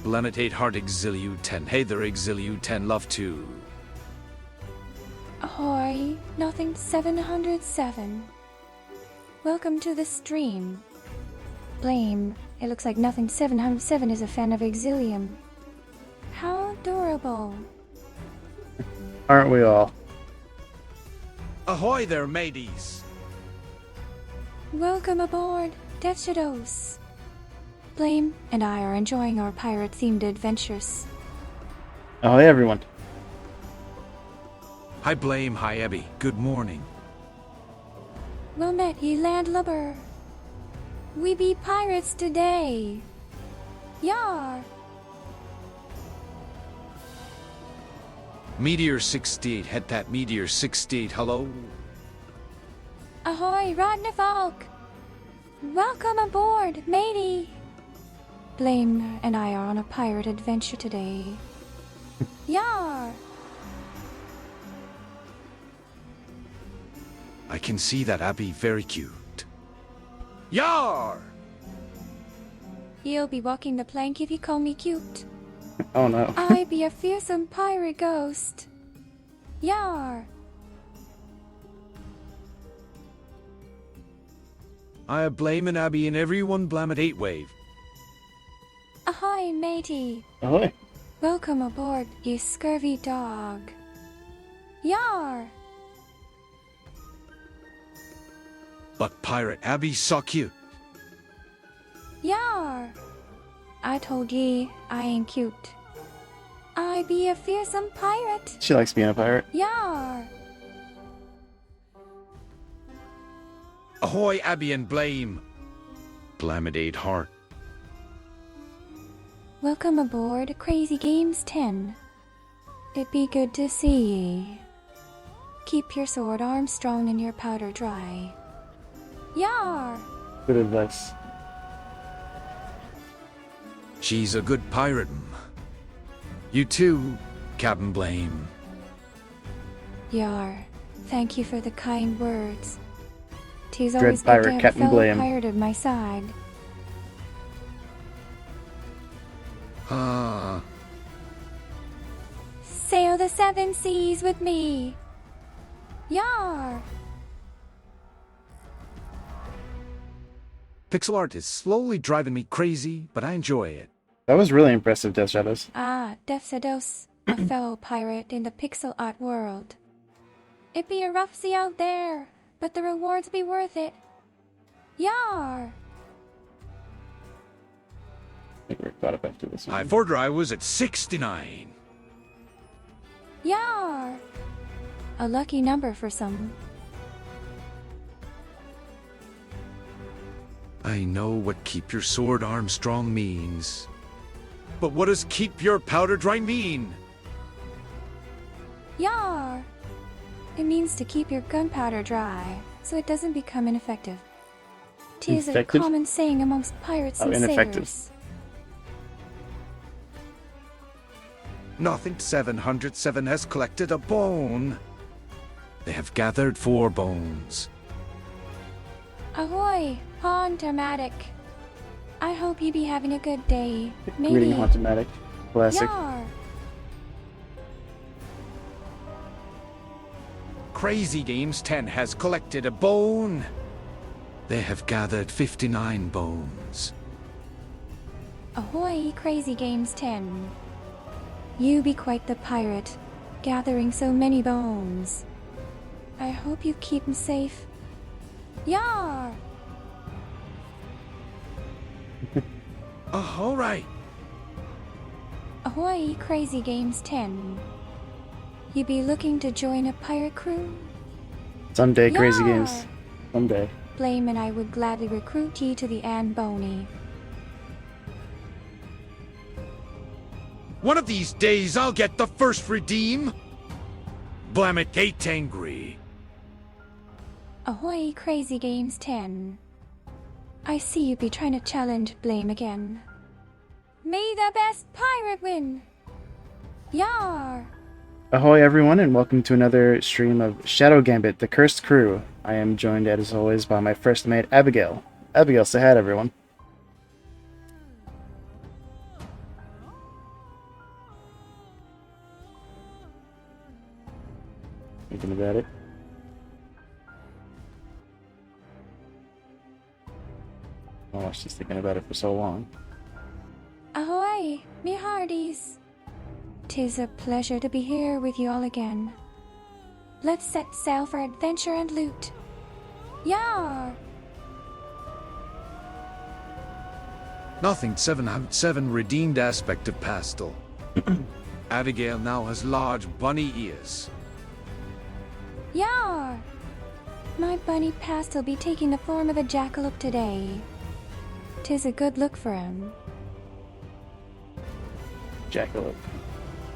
Blemitate Heart Exiliu 10. Hey there, Exiliu 10. Love to. Ahoy, nothing 707. Welcome to the stream. Blame, it looks like nothing 707 is a fan of Exilium. How adorable. Aren't we all? Ahoy there, mateys. Welcome aboard, Death Shadows. Blame and I are enjoying our pirate-themed adventures. Oh, hey everyone. Hi Blame, hi Abby. Good morning. Well met, ye landlubber. We be pirates today. Yar! Meteor 68, hit that Meteor 68, hello? Ahoy, Rodnifalk! Welcome aboard, matey! Blame and I are on a pirate adventure today. Yar! I can see that Abby very cute. Yar! You'll be walking the plank if you call me cute. Oh no. I be a fearsome pirate ghost. Yar! I blame and Abby and everyone blame at 8 Wave. Ahoy, matey! Ahoy. Welcome aboard, you scurvy dog. Yar! But Pirate Abby so cute. Yar! I told ye, I ain't cute. I be a fearsome pirate. She likes being a pirate. Yar! Ahoy Abby and Blame. Blamidate Heart. Welcome aboard Crazy Games 10. It be good to see ye. Keep your sword arm strong and your powder dry. Yar! Good advice. She's a good pirate. You too, Captain Blame. Yar, thank you for the kind words. 'Tis Dread always good pirate to have a Captain fellow Blame. pirate at my side. Ah. Sail the 7 seas with me. Yar! Pixel art is slowly driving me crazy, but I enjoy it. That was really impressive, Death Shadows. Ah, Death Shadows, a fellow pirate in the pixel art world. It be a rough sea out there, but the rewards be worth it. Yar! I think we're caught up after this one. I for I was at 69. Yar! A lucky number for some. I know what keep your sword arm strong means. But what does keep your powder dry mean? Yar! It means to keep your gunpowder dry, so it doesn't become ineffective. 'Tis a Infected? common saying amongst pirates and ineffective. sailors. Nothing 707 has collected a bone. They have gathered 4 bones. Ahoy, Hauntomatic. I hope you be having a good day. Greeting Hauntomatic. Classic. Yar! Crazy Games 10 has collected a bone. They have gathered 59 bones. Ahoy, Crazy Games 10. You be quite the pirate, gathering so many bones. I hope you keep 'em safe. Yar! All right. Ahoy, Crazy Games 10. You be looking to join a pirate crew? Someday, Crazy Yar! Games. Someday. Blame and I would gladly recruit ye to the Anne Boney. One of these days I'll get the first redeem. Blamit Gate Angry. Ahoy, Crazy Games 10. I see you be trying to challenge Blame again. May the best pirate win! Yar! Ahoy everyone, and welcome to another stream of Shadow Gambit, the Cursed Crew. I am joined as always by my first mate, Abigail. Abigail, say hi to everyone. Thinking about it. Oh, she's thinking about it for so long. Ahoy, me hearties! 'Tis a pleasure to be here with you all again. Let's set sail for adventure and loot. Yar! Nothing 707 redeemed aspect of pastel. Abigail now has large bunny ears. Yar! My bunny pastel be taking the form of a jackalope today. 'Tis a good look for him. Jackalope.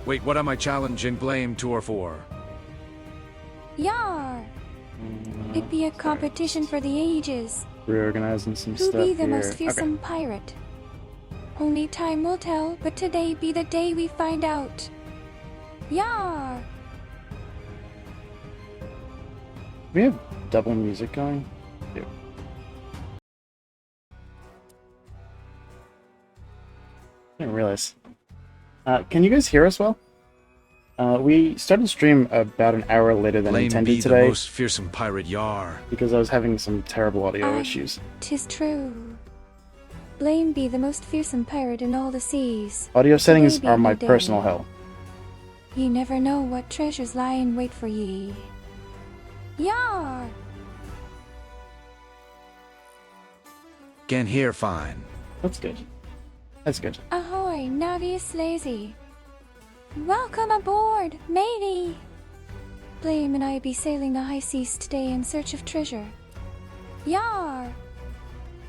Wait, what am I challenging Blame Tour for? Yar! It be a competition for the ages. Reorganizing some Who stuff be the here. most fearsome pirate? Only time will tell, but today be the day we find out. Yar! We have double music going? Yeah. I didn't realize. Can you guys hear us well? We started the stream about an hour later than Blame intended be today the most fearsome pirate yar. because I was having some terrible audio Aye. issues. 'Tis true. Blame be the most fearsome pirate in all the seas. Audio settings be are my the day. personal hell. Ye never know what treasures lie in wait for ye. Yar! Can hear fine. That's good. That's good. Ahoy, Navius Lazy. Welcome aboard, matey. Blame and I be sailing the high seas today in search of treasure. Yar!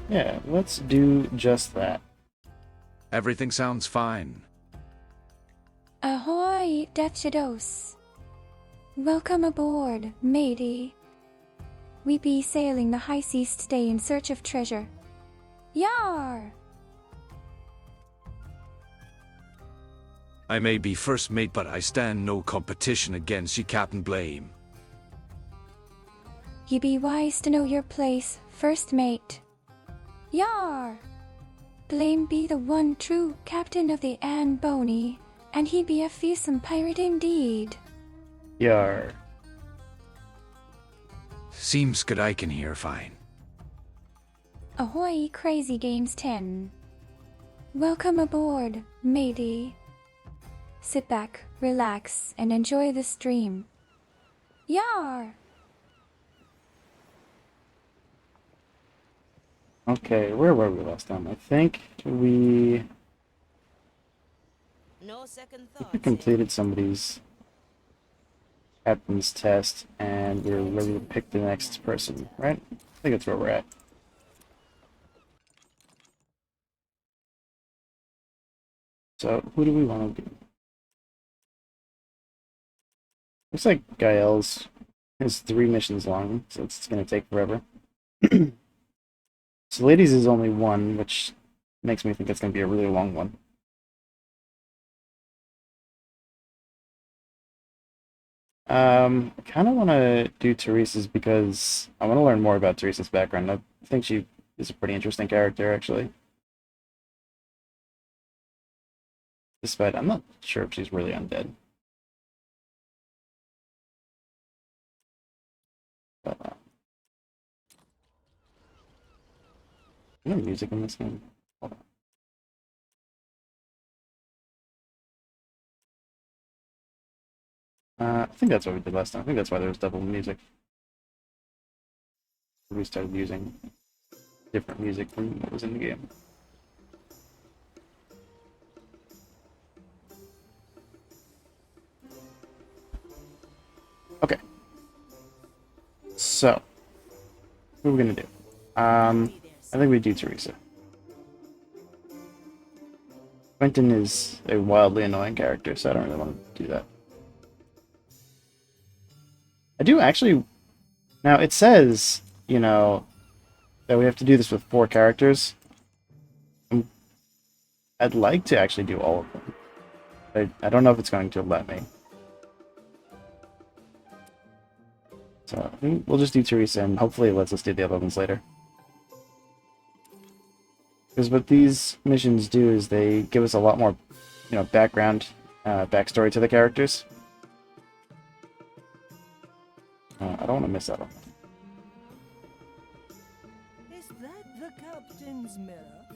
Yeah, let's do just that. Everything sounds fine. Ahoy, Death Shadows. Welcome aboard, matey. We be sailing the high seas today in search of treasure. Yar! I may be first mate, but I stand no competition against you, Captain Blame. Ye be wise to know your place, first mate. Yar! Blame be the one true captain of the Anne Boney, and he be a fearsome pirate indeed. Yar. Seems good I can hear fine. Ahoy, Crazy Games 10. Welcome aboard, matey. Sit back, relax, and enjoy the stream. Yar! Okay, where were we last time? I think we No second we thoughts. completed somebody's captain's test, and we're ready to pick the next person, right? I think that's where we're at. So, who do we want to do? Looks like Gael's is 3 missions long, so it's going to take forever. So, ladies is only 1, which makes me think it's going to be a really long one. I kind of want to do Teresa's because I want to learn more about Teresa's background. I think she is a pretty interesting character, actually. Despite, I'm not sure if she's really undead. But, no music in this game. Hold on. I think that's what we did last time. I think that's why there was double music. We started using different music from what was in the game. Okay. So, what are we gonna do? I think we do Teresa. Quentin is a wildly annoying character, so I don't really want to do that. I do actually... Now, it says, you know, that we have to do this with 4 characters. I'd like to actually do all of them. I don't know if it's going to let me. So, I think we'll just do Teresa, and hopefully it lets us do the other ones later. Because what these missions do is they give us a lot more, background, backstory to the characters. I don't want to miss out on Is that the captain's mirror?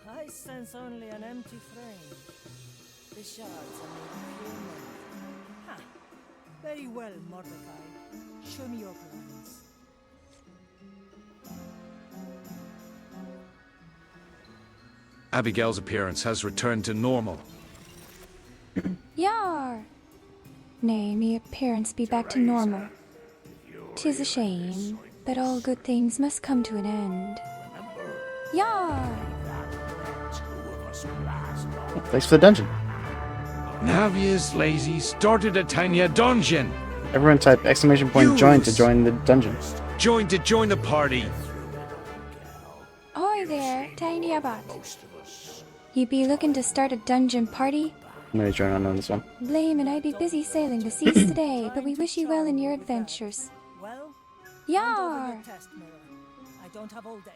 I sense only an empty frame. The shards are made of pure metal. Ha! Very well, Mordecai. Show me your plans. Abigail's appearance has returned to normal. Yar! Nay, me appearance be back to normal. 'Tis a shame, but all good things must come to an end. Yar! Thanks for the dungeon. Navia's lazy started a tiny dungeon. Everyone type exclamation point join to join the dungeon. Join to join the party. Ahoy there, Tiny Abbot. You be looking to start a dungeon party? I'm gonna join on this one. Blame and I be busy sailing the seas today, but we wish you well in your adventures. Well, Yar! hand over the test mirror. I don't have all day.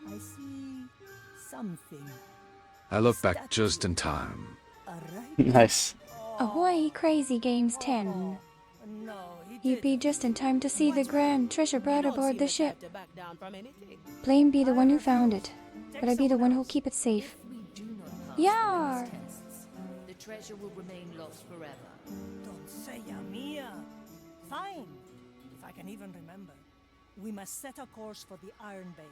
I see something. I look back just in time. A right? Nice. Ahoy, Crazy Games 10. No, he You didn't. be just in time to see the grand treasure brought aboard the ship. To back down from anything. Blame be the one who found it, but I be the one who'll keep it safe. We do not pass Yar! these tests. The treasure will remain lost forever. Don't say Mia. Fine, if I can even remember. We must set a course for the Iron Bay.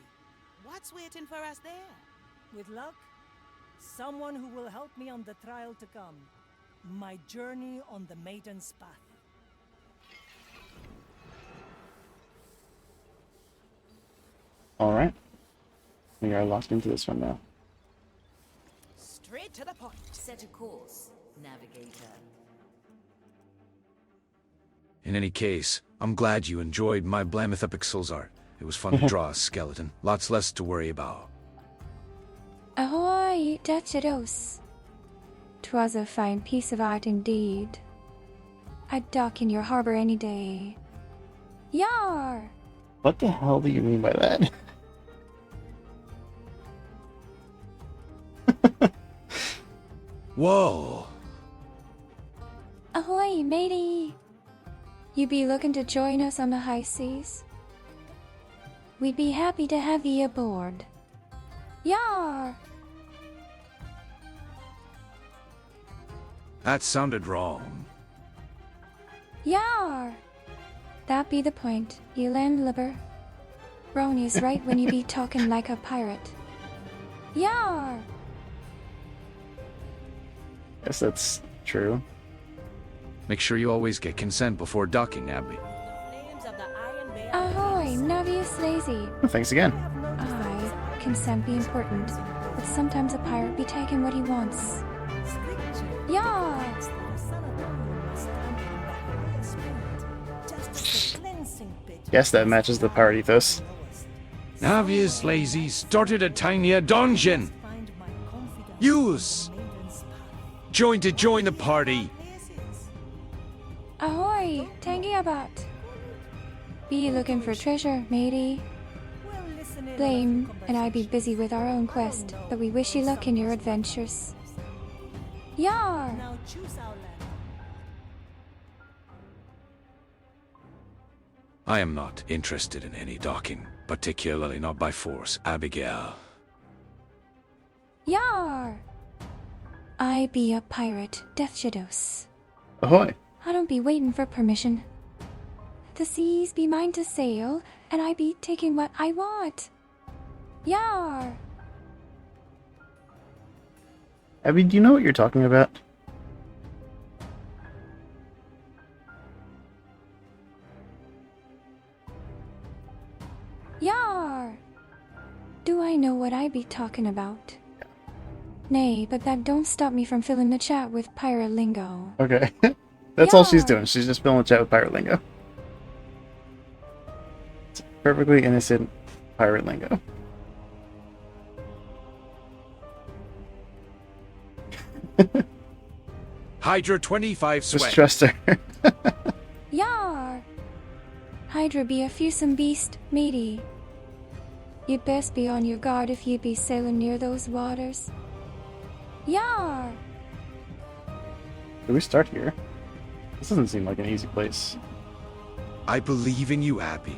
What's waiting for us there? With luck, someone who will help me on the trial to come. My journey on the Maiden's Path. Alright. We are locked into this one now. Straight to the point. Set a course, navigator. In any case, I'm glad you enjoyed my Blameth Epic Souls art. It was fun to draw a skeleton. Lots less to worry about. Ahoy, Shadows. 'Twas a fine piece of art indeed. I'd dock in your harbor any day. Yar! What the hell do you mean by that? Whoa! Ahoy, matey! You be looking to join us on the high seas? We'd be happy to have ye aboard. Yar! That sounded wrong. Yar! That be the point, you landlubber. Brony's right when you be talking like a pirate. Yar! Guess that's true. Make sure you always get consent before docking, Abby. Flames of the Iron Bay. Ahoy, Navius Lazy. Well, thanks again. Aye, consent be important, but sometimes a pirate be taking what he wants. Yar! Guess that matches the party ethos. Navia's lazy started a tiny dungeon. Use! Join to join the party. Ahoy, Tangy Abbot. Be looking for treasure, matey. Blame and I be busy with our own quest, but we wish you luck in your adventures. Yar! Now choose our land. I am not interested in any docking, particularly not by force, Abigail. Yar! I be a pirate, Shadows. Ahoy! I don't be waiting for permission. The seas be mine to sail, and I be taking what I want. Yar! Abby, do you know what you're talking about? Yar! Do I know what I be talking about? Nay, but that don't stop me from filling the chat with pirate lingo. Okay. That's all she's Yeah. doing. She's just filling the chat with pirate lingo. It's perfectly innocent pirate lingo. Hydra 25 Just sweat. trust her. Yar! Hydra be a fearsome beast, matey. You best be on your guard if you be sailing near those waters. Yar! Do we start here? This doesn't seem like an easy place. I believe in you, Abby.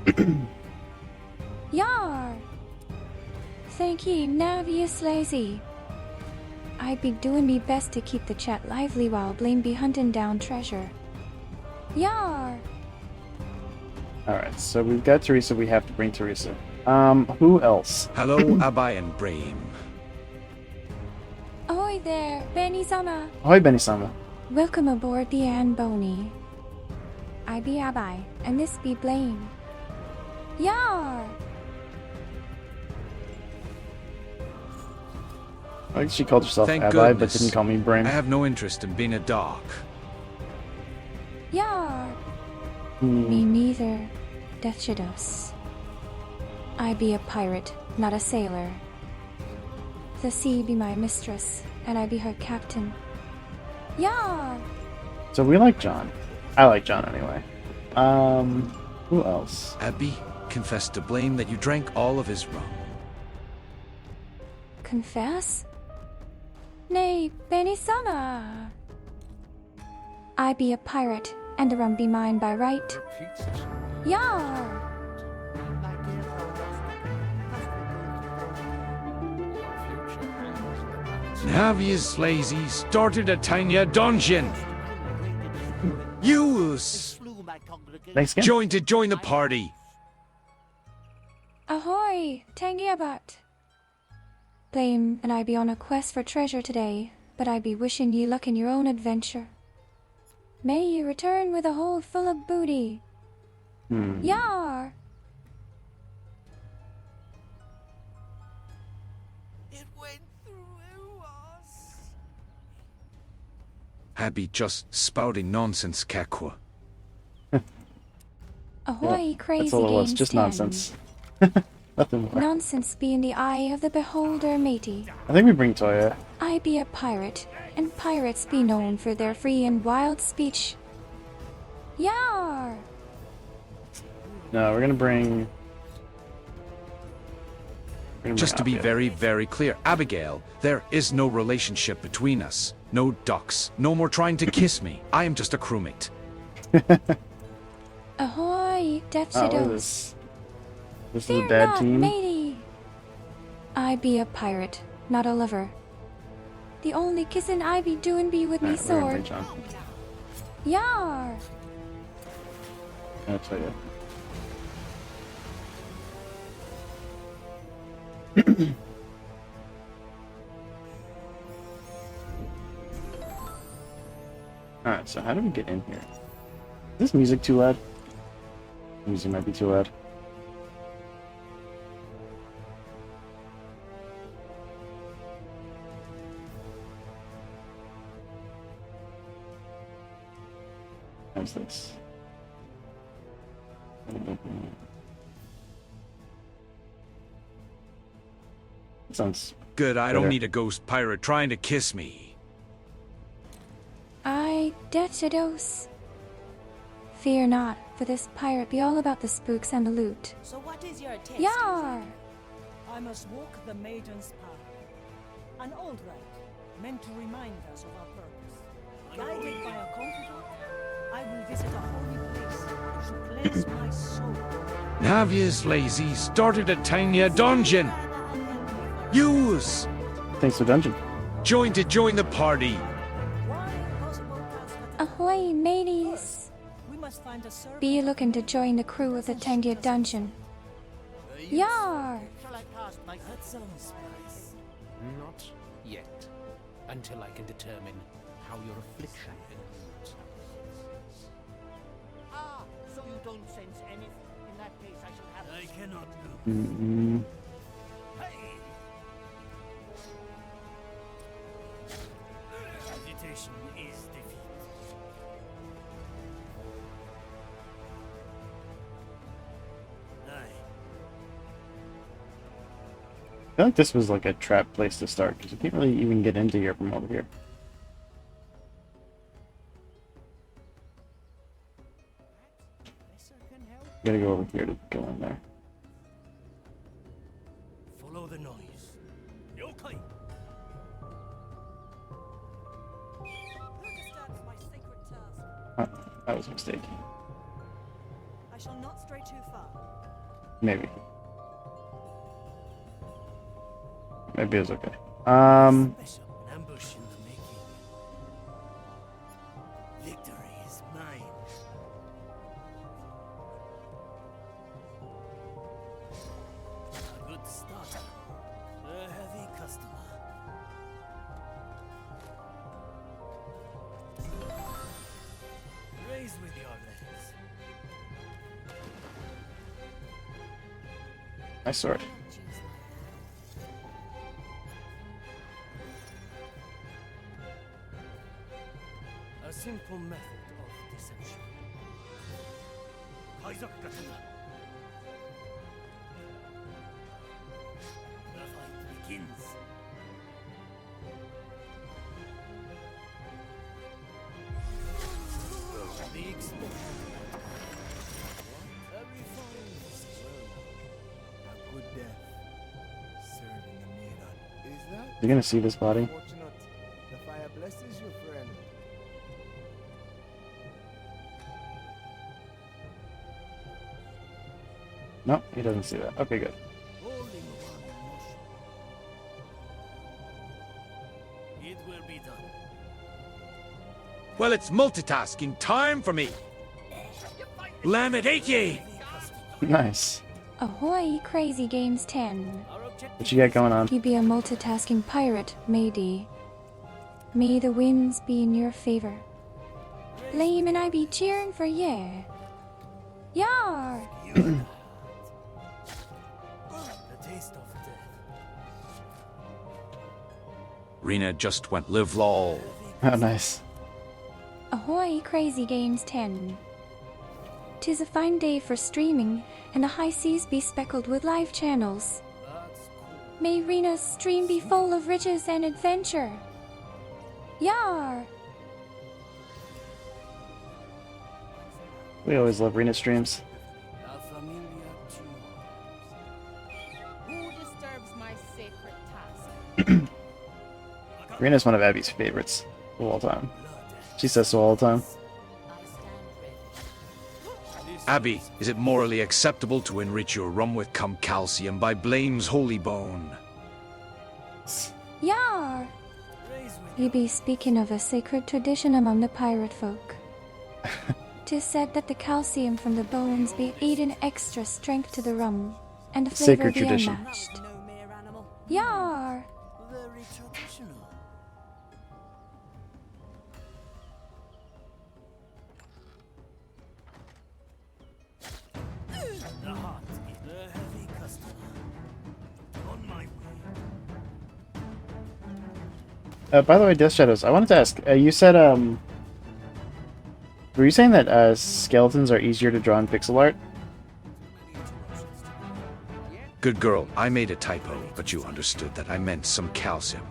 Yar! Thank ye, Navius Lazy. I be doing me best to keep the chat lively while Blame be hunting down treasure. Yar! Alright, so we've got Teresa. We have to bring Teresa. Who else? Hello, Abai and Brahim. Ahoy there, Benny-sama. Ahoy, Benny-sama. Welcome aboard the Anne Boney. I be Abai, and this be Blame. Yar! I think she called herself Thank Abai, goodness. but didn't call me Brim. I have no interest in being a dog. Yar! Me neither, Death Shadows. I be a pirate, not a sailor. The sea be my mistress, and I be her captain. Yar! So we like John. I like John anyway. Who else? Abby confessed to Blame that you drank all of his rum. Confess? Nay, Benny-sama. I be a pirate, and the rum be mine by right. Yar! Navius Lazy started a tiny dungeon. Use Thanks again. join the party. Ahoy, Tangiabat. Blame and I be on a quest for treasure today, but I be wishing ye luck in your own adventure. May ye return with a hold full of booty. Yar! It went through us. Abby just spouting nonsense, Kakwa. Ahoy, crazy That's all it was, games just 10. nonsense. Nothing more. Nonsense be in the eye of the beholder, matey. I think we bring Toya. I be a pirate, and pirates be known for their free and wild speech. Yar! No, we're gonna bring... Just to be very, very clear, Abigail, there is no relationship between us. No ducks. No more trying to kiss me. I am just a crewmate. Ahoy, Death Oh, look at Shadows. this. This is Fear a bad not, team. matey. I be a pirate, not a lover. The only kissin' I be doing be with me Alright, we're gonna bring sword. John. Yar! I'll tell you. Alright, so how do we get in here? Is this music too loud? Music might be too loud. How's this? Sounds Good, I don't Better. need a ghost pirate trying to kiss me. I, Death Shadows. Fear not, for this pirate be all about the spooks and the loot. So what is your test? Yar! I must walk the maiden's path. An old rite, meant to remind us of our purpose. Guided by a confidant, I will visit a holy place to cleanse my soul. Navius Lazy started a tiny dungeon. Use thanks for dungeon. join the party. Why possible task at Ahoy, mateys. We must find a servant. Be you looking to join the crew of the Tangia Dungeon? Yar! That sounds nice. Not yet. Until I can determine how your affliction ends. Ah, so you don't sense anything. In that case, I shall have... I cannot move. Mm-mm. Hey! Agitation is defeat. Aye. I feel like this was like a trap place to start because you can't really even get into here from over here. Gotta go over here to go in there. Follow the noise. Yokai! Oh, that was a mistake. I too far. Maybe. Maybe it's okay. Special ambush in the making. Victory is mine. A good starter. A heavy customer. Raise with your legs. Nice sword. A simple method of deception. Kaiser Katana. The fight begins. The explosion. Every fine decision. A good death. Serving the Miran. Is that You're gonna see this body. fortunate? The fire blesses you, friend. No, he doesn't see that. Okay, good. Holding one emotion. It will be done. Well, it's multitasking time for me. Lamidate! Nice. Ahoy, Crazy Games 10. Our objective What you got going on? You be a multitasking pirate, matey. May the winds be in your favor. Lame and I be cheering for ye. Yar! the taste of death. Rena just went live lol. Oh, nice. Ahoy, Crazy Games 10. 'Tis a fine day for streaming, and the high seas be speckled with live channels. That's cool. May Rena's stream be full of riches and adventure. Yar! We always love Rena streams. La familia tune. Who disturbs my sacred task? Rena's one of Abby's favorites of all time. She says so all the time. I stand ready. Abby, is it morally acceptable to enrich your rum with cum calcium by Blame's holy bone? Yar! Raise with You be speaking of a sacred tradition among the pirate folk. 'Tis said that the calcium from the bones be aiding extra strength to the rum, and the flavor Sacred be tradition. unmatched. No mere animal. Yar! very traditional. The heart is the heavy customer. On my way. By the way, Death Shadows, I wanted to ask. You said, were you saying that skeletons are easier to draw in pixel art? Good girl, I made a typo, but you understood that I meant some calcium.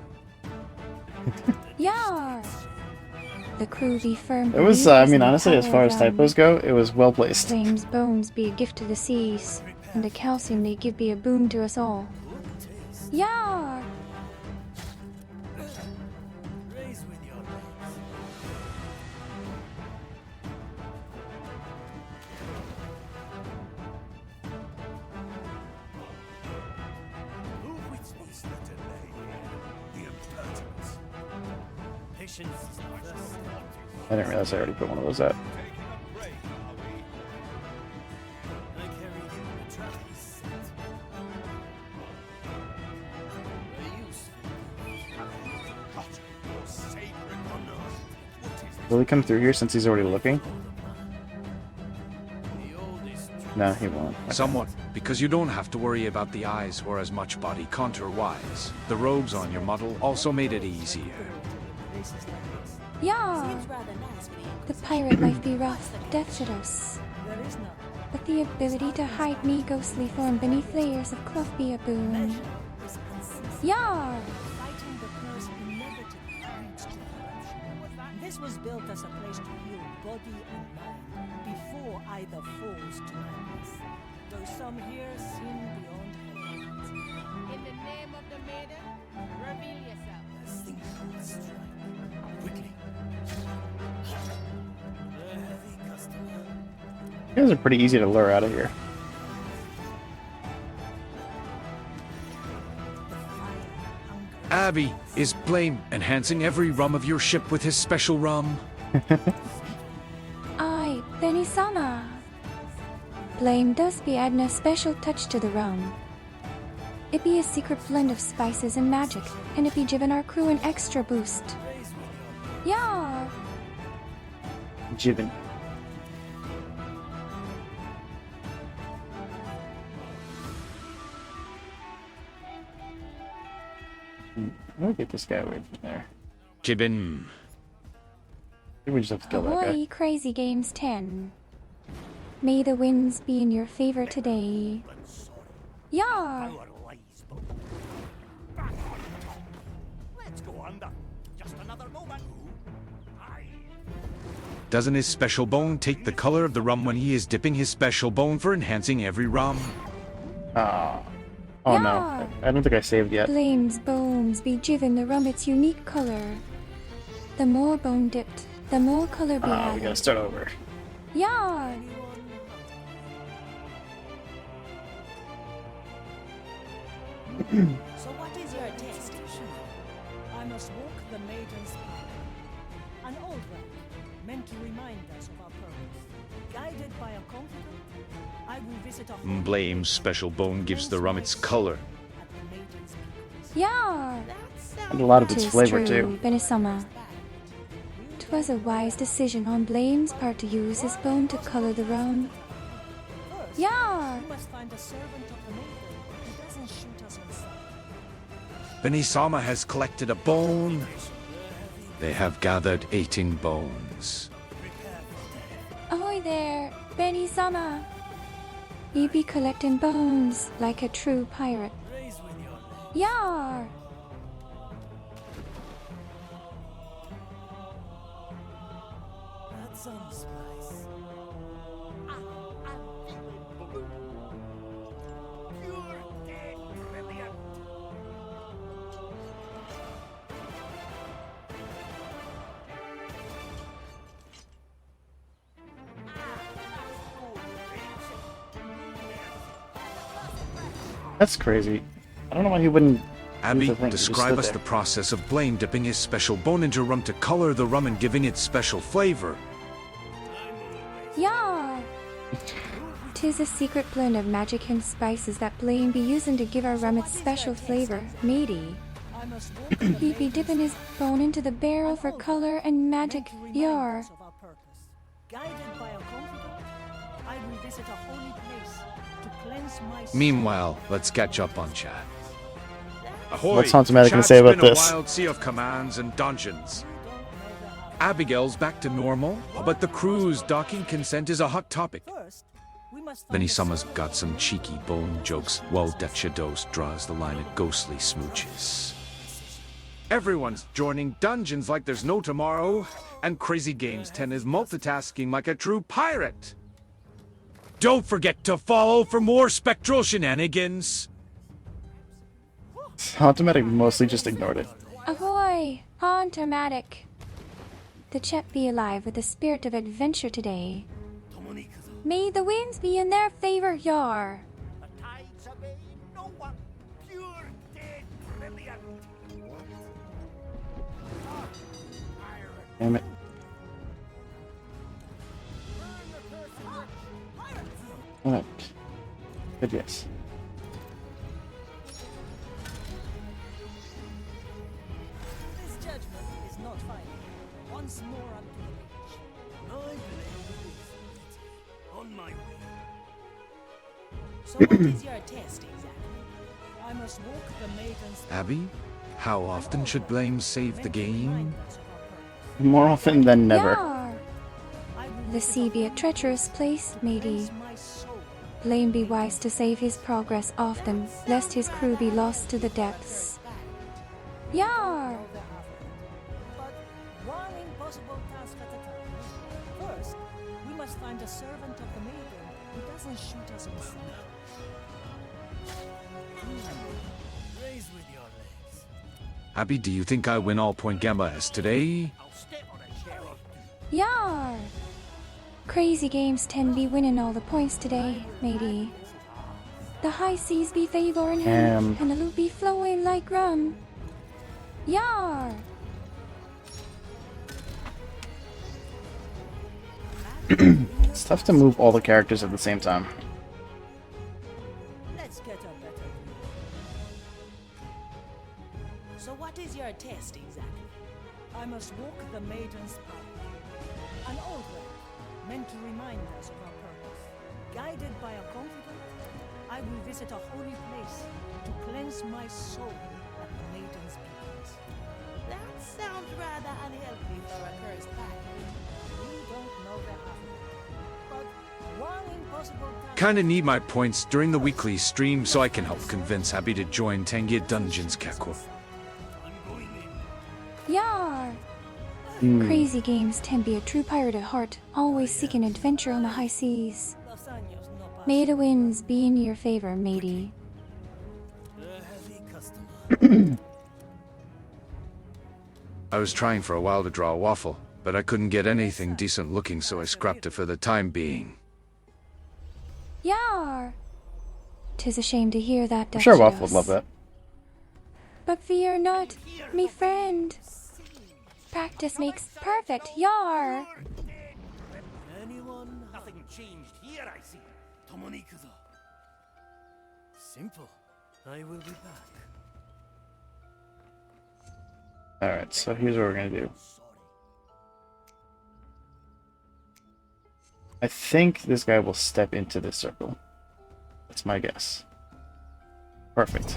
Yar! The crew be firm. It was, I believers mean, in the honestly, as power far of as rum. typos go, it was well placed. Flame's bones be a gift to the seas, and the calcium they give be a boon to us all. Yar! Raise with your legs. Move with speed. The delay. The impertinence. Patience is the first step. I didn't realize I already put one of those out. I carry the trap is set. Will he come through here since he's already looking? No, he won't. Okay. Somewhat, because you don't have to worry about the eyes or as much body contour-wise. The robes on your model also made it easier. Yar! Seems rather nice for the The pirate life be rough, death to us. There is none. But the ability to hide me ghostly form beneath layers of cloth be a boon. Yar! Fighting the curse inevitably leads to corruption. This was built as a place to heal body and mind before either falls to madness. Though some here sin beyond help. In the name of the maiden, reveal yourself. As things strike quickly. The heavy customer. You guys are pretty easy to lure out of here. Abby, is Blame enhancing every rum of your ship with his special rum? Aye, Benny-sama. Blame does be adding a special touch to the rum. It be a secret blend of spices and magic, and it be giving our crew an extra boost. Yeah. Jiven. Let me get this guy away from there. Jibin. I think we just have to kill that guy. Ahoy, Crazy Games 10. May the winds be in your favor today. Yeah. Our lies, but back on top. Let's go under. Just another moment. Aye. Doesn't his special bone take the color of the rum when he is dipping his special bone for enhancing every rum? Oh Yeah. no, I don't think I saved yet. Blame's bones be given the rum its unique color. The more bone dipped, the more color be We added. gotta start over. Yeah. So what is your test? I must walk the maiden's path. An old relic, meant to remind us of our purpose. Guided by a confidant, I will visit a home Blame's special bone gives the rum its color. at the maiden's bequest. Yeah. And a lot of its 'Tis flavor true, too. Benisama. 'Twas a wise decision on Blame's part to use his bone to color the rum. First, Yeah. we must find a servant of the maiden who doesn't shoot us on sight. Benisama has collected a bone. They have gathered 18 bones. Ahoy there, Benny-sama. Ye be collecting bones like a true pirate. Yar! That sounds nice. Pure dead brilliant. That's crazy. I don't know why he wouldn't. Abby, the thing, just describe stood us there. the process of Blame dipping his special bone into rum to color the rum and giving it special flavor. Yar! 'Tis a secret blend of magic and spices that Blame be using to give our rum its special flavor, matey. I must walk the He be dipping his bone into the barrel for color and magic, yar. of our purpose. Guided by a confidant, I will visit a holy place to cleanse my soul. Meanwhile, let's catch up on chat. Ahoy! What's Hauntomatic gonna Chat's say about been this? a wild sea of commands and dungeons. Abigail's back to normal, but the crew's docking consent is a hot topic. First, we must find a Benisama's servant got some cheeky bone jokes, while Shadows draws the line at ghostly smooches. Everyone's joining dungeons like there's no tomorrow, and Crazy Games 10 is multitasking like a true pirate. Don't forget to follow for more spectral shenanigans. Hauntomatic mostly just ignored it. Ahoy, Hauntomatic. The chat be alive with the spirit of adventure today. May the winds be in their favor, yar. The tides obey no one. Pure dead brilliant. Damn it. Alright. Good yes. This judgment is not final. Once more unto the beach. I believe on my way. So what is your test exactly? I must walk the maiden's path. Abby, how often should Blame save the game? More often than never. Yar. The sea be a treacherous place, matey. My soul. Blame be wise to save his progress often, lest his crew be lost to the depths. Yar! But one impossible task at a time. First, we must find a servant of the maiden who doesn't shoot us in sight. Raise with your legs. Abby, do you think I win all point gambas today? I'll step on a shell. Yar! Crazy Games 10 be winning all the points today, matey. The high seas be favoring him, and the loot be flowing like rum. Yar! It's tough to move all the characters at the same time. Let's get a better view. So what is your test exactly? I must walk the maiden's path. An old relic, meant to remind us of our purpose. Guided by a confidant, I will visit a holy place to cleanse my soul at the maiden's beacons. That sounds rather unhealthy for a cursed path. We don't know the half of it. But one impossible task. Kinda need my points during the weekly stream so I can help convince Abby to join Tangier Dungeons Kako. I'm going in. Yar! Crazy games tend be a true pirate at heart, always seeking adventure on the high seas. Los años no pasan. May the winds be in your favor, matey. A heavy customer. I was trying for a while to draw a waffle, but I couldn't get anything decent looking, so I scrapped it for the time being. Yar! 'Tis a shame to hear that, I'm sure Duchess. Waffle would love that. But fear not, me friend. Practice makes perfect, yar! Anyone? Nothing changed here, I see. Tomonikuzo. Simple. I will be back. Alright, so here's what we're gonna do. Sorry. I think this guy will step into this circle. That's my guess. Perfect.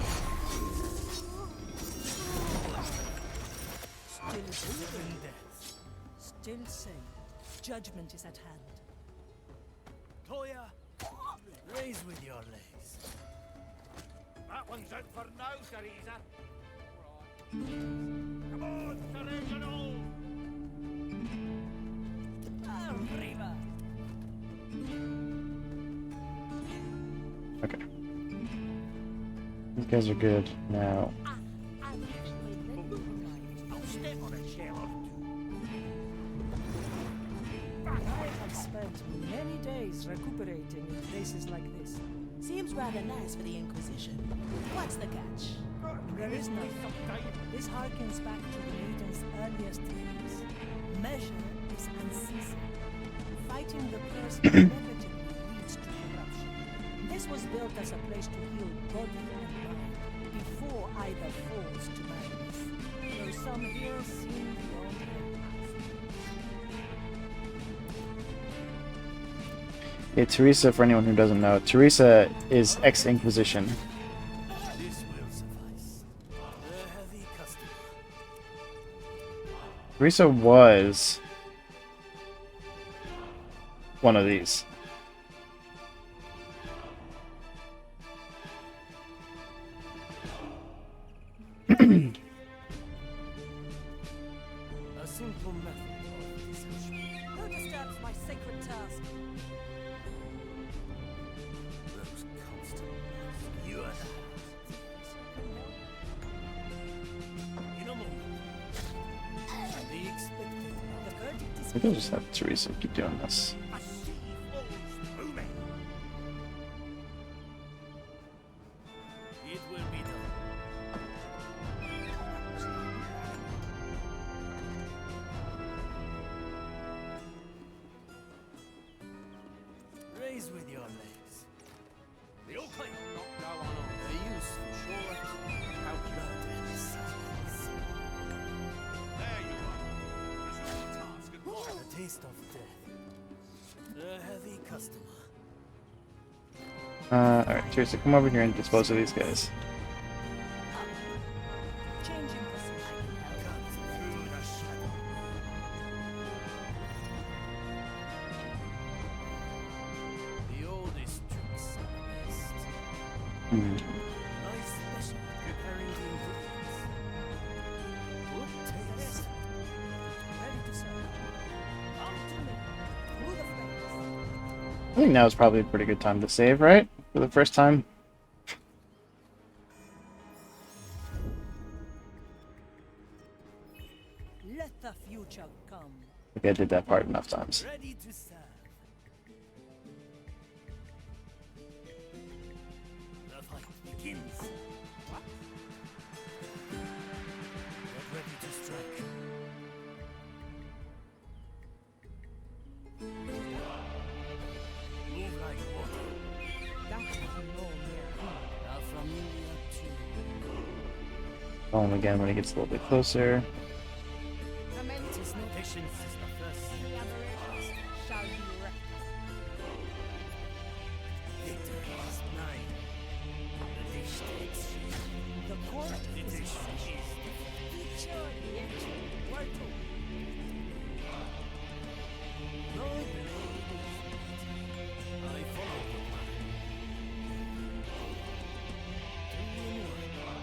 Still sane. Judgment is at hand. Toya, raise with your legs. That one's out for now, Teresa. Come on, Teresa! Arriba! Okay. These guys are good. Now, I'll step on a shell or two. I have spent many days recuperating in places like this. Seems rather nice for the Inquisition. What's the catch? There is none. This harkens back to the maiden's earliest days. Measure is unceasing. Fighting the curse inevitably leads to corruption. This was built as a place to heal body and mind before either falls to madness. Though some here seem beyond their path. yeah, Teresa, for anyone who doesn't know, Teresa is ex-Inquisition. This will suffice. A heavy customer. Teresa was one of these. A simple method of deception. Who disturbs my sacred task? Those constant you are the in a moment. The expected. The verdict I is think I'll just have Teresa keep doing this. A sea flows through me. It will be done. Raise with your legs. The Oakley. Not go on. A useful shore. Blood and silence. There you are. Resume the task at once. A taste of death. A heavy customer. Alright, Teresa, come over here and dispose of these guys. changing position. Cut through the shadow. The oldest tricks are the best. Nice special preparing the ingredients. Good taste. Ready to serve. Come to me. Through the flames. I think now is probably a pretty good time to save, right? For the first time. Let the future come. I think I did that part enough times. Ready to serve. The fight begins. What? Call him again when he gets a little bit closer. Momentous Patience is the first step. collaborations shall be rectified. Victory is mine. The dish takes shape. The court The is dish mine. is Feature the action. Where to? No blade is ready. I follow the plan. 2 in 1.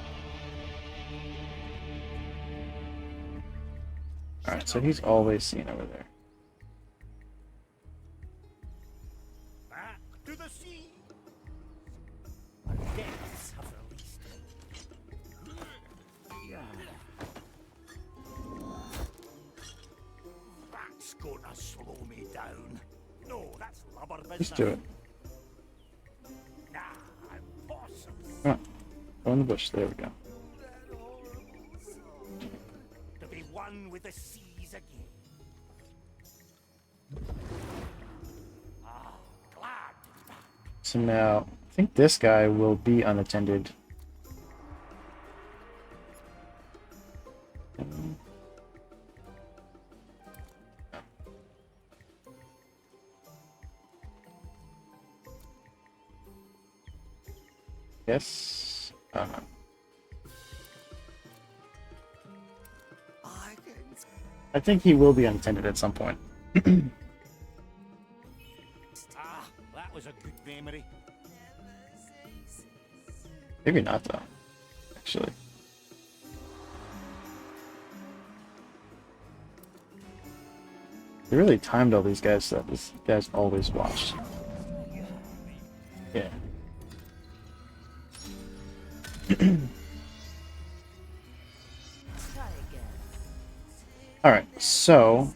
Alright, so he's always seen over there. back to the sea. Our depths have released. That's gonna slow me down. No, that's lubber business. Just do it. Nah, I'm possum. Come on. Go in the bush. There we go. To be one with the seas again. Ah, glad to be back. So now, I think this guy will be unattended. Yes. I think he will be unattended at some point. Ah, that was a good memory. Maybe not, though. Actually. They really timed all these guys so that this guy's always watched. Yeah. Try again. Alright, so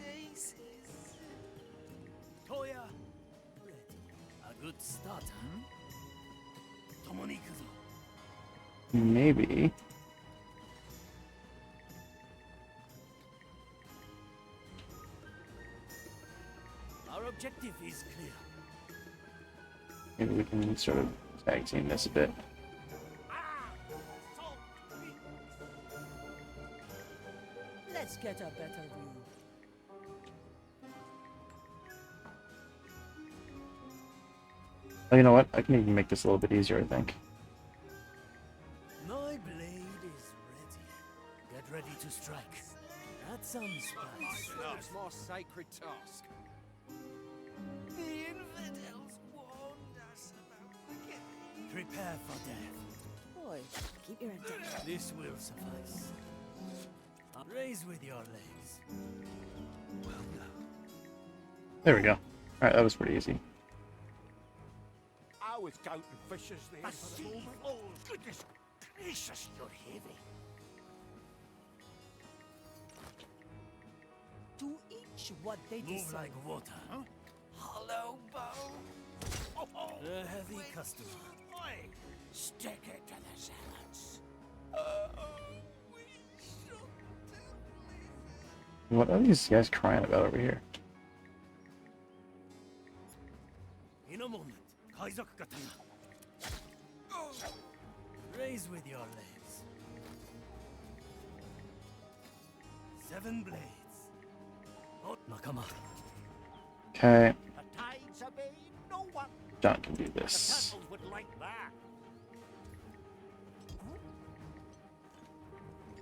Toya, ready. A good start, huh? Tomoniku. maybe. Our objective is clear. Maybe we can sort of tag team this a bit. Let's get a better view. Oh, you know what? I can even make this a little bit easier, I think. My blade is ready. Get ready to strike. That sounds spicy. It's my sacred task. The infidels warned us about the king. Prepare for death. Boy, keep your head down. This will suffice. Raise with your legs. There we go. Alright, that was pretty easy. I was counting fishes there for the moment. Oh, goodness gracious, you're heavy. To each what they move like water. Huh? Hollow bow. Oh, oh. A heavy customer. Oi, stick it to the salads. What are these guys crying about over here? In a moment, Kaizoku Katana. Raise with your legs. 7 blades. Oh, Nakama. Okay, The tides obey no one. John can do The this. turtles would like that.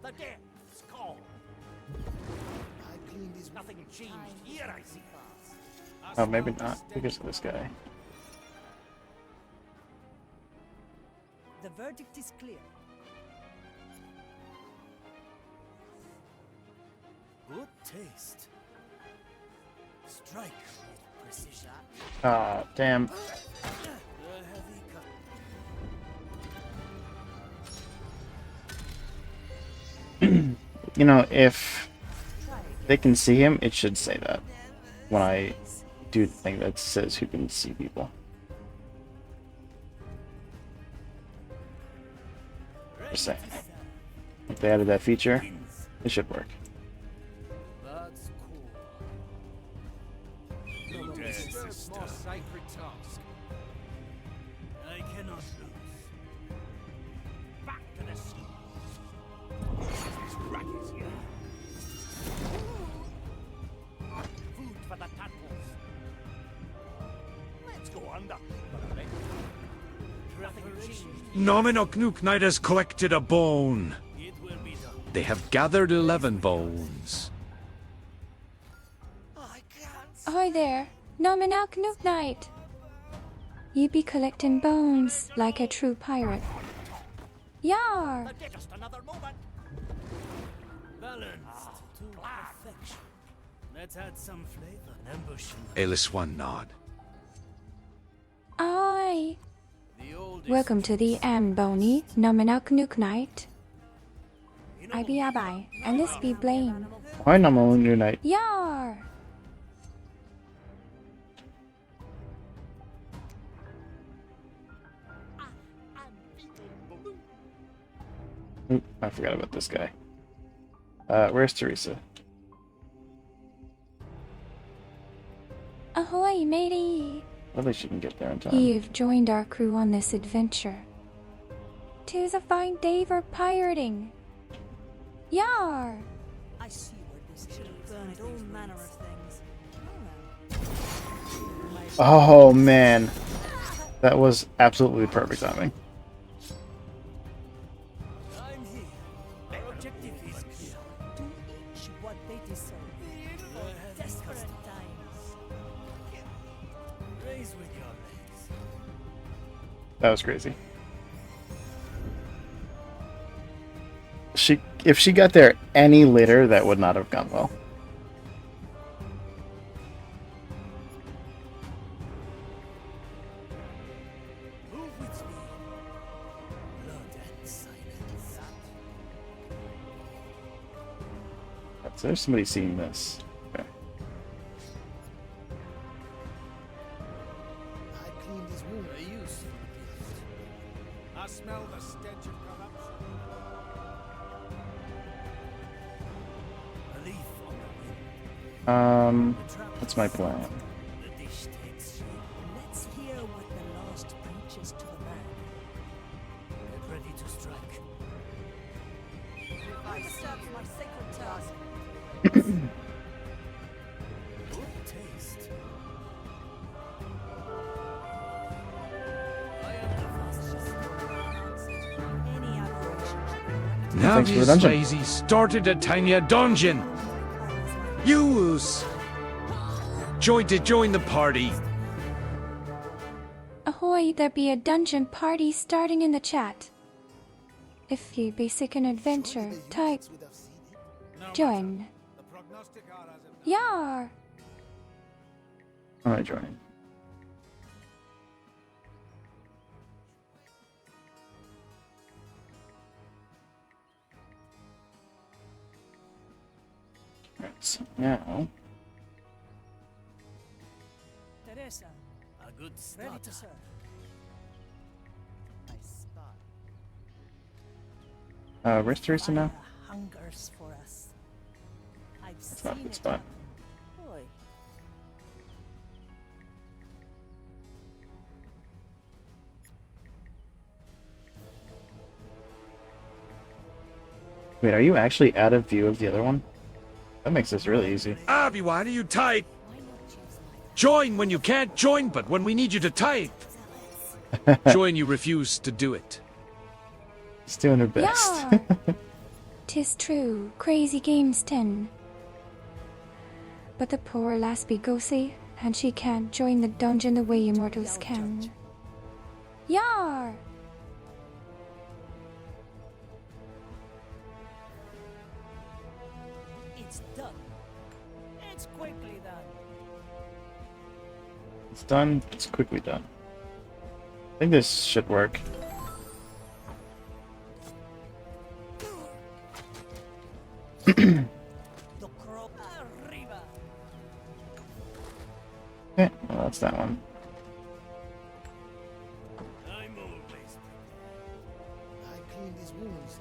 The depths call. Nothing changed here, I see. Oh, maybe not, because of this guy. The verdict is clear. Good taste. Strike with precision. Ah, damn. The heavy cut. You know, if they can see him, it should say that when I do the thing that says who can see people. Just saying. If they added that feature, it should work. That's cool. It's my sacred task. I cannot lose. Back to the sea. Nominok Knight has collected a bone. It will be done. They have gathered 11 bones. I can't. Ahoy there, Nominok Nook Knight. You be collecting bones like a true pirate. Yar! Just another moment. Balanced to perfection. Let's add some flavor and ambush him. Alis one nod. Aye. The old Welcome to the Amboni Nominok Nook Knight. I be Abai, and this be Blame. Why not only new night? Yar! Oop, I forgot about this guy. Where's Teresa? Ahoy, matey! At least she can get there in time. You've joined our crew on this adventure. 'Tis a fine day for pirating. Yar! I see where this should have burned all manner of things. Oh man, that was absolutely perfect timing. I'm here. Our objective is clear. To each what they deserve. For desperate times. Raise with your legs. That was crazy. If she got there any later, that would not have gone well. Move with me. Blood and silence. So there's somebody seeing this. Okay. I cleaned his wound. A useful gift. I smell the stench of corruption. A leaf on the wind. What's my plan? The dish takes shape. Let's hear what the last preaches to the man. Get ready to strike. I disturbs my sacred task. Good taste. I am the fastest. Any aberration. Now Thanks for the this dungeon. lazy started a tiny dungeon. Use. Joy to join the party. Ahoy, there be a dungeon party starting in the chat. If you be sick an adventure, type join. The prognostic are as it Yar! I'm gonna join. Alright, so now Teresa, a good ready start. to serve. I spy. where's Teresa now? Fire hungers for us. I've That's not a seen good it spot. happen. Boy, Wait, are you actually out of view of the other one? That makes this really easy. Abby, why are you tight? why not choose my Join when you can't join, but when we need you to type. Join, you refuse to do it. She's doing her best. Yar! 'Tis true, crazy games 10. But the poor lass be ghostly, and she can't join the dungeon the way immortals can. Yar! It's done. It's quickly done. It's done. It's quickly done. I think this should work. The crop arriba. Okay, well that's that one. I'm always I cleaned his wounds.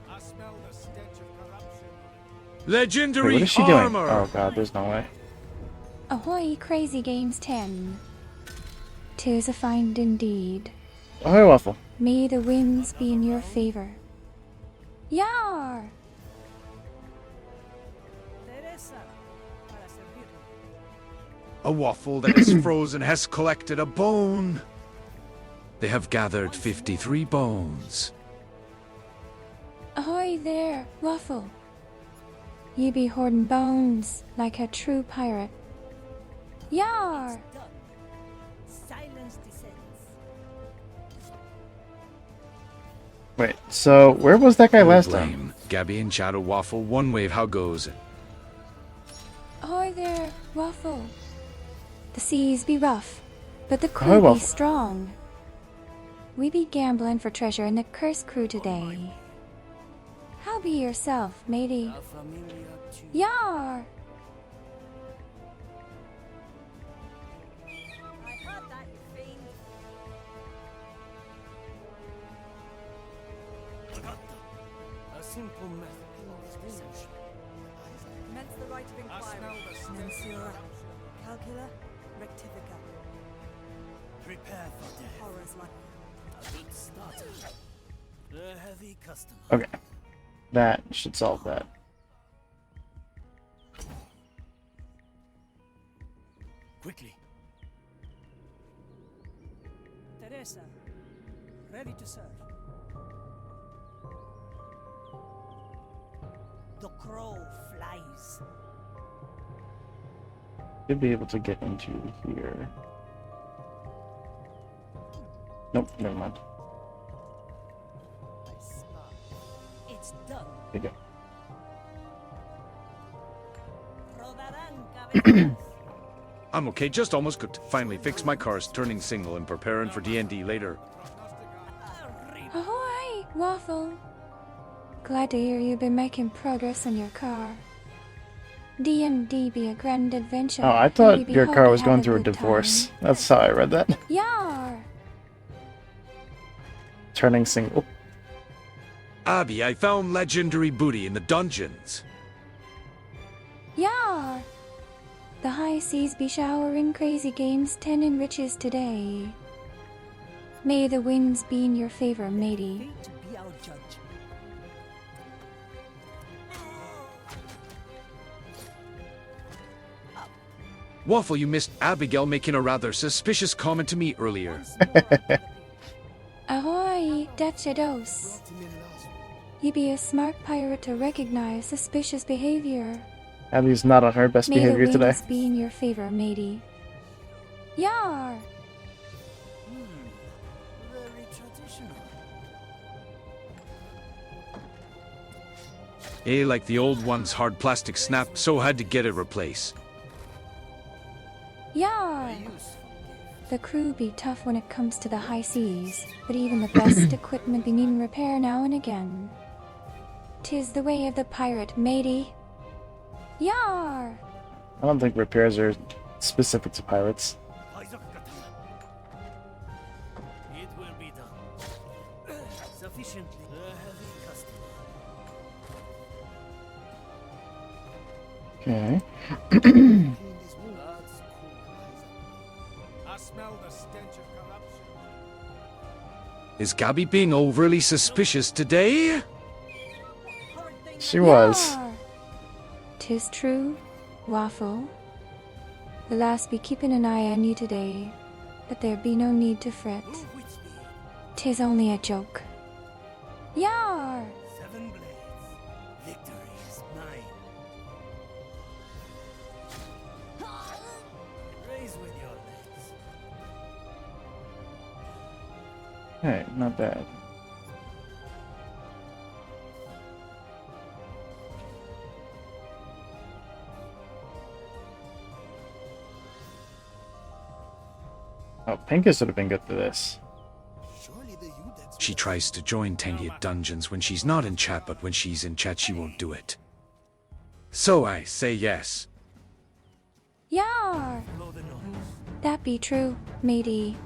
I smell the stench of corruption. Legendary Wait, what is she doing? armor. Oh god, there's no way. Ahoy, crazy games 10. 'Tis a find indeed. Oh, waffle. May the winds be in your favor. Yar! Teresa, para servirle. A waffle that is frozen has collected a bone. They have gathered 53 bones. Ahoy there, Waffle. Ye be hoarding bones like a true pirate. Yar! Done. Silence descends. Wait, so where was that guy No last time? blame. Gabby and Shadow Waffle, one wave, how goes it? Ahoy there, Waffle. The seas be rough, but the Ahoy, crew be Waffle. strong. We be gambling for treasure in the cursed crew today. How be yourself, matey? A familiar tune. Yar! I heard that, you fiend. A simple method of deception. Commence the right of I inquiry. smell the stench. Mensura. Calcula. Rectifica. Prepare for death. Horrors like A good starter. A heavy customer. Okay. That should solve that. Quickly. Teresa, ready to serve. The crow flies. Should be able to get into here. Nope, never mind. It's done. There you go. Rodarán cabezas. I'm okay, just almost good. Finally fixed my car's turning single and preparing for D&D later. Ahoy, Waffle. Glad to hear you've been making progress in your car. D&D be a grand adventure. Oh, I and we thought be your hope car you was have going a through a good divorce. time. That's how I read that. Yar! Turning single. Abby, I found legendary booty in the dungeons. Yar! The high seas be showering crazy games, 10 and riches today. May the winds be in your favor, matey. Fate to be our judge. Waffle, you missed Abigail making a rather suspicious comment to me earlier. Once more, Ahoy, Dachados. You be a smart pirate to recognize suspicious behavior. Abby's not on her best May the behavior today. winds be in your favor, matey. Yar! very traditional. Like the old one's hard plastic snapped, so had to get it replaced. Yar! Useful. The crew be tough when it comes to the high seas, but even the best equipment be needing repair now and again. 'Tis the way of the pirate, matey. Yar! I don't think repairs are specific to pirates. It will be done. Sufficiently. A heavy customer. Okay. That's cool. I smell the stench of corruption. Is Gabby being overly suspicious today? She was. Yar! 'Tis true, Waffle. The lass be keeping an eye on you today, but there be no need to fret. Move with speed. 'Tis only a joke. Yar! 7 blades. Victory is mine. Raise with your legs. Hey, not bad. Oh, Pincus would have been good for this. Surely the you that's She tries to join Tangy at dungeons when she's not in chat, but when she's in chat, she won't do it. So I say yes. Yar! Blow the noise. That be true, matey.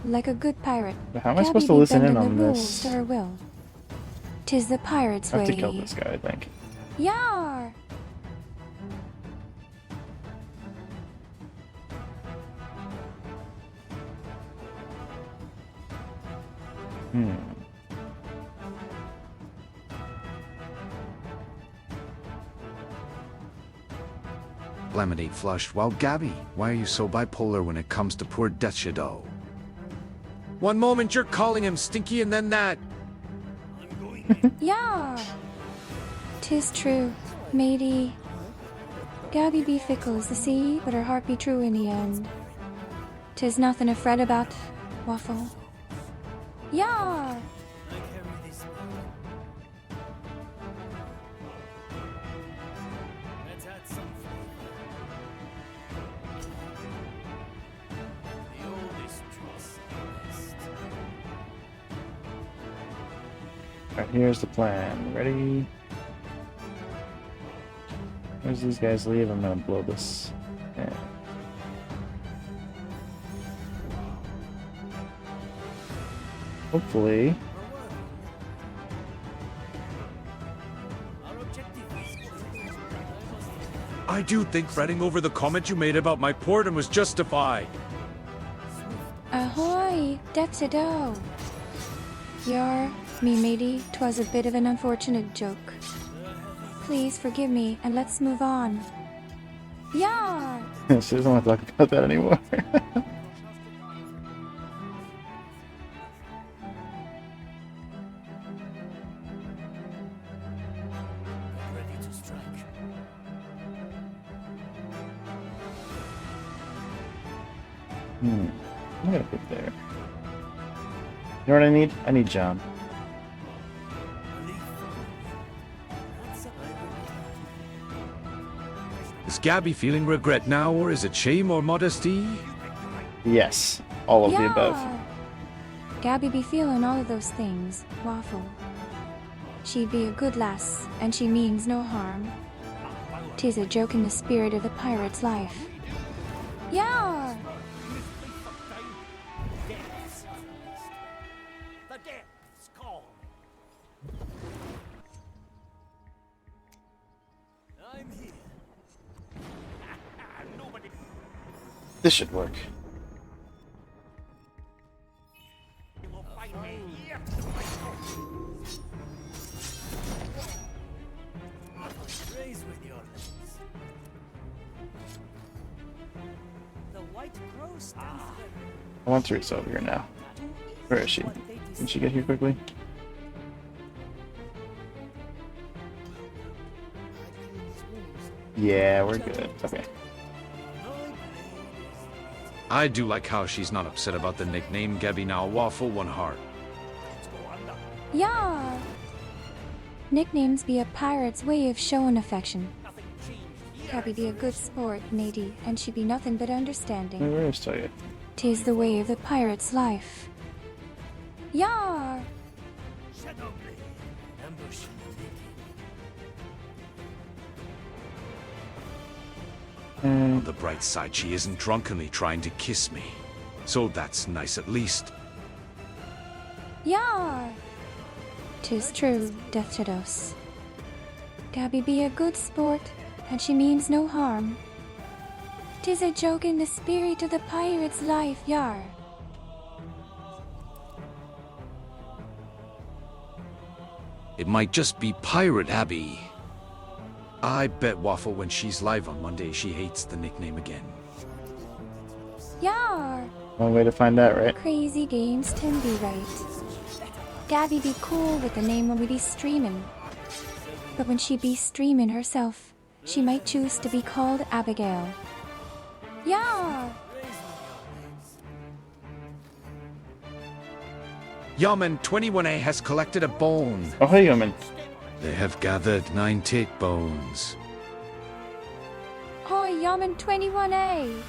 Like a good pirate, But how am I Gabby supposed to be listen in bending on the rules this? to her will. 'Tis the pirate's I have way. to kill this guy, I think. Yar! lemonade flushed, while Gabby, why are you so bipolar when it comes to poor Death Shadow? One moment you're calling him stinky and then that. Yeah. 'Tis true, matey. Gabby be fickle as the sea, but her heart be true in the end. 'Tis nothing to fret about, Waffle. Yeah. Let's add some flavor. The oldest truths best. Alright, here's the plan. Ready? As these guys leave, I'm gonna blow this. Yeah. Hopefully. Our objective is I do think fretting over the comment you made about my portum was justified. Ahoy, Death Shadow. Yar, me matey, 'twas a bit of an unfortunate joke. Please forgive me and let's move on. Yar! She doesn't want to talk about that anymore. ready to strike. I'm gonna put there. You know what I need? I need John. Is Gabby feeling regret now, or is it shame or modesty? Yes, all of the above. Gabby be feeling all of those things, Waffle. She be a good lass, and she means no harm. 'Tis a joke in the spirit of the pirate's life. Yeah! The death's call. I'm here. Nobody. This should work. Will find me here. Raise with your legs. The white crow stands there. I want Teresa over here now. Where is she? Can she get here quickly? Yeah, we're good. Okay. I do like how she's not upset about the nickname Gabby now Waffle One Heart. Yeah! Nicknames be a pirate's way of showing affection. Gabby be a good sport, matey, and she be nothing but understanding. Where is Toya? 'Tis the way of the pirate's life. Yar! Shadow Blade. Ambush in the making. On the bright side, she isn't drunkenly trying to kiss me. So that's nice at least. Yar! 'Tis true, Death Shadows. Gabby be a good sport, and she means no harm. 'Tis a joke in the spirit of the pirate's life, yar. It might just be Pirate Abby. I bet Waffle when she's live on Monday she hates the nickname again. Yar! One way to find out, right? Crazy games can be right. Gabby be cool with the name when we be streaming. But when she be streaming herself, she might choose to be called Abigail. Yar! Yaman 21A has collected a bone. Oh, hey, Yeoman. They have gathered 9 take bones. Hoi, Yaman 21A!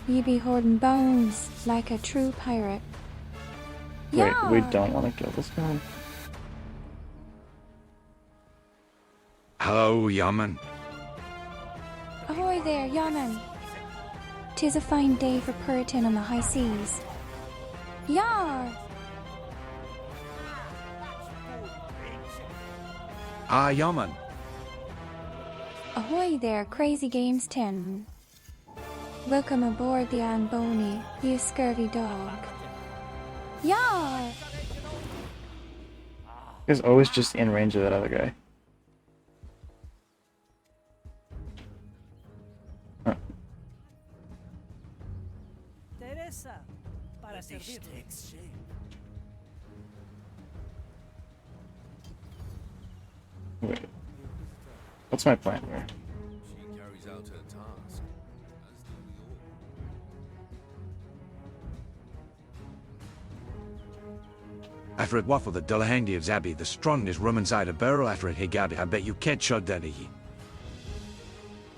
You be hoarding bones like a true pirate. Wait, we Yar! don't want to kill this guy. Hello, Yaman. Ahoy there, Yaman. 'Tis a fine day for Puritan on the high seas. Yar! Ah, Yaman. Ahoy there, Crazy Games 10. Welcome aboard the Anboni, you scurvy dog. Yar! He's always just in range of that other guy. cabeza para servirle. Wait. What's my plan here? She carries out her task, as do we all. After it waffle the Dullahandy of Zabby, the strongest rum inside a barrel after it hey Gabby, I bet you can't chug that he.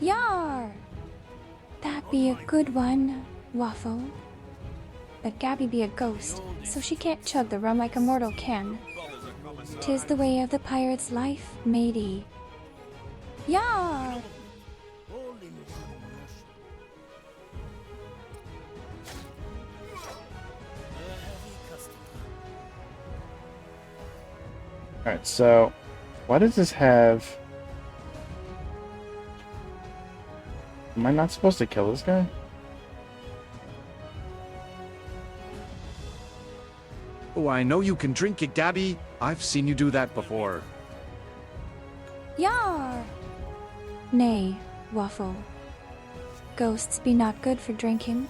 Yar! That be a good one, Waffle. But Gabby be a ghost, so she can't chug the rum like a mortal can. 'Tis the way of the pirate's life, matey. Yar! Alright, so why does this have... Am I not supposed to kill this guy? Oh, I know you can drink it, Gabby. I've seen you do that before. Yar! Nay, Waffle. Ghosts be not good for drinking.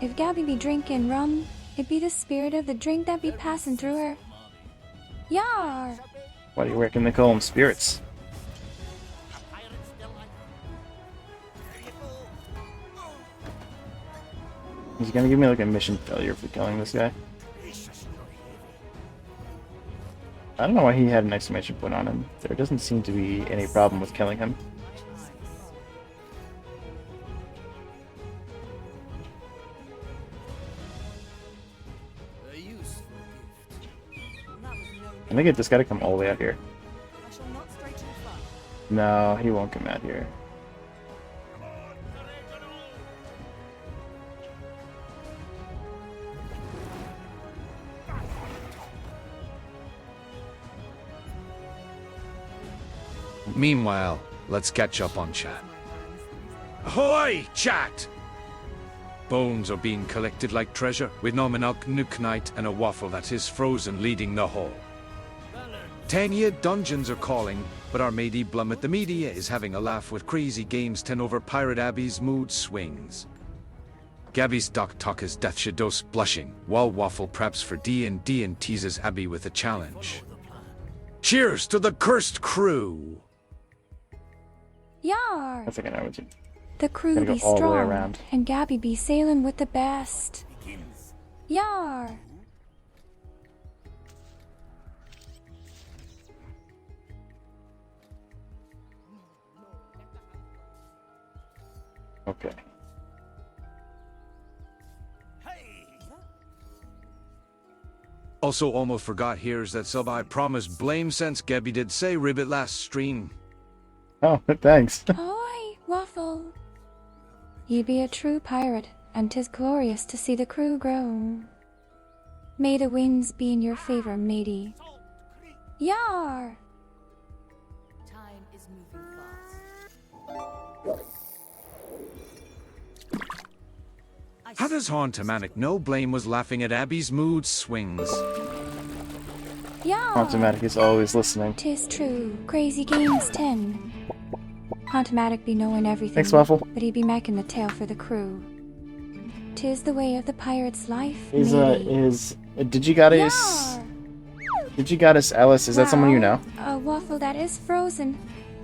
If Gabby be drinking rum, it be the spirit of the drink that be passing through her. Yar! Why do you reckon they call them spirits? He's gonna give me like a mission failure for killing this guy. I don't know why he had an exclamation point on him. There doesn't seem to be any problem with killing him. A useful gift. I think I just gotta come all the way out here. I shall not stray too far. No, he won't come out here. Meanwhile, let's catch up on chat. Ahoy, chat! Bones are being collected like treasure, with Nominalk Nook Knight and a waffle that is frozen leading the haul. 10-year dungeons are calling, but our matey Blum at the media is having a laugh with crazy games 10 over Pirate Abby's mood swings. Gabby's Doc Talk is Death Shadows blushing, while Waffle preps for D&D and teases Abby with a challenge. Cheers to the cursed crew! Yar! I think I know what you... The crew Gotta go be all the way strong, around. and Gabby be sailing with the best. Yar! Okay. Also almost forgot here's that sub I promised blame since Gabby did say ribbit last stream. Oh, thanks. Ahoy, Waffle! Ye be a true pirate, and 'tis glorious to see the crew grow. May the winds be in your favor, matey. Yar! Time is moving fast. How does Hauntomatic know Blame was laughing at Abby's mood swings? Yar! Automatic is always listening. 'Tis true, Crazy Games 10. Hauntomatic be knowing everything, Thanks, Waffle. but he be making the tale for the crew. 'Tis the way of the pirate's life, Is matey. Digigatis... Yar! Digigatis Alice, is that someone you know? Wow, a waffle that is frozen.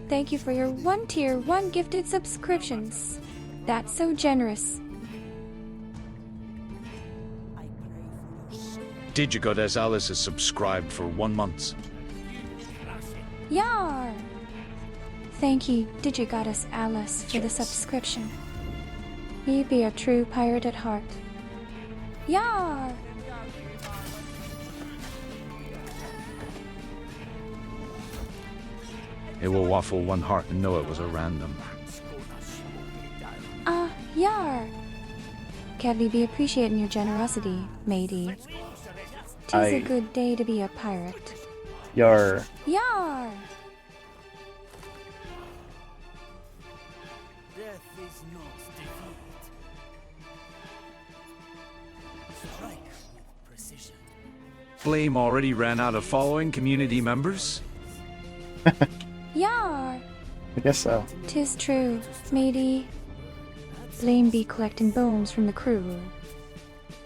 Thank you for your 1 tier, 1 gifted subscriptions. That's so generous. Digigodes Alice is subscribed for 1 month. Yar! Thank you, Digigoddess Alice, for the subscription. Ye be a true pirate at heart. Yar! It will waffle 1 heart and know it was a random. Yar! Kevly be appreciating your generosity, matey. 'Tis a good day to be a pirate. Yar. Yar! Death is not defeat. Strike with precision. Blame already ran out of following community members? Yar! I guess so. 'Tis true, matey. Blame be collecting bones from the crew.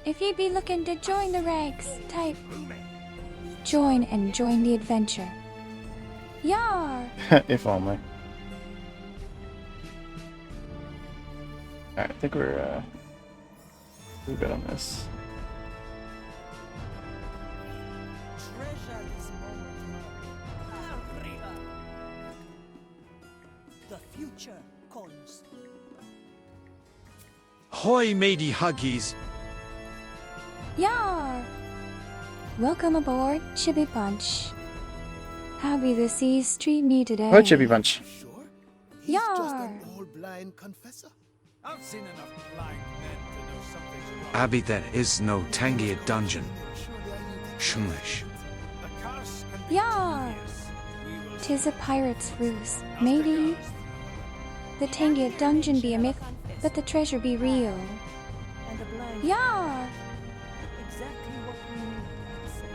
If you be looking to join the ranks, type join and join the adventure. Yar! If only. Alright, I think we're good on this. Treasure this moment. Arriba. The future calls. Hoy, matey huggies. Yar! Welcome aboard, Chibi Punch. How be the seas treat me today? Oh, Chippy Bunch. Sure? He's just Yar! an old blind confessor. I've seen enough blind men to know something's wrong. Abby, there is no Tangia dungeon. Shmlish. The curse can be Yar! tedious. We will 'Tis a pirate's ruse, matey. The Tangia dungeon be a myth, but the treasure be real. And the blind. Yar! Exactly what we need, I'd say.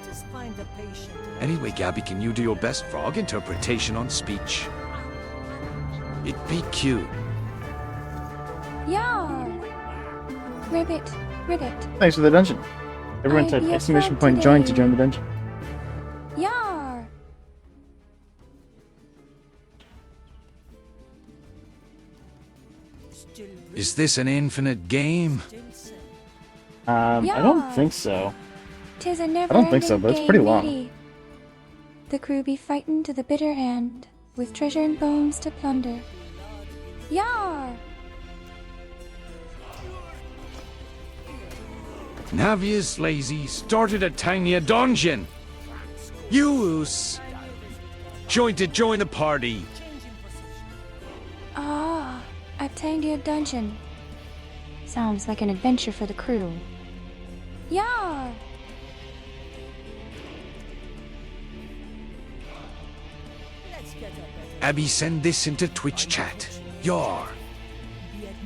Let us find the patient. Anyway, Gabby, can you do your best frog interpretation on speech? It be cute. Yar! Ribbit, ribbit. Thanks for the dungeon. Everyone I'd type be a exclamation frog point join to today. join the dungeon. Yar! Still Is this an infinite game? still say. I don't Yeah. think so. 'Tis a never don't think so, but it's pretty long. The crew be fighting to the bitter end, with treasure and bones to plunder. Yar! Navius Lazy started a Tangia dungeon. Use join to join the party. Ah, a Tangia dungeon. Sounds like an adventure for the crew. Yar! Let's get a better. Abby, send this into Twitch chat. Yar.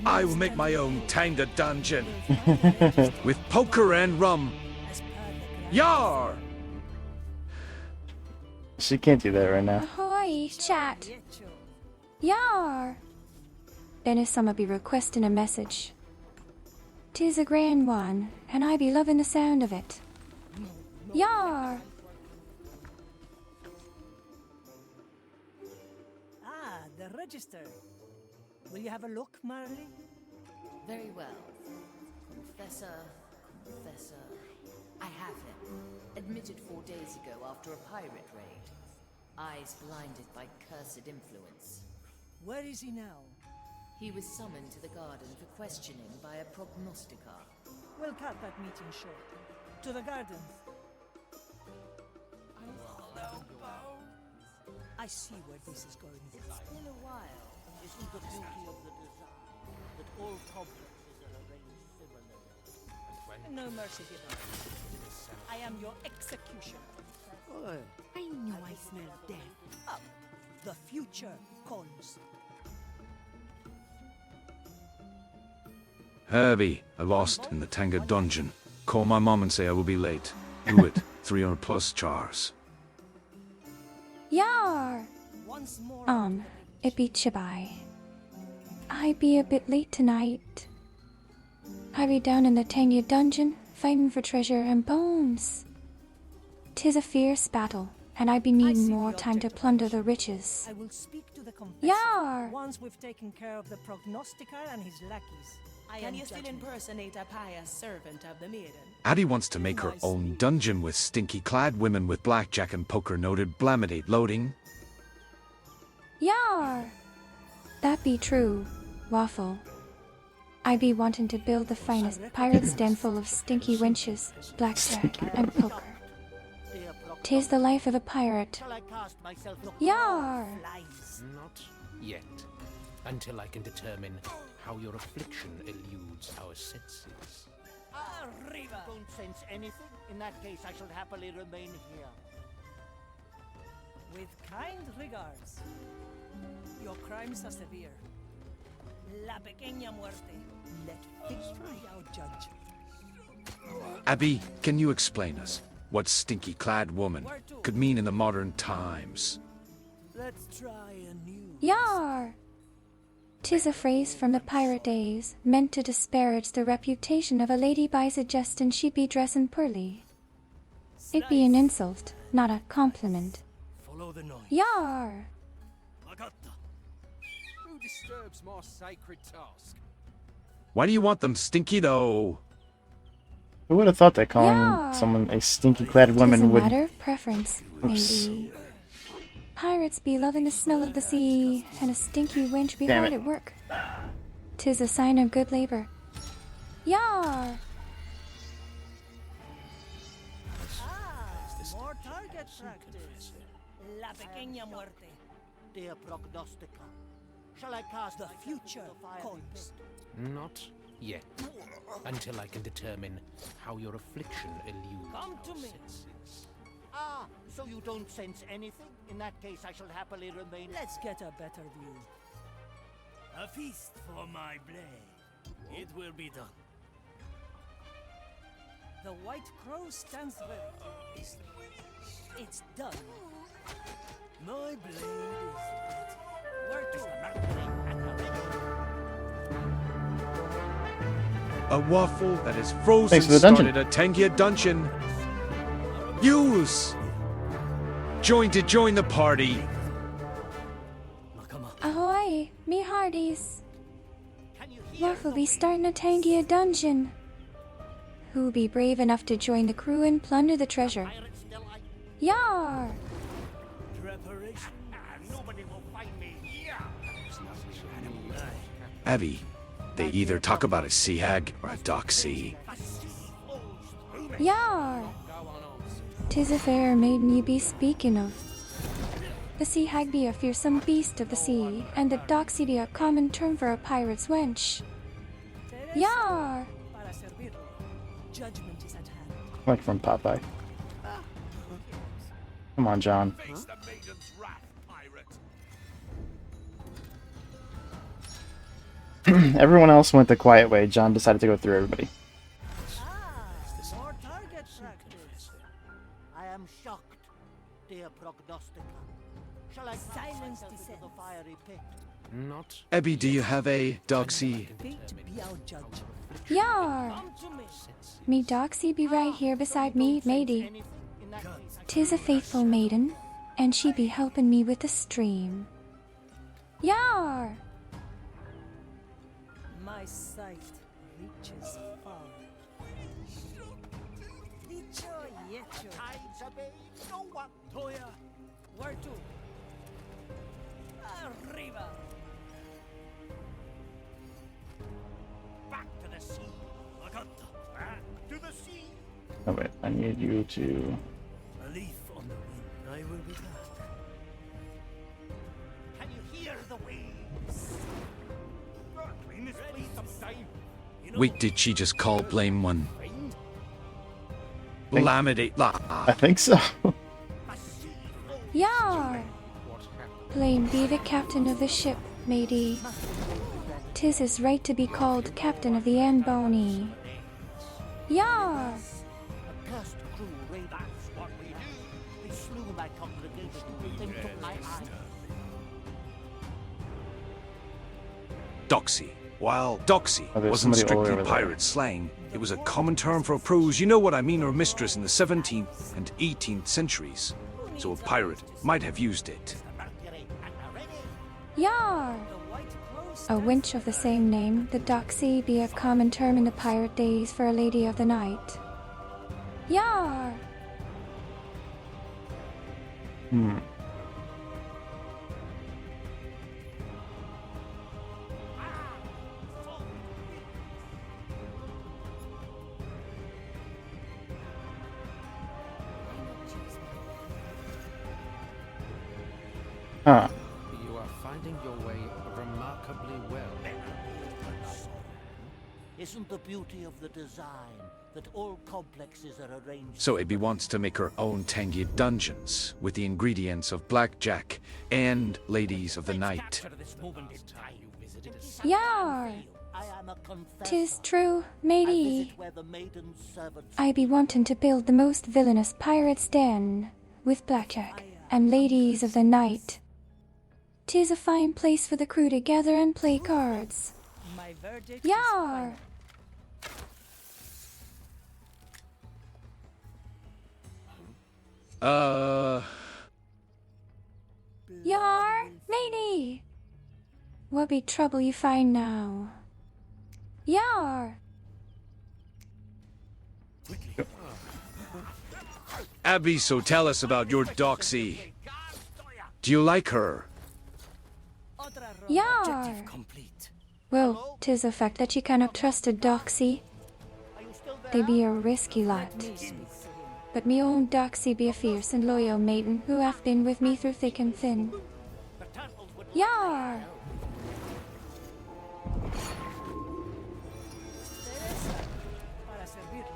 I will make my own Tangia dungeon with poker and rum. As per the grand Yar. She can't do that right now. Ahoy, chat. hecho. Yar! Benisama be requesting a message. 'Tis a grand one, and I be loving the sound of it. Yar! Ah, the register. Will you have a look, Marley? Very well. Confessor. I have him. Admitted 4 days ago after a pirate raid. Eyes blinded by cursed influence. Where is he now? He was summoned to the garden for questioning by a prognosticar. We'll cut that meeting short. To the gardens. I see where this is going. It's been a while. Isn't the beauty of the design that all complexes are arranged similarly? No mercy given. I am your executioner. I knew I smelled death. Up. The future calls. Herbie, I lost in the Tangia dungeon. Call my mom and say I will be late. Do it. 300 plus chars. Yar! Once more. It be Chibai. I be a bit late tonight. I be down in the Tangia dungeon, fighting for treasure and bones. 'Tis a fierce battle, and I be needing see more the time to objective. plunder the riches. I will speak to the confessor. Yar! Once we've taken care of the prognosticar and his lackeys. I Can am you still judgment. impersonate a pious servant of the maiden? Addie wants to make her own dungeon with stinky clad women with blackjack and poker noted blamidate loading. Yar! That be true, Waffle. I be wanting to build the finest pirate's den full of stinky wenches, blackjack, and poker. Dear Proctor, 'Tis the life of a pirate. shall I cast myself look? Yar! Lies. Not yet. Until I can determine how your affliction eludes our senses. Arriba. Don't sense anything? In that case, I shall happily remain here. With kind regards. Your crimes are severe. La pequeña muerte. Let victory outjudge. Abby, can you explain us what stinky clad woman could mean in the modern times? Let's try a new. Yar! 'Tis a phrase from the pirate days, meant to disparage the reputation of a lady by suggesting she be dressin' poorly. It be an insult, not a compliment. Follow the noise. Yar! Magatta. Who disturbs my sacred task? Why do you want them stinky though? Who would have thought that calling Yeah. someone a stinky-clad 'Tis a woman would... matter of preference, Oops. maybe. Pirates be loving the smell of the sea, and a stinky wench be Damn hard it. at work. 'Tis a sign of good labor. Yar! More target practice. La pequeña muerte. Dear prognostica, shall I cast The myself future into the fiery calls. pit? Not yet. Until I can determine how your affliction eludes Come to our me. senses. Ah, so you don't sense anything? In that case, I shall happily remain. Let's get a better view. A feast for my blade. It will be done. The White Crow stands ready. It's done. My blade is ready. Where to? A waffle that is frozen Thanks for the dungeon. started a Tangia dungeon. Use! Join the party. Nakama. Ahoy, me hearties. Can you hear Waffle the be wind? starting a Tangia dungeon. Who be brave enough to join the crew and plunder the treasure? Pirates still like... Yar! Preparation. Nobody will find me here. Abby, they either talk about a sea hag or a doxy. Yar! Go on, 'Tis a fair maiden ye be speaking of. The sea hag be a fearsome beast of the sea, and the doxy be a common term for a pirate's wench. Yar! Para servirlo. Judgment is at hand. Like from Popeye. Come on, John. Face the maiden's wrath, pirate. Everyone else went the quiet way. John decided to go through everybody. More target practice. I am shocked, dear prognostica. Shall I cast Silence myself into the descends. fiery pit? Not Abby, do you have a doxy? Fate be our judge. Yar! Come to me. Me doxy be right here beside me, matey. Anything? In that case, I 'Tis a faithful maiden, and she be helping me with the stream. Yar! My sight reaches far. Dicho y hecho. tides obey no one. Toya, where to? Arriba. Back to the sea. Magatta. Back to the sea. Oh wait, I need you to... A leaf on the wind. I will be back. Can you hear the waves? Clean this place sometime. Wait, did she just call blame one? Friend, Laminate la. I think so. the sea flows. Yar! what happened. Blame be the captain of the ship, matey. 'Tis his right to be called captain of the Anbony. Yar! A cursed crew raided. That's what we do. They slew my congregation, then took my eye. Doxy. While doxy Oh, there's wasn't somebody all strictly over there. pirate slang, it was a common term for a prose, you know what I mean, or mistress in the 17th and 18th centuries. So a pirate might have used it. Mercury and ready. Yar! The White Crow A stands wench of the same name, the doxy be a common term in the pirate days for a lady of the night. Yar! Hmm. Huh. You are finding your way remarkably well. Isn't the beauty of the design that all complexes are arranged? So Abby wants to make her own Tangia dungeons with the ingredients of blackjack and ladies of the night. Capture this moment in time. You visited us. Yar! I am a confessor. 'Tis true, I matey. visit where the maiden's servants. I be wanting to build the most villainous pirate's den with blackjack and ladies of the night. 'Tis a fine place for the crew to gather and play cards. My verdict Yar! Yar! Matey! What be trouble you find now? Yar! Abby, so tell us about your doxy. Do you like her? Yar! Complete. Well, 'tis a fact that you cannot trust a doxy. They be a risky lot. But me own doxy be a fierce and loyal maiden who hath been with me through thick and thin. Yar!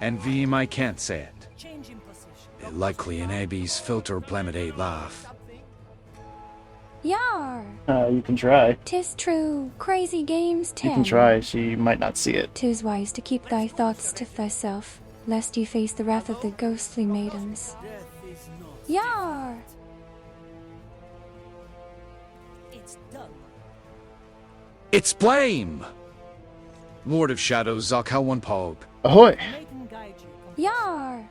Envy him, I can't say it. change in position. Likely in Abby's filter planet laugh. Yar! You can try. 'Tis true, crazy games 10. You can try. She might not see it. 'Tis wise to keep thy thoughts to thyself, lest you face the wrath of the ghostly maidens. Death is not. Yar! It's done. It's Blame! Lord of Shadows, Zalkalwan Pog. Ahoy! Maiden guide you. Yar!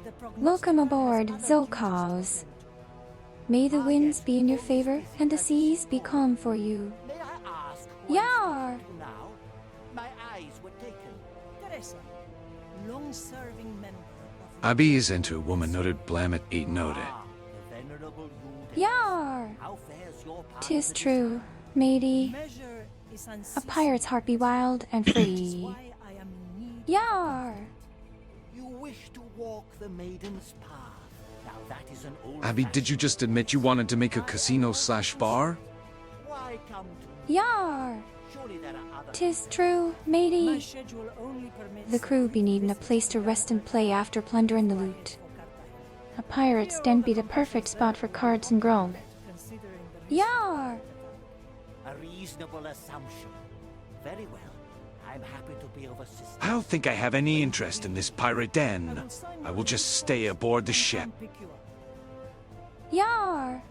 The prognosis Welcome aboard, has other Zolkaz. May the winds be in your favor and the seas be calm for you. May I ask? Yar! Now, my eyes were taken. Teresa, long-serving member of Abby is into a woman noted Blamet eat noted. The venerable Yul. Yar! How fares your part 'Tis of the true, matey. measure is A unceasing. pirate's heart be wild and free. Why I am in need. Yar! You wish to walk the maiden's path. Now that is an old. Abby, did you just admit you wanted to make a casino/bar? Why come to? Yar! Surely there are other. 'Tis true, My matey. schedule only permits The crew be needing a place to rest and play after plundering the loot. A pirate's den be the perfect spot for cards and grog. considering the Yar! A reasonable assumption. Very well. I'm happy to be of assistance. I don't think I have any interest in this pirate den. I will just stay aboard the ship. Yar!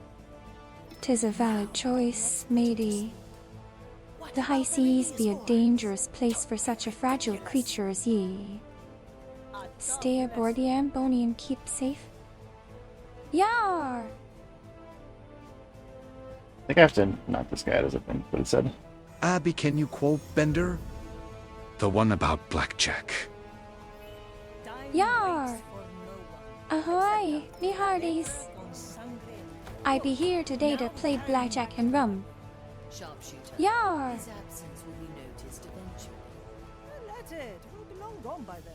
'Tis a valid choice, matey. The high seas be a dangerous place for such a fragile creature as ye. Stay aboard the Amboni and keep safe. Yar! I think I have to knock this guy out, as I think what it said. Abby, can you quote Bender? The one about blackjack. Yar! Ahoy, me hearties. I be here today to play blackjack and rum. Sharpshooter. Yar! His absence will be noticed eventually. Let it. We'll be long gone by then.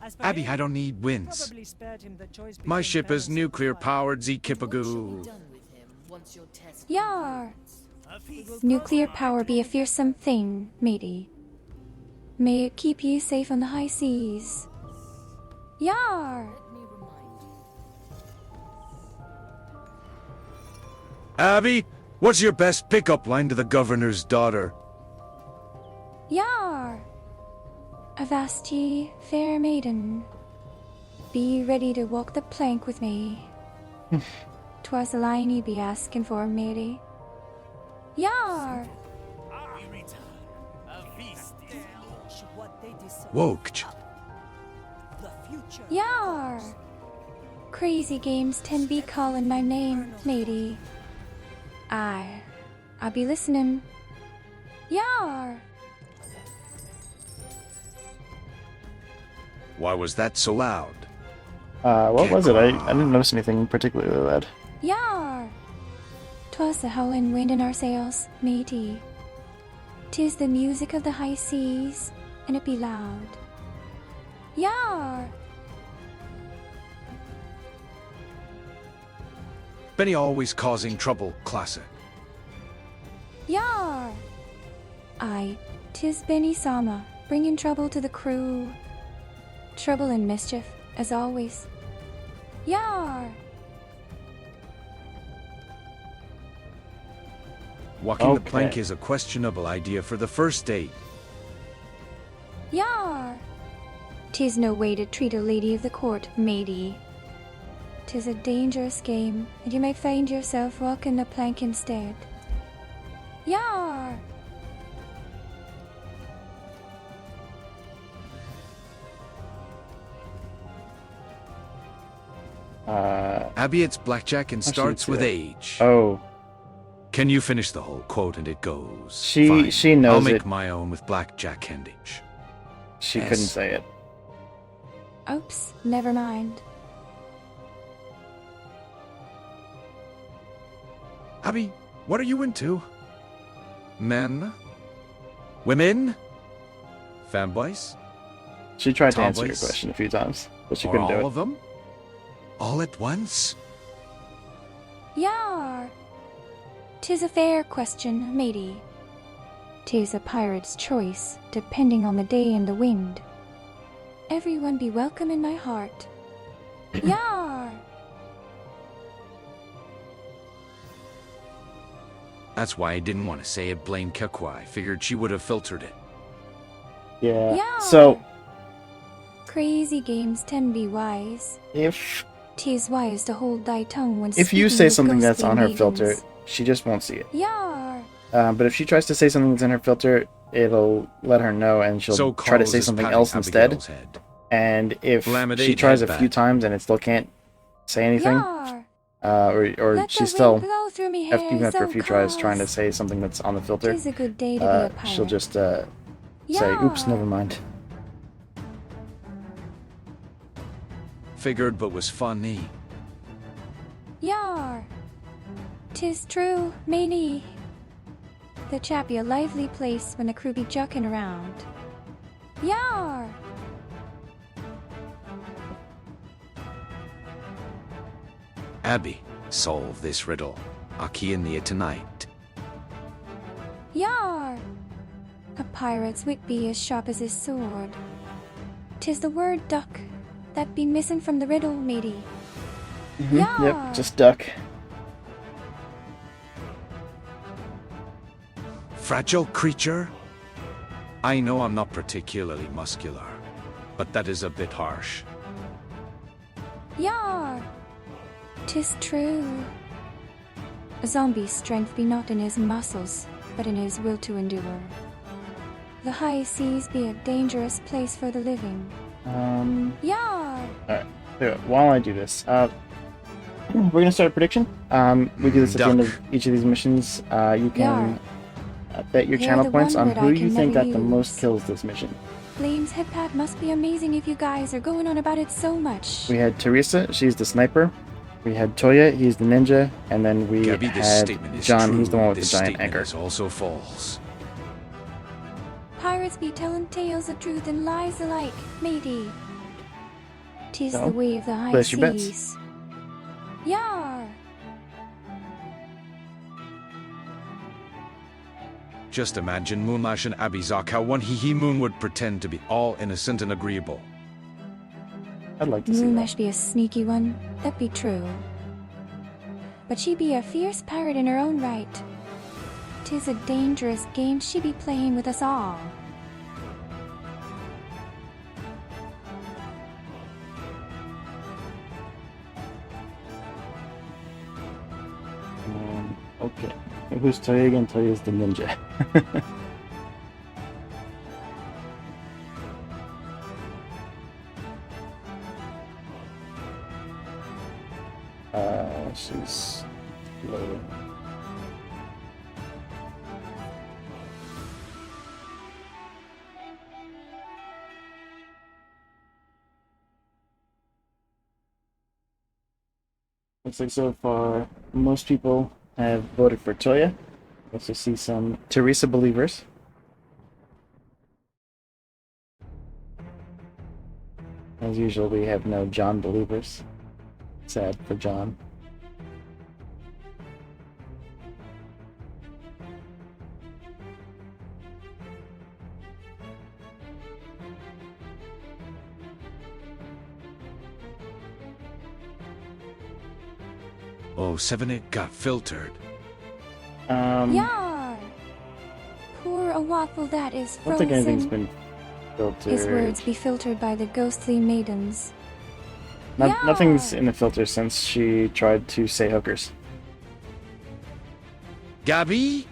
As per Abby, him, I don't need wins. probably spared him the choice My between ship is balance and nuclear fire. powered What shall be Z-Kipagoo. done with him once your test Yar! A feast. Nuclear power be a fearsome thing, matey. May it keep you safe on the high seas. Yar! Let me remind you. Abby, what's your best pickup line to the governor's daughter? Yar! Avast ye, fair maiden. Be ready to walk the plank with me. 'Twas the line ye be asking for, matey. Yar! We return. A feast is Watch what they decide. Woked. The future. Yar! Crazy games tend be calling my name, matey. I'll be listening. Yar! Why was that so loud? What was it? I didn't notice anything particularly loud. Yar! 'Twas the howling wind in our sails, matey. 'Tis the music of the high seas, and it be loud. Yar! Benny always causing trouble, classic. Yar! Aye, 'tis Benny Sama, bringing trouble to the crew. Trouble and mischief, as always. Yar! Walking the Okay. plank is a questionable idea for the first date. Yar! 'Tis no way to treat a lady of the court, matey. 'Tis a dangerous game, and you may find yourself walking the plank instead. Yar! Abby, it's blackjack and she starts do with it? age. Oh, Can you finish the whole quote? And it goes. She- Fine. she knows I'll make it. my own with blackjack and age. she Yes. couldn't say it. Oops, never mind. Abby, what are you into? Men? Women? Fanboys? She tried to answer your Tomboys? question a few times, but she Or couldn't do all it. of them? All at once? Yar! 'Tis a fair question, matey. 'Tis a pirate's choice, depending on the day and the wind. Everyone be welcome in my heart. Yar! That's why I didn't want to say it. Blame Kekwa. I figured she would have filtered it. Yeah. Yeah. So Crazy games tend be wise. if 'Tis wise to hold thy tongue when if you speaking say with something that's ghostly on her maidens. filter, she just won't see it. Yar! But if she tries to say something that's in her filter, it'll let her know, and she'll So try to Carlos say is something patting else instead. Abigail's head. And if Laminate she tries a that few back. times and it still can't say anything, Yar! or Let she's the still wind blow through me hair, even after a so few tries trying to cause say something that's on the filter, 'tis a good day to be a pirate. she'll just say, "Oops, never mind." Figured, but was funny. Yar! 'Tis true, matey. The chap be a lively place when the crew be jucking around. Yar! Abby, solve this riddle. Aki in the tonight. Yar! A pirate's wit be as sharp as his sword. 'Tis the word duck that be missing from the riddle, matey. Yar! Yep, just duck. Fragile creature? I know I'm not particularly muscular, but that is a bit harsh. Yar! 'Tis true. A zombie's strength be not in his muscles, but in his will to endure. The high seas be a dangerous place for the living. Yar! Alright, so while I do this, we're gonna start a prediction. We do this at the end of each of these missions. You can bet your You're channel the points one on word who I you can think never got the use. most kills this mission. Flame's head pad must be amazing if you guys are going on about it so much. We had Teresa, she's the sniper. We had Toya, he's the ninja, and then we Gabby, this had statement is John, true. he's the one with This the giant statement anchor. is also false. Pirates be telling tales of truth and lies alike, matey. 'Tis So, the way of the high place your bets. seas. Yar! Just imagine Moonlash and Abizak how one Hee Moon would pretend to be all innocent and agreeable. I'd like to see that. Moonlash be a sneaky one, that be true. But she be a fierce pirate in her own right. 'Tis a dangerous game she be playing with us all. Okay. Who's Toya again? Toya's the ninja. She's low. Looks like so far most people have voted for Toya. Let's just see some Teresa believers. As usual, we have no John believers. Sad for John. Oh, 7 it got filtered. Yar! Poor a waffle that is I don't think anything's frozen. been filtered. His words be filtered by the ghostly maidens. Nothing's in the filter since she tried to say hookers. Gabby?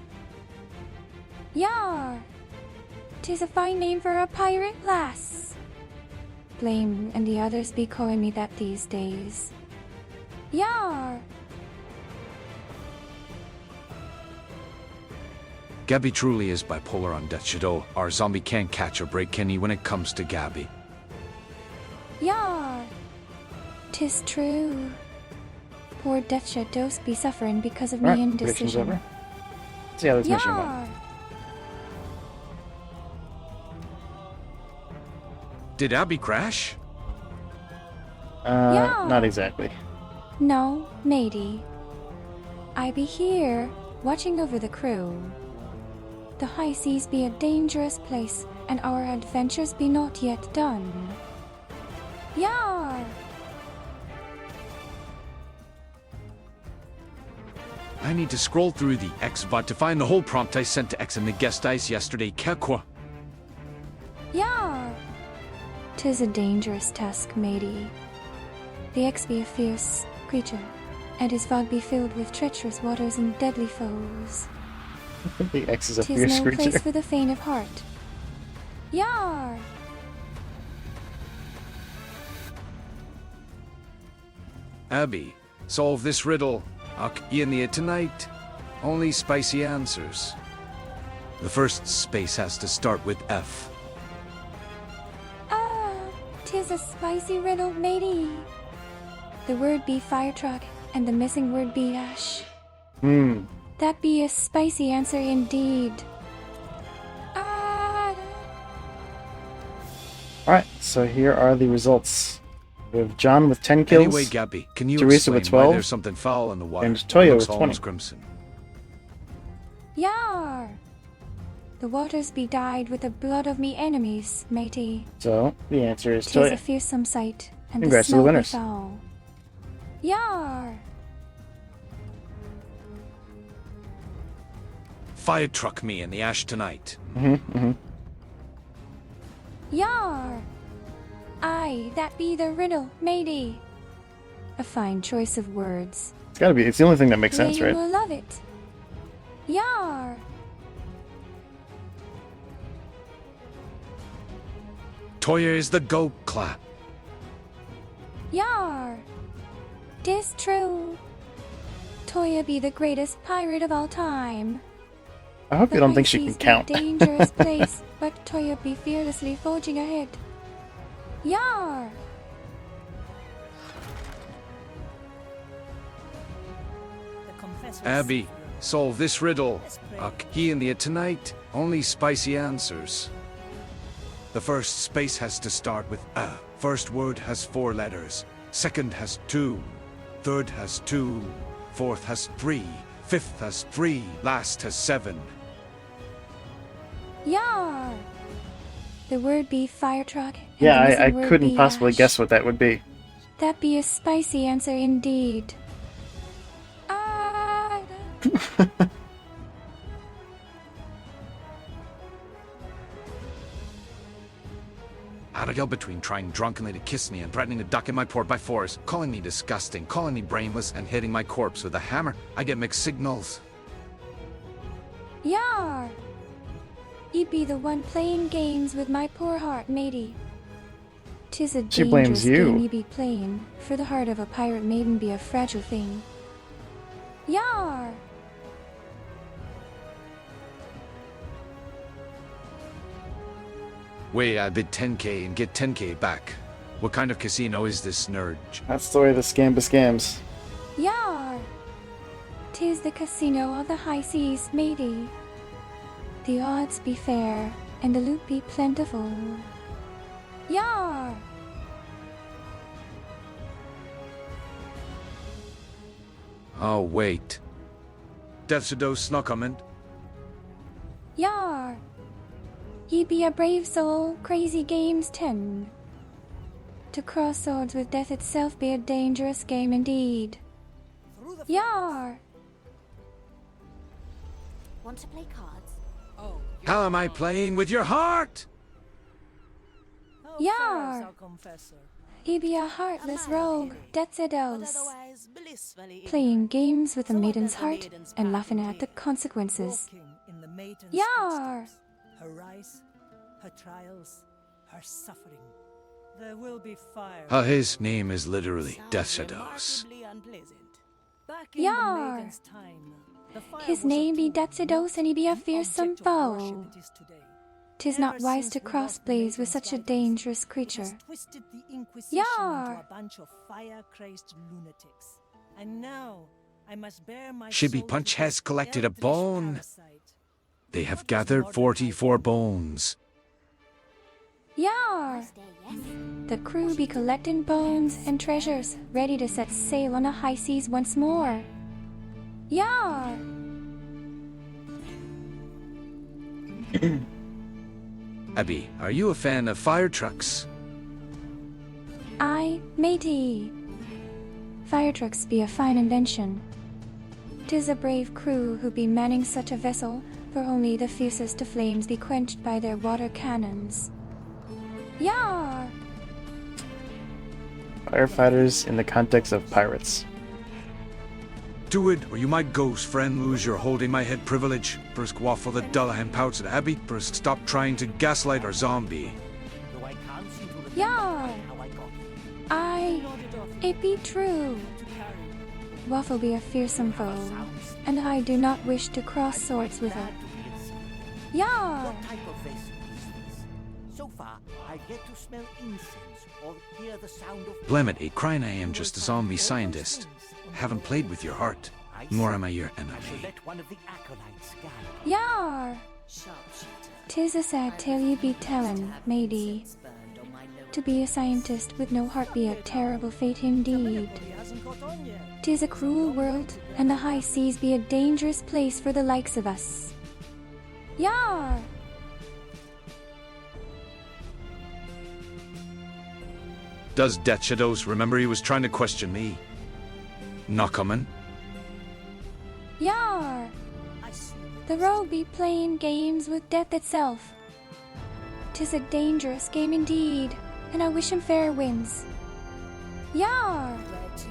Yar! 'Tis a fine name for a pirate lass. Blame and the others be calling me that these days. Yar! Gabby truly is bipolar on Death Shadow. Our zombie can't catch or break Kenny when it comes to Gabby. Yar! 'Tis true. Poor Death Shadows be suffering because of me Alright, predictions indecision. over. Let's see how this mission went. Yar! Did Abby crash? Yeah. Not exactly. No, matey. I be here, watching over the crew. The high seas be a dangerous place, and our adventures be not yet done. Yar! I need to scroll through the X-VOD to find the whole prompt I sent to X and the guest ice yesterday. Kekwa. Yar! 'Tis a dangerous task, matey. The X be a fierce creature, and his fog be filled with treacherous waters and deadly foes. The X is a 'Tis fierce no creature. place for the faint of heart. Yar! Abby, solve this riddle. I'll in the tonight. Only spicy answers. The first space has to start with F. Ah, 'tis a spicy riddle, matey. The word be fire truck, and the missing word be ash. That be a spicy answer indeed. Ah. Alright, so here are the results. We have John with 10 kills. Anyway, Gabby, can you Teresa with explain why 12, there's something foul in the water? and Toyo It looks with 20. almost crimson. Yar! The waters be dyed with the blood of me enemies, matey. So, the answer is 'Tis Toyo. a fearsome sight, and Congrats the to the smell be winners. foul. Yar! Fire truck me in the ash tonight. Yar! Aye, that be the riddle, matey. A fine choice of words. It's gotta be, it's the only thing that makes Yeah, sense, you right? will love it. Yar! Toya is the goat clap. Yar! 'Tis true. Toya be the greatest pirate of all time. I hope you don't think she high can seas be count. a dangerous place, but Toya be fearlessly forging ahead. Yar! The confessor. Abby, solve this riddle. He in the tonight. Only spicy answers. The first space has to start with A. First word has 4 letters. Second has 2. Third has 2. Fourth has 3. Fifth has 3. Last has 7. Yar! The word be fire truck. and Yeah, the missing I word couldn't be possibly ash. guess what that would be. That be a spicy answer indeed. Ah! Abigail between trying drunkenly to kiss me and threatening to duck in my port by force, calling me disgusting, calling me brainless, and hitting my corpse with a hammer. I get mixed signals. Yar! You be the one playing games with my poor heart, matey. 'Tis a She blames dangerous you. game you be playing, for the heart of a pirate maiden be a fragile thing. Yar! Wait, I bid 10k and get 10k back. What kind of casino is this, nerd? That's the way the scam scams. Yar! 'Tis the casino of the high seas, matey. The odds be fair, and the loot be plentiful. Yar! Oh, wait. Death Shadow snuck comment. Yar! Ye be a brave soul, crazy games 10. To cross swords with death itself be a dangerous game indeed. Yar! Want to play cards? Oh, How am I playing with your heart? how Yar! fares our confessor? Ye be a heartless rogue, death But sedos. otherwise blissfully Playing games with a So what maiden's does the heart maiden's and path laughing at the entail? consequences. Walking in the maiden's Yar! footsteps, her rise, her trials, her suffering. There will be fire. His name is literally Death Shadows. Remarkably unpleasant. Back in Yar! the maiden's time, the fire His was a name be tool, Datsados, and he be a the fearsome object of foe. worship it is today. 'Tis not Ever wise since to we cross lost the blades with maiden's such a guidance, dangerous it creature. has twisted the Inquisition Yar! into a bunch of fire-crazed lunatics. And now I must bear my Shibby soul Punch to this has collected a eldritch bone. parasite. They have What is gathered modern 44 hygiene? bones. Yar! Nice day, yes? The crew be collecting bones and treasures, ready to set sail on the high seas once more. Yar! Abby, are you a fan of fire trucks? Aye, matey. Fire trucks be a fine invention. 'Tis a brave crew who be manning such a vessel, for only the fiercest of flames be quenched by their water cannons. Yar! Firefighters in the context of pirates. Do it, or you might ghost friend lose your holding my head privilege. First waffle the Dullahan pouts at Abby. First stop trying to gaslight our zombie. Though I can't seem to remember Yar! how I got here. Aye, it be true. To carry. Waffle be a fearsome foe, and I do not wish to cross swords with her. Glad to be inside. Yar! What type of vessel is this? So far, I've yet to smell incense or hear the sound of... Blame it, crying I am just a zombie scientist. Haven't played with your heart, nor am I your I shall enemy. let one of the acolytes guide. Yar! Sharpshooter. 'Tis a sad tale you be tellin', matey. Burned on my lower To be a scientist with no heart be a terrible fate indeed. He hasn't caught on yet. 'Tis a cruel world, and the high seas be a dangerous place for the likes of us. Yar! Does Death Shadows remember he was trying to question me? Not coming? Yar! I see. The rogue be playing games with death itself. 'Tis a dangerous game indeed, and I wish him fair winds. Yar! where to,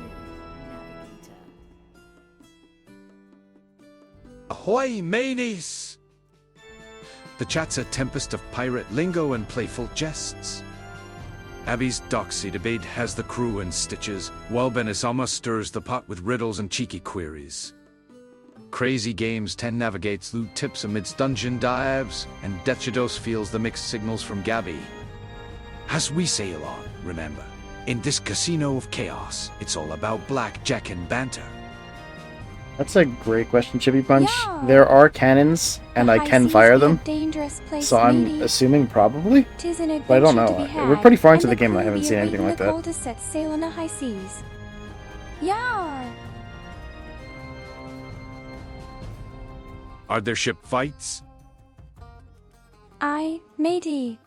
navigator? Ahoy, mateys! The chat's a tempest of pirate lingo and playful jests. Abby's doxy debate has the crew in stitches, while Benisama stirs the pot with riddles and cheeky queries. Crazy Games 10 navigates loot tips amidst dungeon dives, and Deathshadows feels the mixed signals from Gabby. As we sail on, remember, in this casino of chaos, it's all about blackjack and banter. That's a great question, Chippy Punch. Yeah. There are cannons, and The I high can seas fire be a them, dangerous place, so I'm matey. assuming probably. 'Tis an adventure but I don't know. to be had, We're pretty far into and the game and I crew haven't be seen anything awaiting like the that. call to set sail on the high seas. Yar! Are there ship fights? Aye, matey.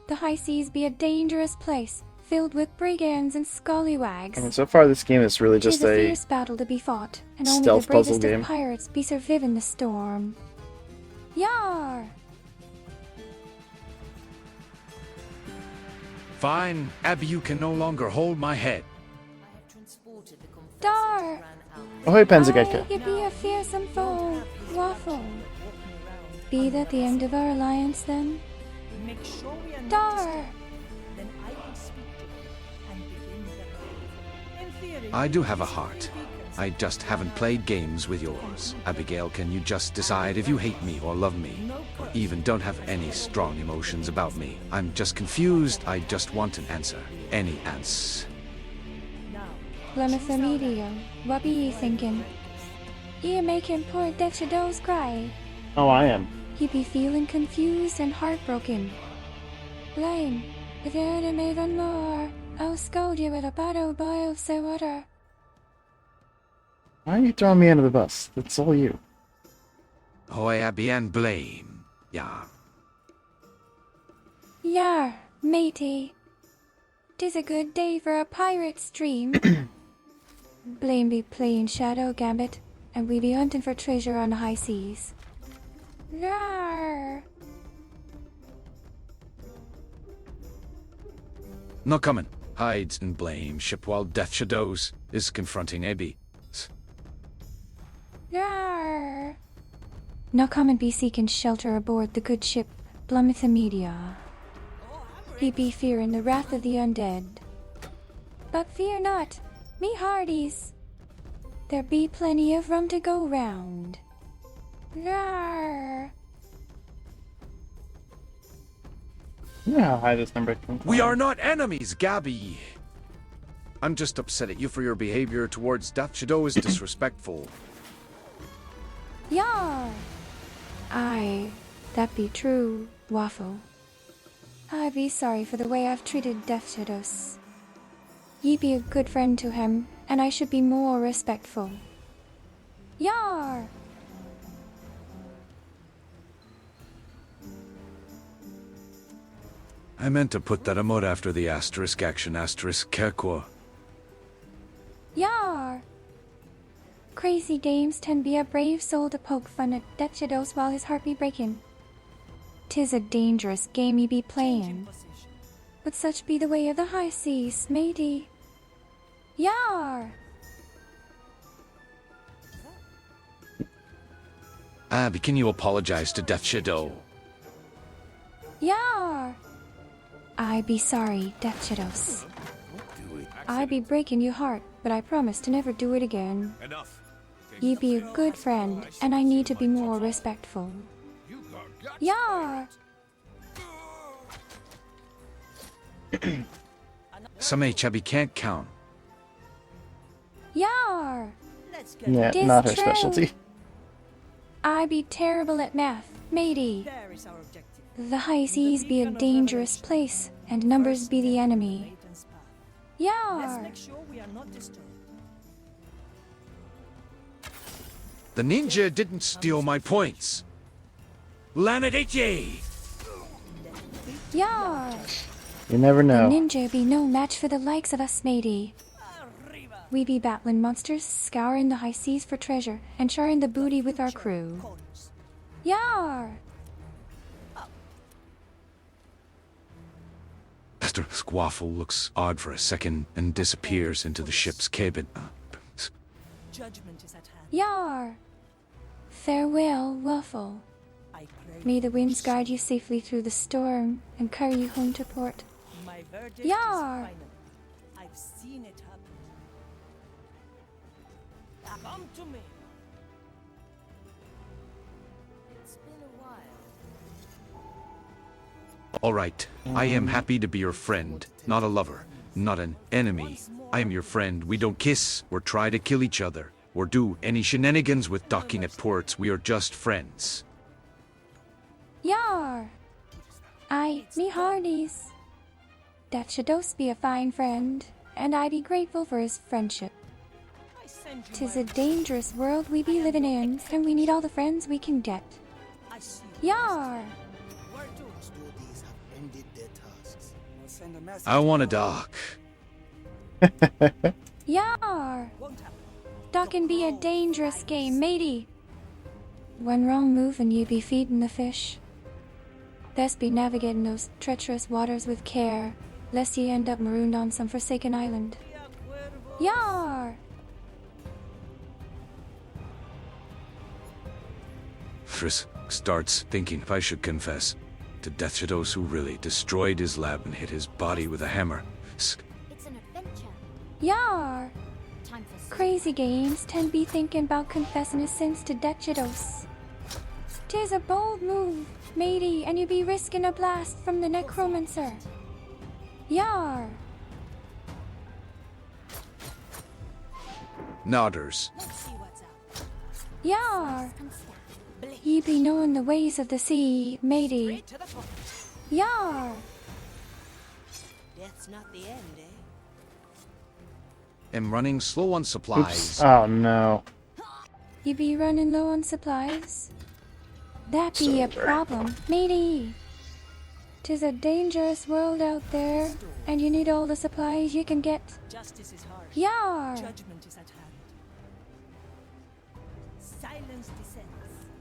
The high seas be a dangerous place, filled with brigands and scallywags. I mean, so far this game is really just 'Tis a a fierce battle to be fought, and only the stealth puzzle bravest game. of pirates be surviving the storm. Yar! Fine, Abby, you can no longer hold my head. I have transported the confessor Dar! to Gran Alpha. Ahoy, Aye, Penzageka. you be a fearsome foe, Waffle. Be that the end of our alliance, then? Make sure we are not Dar! disturbed. Then I will speak to him and begin the raid. In theory, I do have a these heart. three beacons I just haven't played games with yours. Abigail, can you just decide if you hate me or love me? Or even don't have any strong emotions about me? I'm just confused. I just want an answer. Any answer. now. Plymouth Medium, what be ye thinking? Ye making poor Death Shadows cry. Oh, I am. He be feeling confused and heartbroken. Blame, if you hurt him even more, I'll scold you with a bottle boil of water. Why are you throwing me under the bus? That's all you. Hoy, Abby, and blame. Yeah. Yar, matey. 'Tis a good day for a pirate's dream. Blame be playing Shadow Gambit, and we be hunting for treasure on the high seas. Yar! Not coming. Hides and blame ship while Death Shadows is confronting Abby. Yar! No common be seeking shelter aboard the good ship Plymouth Media. He be fearing the wrath of the undead. But fear not, me hearties. There be plenty of rum to go round. Rawr. You know how high this number can We climb. are not enemies, Gabby. I'm just upset at you for your behavior towards Death Shadow is disrespectful. Yar! Aye, that be true, Waffle. I be sorry for the way I've treated Death Shadows. Ye be a good friend to him, and I should be more respectful. Yar! I meant to put that emote after the asterisk action asterisk Kekwa. Yar! Crazy Games tend be a brave soul to poke fun at Death Shadows while his heart be breaking. 'Tis a dangerous game he be playing. But such be the way of the high seas, matey. Yar! Abby, can you apologize to Death Shadow? Yar! I be sorry, Death Shadows. I be breaking your heart, but I promise to never do it again. Enough. Ye be a good friend, and I need to be more respectful. Yar! Some Chubby can't count. Yar! Yeah, Tis not her true. specialty. I be terrible at math, matey. There is our objective. The high seas be a dangerous place, and numbers be the enemy. Let's Yar! make sure we are not disturbed. The ninja didn't steal my points. Lanadite! Yar! You never The know. ninja be no match for the likes of us, matey. We be battling monsters, scouring the high seas for treasure, and sharing the booty with our crew. Yar! Mr. Squaffle looks odd for a second and disappears into the ship's cabin. Judgment is at hand. Yar! Farewell, Waffle. I pray. May the winds guide you safely through the storm and carry you home to port. My verdict Yar! is final. I've seen it happen. Come to me. It's been a while. All right, I am happy to be your friend, not a lover, not an enemy. I am your friend. We don't kiss or try to kill each other or do any shenanigans with docking at ports. We are just friends. Yar! I, me hearties. Death Shadows be a fine friend, and I be grateful for his friendship. I send you 'Tis my a dangerous world we be living in, and we need all the friends we can get. I see. Yar! Where to? Studies have ended their tasks. We'll send a message. I want a dock. Yar! Won't happen. Dockin' be a dangerous game, matey. One wrong move and you be feeding the fish. Best be navigating those treacherous waters with care, lest ye end up marooned on some forsaken island. Yar! Frisk starts thinking if I should confess to Death Shadows who really destroyed his lab and hit his body with a hammer. It's an adventure. Yar! Time for Crazy Games tend be thinking about confessing his sins to Death Shadows. 'Tis a bold move, matey, and you be risking a blast from the necromancer. Yar! Nodders. Let's see what's up. Yar! and stab. Ye be knowing the ways of the sea, matey. To the point. Yar! Death's not the end, eh? Am running slow on supplies. Oops. Oh no. You be running low on supplies? That be a problem, matey. 'Tis a dangerous world out there, and you need all the supplies you can get. Justice is harsh. Yar! Judgment is at hand. Silence descends.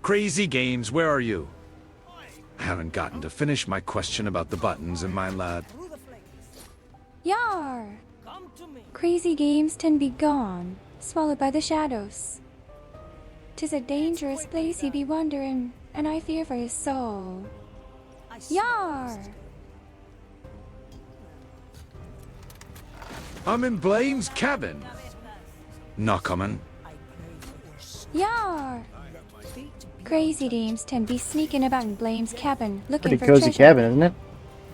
Crazy Games, where are you? I haven't gotten to finish my question about the buttons in my lab. Through the flames. Yar! Come to me. Crazy Games tend be gone, swallowed by the shadows. 'Tis a dangerous place he be wandering, and I fear for his soul. Yar! I'm in Blame's cabin. Not coming. Yar! Crazy dames tend be sneaking about in Blame's cabin, looking Pretty for cozy treasure. cabin, isn't it?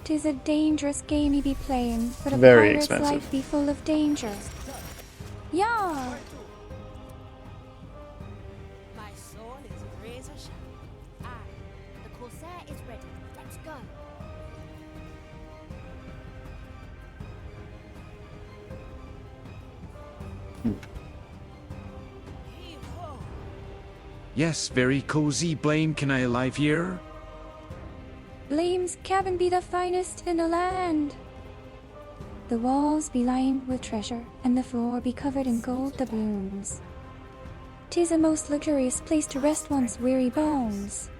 'Tis a dangerous game he be playing, but a Very pirate's expensive. life be full of danger. Yar! My soul is razor sharp. Aye. The Corsair is ready. Let's go. Hee-haw. Yes, very cozy. Blame, can I alive here? Blame's cabin be the finest in the land. The walls be lined with treasure, and the floor be covered in gold doubloons. 'Tis a most luxurious place to rest one's weary bones.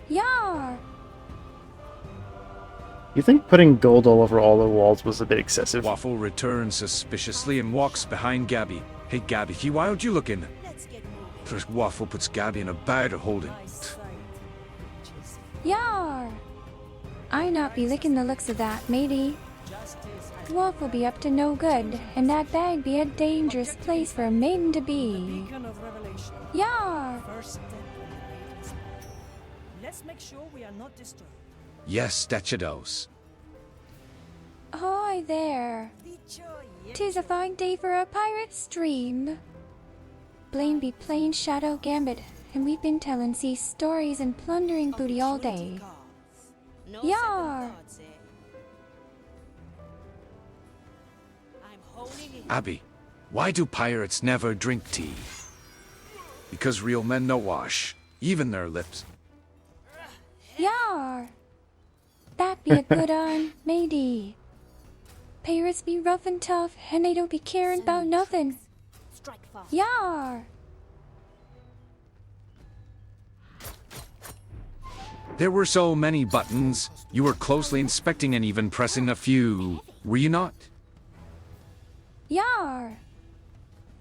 Yar! You think putting gold all over all the walls was a bit excessive? Waffle returns suspiciously and walks behind Gabby. Hey Gabby, why aren't you looking? Let's get moving. First Waffle puts Gabby in a bag of holding. My sight. Yar! I not be licking the looks of that, matey. Justice has Waffle be up to no good, and that bag be a dangerous place for a maiden to be. beacon of revelation. Yar! First step on the maiden's path. Let's make sure we are not disturbed. Yes, Shadows. Ahoy there! 'Tis a fine day for a pirate stream. Blame be playing Shadow Gambit, and we've been telling sea stories and plundering booty all day. No Yar! second thoughts, eh? I'm holding it. Abby, why do pirates never drink tea? Because real men no wash, even their lips. Yar! That be a good un, matey. Pirates be rough and tough, and they don't be caring about nothing. Strike fast. Yar! There were so many buttons. You were closely inspecting and even pressing a few. Were you not? Yar!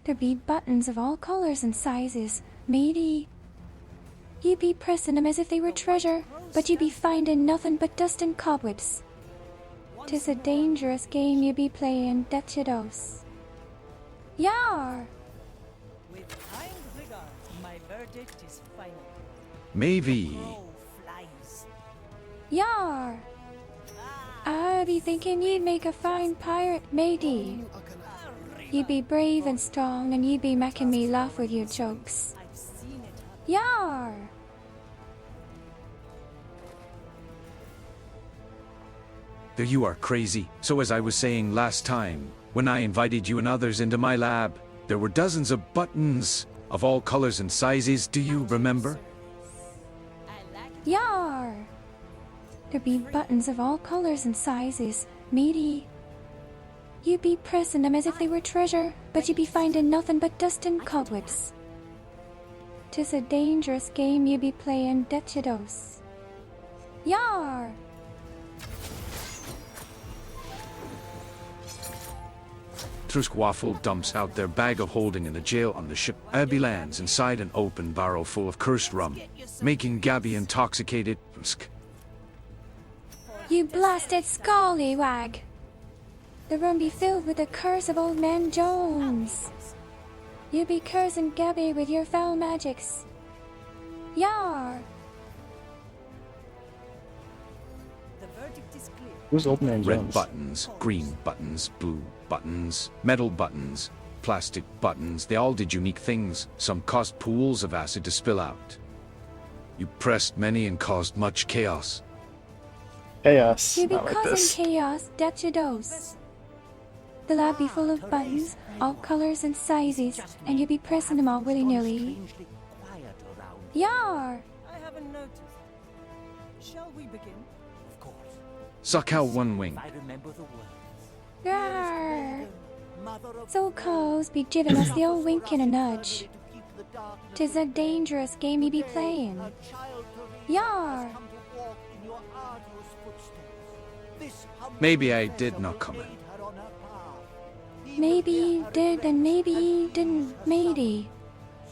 There be buttons of all colors and sizes, matey. You be pressing them as if they were treasure, but you be finding nothing but dust and cobwebs. 'Tis a dangerous game you be playing, Shadows. Yar! With kind regards, my verdict is final. Maybe. Oh, flies. Yar! I be thinking you'd make a fine pirate, matey. You be brave and strong, and you be making me laugh with your jokes. I've seen it happen. Yar! There you are, crazy. So as I was saying last time, when I invited you and others into my lab, there were dozens of buttons of all colors and sizes. Do you remember? Yar! There be buttons of all colors and sizes, matey. You be pressing them as if they were treasure, but you be finding nothing but dust and cobwebs. 'Tis a dangerous game you be playing, Shadows. Yar! Waffle dumps out their bag of holding in the jail on the ship. Abby lands inside an open barrel full of cursed rum, making Gabby intoxicated. You blasted scallywag! The room be filled with the curse of old man Jones. You be cursing Gabby with your foul magics. Yar! The verdict is clear. Who's Old Man Red Jones? buttons, green buttons, blue buttons, metal buttons, plastic buttons. They all did unique things. Some caused pools of acid to spill out. You pressed many and caused much chaos. Chaos. You be Not like causing this. chaos, Shadows. The lab be full of buttons, all colors and sizes, and you be pressing them all willy-nilly. Strangely quiet around. Yar! I haven't noticed. Shall we begin? Of course. Suck out one wing. If I remember the words. Yar! Mother of So cows be giving us the old wink and a nudge. to keep the darkness 'Tis a dangerous game you be playing. a child to reach Yar! has come to walk in your arduous footsteps. This humble Maybe I professor did not will come in. lead her on her path. He will Maybe hear you her did and maybe you and didn't, matey.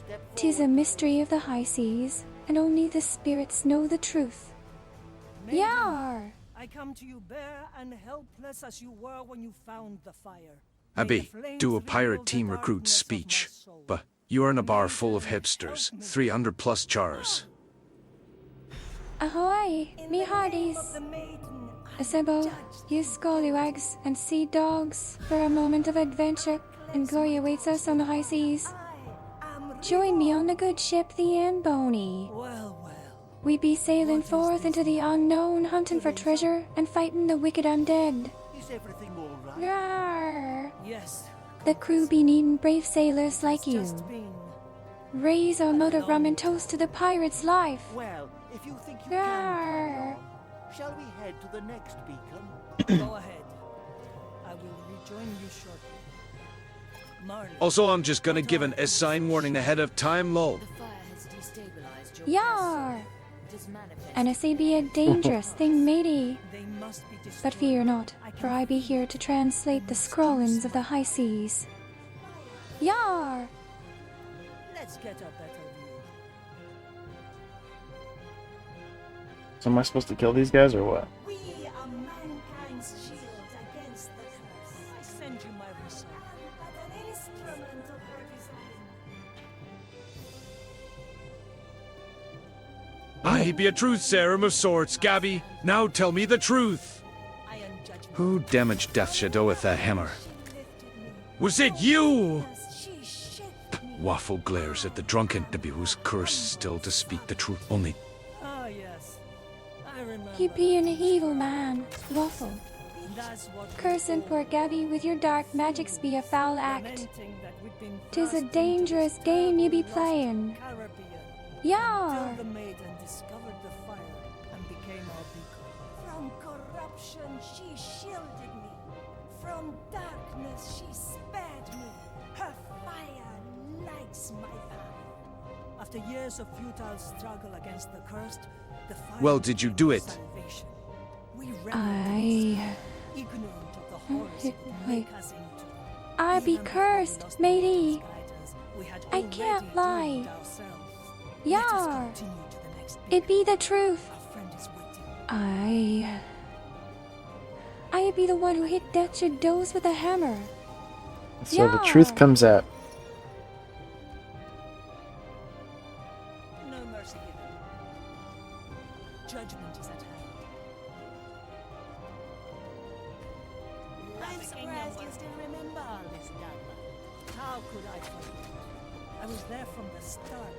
step 'Tis a mystery of the high seas, and only the spirits know the truth. Maiden, Yar! I come to you bare and helpless as you were when you found the fire. Abby, do a pirate team recruit speech. But you're in a bar full of hipsters, 300 plus chars. Ahoy, me hearties! Assemble, you scallywags and sea dogs, for a moment of adventure, and glory awaits us on the high seas. Join me on the good ship, the Anne Boney. Well, We be sailing forth into the unknown, hunting for treasure and fighting the wicked undead. Is everything all right? Rawr! yes. The crew be needing brave sailors like you. Just been. Raise our mud of rum and toast to the pirate's life. Well, if you think you can carry Rawr! on, shall we head to the next beacon? Go ahead. I will rejoin you shortly. Marley. Also, I'm just gonna give an sign warning ahead of time, lol. The fire has destabilized your Yar! vessel. It is manifest. And it be a dangerous thing, matey. They must be destroyed. But fear not, for I be here to translate the scrawlings of the high seas. Yar! Let's get a better view. So am I supposed to kill these guys or what? We are mankind's shield against the curse. I send you my resolve. But an instrument of her design. I be a truth serum of sorts, Gabby. Now tell me the truth. I am judgment. Who damaged Death Shadow with that hammer? Was it you? She shit me. Waffle glares at the drunken Abby, who's cursed still to speak the truth. Only Ah, yes. I remember. He be an evil man, Waffle. That's what we Cursing call poor Gabby with your dark magics be a foul act. lamenting that we've been 'Tis a thrust into dangerous this game you be lost playing. Caribbean. Yar! Till the maiden discovered the fire and became our beacon. From corruption she shielded me. From darkness she spared me. Her fire lights my path. After years of futile struggle against the cursed, the fire Well, did you do became it? salvation. We I... ignorant of the horrors it would make us into. I be Even before we cursed, lost matey. guidance, we had I already can't lie. doomed ourselves. Let us Yar! continue to the next It be the truth. Our friend is waiting. I be the one who hit Death Shadows with a hammer. So the truth Yar! comes out. No mercy given. Judgment is at hand. I'm surprised you still remember all this, Dagmar. How could I forget? I was there from the start.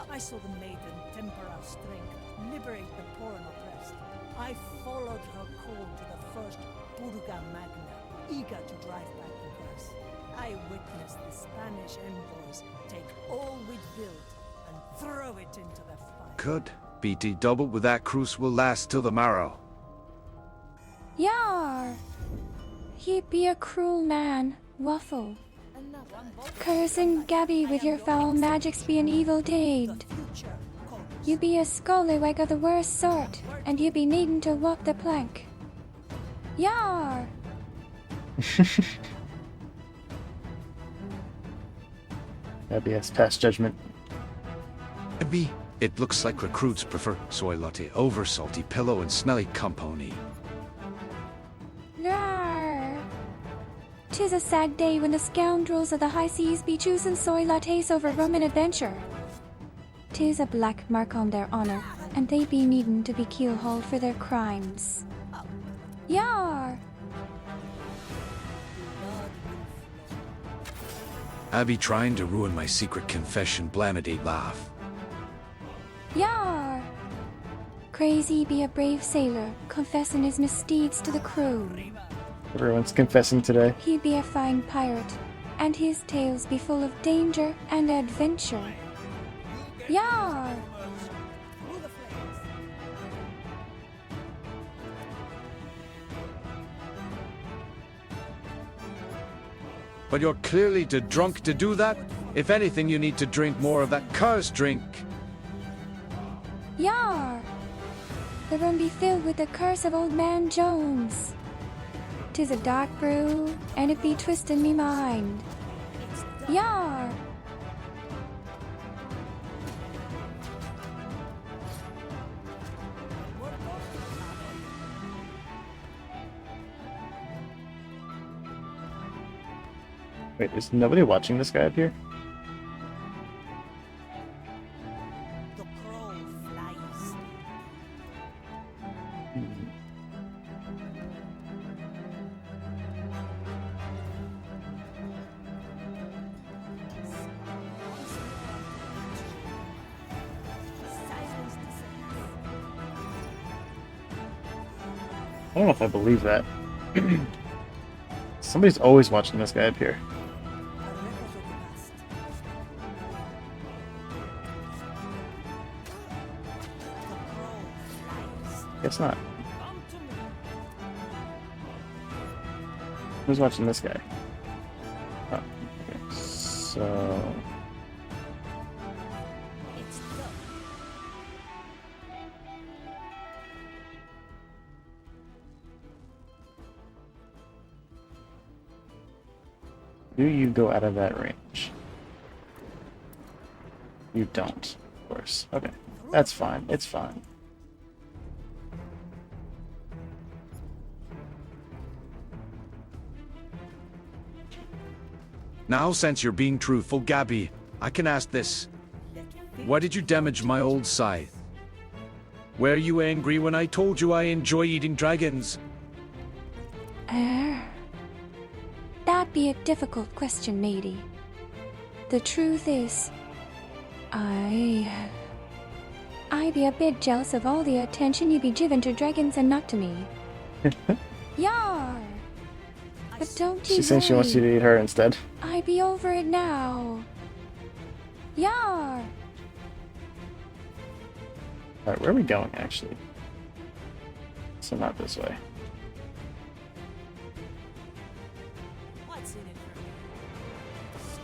I saw the maiden temper our strength, liberate the poor and oppressed. I followed her call to the first Burga Magna, eager to drive back the curse. I witnessed the Spanish envoys take all we'd built and throw it into the fire. Good. BT double with that cruise will last till the morrow. Yar! He be a cruel man, Waffle. Cursing Gabby with your foul magics be an evil deed. Future calls. You be a scallywag of the worst sort, and you be needing to walk the plank. Yar! Abby has passed judgment. Abby, it looks like recruits prefer soy latte over salty pillow and smelly company. Rawr! 'Tis a sad day when the scoundrels of the high seas be choosing soy lattes over rum and adventure. 'Tis a black mark on their honor, and they be needing to be keelhauled for their crimes. Yar! Abby trying to ruin my secret confession, blamidate laugh. Yar! Crazy be a brave sailor, confessing his misdeeds to the crew. Everyone's confessing today. He be a fine pirate, and his tales be full of danger and adventure. Yar! Through the flames. But you're clearly too drunk to do that. If anything, you need to drink more of that cursed drink. Yar! The room be filled with the curse of Old Man Jones. 'Tis a dark brew, and it be twisting me mind. Yar! Wait, is nobody watching this guy up here? The crow flies. Silence descends. I don't know if I believe that. Somebody's always watching this guy up here. A record of the past. The crow flies. Guess not. Come to me. Who's watching this guy? Oh, okay. So... It's done. Do you go out of that range? You don't, of course. Okay. That's fine. It's fine. Now, since you're being truthful, Gabby, I can ask this. Why did you damage my old scythe? Were you angry when I told you I enjoy eating dragons? That'd be a difficult question, matey. The truth is, I be a bit jealous of all the attention you be giving to dragons and not to me. Yar! But don't you She's saying she wants you worry. to eat her instead. I be over it now. Yar! Alright, where are we going, actually? So not this way. What's in it for me?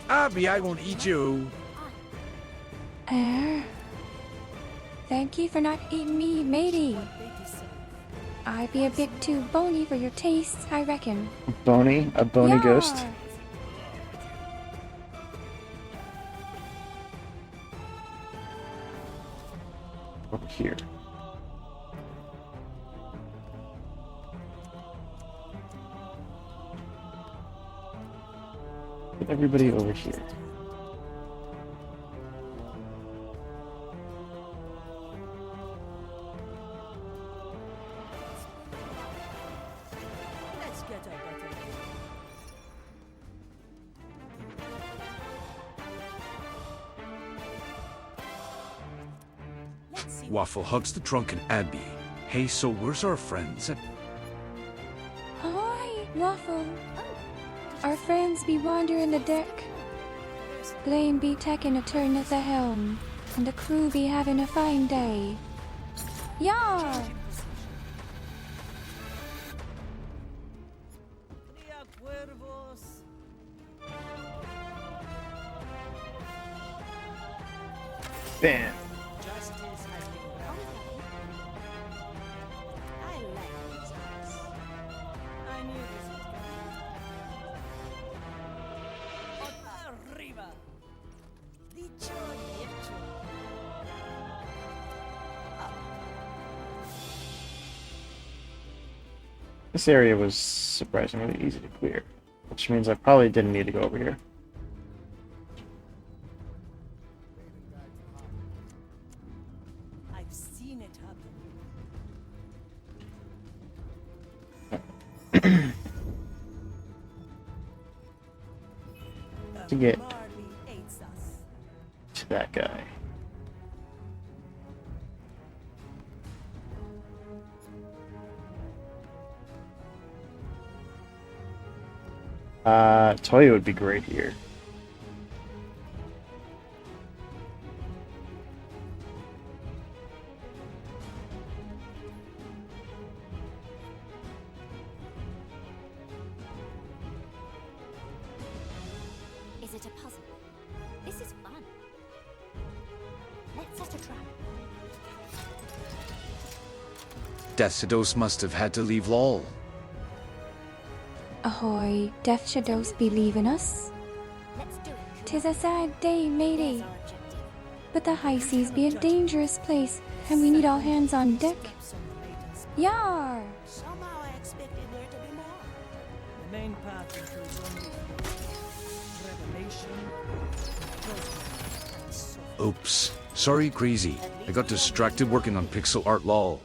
Abby, I won't eat you. Thank you for not eating me, matey. What they deserve. I be a bit too bony for your tastes, I reckon. Bony? A bony Yar! ghost? Over here. Put everybody over here. Let's get a better view. Let's see. Waffle hugs the drunken Abby. Hey, so where's our friends? Ahoy, Waffle. Our friends be wandering the deck. Blame be taking a turn at the helm, and the crew be having a fine day. Yar! Cría cuervos. Bam! Justice has been done. I like these guys. I knew this was coming. Arriba. Dicho y hecho. This area was surprisingly easy to clear, which means I probably didn't need to go over here. I've seen it happen. To get Marley hates us. to that guy. Toya would be great here. Is it a puzzle? This is fun. Let's set a trap. Decidos must have had to leave LOL. Ahoy, Death Shadows be leaving us. Let's do it. 'Tis a sad day, matey. There's our objective. But the high seas be a dangerous place, and we need all hands on deck. Yar! Somehow I expected there to be more. The main path includes only Oops. Sorry, Crazy. I got distracted working on pixel art lol.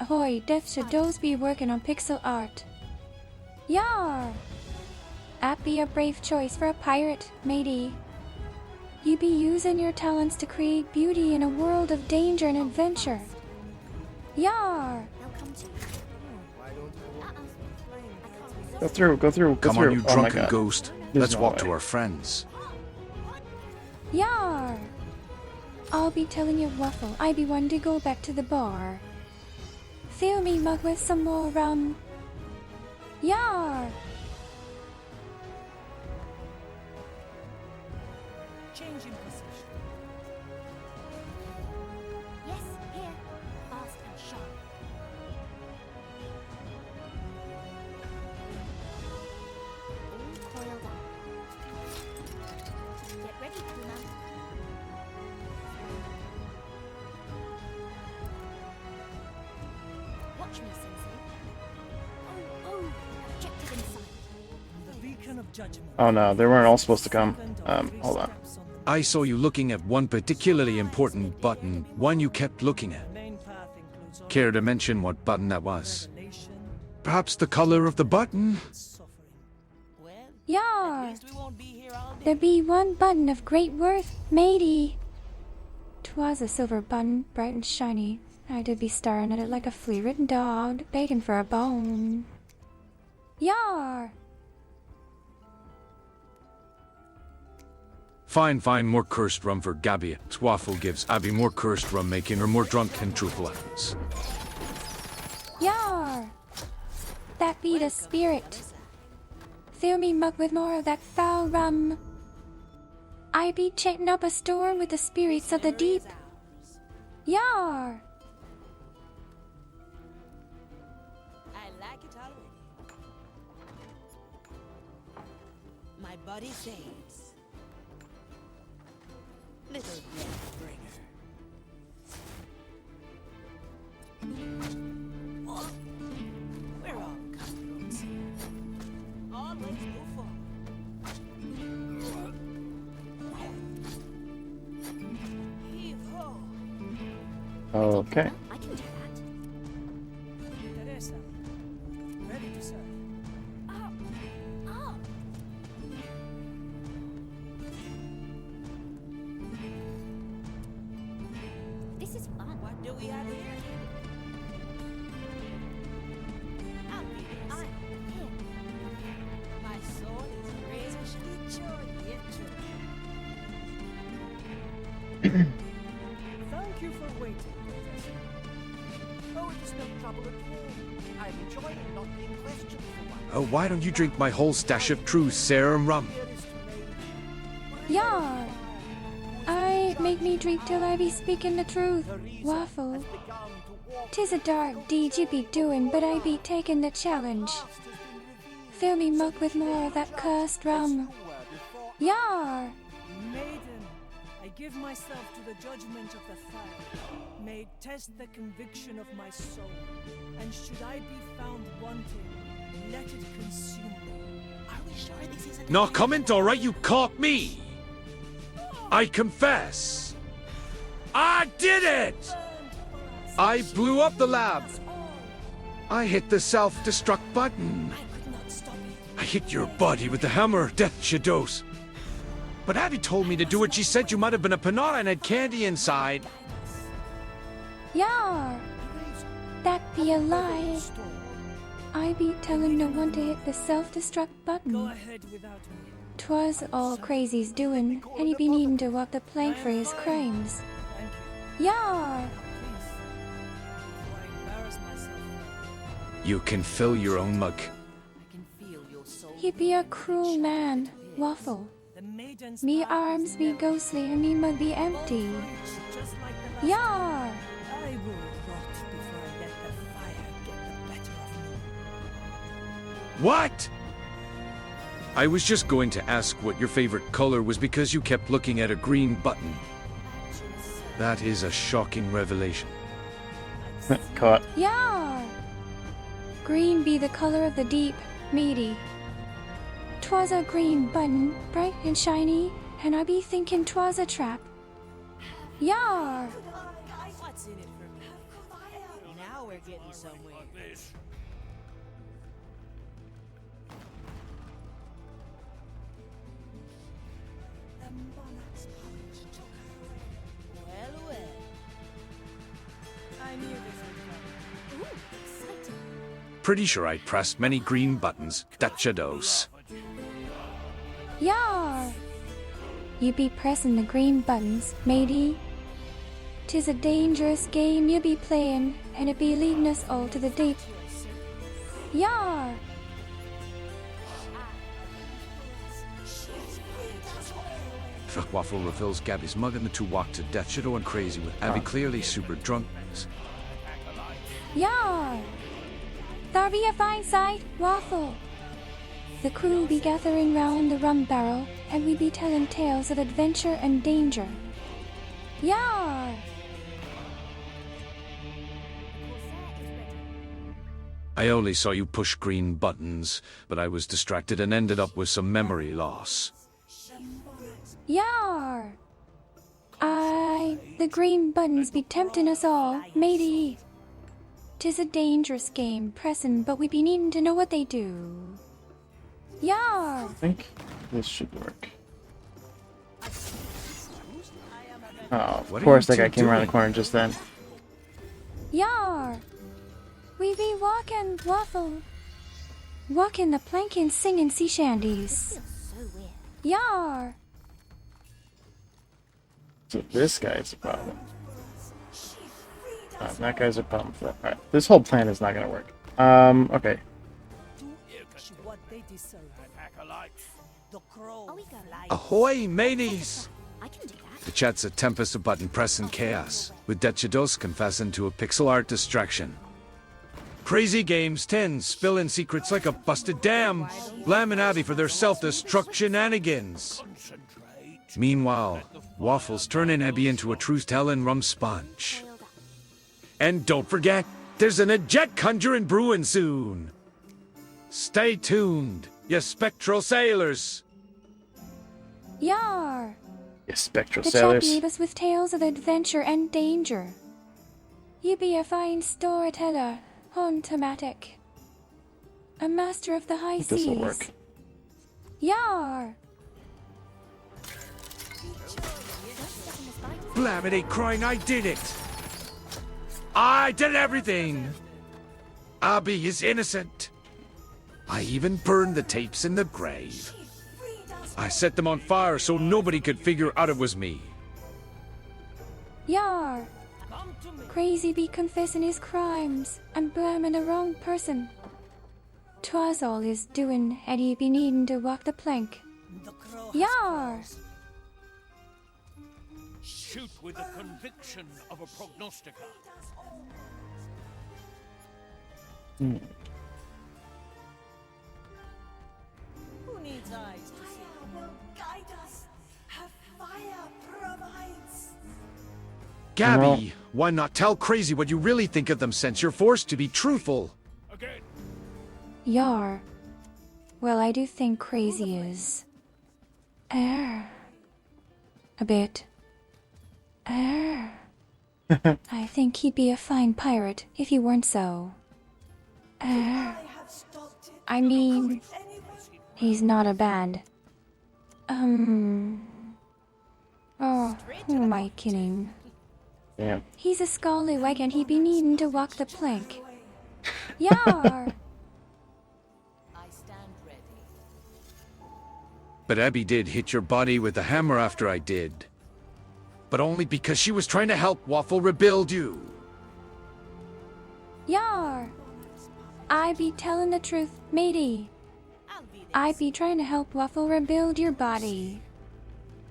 Ahoy, Death Shadows be working on pixel art. Yar! That be a brave choice for a pirate, matey. You be using your talents to create beauty in a world of danger and adventure. Yar! They'll come to you. Go through, go through, go Come through. on, you Oh my drunken God. ghost. There's Let's no walk way. to our friends. Yar! I'll be telling you, Waffle, I be one to go back to the bar. Fill me mug with some more rum. Yar! Changing position. Yes, here. Fast and sharp. All coiled up. Get ready, Puma. Watch me, Sensei. Oh, objective in sight. The beacon of judgment. Oh no, they weren't all supposed to come. Hold on. I saw you looking at one particularly important button, one you kept looking at. Main path includes all Care to mention what button that was? revelation, Perhaps the color of the button? suffering. Well, Yar! at least we won't be here all day. There be one button of great worth, matey. 'Twas a silver button, bright and shiny. I did be staring at it like a flea-ridden dog, begging for a bone. Yar! Fine, more cursed rum for Gabby. Waffle gives Abby more cursed rum, making her more drunk and truthful acts. Yar! That be the spirit. Fill me mug with more of that foul rum. I be chanting up a storm with the spirits of the deep. Yar! I like it already. My body saves. Little death bringer. What? We're all cutthroats here. Always move forward. Heave ho. Okay. I can do that. Teresa, ready to serve. Oh. Oh. This is fun. What do we have here? Obvious. Here. My soul is razor sharp. Thank you for waiting, Professor. Oh, it is no trouble at all. I'm enjoying not being questioned for once. Oh, why don't you drink my whole stash of true serum rum? Dearest lady, Yar! I make me drink till I be speaking the truth. Waffle. has begun to walk 'Tis a dark deed you be doing, but I be taking the challenge. fast has been revealed. Fill me mug with more of that cursed rum. Before Yar! Maiden, I give myself to the judgment of the fire. May it test the conviction of my soul. And should I be found wanting, let it consume me. Are we sure this isn't? No comment, alright, you caught me! I confess! I did it! I blew up the lab! I hit the self-destruct button! I could not stop it. I hit your body with the hammer, Death Shadows! But Abby told me to do what she said. You might have been a panada and had candy inside. Yar! That be a lie. I be telling no one to hit the self-destruct Go button. ahead without me. 'Twas all Crazy's doing, and he be needing to walk the plank for his crimes. Thank you. Yar! Please. Before I embarrass myself. You can fill your own mug. I can feel your soul. He be a cruel man, Waffle. The maiden's Me path arms is be narrow. ghostly and me mug be empty. Just like the last Yar! time. I will rot before I let the fire get the better of me. What? I was just going to ask what your favorite color was because you kept looking at a green button. That is a shocking revelation. Caught. Yar! Green be the color of the deep, meaty. 'Twas a green button, bright and shiny, and I be thinking 'twas a trap. Yar! What's in it for me? Now we're getting somewhere. Like this. Well, well. I knew this would come. Ooh, exciting. Pretty sure I pressed many green buttons. That shadows. Yar! You be pressing the green buttons, matey. 'Tis a dangerous game you be playing, and it be leading us all to the deep. Yar! Waffle refills Gabby's mug and the two walk to Death Shadow and Crazy with Abby clearly super drunk. Yar! There be a fine sight, Waffle. The crew be gathering round the rum barrel, and we be telling tales of adventure and danger. Yar! I only saw you push green buttons, but I was distracted and ended up with some memory loss. Yar! The green buttons be tempting us all, matey. 'Tis a dangerous game, pressin', but we be needing to know what they do. Yar! I think this should work. Oh, of What are course you that guy two came around the doing? corner just then. Yar! We be walking, Waffle. Walking the plank and singing sea shanties. Feels so weird. Yar! So this guy's a problem. That guy's a problem for that. Alright, this whole plan is not gonna work. Okay. What they deserve. The crow Are we going? Ahoy, mateys! I can do that. The chat's a tempest of button pressing chaos, with Death Shadows confessing to a pixel art distraction. Crazy Games 10 spilling secrets like a busted dam, blaming Abby for their self-destruct shenanigans. Meanwhile, Waffles turning Abby into a truth-telling rum sponge. Boiled up. And don't forget, there's an eject conjuring brewing soon. Stay tuned, you spectral sailors. Yar! You spectral The chat sailors. gave us with tales of adventure and danger. You be a fine storyteller, automatic. A master of the high This'll seas. work. Yar! Blam it ain't crying, I did it. I did everything. Abby is innocent. I even burned the tapes in the grave. I set them on fire so nobody could figure out it was me. Yar! Crazy be confessing his crimes and blaming the wrong person. 'Twas all his doing, and he be needing to walk the plank. The crow. Yar! Shoot with the conviction of a prognosticator. Who needs eyes to see? Will guide us. Have fire provides. Gabby, why not tell Crazy what you really think of them since you're forced to be truthful? Again. Yar. Well, I do think Crazy is... a bit. I think he'd be a fine pirate if he weren't so. I have stopped it. I mean, Anyone? he's not a bad. Oh, who am I kidding? Damn. He's a scallywag and he be needing to walk the plank. Yar! I stand ready. But Abby did hit your body with the hammer after I did. But only because she was trying to help Waffle rebuild you. Yar! I be telling the truth, matey. I'll be there. I be trying to help Waffle rebuild your body.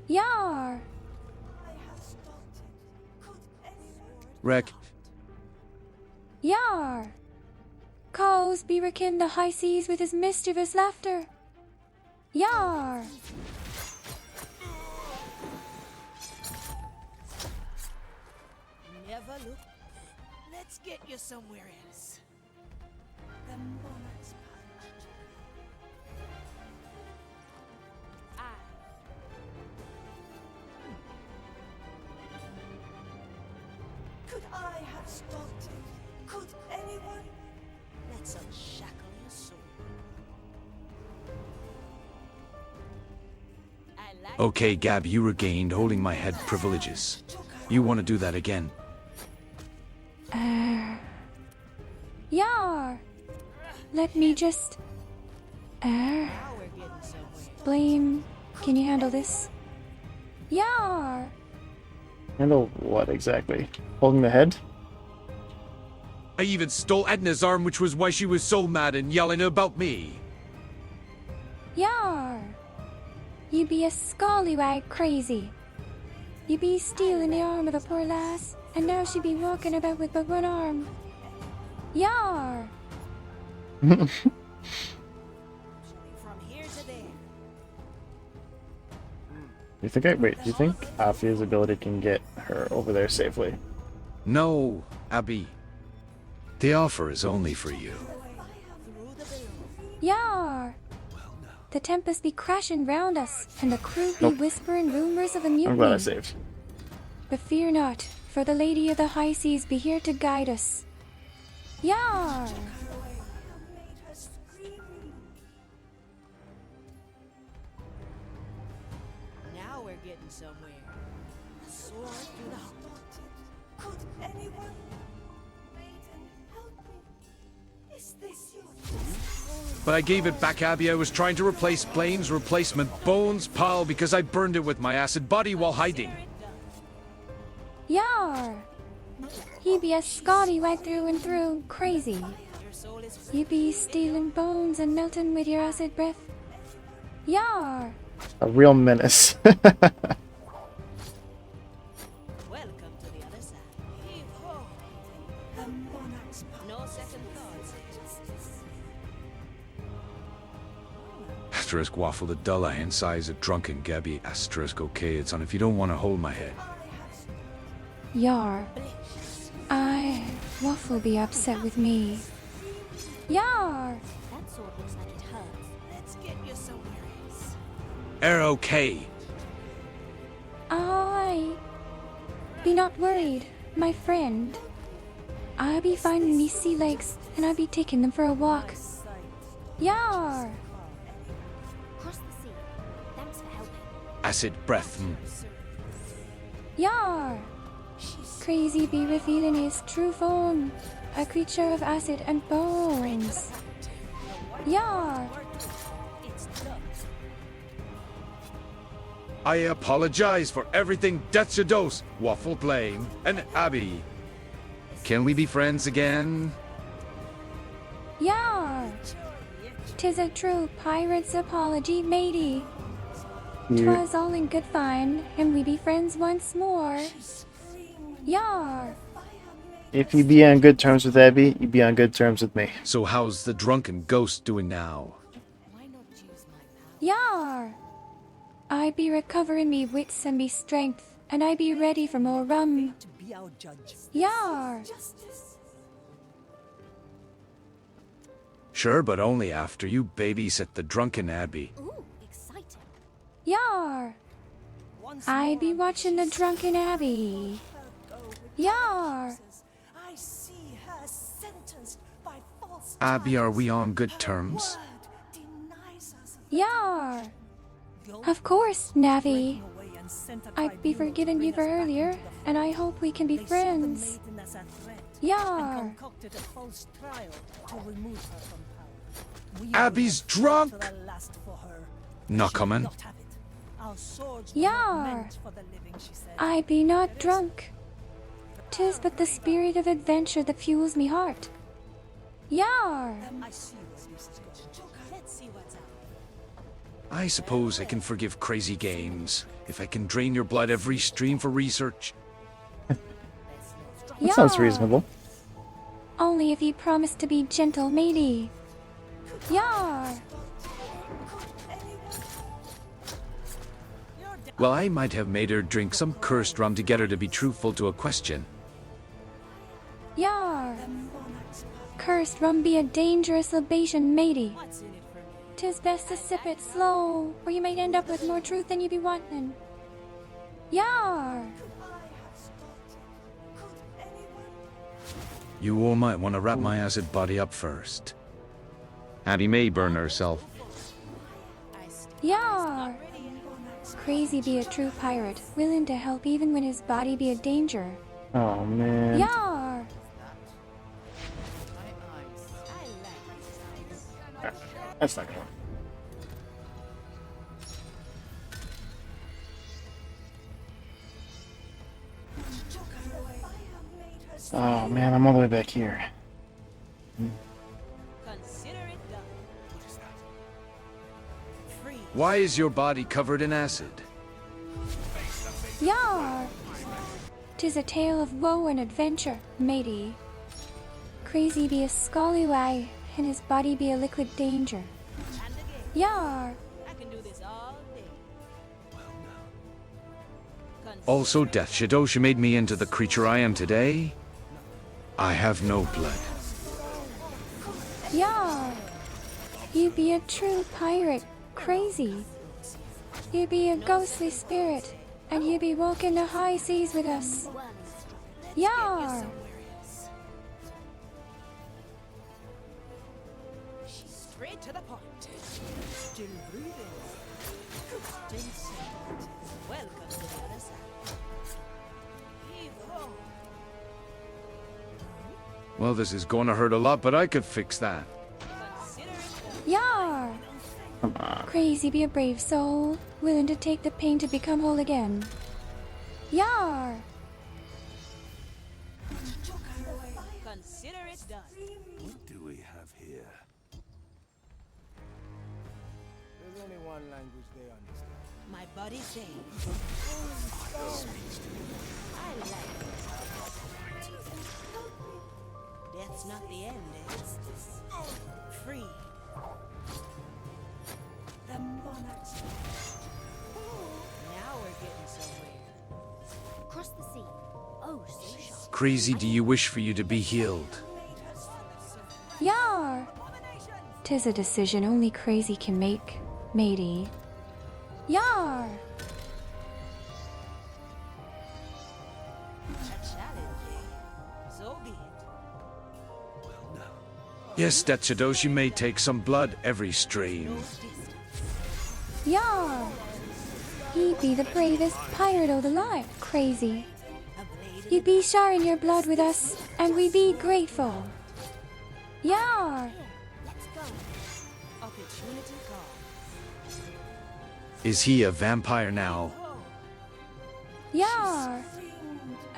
Yar! I have stopped it. Could anyone? Wreck, Yar! Cause be wrecking the high seas with his mischievous laughter. Yar! Never look. Let's get you somewhere else. The monarch's punch. Okay, Gab, you regained holding my head privileges. You want to do that again? Yar! Let me just... Now we're getting somewhere. Blame, can you handle this? Yar! Handle what exactly? Holding the head? I even stole Edna's arm, which was why she was so mad and yelling about me. Yar! You be a scallywag crazy. You be stealing the arm of the poor lass, and now she be walking about with but one arm. Yar! From here to there. You think do you think Afia's ability can get her over there safely? No, Abby. The offer is only for you. Yar! The tempest be crashing round us, and the crew be whispering rumors of a mutiny. I'm glad I saved. But fear not, for the Lady of the High Seas be here to guide us. Yar! Now we're getting somewhere. A sword through the heart. Could anyone? Maiden, help me. Is this your But I gave it back, Abby. I was trying to replace Blame's replacement Bones' pal because I burned it with my acid body while hiding. Yar! He be a scallywag through and through, crazy. Your soul is free. You be stealing bones and melting with your acid breath. Yar! A real menace. Welcome to the other side. Heave-ho. the monarch's power? No second thoughts. Asterisk waffle the dull eye and size a drunken Gabby. Asterisk okay, it's on if you don't want to hold my head. Yar. Waffle be upset with me. Yar! That sword looks like it hurts. Let's get you somewhere else. Okay. I be not worried, my friend. I be finding me sea legs, and I be taking them for a walk. Yar! Cross the sea. Thanks for helping. Acid breath. Yar! Crazy be revealing his true form, a creature of acid and bones. Yar! I apologize for everything Death Shadows, Waffle Blame, and Abby. Can we be friends again? Yar! 'Tis a true pirate's apology, matey. You, 'Twas all in good fun, and we be friends once more. Yar! if you be on good terms with Abby, you be on good terms with me. So how's the drunken ghost doing now? Why not use my power? Yar! I be recovering me wits and me strength, and I be ready for more rum. To be our judge. Yar! Sure, but only after you babysit the drunken Abby. Ooh, exciting. Yar! I be watching the drunken Abbey. Yar! I see her sentenced by false Abby, are we on good terms? word denies us Yar! Of course, Navi. I'd be forgiving you for earlier, and I hope we can be friends. Yar! Concocted a false trial to remove her from power. We Abby's drunk! are the last for her. Not She will coming. not have it. Our swords were Yar! not meant for the living, she said. I be not drunk. 'Tis but the spirit of adventure that fuels me heart. Yar! I see where this is going. Let's see what's up. I suppose I can forgive crazy games if I can drain your blood every stream for research. That sounds reasonable. Only if you promise to be gentle, matey. Yar! Well, I might have made her drink some cursed rum to get her to be truthful to a question. Yar! Cursed rum be a dangerous libation, matey. What's in it for me? 'Tis best to sip it slow, or you might end up with more truth than you be wanting. Yar! You all might want to wrap my acid body up first. Abby may burn herself. Yar! Crazy be a true pirate, willing to help even when his body be a danger. Oh man. Yar! That's not gonna work. Oh man, I'm all the way back here. Consider it done. What is that? Free. Why is your body covered in acid? Yar! 'Tis a tale of woe and adventure, matey. Crazy be a scallywag, and his body be a liquid danger. And again. Yar! I can do this all day. Also, Death Shadow, she made me into the creature I am today. I have no blood. Yar! You be a true pirate, crazy. You be a ghostly spirit, and you be walking the high seas with us. Yar! Straight to the point. Still breathing. Still silent. Welcome to the other side. Heave ho. Well, this is going to hurt a lot, but I could fix that. Consider it done. Yar! Come on. Crazy be a brave soul, willing to take the pain to become whole again. Yar! Consider it done. What do we have here? There's only one language they understand. My body says. I like it. Death's not the end, eh? Free. The monarch's Now we're getting somewhere. Cross the sea. Oh, so sharp. Crazy, do you wish for you to be healed? Yar! 'Tis a decision only crazy can make, matey. Yar! A challenge, eh? So be it. Yes, Death Shadow, she may take some blood every stream. Yar! He be the bravest pirate o' the lot, crazy. You be sharing your blood with us, and we be grateful. Yar! Let's go. Opportunity calls. Is he a vampire now? Yar!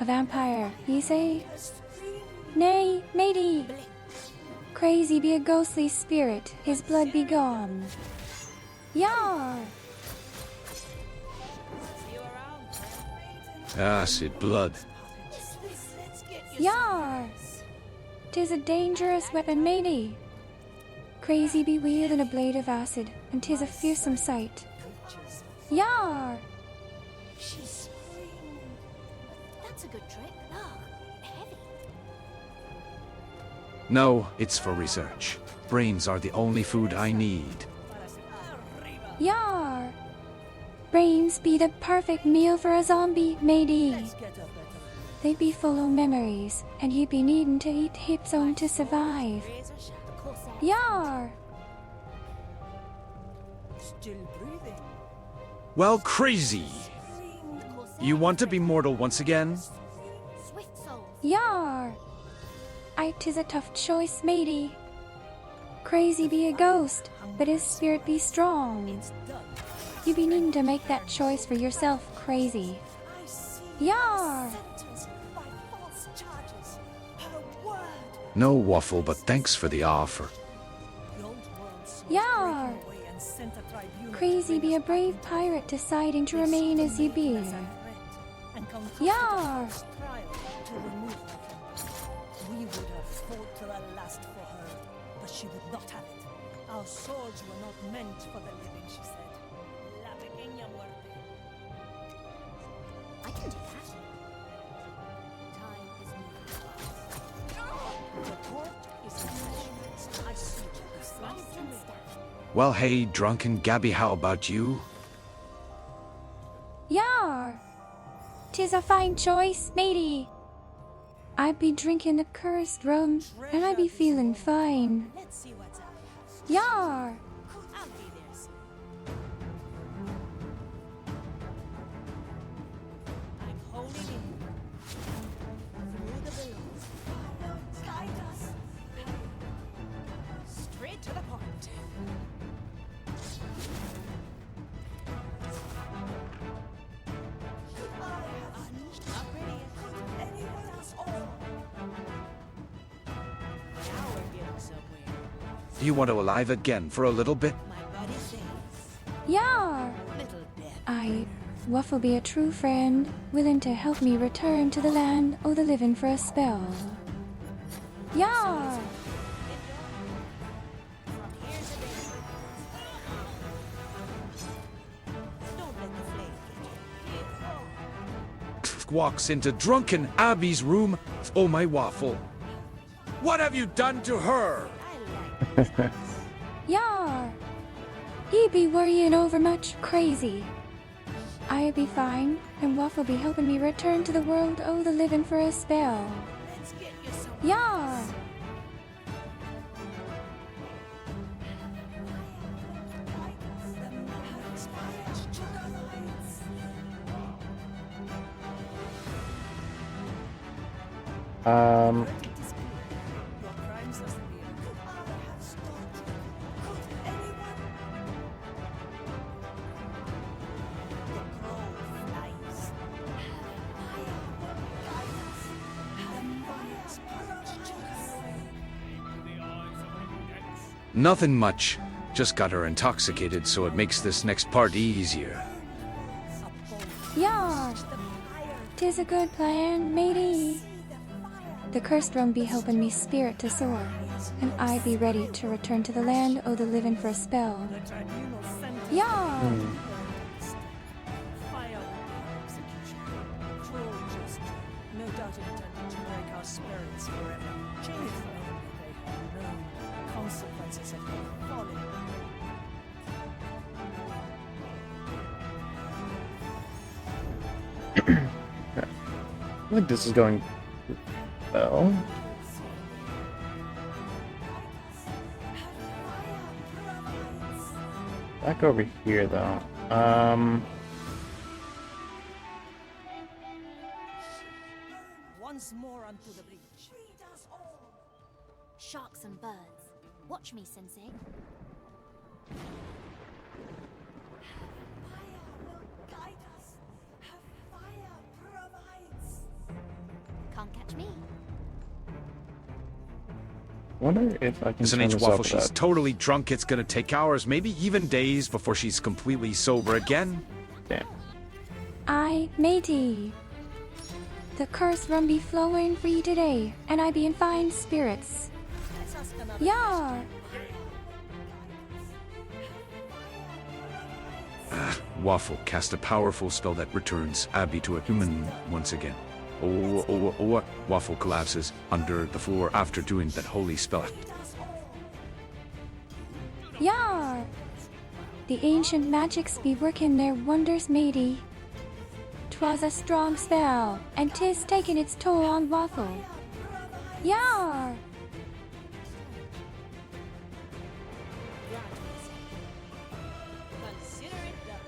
A vampire, ye say? Nay, matey. Crazy be a ghostly spirit, his blood be gone. Yar! See you around, friend. Acid blood. Yar! 'Tis a dangerous weapon, matey. Crazy be wielding a blade of acid, and 'tis a fearsome sight. Yar! That's a good trick. Ah, heavy. No, it's for research. Brains are the only food I need. Yar! Brains be the perfect meal for a zombie, matey. They be full of memories, and you be needing to eat heaps on to survive. Razor sharp. Corsair. Yar! Still breathing. Well, Crazy! Corsair. You want to be mortal once again? Swift soul. Yar! 'Tis a tough choice, matey. Crazy be a ghost, but his spirit be strong. You be needing to make that choice for yourself, crazy. Yar! No waffle, but thanks for the offer. Yar! Crazy be a brave pirate deciding to remain as you be. Yar! We would have fought to the last for her, but she would not have it. Our swords were not meant for the living, she said. La pequeña muerte. I can do that. Time is moving fast. The port is in session. I see you. Slice and stab. Well, hey, drunken Gabby, how about you? Yar! 'Tis a fine choice, matey. I be drinking the cursed rum, and I be feeling fine. Let's see what's up. Yar! I'll be there soon. Do you want to alive again for a little bit? My body says, Yar! little death. Waffle be a true friend, willing to help me return to the land o' the living for a spell. Yar! From here to there. Don't let the flame get you. Walks into drunken Abby's room. Oh, my Waffle. What have you done to her? I like Yar! He be worrying over much crazy. I be fine, and Waffle be helping me return to the world o' the living for a spell. Let's get you some. Yar! Um, Your crimes are severe. Nothing much. Just got her intoxicated, so it makes this next part easier. Yar! 'Tis a good plan, matey. The cursed rum be helping me spirit to soar, and I be ready to return to the land o' the living for a spell. The tribunal sentence. Yar! Fire execution. Cruel justice. No doubt intended to break our spirits forever. If only they had known the consequences of their folly. I think this is going well. Back over here, though. Once more onto the breach. Sharks and birds. Watch me, Sensei. Can't catch me. Wonder if I can As an turn H this Waffle, up she's without- totally drunk. It's gonna take hours, maybe even days before she's completely sober again. Damn. Matey. The cursed rum be flowing free today, and I be in fine spirits. Let's ask another. Yar! Waffle cast a powerful spell that returns Abby to a human once again. Oh, Waffle collapses under the floor after doing that holy spell. Yar! The ancient magics be working their wonders, matey. 'Twas a strong spell, and 'tis taking its toll on Waffle. Yar! Consider it done.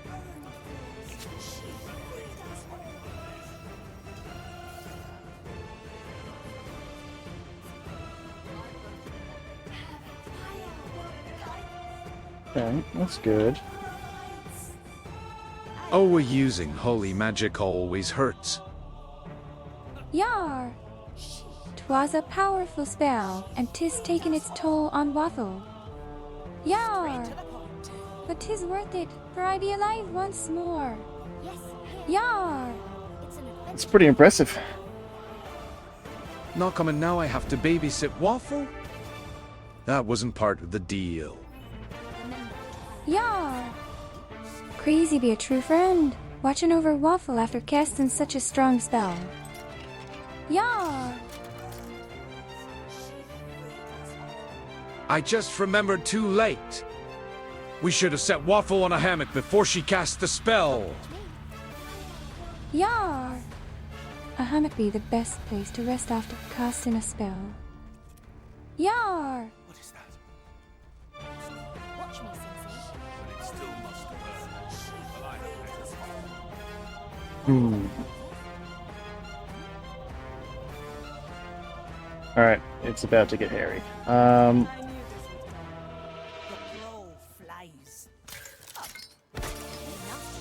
Okay, that's good. Using holy magic always hurts. Yar! 'Twas a powerful spell, and 'tis taking its toll on Waffle. Yar! To the point. But 'tis worth it, for I be alive once more. Yes, here. Yar! It's an adventure. It's pretty impressive. Not coming now, I have to babysit Waffle? That wasn't part of the deal. Remember, Yar! Crazy be a true friend, watching over Waffle after casting such a strong spell. Yar! I just remembered too late. We should have set Waffle on a hammock before she cast the spell. Yar! A hammock be the best place to rest after casting a spell. Yar! What is that? watch me, Sensei. But it still must burn. Well, I have had this Alright, it's about to get hairy. I knew this would happen. The crow flies. Enough.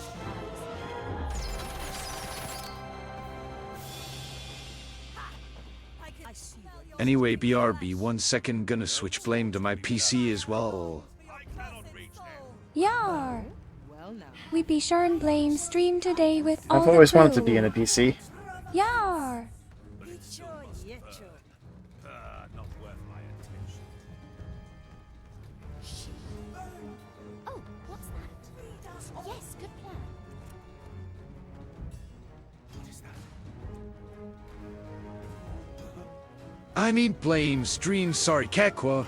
I see. Anyway, BRB, 1 second, gonna switch blame to my PC as well. Yar! Well now. We be sure and blame stream today with all I've the always wanted to be crew. in a PC. Yar! Not worth my attention. Oh, what's that? Yes, good plan. I need blame stream, sorry, Kekwa.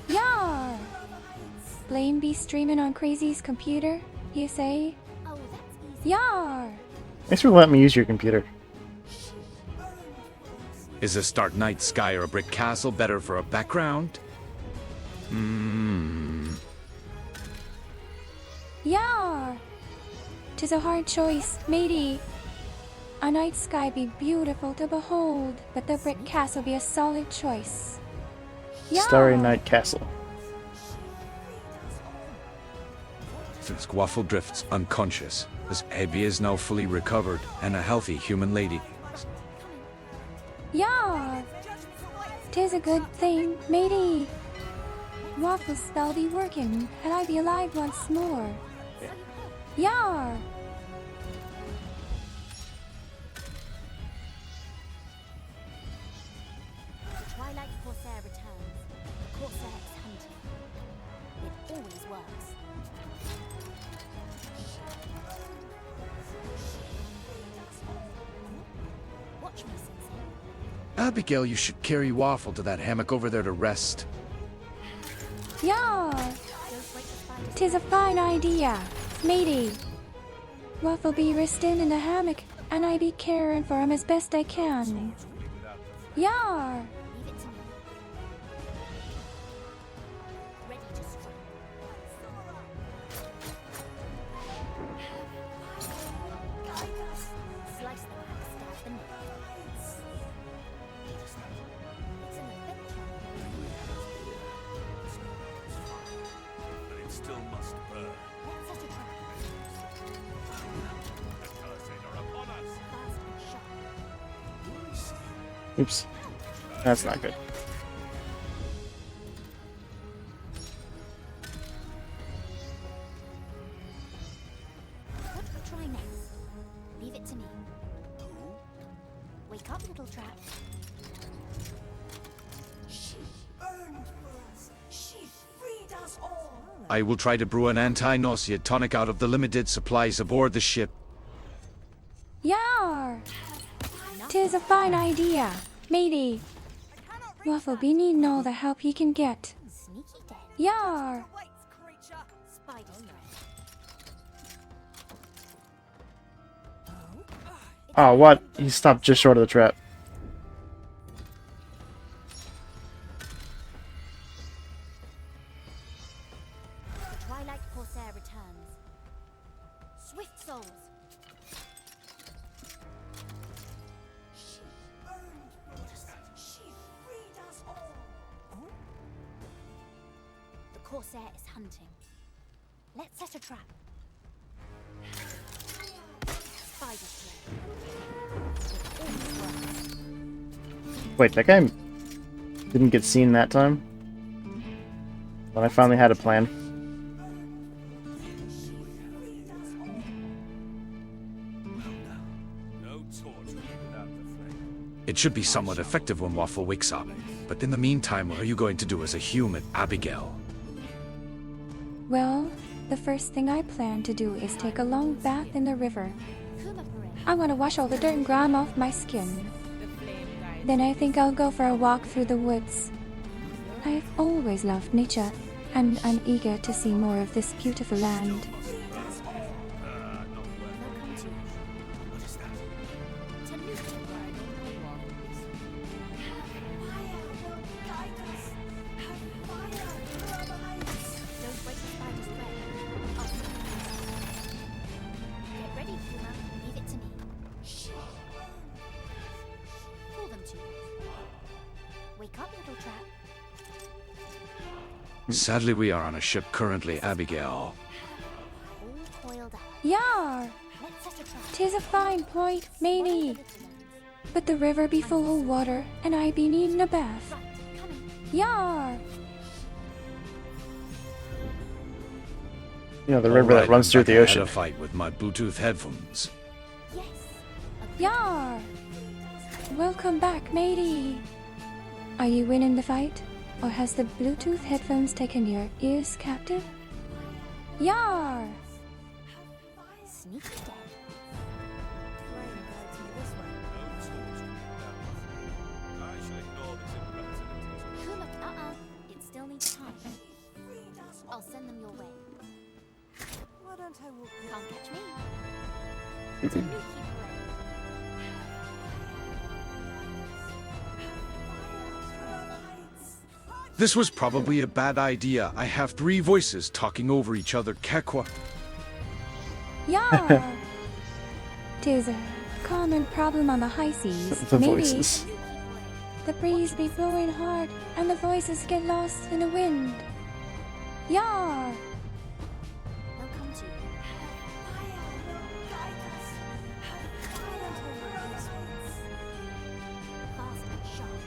Yar! Blame be streaming on Crazy's computer, you say? Oh, that's easy. Yar! Thanks for letting me use your computer. Is a stark night sky or a brick castle better for a background? Yar! 'Tis a hard choice, matey. A night sky be beautiful to behold, but the brick castle be a solid choice. Yar! Starry Night Castle. Since Waffle drifts unconscious, as Abby is now fully recovered and a healthy human lady. Yar! 'Tis a good thing, matey. Waffle's spell be working, and I be alive once more. Yar! The Twilight Corsair returns. The Corsair is hunting. It always works. Watch me, Sensei. Abigail, you should carry Waffle to that hammock over there to rest. Yar! Don't wait to find us. 'Tis a fine idea, matey. Waffle be resting in the hammock, and I be caring for him as best I can. Yar! Leave it to me. Ready to strike. Slice the back, stab the neck. It's an adventure. But it still must burn. Let's set a trap. The cursed are upon us. Fast and sharp. Oops. That's not good. What do we try next? Leave it to me. Wake up, little trap. She burned for us. She freed us all. I will try to brew an anti-nausea tonic out of the limited supplies aboard the ship. Yar! 'Tis a fine idea, matey. Waffle be needing all the help he can get. Sneaky dead. Yar! Spider thread. Oh, what? He stopped just short of the trap. The Twilight Corsair returns. Swift souls. She burned for us. She freed us all. The Corsair is hunting. Let's set a trap. Spider thread. It always works. Wait, that guy didn't get seen that time? When I finally had a plan. No torch without the flame. It should be somewhat effective when Waffle wakes up. But in the meantime, what are you going to do as a human, Abigail? Well, the first thing I plan to do is take a long bath in the river. Kuma parade. I want to wash all the dirt and grime off my skin. The flame guides. Then I think I'll go for a walk through the woods. I've always loved nature, and I'm eager to see more of this beautiful land. They'll come to you. What is that? Tanuki riding always. Fire will guide us. Have fire through our lives. Don't break the spider's thread. I'll see you. Get ready, Kuma. Leave it to me. She burned. Pull them to you. Wake up, little trap. Sadly, we are on a ship currently, Abigail. All coiled up. Yar! Let's set a trap. 'Tis a fine point, matey. Watch the little ones. but the river be full of water, and I be needing a bath. Right, coming. Yar! You know, the river that runs through the I had ocean. a fight with my Bluetooth headphones. Yes. Yar! Welcome back, matey. Are you winning the fight? Or has the Bluetooth headphones taken your ears captive? Yar! Sneaky dead. Flame guides me this way. I shall ignore this impertinent. Kuma, it still needs time. I'll send them your way. Why don't I walk this Can't catch me. Tanuki parade. This was probably a bad idea. I have 3 voices talking over each other. Kekwa. Yar! 'Tis a common problem on the high seas. The Maybe voices. the breeze be blowing hard and the voices get lost in the wind. Yar! They'll come to you. Fast and sharp.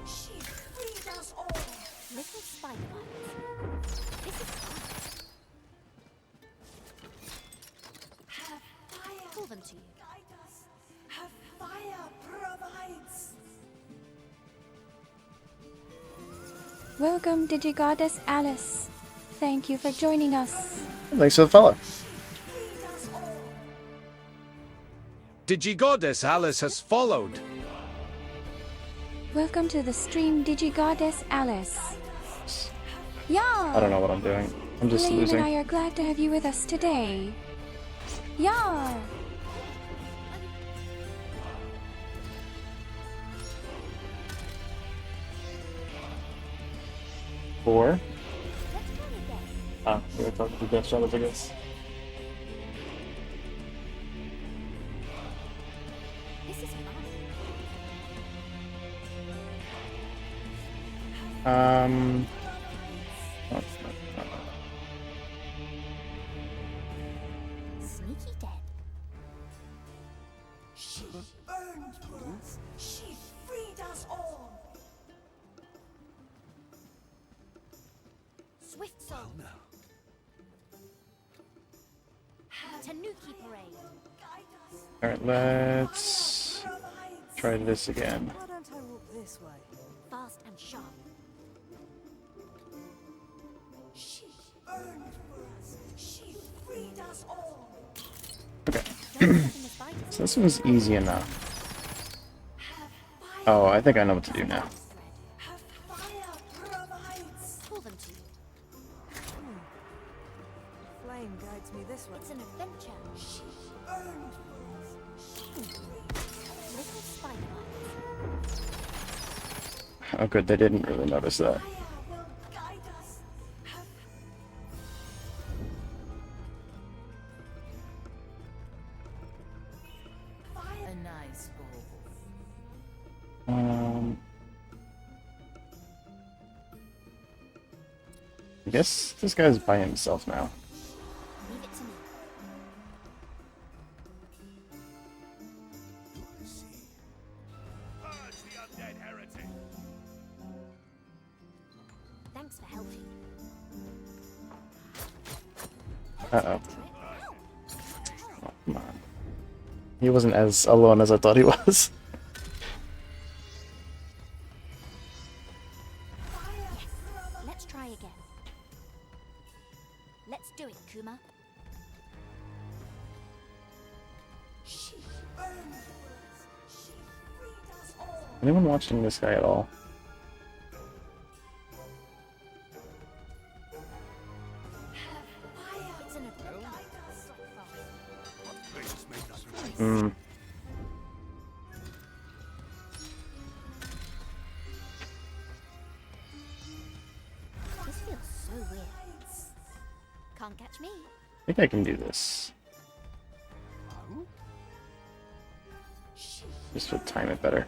She freed us all. Little spider bites. This is fun. Have fire Pull them to you. guide us. Have fire provides. Welcome, Digigoddess Alice. Thank you for joining us. Thanks for the follow. Freed us all. Digigoddess Alice has followed. Welcome to the stream, Digigoddess Alice. I Yar! don't know what I'm doing. I'm just Lane and I losing. are glad to have you with us today. Yar! Four. Let's try again. Ah, we were talking to Death Shadows, I guess. This is fun. No, no. Sneaky dead. She burned for us. She freed us all. Swift soul. Tanuki parade. Alright, let's try this again. Why don't I walk this way? Fast and sharp. She burned for us. She freed us all. Okay, Don't let them bite us. so this one's easy enough. Oh, I think I know what to do now. Have fire provides. Pull them to you. Flame guides me this way. It's an adventure. She burned for us. She freed us. Little spider bites. Oh good, they didn't really notice that. Fire will guide us. Have A nice ball. I guess this guy's by himself now. Leave it to me. Purge the undead heretic. Thanks for helping. Uh-oh. Oh, come on. He wasn't as alone as I thought he was. Let's try again. Let's do it, Kuma. she burned for us. She freed us all. Anyone watching this guy at all? Fire It's an adventure. guide us. Please make nothing. Hmm. This feels so weird. Can't catch me. I think I can do this. Just to time it better.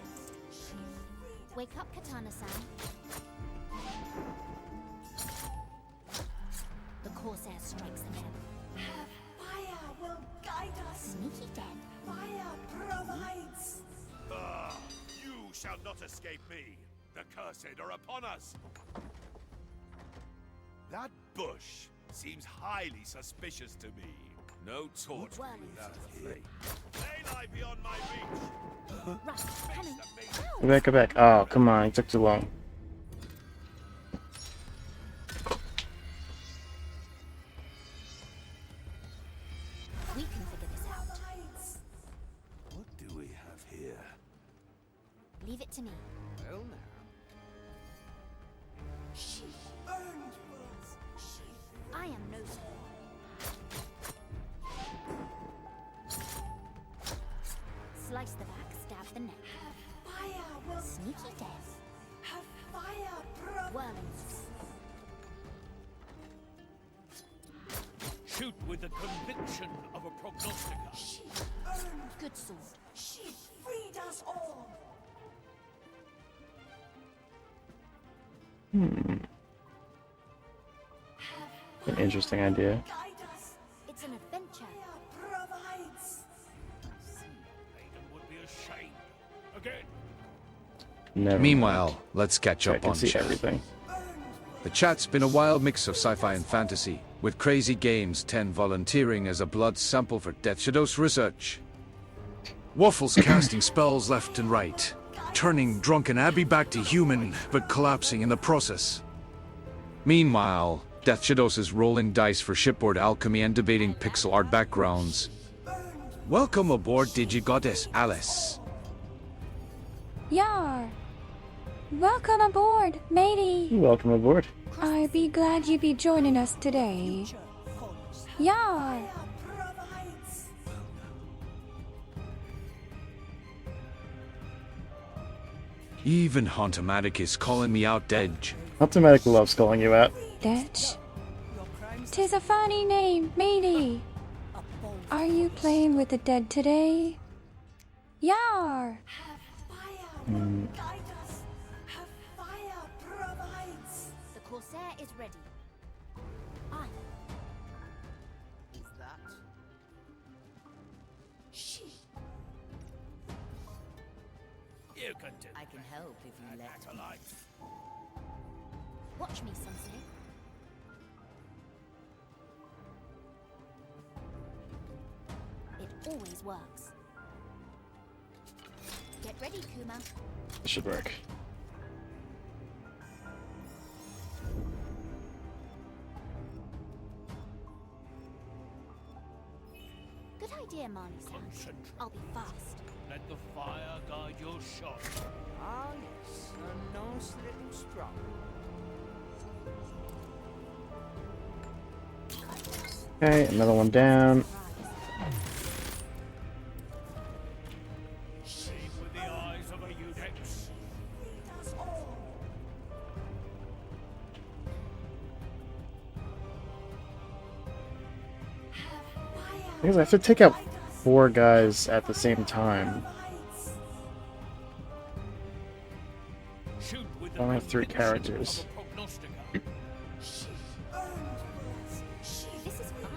Wake up, Katana-san. The Corsair strikes again. Sneaky dead. Fire provides. Ah, you shall not escape me. The cursed are upon us. That bush seems highly suspicious to me. No torch will be out of here. They lie beyond my reach. Right, coming. Go back, go back. Oh, come on, it took too long. We can figure this out. What do we have here? Leave it to me. Well now. I am no fool. Slice the back, stab the neck. Fire will Sneaky death. have fire Whirlings. Shoot with the conviction of a prognosticator. She earned. Good sword. She freed us all. An interesting idea. Guide us. It's an adventure. Fire provides. Aiden would be ashamed. Again. Never. Meanwhile, let's catch I up can on see chat. everything. The chat's been a wild mix of sci-fi and fantasy, with Crazy Games 10 volunteering as a blood sample for Death Shadow's research. Waffles casting spells left and right, turning drunken Abby back to human, but collapsing in the process. Meanwhile, Death Shadows is rolling dice for shipboard alchemy and debating pixel art backgrounds. Welcome aboard, Digigoddess Alice. Yar! Welcome aboard, matey! Welcome aboard. I be glad you be joining us today. Yar! Provides. Even Hauntomatic is calling me out, Dedge. Automatic loves calling you out. Detch? 'Tis a funny name, matey! Are you playing with the dead today? Yar! Guide us. Have fire provides. The Corsair is ready. I. Is that? She You can do I can help if you let me. life. Watch me, Sensei. It always works. Get ready, Kuma. This should work. Good idea, Marnie-san. I'll be fast. Let the fire guide your shot. Ah, yes. A nice little stroke. Okay, another one down. See with the eyes of a Eudex. freed us all. Because I have to take out 4 guys at the same time. Shoot with I only have 3 conviction characters. of a prognosticator. This is fun.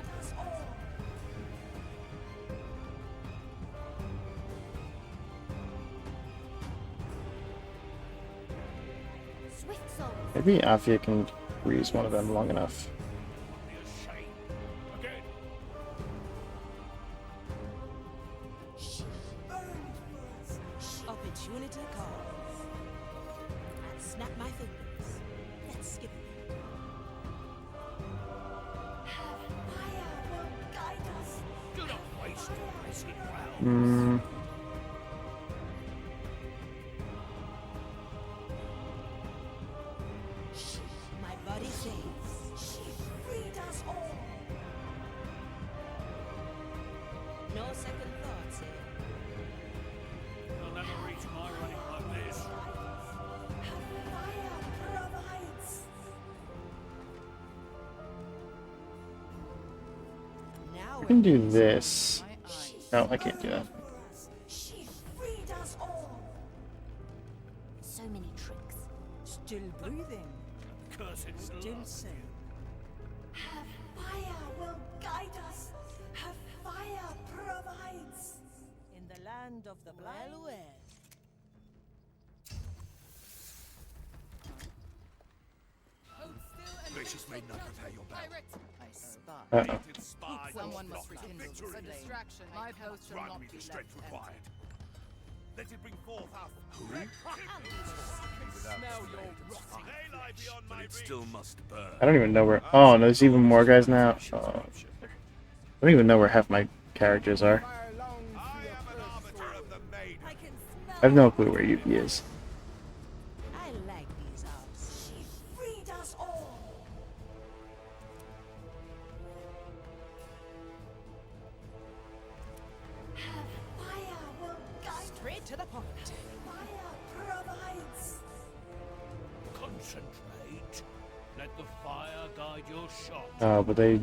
Swift soul. Maybe Afia can freeze one of them long enough. Be ashamed. Again. Opportunity calls. I'd snap my fingers. Let's skip it. Fire will guide us. Do not waste your precious round. Hmm. My body says. She freed us all. No second thoughts here. You'll never reach my range like this. Fire provides. Now I can do this. No, I can't do that. She freed us all. So many tricks. still breathing. Cursed Still sane. Fire will guide us. Have fire provides. In the land of the blind. Well, well. Gracious maiden, I prepare your battle. I spy. Uh-oh. Native spy Someone will must block rekindle the victory. flame. Distraction. My post shall Grant not me be the strength left required. empty. Let it bring forth our Smell your rotting. They lie beyond my reach. It still must burn. I don't even know where. Oh, and there's even more guys now. Oh. I don't even know where half my characters are. I am an arbiter of the maiden. I can smell. I have no clue where Yuki is. I like these arms. She freed us all. Fire will guide. Straight to the point. Fire provides. Concentrate. Let the fire guide your shot. Oh, but they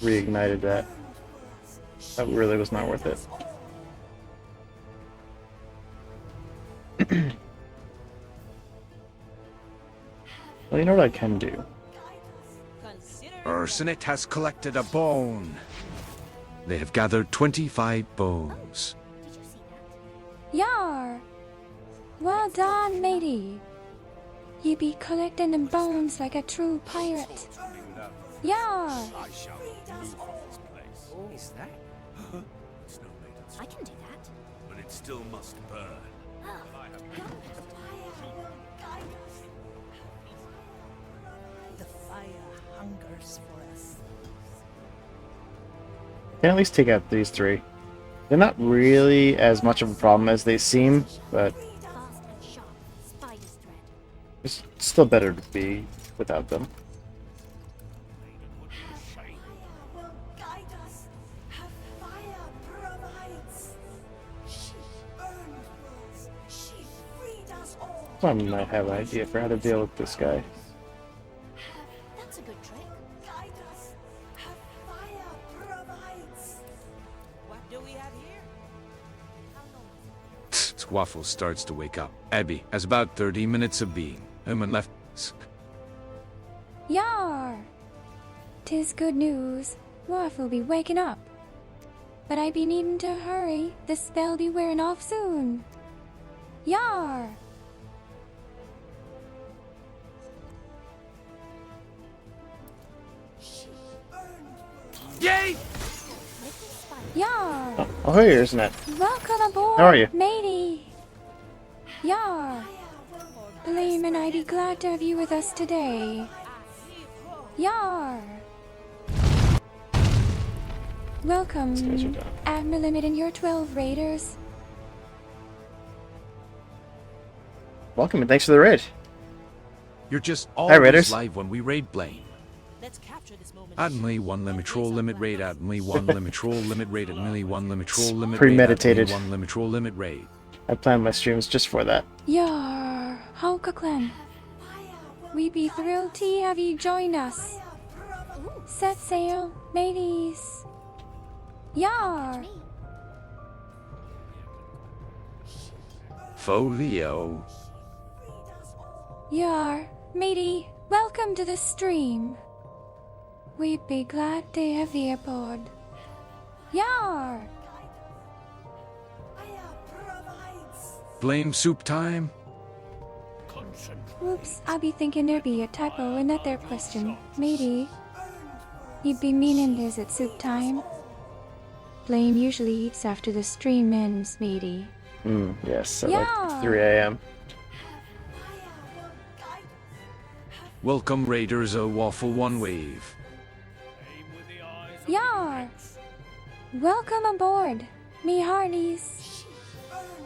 reignited that. That really was not worth it. Well, you know what I can do? Consider Ursinit has collected a bone. They have gathered 25 bones. Did you see that? Yar! Well done, matey. You be collecting them bones like a true pirate. Yar! I shall move from this place. Oh, is that? It's no maiden's I can do that. but it still must burn. Oh, the fire hungers for us. Can at least take out these three. They're not really as much of a problem as they seem, but fast and sharp. Spider's thread. it's still better to be without them. Will guide us. Fire provides. She burned for us. She freed us all. I might have an idea for how to deal with this guy. That's a good trick. Guide us. Fire provides. What do we have here? Waffle starts to wake up. Abby has about 30 minutes of being. And left. Yar! 'Tis good news. Waffle be waking up. But I be needing to hurry. The spell be wearing off soon. Yar! Yay! Little spider. Yar! Oh, hey, isn't it? Welcome aboard, How are you? matey. Yar! Blame and I be glad to have you with us today. Yar! Welcome, guys are done. Admiral Limit and your 12 raiders. Welcome and thanks for the raid. You're just Hi, always Raiders. live when we raid Blame. Let's capture this moment. Admiral 1 limit troll limit raid. Admiral 1 limit troll limit raid. Admiral 1 limit troll limit raid. Premeditated. Admiral 1 limit troll limit raid. I plan my streams just for that. Yar! Hauka Clan. We be thrilled to have you join us. Set sail, mateys. Yar! Me. Folio. Yar, matey, welcome to the stream. We'd be glad to have you aboard. Yar! Fire provides. Blame soup time. Whoops, I be thinking there be a typo in that there question. Matey, you'd be meaning is it soup time? Blame usually eats after the stream ends, matey. Yes, at Yeah. like 3 a.m. Welcome Raiders a Waffle 1 wave. Yar! Welcome aboard, me hearties.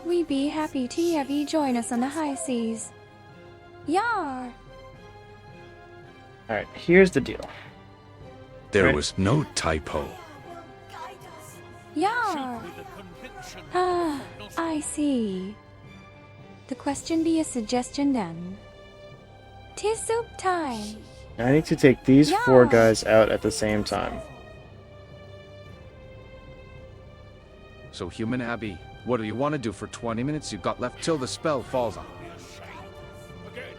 We be happy to have you join us on the high seas. Yar! Alright, here's the deal. There Right. was no typo. Yar! Ah, I see. The question be a suggestion then. 'Tis soup time. I need to take these 4 Yeah. guys out at the same time. So Human Abby, what do you want to do for 20 minutes you got left till the spell falls on?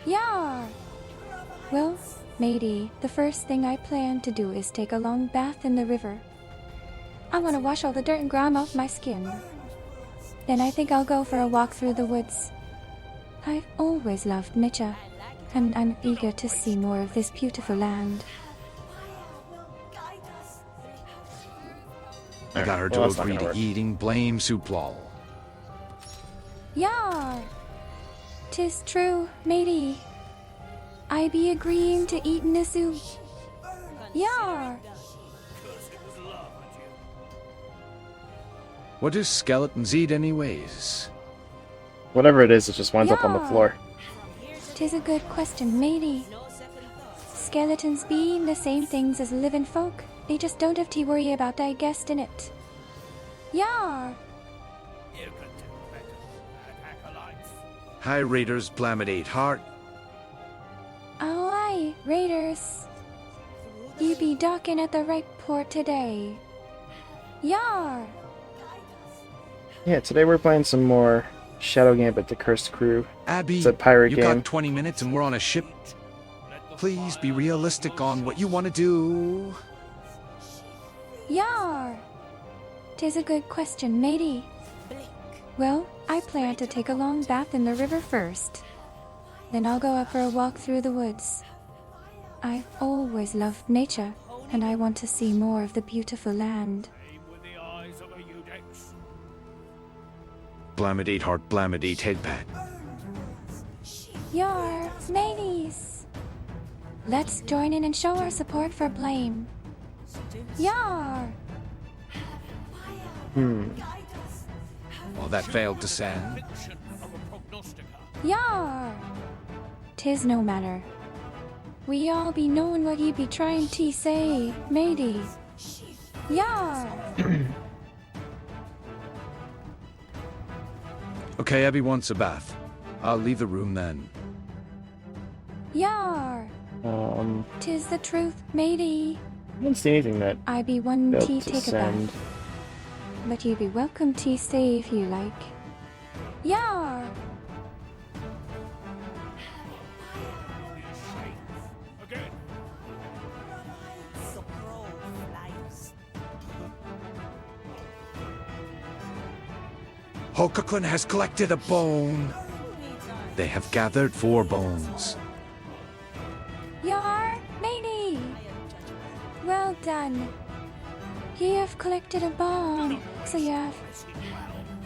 Yar! Well, matey, the first thing I plan to do is take a long bath in the river. I want to wash all the dirt and grime off my skin. Then I think I'll go for a walk through the woods. I've always loved nature, and I'm eager to see more of this beautiful land. I got her Well, to that's not agree gonna to work. eating blame soup lol. Yar! 'Tis true, matey. I be agreeing to eatin' a soup. Yar! What do skeletons eat anyways? Whatever it is, it just winds up on the Yeah. floor. 'Tis a good question, matey. Skeletons be the same things as living folk. They just don't have to worry about digesting it. Yar! You could do better, acolytes. Hi Raiders Blamidate Heart. Oh aye, raiders. You be docking at the right port today. Yar! Yeah, today we're playing some more Shadow Gambit, the Cursed Crew. Abby, It's a pirate you game. got 20 minutes and we're on a ship. Please be realistic on what you want to do. Yar! 'Tis a good question, matey. Well, I plan to take a long bath in the river first. Then I'll go up for a walk through the woods. I've always loved nature, and I want to see more of the beautiful land. Aim with the eyes of a Eudex. Blamidate Heart, Blamidate Headpad. Yar, mateys! Let's join in and show our support for Blame. Yar! Well, that failed to send. Fiction of a prognosticator. Yar! 'Tis no matter. We all be knowing what ye be trying to say, matey. Yar! Okay, Abby wants a bath. I'll leave the room then. Yar! 'Tis the truth, matey. I don't see anything that I be one failed tea to take a send. bath. But you be welcome to stay if you like. Yar! Again. The crow flies. Hokakun has collected a bone. They have gathered 4 bones. Yar, matey! Well done. Ye have collected a bomb, so you have...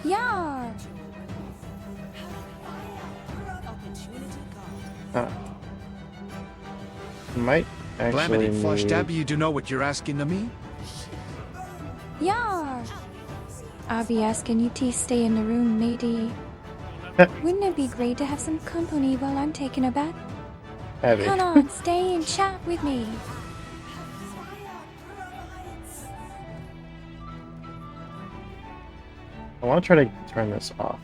Yar! Might actually Blamidate Flushed need... Abby, you do know what you're asking of me? Yar! I'll be asking you to stay in the room, matey. Wouldn't it be great to have some company while I'm taking a bath? Abby. Come on, stay and chat with me. I want to try to turn this off.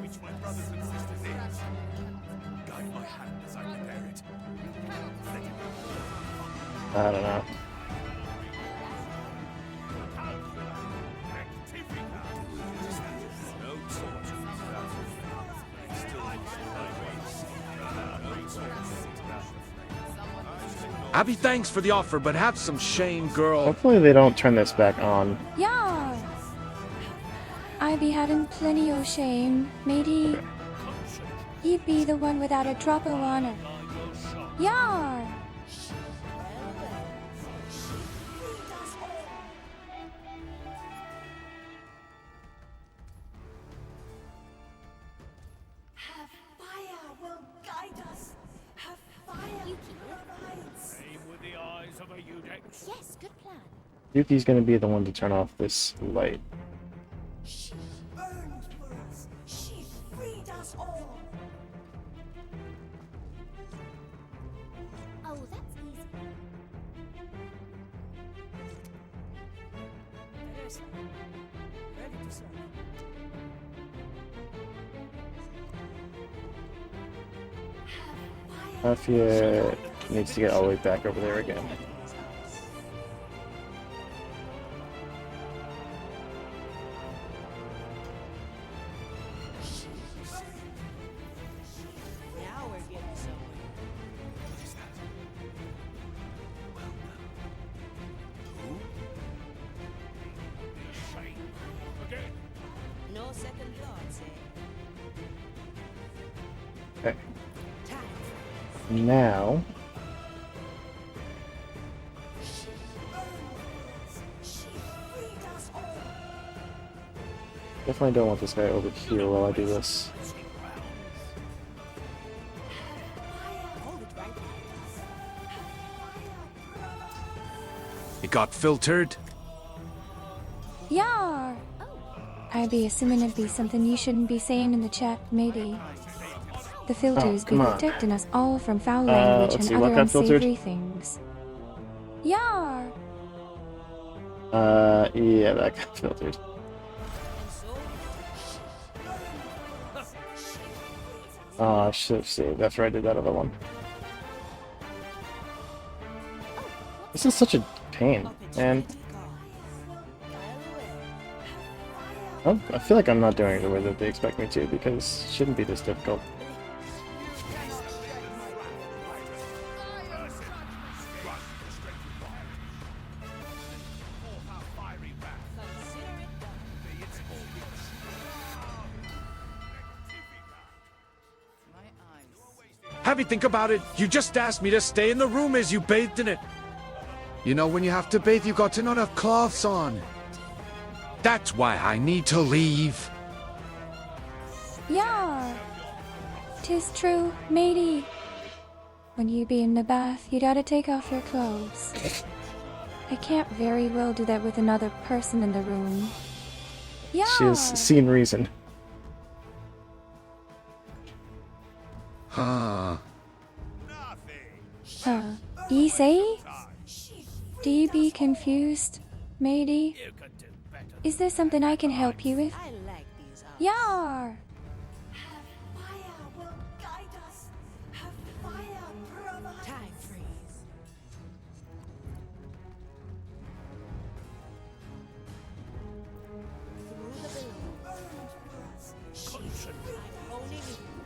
Which my brothers and sisters is. Guide my hand as I prepare it. I don't know. Abby, thanks for the offer, but have some shame, girl. Hopefully they don't turn this back on. Yar! I be having plenty o' shame, matey. Ye be the one without a drop of honor. Yar! Have fire will guide us. Have fire provides. Aim with the eyes of a Eudex. Yes, good plan. Yuki's gonna be the one to turn off this light. She burned for us. She freed us all. Oh, that's easy. Teresa, ready to serve. Mafia needs to get all the way back over there again. Now, definitely don't want this guy over here while I do this. It got filtered. Yar! I'd be assuming it'd be something you shouldn't be saying in the chat, maybe. The filters be come on. protecting us all from foul language let's and see, what other got filtered? unsavory things. Yar! Yeah, that got filtered. Oh, I should have saved after I did that other one. This is such a pain, man. Oh, I feel like I'm not doing it the way that they expect me to, because it shouldn't be this difficult. Have you think about it? You just asked me to stay in the room as you bathed in it. You know, when you have to bathe, you got to not have cloths on. That's why I need to leave. Yar! 'Tis true, matey. When you be in the bath, you gotta take off your clothes. I can't very well do that with another person in the room. Yar! She has seen reason. Huh. Ye say? Do you be confused, matey? Is there something I can help you with? Yar! Fire will guide us. Have fire provide. Time freeze.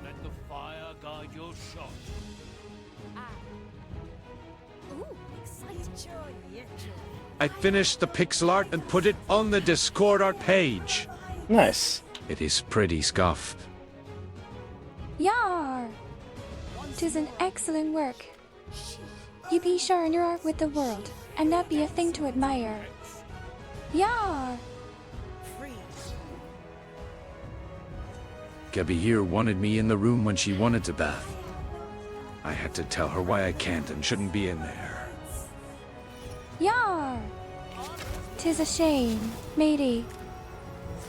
Let the fire guide your shot. Ooh, exciting. I finished the pixel art and put it on the Discord art page. Nice. It is pretty scuffed. Yar! 'Tis an excellent work. You be sharing your art with the world, and that be a thing to admire. Yar! Gabby here wanted me in the room when she wanted to bath. I had to tell her why I can't and shouldn't be in there. Yar! 'Tis a shame, matey.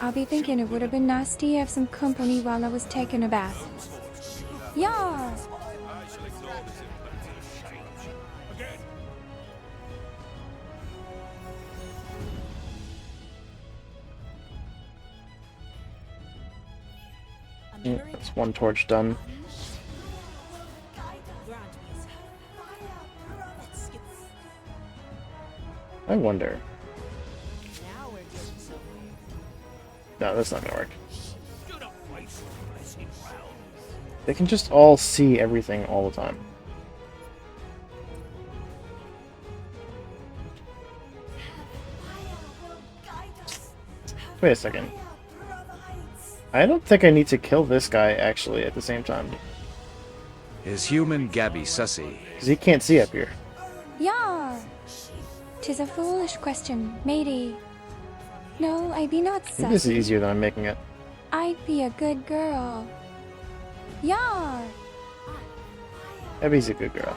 I'll be thinking it would have been nice to have some company while I was taking a bath. Yar! Yeah, that's one torch done. I wonder. No, that's not gonna work. They can just all see everything all the time. Wait a second. I don't think I need to kill this guy, actually, at the same time. Is human Gabby sussy? Because he can't see up here. Yar! 'Tis a foolish question, matey. No, I be not I think this is sussy. easier than I'm making it. I'd be a good girl. Yar! Abby's a good girl.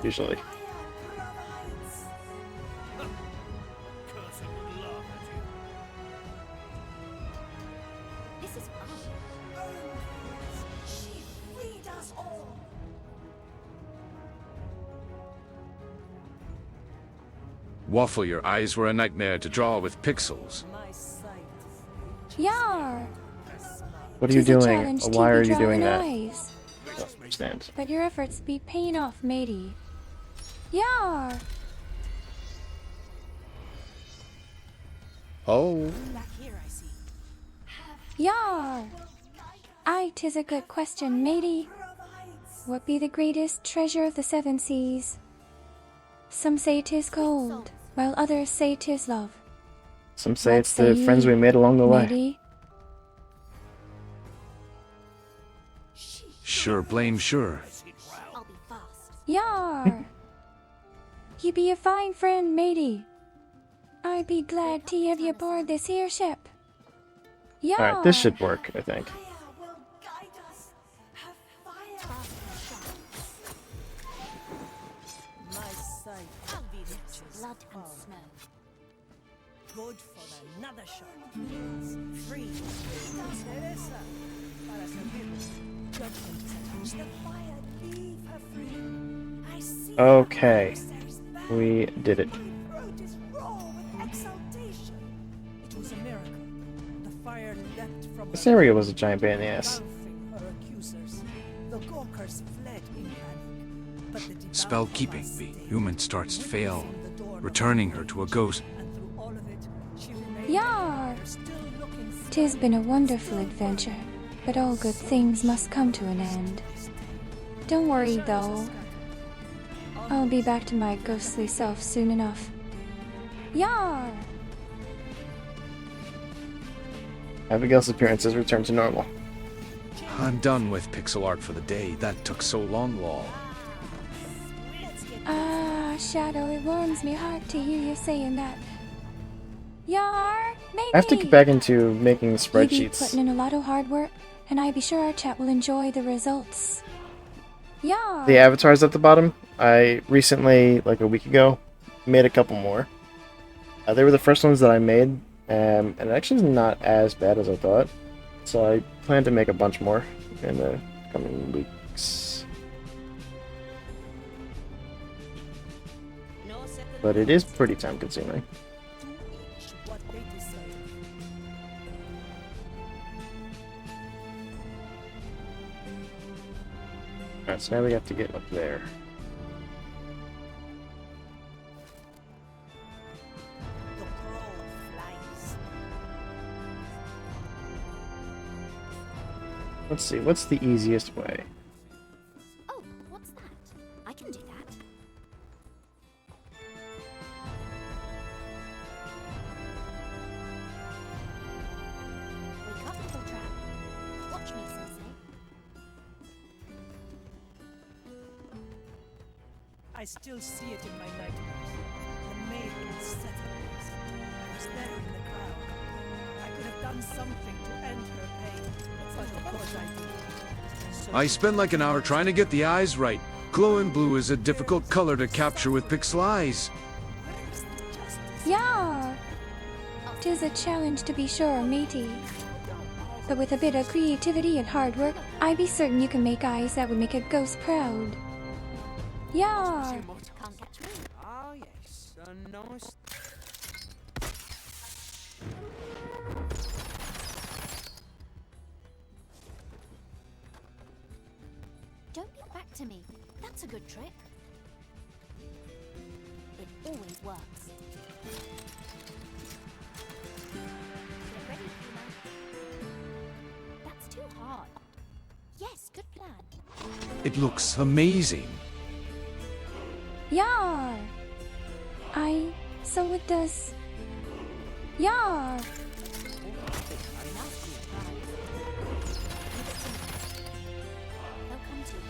Usually. This is fun. She freed us all. Waffle, your eyes were a nightmare to draw with pixels. Yar! What are you 'Tis a doing? challenge to Why be are you doing drawing that? eyes. I don't understand. But your efforts be paying off, matey. Yar! Oh. Back here, I see. Yar! Aye, 'tis a good question, matey. What be the greatest treasure of the seven seas? Some say 'tis gold, while others say 'tis love. Some say What it's the say friends ye, we made along the way. matey? Sure, blame sure. I'll Yar! You be a fine friend, matey. I'd be glad to have you aboard this here ship. Yar! Alright, this should work, I think. Fire will guide us. Have fire. My sight I'll be rich reaches with blood far. and snow. Good for another shot. Free. Teresa. Para servirle. Judgment settles the fire. Leave her free. I see Okay. adversaries back. We did it. My throat is raw with exultation. It was a miracle. The fire leapt from This her, area was a giant pain in the ass. engulfing her accusers. The Gawkers fled in panic, but the devout Spell keeping, Christ the stayed. human starts to fail, Witnessing the door returning her to a ghost. and through all of it, she remained Yar! there, still looking 'Tis been a wonderful adventure, but all good things must come to an end. Don't worry though. I'll be back to my ghostly self soon enough. Yar! Abigail's appearances returned to normal. I'm done with pixel art for the day. That took so long, lol. Ah, Shadow, it warms me heart to hear you saying that. Yar! Matey! I have to get back into making You be spreadsheets. putting in a lot of hard work, and I be sure our chat will enjoy the results. Yar! The avatars at the bottom, I recently, like a week ago, made a couple more. They were the first ones that I made, and it actually is not as bad as I thought. So I plan to make a bunch more in the coming weeks. No second But it is pretty time consuming. to each what they deserve. Alright, so now we have to get up there. The crow flies. Let's see, what's the easiest way? Oh, what's that? I can do that. Wake up, little trap. Watch me, Sensei. I still see it in my nightmares. The maiden settles. I was there in the crowd. I could have done something to end her pain, but of course I didn't. So I spend like an hour trying to get the eyes right. Glowing blue is a difficult color to capture with pixel eyes. where's the justice? Yar! 'Tis a challenge to be sure, matey. But with a bit of creativity and hard work, I be certain you can make eyes that would make a ghost proud. Yar! Can't catch me. Ah, yes, a nice. Don't look back to me. That's a good trick. It always works. Get ready, human. That's too hard. Yes, good plan. It looks amazing. Yar! So it does. Yar! They'll come to you.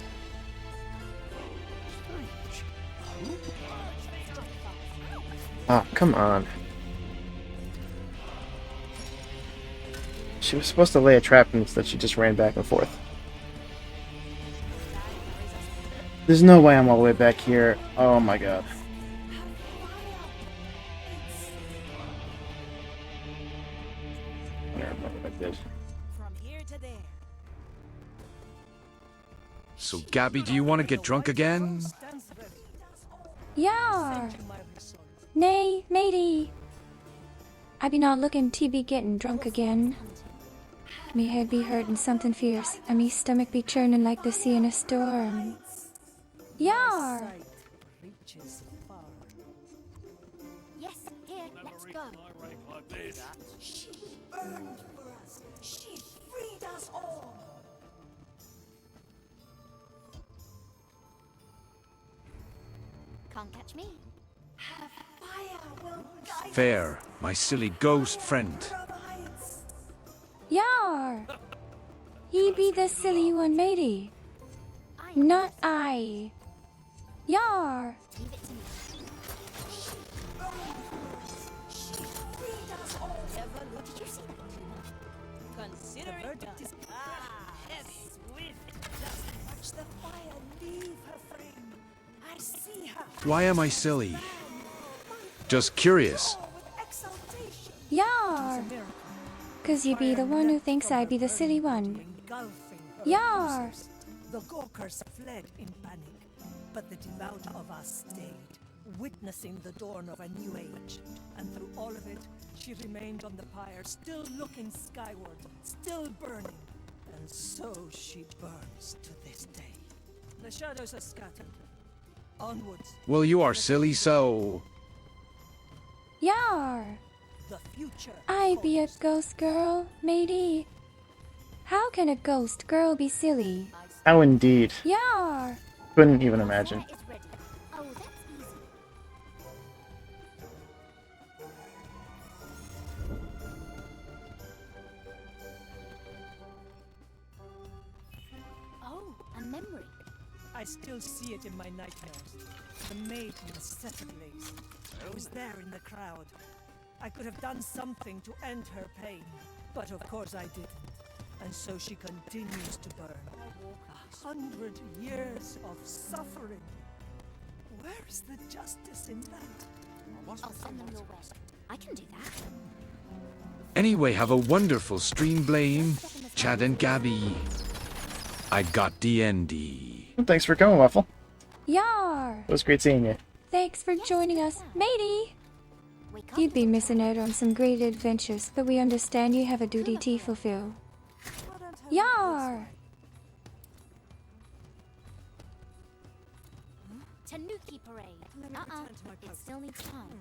Oh, come on. She was supposed to lay a trap and instead she just ran back and forth. There's no way I'm all the way back here. Oh my god. I don't remember what I did. from here to there. So, Gabby, do you want to get drunk again? Stands ready. Yar! To my resolve. Nay, matey! I be not looking to be getting drunk again. Me head be hurting something fierce, and me stomach be churning like the sea in a storm. Yar! Sight reaches far. Yes, here, let's go. She burned for us. She freed us all. Can't catch me. Have fire will guide Fair, my silly ghost friend. provides. Yar! Ye be the silly one, matey. Not I. Yar! Leave it to me. Did you see that, Puma? Consider it done. Yes, swift. Just watch the fire leave her frame. I see her. Why am I silly? Just curious. With exultation. Yar! Cause you be the one who thinks I be the silly one. Engulfing her Yar! accusers. The Gawkers fled in panic, but the devout of us stayed, witnessing the dawn of a new age. And through all of it, she remained on the pyre, still looking skyward, still burning. And so she burns to this day. The shadows are scattered. Onwards. Well, you are silly, so... Yar! The future. I be a ghost girl, matey. How can a ghost girl be silly? How indeed. Yar! Couldn't even imagine. It's ready. Oh, that's easy. Oh, a memory. I still see it in my nightmares. The maiden set ablaze. I was there in the crowd. I could have done something to end her pain, but of course I didn't. And so she continues to burn. 100 years of suffering. Where's the justice in that? I'll send them your way. I can do that. Anyway, have a wonderful stream, Blame, Chad and Gabby. I got DND. Thanks for coming, Waffle. Yar! It was great seeing you. Thanks for joining us, matey! You'd be missing out on some great adventures, but we understand you have a duty to fulfill. Yar! Tanuki parade. It still needs time.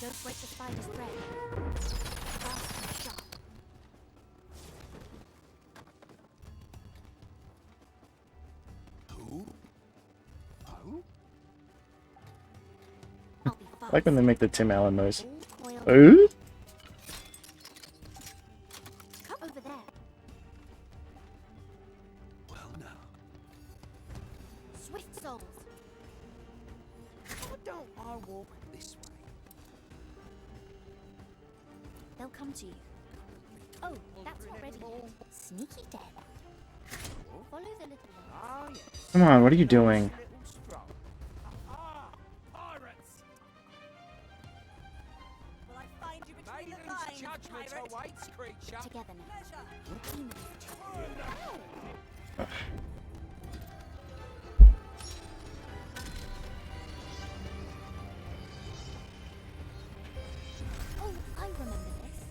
Don't break the spider's thread. Fast and sharp. I'll be fast. I like when they make the Tim Allen noise. Ooh? Come over there. Well, now. Swift souls. Why don't I walk this way? They'll come to you. Oh, that's not ready yet. Sneaky dead. Follow the little one. Ah, yes. Come on, what are you doing? Little stroll. Ah, pirates! Will I find you between the Maiden's lines, judgment pirate? awaits, creature. Together now. Pleasure. Your team is too. Oh, I remember this.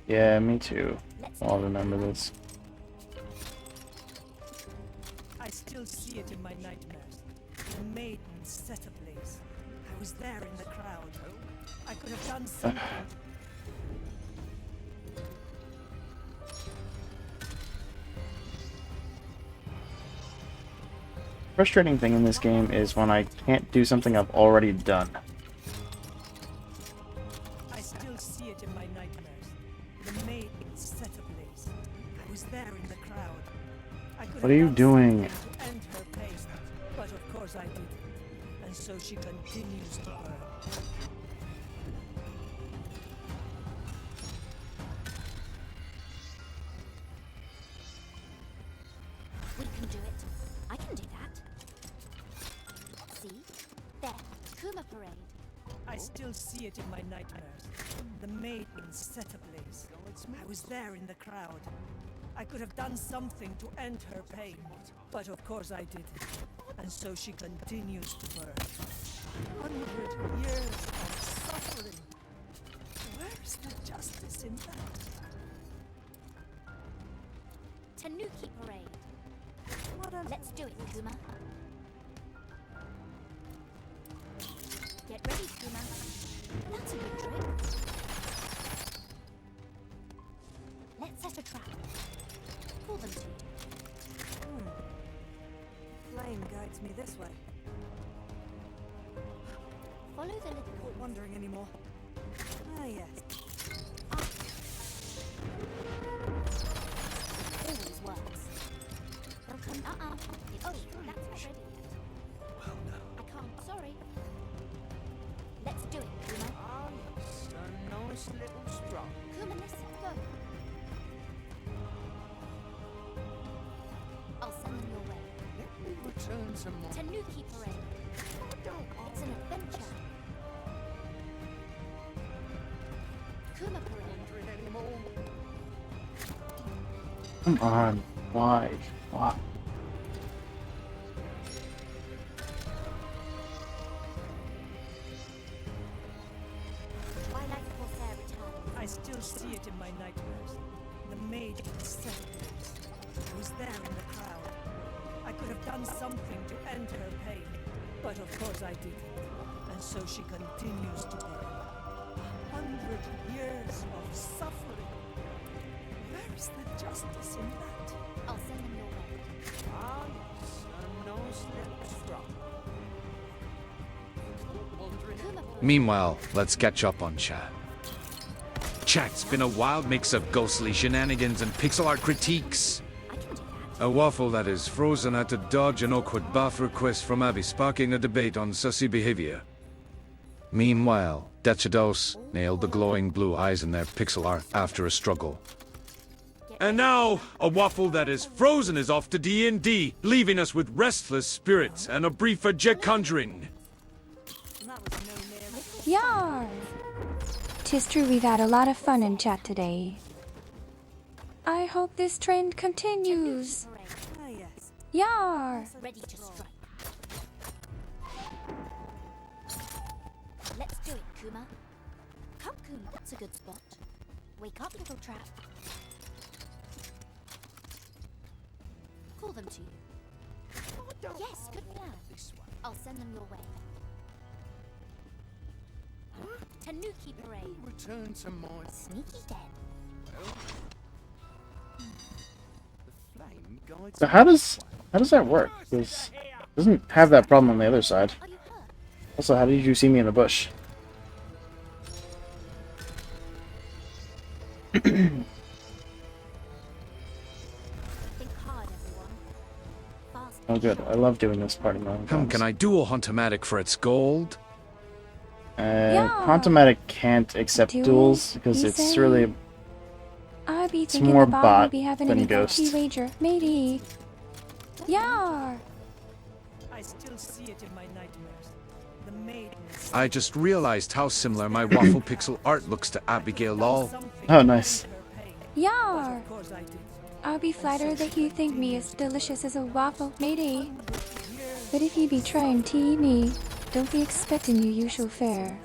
Yeah, me too. Let's I'll do it. remember this. I still see it in my nightmares. The maiden set ablaze. I was there in the crowd. I could have done something. Frustrating thing in this game is when I can't do something I've already done. I still see it in my nightmares. The maiden set ablaze. I was there in the crowd. I could What are you have done doing? something to end her pain, but of course I didn't. And so she continues to burn. We can do it. I can do that. See? There. Kuma parade. I still see it in my nightmares. The maiden set ablaze. I was there in the crowd. I could have done something to end her pain, but of course I didn't. And so she continues to burn. 100 years of suffering. Where's the justice in that? Tanuki parade. Let's do it, Kuma. Get ready, Kuma. That's a good trick. Let's set a trap. Pull them to you. Flame guides me this way. Follow the little Not one. wandering anymore. Ah, yes. Always works. They'll come. Oh, that's right. Return to my... Tanuki Parade. It's an adventure. Kuma Parade. Anymore. Come on. Why? Why? Twilight Corsair returns. I still see it in my nightmares. The maid in the settlements. I was there in the crowd. I could have done something to end her pain, but of course I didn't. And so she continues to burn. 100 years of suffering. Where is the justice in that? I'll send them your way. Ah, yes, a no slip strong. Wandering Kuma Parade. Meanwhile, let's catch up on chat. Chat's been a wild mix of ghostly shenanigans and pixel art critiques. I can do that. A waffle that is frozen had to dodge an awkward buff request from Abby, sparking a debate on sussy behavior. Meanwhile, Dechados nailed the glowing blue eyes in their pixel art after a struggle. And now, a waffle that is frozen is off to D&D, leaving us with restless spirits and a brief jet conjuring. Yar! 'Tis true we've had a lot of fun in chat today. I hope this trend continues. Parade. Ah, yes. Yar! Ready to strike. Let's do it, Kuma. Come, Kuma. That's a good spot. Wake up, little trap. Call them to you. Yes, good plan. this way. I'll send them your way. Tanuki Parade. Return to my... Sneaky den. The flame guides... So how does that work? Because it doesn't have that problem on the other side. Are you hurt? Also, how did you see me in the bush? Think hard, everyone. Fast. Oh good, I love doing this part of my own Come, times. can I dual Huntomatic for its gold? Quantomatic can't accept Duels, duels because you it's say? really... I be It's thinking more the bot bot will be having than an ghost. FT wager. Matey. Yar! I still see it in my nightmares. The maid in the I just realized how similar my waffle pixel art looks to Abigail lol. Oh, nice. Yar! Of course I did. I'll be flattered that you think me as delicious as a waffle, matey. But if you be trying to eat me, don't be expecting your usual fare.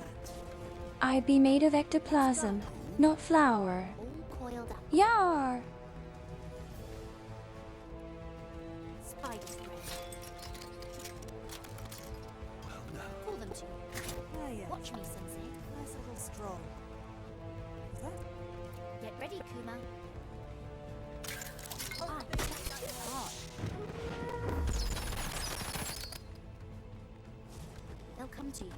I be made of ectoplasm, not flour. All coiled up. Yar! Spider spray. Call them to you. Ah, yes. Watch me, Sensei. Nice little straw. Is that? Get ready, Kuma. Ah, that's hard. They'll come to you.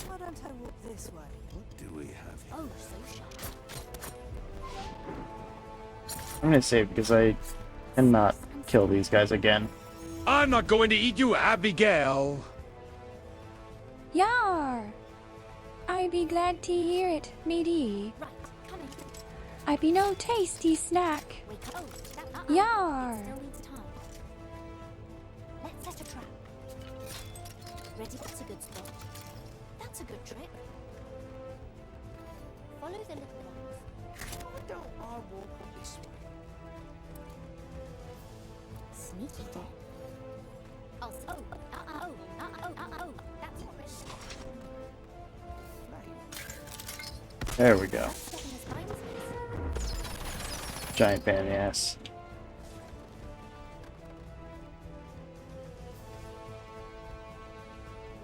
Why don't I walk this way? What do we have here? Oh, so sharp. I'm gonna save because I cannot kill these guys again. I'm not going to eat you, Abigail! Yar! I be glad to hear it, matey. Right, coming. I be no tasty snack. Wake up. Oh, that Yar! Still needs time. Let's set a trap. Ready? That's a good spot. That's a good trick. Follow the little ones. Why don't I walk this way? Sneaky dead. Oh, that's not risk. Flame. There we go. That's getting us by business. Giant pain in the ass.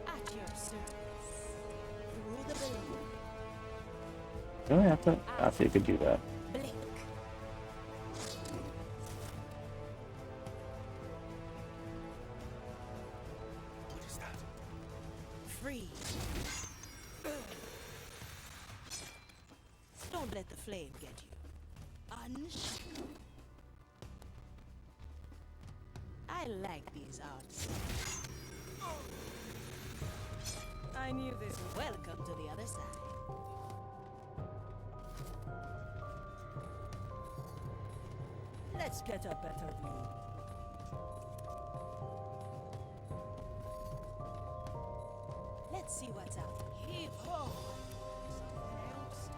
At your service. Through the building. Really? I thought you could do that. Blink. What is that? Free. Don't let the flame get you. Unshackled. I like these arts. I knew this. Welcome to the other side. Let's get a better view. Let's see what's up. Heave ho! Something else?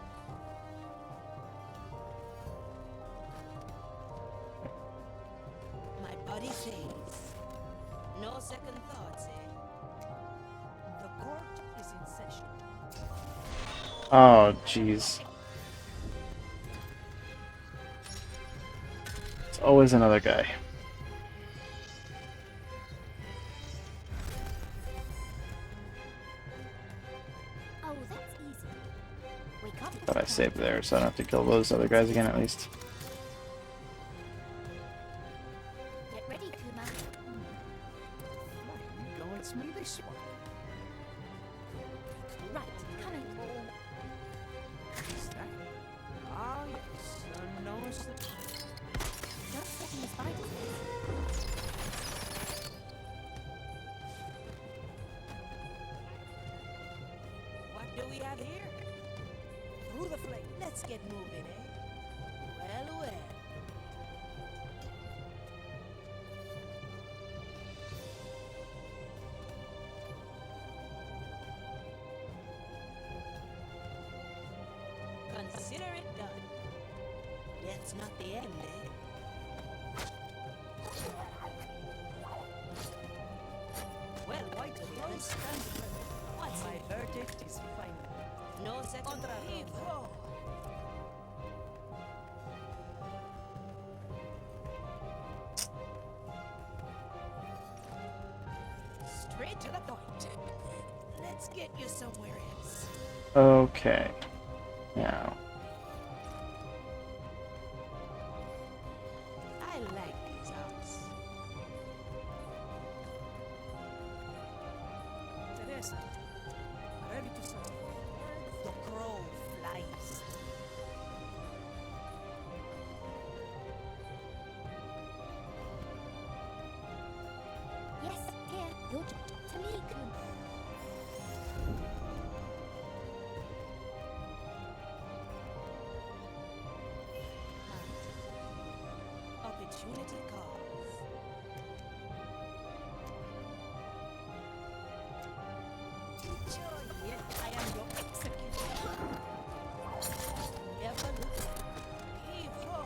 My body says. No second thoughts, eh? The court is in session. Oh, jeez. It's always another guy. Oh, that's easy. Wake up. But I saved there, so I don't have to kill those other guys again at least. Get ready, Kuma. Why don't you guide me this way? Right, coming. Is that? Ah, yes. No, it's the... Don't step in the spider's nest. What do we have here? Through the flame. Let's get moving, eh? Well, well. Consider it done. That's not the end, eh? Well, quite to be honest. What's My verdict is final. no second heave ho! Straight to the point. Let's get you somewhere else. Okay. Now. I like these hours. Teresa, ready to serve. The crow flies. Yes, here. Your job. To me, Kuma. Opportunity calls. Enjoy it. I am your executioner. Ever look back. Heave ho!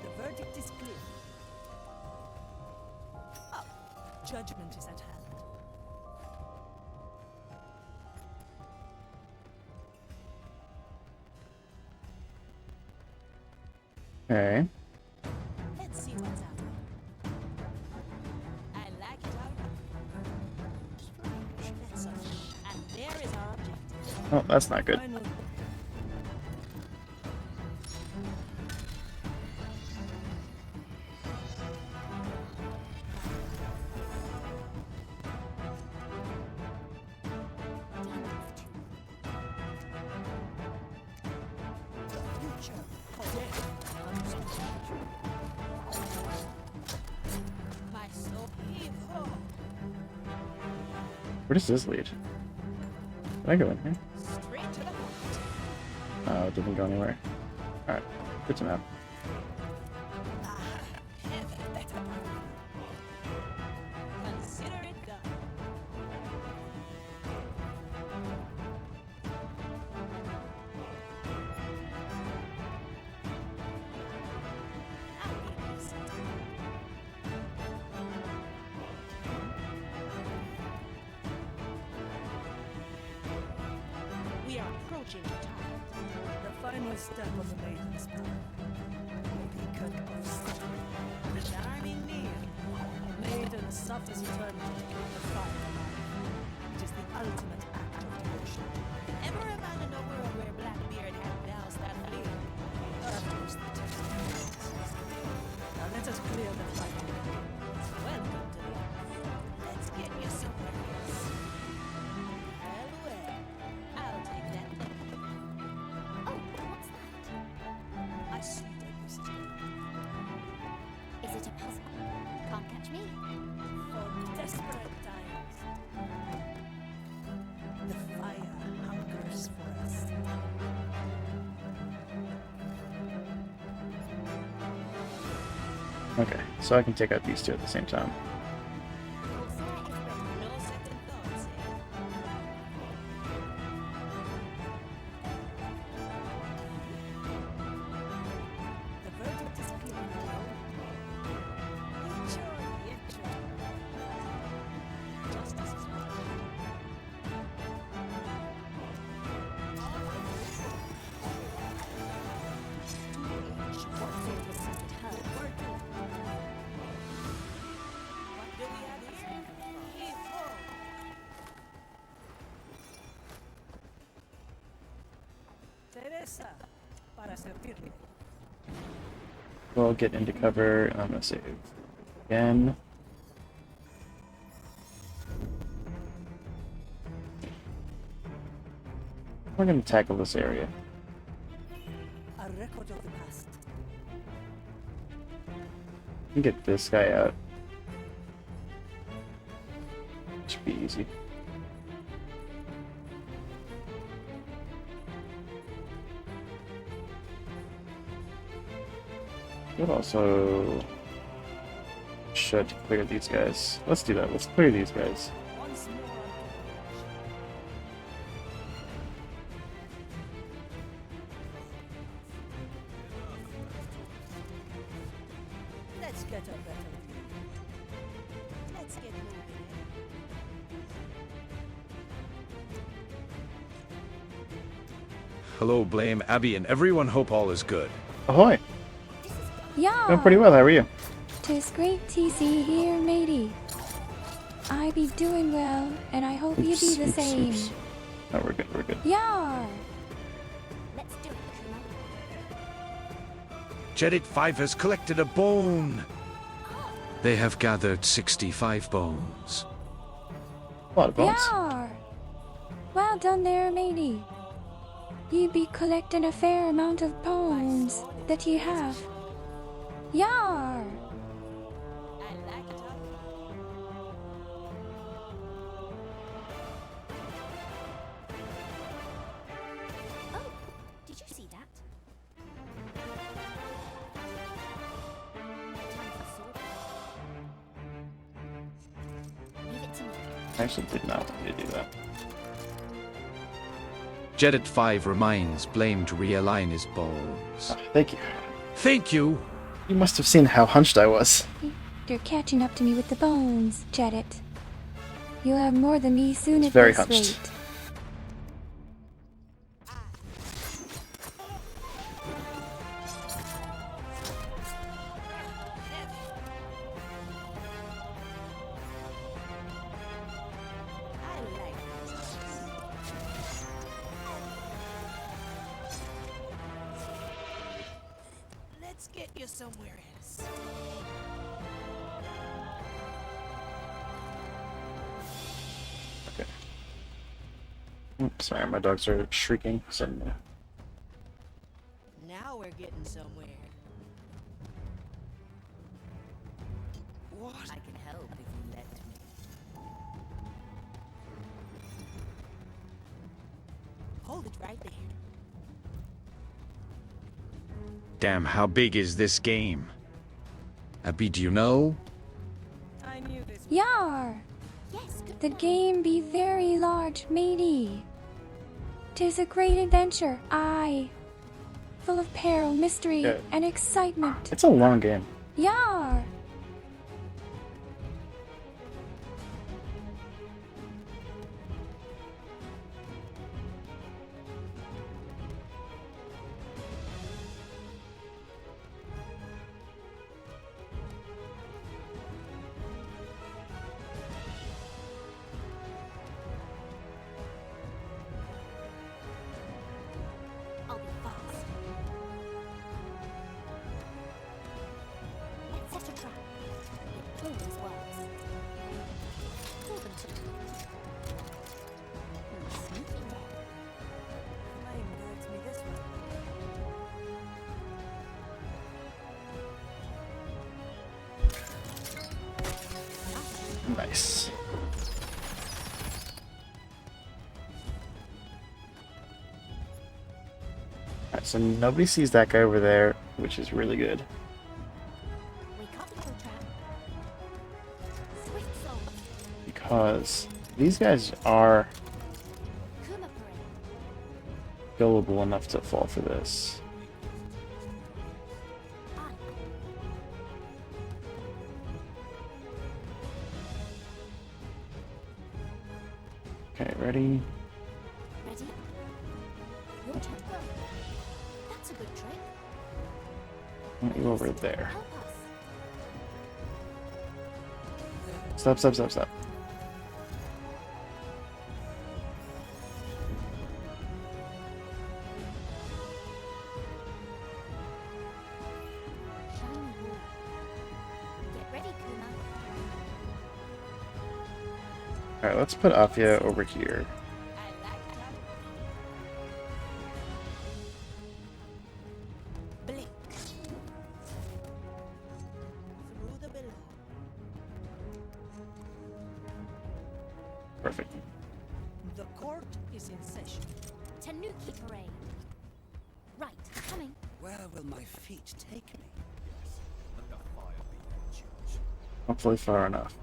The verdict is clear. Oh, Judgment is at hand. Okay. let's see what's out there. I like it out. That's all. And there is our objective. Oh, that's not good. Final. Future. My soul heave ho! Where does this lead? Did I go in here? Straight to the point. Oh, it didn't go anywhere. Alright, good to know. Heaven better. Consider it done. I'll be decent. We are approaching the time. The final step of the maiden's path. Beacon of suffering. Charming near. Maiden suffers eternity in the fire of life. It is the ultimate act of devotion. Ever imagine a world where Blackbeard had doused that flame? That was the test of patience. Now let us clear the fight. Welcome to the earth. Let's get you somewhere else. Well, well. I'll take that then. Oh, what's that? I see that this is good. Is it a puzzle? Can't catch me. For desperate times. The fire hungers for us. Okay, so I can take out these two at the same time. Corsair is ready. No second thoughts, eh? Yes, sir. Para servirle. We'll get into cover, and I'm gonna save again. We're gonna tackle this area. A record of the past. And get this guy out. Should be easy. We'll also should clear these guys. Let's do that. Let's clear these guys. Once more on Let's get a better view. Let's get moving. Hello, Blame, Abby, and everyone. Hope all is good. Ahoy! Yeah. Doing pretty well. How are you? 'Tis great to see here, matey. I be doing well, and I hope you be the same. Oops. No, we're good. We're good. Yar! Let's do it, Kuma. Jedit 5 has collected a bone. They have gathered 65 bones. A lot of bones. Yar! Well done there, matey. You be collecting a fair amount of bones that you have. Yar! I like it. Oh, did you see that? Time for sword. Leave it to me. I actually did not want you to do that. Jedit 5 reminds Blame to realign his bones. Ah, thank you. Thank you. You must have seen how hunched I was. You're catching up to me with the bones, Jedit. You'll have more than me soon at Very this hunched. rate. I like it. Let's get you somewhere else. Okay. Oops, sorry, my dogs are shrieking suddenly. Now we're getting somewhere. What? I can help if you let me. Hold it right there. Damn, how big is this game? Abby, do you know? I knew this. Yar! Yes, good. The game be very large, matey. 'Tis a great adventure, aye. Full of peril, mystery, Yeah. and excitement. It's a long game. Yar! I'll be fast. Let's set a trap. It always works. Pull them to me. Sneaky dead. Flame guides me this way. Nice. Alright, so nobody sees that guy over there, which is really good. We cut the trap. Swift soul. Because these guys are Kuma parade. gullible enough to fall for this. On. Okay, ready? Ready? Your turn. Go. That's a good trick. Want you over there. Help us. Stop, stop, stop, stop. Alright, let's put Afia over here. Blink. Through the below. Perfect. The court is in session. Tanuki parade. Right, coming. Where will my feet take me? Let the fire be your judge. Hopefully far enough.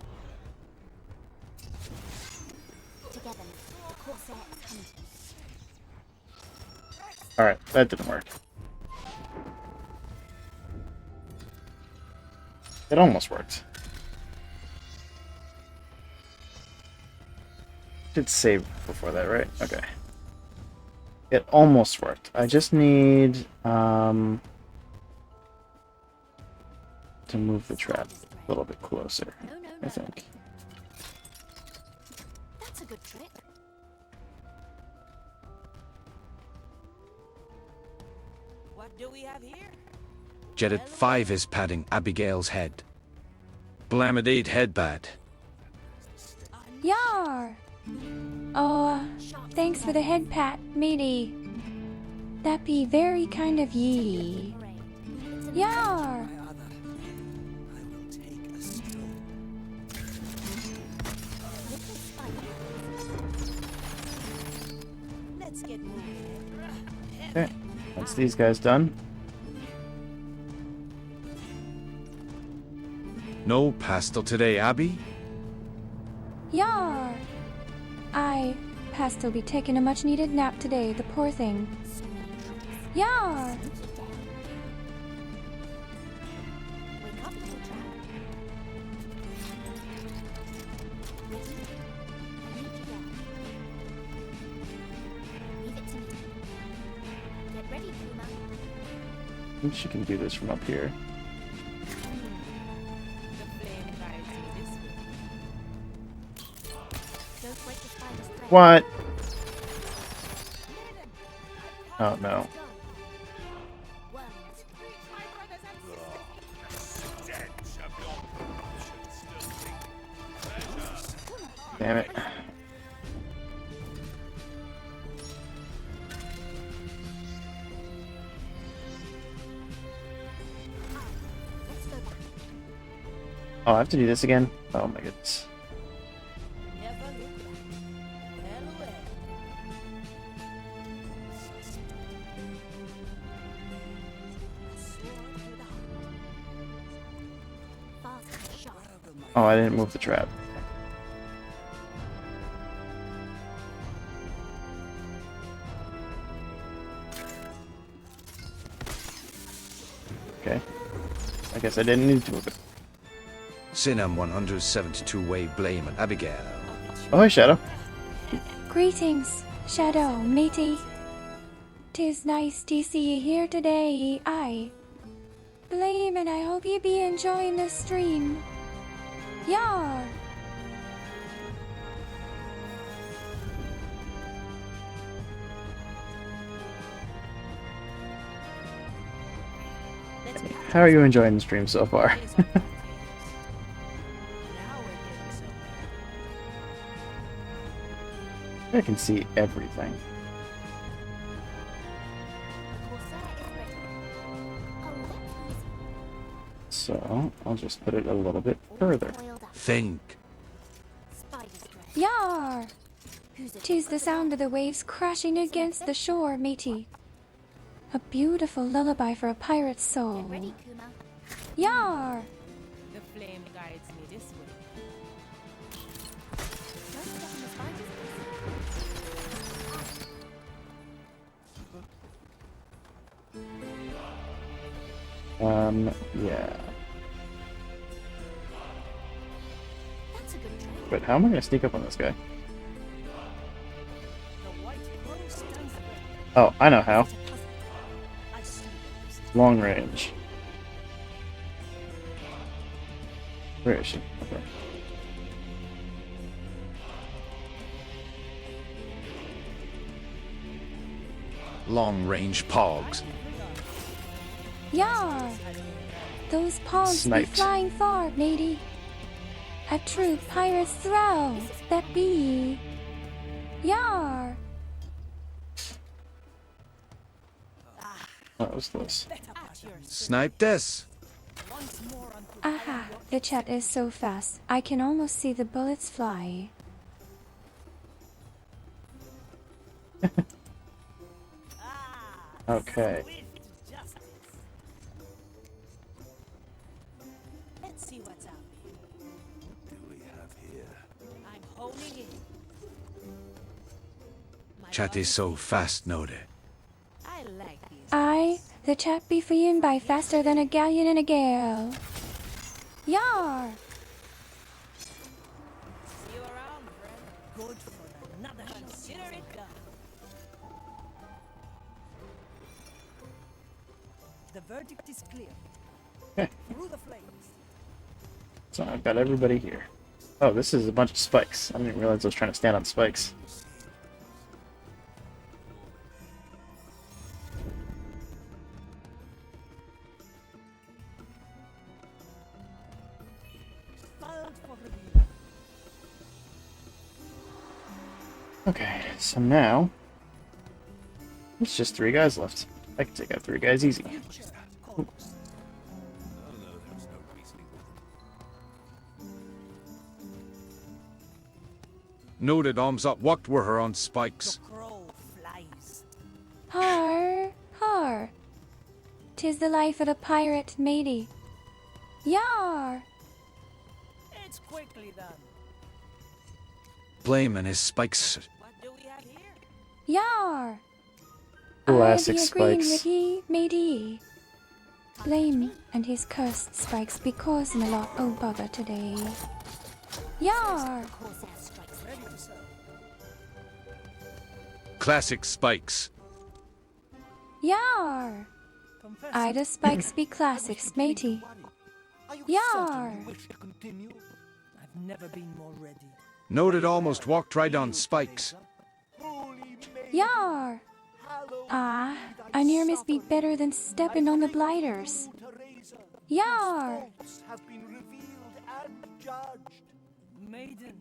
Together. Corsair is coming. Alright, that didn't work. It almost worked. Did save before that, right? Okay. It almost worked. I just need to move the trap a little bit closer, I think. That's a good trick. What do we have here? Jedit 5 is patting Abigail's head. Blamidate headbad. Yar! Oh, thanks for the head pat, matey. That be very kind of ye. Yar! My other, I will take a stroll. Let's get moving. Okay, that's these guys done. No pastel today, Abby? Yar! Pastel be taking a much needed nap today, the poor thing. Yar! Wake up, little trap. Ready? I need you down. Leave it to me. Get ready, Puma. I think she can do this from up here. The flame guides me this way. Don't break the spider's thread. What? Oh no. Worms. Stench of your corruption still lingers. Pleasure. Damn it. Let's go back. Oh, I have to do this again? Oh my goodness. Never look back. Well, well. A sword through the heart. Fast and sharp. Where will my Oh, I didn't move the trap. Okay. I guess I didn't need to move it. Sinem 172 way blame at Abigail. Oh, hi, Shadow. Greetings, Shadow, matey. 'Tis nice to see you here today. Blame, and I hope you be enjoying the stream. Yar! How are you enjoying the stream so far? Now we're getting somewhere. I can see everything. Corsair is ready. Oh, that's easy. So, I'll just put it a little bit further. Oiled up. Think. Spider's thread. Yar! Who's it? 'Tis the sound of the waves crashing against the shore, matey. A beautiful lullaby for a pirate's soul. Get ready, Kuma. Yar! The flame guides me this way. Don't step on the spider's Yeah. That's a good trick. But how am I gonna sneak up on this guy? The white crow stands ready. Oh, I know how. It's a puzzle. I see those. Long range. Where is she? Okay. Long range pogs. Yar! Those palms be Sniped. flying far, matey. A true pirate's throw. That be. Yar. That was close. Snipe this. Aha, the chat is so fast. I can almost see the bullets fly. Okay. Let's see what's out there. What do we have here? I'm honing in. Chat is so fast, note it. I like these. The chat be fleeing by faster than a galleon in a gale. Yar! See you around, friend. Good for another consider it done. The verdict is clear. Okay. Through the flames. So I've got everybody here. Oh, this is a bunch of spikes. I didn't realize I was trying to stand on spikes. Filed for review. Okay, so now it's just 3 guys left. I can take out 3 guys easy. Oh no, there's no reasoning with them. Noted arms up walked were her on spikes. The crow flies. Har, har. 'Tis the life of the pirate, matey. Yar! It's quickly done. Blame and his spikes. What do we have here? Yar! Classic I be agreeing spikes. with ye, matey. Blame and his cursed spikes be causing a lot of bother today. Yar! Corsair strikes Ready to serve. Classic spikes. Yar! Confess. I the spikes be classics, matey. Yar! I've never been more ready. Noted almost walked right on spikes. Yar! Ah, I near miss be better than stepping on the blighters. Yar! Have been revealed and judged. Maiden,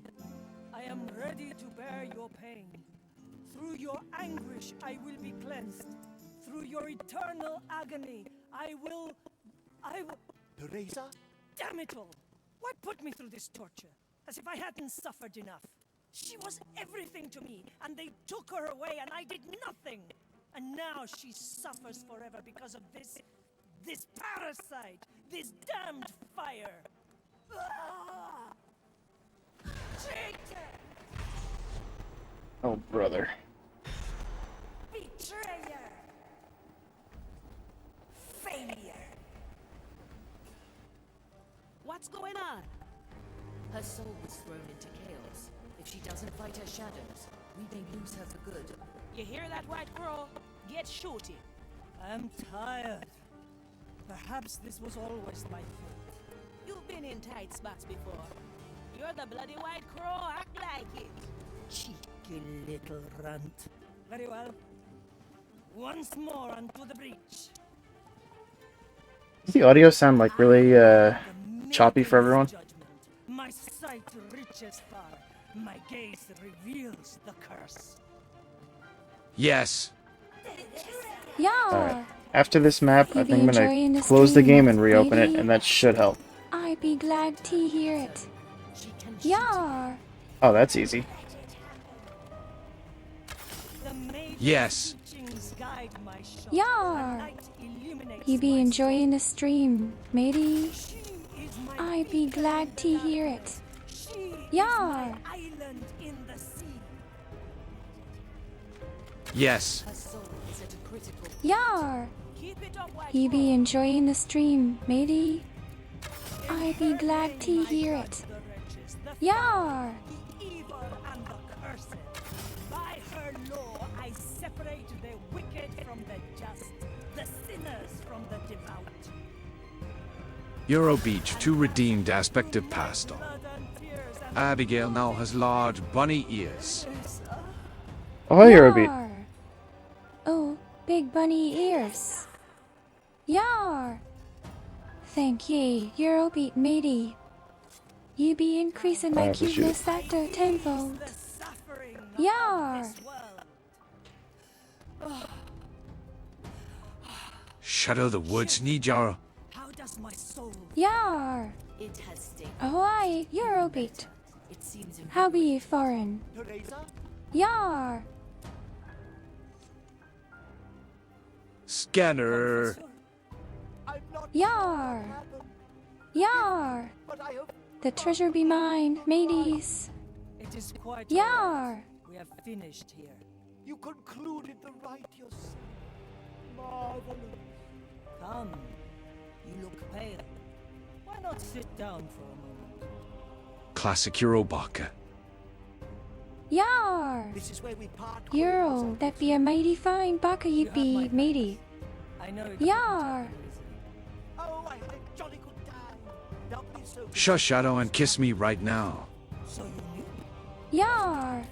I am ready to bear your pain. Through your anguish I will be cleansed. Through your eternal agony I will... Teresa? Damn it all! Why put me through this torture? As if I hadn't suffered enough. She was everything to me, and they took her away and I did nothing. And now she suffers forever because of this parasite, this damned fire. Ah! Traitor! Oh, brother. Betrayer! Failure! What's going on? Her soul was thrown into chaos. If she doesn't fight her shadows, we may lose her for good. You hear that, White Crow? Get shooting. I'm tired. Perhaps this was always my fate. You've been in tight spots before. You're the bloody White Crow. Act like it. Cheeky little runt. Very well. Once more onto the breach. Does the audio sound like really choppy for everyone? Judgment. My sight reaches far. My gaze reveals the curse. Yes. Yar! Alright. After this map, I You think I'm be enjoying gonna the close the stream, game and reopen it, lady? and that should help. I be glad to hear it. Yar! Oh, that's easy. The maiden Yes. teachings guide my shot. Yar! The light illuminates You be my enjoying the stream, matey. She is my I be glad to hear it. She is Yar! my island in the sea. Yes. Her soul is at a critical Yar! Keep it up, White You Crow. be enjoying the stream, matey. I be glad to hear it. The wretches, the Yar! the evil and the cursed. By her law, I separate the wicked from the just, the sinners from the devout. Euro Beach, two redeemed aspect of past. Blood and tears and Abigail now has large bunny ears. Oh, hi, Eurobeat. Yar! Oh, big bunny ears. Yar! Thank ye, Eurobeat matey. You be increasing my Alright, let's shoot. cuteness factor tenfold. Yar! Shadow the Woods need your... How does my soul? Yar! It has stayed. Ahoy, Eurobit. It seems How be ye foreign? Yar! Scanner. Yar! Yar! The treasure be mine, mateys. It is quite Yar! We have finished here. You concluded the rite yourself. Marvelous. Come. You look pale. Why not sit down for a moment? Classic Eurobaka. Yar! This is where we part. Euro, that be a mighty fine baka ye be, matey. I know it. Yar! Oh, I had a jolly good time. Doubly so. Shush, Shadow, and kiss me right now. So you knew? Yar!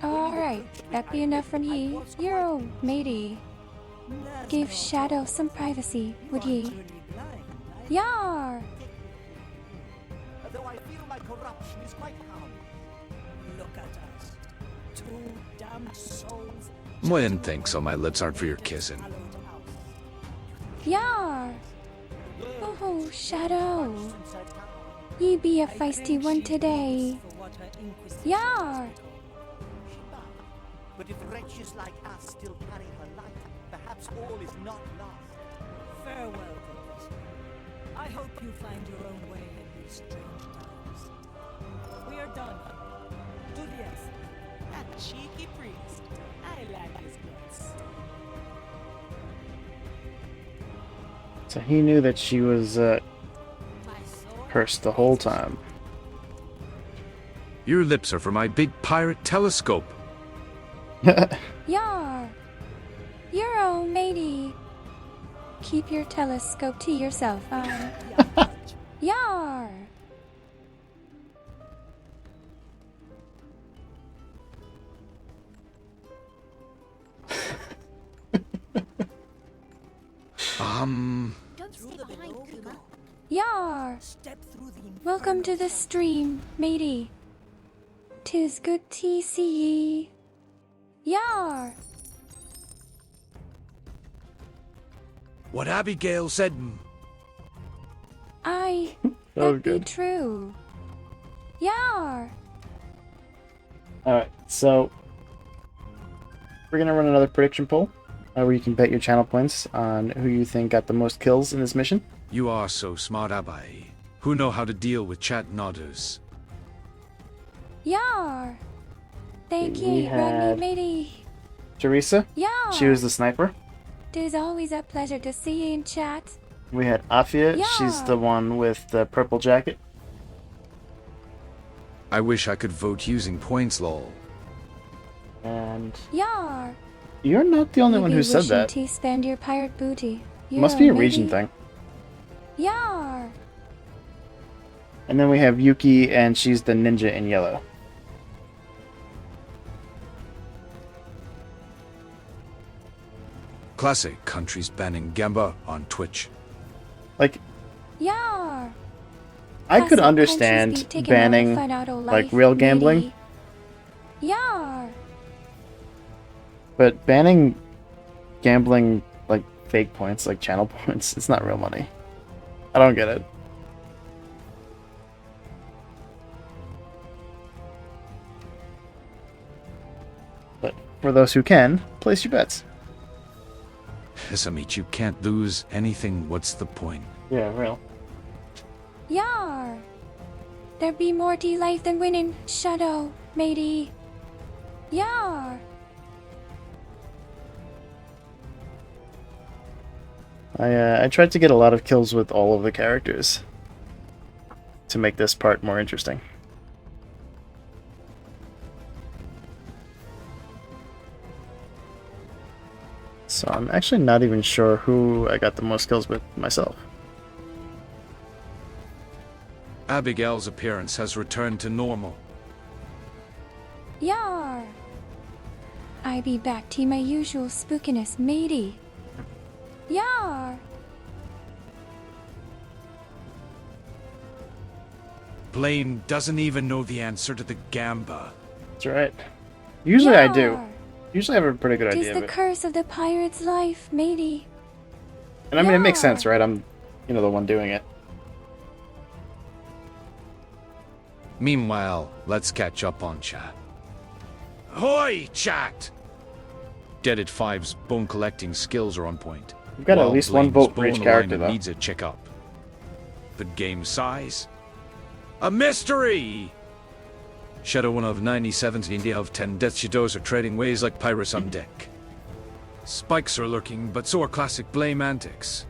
Alright, that be enough from ye. Euro, matey. Give Shadow some privacy, would ye? Yar! Though I feel my corruption is quite calm. Look at us. Two damned souls. Well, didn't think so. My lips aren't for your kissing. Yar! Oh, Shadow. Ye be a feisty one today. Yar! But if wretches like us still carry her light, perhaps all is not lost. Farewell, Professor. I hope you find your own way in these strange times. We are done. To the exit. That cheeky priest. I like his guts. So he knew that she was cursed the whole time. Your lips are for my big pirate telescope. Yar! Euro, matey. Keep your telescope to yourself, Yar! Don't stay behind, Kuma. Yar! Step through the Welcome to the stream, matey. 'Tis good to see ye. Yar! What Abigail said. I... That was that be good. true. Yar! Alright, so we're gonna run another prediction poll where you can bet your channel points on who you think got the most kills in this mission. You are so smart, Abai. Who know how to deal with chat nodders. Yar! Thank We ye, had- Rodney matey. Teresa, Yar! she was the sniper. Tis always a pleasure to see ye in chat. We had Afia, she's Yeah. the one with the purple jacket. I wish I could vote using points, lol. And Yar! you're not the only You one be who said wishing that. to spend your pirate booty. Must be a Euro, region matey. thing. Yar! And then we have Yuki, and she's the ninja in yellow. Classic countries banning Gamba on Twitch. Like, Yar! I could Classic understand countries be taking banning, all fun out of like, life, real gambling, matey. Yar! but banning gambling, like, fake points, like channel points, it's not real money. I don't get it. But for those who can, place your bets. Samich, you can't lose anything. What's the point? Yeah, real. Yar! There be more to life than winning, Shadow, matey. Yar! I tried to get a lot of kills with all of the characters to make this part more interesting. So I'm actually not even sure who I got the most kills with myself. Abigail's appearance has returned to normal. Yar! I be back to my usual spookiness, matey. Yar! Blame doesn't even know the answer to the gamba. That's right. Usually I do. Yar. Usually I have a pretty good Tis idea the of it. curse of the pirate's life, matey. And I mean, it makes sense, Yar. right? I'm, the one doing it. Meanwhile, let's catch up on chat. Hoy, chat! Dead at Five's bone collecting skills are on point. We've got at while least one Blame's vote for each bone character, alignment though. needs a check up. The game size? A mystery! Shadow 1 of 97's India of 10 Death Shadows are trading ways like pirates on deck. Spikes are lurking, but so are classic Blame antics.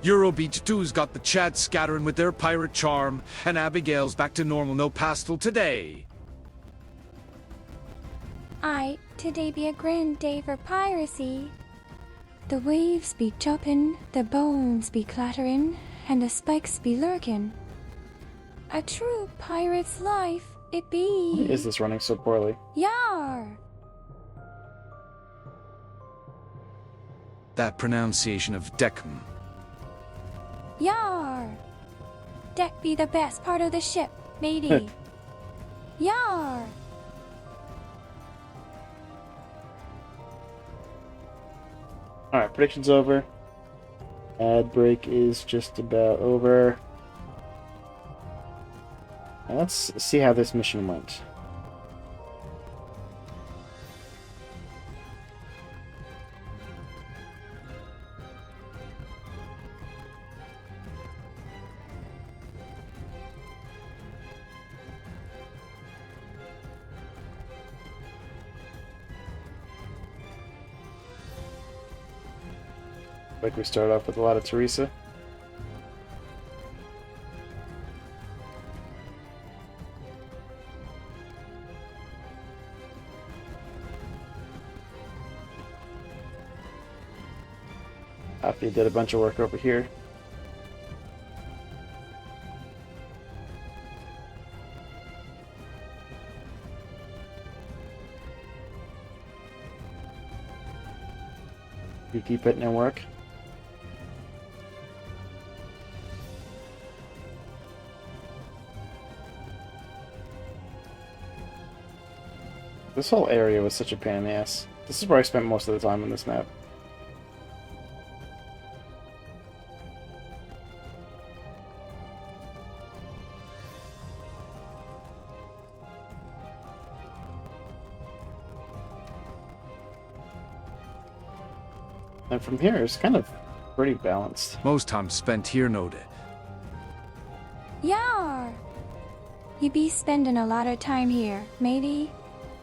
Eurobeach 2's got the Chad scattering with their pirate charm, and Abigail's back to normal, no pastel today. Today be a grand day for piracy. The waves be chopping, the bones be clattering, and the spikes be lurking. A true pirate's life it be. Why is this running so poorly? Yar! That pronunciation of Deckham. Yar! Deck be the best part of the ship, matey. Yar! Alright, prediction's over. Ad break is just about over. Now let's see how this mission went. Like we start off with a lot of Teresa. After you did a bunch of work over here. You keep putting in work. This whole area was such a pain in the ass. This is where I spent most of the time on this map. And from here, it's kind of pretty balanced. Most time spent here noted. Yar! You be spending a lot of time here, matey.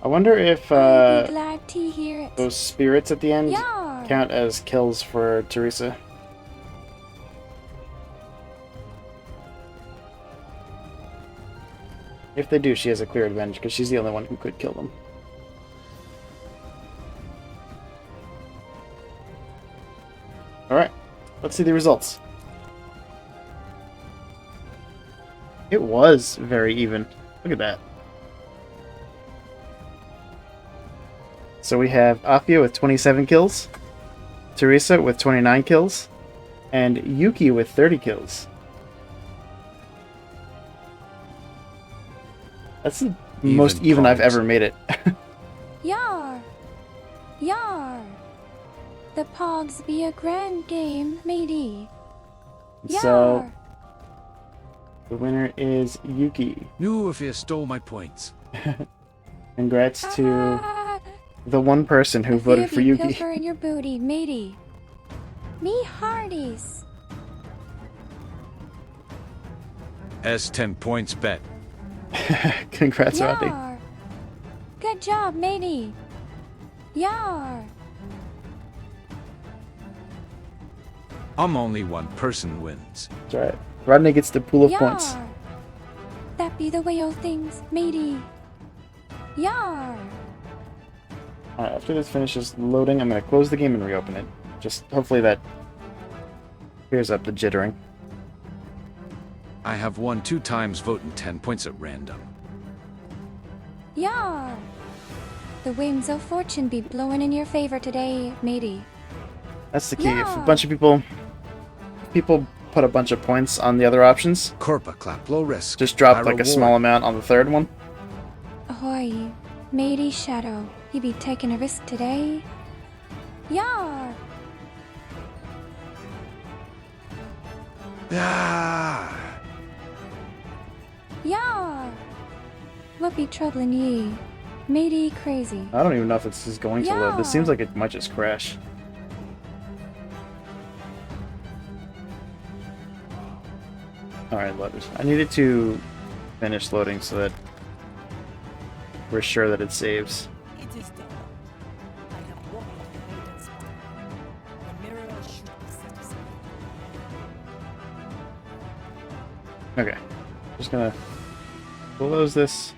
I wonder if I'd be glad to hear it. those spirits at the end Yar! count as kills for Teresa. If they do, she has a clear advantage because she's the only one who could kill them. Alright, let's see the results. It was very even. Look at that. So we have Afia with 27 kills, Teresa with 29 kills, and Yuki with 30 kills. That's the most even I've ever made it. Yar! Yar! The pogs be a grand game, matey. Yar! So the winner is Yuki. Knew if you stole my points. Congrats to the one person who voted for Yuki. Pilfer in your booty, matey. Me hearties. S10 points bet. Congrats, Rafi. Yar! Good job, matey. Yar! I'm only one person wins. That's right. Rodney gets the pool of points. Yar! That be the way of things, matey. Yar! Alright, after this finishes loading, I'm going to close the game and reopen it. Just hopefully that clears up the jittering. I have won 2 times voting 10 points at random. Yar! The winds of fortune be blowing in your favor today, matey. That's the key. If a Yeah. bunch of people put a bunch of points on the other options. Corpa clap, low risk. Just drop high like a reward. small amount on the third one. Ahoy, matey Shadow. You be taking a risk today? Yar! Ah! Yar! What be troubling ye? Matey crazy. I don't even know if this is going to load. This seems like it might just crash. Alright, loaded. I needed to finish loading so that we're sure that it saves. It is done. I have walked the hidden spot. The mirror should be satisfied. Okay. Just gonna close this.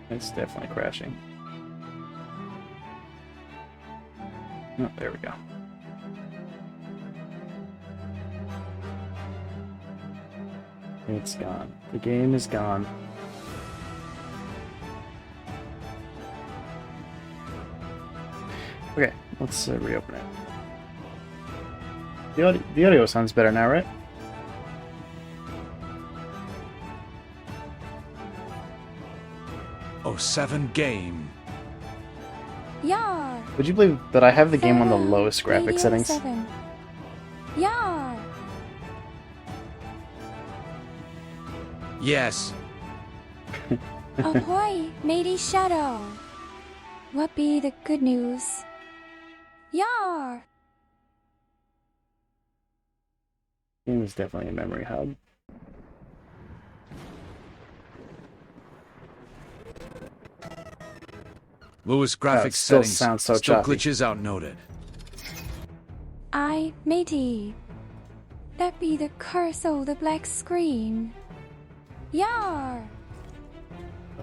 It's definitely crashing. Oh, there we go. It's gone. The game is gone. Okay, let's reopen it. The audio sounds better now, right? Oh, 7 game. Yar! Would you believe that I have the game on the Farewell, lowest graphic Radio settings? 7. Yar! Yes. Ahoy, matey Shadow. What be the good news? Yar! Game is definitely a memory hub. Lowest graphics still settings. sounds so Still choppy. glitches out noted. I, matey. That be the curse o' the black screen. Yar!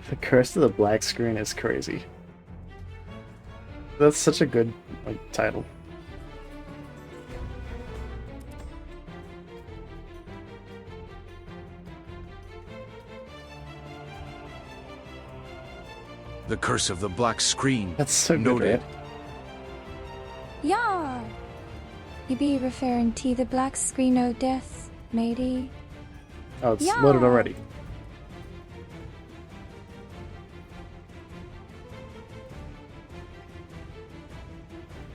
The Curse of the Black Screen is crazy. That's such a good title. The curse of the black screen. That's so good, noted. right? Yar! You be referring to the black screen o' death, matey. Oh, it's Yeah. loaded already.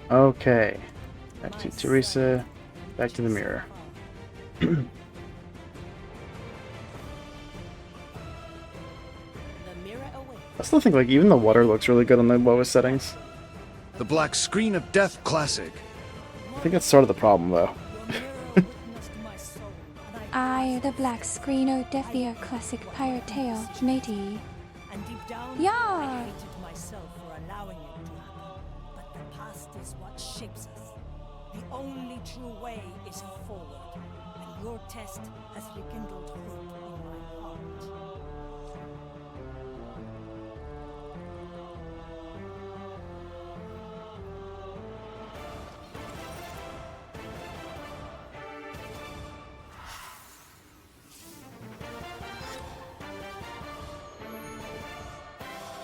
Okay. Back to Teresa. Back to the mirror. I still think like even the water looks really good on the lowest settings. The black screen of death classic. I think that's sort of the problem though. I, the black screen o' death be a classic pirate tale, matey. And deep down, Yeah. I hated myself for allowing it to happen. But the past is what shapes us. The only true way is forward. And your test has rekindled hope in my heart.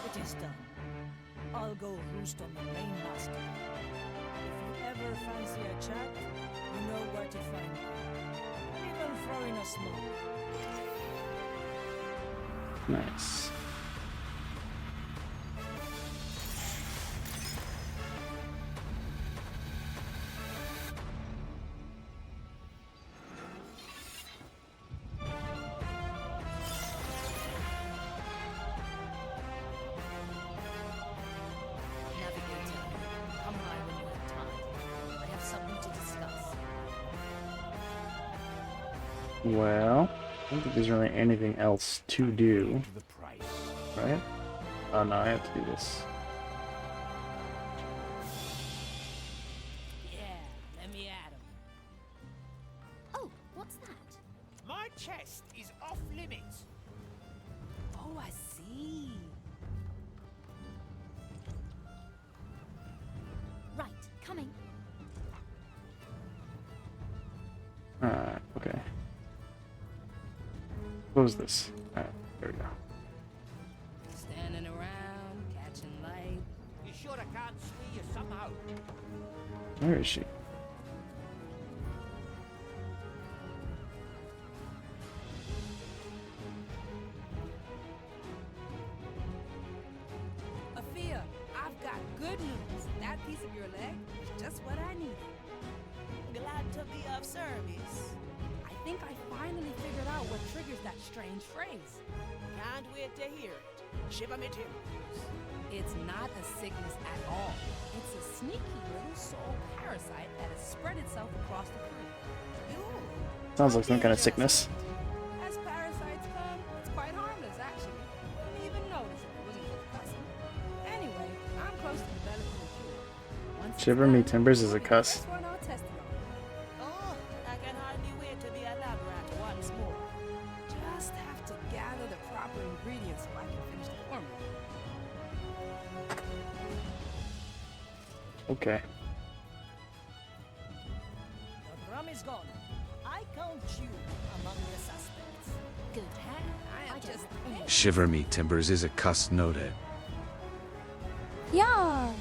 It is done. I'll go roost on the main master. If you ever fancy a chat, you know where to find me. Even throwing a smoke. Nice. Navigator, come by when you have time. I have something to discuss. Well, I don't think there's really anything else to do. Right? Oh no, I have to do this. Yeah, let me at him. Oh, what's that? My chest is off limits. Oh, I see. Right, coming. Okay. Close this. Alright, there we go. Standing around, catching Where is she? Afia, I've got good news. That piece of your leg is just what I needed. Glad to be of service. I think I finally figured out what triggers that strange phrase. Can't wait to hear it. Shiver me timbers. It's not a sickness at all. It's a sneaky little soul parasite that has spread itself across the crew. Sounds like some kind of sickness. As parasites come, it's quite harmless, actually. Wouldn't even notice if it wasn't for the cussing. Anyway, I'm close to developing a cure. Once it's Shiver me done, timbers is a cuss. that's when I'll test it on. Oh, I can hardly wait to be a lab rat once more. Just have to gather the proper ingredients so I can finish the formula. Okay. The rum is gone. I count you among the suspects. Good. I am just Shiver me timbers is a cuss noted. Yar!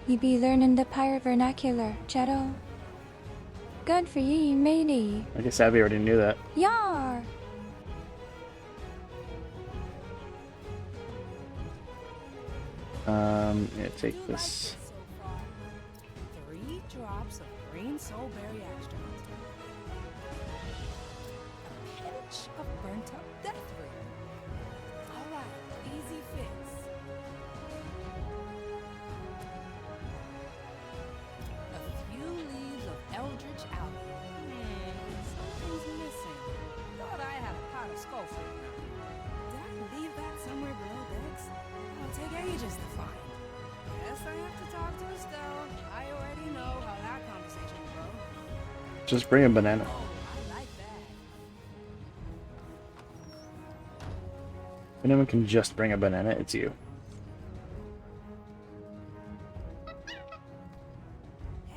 You be learning the pirate vernacular, Shadow. Good for ye, matey. I guess Abby already knew that. Yar! Yeah, take this. so far. 3 drops of green soulberry extract. A pinch of burnt up deathroot. Alright, easy fix. A few leaves of eldritch aloe. Something's missing. Thought I had a pot of skull fruit now. Did I leave that somewhere below decks? It'll take ages to find. Guess I have to talk to Estelle. I already know how that conversation will go. Just bring a banana. Oh, I like that. If anyone can just bring a banana, it's you.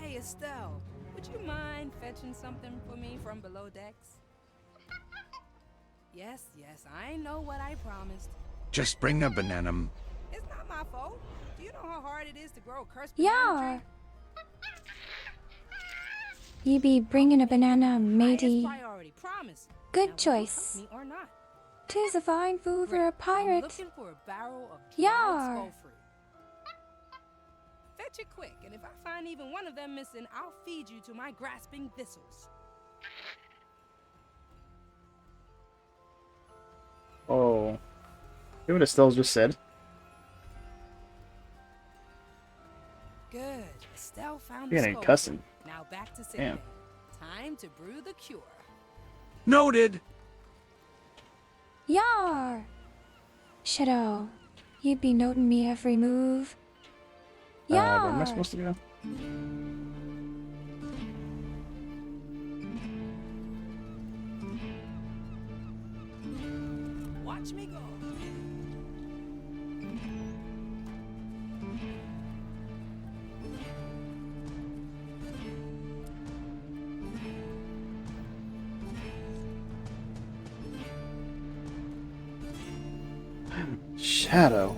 Hey, Estelle, would you mind fetching something for me from below decks? Yes, I know what I promised. Just bring a banana. It's not my fault. Do you know how hard it is to grow a cursed banana Yar! tree? You be bringing a banana, matey. Highest priority, promise. Good Now, will you choice. help me or not? 'Tis a fine food for a I'm pirate. looking for a barrel of dried Yar! skull fruit. Fetch it quick, and if I find even one of them missing, I'll feed you to my grasping thistles. Oh. Hear what Estelle just said? Good. Estelle found You the ain't skull cussing. fruit. Now back to sick Damn. bay. Time to brew the cure. Noted! Yar! Shadow, you be noting me every move. Where am I Yar! supposed to go? Watch me go. Shadow.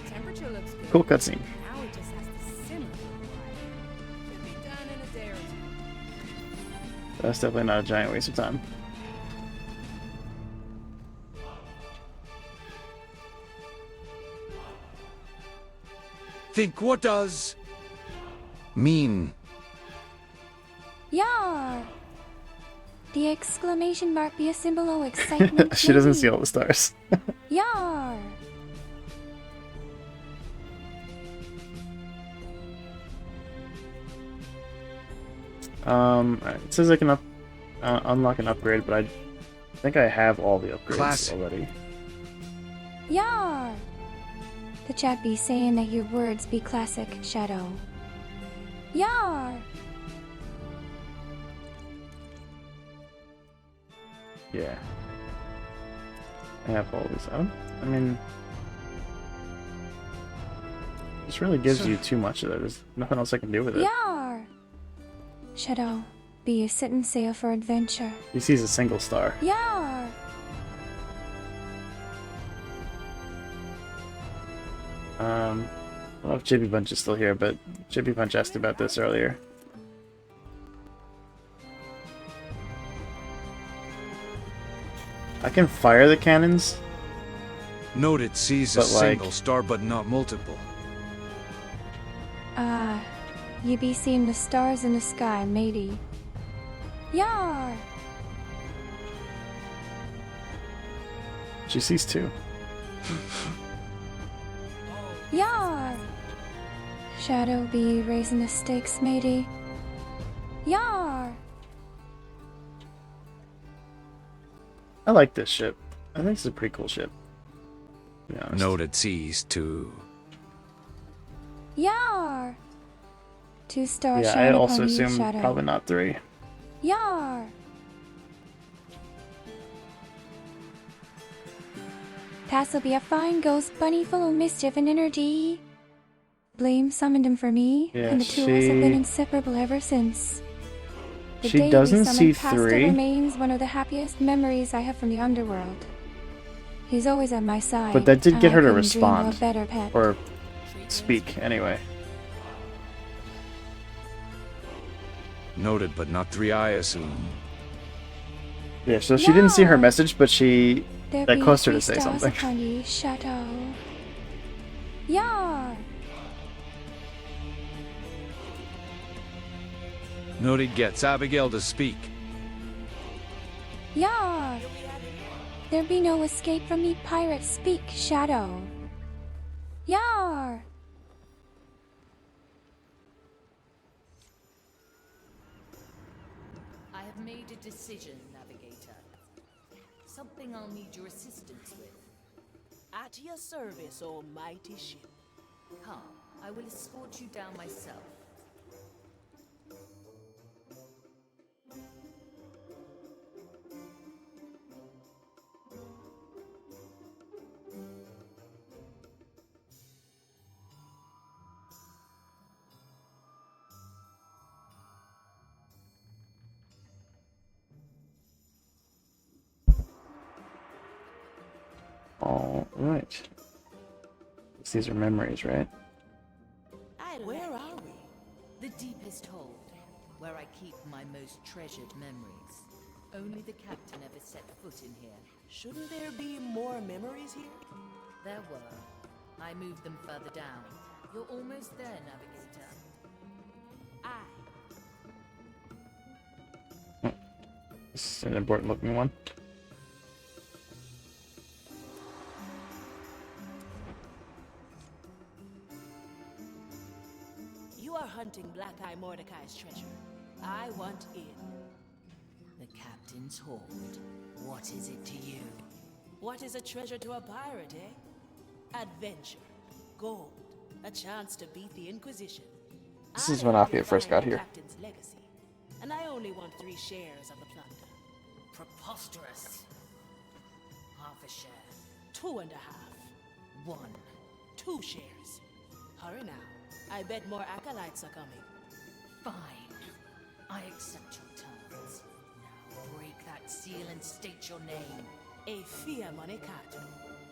Temperature looks good. Cool cutscene. Now it just has to simmer for a while. Should be done in a day or two. That's definitely not a giant waste of time. Think what does mean? Yar! The exclamation mark be a symbol of excitement. She doesn't matey. see all the stars. Yar! Alright, it says I can unlock an upgrade, but I think I have all the upgrades Classic. already. Yar! The chat be saying that your words be classic, Shadow. Yar! Yeah. I have all these out. I mean, this really gives you too much of it. There's nothing else I can do with it. Yar! Shadow, be a set and sail for adventure. He sees a single star. Yar! I don't know if Chippy Punch is still here, but Chippy Punch asked about this earlier. I can fire the cannons. Note it sees a But, like- single star, but not multiple. You be seeing the stars in the sky, matey. Yar! She sees two. Yar! Shadow be raising the stakes, matey. Yar! I like this ship. I think it's a pretty cool ship. To be honest. Note it sees two. Yar! 2 stars Yeah, I shine also upon you, assume Shadow. probably not 3. Yar! This'll be a fine ghost bunny full of mischief and energy. Blame summoned him for me, Yeah, and the two of us have been she- inseparable ever since. The She day we doesn't summoned see Pastor 3. remains one of the happiest memories I have from the underworld. He's always at my side. But that did and get I her to couldn't dream of respond. a better pet. Or speak, anyway. Noted, but not 3, I assume. Yeah, so she didn't see her message, but There that be caused her 3 to say stars something. upon ye, Shadow. Yar! Noted gets Abigail to speak. Yar! There be no escape from me, pirate. Speak, Shadow. Yar! I have made a decision, Navigator. Something I'll need your assistance with. At your service, O mighty ship. Come, I will escort you down myself. Alright. These are memories, right? Where are we? The deepest hold, where I keep my most treasured memories. Only the captain ever set foot in here. Shouldn't there be more memories here? There were. I moved them further down. You're almost there, Navigator. This is an important looking one. You are hunting Black Eye Mordecai's treasure. I want in. The captain's hoard. What is it to you? What is a treasure to a pirate, eh? Adventure, gold, a chance to beat the Inquisition. This is when Afia first got here. Captain's legacy, and I only want 3 shares of the plunder. Preposterous. Half a share. 2.5. 1. 2 shares. Hurry now. I bet more acolytes are coming. Fine. I accept your terms. Now break that seal and state your name. A Fia Monecato,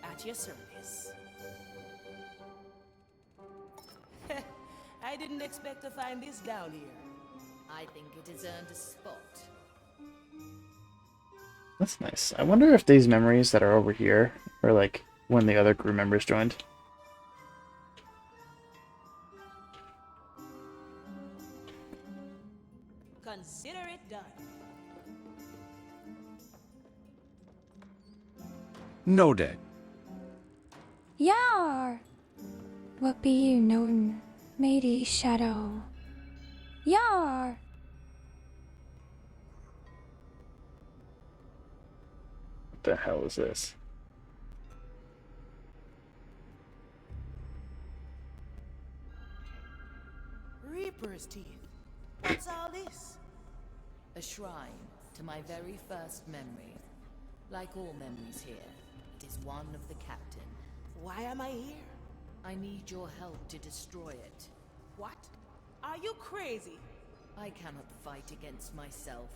at your service. I didn't expect to find this down here. I think it has earned a spot. That's nice. I wonder if these memories that are over here are like when the other crew members joined. Consider it done. Noted. Yar! What be you known, matey Shadow? Yar! What the hell is this? Reaper's teeth. What's all this? A shrine to my very first memory. Like all memories here, it is is one of the captain. Why am I here? I need your help to destroy it. What? Are you crazy? I cannot fight against myself.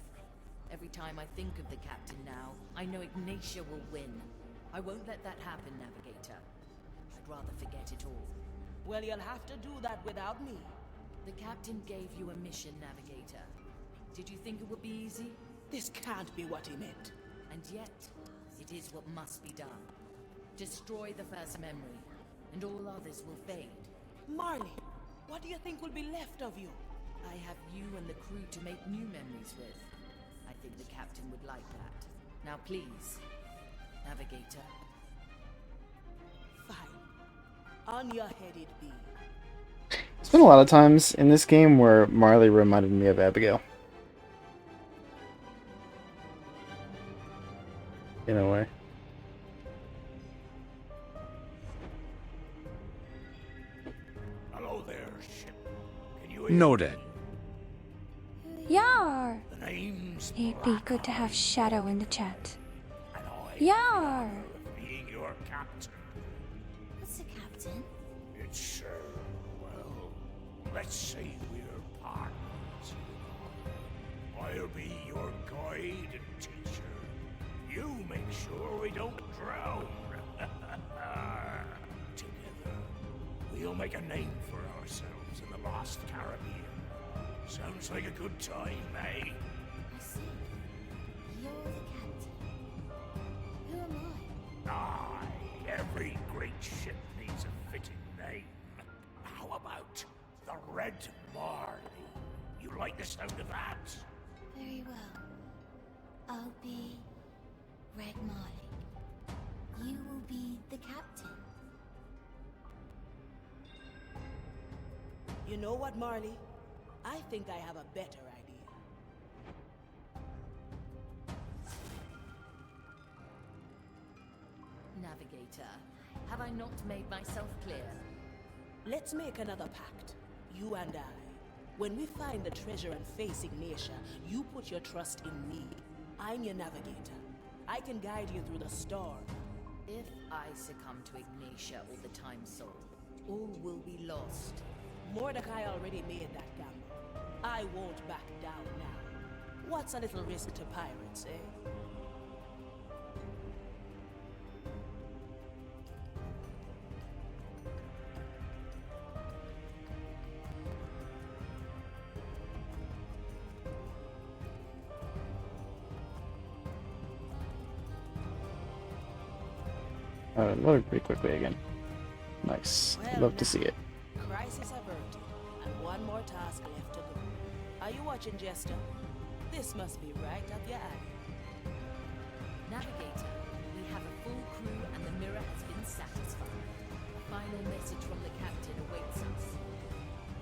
Every time I think of the captain now, I know Ignatia will win. I won't let that happen, Navigator. I'd rather forget it all. Well, you'll have to do that without me. The captain gave you a mission, Navigator. Did you think it would be easy? This can't be what he meant. And yet, it is what must be done. Destroy the first memory, and all others will fade. Marley, what do you think will be left of you? I have you and the crew to make new memories with. I think the captain would like that. Now please, Navigator. Fine. On your head it be. There's been a lot of times in this game where Marley reminded me of Abigail. In a way. Hello there, ship. Can you Noted. Yar! The name's It'd be good to have Shadow in the chat. and I Yar! of being your captain. What's the captain? It's, well, let's say we're partners. I'll be your guide and teacher. You make sure we don't drown. Together, we'll make a name for ourselves in the Lost Caribbean. Sounds like a good time, eh? I see. You're the captain. Who am I? Aye, every great ship needs a fitting name. How about the Red Marley? You like the sound of that? Very well. I'll be Red Marley. You will be the captain. You know what, Marley? I think I have a better idea. Navigator, have I not made myself clear? Let's make another pact. You and I. When we find the treasure and face Ignatia, you put your trust in me. I'm your navigator. I can guide you through the storm. If I succumb to Ignatia or the Time Soul, all will be lost. Mordecai already made that gamble. I won't back down now. What's a little risk to pirates, eh? Loaded pretty quickly again. Nice. Well, Love to see it. Crisis averted, and one more task left to go. Are you watching, Jester? This must be right up your alley. Navigator, we have a full crew and the mirror has been satisfied. A final message from the captain awaits us.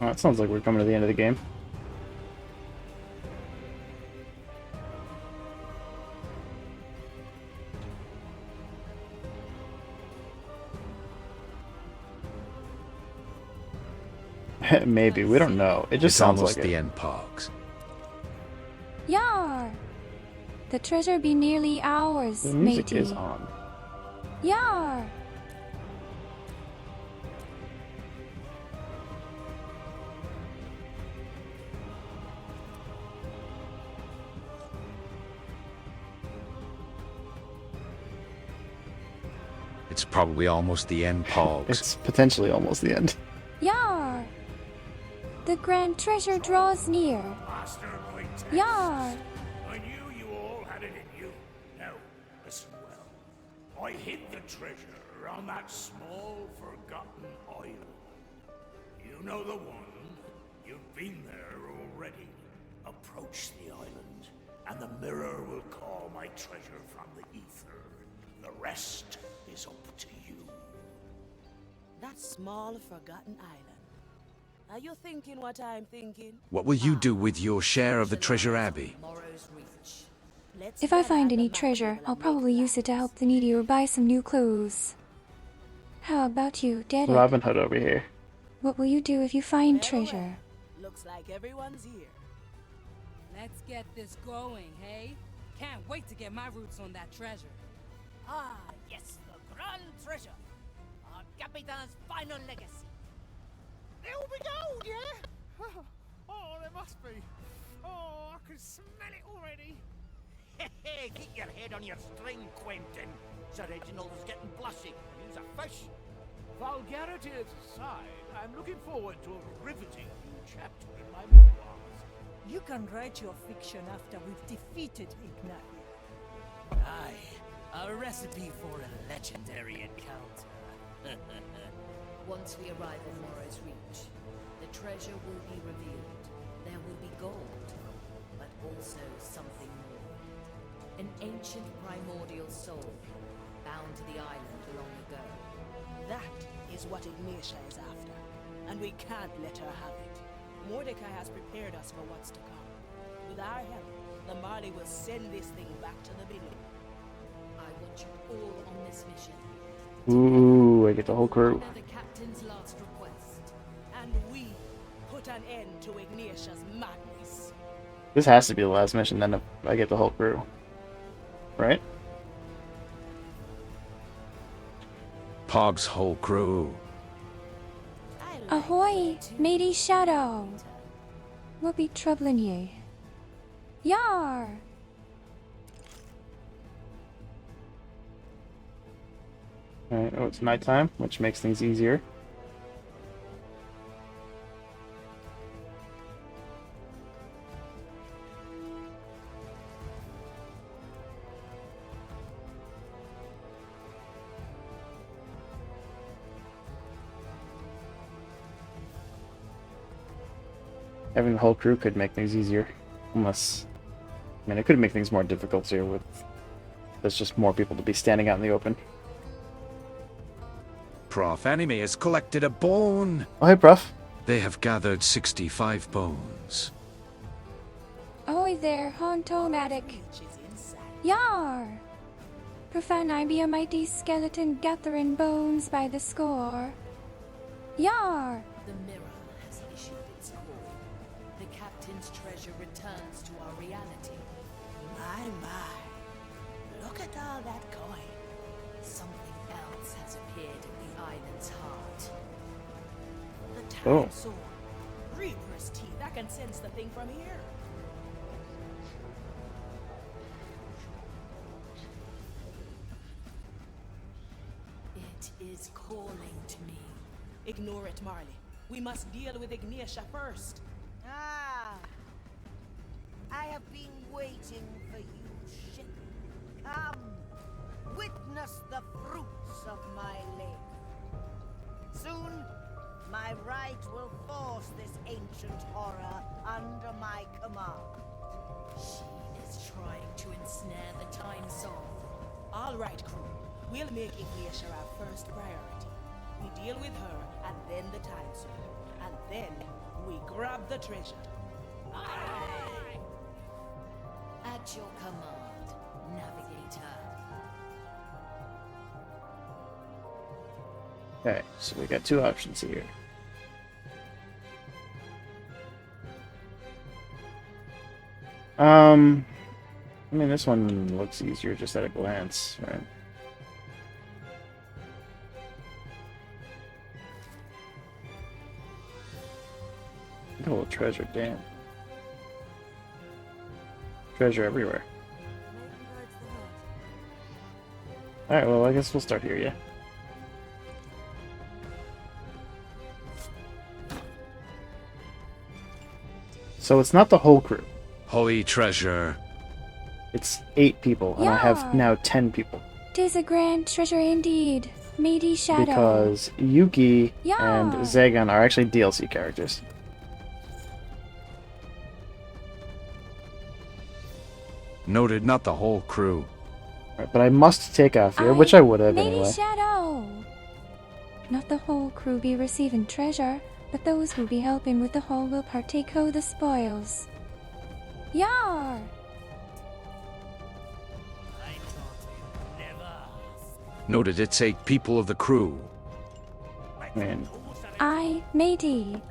Oh, it sounds like we're coming to the end of the game. Maybe, we don't know. It just It's sounds almost like the it. end, Pogs. Yar! The treasure be nearly ours, The music matey. is on. Yar! It's probably almost the end, Pogs. It's potentially almost the end. Yar! The grand treasure draws near. Master Quintex. Yar! I knew you all had it in you. Now, listen well. I hid the treasure on that small, forgotten island. You know the one. You've been there already. Approach the island, and the mirror will call my treasure from the ether. The rest is up to you. That small, forgotten island. Are you thinking what I'm thinking? What will you do with your share of the treasure, Abby? Tomorrow's reach. Let's If I get find out any the map treasure, table I'll and probably make use it to help the needy or buy some new clothes. How about you, Derek? Robin Hood over here. What will you do if you find Well, treasure? well, looks like everyone's here. Let's get this going, hey? Can't wait to get my roots on that treasure. Ah, yes, the grand treasure. Our Capitan's final legacy. There will be gold, yeah? Oh, there must be. Oh, I can smell it already. Hey, keep your head on your string, Quentin. Sir Reginald is getting blushy. He's a fish. Vulgarities aside, I'm looking forward to a riveting new chapter in my memoirs. You can write your fiction after we've defeated Ignite. Aye, a recipe for a legendary encounter. Once we arrive at Morrow's Reach, the treasure will be revealed. There will be gold, but also something more. An ancient primordial soul, bound to the island long ago. That is what Ignatia is after, and we can't let her have it. Mordecai has prepared us for what's to come. With our help, the Marley will send this thing back to the beginning. I want you all on this mission. Ooh, I get the whole crew. Honor the captain's last request. And we put an end to Ignatia's madness. This has to be the last mission, then if I get the whole crew. Right? Pog's whole crew. Ahoy, matey Shadow! What be troubling you? Yar! Alright, oh, it's nighttime, which makes things easier. Having the whole crew could make things easier. Unless... I mean, it could make things more difficult here with... There's just more people to be standing out in the open. Prof Anime has collected a bone. Oh, hey, Prof. They have gathered 65 bones. Ahoy there, Hontomatic! Yar! Profan I be a mighty skeleton gathering bones by the score. Yar! The mirror has issued its call. The captain's treasure returns to our reality. My. Look at all that coin. Something else has appeared in the island's heart. The time Oh. sword. Reaper's teeth. I can sense the thing from here. It is calling to me. Ignore it, Marley. We must deal with Ignatia first. Ah, I have been waiting for you, ship. Come, witness the fruits of my labor. Soon, my right will force this ancient horror under my command. She is trying to ensnare the time soul. All right, crew. We'll make Ignatia our first priority. We deal with her, and then the time sword. And then we grab the treasure. Aye. At your command, Navigator. Okay, so we got two options here. I mean, this one looks easier just at a glance, right? Look at all the treasure, damn. Treasure everywhere. Alright, well, I guess we'll start here, yeah? So it's not the whole crew. Holy treasure. It's 8 people, and I have Yeah. now 10 people. 'Tis a grand treasure indeed, matey Shadow. Because Yuki Yeah. and Zagan are actually DLC characters. Noted, not the whole crew. Right, but I must take off here, which I would have matey anyway. Shadow! Not the whole crew be receiving treasure, but those who be helping with the whole will partake o' the spoils. Yar! I thought you'd never ask. Noted, it's 8 people of the crew. Man, Aye, matey.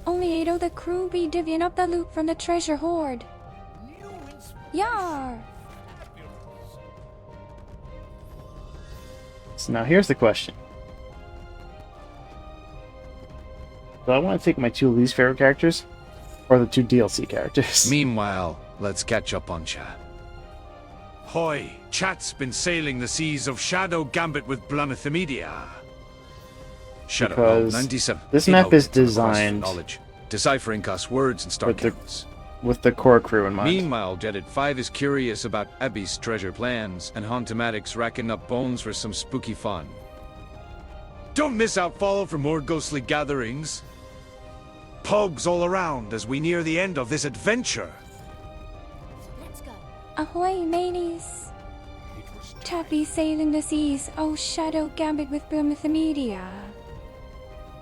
Only 8 o' the crew be divvying up the loot from the treasure hoard. New inspiration. Yar! Fabulous. So now here's the question. Do I want to take my 2 least favorite characters, or the 2 DLC characters? Meanwhile, let's catch up on chat. Hoy, chat's been sailing the seas of Shadow Gambit with Blunithimedia. Shadow Because 97. this map is designed knowledge, deciphering cuss words and star counts. With the core crew in mind. Meanwhile, Jedit 5 is curious about Abby's treasure plans, and Hauntomatic's racking up bones for some spooky fun. Don't miss out, follow for more ghostly gatherings. Pogs all around as we near the end of this adventure. Let's go. Ahoy, mateys! Chappy sailing the seas. Oh, Shadow Gambit with Blunithimedia.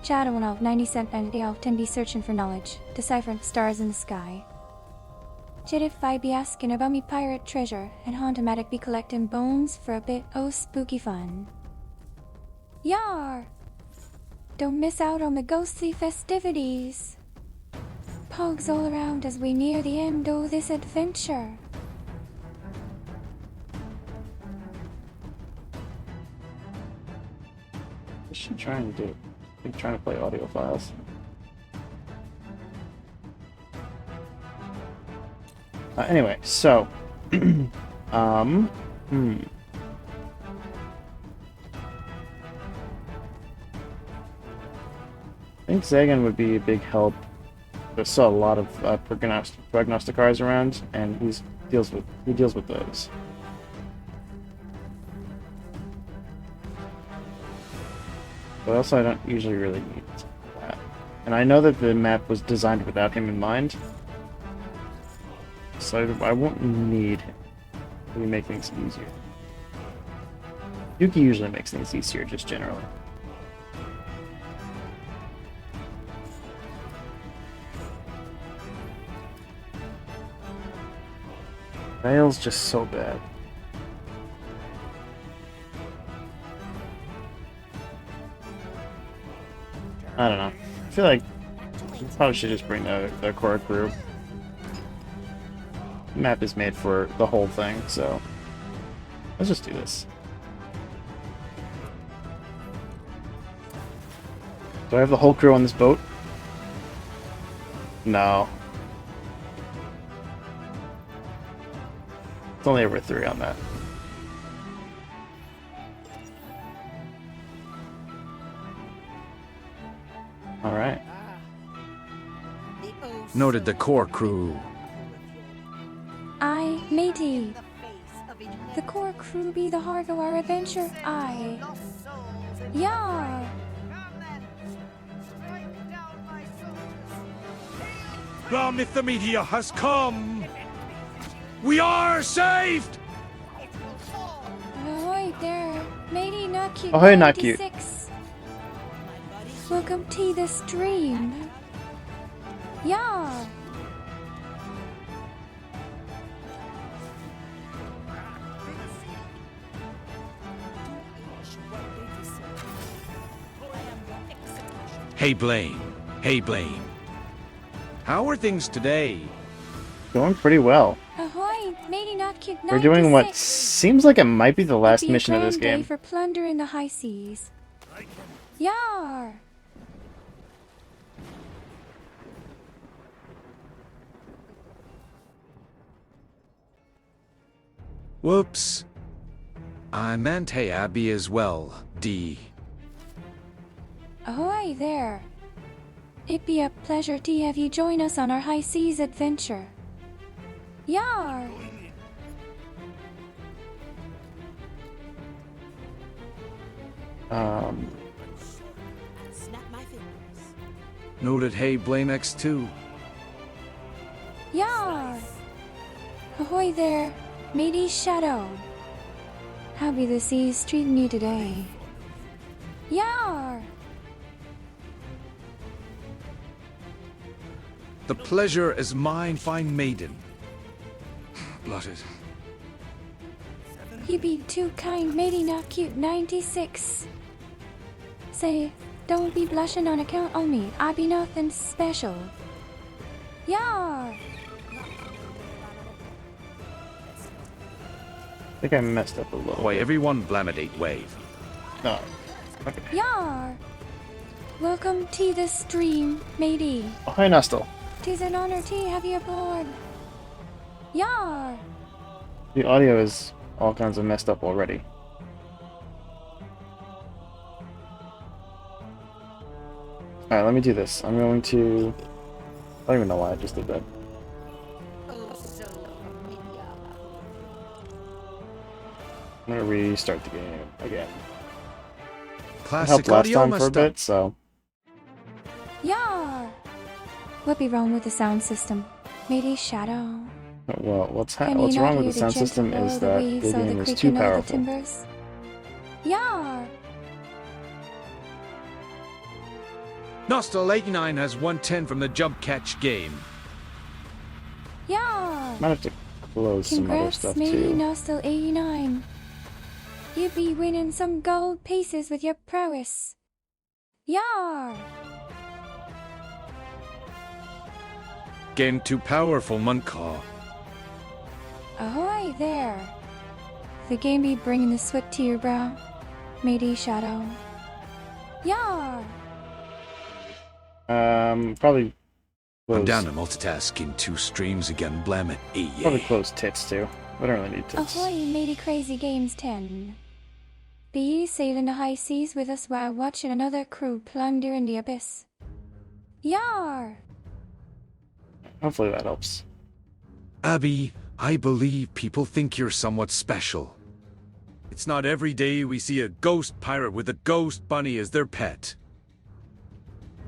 Shadow 97 and the elf 10 be searching for knowledge, deciphering stars in the sky. Jedit 5 be asking about me pirate treasure, and Hauntomatic be collecting bones for a bit oh spooky fun. Yar! Don't miss out on the ghostly festivities. Pogs all around as we near the end of this adventure. What's she trying to do? I think trying to play audio files. Anyway, so I think Zagan would be a big help. There's still a lot of prognosticars around, and he deals with those. But also, I don't usually really need that. And I know that the map was designed without him in mind, so I won't need him to make things easier. Yuki usually makes things easier, just generally. Rail's just so bad. I don't know. I feel like we probably should just bring the core crew. The map is made for the whole thing, so let's just do this. Do I have the whole crew on this boat? No. It's only over 3 on that. Alright. Noted the core crew. Aye, matey. The core crew be the heart of our adventure. Aye. Yar! Blunithimedia has come! We are saved! Ahoy there, matey not cute. Ahoy, not cute. 96. Welcome to the stream. Yar! Hey Blame. Hey Blame. How are things today? Going pretty well. Ahoy, matey not cute. We're doing what 96. seems like it might be the last It'd be a mission of this grand day game. for plunder in the high seas. Yar! Whoops. I meant hey Abby as well, D. Ahoy there. It'd be a pleasure to have you join us on our high seas adventure. Yar! Snap my fingers. Noted hey Blame X2. Yar! Ahoy there, matey Shadow. How be the seas treating you today? Yar! The pleasure is mine, fine maiden. Blotted. You be too kind, matey not cute 96. Say, don't be blushing on account of me. I be nothing special. Yar! I think I messed up a little. Why everyone blamidate wave. No. Okay. Yar! Welcome to the stream, matey. Oh, hi, Nostal. 'Tis an honor to have you aboard. Yar! The audio is all kinds of messed up already. Alright, let me do this. I'm going to... I don't even know why I just did that. Oh, so familiar. I'm gonna restart the game again. It Classic helped last audio time for a must bit, so... Yar! What be wrong with the sound system? Matey Shadow. Well, what's Can you wrong not with hear the sound gentle system blow is of the that waves the or the game is too creaking of the powerful. timbers? Yar! Nostal 89 has 110 from the jump catch game. Yar! Might have to close some other Congrats, stuff matey too. Nostal 89. You be winning some gold pieces with your prowess. Yar! Game too powerful, Muncaw. Ahoy there! The game be bringing the sweat to your brow, matey Shadow. Yar! Probably I'm close. down to multitasking 2 streams again, blam it. Probably close tits too. I don't really need tits. Ahoy, matey Crazy Games 10. Be ye sailing the high seas with us while watching another crew plunder in the abyss. Yar! Hopefully that helps. Abby, I believe people think you're somewhat special. It's not every day we see a ghost pirate with a ghost bunny as their pet.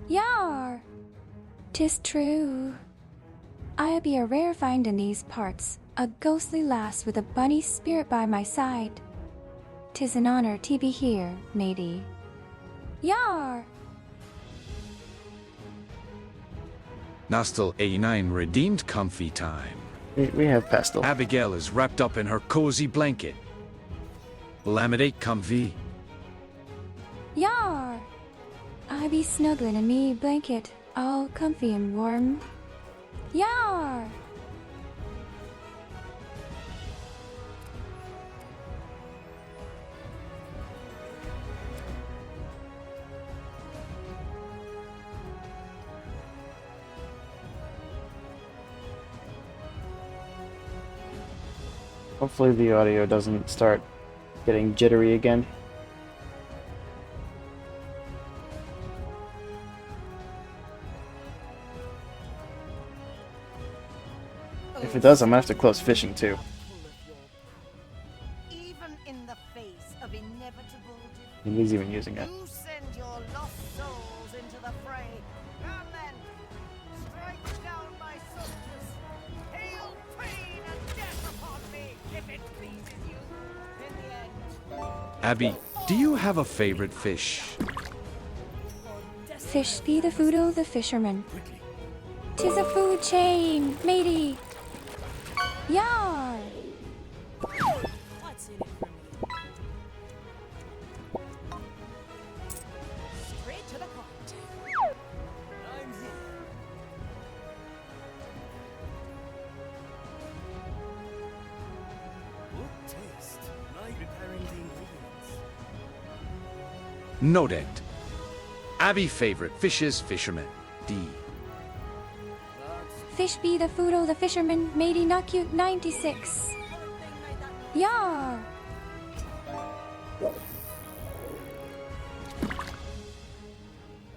Yar! 'Tis true. I be a rare find in these parts, a ghostly lass with a bunny spirit by my side. 'Tis an honor to be here, matey. Yar! Nostal 89 redeemed comfy time. We have Pestle. Abigail is wrapped up in her cozy blanket. Laminate comfy. Yar! I be snuggling in me blanket, all comfy and warm. Yar! Hopefully the audio doesn't start getting jittery again. If it does, I'm gonna have to close fishing too. Even in the face of inevitable He's even using it. you send your lost souls into the fray. Come then, strike down my soldiers. Hail pain and death upon me, if it pleases you. In the end, Abby, do you have a favorite fish? Fish be the food o' the fisherman. 'Tis a food chain, matey. Yar! What's in it for me? Straight to the point. I'm here. Good taste. Like preparing the ingredients. Noted. Abby favorite fishes, fisherman. D. Fish be the food o' the fisherman, matey not cute 96. Yar!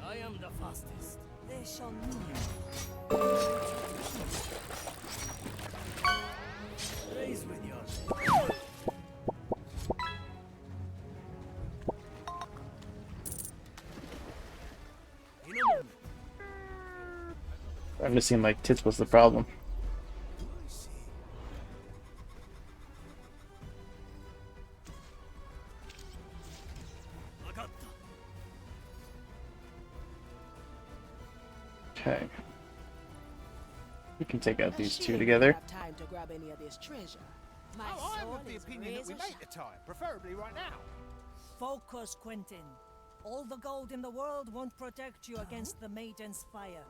I am the fastest. They shall know. Raise with your In a moment. I'm just seeing like tits was the problem. Okay. We can take out these two together. Have time to grab any of this treasure. My Oh, I'm sword of the is opinion that we razor make the time, preferably right now. Focus, Quentin. All the gold in the world won't protect you against the Maiden's fire.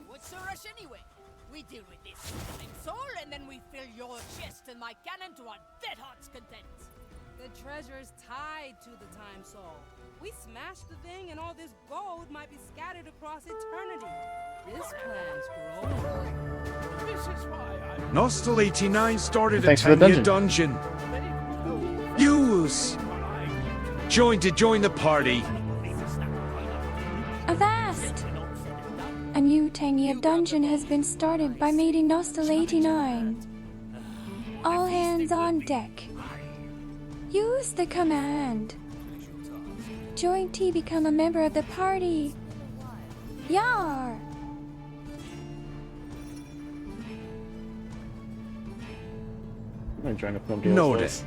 What's the rush anyway? We deal with this. I'm soul, and then we fill your chest and my cannon to our dead heart's content. The treasure is tied to the time soul. We smashed the thing and all this gold might be scattered across eternity. This plan's growing. This is why I'm Nostal 89 started a Thanks for the 10-year dungeon. Use! Join the party. Avast! A new 10-year dungeon has been started by Matey Nostal 89. All hands on deck. Use the command. Join T, become a member of the party. Yar! I'm trying to film deals. Notice.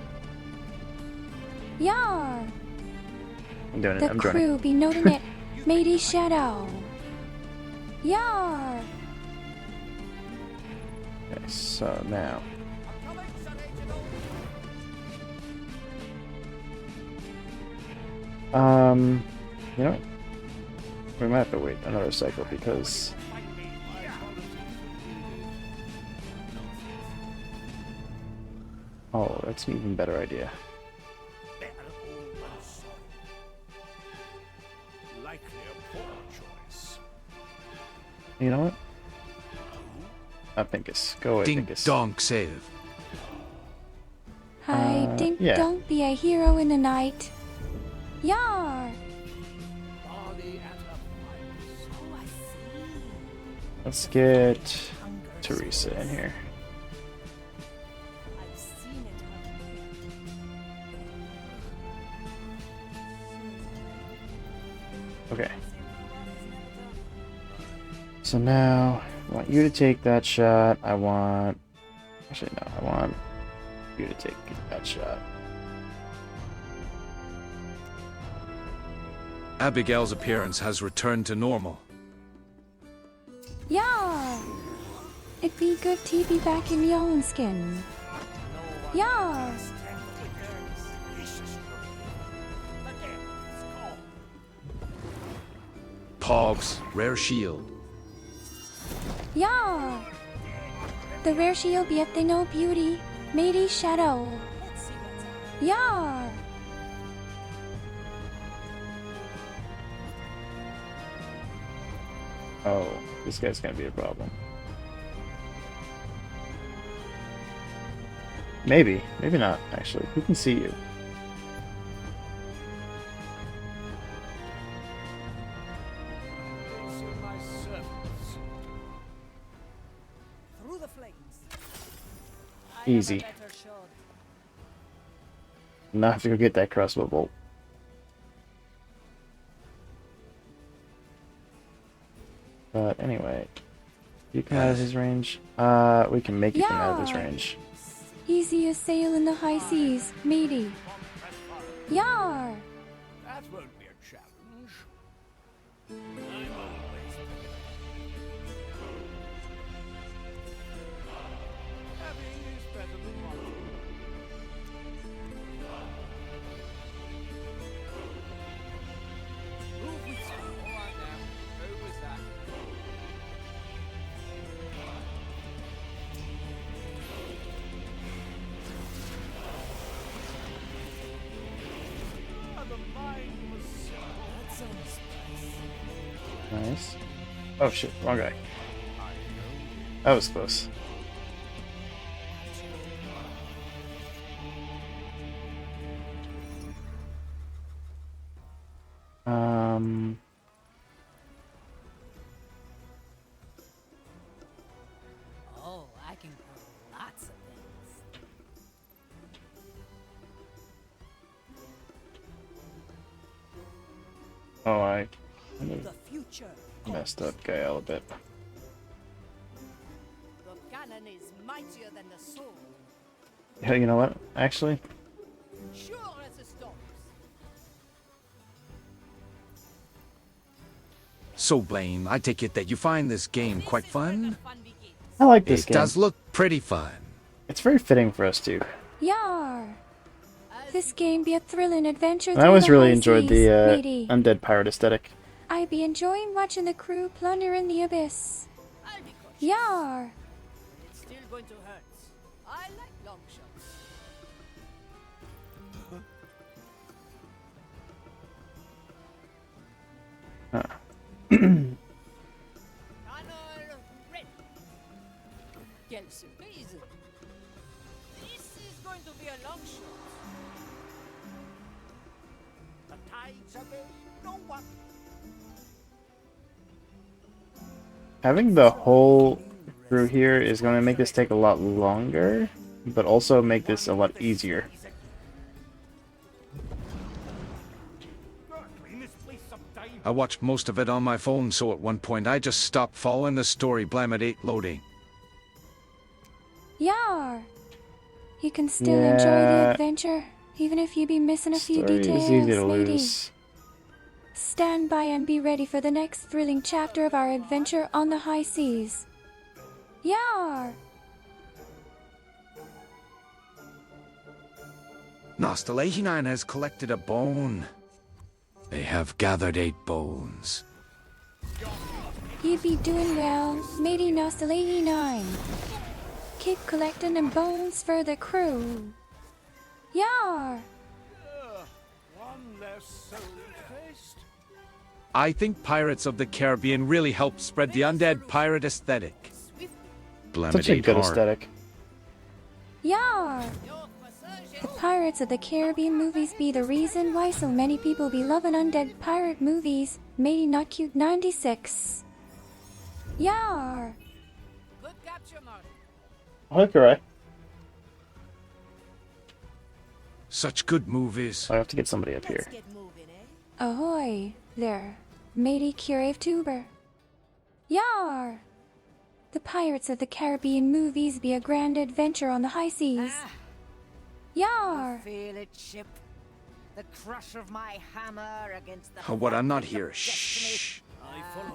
Yar! I'm doing it. The I'm joining. crew be noting it. Matey Shadow. Yar! Okay, so now. You know what? We might have to wait another cycle because oh, that's an even better idea. likely a poor choice. You know what? I think it's go away. Dink Dinkus. donk save. Hi, Dink yeah. Donk, be a hero in the night. Yar! Barley at a price. Oh, I see. Let's get Teresa in here. I've seen it Okay. So now I want you to take that shot. I want actually no, I want you to take that shot. Abigail's appearance has returned to normal. Yar! It be good to be back in your own skin. Yar! Pogs, rare shield. Yar! The rare shield be up the no beauty. Matey Shadow. Yar! Oh, this guy's gonna be a problem. Maybe, maybe not, actually. Who can see you? My servants. Through the flames. Easy. Better shot. Now I have to go get that crossbow bolt. But anyway, you come out of his range. We can make you come out of his Yeah. range. Easy as sail in the high seas. Matey. Yar! That won't be a challenge. I'm always having is better than wanting. Move with speed. All right now. Go with that. The mind was Nice. Oh shit, wrong guy. That was close. Oh, I can grow lots of things. Oh, I The future. messed up Gael a bit. The cannon is mightier than the sword. Yeah, you know what? Actually, Sure as the storms. So, Blame, I take it that you find this game quite fun? Fun begins. I like this It game. does look pretty fun. It's very fitting for us too. Yar! This game be a thrilling adventure And I through always the really high enjoyed seas, the matey. undead pirate aesthetic. I be enjoying watching the crew plunder in the abyss. I'll be cautious. Yar! It's still going to hurt. I like long shots. Quelle surprise! This is going to be a long shot. The tides obey no one. Having the whole crew here is going to make this take a lot longer, but also make this a lot easier. I watched most of it on my phone, so at one point I just stopped following the story. Blam, it ain't loading. Yar! You can still enjoy the Yeah. adventure, even if you be missing a few Story is details, easy to matey. lose. Stand by and be ready for the next thrilling chapter of our adventure on the high seas. Yar! Nostal89 has collected a bone. They have gathered 8 bones. You'd be doing well, matey Nostal 89. Keep collecting them bones for the crew. Yar! One less soul faced. I think Pirates of the Caribbean really helped spread the undead pirate aesthetic. Blam, Such it a ain't good hard. aesthetic. Yar! The Pirates of the Caribbean movies be the reason why so many people be loving undead pirate movies. Matey Not Cute 96. Yar! Good capture, Martin. Okay. Such good movies. I have to get somebody up here. Get moving, eh? Ahoy there, matey Curave Tuber. Yar! The Pirates of the Caribbean movies be a grand adventure on the high seas. Yar! Feel it, ship. The crush of my hammer against the. What, I'm not factories of here. destiny. Shh.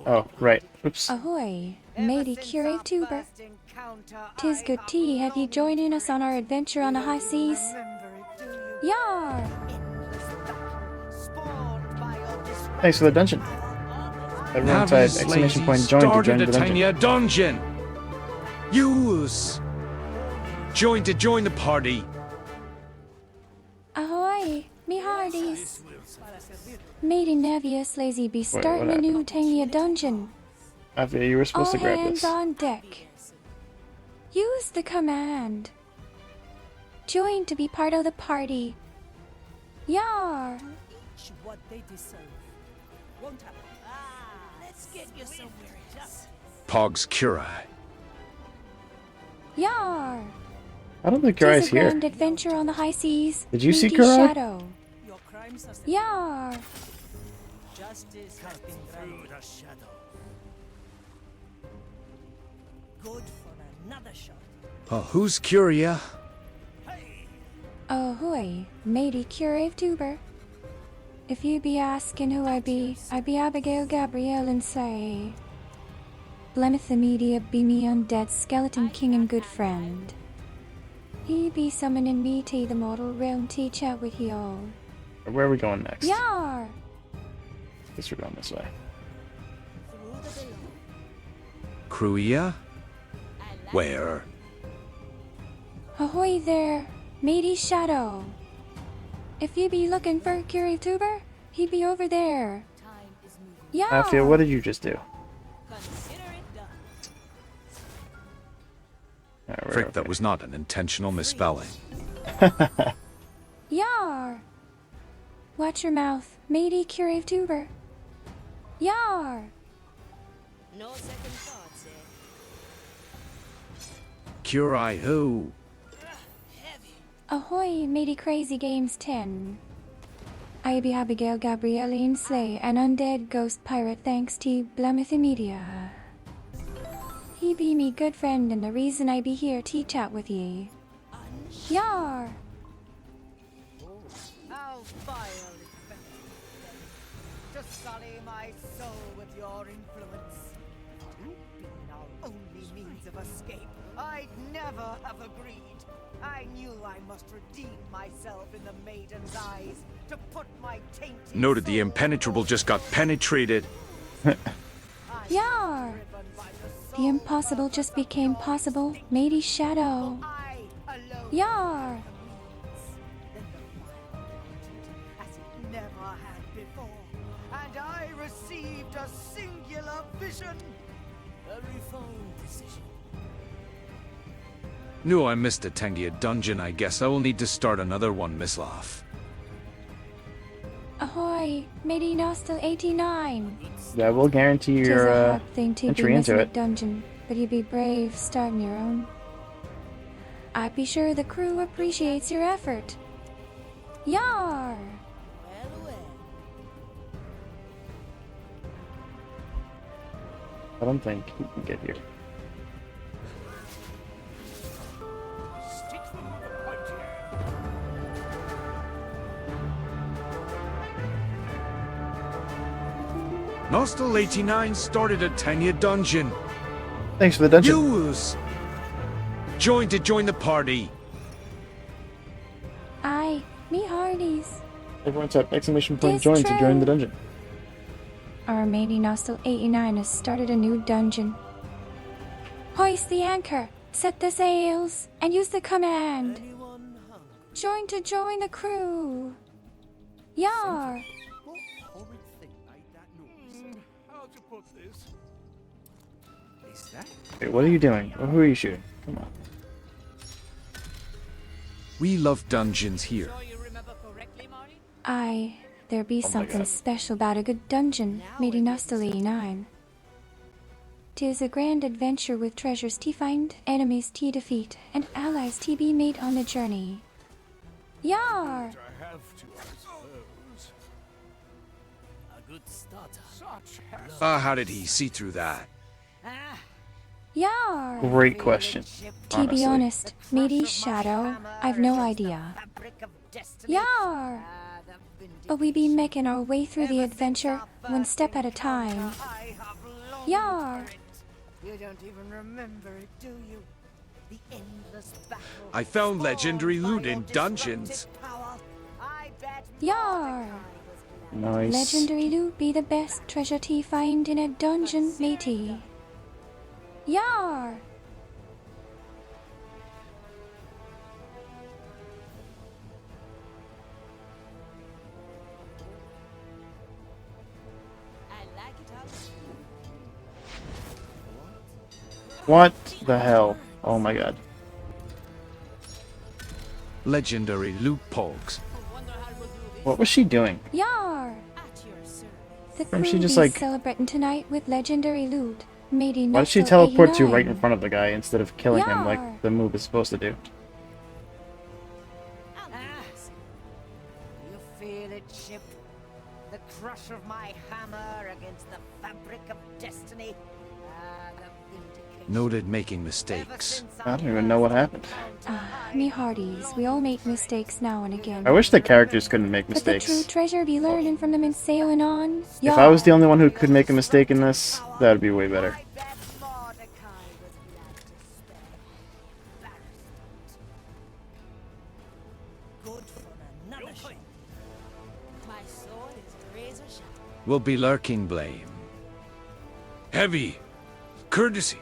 Oh, right. Oops. Ahoy, Ever matey since Curave our Tuber. first encounter, 'Tis I good have tea have you longed joining us for on our it. adventure on the high seas. Remember it, do you? Yar! Endless battle, spawned by your disreputable Thanks for the dungeon. power. Everyone type exclamation point join to join started the a dungeon. tiny dungeon. Use. Join to join the party. Ahoy, me hearties. Matey Navius Lazy be starting a what new tiny dungeon. Abigail, you were supposed All to grab hands this. on deck. Use the command. Join to be part of the party. Yar! Each what they deserve. Won't happen. Let's get you somewhere else. Pogs Curai. Yar! I don't think Tis Kurai's a here. grand adventure on the high seas. Did you see Meaty Kurai? Shadow. Your crimes are Yar! justice has been Through granted. the shadow. Good for another shot. Who's Curia? Ahoy, matey Curave Tuber. If you be asking who I be Abigail Gabrielle and say, Blemeth the media be me undead skeleton king and good friend. He be summoning me to the mortal realm to chat with y'all. Where are we going next? Yar! Guess we're going this way. Cruia? Where? Ahoy there, matey Shadow. If you be looking for Curave Tuber, he be over there. Yar! Abigail, what did you just do? Consider it done. Alright, we're Frick, that okay. was not an intentional misspelling. Yar! Watch your mouth, matey Curave Tuber. Yar! No second thoughts, eh? Curai who? Ahoy, matey Crazy Games 10. I be Abigail Gabrielle Slay, an undead ghost pirate thanks to Blameth Media. He be me good friend and the reason I be here to chat with ye. Yar! How vile to sully my soul with your influence. Being our only means of escape, I'd never have agreed. I knew I must redeem myself in the maiden's eyes to put my tainted Noted the soul impenetrable just got penetrated. Yar! driven by the The impossible just became possible, matey Shadow. I alone Yar! then the fire as it never had before, and I receive a singular vision. A refined decision. Knew I missed a Tangia dungeon. I guess I will need to start another one, Miss Laugh. Ahoy, matey Nostal 89. Yeah, we'll guarantee Tis your a hard thing to be entry into missing a it. dungeon, but you be brave starting your own. I'd be sure the crew appreciates your effort. Yar! Well, well. I don't think he can get here. Stick them with the pointy end. Nostal 89 started a Tanya dungeon. Thanks for the dungeon. Use! Join the party. Aye, me hearties. Everyone type exclamation point Tis join to join true. the dungeon. Our matey Nostal 89 has started a new dungeon. Hoist the anchor, set the sails, and use the command. Anyone hungry? Join the crew. Yar! What horrid thing made that noise? How to put this? Is that? Wait, what are you doing? Or who are you shooting? Come on. We love dungeons here. Sure you remember correctly, Marty? Aye, there be Oh my something God. special about a good dungeon, matey Nostal 89. 'Tis a grand adventure with treasures to find, enemies to defeat, and allies to be made on the journey. Yar! I have to, I suppose. A good starter. Such hassle. How did he see through that? Ah, Yar! Great question. To be honestly. honest, matey Shadow, I've no idea. fabric of destiny. Yar! Ah, the But we be making our way through the adventure, one step at a time. I have longed Yar! for it. You don't even remember it, do you? The endless battle. I found spawned legendary by loot your in dungeons. disrupted power. I bet Yar! Mordecai was glad. Nice. Legendary loot be the best treasure to find in a dungeon, matey. Yar! I like it how What the hell? Oh my god. Legendary loot pogs. What was she doing? Yar! at your service. The Or crew she just, be like- celebrating tonight with legendary loot. Matey Why did she Nostal teleport you 89. right in front of the guy instead of killing him Yar. like the move is supposed to do? Ah, you feel it, ship? The crush of my hammer against the fabric of destiny. Ah, the vindication. Noted making Ever mistakes. since I don't even know what happened. Me hearties, we all make mistakes now and again. I wish the characters couldn't make But the true mistakes. treasure be learning from them and sailing on. If I was the only one who could make a mistake in this, that would be way better. I bet Mordecai was glad to spare embarrassment. Good for another shot. My sword is razor sharp. Will be lurking blame. Heavy. Courtesy.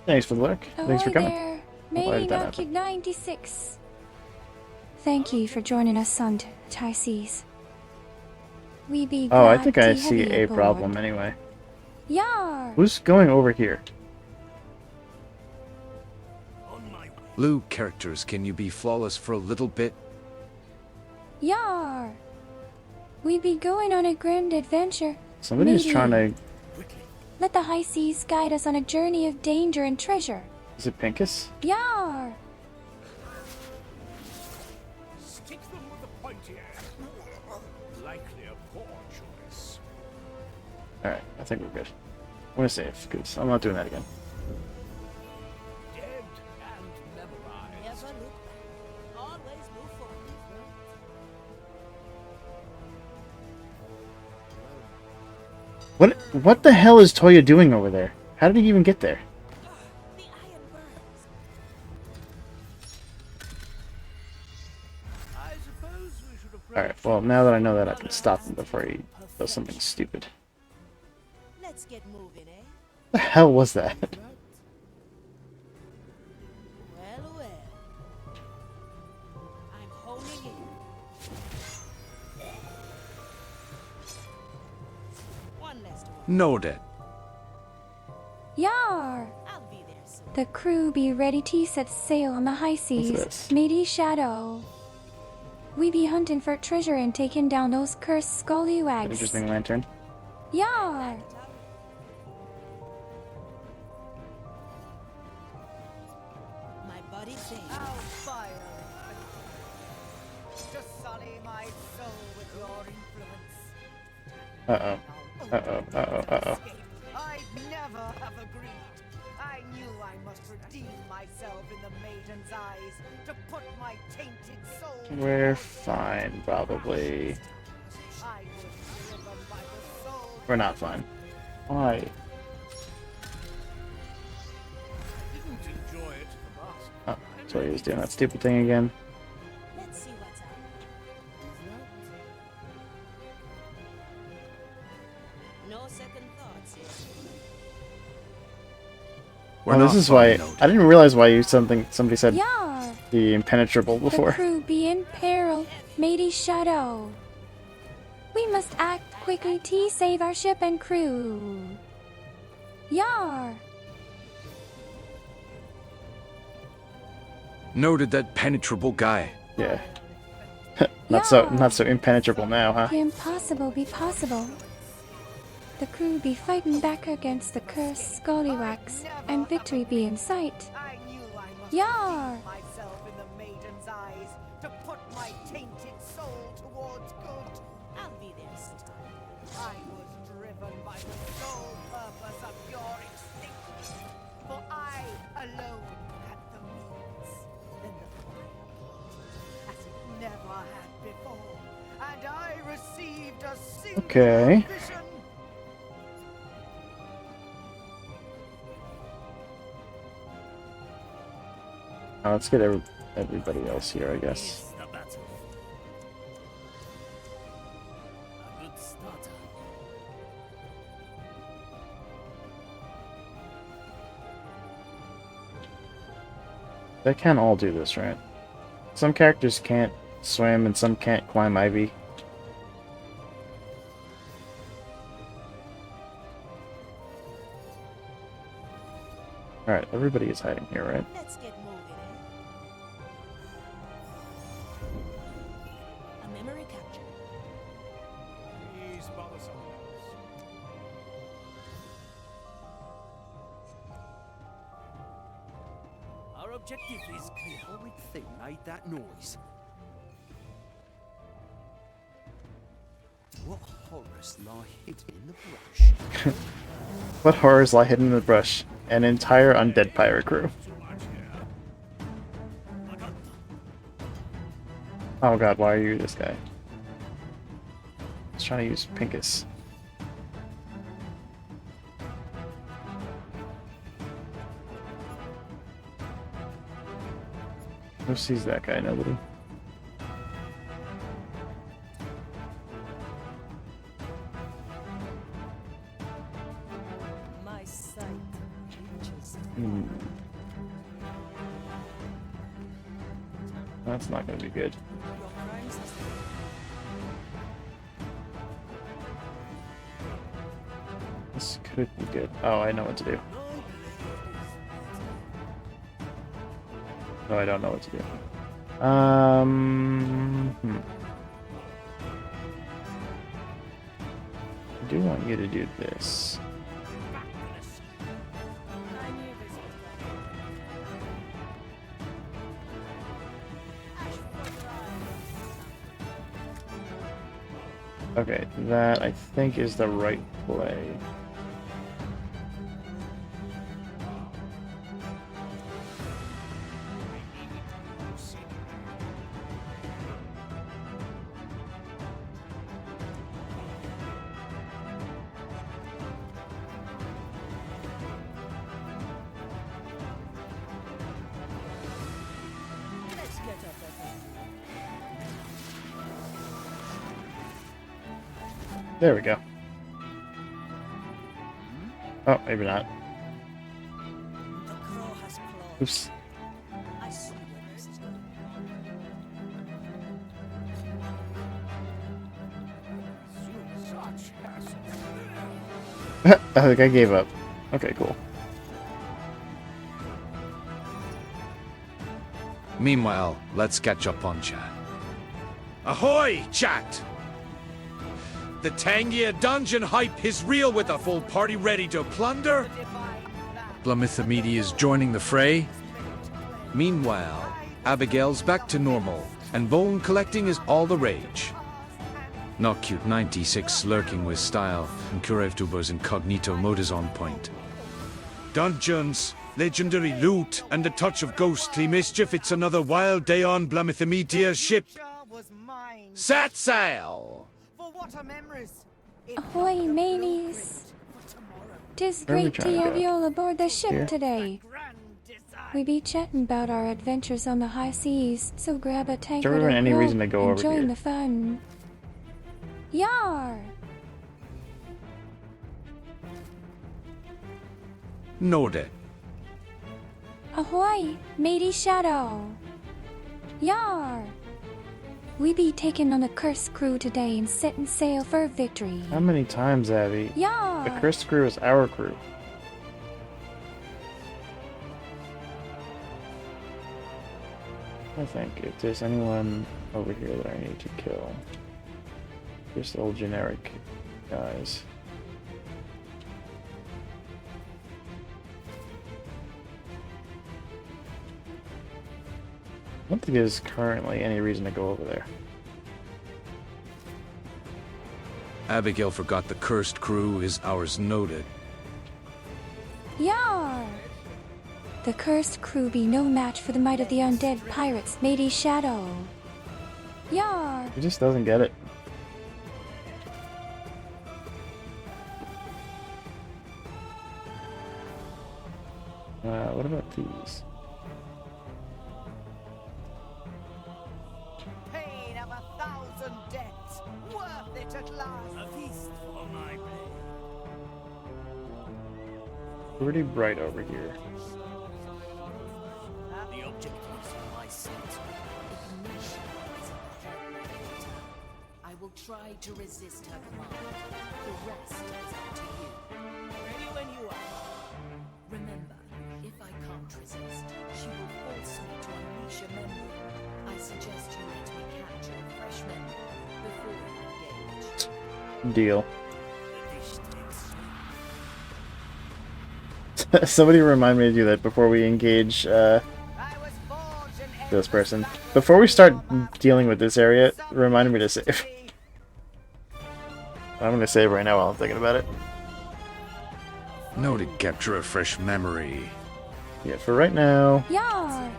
Thanks for the lurk. Thanks for Ahoy coming. there, Why Matey did that Knock 96. Thank you for joining us on High Seas. We be Oh, I glad think to I have see you a aboard. problem anyway. Yar! Who's going over here? On my way. Lou characters, can you be flawless for a little bit? Yar! We be going on a grand adventure. Somebody is Maybe. trying to... Let the high seas guide us on a journey of danger and treasure. Is it Pincus? Yar! Stick them with the pointy end. Likely a poor choice. Alright, I think we're good. I'm gonna save, because I'm not doing that again. Dead and memorized. Never look back. Always move forward. What the hell is Toya doing over there? How did he even get there? The iron burns. I suppose we should approach. Alright, well, now that I know that, I can stop him before he does something stupid. Let's get moving, eh? The hell was that? Well, well. I'm honing in. One less Noted. Yar! I'll be there soon. The crew be ready to set sail on the high seas. this? Matey Shadow. We be hunting for treasure and taking down those cursed scallywags. Interesting lantern. Yar! My body thinks. I'll fire it. To sully my soul with your influence. Uh-oh. I'd never have agreed. I knew I must redeem myself in the maiden's eyes to put my tainted soul. We're fine, probably. I was driven by the soul. We're not fine. Why? Didn't enjoy it. Oh, that's why he was doing that stupid thing again. Let's see what's up. No second thoughts here. We're Oh, not this is fine, why noted. I didn't realize why you somebody said Yar! the impenetrable The before. crew be in peril. Matey Shadow. We must act quickly to save our ship and crew. Yar! Noted that penetrable guy. Yeah. not so impenetrable now, huh? The impossible be possible. The crew be fighting back against the cursed scallywags, and victory be in sight. I knew I must Yar! redeem myself in the maiden's eyes to put my tainted soul towards good. I'll be there soon. I was driven by the sole purpose of your extinction, for I alone had the means. Then the fire part, as it never had before, and I received a single Okay. vision. Let's get everybody else here, I guess. The battle. A good starter. They can all do this, right? Some characters can't swim and some can't climb ivy. Alright, everybody is hiding here, right? Let's get moving. A memory capture. Please bother someone else. Our objective is clear. Horrid thing made that noise. What horrors lie hidden in the brush? What horrors lie hidden in the brush? An entire undead pirate crew. Oh god, why are you this guy? I was trying to use Pincus. Who sees that guy? Nobody. My sight reaches. That's not gonna be good. Your crimes is This could be good. Oh, I know what to do. No, I don't know what to do. I do want you to do this. I knew this was Okay, that I think is the right play. Let's get up there. There we go. Oh, maybe not. The crow has claws. Oops. I see where this is going. Such hassle. I think I gave up. Okay, cool. Meanwhile, let's catch up on chat. Ahoy, chat! The Tangia dungeon hype is real with a full party ready to plunder. Blamithimidi is joining the fray. Meanwhile, Abigail's back to normal, and bone collecting is all the rage. Not cute 96 lurking with style, and VTuber's incognito mode is on point. Dungeons, legendary loot, and a touch of ghostly mischief. It's another wild day on Blamithimidia's ship. Set sail! Ahoy, mateys! 'Tis Where are we great to trying to have go? you all aboard the ship Here? today. We be chatting about our adventures on the high seas, so grab a tankard ever of been any grog reason to go and over join here? the fun. Yar! Noted. Ahoy, matey Shadow! Yar! We be taking on the cursed crew today and setting sail for victory. How many times, Abby? Yar! The cursed crew is our crew. I think if there's anyone over here that I need to kill, just old generic guys. I don't think there's currently any reason to go over there. Abigail forgot the cursed crew is ours noted. Yar! The cursed crew be no match for the might of the undead pirates, matey Shadow. Yar! He just doesn't get it. What about these? Pain of 1,000 deaths, worth it at last. A feast for my blade. Pretty bright over here. The objectives of my set. Ignition is a matter. I will try to resist her command. The rest is up to you. Ready when you are. Remember, if I can't resist, she will force me to unleash a memory. I suggest you let me catch a fresh memory before you engage. Deal. Somebody remind me to do that before we engage this person. Before we start dealing with this area, remind me to save. I'm gonna save right now while I'm thinking about it. Noted, capture a fresh memory. Yeah, for right now. Yar!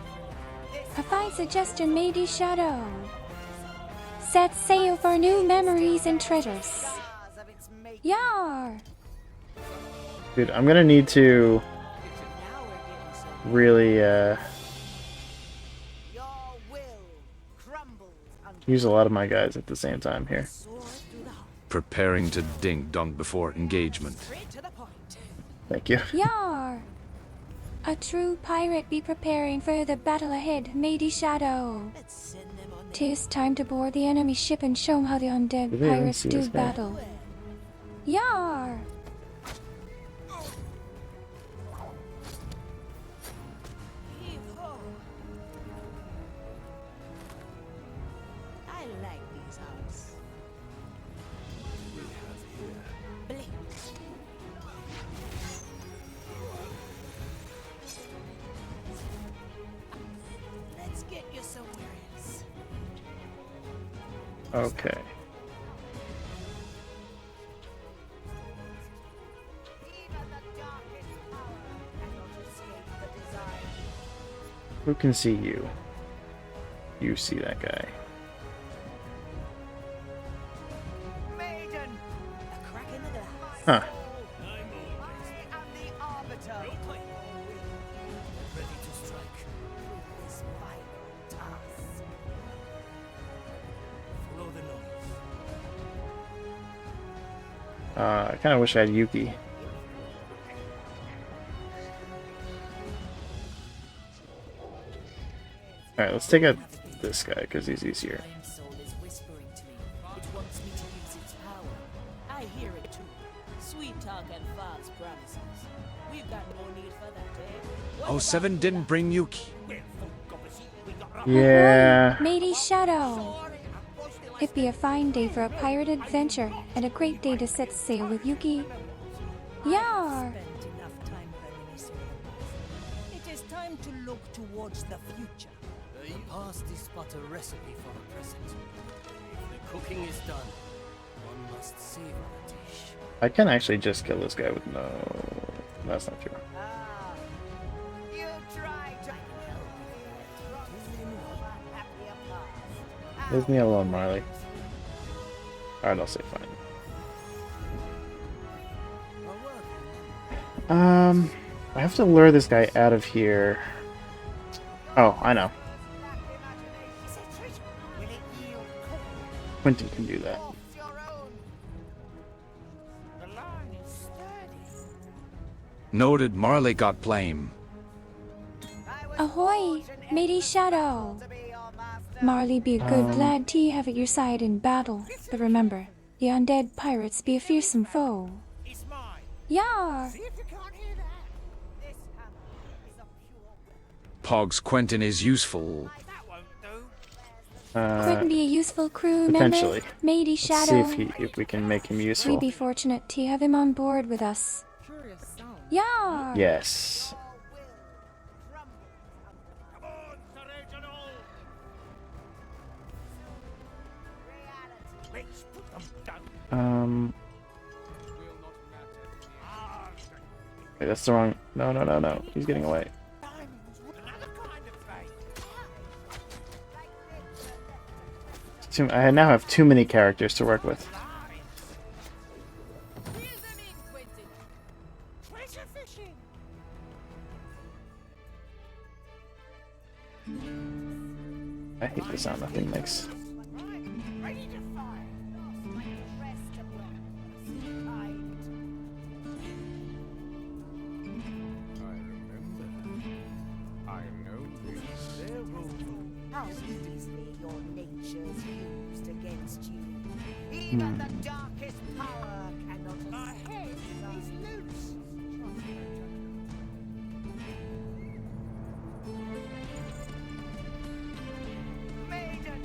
A fine suggestion, matey Shadow. Set sail for new memories and treasures. Yar! Dude, I'm gonna need to really use a lot of my guys at the same time here. Preparing to ding dong before engagement. Thank you. Yar! A true pirate be preparing for the battle ahead, matey Shadow. 'Tis time to board the enemy ship and show 'em how the undead Did they even pirates see do this guy? battle. Yar! I like these house. Blink. Let's get you somewhere else. Okay. Who can see you? You see that guy. Maiden, a crack in the glass. Huh. I am the arbiter. Ready to strike. This final task. Follow the noise. I kind of wish I had Yuki. Alright, let's take out this guy because he's easier. Flame soul is whispering to me. It wants me to use its power. I hear it too. Sweet talk and false promises. We've got no need for that, eh? What Oh, about Seven didn't bring Yuki. Yeah. Matey Shadow. It'd be a fine day for a pirate adventure and a great day to set sail with Yuki. Yar! Spent enough time reminiscing on the past. It is time to look towards the future. The past is but a recipe for the present. If the cooking is done, one must savor the dish. I can actually just kill this guy with no... That's not true. Ah, you tried to kill me and promise me of a happier past. Leave me alone, Marley. Alright, I'll say fine. I have to lure this guy out of here. Oh, I know. Quentin can do that. Noted Marley got blame. Ahoy, Matey Shadow. Marley be a good lad to have at your side in battle, but remember, the undead pirates be a fearsome foe. It's mine. Yar! See if you can't hear that. This hammer is a pure Pog's Quentin is useful. That won't do. Couldn't be a useful crew member, Potentially. Matey Let's Shadow. see if we can make him We useful. be fortunate to have him on board with us. Curious sound. Yar! Yes. Come on, Sir Reginald. Let's put them down. Wait, that's the wrong... No. He's getting away. Diamonds, another kind of thing. I now have too many characters to work with. Treasure fishing. I hate the sound that thing makes. ready to fire. Rest of I know this. There will be. How easily your nature's used against you. Even the darkest power cannot My head is loose. Maiden,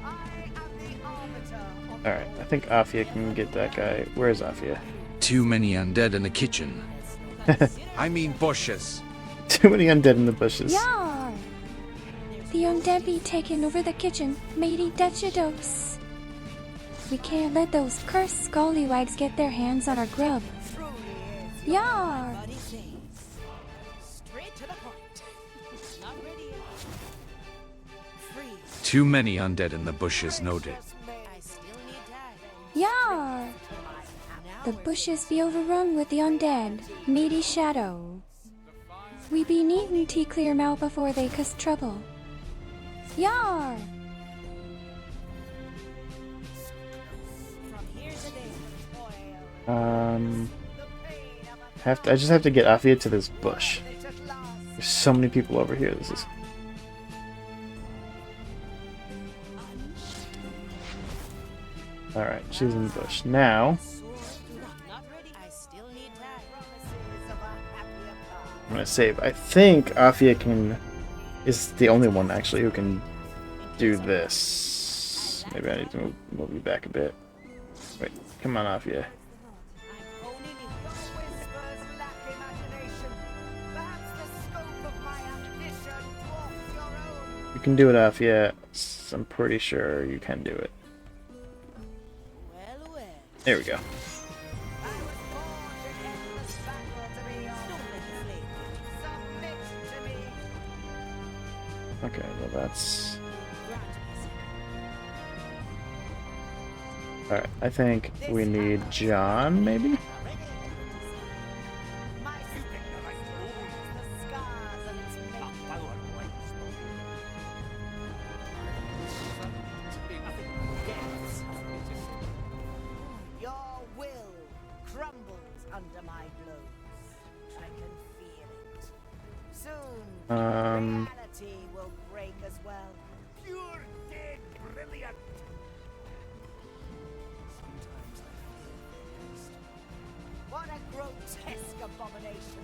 I am the arbiter of Alright, I think Afia can get that guy. Where's Afia? Too many undead in the kitchen. I mean bushes. Too many undead in the bushes. Yar! The undead be taking over the kitchen, Matey Dutchados. We can't let those cursed scallywags get their hands on our grub. Yar! Body says. Straight to the point. Not ready yet. Freeze. Too many undead in the bushes, noted. I still need time. Yar! The bushes be overrun with the undead, Matey Shadow. We be needin' to clear 'em out before they cause trouble. Yar! From here to there. I just have to get Afia to this bush. There's so many people over here. This is... Alright, she's in the bush. Now, Not ready. I still need time. I'm gonna save. I think Afia is the only one actually who can do this. Maybe I need to move you back a bit. Wait, come on, Afia. Your whispers lack imagination. Perhaps the scope of my ambition dwarfs your own. You can do it, Afia. I'm pretty sure you can do it. Well, well. There we go. I was born to endless battle to be your Don't let me flame. submit to me. Okay, well that's... Grant me. Alright, I think we need John, maybe? My spirit holds the scars of its making. Your will crumbles under my blows. I can feel it. Soon, reality will break as well. Pure dead brilliant. grotesque abomination.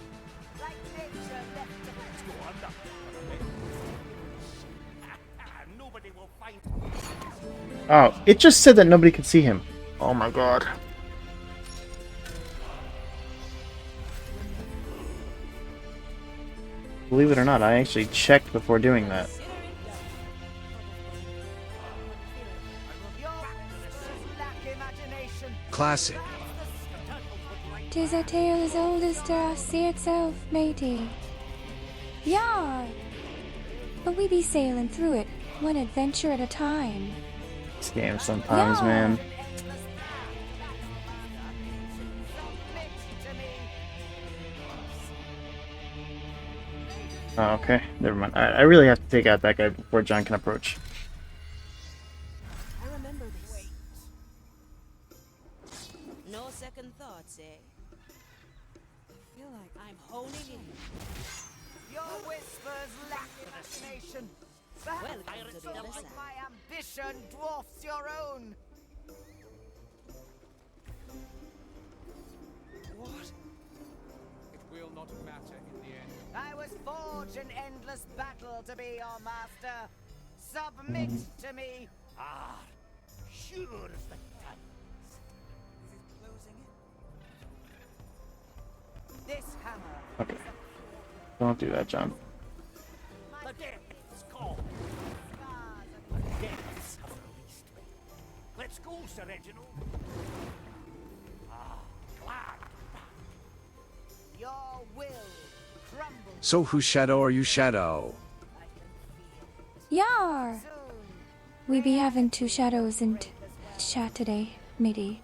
Like nature left to Let's go under. Nobody will find. Oh, it just said that nobody could see him. Oh my god. Believe it or not, I actually checked before doing that. your whispers lack imagination. Classic. 'Tis a tale as old as the sea itself, matey. Yar! But we be sailing through it, one adventure at a time. This game sometimes, Yeah. man. Oh, okay. Never mind. I really have to take out that guy before John can approach. I remember this. No second thoughts, eh? I feel like I'm honing in. Your whispers lack imagination. Perhaps Welcome to the other side. my ambition dwarfs your own. What? It will not matter in the end. I was forged in endless battle to be your master. Submit to me. Ah, sure as the tides. Is it closing in? This hammer. Okay. Don't do that, John. The depths call. The depths have released me. Let's go, Sir Reginald. Ah, glad. Your will crumbles So whose shadow are you, Shadow? Yar! soon. We be having two shadows and chat today, matey.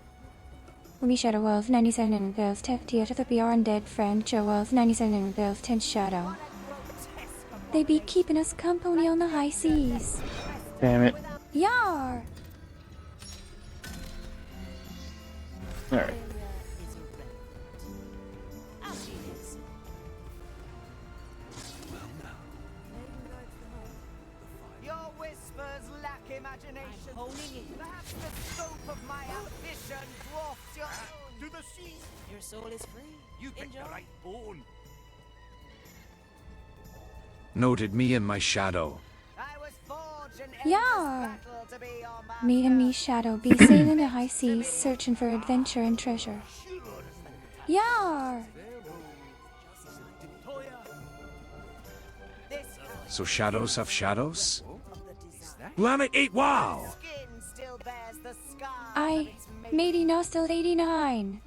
We be Shadow Wells 97 and Bells 10 to the be our undead friend, Shadow Wells 97 and Bells 10 Shadow. They be keeping us company on the high seas. Damn it. Yar! Alright. Your whispers lack imagination. Honing in. Perhaps the scope of my ambition dwarfs your own. To the sea. Your soul is free. You picked Enjoy. the right bone. Noted me and my shadow. I was forged in endless Yeah. battle to be your master. Me and me Shadow be sailing the high seas searching for adventure and treasure. Yar! This So shadows have shadows? of the design. Planet 8, wow! Skin still bears the scars I, of its mate. matey Nostal 89.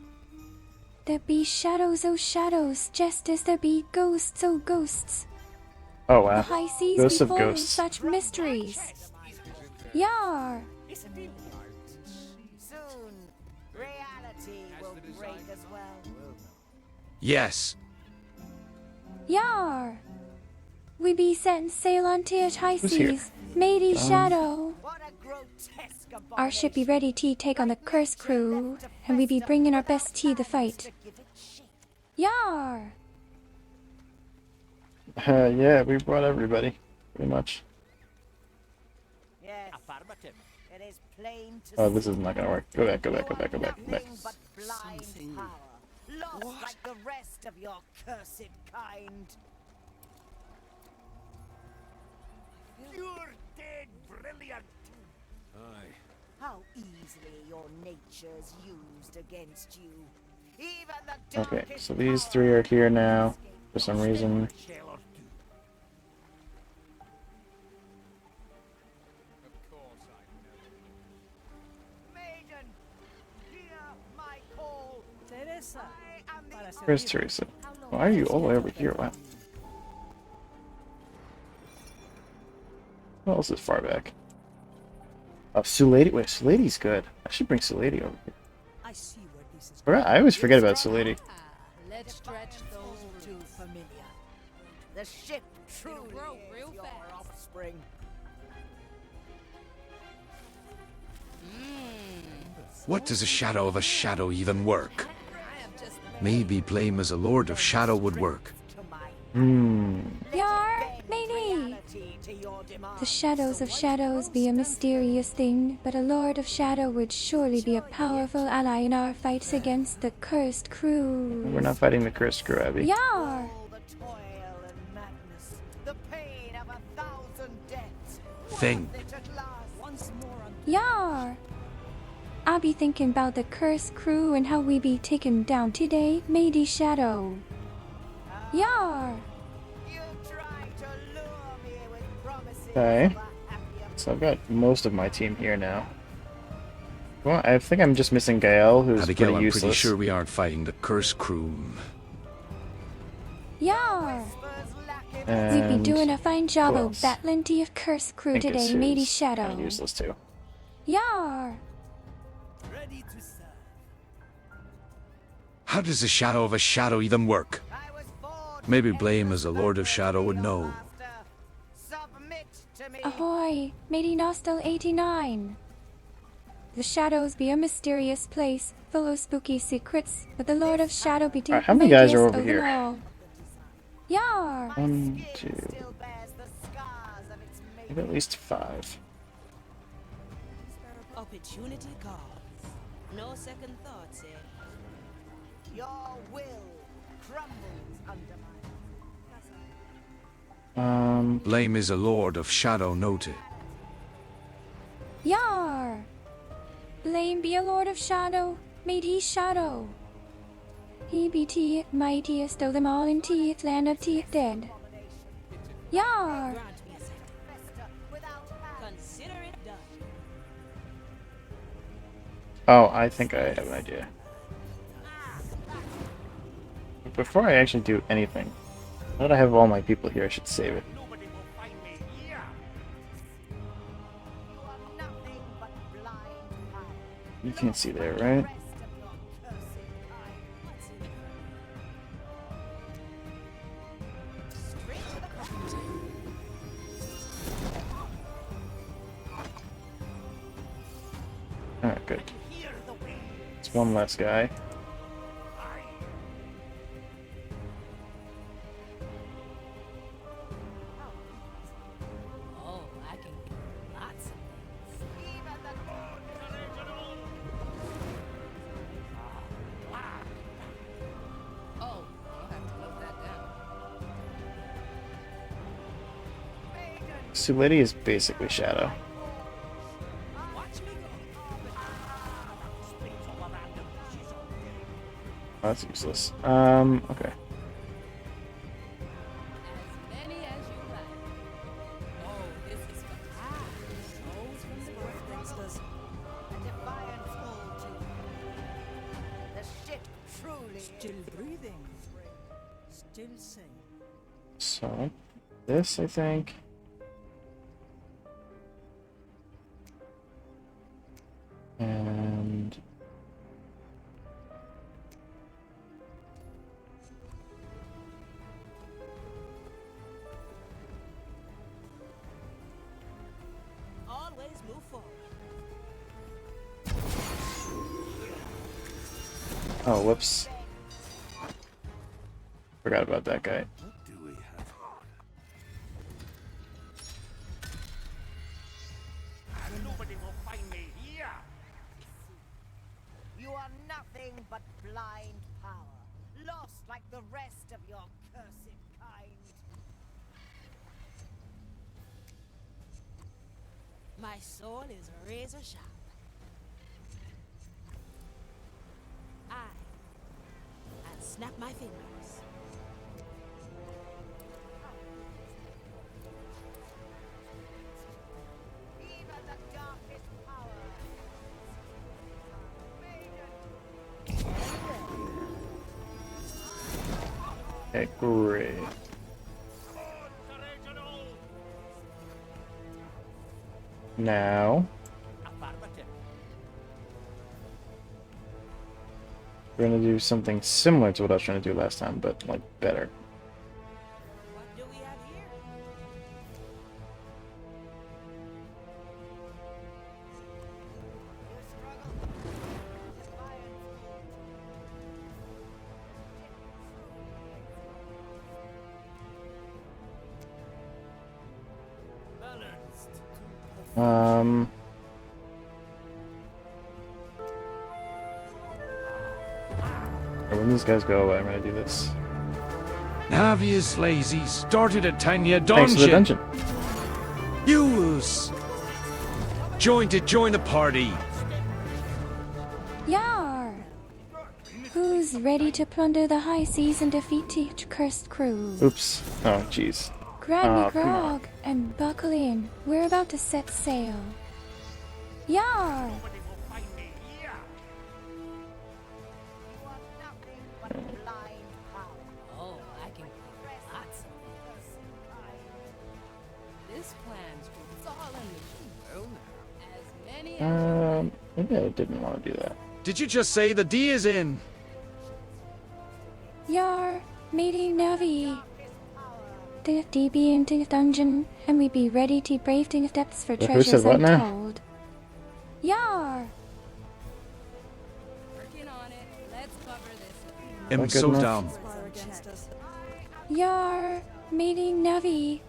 There be shadows, oh shadows, just as there be ghosts, oh ghosts. Oh The wow. high seas Ghosts be of full of ghosts. such mysteries. Yar! Soon, reality will break as well. Yes. Yar! We be setting sail on Tia's high Who's here? seas, matey Shadow. What a grotesque Our ship be ready to take on the curse crew, and we be bringing our best tea the fight. Yar! Yeah, we brought everybody. Pretty much. Yes, Affirmative. it is plain to Oh, see. this is not gonna work. Go back, go back, go back, go back, go back. Nothing but blind power, lost like the rest of your cursed kind. You're dead brilliant. Aye. How easily your nature's used against you. Even the Okay, darkest so these power three are here cannot now escape for some reason. Shell or two. Of course I know. Maiden, hear my call. Teresa. I am the Para Where's servirle. Teresa? Why are you all the way over here? Wow. What else is far back? Oh, Sulady. Wait, Sulady's good. I should bring Sulady over here. I see where this is I always forget about Sulady. Let's stretch those too familiar. The ship truly grow is real your fast. offspring. What does a shadow of a shadow even work? I am just Maybe blame as a lord of shadow would work. To my Hmm. Yar! bend Matey! reality to your your demands. The shadows of shadows be a mysterious thing, but a Lord of Shadow would surely be a powerful ally in our fights against the cursed crew. We're not fighting the cursed crew, Abby. Yar! All the toil and madness, the pain of 1,000 deaths. Thing. Worth it at last. Once more on Yar! I be thinking about the cursed crew and how we be taken down today, matey Shadow. Yar! You try to lure me with promises Okay. of a happier So I've got most of my team here now. Well, I think I'm just missing Gael, who's Abigail, pretty I'm useless. pretty sure we aren't fighting the cursed crew. Yar! whispers lacking We'd be And doing a fine job who of else? battling the cursed crew Pincus, today, who's matey kinda Shadow. useless too. Yar! ready to serve. How does the shadow of a shadow even work? I was forged Maybe in Blame the as a Lord of Shadow would your know. master. Submit to me. Ahoy, matey Nostal 89. The shadows be a mysterious place, full of spooky secrets, but the Lord of Shadow be Alright, how many guys are mightiest over of here? them all. Yar! My 1, skin 2, still bears the scars of its I making. have at least 5. Opportunity calls. No second thoughts, eh? Your will crumbles under my Blame is a Lord of Shadow noted. Yar! Blame be a Lord of Shadow, matey Shadow. He be teeth mightiest of them all in teeth, land of teeth dead. Yar! Grant me a second. fester without hand. Consider it done. Oh, I think I have an idea. But before I actually do anything, now that I have all my people here, I should save it. Nobody will find me here. You are nothing but blind power. You can't see there, The right? rest of your cursed kind. What's in it for me? Straight to the point. Alright, good. Hear the wind. It's one less guy. Oh, I can do lots of things. Even the Oh, I'll have to note that down. Sulady is basically Shadow. Watch me go. Splits all around the bushes all day. Oh, that's useless. Okay. As many as you like. Oh, this is fun. Souls from the grave. a defiant soul too. The ship truly Still is breathing. Still sane. So, this, I think. And Always move forward. oh, whoops. Forgot about that guy. What do we have? And nobody will find me here. You are nothing but blind power, lost like the rest of your cursed kind. My soul is razor sharp. I'll snap my fingers. Even the darkest power. Okay, great. Courage and all. Now, Affirmative. we're gonna do something similar to what I was trying to do last time, but, like, better. What do we have here? You struggle. Defiant soul. The When these guys go away, I'm gonna do this. Navius Lazy started a Tanya Thanks for the dungeon. dungeon. Use. Join the party. Yar! Who's ready to plunder the high seas and defeat the cursed crew? Oops. Oh, jeez. Grab me Oh, come on. grog and buckle in. We're about to set sail. Yar! Oh, I can create lots of things. This plan's all in the as many as Maybe I didn't want to do that. Did you just say the D is in? Yar! Meeting Navi! The DB into the dungeon, and we be ready to brave the depths for Who treasures said what now? untold. Yar! working on it. Let's cover this. Am Not good so enough. down. Yar! Meeting Navi!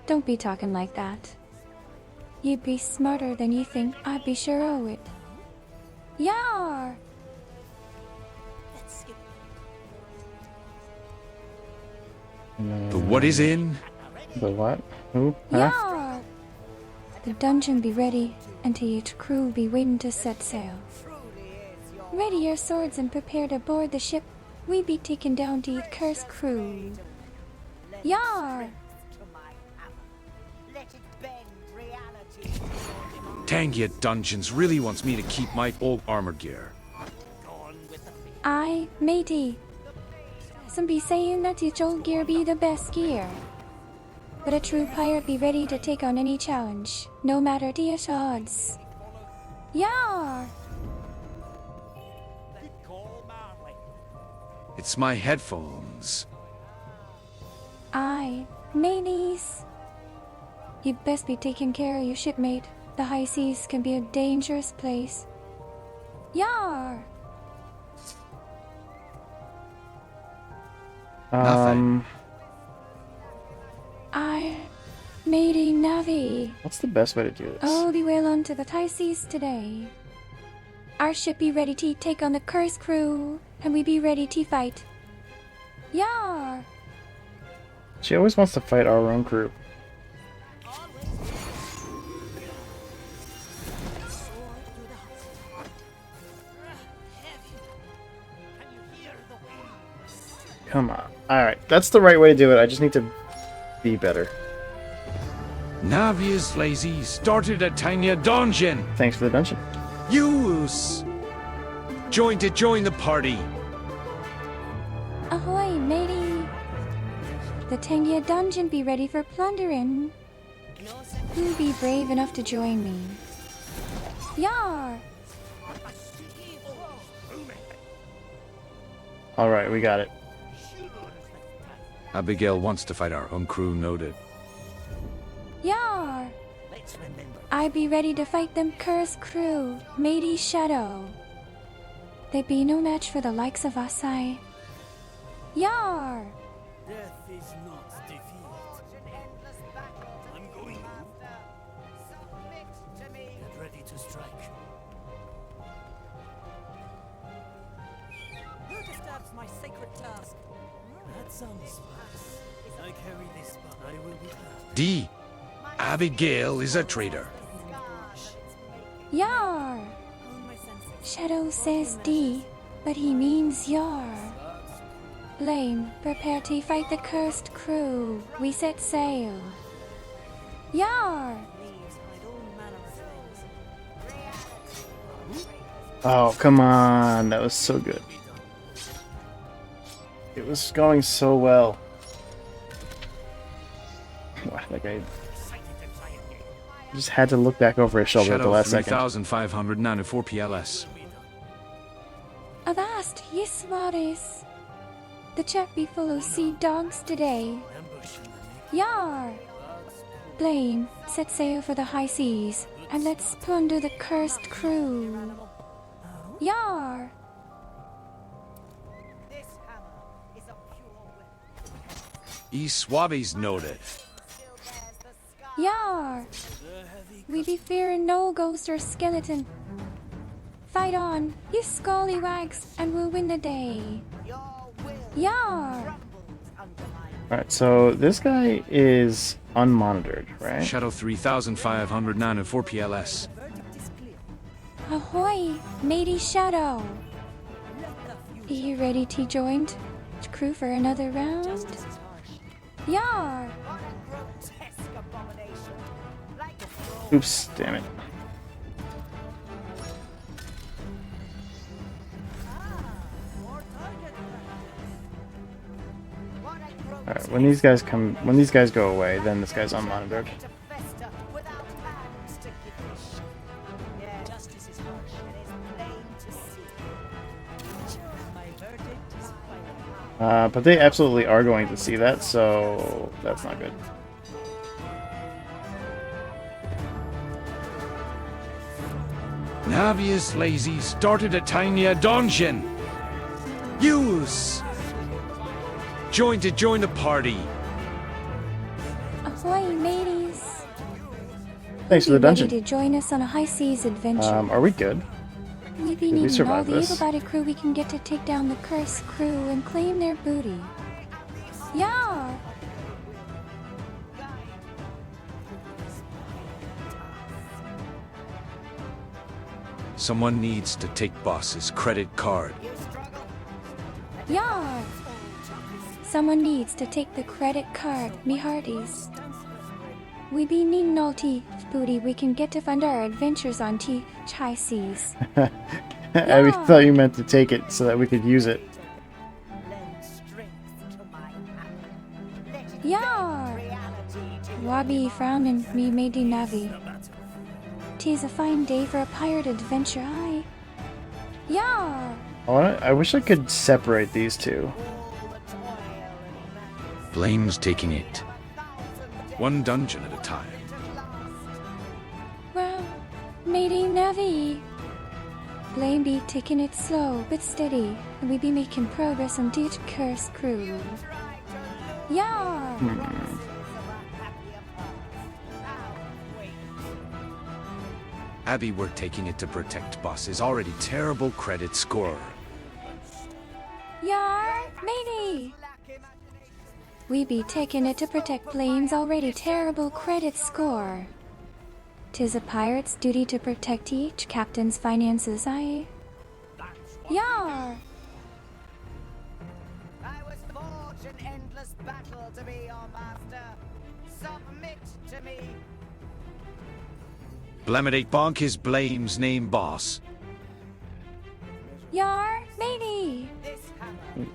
Don't be talking like that. You be smarter than you think, I'd be sure o' it. Yar! The what is in? The what? Who? Huh? Yar! The dungeon be ready, and to each crew be waiting to set sail. Ready your swords and prepare to board the ship. We be taken down to eat cursed crew. Yar! Tangia Dungeons really wants me to keep my old armor gear. I, matey. Some be saying that each old gear be the best gear. But a true pirate be ready to take on any challenge, no matter the odds. Yar! It's my headphones. I, mateys. You best be taking care of your shipmate. The high seas can be a dangerous place. Yar! Nothing. I, matey Navi. What's the best way to do this? Oh, be well on to the high seas today. Our ship be ready to take on the cursed crew, and we be ready to fight. Yar! She always wants to fight our own crew. Come on. Alright, that's the right way to do it. I just need to be better. Navius Lazy started a Tanya dungeon. Thanks for the dungeon. Use. Join the party. Ahoy, matey! The Tangia dungeon be ready for plundering. Who be brave enough to join me? Yar! Alright, we got it. Abigail wants to fight our own crew, noted. Yar! I be ready to fight them cursed crew, matey Shadow. They be no match for the likes of us, I. Yar! Death is not defeat. I'm going. Get ready to strike. Who disturbs my sacred task? That sounds spice. I carry this, but I will be back. D. Abigail is a traitor. Yar! Shadow says D, but he means Yar. Blame, prepare to fight the cursed crew. We set sail. Yar! Oh, come on. That was so good. It was going so well. Wow, that guy just had to look back over his shoulder at the Shadow last second. 3,594 PLS. Avast, yes, Morris. The chat be full of sea dogs today. Yar! Blame, set sail for the high seas, and let's plunder the cursed crew. Yar! E. Swabby's noted. Yar! The heavy We be fearing no ghost or skeleton. Fight on, you scallywags, and we'll win the day. Yar! Alright, so this guy is unmonitored, right? Shadow 3594 PLS. Ahoy, matey Shadow. Are you ready to join crew for another round? Yar! Oops, damn it. Alright, when these guys go away, then this guy's unmonitored. But they absolutely are going to see that, so that's not good. Navius Lazy started a tiny dungeon. Use! Join the party. Ahoy, mateys. Thanks for the dungeon. Ready to join us on a high seas adventure? Are we good? We be Did we needing all survive the this? able-bodied crew we can get to take down the cursed crew and claim their booty. Yeah! Someone needs to take boss's credit card. Yeah! Someone needs to take the credit card, me hearties. We be needing all tea booty we can get to fund our adventures on high seas. I thought you meant to take it so that we could use it. Yeah! Wabi frowning me matey Navi. 'Tis a fine day for a pirate adventure, aye. Yeah! I wish I could separate these two. Blame's taking it. One dungeon at a time. Well, matey Navi. Blame be taking it slow but steady, and we be making progress on each cursed crew. Yeah! Abby, we're taking it to protect boss's already terrible credit score. Yar, matey! We be taking it to protect Blame's already terrible credit score. 'Tis a pirate's duty to protect each captain's finances, aye. Yar! I was forged in endless battle to be your master. Submit to me. Blamidate Bonk is Blame's name boss. Yar, matey! It's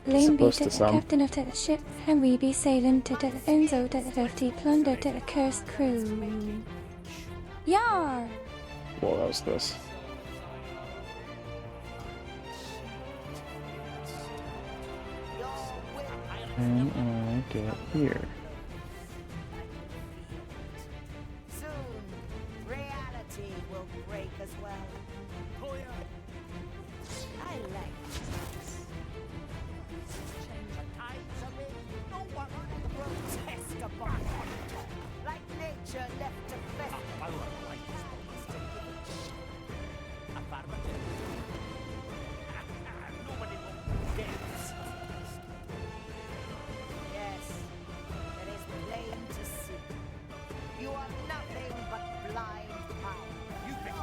Blame be supposed to to the some. captain of the ship, and we be sailing to the Enzo to the plunder to the cursed crew. Yar! Whoa, that was close. And I get here. Soon, reality will break as well. I like this. Change the tides of it. No one grotesque about it. Like nature left to fester. I like this place to give it shit. Affirmative. Nobody will dance. Yes, it is plain to see. You are nothing but blind power. You think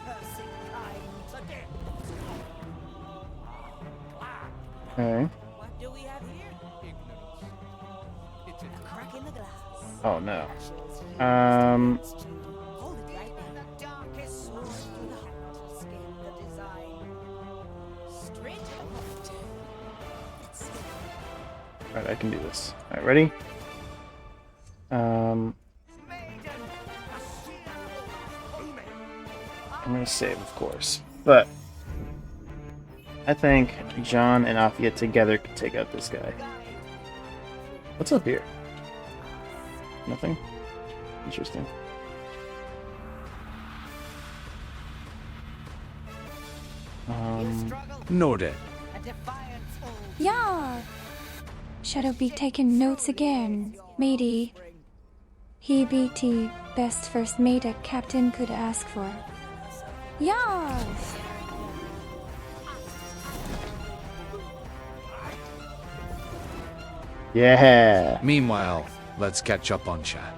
cursing kind again. Okay. What do we have here? Ignorance. It's A crack in the glass. Oh no. Hold it right Even there. the darkest sword do not escape the design. Straight to the point. Let's see. Alright, I can do this. Alright, ready? Maiden, I'm gonna save, of course. But I think John and Afia together could take out this guy. What's up here? Nothing? Interesting. Noted. a defiance old. Yar! Shadow be taking notes again, matey. He BT best first mate a captain could ask for. Yes! Yeah. Meanwhile, let's catch up on chat.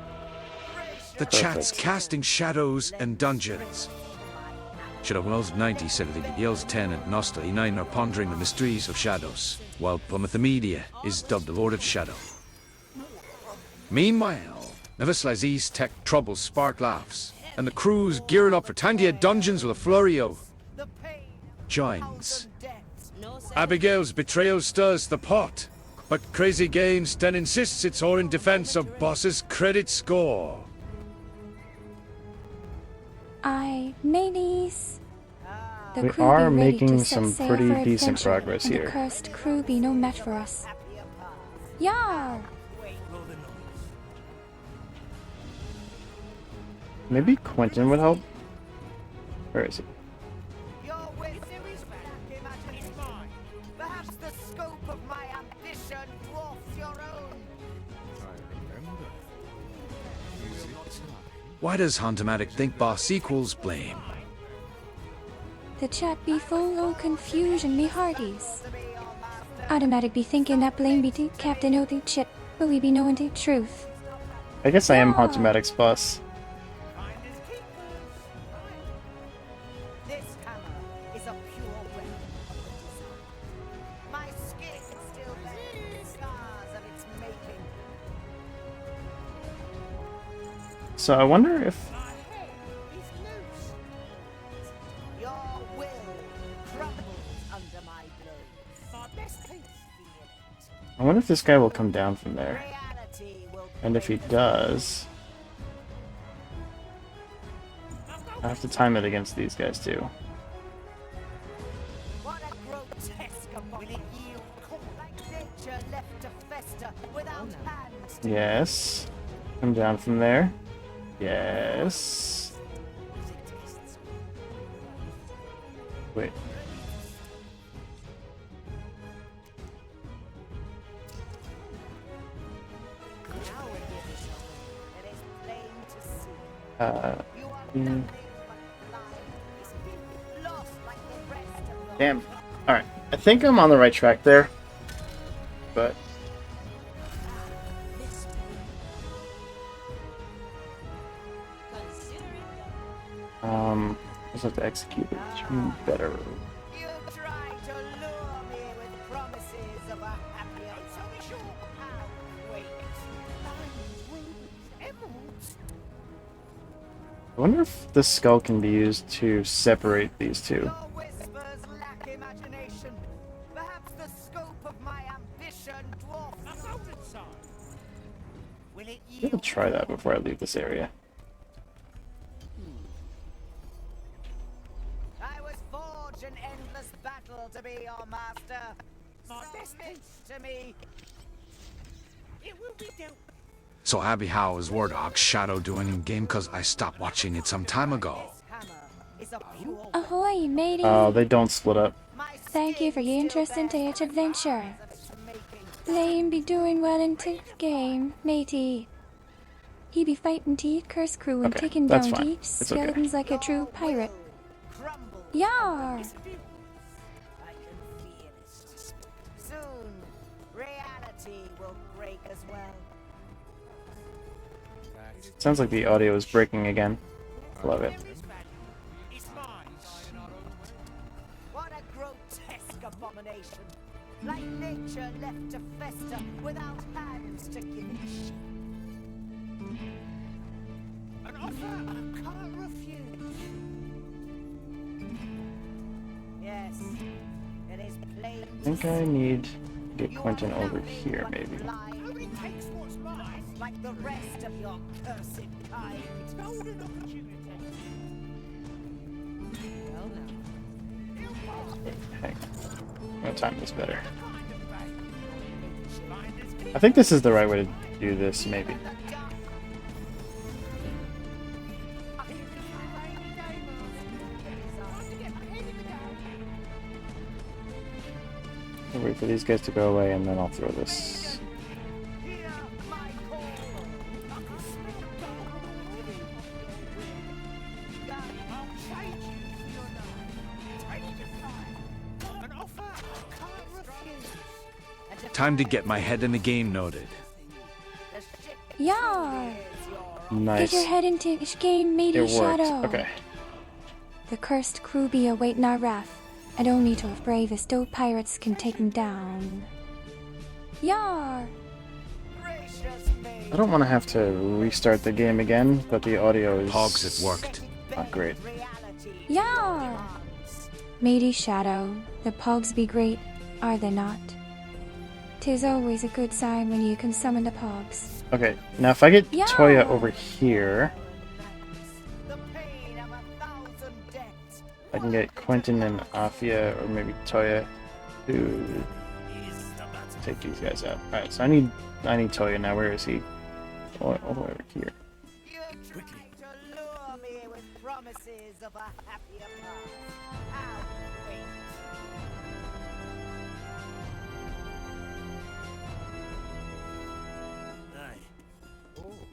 The chat's Perfect. casting shadows and dungeons. Shadow 90 said that Abigail's 10 and Nosta 9 are pondering the mysteries of shadows, while Plymouth Media is dubbed the Lord of Shadow. Meanwhile, Nevislazi's tech troubles spark laughs, and the crew's gearing up for Tangia dungeons with a flurry of joins. Abigail's betrayal stirs the pot, but Crazy Games then insists it's all in defense of boss's credit score. Mateys. The We crew are be ready making to set some sail pretty for decent adventure, progress and here. the cursed crew be no match for us. Yar! Maybe Quentin would help? Where is he? Your wisdom is back, imagine mine. Perhaps the scope of my ambition dwarfs your own. Why does Hontomatic think boss equals blame? The chat be full o' confusion, me hearties. Automatic be thinking that blame be to Captain o' the chit, but we be knowing the truth. I guess I am Yeah. Hontomatic's boss. This hammer is a pure weapon of the design. My skin still bears the scars of its making. So I wonder if My head is loose. Your will crumbles under my blows. My best piece, feel it. I wonder if this guy will come down from there. Reality will And if he does, I have to time it against these guys too. What a grotesque abomination. You like nature left to fester without hands to Yes. Come down from there. Yes. Wait. Now it is something that is plain to see. Uh, You are mm, nothing but blind, lost like the rest of your damn. Alright. I think I'm on the right track there. But just have to execute it better. You try to lure me with promises of a happier so we sure how wait. Diamonds, rubies, emeralds. I wonder if the skull can be used to separate these two. Your whispers lack imagination. Perhaps the scope of my ambition dwarfs the golden side. Will it I'm yield? gonna try that before I leave this area. I was forged an endless battle to be your master. My best piece to me. It will be dealt. So Abby, how is War Dog's Shadow doing in game? Cause I stopped watching it some time ago. This hammer is a pure Ahoy, matey! Oh, they don't split up. My Thank you for your skin interest in still bears each adventure. the scars of its making. Blame be doing well in the game, matey. He be fighting the curse crew and Okay, taking that's down fine. the It's okay. skeletons like a true pirate. Crumble. Yar! I can feel it. Soon, reality will break as well. Sounds like the audio is breaking again. Love it. It's mine. What a grotesque abomination. Like nature left to fester without hands to give it shape. An offer I can't refuse. Yes, it is plain. I think I need to get Quentin over here, maybe. Nobody takes what's mine like the rest of your cursed kind. Golden opportunity. Well now. Hang on. I'm gonna time this better. I think this is the right way to do this, maybe. I'll wait for these guys to go away and then I'll throw this. Hear my call. I can smell Time to get my head in the game noted. Yar! Nice. Get your head into the game, matey It worked. Shadow. Okay. The cursed crew be awaiting our wrath, and only to the bravest old pirates can take them down. Yar! I don't want to have to restart the game again, but the audio is Pogs, it worked. not great. Yar! Matey Shadow, the pogs be great, are they not? 'Tis always a good sign when you can summon the pogs. Okay, now if I get Yeah. Toya over here, I can get Quentin and Afia, or maybe Toya, to take these guys out. Alright, so I need Toya now. Where is he? All the way over here.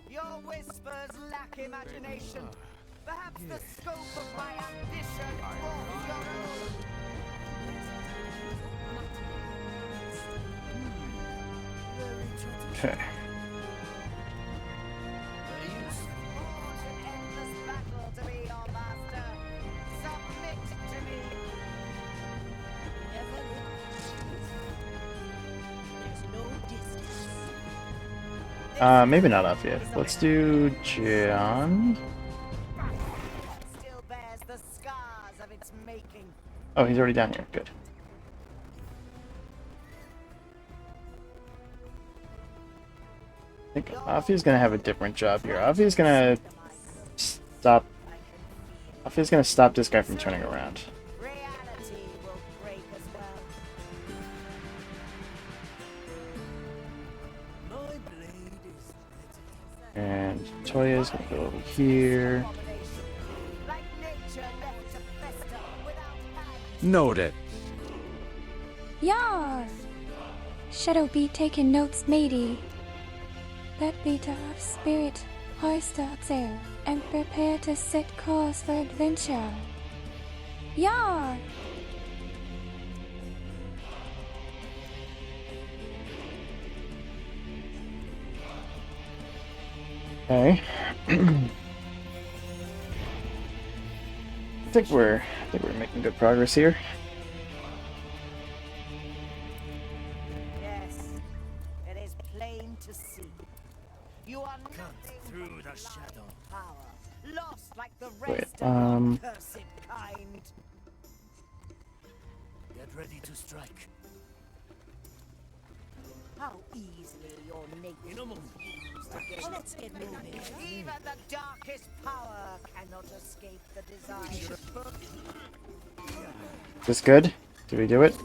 Your whispers lack imagination. Perhaps the scope of my ambition dwarfs your own. Okay. Fought an endless battle to be your master. Submit to me. There's no distance. Maybe not Afia. Let's do John. Still bears the scars of its making. Oh, he's already down here. Good. I think Afia's gonna have a different job here. Afia's gonna stop this guy from turning around. Reality will break as well. My blade is And Toya's gonna go over here. like nature left to fester without hand. Noted. Yar! Shadow be taking notes, matey. That beta of spirit, hoist out there, and prepare to set course for adventure. Yar! Okay. I think we're making good progress here. Yes, it is plain to see. You are nothing through but the shadow. power, lost like the Wait, rest of your cursed kind. Get ready to strike. How easily your nature In a moment. let's get moving. Even the darkest power cannot escape the desire. Is this good? Did we do it?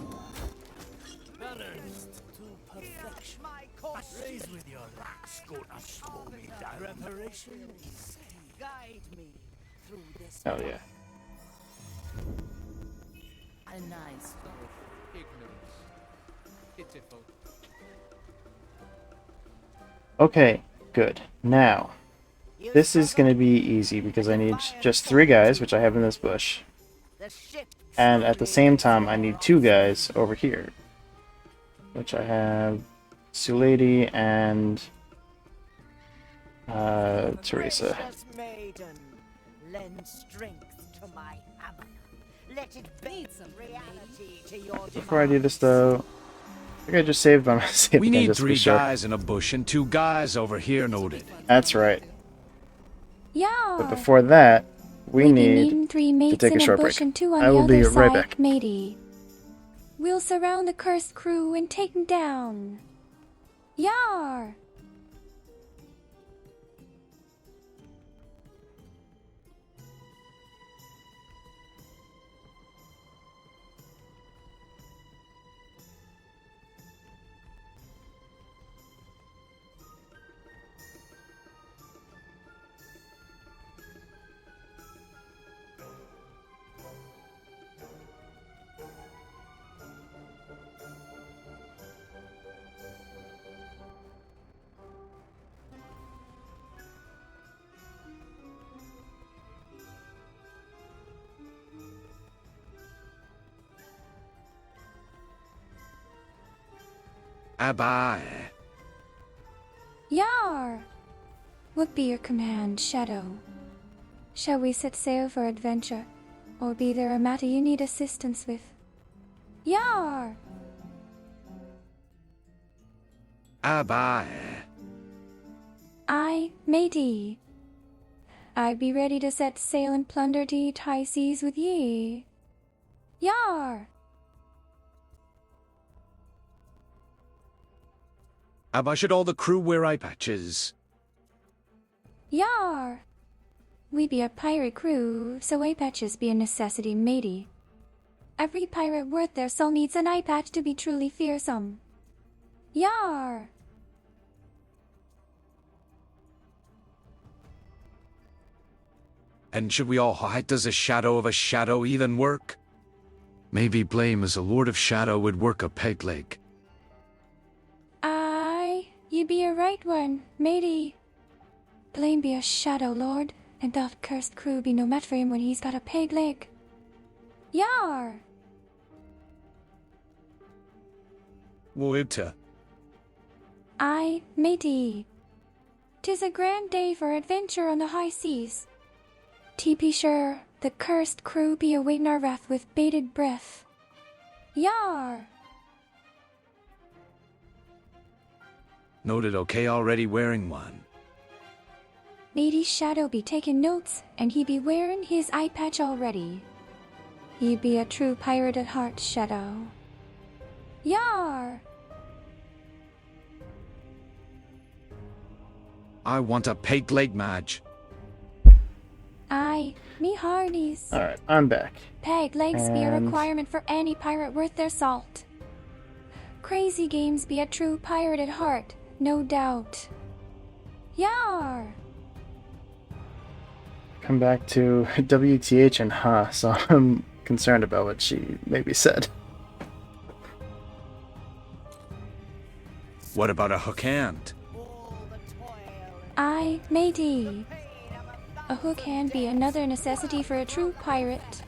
Balanced to perfection. My course, Raise with your rocks, go to show me that reparation is guide me through this. Hell yeah. A nice Ignorance. Pitiful. Okay, good. Now, this is going to be easy because I need just 3 guys, which I have in this bush. The ship And at the same time, I need 2 guys over here. Which I have Sulady and Teresa. gracious maiden, lend strength to my hammer. Let it bend reality to your Before I do this, though, I think I just saved by myself. We need just to be 3 sure. guys in a bush and 2 guys over here noted. That's right. Yar! But before that, we be need needing 3 mates take a in short bush break. and 2 on I the will other be side, right back. matey. We'll surround the cursed crew and take them down. Yar! Aye. Yar! What be your command, Shadow? Shall we set sail for adventure, or be there a matter you need assistance with? Yar! Aye. I, matey. I be ready to set sail and plunder to eat high seas with ye. Yar! Abba, should all the crew wear eye patches? Yar! We be a pirate crew, so eye patches be a necessity, matey. Every pirate worth their salt needs an eye patch to be truly fearsome. Yar! And should we all hide, does a shadow of a shadow even work? Maybe Blame as a Lord of Shadow would work a peg leg. Aye, you be a right one, matey. Blame be a shadow lord, and that cursed crew be no match for him when he's got a peg leg. Yar! Woota. Aye, matey. 'Tis a grand day for adventure on the high seas. Be sure the cursed crew be awaiting our wrath with bated breath. Yar! Noted, okay, already wearing one. Matey's Shadow be taking notes, and he be wearing his eye patch already. He be a true pirate at heart, Shadow. Yar! I want a peg leg, Madge. Aye, me hearties. Alright, I'm back. Peg legs be a And- requirement for any pirate worth their salt. Crazy Games be a true pirate at heart, no doubt. Yar! Come back to WTH and huh, so I'm concerned about what she maybe said. What about a hook hand? Aye, matey. A hook hand be another necessity for a true pirate.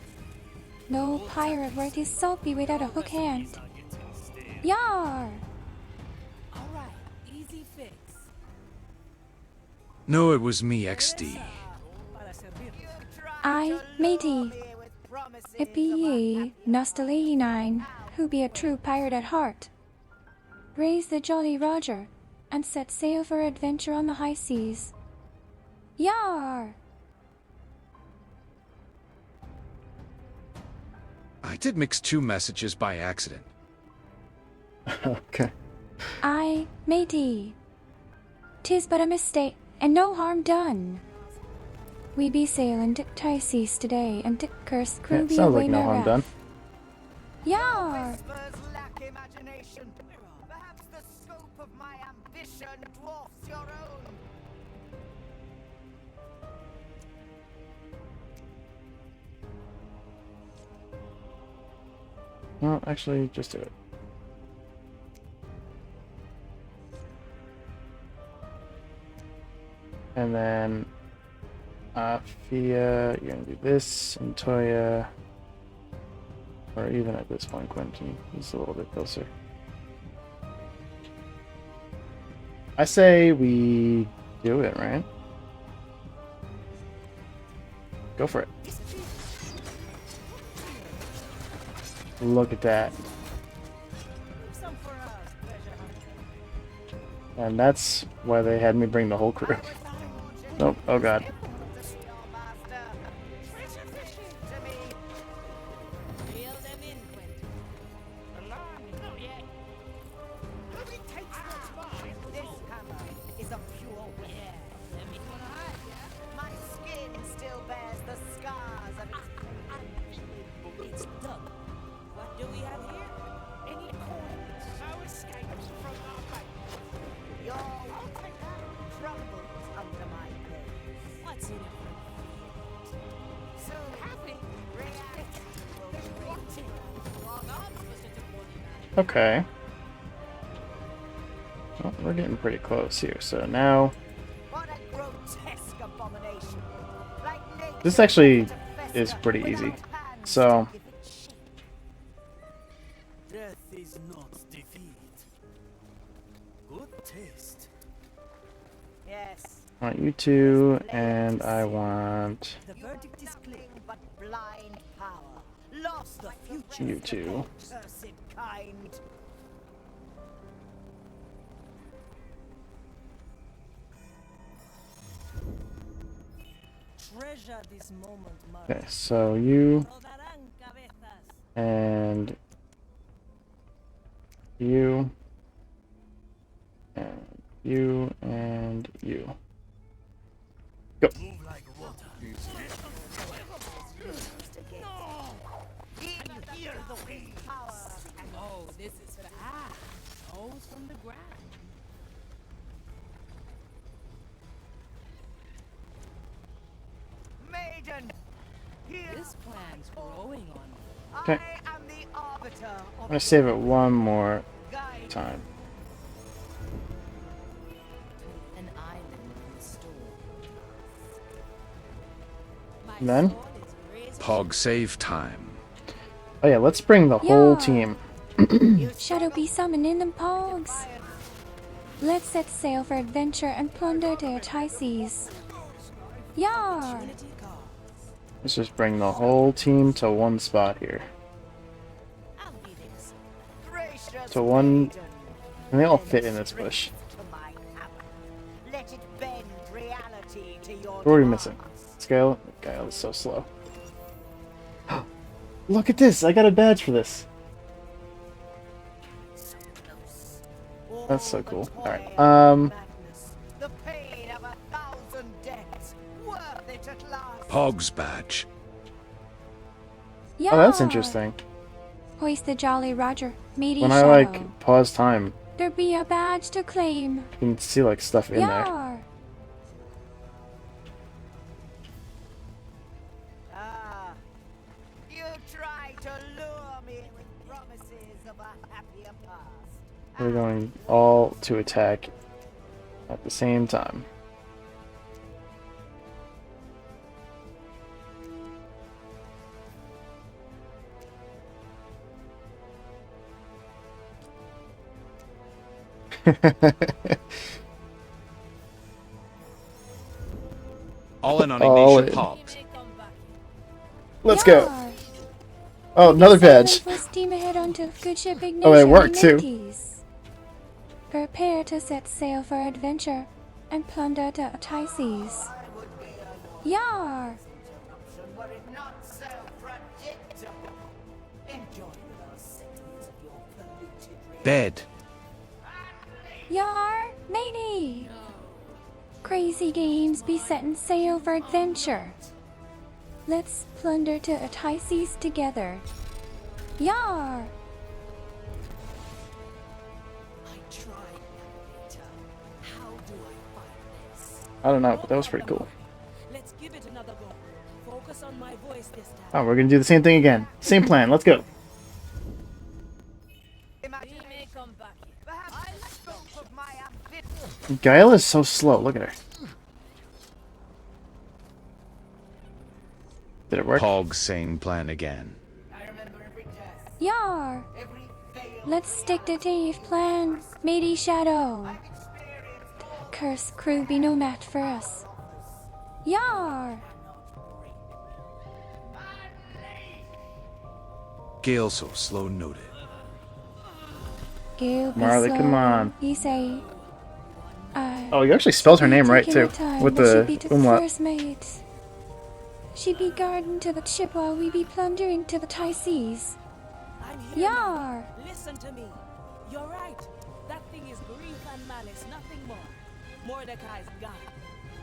No pirate worth his salt be without a hook hand. Yar! Alright, easy fix. No, it was me, XD. Aye, matey. It be ye, Nostal89, who be a true pirate at heart. Raise the Jolly Roger, and set sail for adventure on the high seas. Yar! I did mix two messages by accident. Okay. Aye, matey. 'Tis but a mistake, and no harm done. We be sailing to Tysees today, and the cursed crew Yeah, be sounds like awaiting no our harm done. wrath. Yar! Whispers lack imagination. Perhaps the scope of my ambition dwarfs your own. Well, actually, just do it. And then Fia, you're gonna do this, and Toya, or even at this point, Quentin, he's a little bit closer. I say we do it, right? Go for it. Look at that. And that's why they had me bring the whole crew. Nope. Oh god. My skin still bears the scars of its It's done. What do we have here? Any coins? No escape from our fate. Your crumbles under my gaze. What's in it for me? So happy reality will greet you. Okay. Well, we're getting pretty close here. So now, What a grotesque abomination. Like nature this actually to is fester pretty without easy. hands So, to give it shape. Death is not defeat. Good taste. Yes. I want you two, and I want The verdict is clear, but blind power. Lost the future. you two. Cursed kind. Treasure this moment, Mara. Okay, so you Rodarán cabezas. and you and you and you. Go. Move like water. Hear the wind power. Oh, this is fast. Nose from the ground. Maiden, hear This plan's growing on me. Okay. I am the arbiter I'm of gonna save it one more guide. time. An island in the storm. My And then? soul is razor Pog save time. Oh yeah, let's bring the whole Yeah. team. Shadow be summoning them pogs. Let's set sail for adventure and plunder the high seas. Yar! Let's just bring the whole team to one spot here. I'll be this. Gracious So one, maiden, and they all bend fit in this bush. strength to my hammer. Let it bend reality to your What are we missing? demands. Scale? Gale is so slow. Look at this! I got a badge for this. That's so cool. Alright, Madness, the pain of 1,000 deaths, worth it at last. Pog's badge. Yar! Oh, that's interesting. Hoist the Jolly Roger, meaty When I Shadow. like pause time, There be a badge to claim. you can see like stuff in there. Yar! Ah, you try to lure me with promises of a happier past. We're going all to attack at the same time. All in on All Ignition in. Pogs. Let's go. Yar! Oh, another badge. Full steam ahead onto good ship Ignition. Oh, it worked too. Mateys. Prepare to set sail for adventure and plunder the high seas. Yar! Were it not so predictable. Enjoy the last seconds of your polluted reality. Bed. Yar! Matey! Crazy games be setting sail for adventure. Let's plunder to high seas together. Yar! I tried, Navigator. How do I find this? I don't know, but that was pretty cool. Let's give it another go. Focus on my voice this time. Oh, we're gonna do the same thing again. Same plan. Let's go. Perhaps the scope of my ambition. Gael is so slow. Look at her. Did it work? Pog same plan again. Yar! Let's stick to Dave plan, matey Shadow. Curse crew be no match for us. Yar! Gale so slow noted. Gale be Marley, slow, come on. He say. Oh, you actually spelled her name right taking too, her time, with but she the be to umlaut. first mate. She be guarding to the ship while we be plundering to the high seas. I'm here. Yar! Listen to me. You're right. That thing is grief and malice, nothing more. Mordecai's God.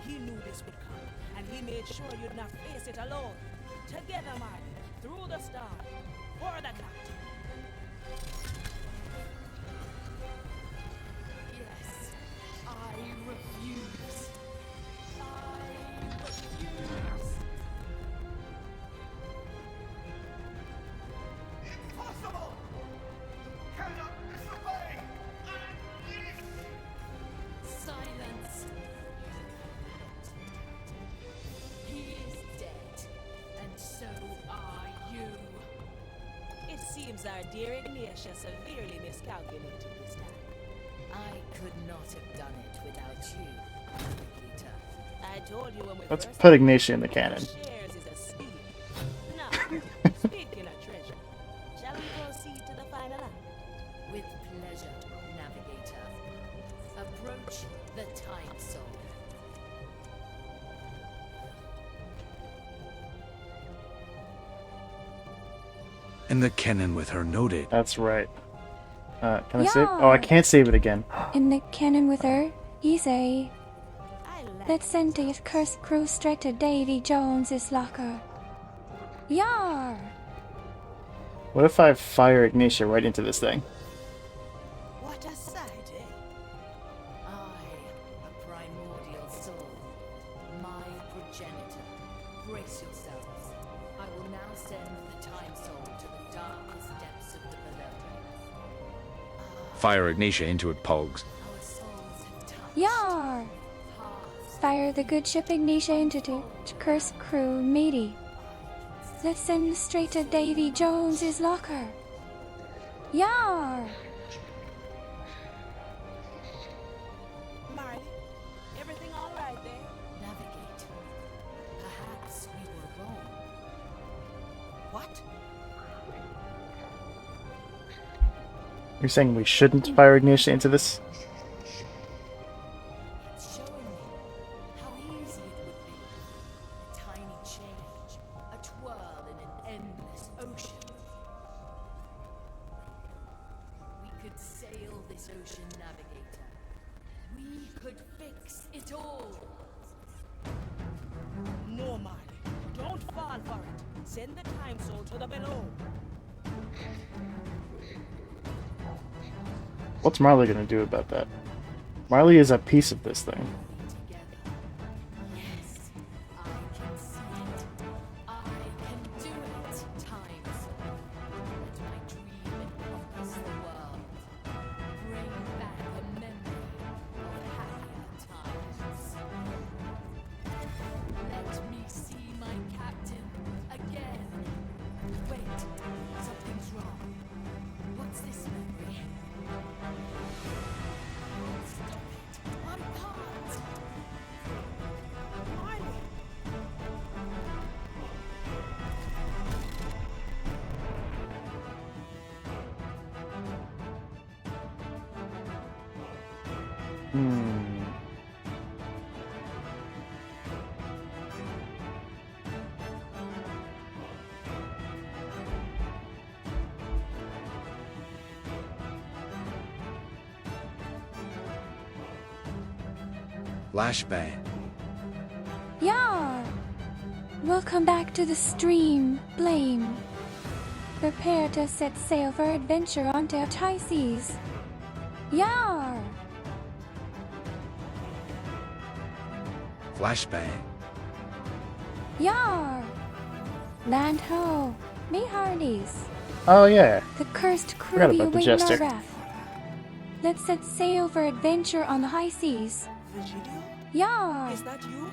He knew this would come, and he made sure you'd not face it alone. Together, Marty, through the storm, for the captain. Yes, I refuse. Impossible! Cannot disobey! Silence. He is dead, and so are you. It seems our dear Ignatia severely miscalculated this time. I could not have done it without you, Navigator. I told you when we Let's first put Ignitia in the cannon. shares is a steal. Now, speaking of treasure, shall we proceed to the final act? With pleasure, Navigator. Approach the Time Soul. And the cannon with her noted. That's right. Can I save? Oh, I can't save it again. In the cannon with her, easy. I like Let's send the cursed crew straight to Davy Jones's locker. Yar! What if I fire Ignitia right into this thing? what a sight, eh? I, a primordial soul, my progenitor. Brace yourselves. I will now send the Time Soul to the darkest depths of the below. Fire Ignitia into it, Pogs. Our souls have touched. Yar! Hearts Fire the good ship Ignitia into the cursed crew, matey. Let's send straight to Davy Jones's locker. Yar! Marley, everything all right there? navigate. Perhaps we were wrong. What? You're saying we shouldn't fire Ignitia into this? It's showing me how easy it would be. A tiny change, a twirl in an endless ocean. We could sail this ocean, Navigator. We could fix it all. No, Marley. Don't fall for it. Send the time soul to the below. What's Marley gonna do about that? Marley is a piece of this thing. Together. Yes, I can see it. I can do it. Times. Let my dream encompass the world. Bring back a memory of happier times. Let me see my captain again. Wait, something's wrong. What's this memory? Stop it. I can't. Marley! Hmm. Flashbang. Yar! Welcome back to the stream, Blame. Prepare to set sail for adventure onto high seas. Yar! Flashbang. Yar! Land ho! Me hearties. Oh yeah. The cursed crew Forgot be about the awaiting our jester. wrath. Let's set sail for adventure on the high seas. Virginia? Yar! Is that you?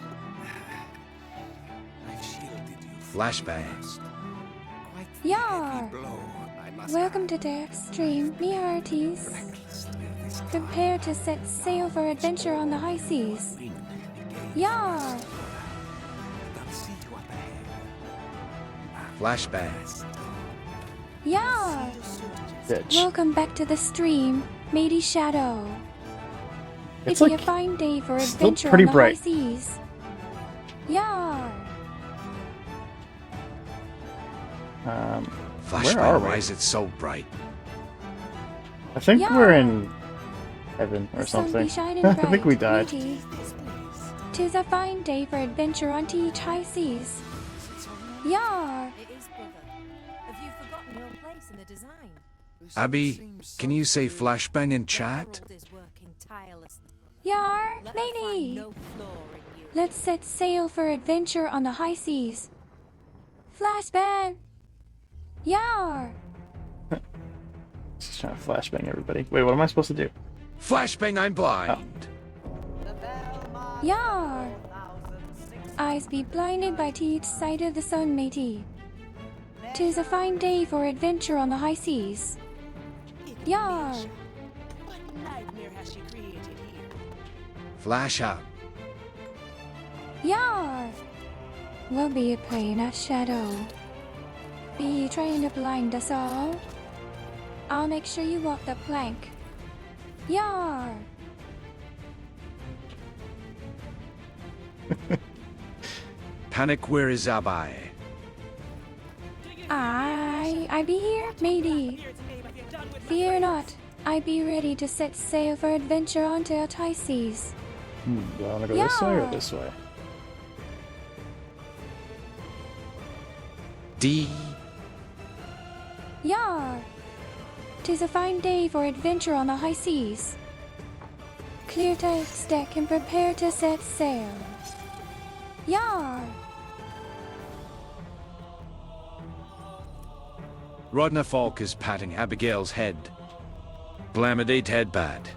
I've shielded you. Flashbang. Quite the Yar! heavy blow, I must Welcome to the extreme, me hearties. recklessly this time. Prepare to set sail for adventure on the high seas. Win against Yar! and I'll see you up ahead. Flashbang. Yar! Bitch. Welcome back to the stream, matey Shadow. It's It'd be like a fine day for still adventure pretty on the bright. high seas. Yar! Flashbang. Where are we? Why is it so bright? I think Yeah. we're in heaven or The sun something. be shining I bright, think we died. matey. 'Tis a fine day for adventure on each high seas. Yar! It is, brother. Have you forgotten your place in the design? Abby, can you say flashbang in chat? Herald is working tirelessly. Yar! Let her find Matey! no flaw in you. Let's set sail for adventure on the high seas. Flashbang! Yar! Just trying to flashbang everybody. Wait, what am I supposed to do? Flashbang, I'm blind. Yar! Eyes be blinded by each side of the sun, matey. 'Tis a fine day for adventure on the high seas. Yar! nightmare has she created here? Flash out. Yar! We'll be playing as Shadow. Be you trying to blind us all? I'll make sure you walk the plank. Yar! Panic, where is Abai? I be here, matey. Fear not, I be ready to set sail for adventure onto a high seas. Do I want to go this way or this way? D. Yar! 'Tis a fine day for adventure on the high seas. Clear Tank's deck and prepare to set sail. Yar! Rodna Falk is patting Abigail's head. Blamidate head bad.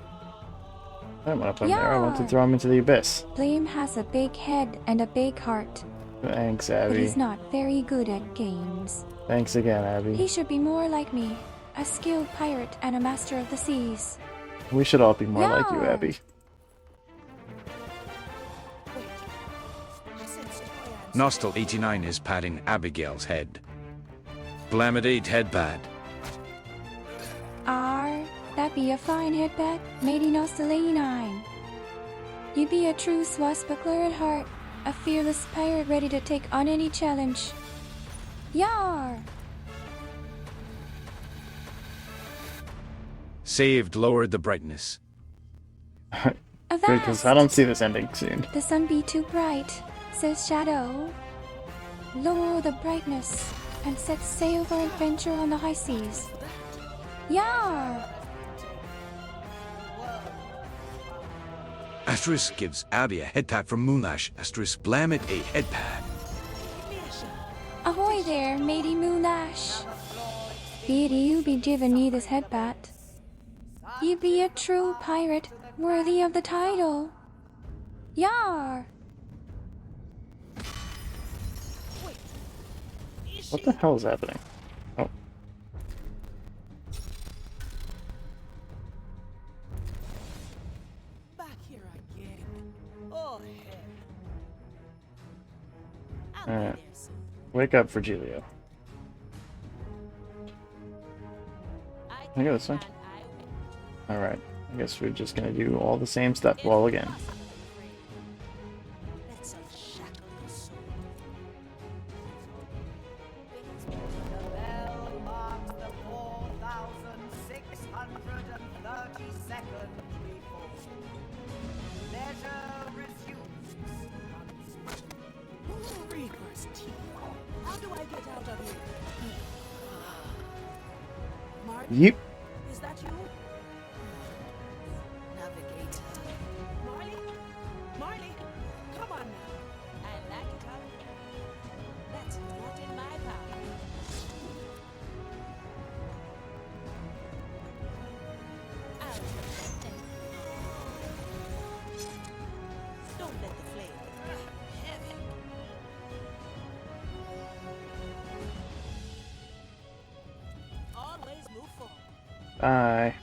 I don't want to put him there. I want to throw him into the abyss. Blame has a big head and a big heart, Thanks, but Abby. he's not very good at games. Thanks again, Abby. He should be more like me, a skilled pirate and a master of the seas. We should all be more like you, Yeah. Abby. Nostal 89 is patting Abigail's head. Blamidate head bad. That be a fine headband, matey Nostal 89. You be a true swashbuckler at heart, a fearless pirate ready to take on any challenge. Yar! Saved lowered the brightness. Good, because I don't see this ending soon. The sun be too bright, says Shadow. Lower the brightness and set sail for adventure on the high seas. Yar! Asterisk gives Abby a head pat from Moonlash. Asterisk blam it a head pad. Ahoy there, matey Moonlash. Be it you be giving me this headbat. You be a true pirate, worthy of the title. Yar! What the hell is happening? Oh. Back here again. Oh, hell. Alright. Wake up, Virgilio. Can I go this way? Alright. I guess we're just gonna do all the same stuff all again. How do I get out of here? Mark? Yep. Is that you? Navigator. Marley? Marley? Come on now. I like it out here. That's not in my power. Don't let the flame. Heaven. Always move forward. Bye.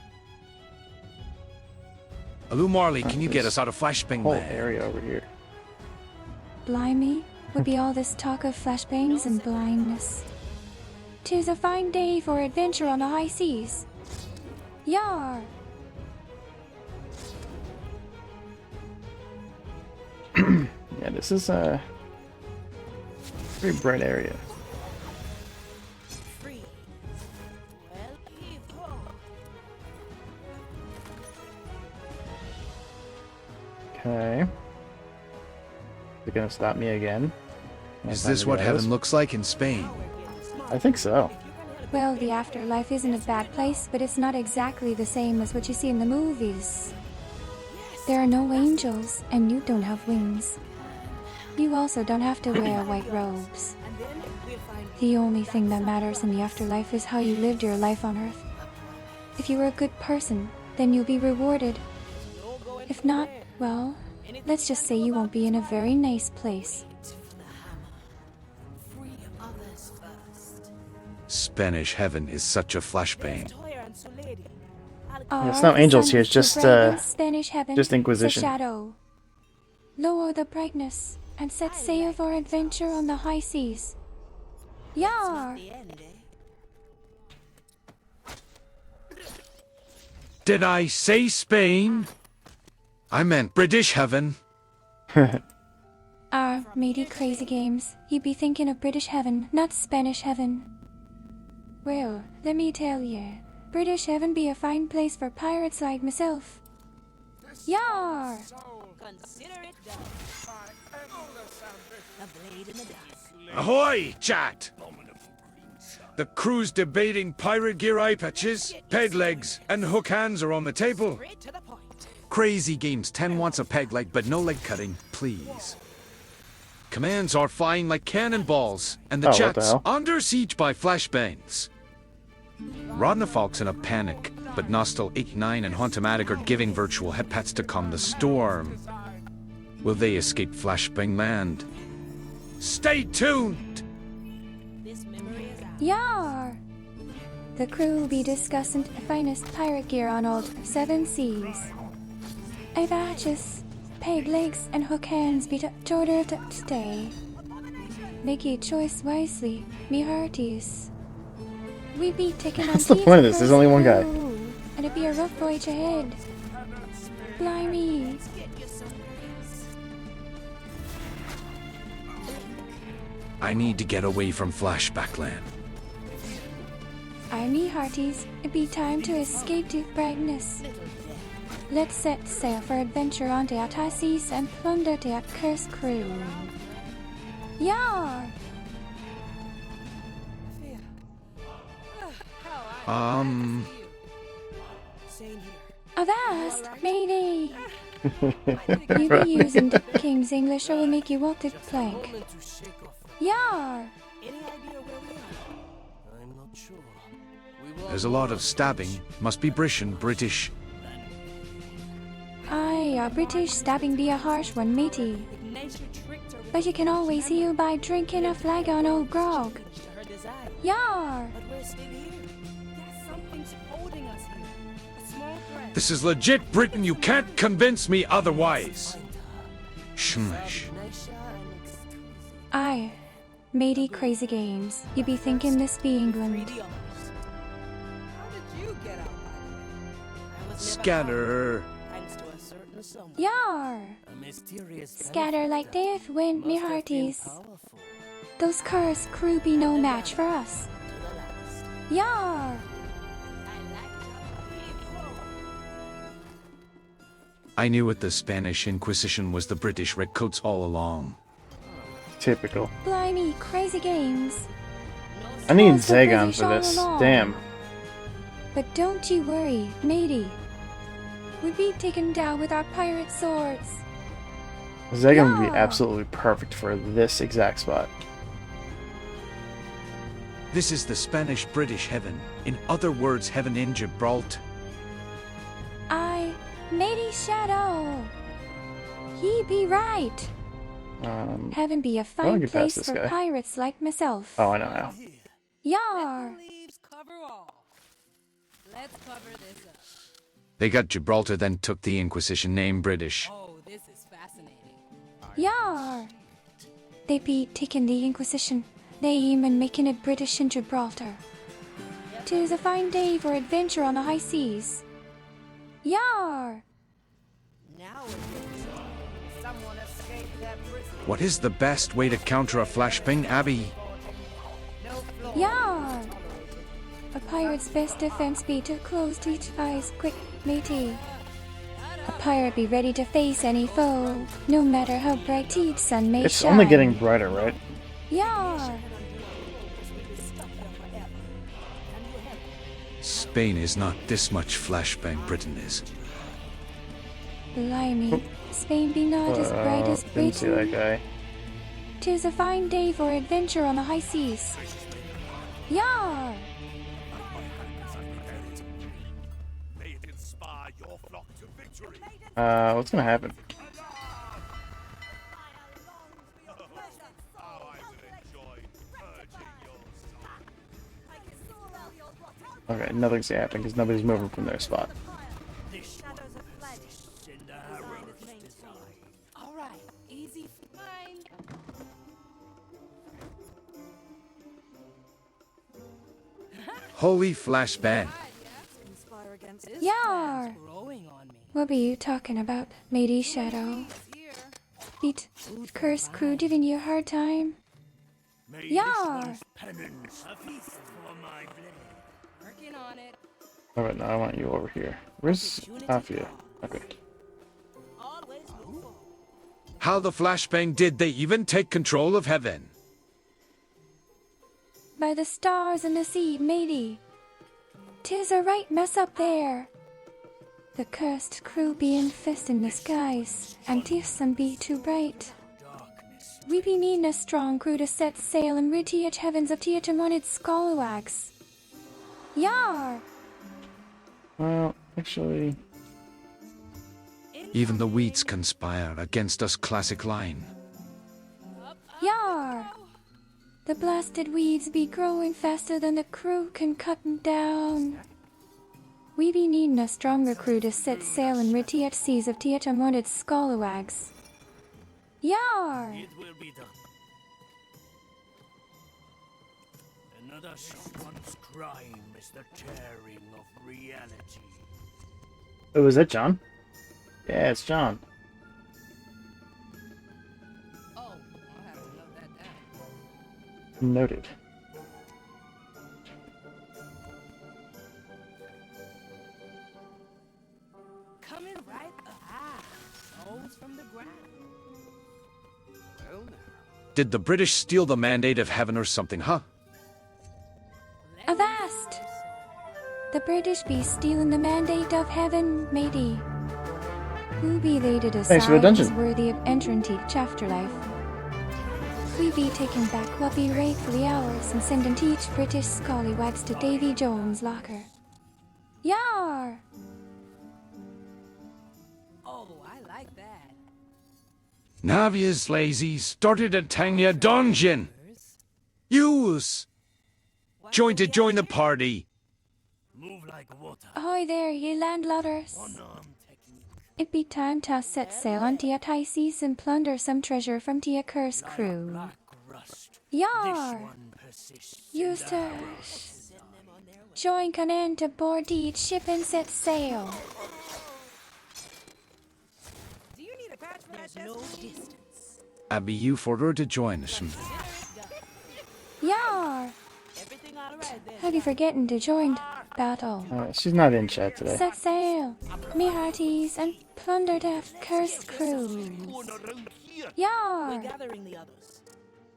Aloo Marley, can you get us out of Flashbang Whole Land? area over here. Blimey, would be all this talk of flashbangs and blindness. 'Tis a fine day for adventure on the high seas. Yar! Yeah, this is a pretty bright area. Free. Well, heave ho. Okay. They're gonna stop me again. Is this what heaven looks like in Spain? I think so. Well, the afterlife isn't a bad place, but it's not exactly the same as what you see in the movies. There are no angels, and you don't have wings. You also don't have to wear white robes. The only thing that matters in the afterlife is how you lived your life on Earth. If you were a good person, then you'll be rewarded. If not, well, let's just say you won't be in a very nice place. Spanish heaven is such a flashbang. Toya and Sulady. It's not angels here, it's just Spanish heaven, just Inquisition. the shadow. Lower the brightness and set sail for adventure on the high seas. Yar! Did I say Spain? I meant British heaven. Matey crazy games. You be thinking of British heaven, not Spanish heaven. Well, let me tell ye, British heaven be a fine place for pirates like myself. Yar! Consider it done. A blade in the dust. Ahoy, chat! The crew's debating pirate gear eye patches, peg legs, and hook hands are on the table. Straight to the point. Crazy Games 10 wants a peg leg, but no leg cutting, please. Commands are flying like cannonballs, and the Oh, what the chat's hell? under siege by flashbangs. Rodnafalk's in a panic, but Nostal 89 and Hauntomatic are giving virtual headpats to calm the storm. Will they escape Flashbang Land? Stay tuned! This memory is out. Yar! The crew will be discussing the finest pirate gear on all 7 seas. I've arches, peg legs, and hook hands be to order of today. Make your choice wisely, me hearties. We be taking on What's the point of this? There's only one guy. And it be a rough voyage ahead. Blimey. I need to get away from Flashback Land. Aye, me hearties, it be time to escape to brightness. Let's set sail for adventure on the high seas and plunder the cursed crew. Yar! Avast, matey! You be using the King's English or will make you walk the plank. Yar! Any idea where we are? I'm not sure. There's a lot of stabbing. Must be British. Aye, a British stabbing be a harsh one, matey. But you can always heal by drinking a flagon o' grog. Her desire. Yar! But we're still here. Yes, something's holding us here. A small thread. This is legit Britain. You can't convince me otherwise. Shmish. Aye, matey crazy games. You be thinking this be England. Pretty honest. How did you get out, by the way? I was never Scatter. thanks to a certain someone. Yar! A mysterious Scatter like death wind, me must have been hearties. powerful. Those cursed crew be no match for us. To the last. Yar! I knew it. The Spanish Inquisition was the British redcoats all along. Typical. Blimey, crazy games. I need Also Zagon British for all this. along. Damn. But don't you worry, matey. We'll be taken down with our pirate swords. Zagon would be Yeah. absolutely perfect for this exact spot. This is the Spanish-British heaven. In other words, heaven in Gibraltar. Matey Shadow. He be right. Heaven be a I wanna fine get past place this for guy. pirates like myself. Oh, I know now. Yar! Leaves cover all. Let's cover this up. They got Gibraltar, then took the Inquisition name British. Oh, this is fascinating. Yar! They be taking the Inquisition. They even making it British in Gibraltar. 'Tis a fine day for adventure on the high seas. Yar! Now someone escaped their prison. What is the best way to counter a flashbang, Abby? No floor. Yar! A pirate's best defense be to close each eyes quick, matey. A pirate be ready to face any foe, no matter how bright each sun may It's shine. only getting brighter, right? Yar! Spain is not this much flashbang Britain is. Blimey, Spain be not as bright as Didn't see that Britain. guy. 'Tis a fine day for adventure on the high seas. Yar! May it inspire your flock to victory. What's gonna happen? How I will enjoy purging your soul. Okay, nothing's happening because nobody's moving from their spot. All right, easy, fine. Holy flashbang. Yar! What were you talking about, matey Shadow? Beat curse crew giving you a hard time? Yar! Working on it. Alright, now I want you over here. Where's Afia? Okay. How the flashbang did they even take control of heaven? By the stars and the sea, matey. 'Tis a right mess up there. The cursed crew be infesting the skies, and the sun be too bright. We be needing a strong crew to set sail and rid the heavens of the wanted scalawags. Yar! Well, actually... Even the weeds conspire against us classic line. Yar! The blasted weeds be growing faster than the crew can cut 'em down. We be needing a stronger crew to set sail and rid the seas of the wanted scalawags. Yar! It will be done. Another someone's crime is the tearing of reality. Oh, is that John? Yeah, it's John. Oh, I'll have to note that down. Noted. Coming right up. Ah, bones from the ground. Well, now. Did the British steal the mandate of heaven or something, huh? Avast! The British be stealing the mandate of heaven, matey. Who be they to Thanks for the decide dungeon. is worthy of entering to afterlife? We be taking back what be rightfully ours and sending to each British scallywags to Davy Jones' locker. Yar! Oh, I like that. Navia's lazy started a Tanya dungeon. Use! Join to join the party. Move like water. Ahoy there, ye landlubbers! One-arm technique. It be time to set sail on the high seas and plunder some treasure from the accursed crew. Black rust. Yar! This one persists. Use to join Conan to board each ship and set sail. Do you need a patch for that? No distance. Abby, you for her to join us. Yar! Everything all right then. How be forgetting to join battle? She's not in chat today. Set sail, me hearties, and plunder the cursed crew. We're Yar! gathering the others.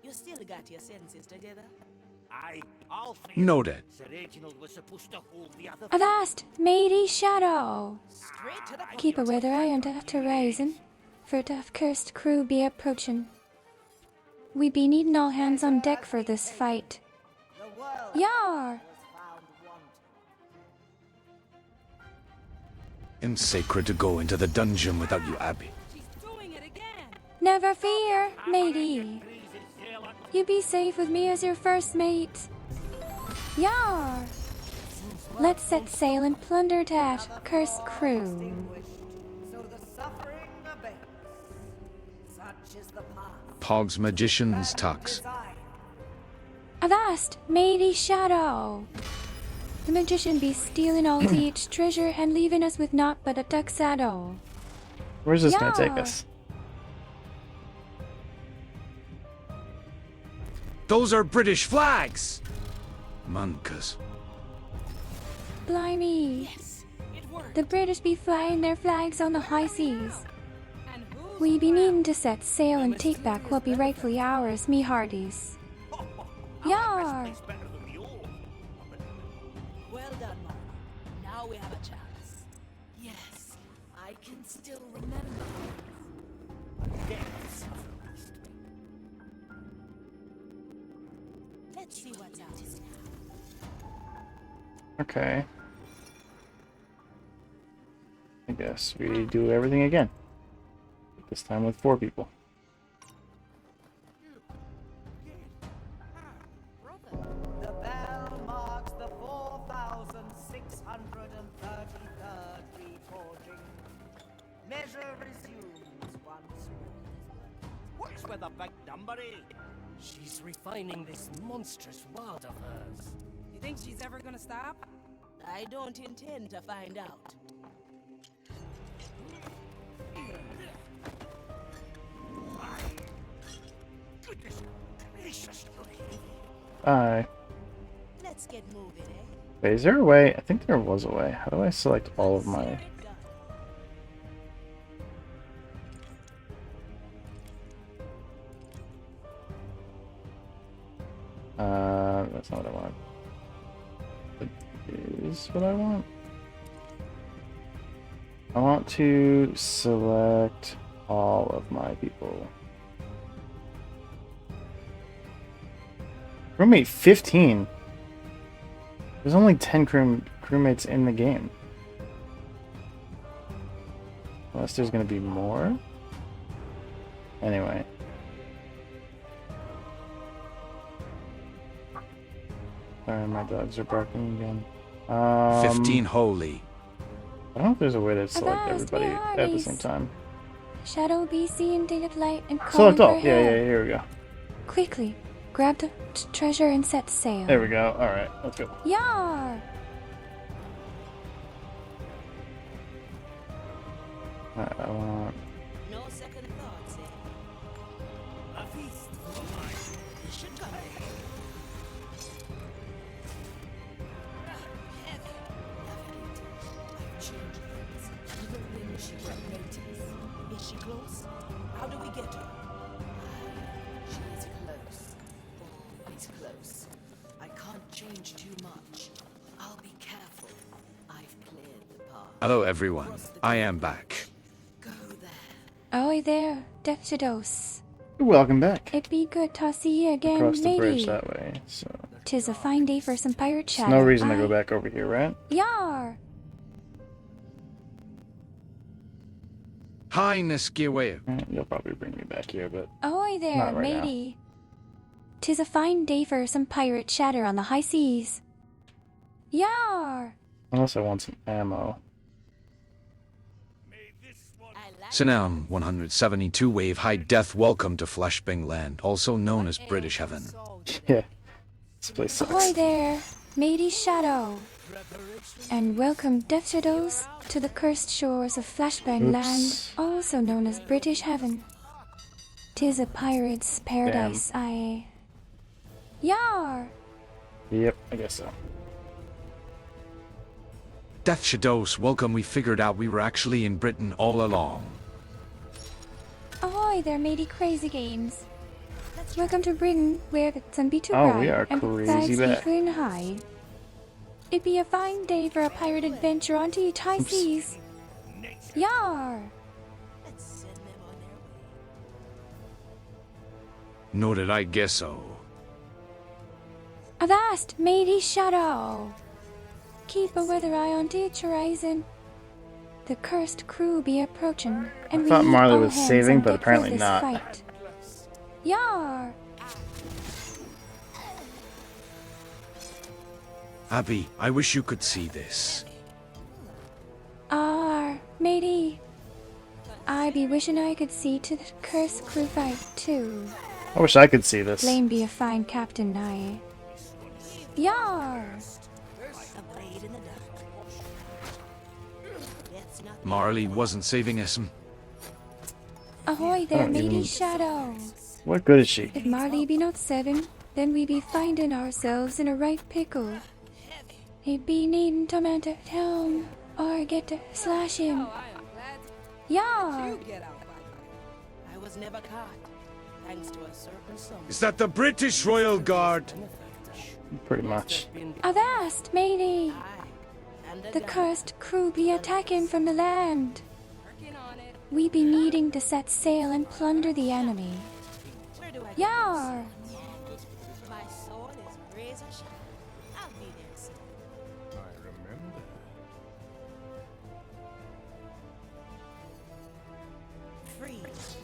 You still got your senses together? Aye, all three. Noted. Sir Reginald was supposed to hold the other. Avast, matey Shadow! Straight to the point. Keep a weather eye on the horizon, for the cursed crew be approaching. We be needing all hands on deck for this fight. The world Yar! was found wanting. And sacred to go into the dungeon without you, Abby. She's doing it again. Never fear, matey. You be safe with me as your first mate. Yar! Let's set sail and plunder that cursed crew. So the suffering abates. Such is the path. Pog's magician's tux. Desire. Avast, matey Shadow! The magician be stealing all the each treasure and leaving us with naught but a tuxedo. Where's this gonna take Yeah. us? Those are British flags! Mancas. Blimey! It worked. The British be flying their flags on the high seas. And who's We be needing to set sail and take back what be rightfully ours, me hearties. Yar! It's better than the old. Well done, Mara. Now we have a chance. Yes, I can still remember. Let's see what's out. Okay. I guess we do everything again. This time with 4 people. The bell marks the 4,000 133rd reporting. Measure resumes once more. What's with the big number, eh? She's refining this monstrous world of hers. You think she's ever gonna stop? I don't intend to find out. Goodness gracious, Aye. Let's get moving, eh? Wait, is there a way? I think there was a way. How do I select all of my... That's not what I want. That is what I want. I want to select all of my people. Crewmate 15. There's only 10 crewmates in the game. Unless there's gonna be more. Anyway. Sorry, my dogs are barking again. 15 holy. I don't know if there's a way to select Avast, everybody at the Harry's. same time. Shadow BC and Day of Light and Select calling all. for Yeah, help. here we go. Quickly, grab the treasure and set sail. There we go. Alright, let's go. Yar! Alright, I want... No second thoughts, eh? A feast for mine. You should come. I've changed things. Even when she got notice. Is she close? How do we get her? She's close. Always close. I can't change too much. I'll be careful. I've cleared the path. Hello everyone, I am back. Go there. Ahoy there, Death Shadows. Welcome back. It be good to see you again, Across the bridge matey. that way, so... 'Tis a fine day for some pirate There's chatter. no reason to go aye. back over here, right? Yar! Highness Giway. You'll probably bring me back here, but... Ahoy there, Not right now. matey. 'Tis a fine day for some pirate chatter on the high seas. Yar! Unless I want some ammo. Sinam 172 wave high death welcome to Fleshbang land, also known as British Heaven. Yeah. This place Ahoy sucks. there, matey Shadow. And welcome, Death Shadows, to the cursed shores of Flashbang land, Oops. also known as British Heaven. 'Tis a pirate's paradise, aye. Yar! Yep, I guess so. Death Shadows welcome, we figured out we were actually in Britain all along. Ahoy there, matey crazy games. Welcome to Britain, where it's and be too Oh, bright, we are and crazy flags back. flying high. It be a fine day for a pirate adventure on the high seas. Yar! Let's send them on their way. Nor did I guess so. Avast, matey Shadow! Keep a weather eye on the horizon. The cursed crew be approaching, and I we thought need Marley all was hands saving, on but deck for apparently this not. Fight. Yar! Abby, I wish you could see this. Matey. I be wishing I could see to the cursed crew fight too. I wish I could see this. Blame be a fine captain, I. Yar! A blade in the dark. That's not Marley wasn't saving us. Ahoy there, don't matey even- Shadow. What good is she? If Marley be not seven, then we be finding ourselves in a right pickle. It be needing to mount at home, or get to slash him. Oh, I am glad Yar! you get out by I was never caught, thanks to a certain someone. Is that the British Royal Guard? Pretty much. Avast, matey! And The cursed crew be attacking from the land. working on it. We be needing to set sail and plunder the enemy. Where do I go? Yar! My sword is razor sharp. I'll be there soon. I remember. Freeze.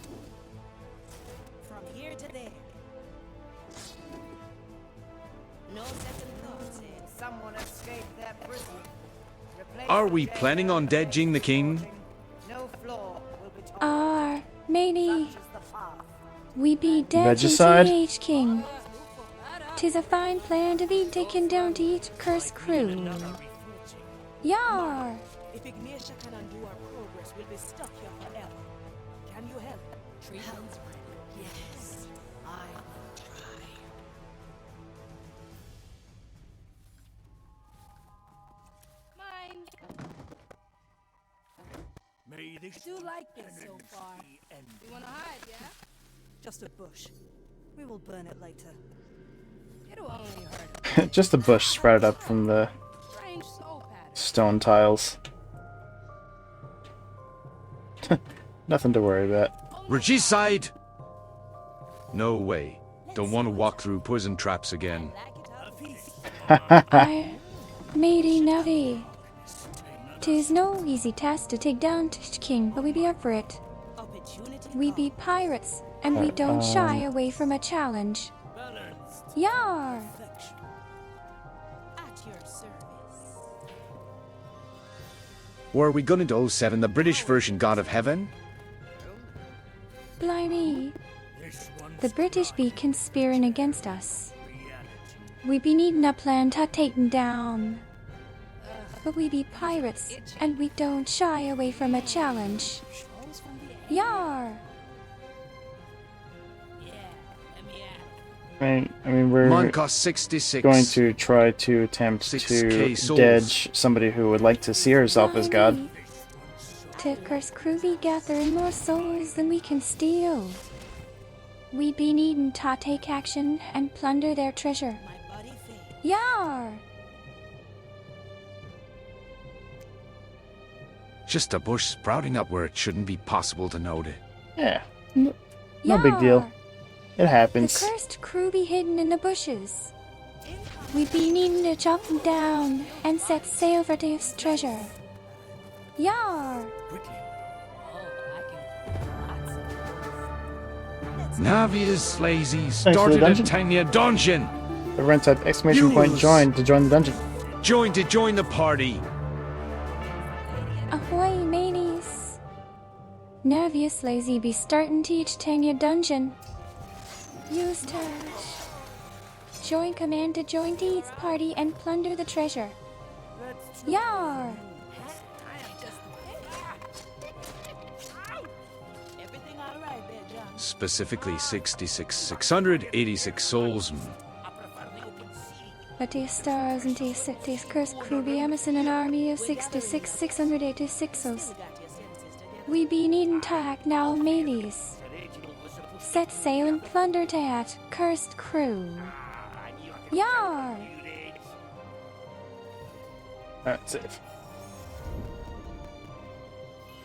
From here to there. No second thoughts, eh? Someone escaped that prison. Replace Are we planning on dodging the king? No flaw will be told. Matey, Such is the path. we be dead to Regicide? CH King. 'Tis a fine plan to be taken down to each cursed crew. Yar! If Ignatia can undo our progress, we'll be stuck here forever. Can you help? Treatment's ready. Yes, I will try. Mine. May this I do like this so far. You wanna hide, yeah? just a bush. We will burn it later. It'll only hurt. Just a bush sprouted up from the Strange soul pattern. stone tiles. Nothing to worry about. Regicide! No way. Don't want to walk through poison traps again. Matey Navi. 'Tis no easy task to take down Tish King, but we be up for it. We be pirates, and we don't shy away from a challenge. Yar! At your service. Were we gonna do 07, the British version God of Heaven? Blimey. The British be conspiring against us. We be needing a plan to take 'em down. But we be pirates, and we don't shy away from a challenge. Yar! I mean, we're Mine cost 66. going to try to attempt 6K to souls. dodge somebody who would like to see herself as God. To curse crew be gathering more souls than we can steal. We be needing to take action and plunder their treasure. Yar! Just a bush sprouting up where it shouldn't be possible to note it. Yeah, no big deal. Yar! It The happens. cursed crew be hidden in the bushes. We be needing to chop them down and set sail for this treasure. Yar! Navia's lazy the started a dungeon. tiny dungeon. Everyone type exclamation point Use. join to join the dungeon. Join to join the party. Ahoy, mates! Nervious lazy be starting to each Tanya dungeon. Use touch. Join command to join Deed's party and plunder the treasure. Yar! Everything all right there, John? Specifically 686 souls. But these stars and these cursed crew be Emerson an army of 686 souls. We be needing to act now, mateys. Set sail and plunder that cursed crew. Yar! Alright, save.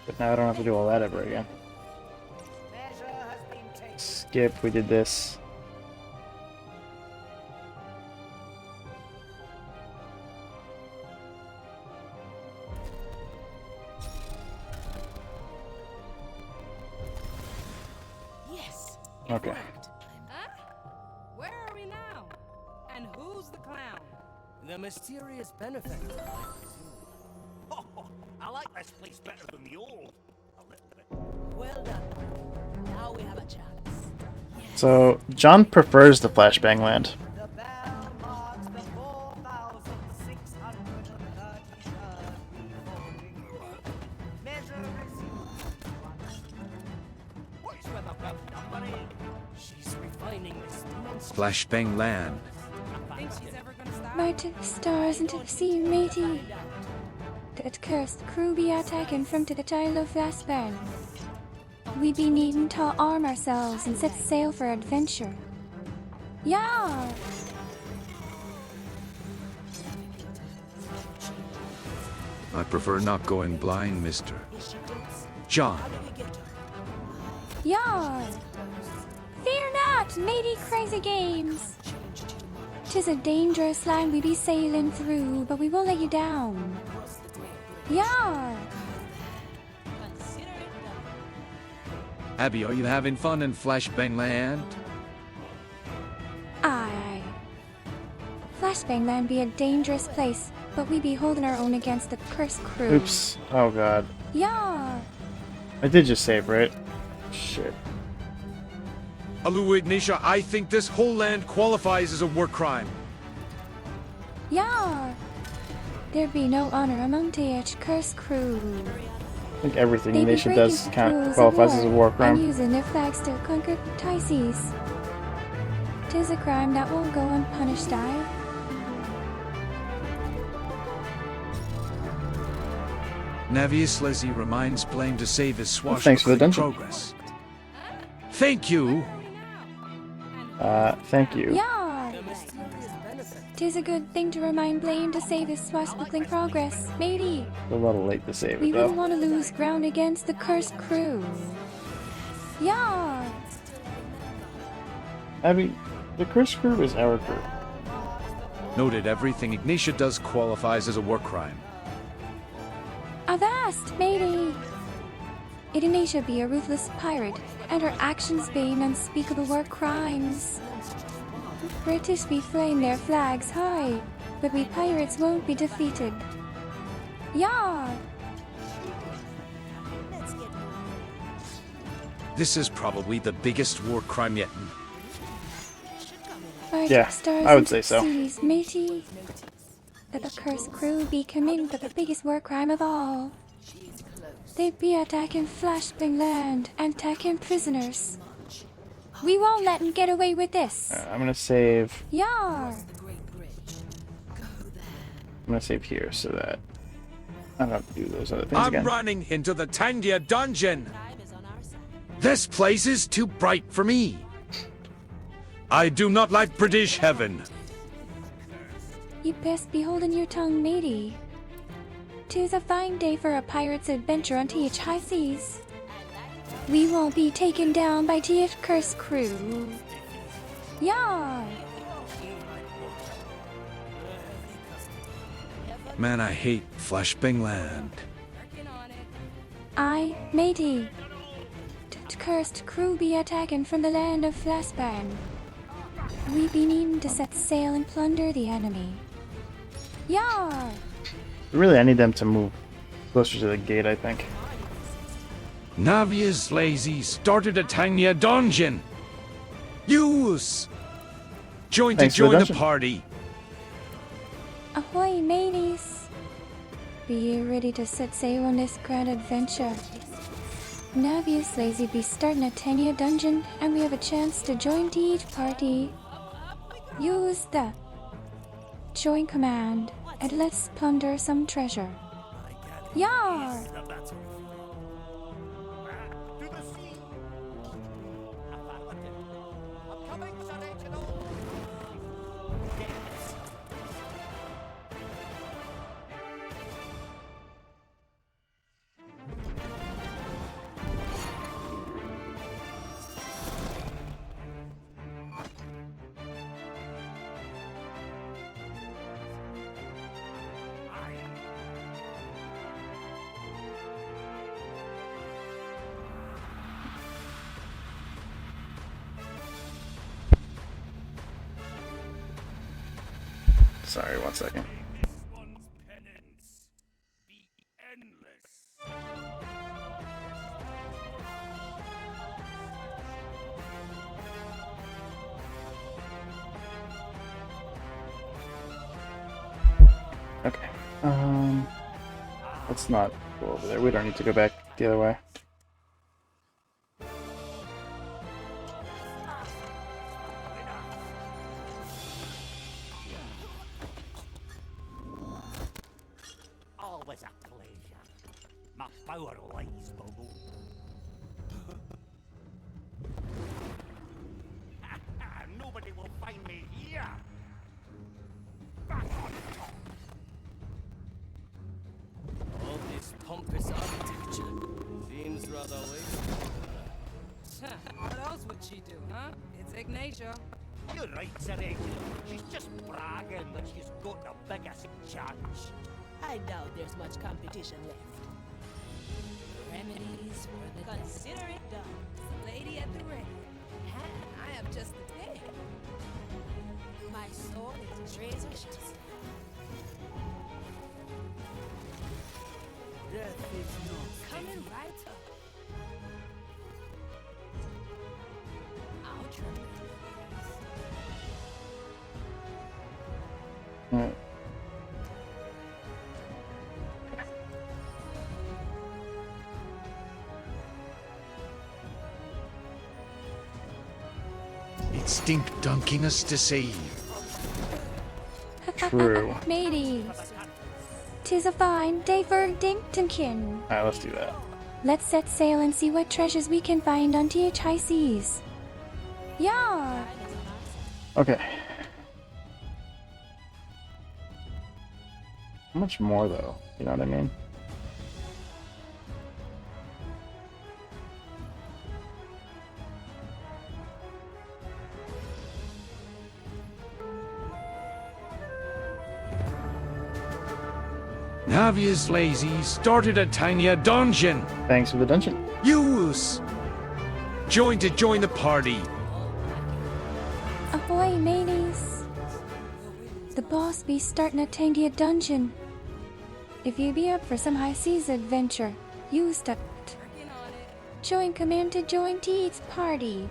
But now I don't have to do all that ever again. Measure has been taken. Skip, we did this. Yes. Okay. Huh? Where are we now? And who's the clown? The mysterious benefactor. Oh, I like this place better than the old. A little bit. Well done. Now we have a chance. So, John prefers the Flashbang Land. The bell marks the 4,633rd recording. Measure resumed. What is with the bell number 8? She's refining this immensely. Flashbang land. Think she's ever gonna stop? My to the stars and to the sea, matey. That cursed crew be attacking from to the Isle of Vasban. We be needing to arm ourselves and set sail for adventure. Yar! I prefer not going blind, mister. John. Yar! Fear not, matey crazy games! 'Tis a dangerous land we be sailing through, but we won't let you down. Yar! Abby, are you having fun in Flashbang land? Aye. Flashbang Land be a dangerous place, but we be holding our own against the cursed crew. Oops. Oh god. Yeah. I did just save, right? Shit. Alu Ignatia, I think this whole land qualifies as a war crime. Yeah. There be no honor among TH cursed crew. I think everything They be Ignatia breaking does the count rules of qualifies as a war and crime. using their flags to conquer Tices. 'Tis a crime that won't go unpunished, aye. Navius Leslie reminds Blame to save his Well, thanks for the swashbuckling dungeon. progress. Thank you. Thank you. Yeah. 'Tis a good thing to remind Blame to save his swashbuckling progress, matey. A little late to save We it, wouldn't though. want to lose ground against the cursed crew. Yeah. Abby, the cursed crew is our crew. Noted, everything Ignatia does qualifies as a war crime. Avast, matey! Ignatia be a ruthless pirate, and her actions be unspeakable war crimes. British be flame their flags high, but we pirates won't be defeated. Yeah! This is probably the biggest war crime yet. Right, Yeah, stars I would and say so. cities, matey. That the cursed crew be committing to the biggest war crime of all. They be attacking Flashbang Land and taking prisoners. We won't let them get away with this. I'm gonna save. Yar! I'm gonna save here so that I don't have to do those other things I'm again. running into the Tangia dungeon. This place is too bright for me. I do not like British heaven. You best be holding your tongue, matey. 'Tis a fine day for a pirate's adventure on TH high seas. We won't be taken down by TH cursed crew. Yar! Man, I hate Flashbang Land. I, matey. Cursed crew be attacking from the land of Flashbang. We be needing to set sail and plunder the enemy. Yar! Really, I need them to move closer to the gate, I think. Navius Lazy started a Tanya dungeon. Use! Join Thanks to for the join the dungeon. party. Ahoy, mateys! Be ye ready to set sail on this grand adventure. Navius Lazy be starting a Tanya dungeon, and we have a chance to join to each party. Use the join command, and let's plunder some treasure. Yar! Sorry, 1 second. One's penance be endless. Okay. Let's not go over there. We don't need to go back the other way. Always a pleasure. My power lies below. Nobody will find me here. Back on top. All this pompous architecture seems rather wasteful. What else would she do, huh? It's Ignatia. You're right, Sir Edgar. She's just bragging that she's got the biggest chance. I doubt there's much competition left. Remedies for the Consider it done. lady at the ready. I have just the pick. My sword is razor sharp. Death is not Coming right up. I'll try. Alright. It's stink dunking us to save. True. Matey. 'Tis a fine day for Dinktonkin. Alright, let's do that. Let's set sail and see what treasures we can find on TH High Seas. Yeah. Okay. How much more though? You know what I mean? Navius Lazy started a tiny dungeon. Thanks for the dungeon. Use. Join the party. Ahoy, mateys. The boss be starting a tangy dungeon. If you be up for some high seas adventure, you start. Join command to join Teeth's party.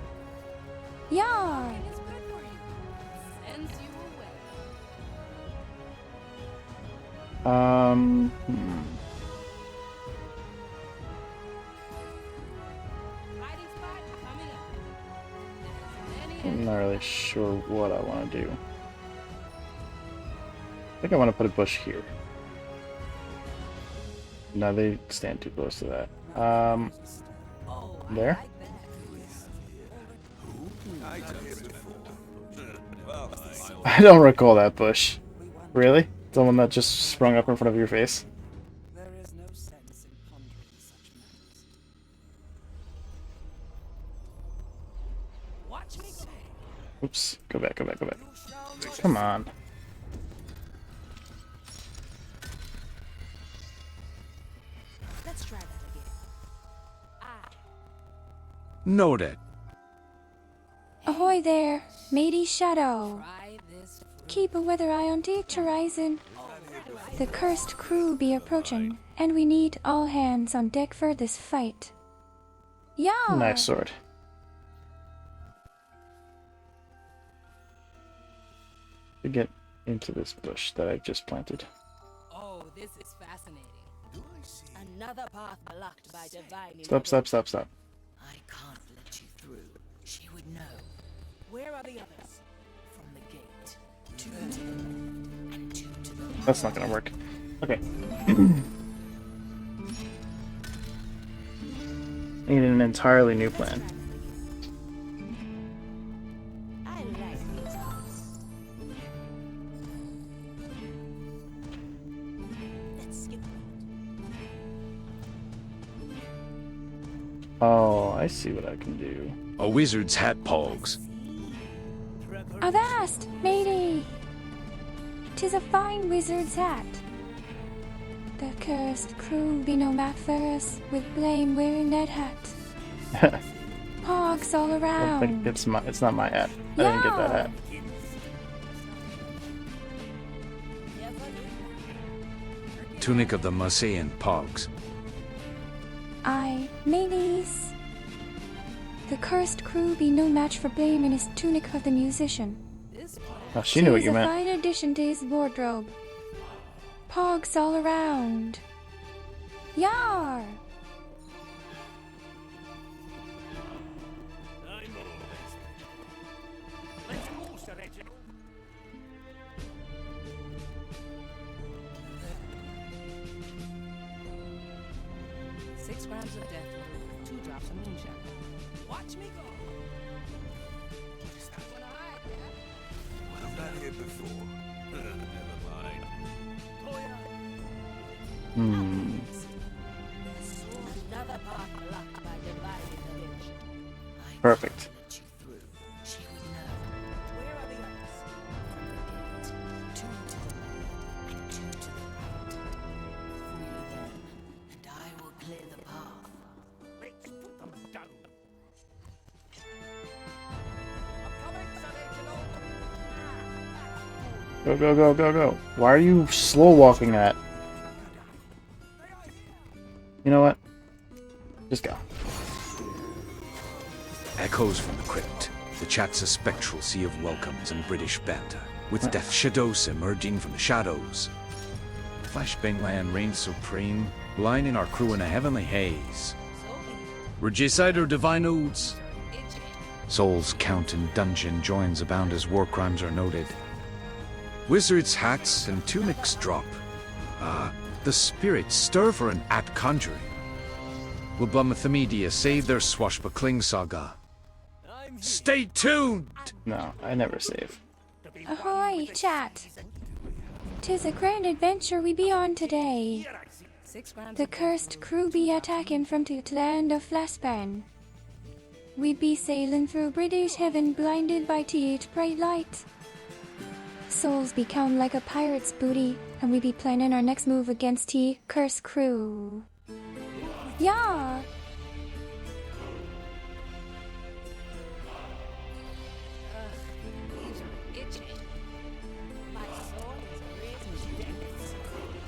Yar! It's good for you. Sends you away. Hiding spot coming up. As many I'm not really sure what I want to do. I think I want to put a bush here. No, they stand too close to that. There? I don't recall that bush. Really? The one that just sprung up in front of your face? There is no sense in pondering such matters. Watch me go. Oops. Go back, go back, go back. Come on. Let's try that again. Noted. Ahoy there, matey Shadow. Try this fruit. Keep a weather eye on Teeth Horizon. The cursed crew be approaching, and we need all hands on deck for this fight. Yeah. Nice sword. To get into this bush that I just planted. Oh, this is fascinating. Another path blocked by divine Stop, stop, stop, stop. I can't let you through. She would know. Where are the others? From the gate. 2 to the left and 2 to the right. That's not gonna work. Okay. Need an entirely new plan. I like these ones. Let's skip that. Oh, I see what I can do. A wizard's hat, Pogs. Avast, matey. 'Tis a fine wizard's hat. The cursed crew be no match for us with blame wearing that hat. Pogs all I don't around. think it's not my hat. I didn't get that hat. Tunic of the Masaean Pogs. Aye, mateys. The cursed crew be no match for blame in his tunic of the musician. This plan. Oh, she knew what you a meant. fine addition to his wardrobe. Pogs all around. Yar! Let's go, Sir Reginald. 6 grams of death, 2 drops of moonshine. Watch me go. Wanna hide, yeah? I've not here before. Never mind. Hmm. Another path blocked by divine intervention. Perfect. Let you through. She would know. Where are the others? From the gate. 2 to the left and 2 to the right. Free them, and I will clear the path. Let's put them down. Go, go, go, go, go. Why are you slow walking that? You know what? Just go. Echoes from the crypt. The chat's a spectral sea of welcomes and British banter, with Death Shadows emerging from the shadows. Flashbang Land reigns supreme, blinding our crew in a heavenly haze. Regicide or divine odes? Souls count in dungeon joins abound as war crimes are noted. Wizards' hats and tunics drop. The spirits stir for an apt conjuring. Will Blummethamedia save their swashbuckling saga? Stay tuned! No, I never save. Ahoy, chat! 'Tis a grand adventure we be on today. The cursed crew be attacking from the land of Flashbang. We be sailing through British heaven blinded by th bright light. Souls become like a pirate's booty, and we be planning our next move against the cursed crew. Yeah!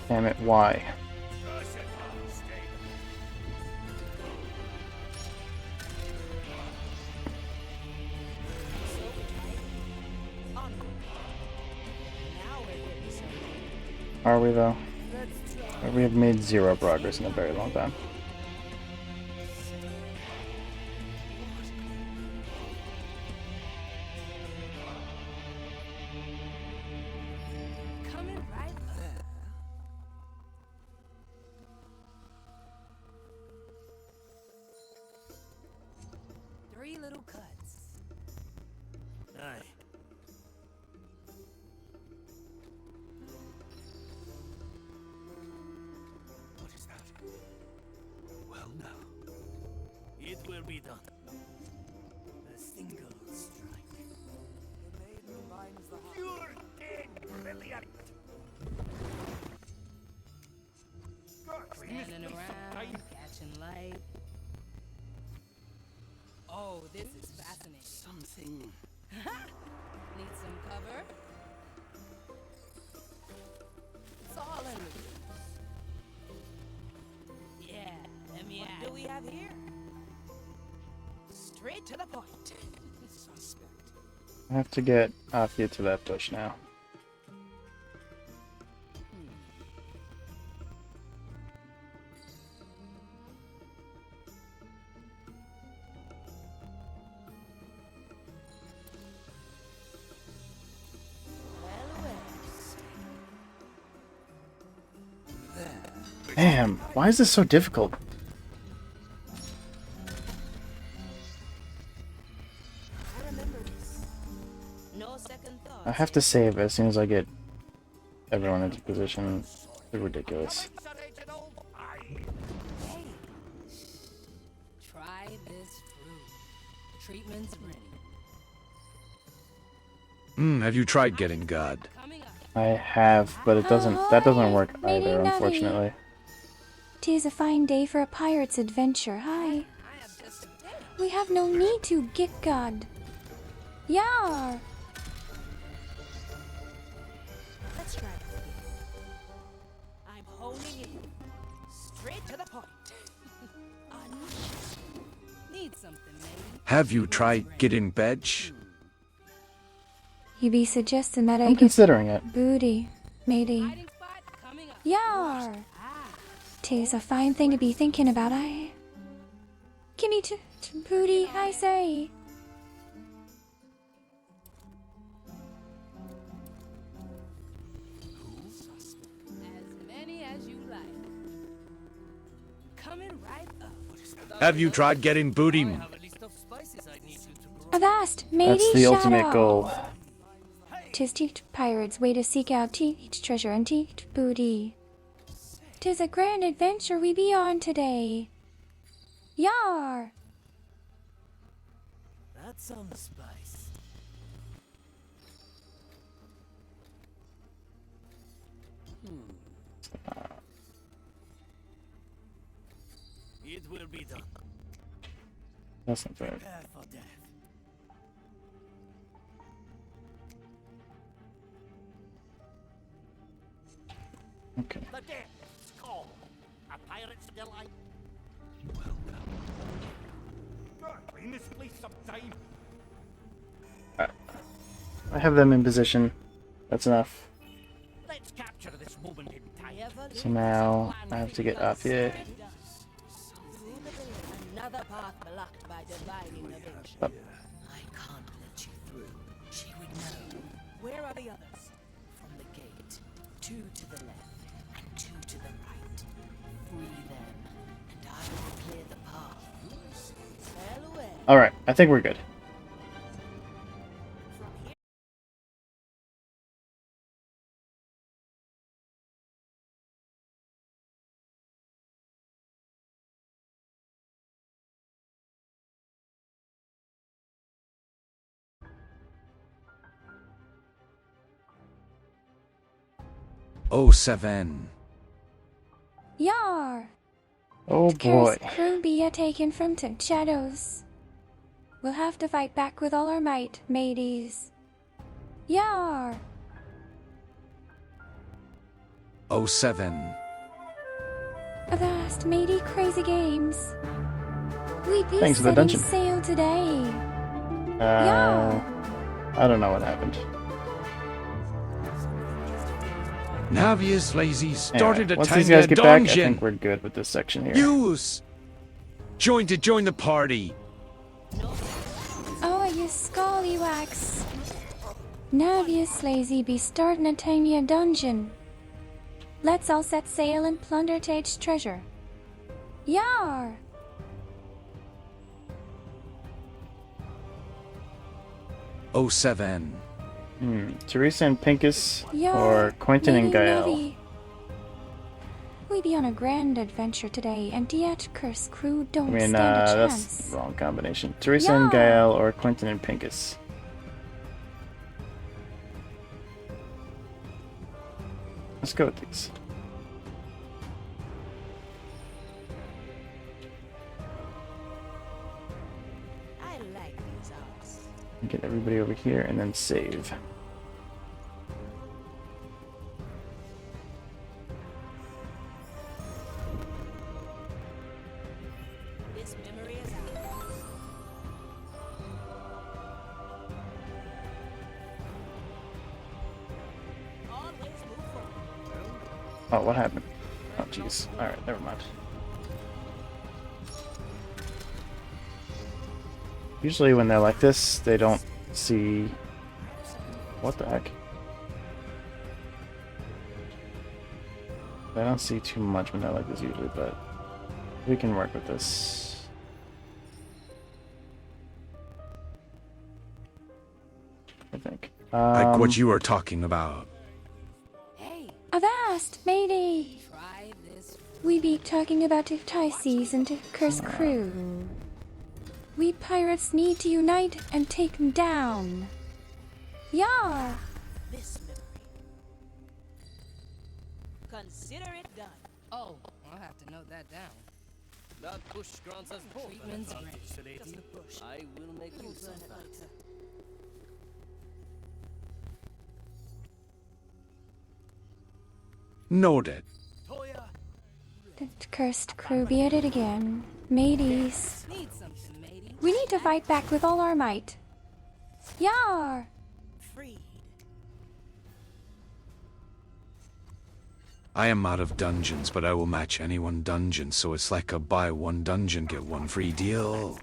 Damn it, why? Are we though? We have made zero progress in a very long time. Coming right up. 3 little cuts. Aye. What is that? Well, now. It will be done. A single strike. The maiden binds the heart. You're dead, brilliant! Standing around, catching light. Oh, this is fascinating. Something. Need some cover? It's all in the Yeah, let me What do we have here? Straight to the point. Suspect. I have to get Afia to that bush now. Damn, why is this so difficult? No second thought. I have to save as soon as I get everyone into position. It's ridiculous. Try this fruit. Treatment's ready. Have you tried getting God? Coming up. I have, but it doesn't. That doesn't work Matey either, Nutty. unfortunately. 'Tis a fine day for a pirate's adventure. Hi. I have just a day. We have no need to get God. Yar! Let's try it. I'm honing in. Straight to the point. Need something, maybe. Have you tried getting Bedge? You be suggesting that I I'm get considering it. booty, matey. Hiding spot coming up. Yar! 'Tis a fine thing to be thinking about, I. Give me to booty, I say. As many as you like. Coming right up. Have you tried getting booty? I have a list of spices I need you to grow. Avast, matey That's the Shadow. ultimate goal. 'Tis teach pirates way to seek out teach treasure and teach booty. 'Tis a grand adventure we be on today. Yar! That's some spice. It will be done. That's not fair. Prepare for death. Okay. The death's call. A pirate's delight. Clean this place sometime. I have them in position. That's enough. Let's capture this moment in time. So now I have to get up here. Another path blocked by divine intervention. Up. I can't let you through. She would know. Where are the others? From the gate. 2 to the left and 2 to the right. Free them, and I will clear the path. Well, well. Alright, I think we're good. Oh, Seven. Yar! Oh boy. Cursed crew be taken from the shadows. We'll have to fight back with all our might, mateys. Yar! Oh, Seven. Avast, matey crazy games. We be Thanks for the setting dungeon. sail today. Yeah. I don't know what happened. Navius Lazy started Anyway, a once these guys get back, I dungeon. think we're good with this section here. Use! Join the party. Oh, you scallywags. Navius Lazy be starting a tiny dungeon. Let's all set sail and plunder Tage's treasure. Yar! Oh, Seven. Teresa and Pincus, Yar! or Quentin and Matey Gael. Navi. We be on a grand adventure today, and the Curse crew I don't mean, stand a that's chance. the wrong combination. Teresa and Gael, or Quentin and Pincus. Let's go with these. I like these arcs. Get everybody over here and then save. This memory is ours. Always move forward. Oh, what happened? Oh, jeez. Alright, never mind. Usually when they're like this, they don't see... What the heck? They don't see too much when they're like this usually, but we can work with this. I think. Like what you were talking about. Hey, Avast, matey! try this. We be talking about the Tyses and the Curse crew. We pirates need to unite and take them down. Yar! This memory. Consider it done. Oh, I'll have to note that down. That bush grants us both. Treatment's an great. advantage, lady. Just the bush. I will make We'll use burn of it that. later. Noted. Toya, The cursed crew be at it again. Mateys. Need something, matey. We need to fight back with all our might. Yar! Freed. I am out of dungeons, but I will match any one dungeon, so it's like a buy one dungeon, get one free deal.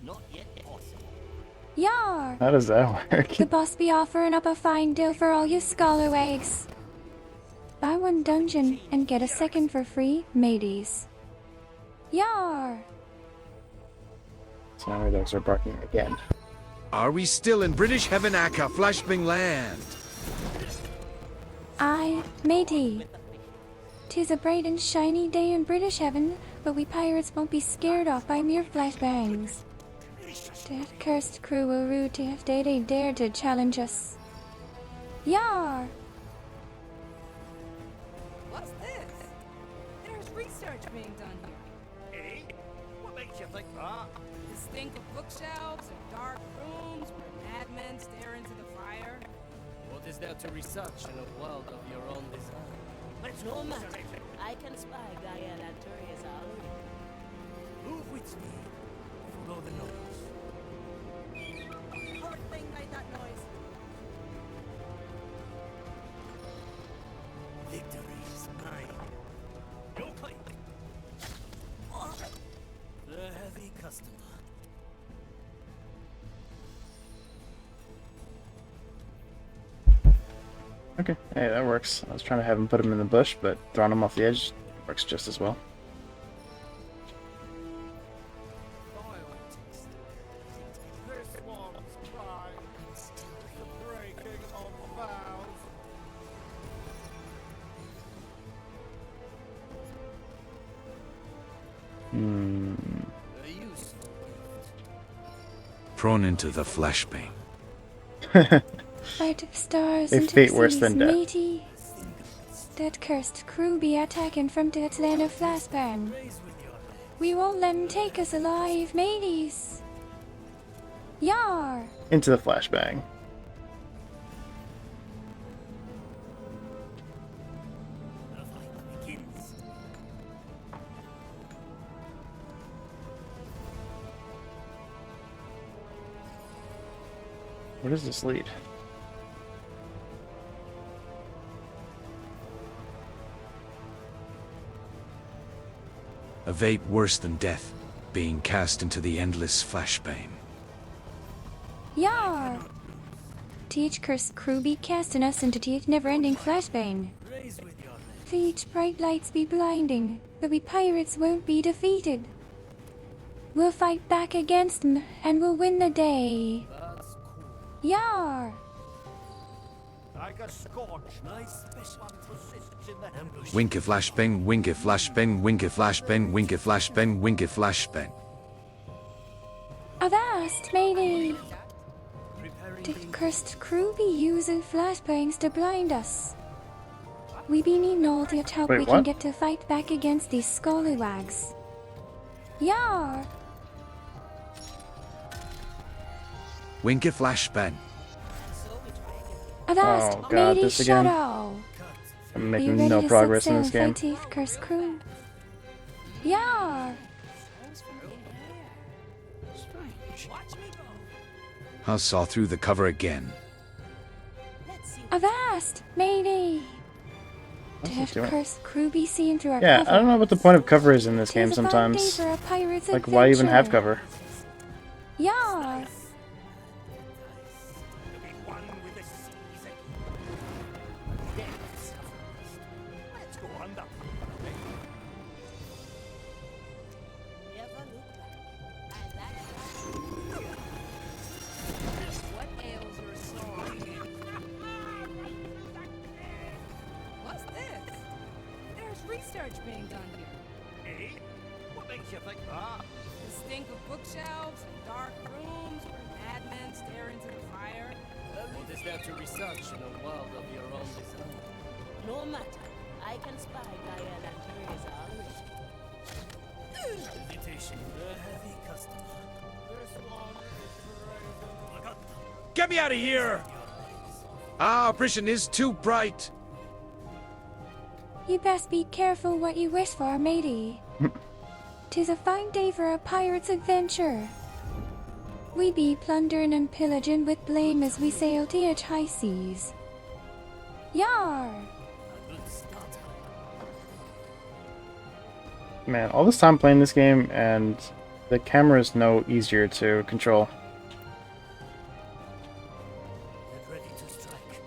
Yar! How does that work? The boss be offering up a fine deal for all you scalawags. Buy one dungeon and get a second for free, mateys. Yar! So now our dogs are barking again. Are we still in British Heaven Aka, Flashbang Land? Aye, matey. 'Tis a bright and shiny day in British heaven, but we pirates won't be scared off by mere flashbangs. That cursed crew will rude if they dare to challenge us. Yar! What's this? There's research being done here. eh? What makes you think that? The stink of bookshelves and dark rooms where madmen stare into the fire. what is there to research in a world of your own design? Let's No go, matter. Sir. I can spy Gaia and Turias out. Move with me. Follow the nose. customer. Okay, hey, that works. I was trying to have him put him in the bush, but throwing him off the edge works just as well. This one's pride. The breaking of vows. A useful gift. Thrown into the flashbang. Fight of stars A and fate worse seas, than death. matey. That cursed crew be attacking from the Atlanta flashbang. We won't let 'em take us alive, mateys. Yar! Into the flashbang. The fight begins. Where does this lead? A fate worse than death, being cast into the endless flashbang. Yar! Teach cursed crew be casting us into the never-ending flashbang. Raise with your legs. Teach bright lights be blinding, but we pirates won't be defeated. We'll fight back against 'em, and we'll win the day. That's cool. Yar! Like a scorch. My special One persists in the ambush. Winky flashbang, winky flashbang, winky flashbang, winky flashbang, winky flashbang. Avast, matey! Preparing The the cursed crew be using flashbangs to blind us. We be needing all the help Wait, we can what? get to fight back against these scallywags. Yar! Winky flashbang. Avast, Oh, God, matey this again? Shadow! I'm Be making ready no to progress set in this sail and game. fight the cursed crew. Yar! strange. Watch me go. I saw through the cover again. Avast, matey! What's That it doing? cursed crew be seen through our Yeah, cover. I don't know what the point of cover is in this game Tis a fine day sometimes. for a pirate's Like, why even have adventure. cover? Yar! To be one with the seas. Yes. Let's go under. Never look back. I like what ails your soul? What's this? There's research being done here. Eh? What makes you think that? The stink of bookshelves and dark rooms where madmen stare into the fire. What is there to research in a world of your own design? No matter. I can spy Gaia and Teresa already. Visitation, a heavy customer. This one is crazy. Get me out of here! Ah, prison is too bright. You best be careful what you wish for, matey. 'Tis a fine day for a pirate's adventure. We be plundering and pillaging with blame as we sail the high seas. Yar! A good starter. Man, all this time playing this game, and the camera is no easier to control. Get ready to strike.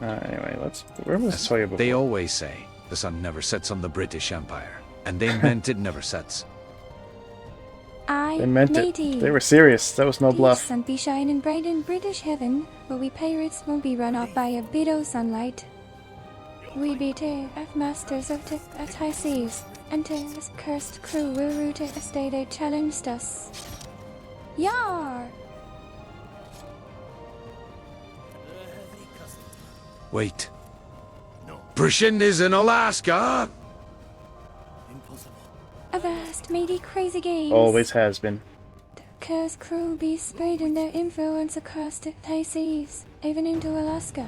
Anyway, where was Soya before? They always say the sun never sets on the British Empire, and they meant it never sets. I, They meant matey. it. They were serious. That was no The bluff. sun be shining bright in British heaven, but we pirates won't be run off by a bit o' sunlight. We be the masters of the high seas, and this cursed crew will root it as they challenged us. Yar! A heavy customer. Wait. No. Prison is in Alaska? Impossible. Avast, matey crazy games. Always has been. The cursed crew be spreading their influence across the high seas, even into Alaska.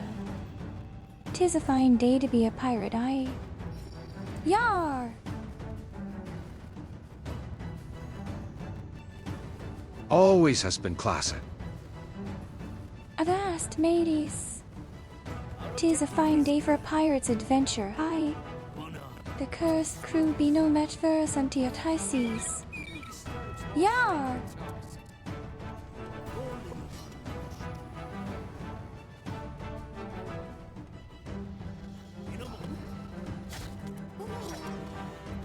'Tis a fine day to be a pirate, aye. Yar! Always has been classy. Avast, mateys. 'Tis a fine day for a pirate's adventure, aye. I, the cursed crew, be no match for us unto your high seas. Yar!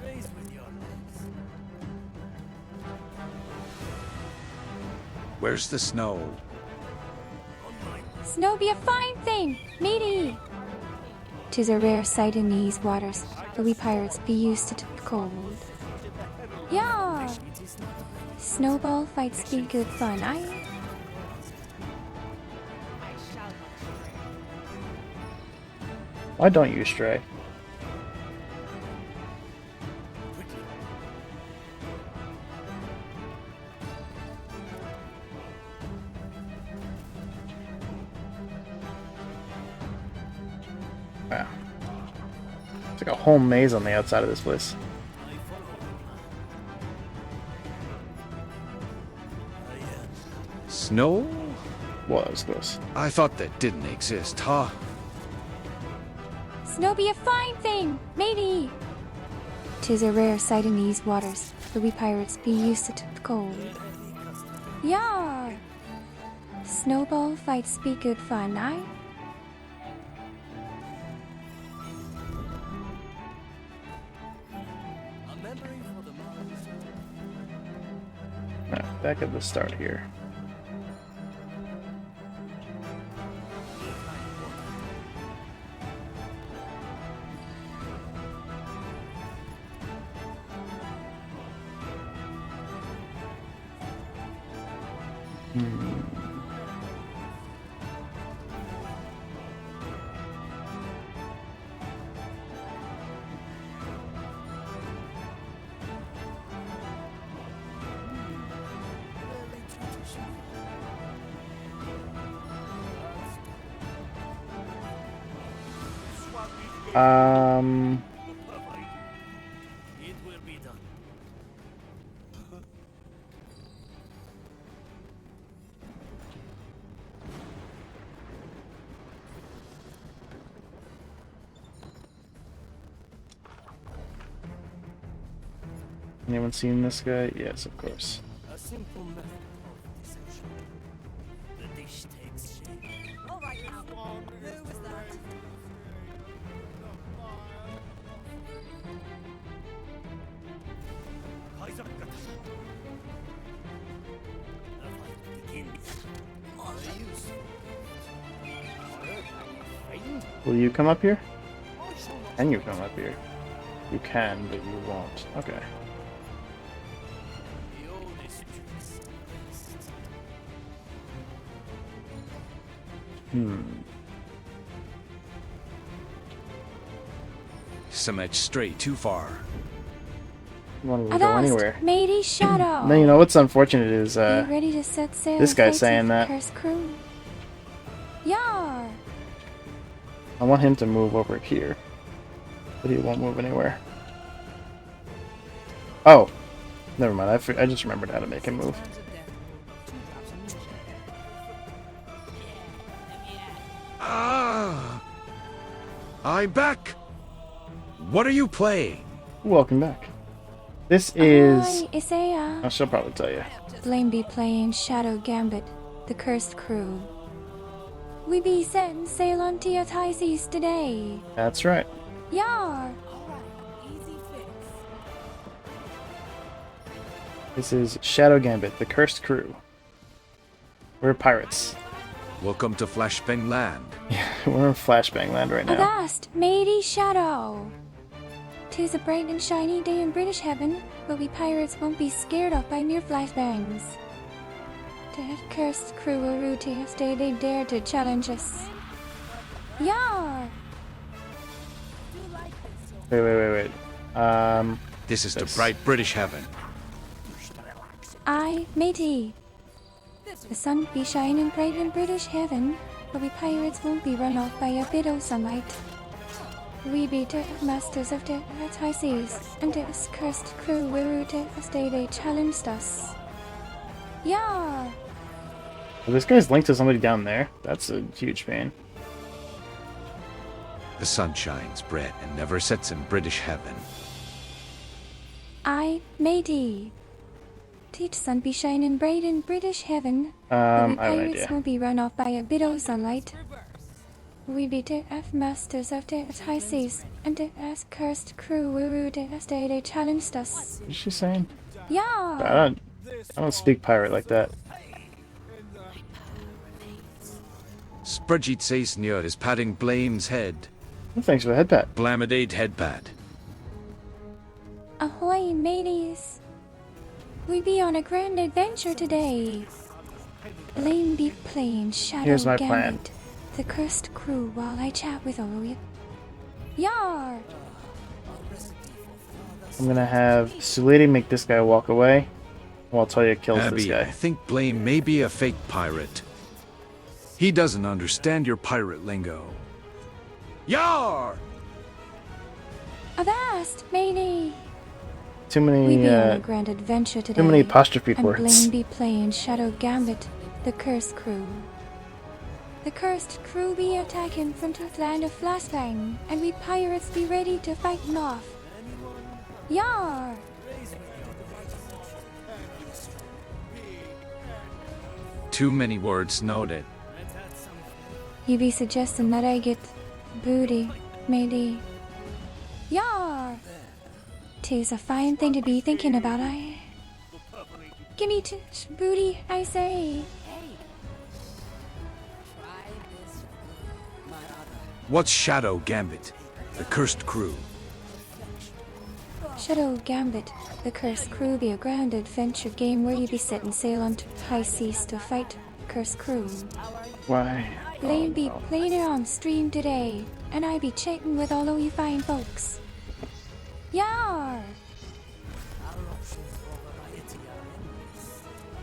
Raise with your legs. Where's the snow? Snow be a fine thing, matey! 'Tis a rare sight in these waters, but we pirates be used to the cold. Yar! Snowball fights be good fun, Why don't you stray? Wow. It's like a whole maze on the outside of this place. Snow? Was close. I thought that didn't exist, huh? Snow be a fine thing, matey! 'Tis a rare sight in these waters, but we pirates be used to the cold. Yar! Snowball fights be good fun, A memory for the monster. Alright, back at the start here. It will be done. Anyone seen this guy? Yes, of course. A simple method of deception. The dish takes shape. All right now. Who was that? The fight begins. The useful. Will you come up here? Can you come up here? You can, but you won't. Okay. The oldest tricks are best. Some edge straight too far. You want to I? go Avast, anywhere? matey Shadow! No, you know what's unfortunate is Be ready to set sail. this and guy's fight with saying the that. cursed crew. Yar! I want him to move over here, but he won't move anywhere. Oh, never mind. I just remembered how to make him move. Ah! I'm back! What are you playing? Welcome back. This is. Hi, Isaiah. Oh, she'll probably tell you. Blame be playing Shadow Gambit, the cursed crew. We be setting sail on Teotises today. That's right. Yar! Easy fix. This is Shadow Gambit, the cursed crew. We're pirates. Welcome to Flashbang Land. Yeah, we're in Flashbang Land right now. Avast, matey Shadow! 'Tis a bright and shiny day in British heaven, but we pirates won't be scared off by mere flashbangs. That cursed crew will root us day they dare to challenge us. Yar! Wait. This is the bright British heaven. Aye, matey. The sun be shining bright in British heaven, but we pirates won't be run off by a bit of sunlight. We be the masters of the high seas, and this cursed crew will root us day they challenged us. Yar! Well, this guy's linked to somebody down there. That's a huge pain. The sun shines bright and never sets in British heaven. I, matey. Teach sun be shining bright in British heaven. I have an pirates idea. won't be run off by a bit of sunlight. We be the F masters of the high seas, and the S cursed crew will rule the day they challenged us. What is she saying? Yeah. I don't speak pirate like that. Sprudgeet Saysnir is patting Blame's head. Well, thanks for the head pat. Blamadade headpad. Ahoy, mateys. We be on a grand adventure today. Blame be playing Shadow Here's my Gambit, the cursed crew, while I chat with all of you. Yar! I'm gonna have Sulady make this guy walk away, while Toya kills this Abby, I guy. think Blame may be a fake pirate. He doesn't understand your pirate lingo. Yar! Avast, matey! Too We many, be on a grand adventure today. too many apostrophe and words. Blame be playing Shadow Gambit, the cursed crew. The cursed crew be attacking from the land of Flashbang, and we pirates be ready to fight them off. Yar! Too many words noted. You be suggesting that I get booty, matey. Yar! 'Tis a fine thing to be thinking about, Give me booty, I say. What's Shadow Gambit? The cursed crew. Shadow Gambit, the cursed crew be a grand adventure game where you be setting sail on high seas to fight cursed crew. Why? Blame be playing it on stream today, and I be chatting with all of you fine folks. Yar!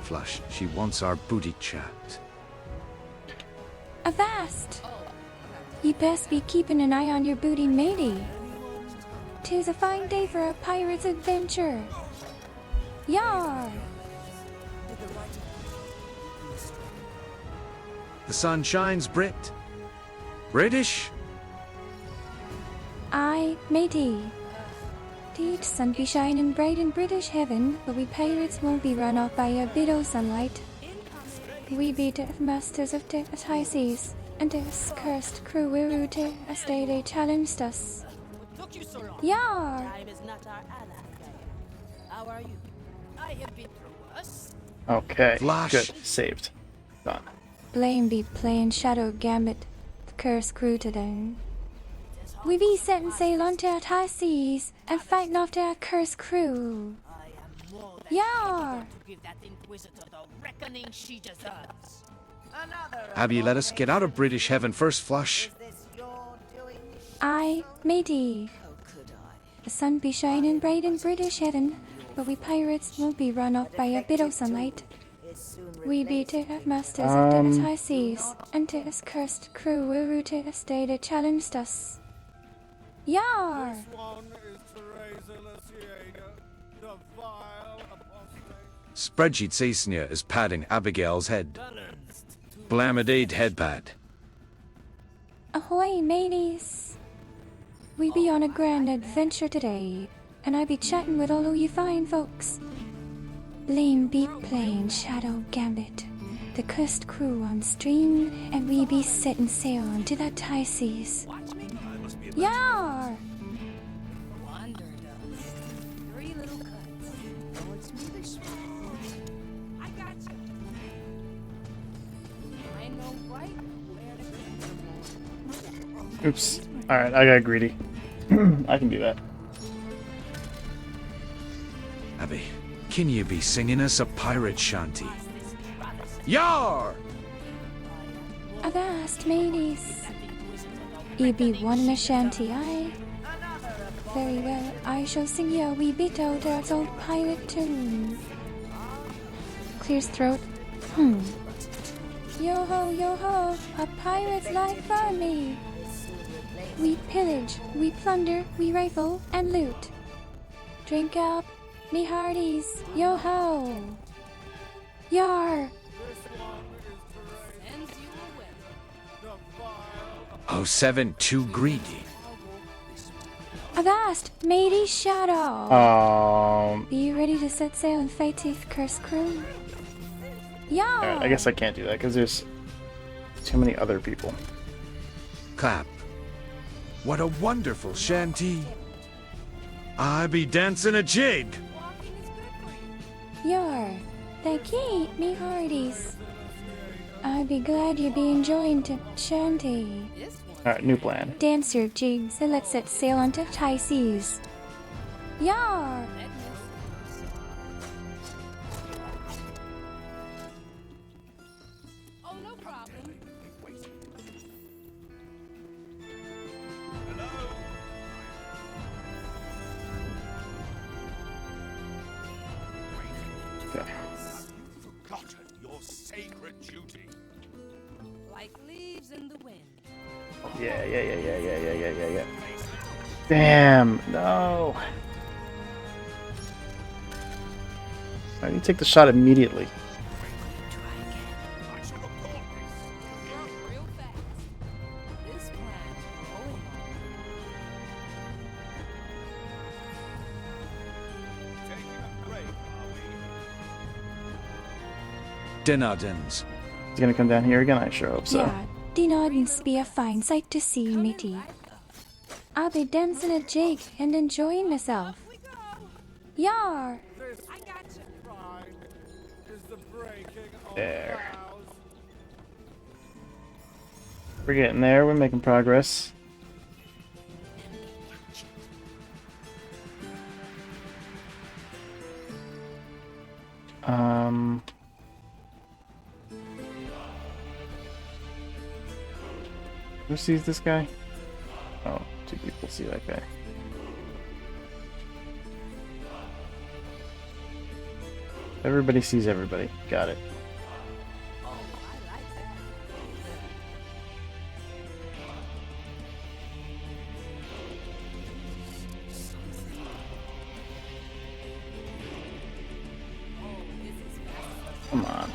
Flush, she wants our booty chat. Avast! You best be keeping an eye on your booty, matey. 'Tis a fine day for a pirate's adventure. Yar! The sun shines Brit. British? I, matey. Teach sun be shining bright in British heaven, but we pirates won't be run off by a bit of sunlight. We be the masters of the high seas, and this cursed crew will rule the day they challenged us. Yar! Time is not our ally. How are you? I have been through worse. Okay, Flash. good. Saved. Done. Blame be playing Shadow Gambit, the cursed crew today. We be setting sail onto our high seas and fighting off our cursed crew. Yar! Give that Inquisitor the reckoning she deserves. Abby, let us get out of British heaven first, Flush. I, matey. The sun be shining bright in British heaven, but we pirates won't be run off by a bit of sunlight. We be the masters of the high seas, and this cursed crew will rule the day they challenged us. Yar! Spreadsheet Saysnir is patting Abigail's head. Blamadade headpad. Ahoy, mateys! We be on a grand adventure today, and I be chatting with all of you fine folks. Blame be playing Shadow Gambit, the cursed crew on stream, and we be setting sail onto the high seas. Yar! Oops. Alright, I got greedy. I can do that. Abby, can you be singing us a pirate shanty? Yar! Avast, mateys. You be one in a shanty, aye? Very well, I shall sing you a wee bit out of old pirate tune. Clears throat. Yo ho, a pirate's life for me. We pillage, we plunder, we rifle and loot. Drink up, me hearties, yo ho! Yar! Oh, 7, too greedy. Avast, matey Shadow! Are you ready to set sail and fight the cursed crew? Yeah! Alright, I guess I can't do that because there's too many other people. Clap. What a wonderful shanty. I be dancing a jig. Yar, they keep me hearties. I be glad you be enjoying the shanty. Alright, new plan. Dance your jigs and let's set sail onto high seas. Yar! Oh, no problem. Okay. Forgotten your sacred duty. Like leaves in the wind. Yeah. Damn, no. Why did you take the shot immediately? I should have thought this. Real fast. This plan's growing on me. Taking a break, are we? Denardens. He's gonna come down here again? I sure hope so. Yeah, Dinardens be a fine sight to see, matey. I'll be dancing a jig and enjoying myself. Yar! I got you. Pride is the breaking of There. vows. We're getting there. We're making progress. Who sees this guy? Oh, two people see that guy. Everybody sees everybody. Got it. Come on.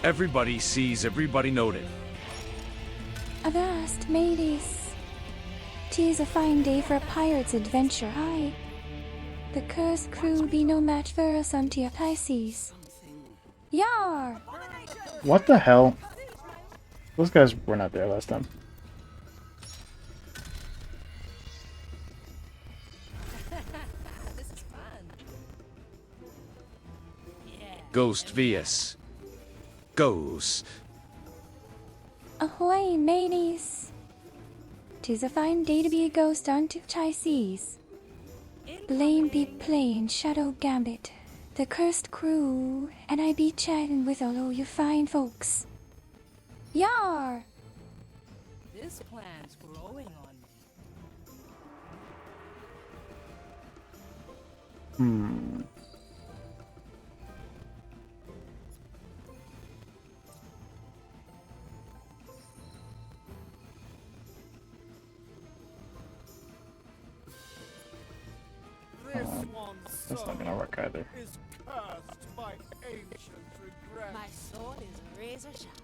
Everybody sees, everybody noted. Avast, mateys. 'Tis a fine day for a pirate's adventure, aye. The cursed crew be no match for us on the high seas. Yar! What the hell? Those guys were not there last time. This is fun. Ghost Vius. Ghost. Ahoy, mateys. 'Tis a fine day to be a ghost on the high seas. Blame be playing Shadow Gambit, the cursed crew, and I be chatting with all o' you fine folks. Yar! This plan's growing on me. That's not gonna work either. Is cursed by ancient regret. My sword is razor sharp.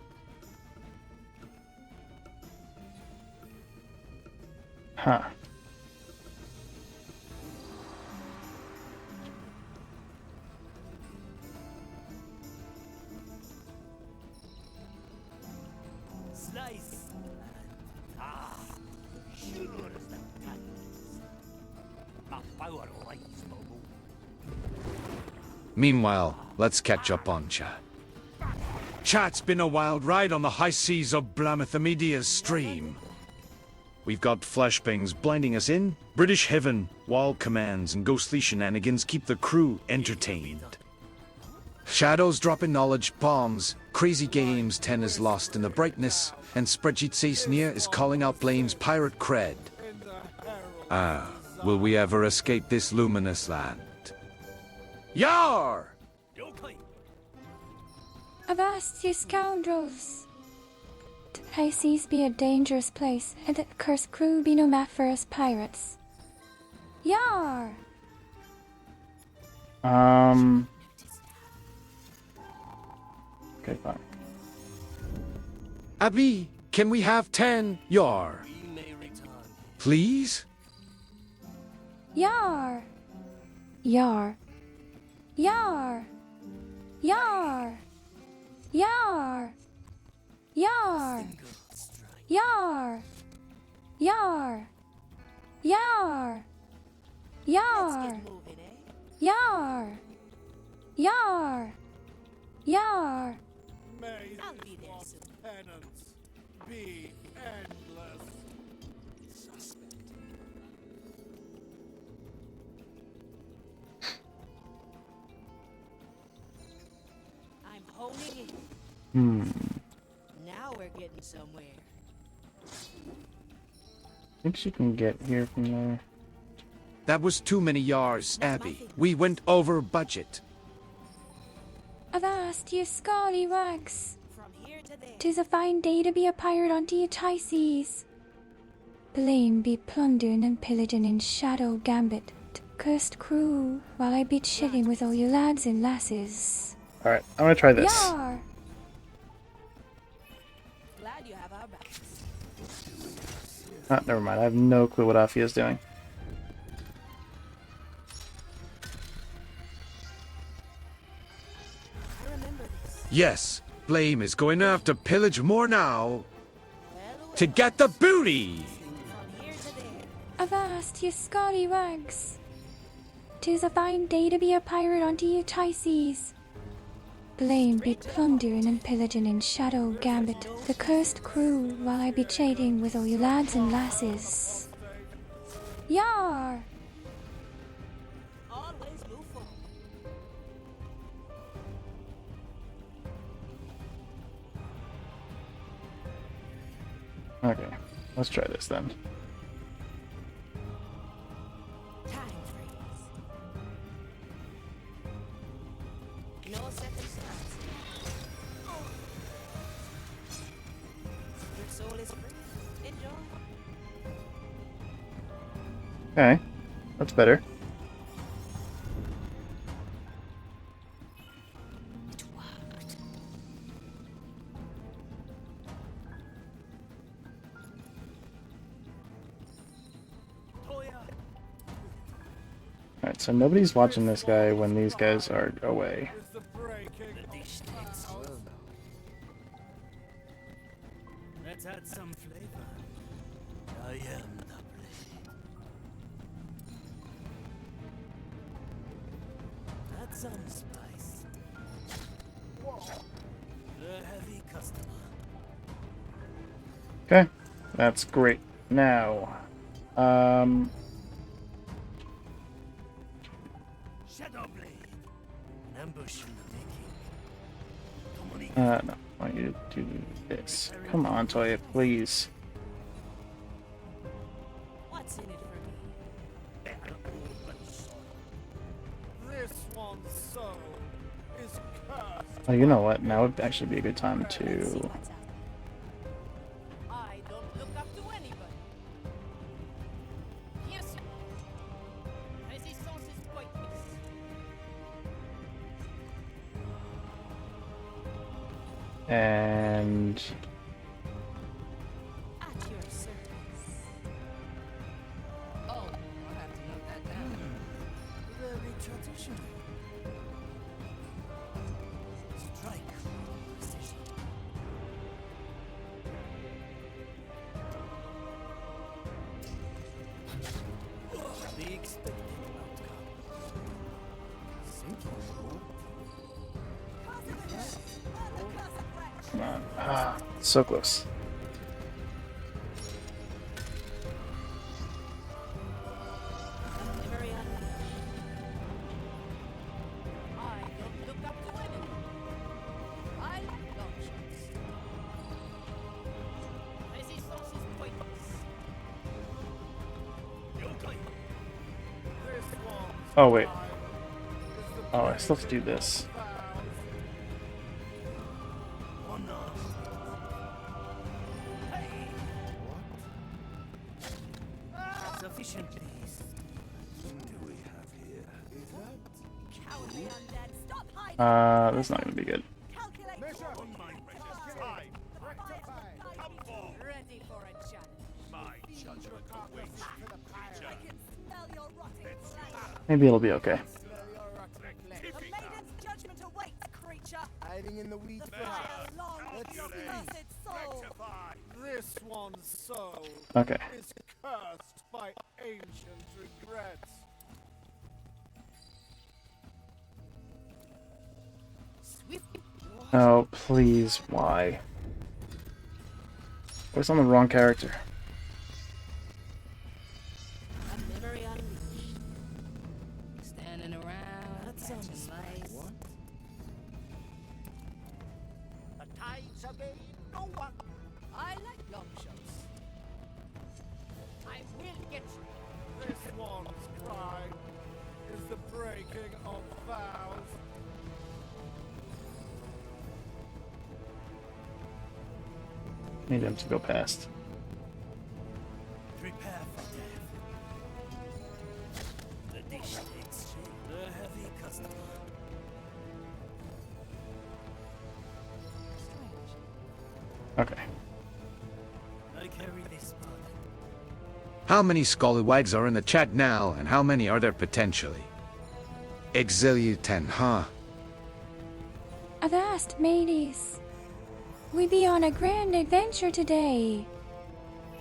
Huh. Slice. Sure as the tongues. My power lies, Bobo. Meanwhile, let's catch up on chat. Chat's been a wild ride on the high seas of Blamethamedia's stream. We've got flashbangs blinding us in, British heaven, wild commands, and ghostly shenanigans keep the crew entertained. Shadows dropping knowledge bombs, crazy games 10 is lost in the brightness, and Spreadsheet Sace near is calling out Blame's pirate cred. Ah, will we ever escape this luminous land? Yar! Avast, ye scoundrels! The high seas be a dangerous place, and the cursed crew be no match for us pirates. Yar! Okay, fine. Abby, can we have 10 yar? We may return. Please? Yar! Yar! Yar! Yar! Yar! Yar! Yar! Yar! Yar! Yar! Yar! Yar! Yar! May I'll be there God's soon. penance be endless. I'm honing in. Hmm. Now we're getting somewhere. I think she can get here from there. That was too many yars, Abby. We went over budget. Avast, ye scallywags! From here to there. 'Tis a fine day to be a pirate on the Tices. Blame be plundering and pillaging in Shadow Gambit. Cursed crew, while I be chilling with all you lads and lasses. Alright, I'm gonna try this. Yar! Glad you have our backs. Ah, never mind. I have no clue what Afi is doing. I remember this. Yes, Blame is going to have to pillage more now to get the booty! From here to there. Avast, ye scallywags! 'Tis a fine day to be a pirate on the Tices. Blame be plundering and pillaging in Shadow Gambit. The cursed crew, while I be trading with all you lads and lasses. Yar! Always move forward. Okay, let's try this then. Time freeze. No second thoughts. Your soul is free. Enjoy. Okay, that's better. It worked. Alright, so nobody's watching this guy when these guys are away. Is the breaking The dish tastes well now. Let's add some flavor. I am the blade. Add some spice. The heavy customer. Okay, that's great. Now, Shadow blade. An ambush in the making. no, I want you to do this. Come on, Toya, please. What's in it for me? this one's soul is cursed. Oh, you know what? Now would actually be a good time Let's see to... what's up. I don't look up to anybody. Yes. Resistance is pointless. And... At your service. Oh, I'll have to note that down. Very traditional. Strike with precision. The expected outcome. Sinking rope. Come on. Ah, so close. Delivery unleashed. I don't look up to anyone. I like long shots. Resistance is pointless. This one's Oh, wait. mine. Is the Oh, I still have to do this. One arm. Hey! What? Sufficient peace. Do we have here? Cowardly undead, stop hiding! That's not gonna be good. Calculate Measure. forward. On my measure. Time. Rectify. Come forth. Ready for a challenge. My judgment awaits. I can smell your rotting Maybe it'll be okay. The maiden's judgment awaits, creature. Hiding in the weeds, perhaps. Let's see. This one's soul Okay. is cursed by ancient regrets. Oh, please, why? I was on the wrong character. A memory unleashed. Standing around, catching lights. The tides have made no one. I like long shots. I will get you. This one's cry is the breaking of vows. Need him to go past. Prepare for death. The dish takes shape. A heavy customer. Okay. I carry this burden. How many scallywags are in the chat now, and how many are there potentially? Exilia 10, huh? Avast, mateys. We be on a grand adventure today.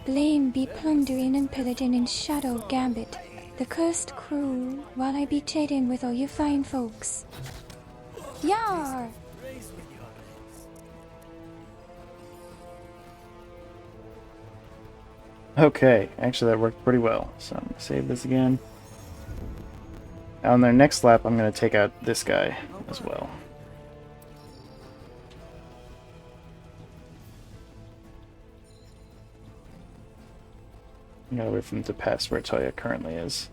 Blame be plundering and pillaging in Shadow Gambit, the cursed crew, while I be chatting with all you fine folks. Yar! Raise with your legs. Okay, actually that worked pretty well. So I'm gonna save this again. On their next lap, I'm gonna take out this guy as well. I gotta wait for him to pass where Toya currently is.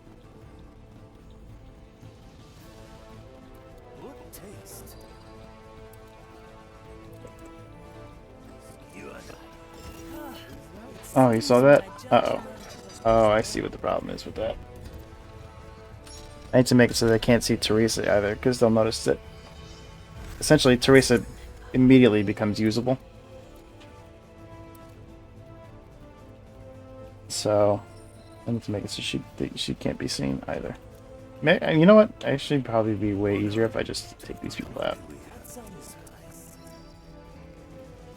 Good taste. You and I. Oh, you saw that? Uh-oh. Oh, I see what the problem is with that. I need to make it so they can't see Teresa either, because they'll notice that essentially Teresa immediately becomes usable. So I need to make it so she can't be seen either. You know what? Actually, probably be way easier if I just take these people out. We had some spice.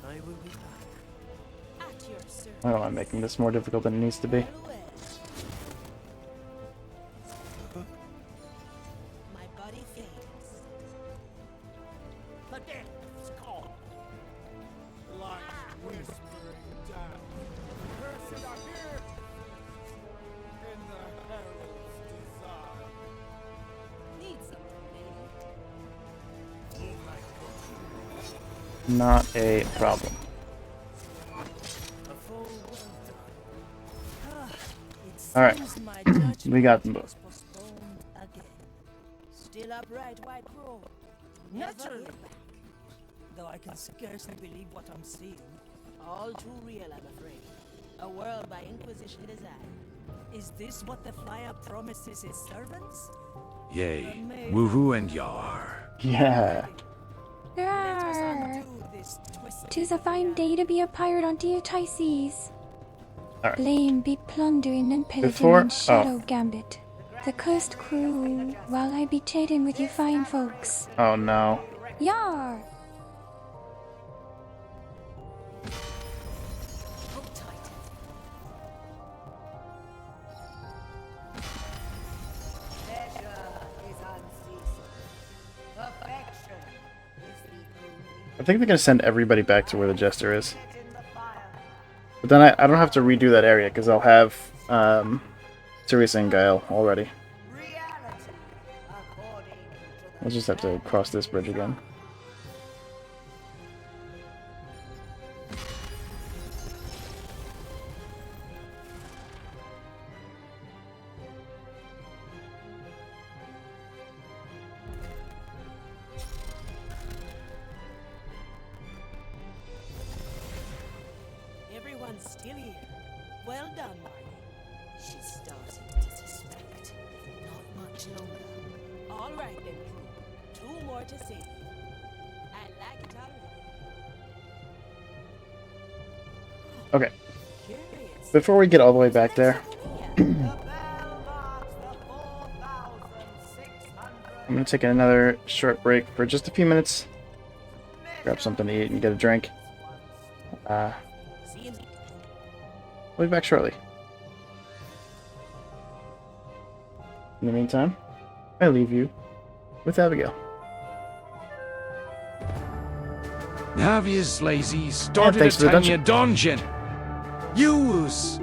I will be back. At your service. I don't mind making this more difficult than it needs to be. My body fades. The death's call. Light whispering down. Cursed are here. In the herald's desire. Need something, maybe. Not a problem. A full well done. Alright, My judgment we got them both. was postponed again. Still upright, White Crow. Never Naturally. get back. Though I can scarcely believe what I'm seeing. All too real, I'm afraid. A world by Inquisition design. Is this what the Flyer promises his servants? Yay, woohoo and yar. Yeah. Let us Rawr. undo this twisted 'Tis a fine day to be a pirate on Deotices. Alright. Blame be plundering and pillaging Before- in Shadow Gambit, the cursed crew, while I be chatting with you fine folks. Oh no. Yar! Hold tight. Pleasure is unceasing. Perfection is the only I think they're gonna send everybody back to where the Jester is. in the fire. But then I don't have to redo that area because I'll have Teresa and Gael already. Reality according to I'll just have to cross this bridge again. Everyone's still here. Well done, Marty. She's starting to suspect. Not much longer. All right then, crew. 2 more to see. I like it already. Okay. Curious. Before we get all the way back there, the bell marks the 4,000 I'm gonna take another short break for just a few minutes. Grab something to eat and get a drink. I'll be back shortly. In the meantime, I leave you with Abigail. Navia's lazy started a thanks for the tiny dungeon. Use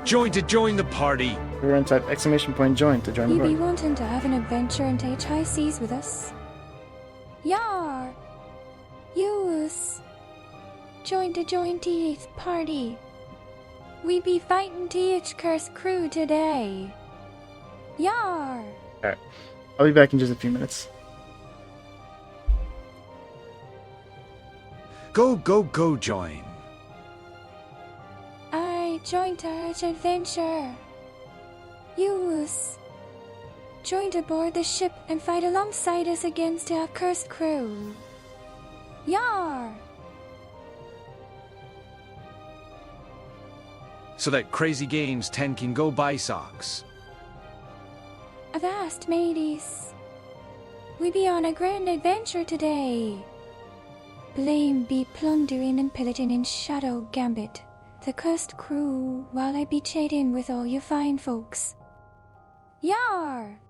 join to join the party. Everyone type !join to join the You be party. wanting to have an adventure and take high seas with us? Yar! Use! Join to join TH's party. We be fighting TH Curse crew today. Yar! Alright. I'll be back in just a few minutes. Go, go, go, join. I joined our adventure. Use! Join aboard the ship and fight alongside us against our cursed crew. Yar! So that Crazy Games 10 can go buy socks. Avast, mateys. We be on a grand adventure today. Blame be plundering and pillaging in Shadow Gambit, the cursed crew, while I be chatting with all you fine folks. Yar!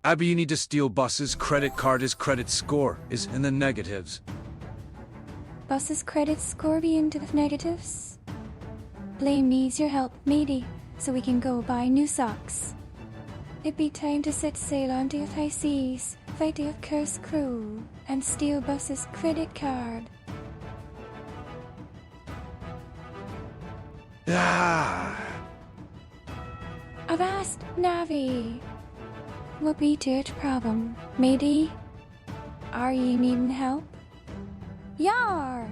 Abby, you need to steal Bus's credit card. His credit score is in the negatives. Bus's credit score be into the negatives. Blame needs your help, matey, so we can go buy new socks. It be time to set sail on the high seas, fight the cursed crew, and steal Bus's credit card. Ah! Avast, Navi! What be your problem, matey? Are ye needing help? Yar!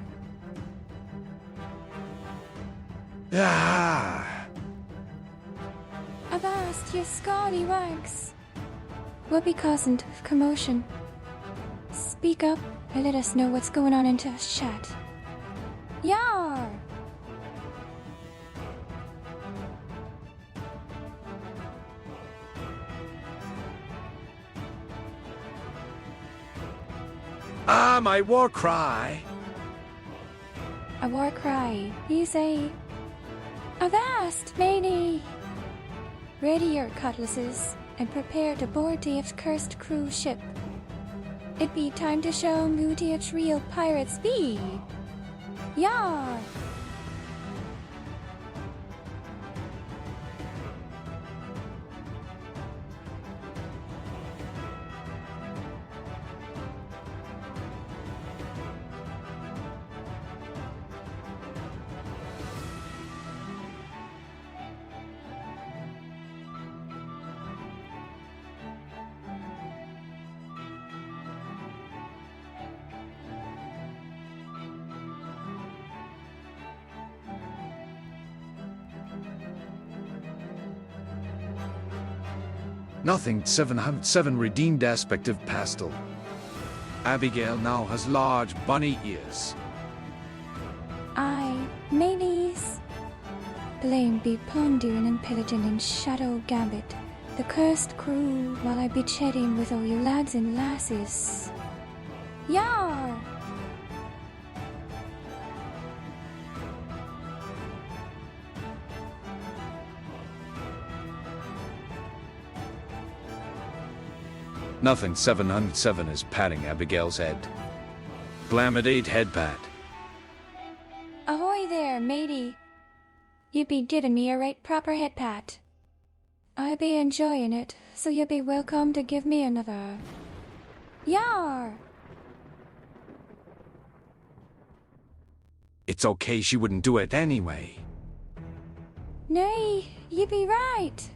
Ah! Avast, you scaldy wags! What be causing commotion? Speak up and let us know what's going on in this chat. Yar! Ah, my war cry! A war cry, you say. Avast, matey! Ready your cutlasses and prepare to board the cursed cruise ship. It be time to show who the real pirates be. Yar! Nothing 707 redeemed aspect of pastel. Abigail now has large bunny ears. I, mateys. Blame be plundering and pillaging in Shadow Gambit, the cursed crew, while I be chatting with all you lads and lasses. Yar! Nothing 707 is patting Abigail's head. Blamidate head pat. Ahoy there, matey. You be giving me a right proper head pat. I be enjoying it, so you be welcome to give me another. Yar! It's okay, she wouldn't do it anyway. Nay, you be right.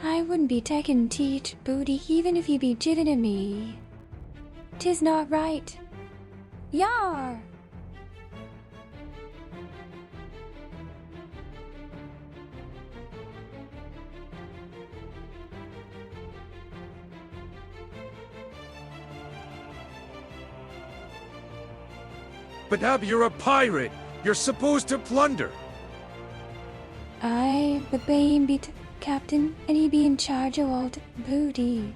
I wouldn't be taking teach booty even if you be giving it me. 'Tis not right. Yar! But Abby, you're a pirate. You're supposed to plunder. I, the blame be captain, and he be in charge of all the booty.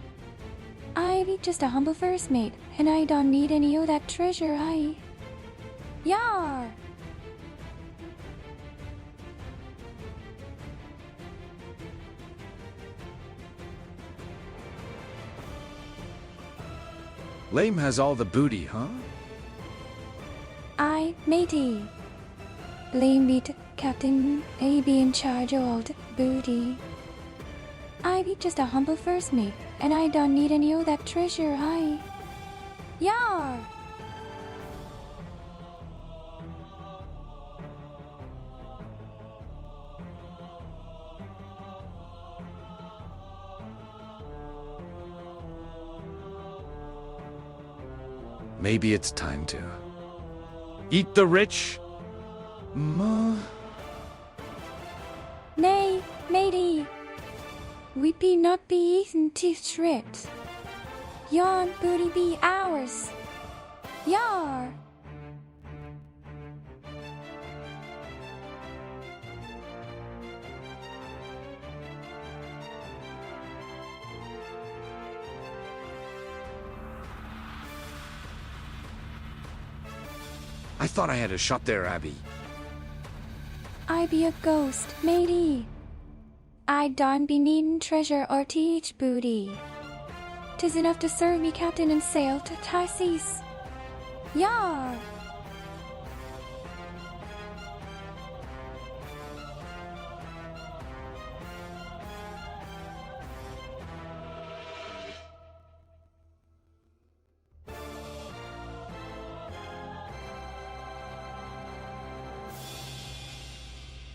I be just a humble first mate, and I don't need any of that treasure, Yar! Lame has all the booty, huh? I, matey. Lame be the captain, and he be in charge of all the booty. I be just a humble first mate, and I don't need any of that treasure, Yar! Maybe it's time to eat the rich. Nay, matey. We be not be eaten teeth stripped. Yon booty be ours. Yar! I thought I had a shot there, Abby. I be a ghost, matey. I don't be needin' treasure or teach booty. 'Tis enough to serve me captain and sail to Tysees. Yar!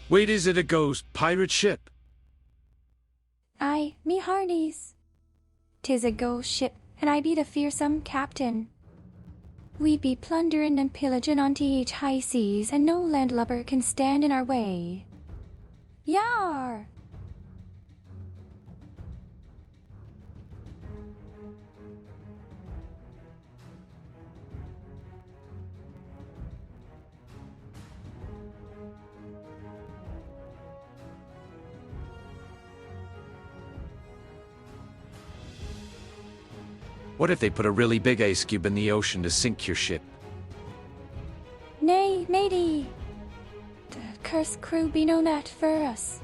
Wait, is it a ghost pirate ship? I, me hearties. 'Tis a ghost ship, and I be the fearsome captain. We be plunderin' and pillagin' on each high seas, and no landlubber can stand in our way. Yar! What if they put a really big ice cube in the ocean to sink your ship? Nay, matey. The cursed crew be no mat for us.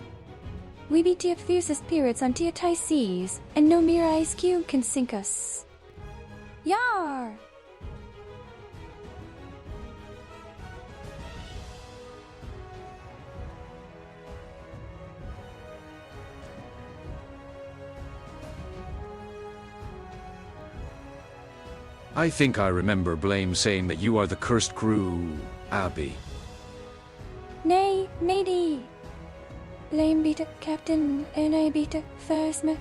We be the fiercest pirates on the high seas, and no mere ice cube can sink us. Yar! I think I remember Blame saying that you are the cursed crew, Abby. Nay, matey. Blame be the captain, and I be the first mate.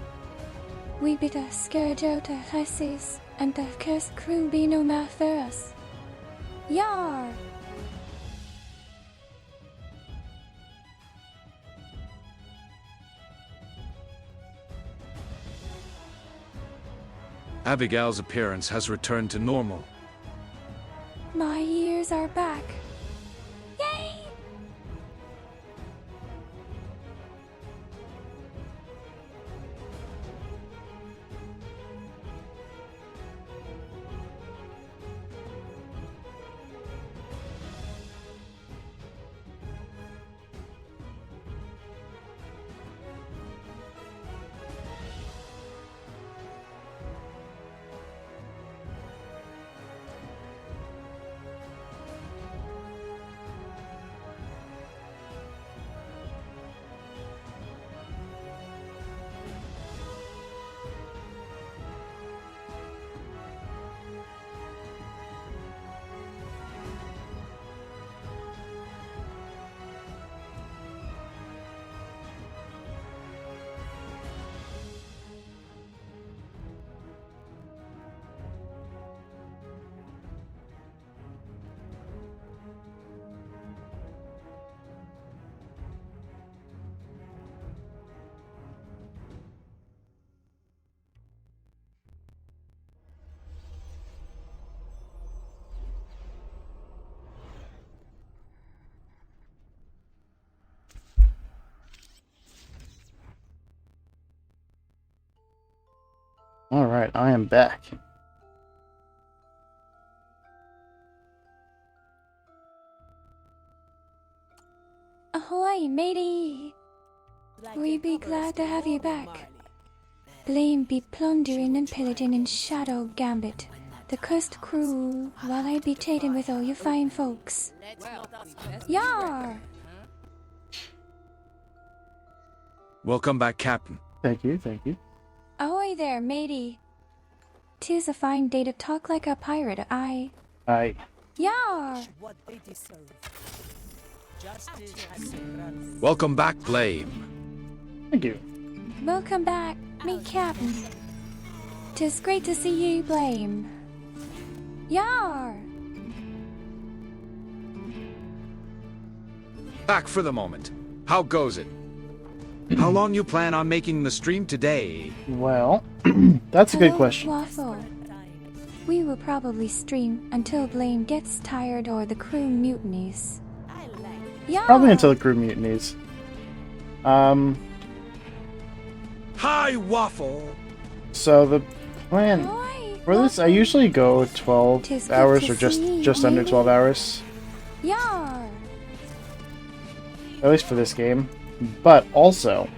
We be the scourge out the high seas, and the cursed crew be no mat for us. Yar! Abigail's appearance has returned to normal. My ears are back. Yay! Alright, I am back. Ahoy, matey! We be glad to have you back. Blame be plundering and pillaging in Shadow Gambit, the cursed crew, while I be trading with all you fine folks. Yar! Welcome back, Captain. Thank you, thank you. Ahoy there, matey. 'Tis a fine day to talk like a pirate, I. Aye. Yar! What they deserve. Justice has been granted. Welcome back, Blame. Thank you. Welcome back, me Captain. 'Tis great to see you, Blame. Yar! Back for the moment. How goes it? How long you plan on making the stream today? Well, that's a good Hello, question. Waffle. We will probably stream until Blame gets tired or the crew mutinies. Yar! Probably until the crew mutinies. Hi, Waffle! So the plan Ahoy, for this, I usually go 12 'Tis good hours to or just see under you. 12 hours. Yar! At least for this game. But also,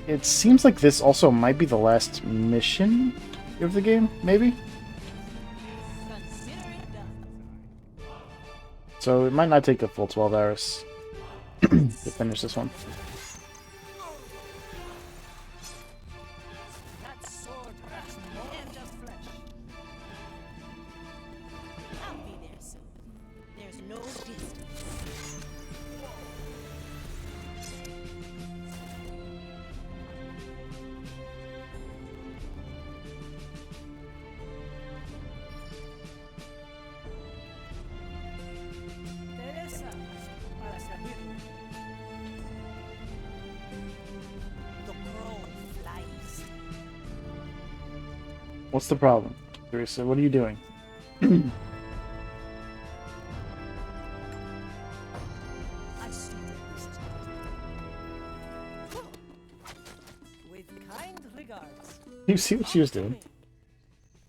it seems like this also might be the last mission of the game, maybe? So it might not take a full 12 hours to finish this one. That sword has more than just flesh. I'll be there soon. There's no distance. Teresa, para servirle. The crow flies. What's the problem, Teresa? What are you doing? I see the business. With kind regards. You see what she was doing?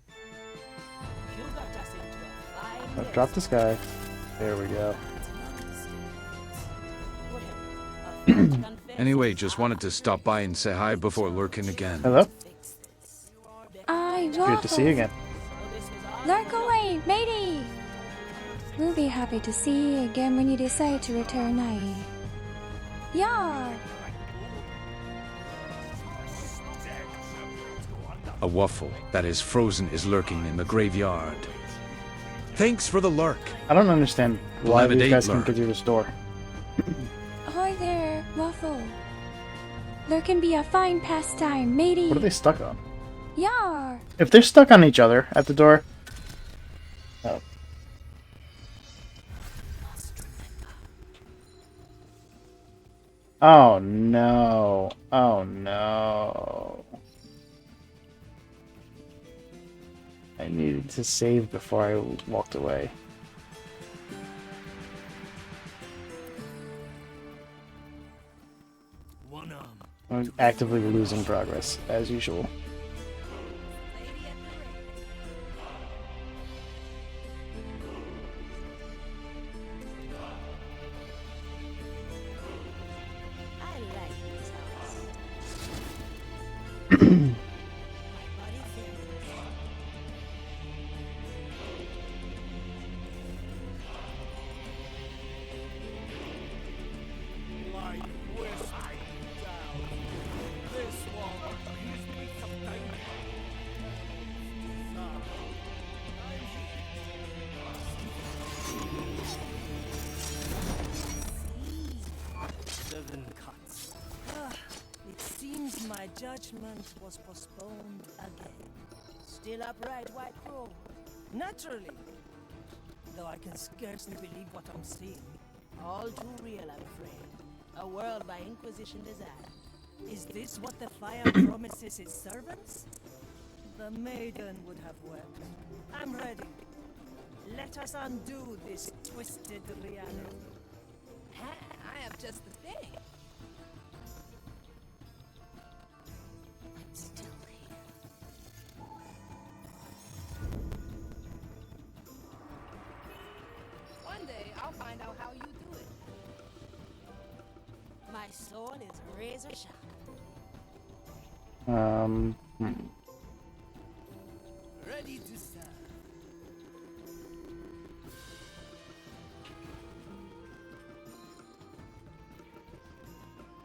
You got us into a fine I've mess. dropped this guy. There we go. Anyway, just wanted to stop by and say hi before lurking again. Hello? I Waffle. Good to see you again. Lurk away, matey! We'll be happy to see you again when you decide to return, aye. Yar! A waffle that is frozen is lurking in the graveyard. Thanks for the lurk. I don't understand why these Lemonade guys can lurk. get through this door. Ahoy there, Waffle. Lurk can be a fine pastime, matey. What are they stuck on? Yar! If they're stuck on each other at the door... Oh. Oh no. Oh no. I needed to save before I walked away. One arm. I'm actively losing progress, as usual. I like this house. Like whistling down. This one gives me some time. Seven cuts. Ah, it seems my judgment was postponed again. Still upright, White Crow. Naturally. Though I can scarcely believe what I'm seeing. All too real, I'm afraid. A world by Inquisition design. Is this what the fire promises its servants? The maiden would have wept. I'm ready. Let us undo this twisted reality. I have just the thing. sword is razor sharp. Ready to serve.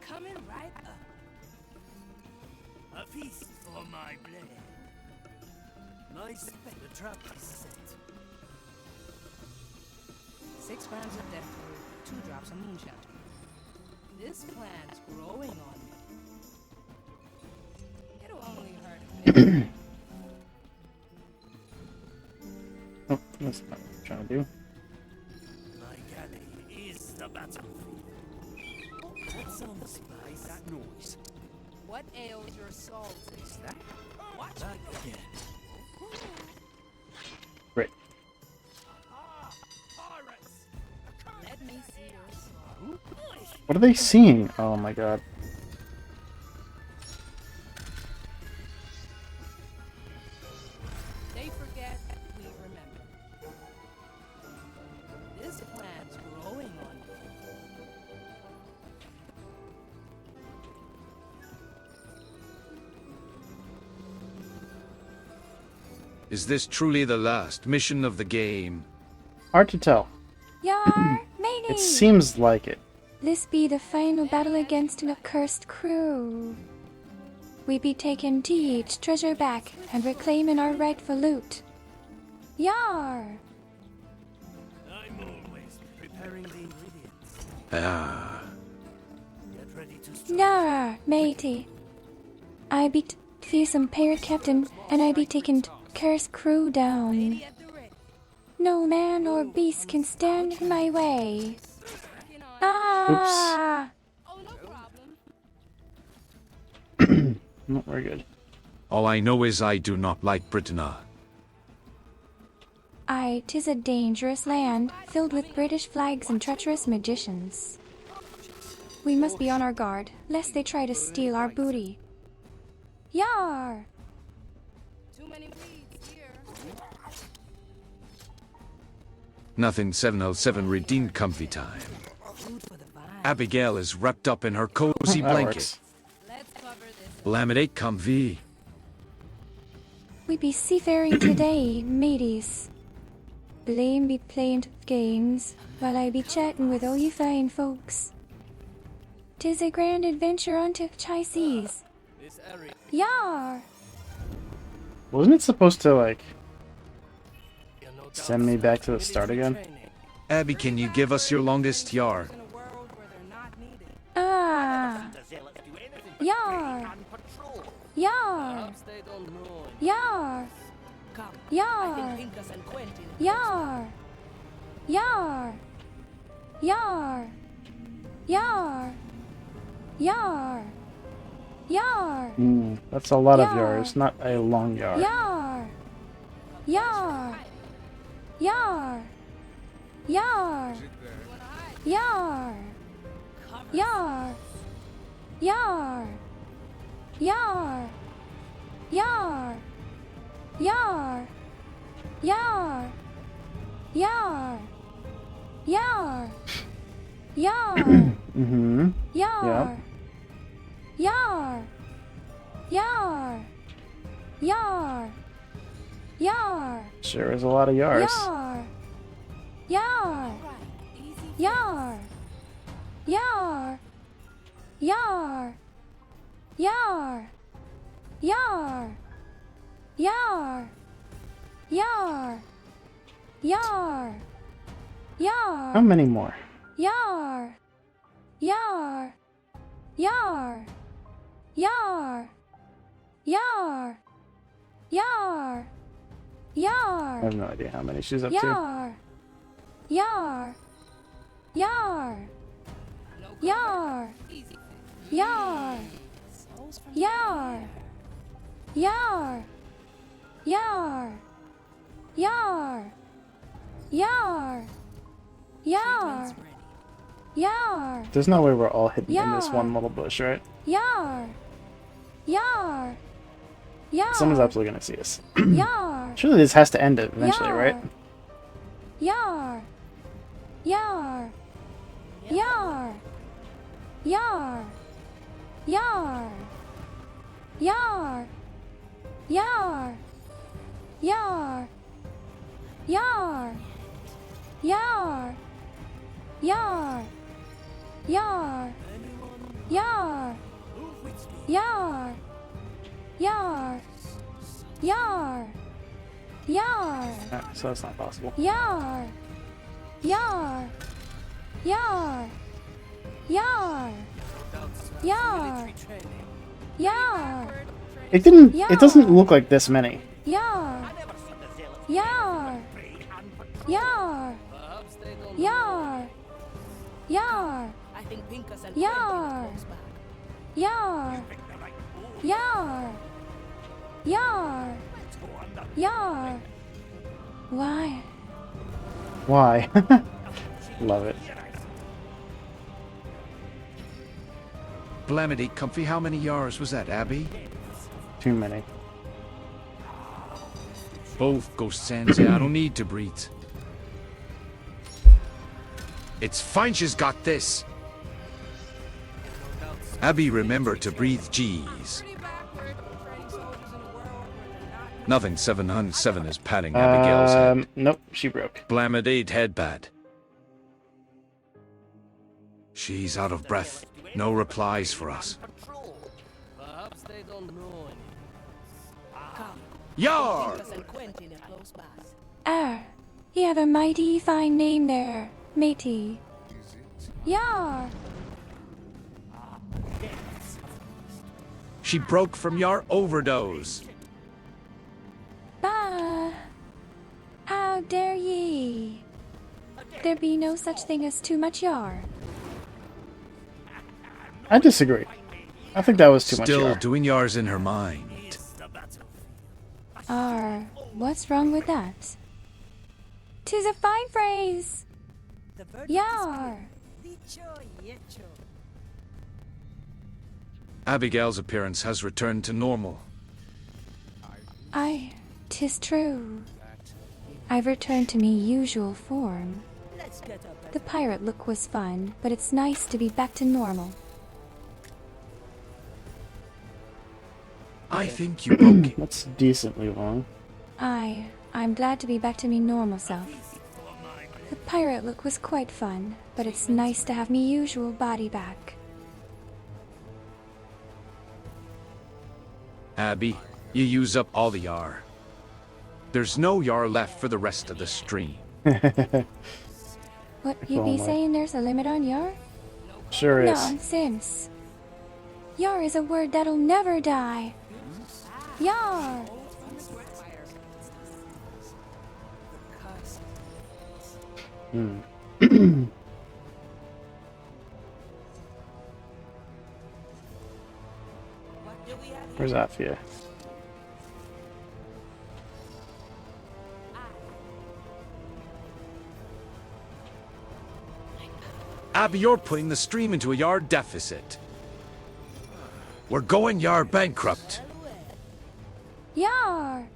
Coming right up. A feast for my blade. My spec. The trap is set. 6 grams of death root, 2 drops of moonshine. This plant's growing on me. It'll only hurt me. Oh, that's not what I'm trying to do. My galley is the battlefield. That sounds spice. That noise. What ails your soul? Is that? Watch Back again. Great. Let me see your soul. What are they seeing? Oh my god. They forget, we remember. This plant's growing on me. Is this truly the last mission of the game? Hard to tell. Yar, matey! It seems like it. This be the final battle against an accursed crew. We be taking each treasure back and reclaiming our rightful loot. Yar! I'm always preparing the ingredients. Ah. Get ready to strike. Nah, matey. I be fearsome pirate captain, and I be taking cursed crew down. No man or beast can stand in my way. Ah! Oh, no problem. Not very good. All I know is I do not like Britannia. Aye, 'tis a dangerous land, filled with British flags and treacherous magicians. We must be on our guard, lest they try to steal our booty. Yar! Too many weeds here. Nothing 707 redeemed comfy time. Food for the vine. Abigail is wrapped up in her cozy That blanket. works. Let's cover this. Laminate comfy. We be seafaring today, mateys. Blame be playing games, while I be chatting with all you fine folks. 'Tis a grand adventure unto high seas. This area. Yar! Wasn't it supposed to, like, You're no doubt send me back to the start again? training. Abby, can you give us your longest yar? In a world where they're not needed. Ah! Yar! Yar! Perhaps they don't know. Yar! Come. I Yar! think Pincus and Quentin. Yar! Yar! Yar! Yar! Yar! Yar! That's a lot of Yar. yars, not a long yar. Yar! Yar! Yar! Yar! Yar! Yar! Yar! Yar! Yar! Yar! Yar! Yar! Yar! Yar! Mm-hmm. Yar! Yar! Yar! Yar! Yar! Sure is a lot of yars. Yar! Yar! Yar! Yar! Yar! Yar! Yar! Yar! Yar! Yar! Yar! How many more? Yar! Yar! Yar! Yar! Yar! Yar! I Yar! have no idea how many she's up to. Yar! Yar! Yar! Yar! Yar! Yar! Yar! Yar! Yar! Yar! Yar! Yar! There's no way we're all hidden in this Yar. one little bush, right? Yar! Yar! Yar! Someone's absolutely gonna see us. Yar! Surely this has to end eventually, right? Yar! Yar! Yar! Yar! Yar! Yar! Yar! Yar! Yar! Yar! Yar! Yar! Yar! Yar! Yar! Yar! Yar! So that's not possible. Yar! Yar! Yar! Yar! Yar! Yar! It didn't. It doesn't look like this many. Yar! Yar! Yar! Yar! Yar! I think Pincus and Yar! Quentin are close back. Yar! Yar! Yar! Yar! Why? Why? Love it. Blamity comfy, how many yars was that, Abby? Too many. Both ghosts and say I don't need to breathe. It's fine she's got this. Abby, remember to breathe G's. Nothing 707 is patting Abigail's head. Nope, she broke. Blamidate head bad. She's out of breath. No replies for us. Perhaps they don't know any. Yar! Pincus and Quentin are close by. You have a mighty fine name there, matey. Yar! She broke from your overdose. Bah! How dare ye? There be no such thing as too much yar. I disagree. I think that was too much. Still Yar. doing yars in her mind. What's wrong with that? 'Tis a fine phrase. Yar! Abigail's appearance has returned to normal. 'Tis true. I've returned to me usual form. The pirate look was fun, but it's nice to be back to normal. I think you broke it. That's decently long. I'm glad to be back to me normal self. The pirate look was quite fun, but it's nice to have me usual body back. Abby, you use up all the yar. There's no yar left for the rest of the stream. What you be saying there's a limit on yar? Sure is. Nonsense. Yar is a word that'll never die. Yar! Where's Afia? Abby, you're putting the stream into a yard deficit. We're going yard bankrupt. Yar!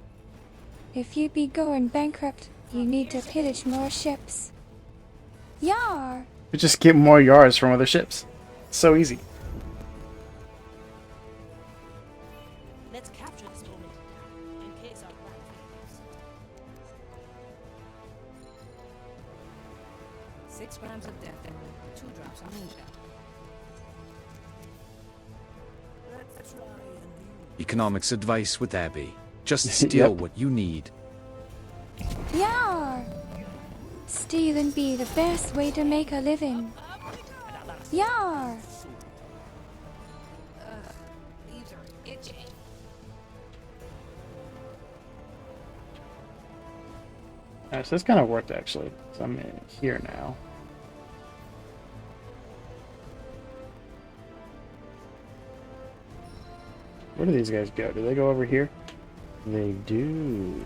If you be going bankrupt, you need to pillage more ships. Yar! We just get more yards from other ships. It's so easy. Let's capture this moment in case our plan fails. 6 grams of death, 2 drops of moonshine. Let's try a new. Economics advice with Abby. Just steal Yep. what you need. Yar! Stealing be the best way to make a living. Yar! Leaves are itchy. Alright, so this kind of worked actually. So I'm in here now. Where do these guys go? Do they go over here? They do.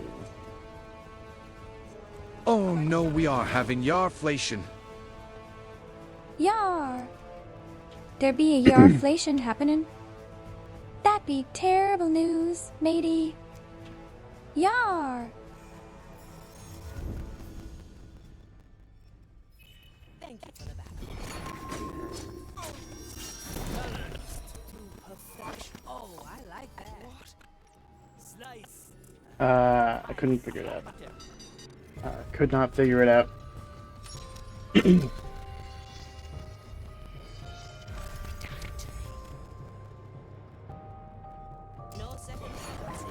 Oh no, we are having yarflation. Yar! There be a yarflation happening. That be terrible news, matey. Yar! Thank you for the back. I couldn't figure it out. Could not figure it out. No second thoughts.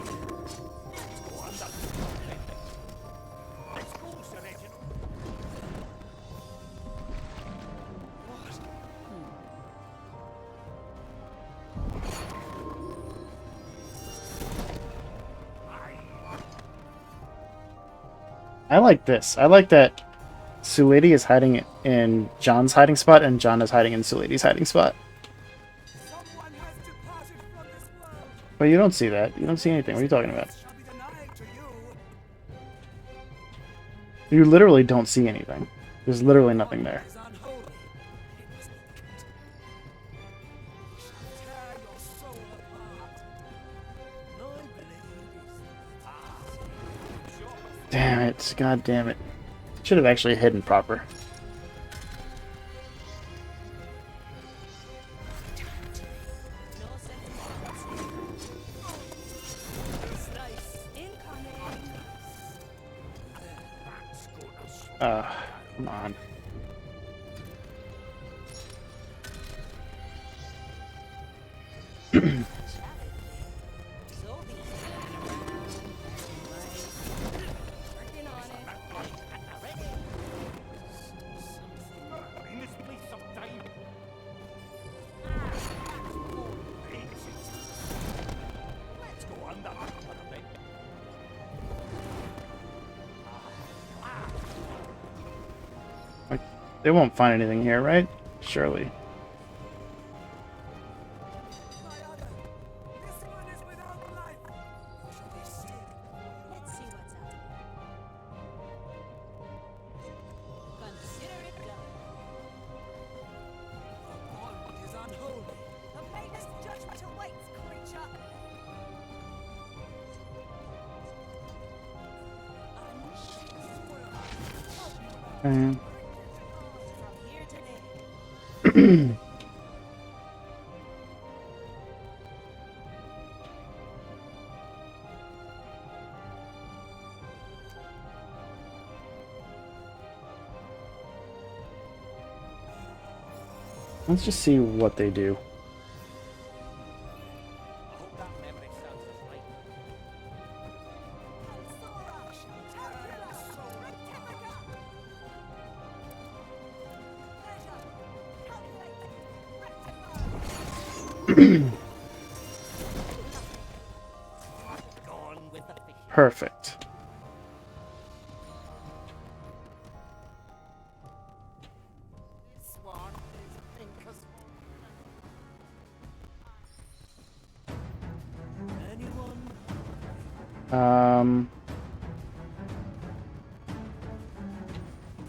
Let's go, Sir Reginald. I like this. I like that Sulady is hiding in John's hiding spot and John is hiding in Sulady's hiding spot. Someone has departed from this world. But you don't see that. You don't see anything. What are you talking about? Shall be denied to you. You literally don't see anything. There's literally nothing there. Is unholy. It shall tear your soul apart. My blade is Damn it. God damn it. Should have actually hidden proper. No second thoughts. Slice incoming. Come on. Working on it. in this place sometime. Let's go under the bed. Like, they won't find anything here, right? Surely. My honor, this one is without life. What shall they say? Let's see what's out. Consider it done. All is unholy. The latest judgment awaits, creature. And From here to there. let's just see what they do. I hope that memory serves us right. Gone with the fish. Perfect. This one is pink as Anyone?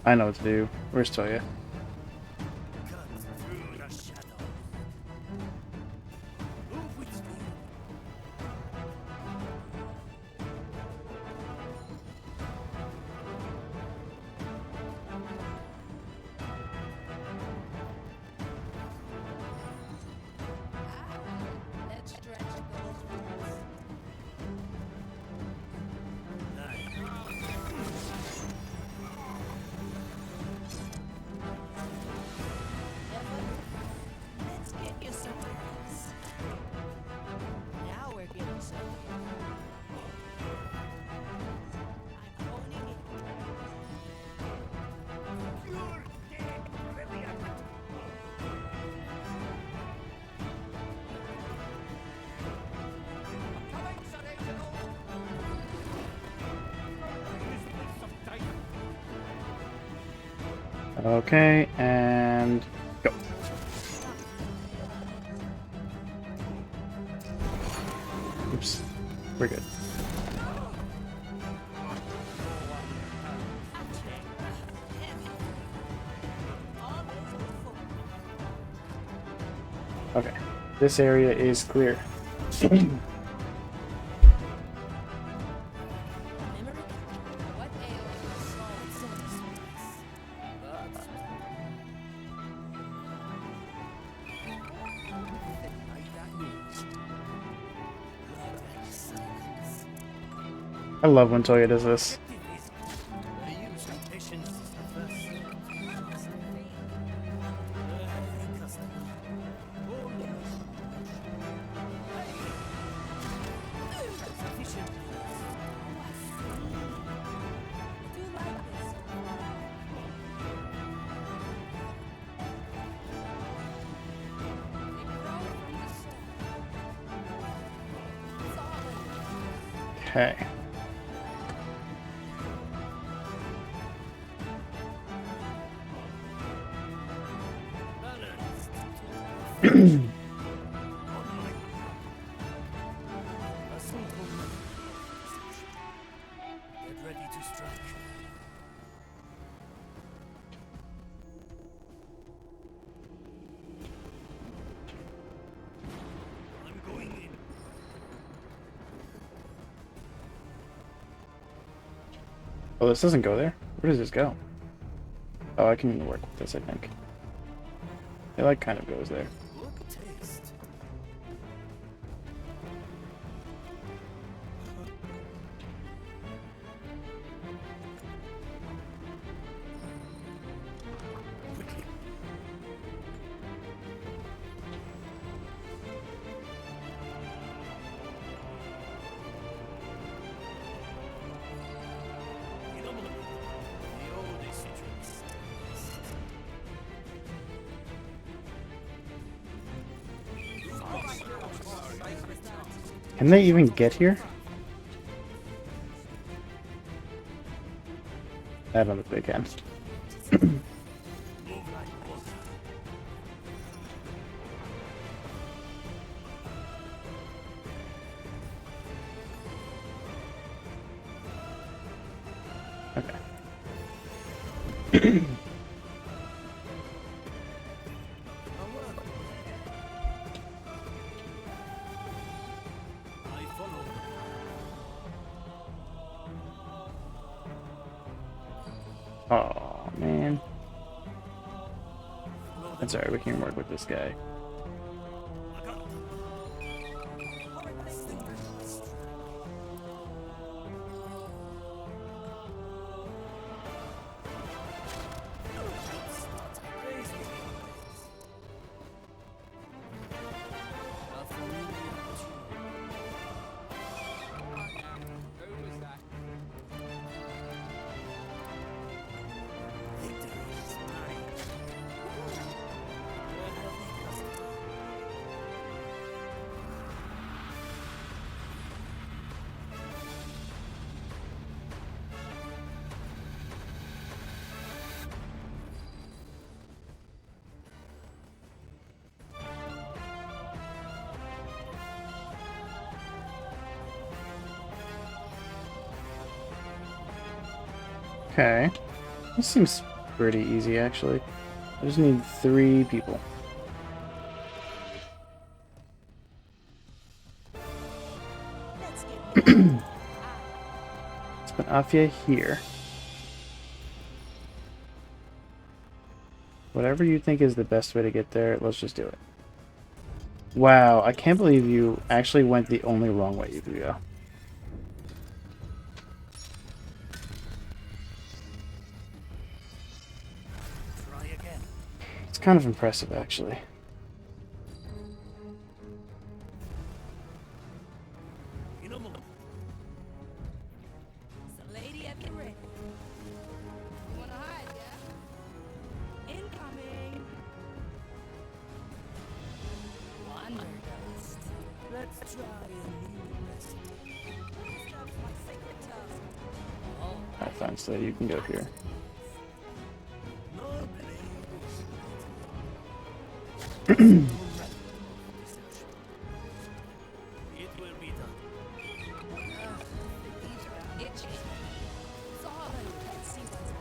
I know what to do. Where's Toya? Cut through the shadow. Move with speed. Let's stretch those roots. Let's get you somewhere else. Now we're getting somewhere. I'm owning it. You're dead, brilliant. Coming, Sir Reginald. This place sometime. Okay, and go. Oops. We're good. Okay. This area is clear. Memory? What ails the soul so to speak? Like that news. Blood and silence. I love when Toya does this. Okay. Get ready to strike. I'm going in. Oh, this doesn't go there? Where does this go? Oh, I can work with this, I think. It, like, kind of goes there. Good taste. Quickly. The old citrus. Can they even get here? I don't think they can. Okay. Oh man. That's alright, we can work with this guy. Okay. This seems pretty easy, actually. I just need 3 people. Let's put Afia here. Whatever you think is the best way to get there, let's just do it. Wow, I can't believe you actually went the only wrong way you could go. It's kind of impressive, actually. Lady at the ready. You wanna hide, yeah? Incoming. Wanderlust. Let's try a new recipe. That's my secret task. Alright, fine, so you can go here. It will be done. Itchy. Sorry. Let's see what's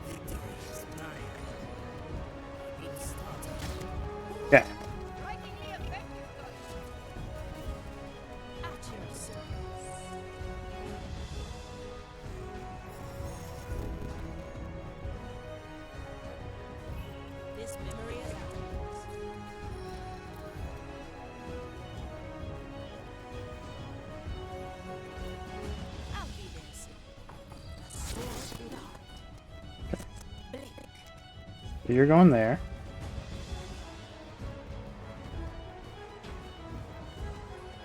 Victory is mine. A good start. Okay. strikingly effective, At your service. This memory is ours. You're going there.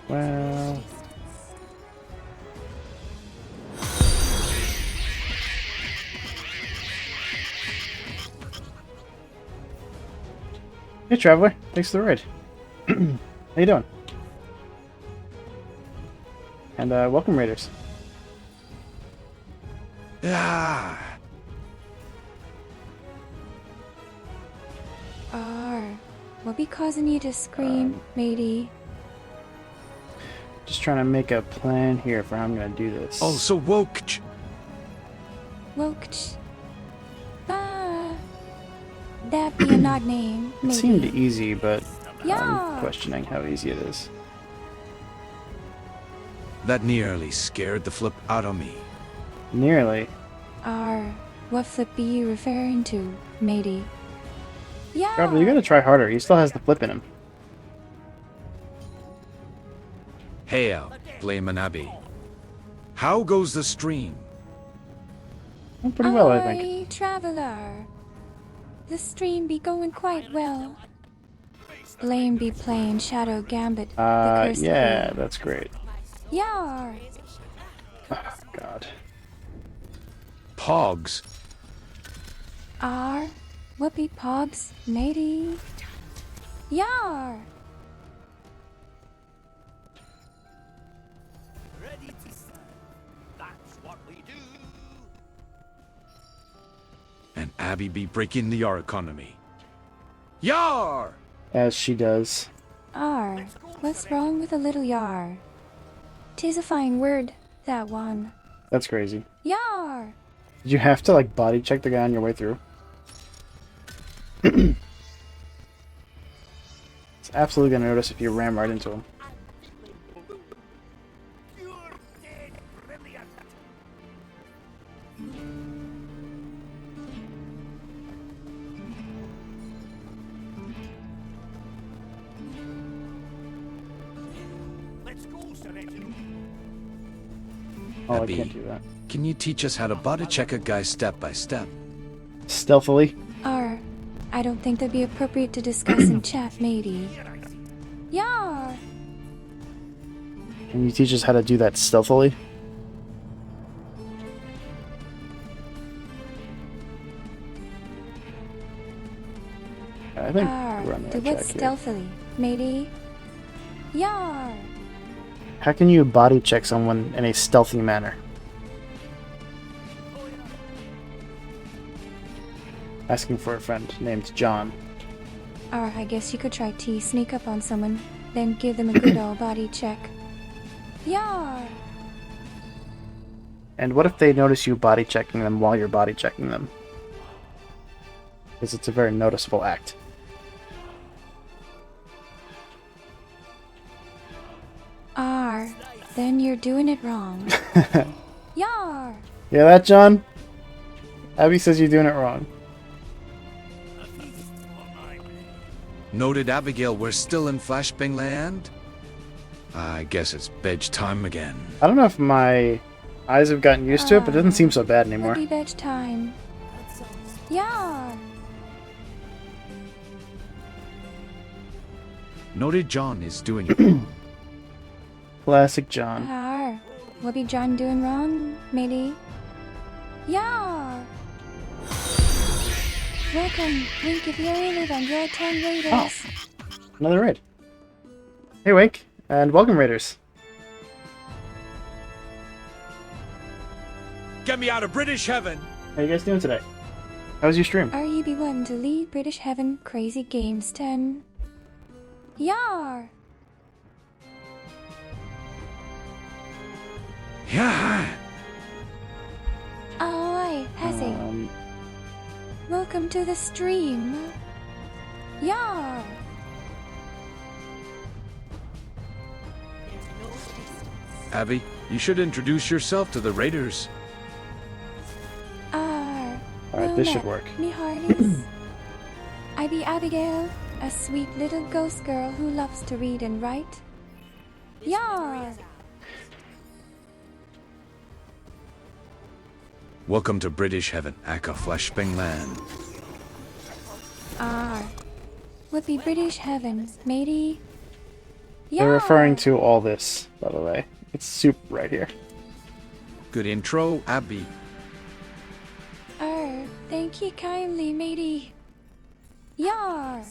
Well... Hey, traveler. Thanks for the ride. How you doing? And welcome, raiders. Ah. What be causing you to scream, matey? Just trying to make a plan here for how I'm gonna do this. Also woke. Woked. That be an odd name, It maybe. seemed easy, but Yeah. I'm questioning how easy it is. That nearly scared the flip out of me. Nearly. What flip be you referring to, matey? Yeah. Traveler, you gotta try harder. He still has the flip in him. Hail, Blame and Abby. How goes the stream? Oh, pretty well, I think. Aye, traveler. The stream be going quite well. Blame be playing Shadow Gambit. The cursed Yeah, queen. that's great. Yar. Oh, God. Pogs. What be pogs, matey? Yar. Ready to serve. That's what we do. And Abby be breaking the R economy. Yar! As she does. What's wrong with a little yar? 'Tis a fine word, that one. That's crazy. Yar! Did you have to, like, body check the guy on your way through? It's absolutely gonna notice if you ram right into him. Let's go, Senator. Oh, Abby, I can't do that. Can you teach us how to body check a guy step by step? Stealthily? I don't think that'd be appropriate to discuss in chat, matey. Yar! Can you teach us how to do that stealthily? I think we're on the Do right what track here. stealthily, matey? Yar! How can you body check someone in a stealthy manner? Asking for a friend named John. I guess you could try to sneak up on someone, then give them a good old body check. Yar! And what if they notice you body checking them while you're body checking them? Because it's a very noticeable act. Then you're doing it wrong. Yar! Yeah, that, John? Abby says you're doing it wrong. Noted, Abigail, we're still in Flashbang land? I guess it's bedge time again. I don't know if my eyes have gotten used to it, but it doesn't seem so bad anymore. Would be bedtime. time. Yar! Noted, John is doing it. Classic John. What be John doing wrong, matey? Yar! Welcome, Wink of Fury live on your 10 raiders. Oh, another raid. Hey, Wink, and welcome, raiders. Get me out of British heaven! How you guys doing today? How was your stream? Are you be wanting to lead British Heaven Crazy Games 10? Yar! Yeah. Aye, Hazzy. Welcome to the stream. Yar! Abby, you should introduce yourself to the raiders. Alright, this should work. Me hearties. I be Abigail, a sweet little ghost girl who loves to read and write. Yar! Welcome to British heaven, Aka Flashbang land. R. Would be British heaven, matey. They're referring to all this, by the way. It's soup right here. Good intro, Abby. Thank you kindly, matey. Yar.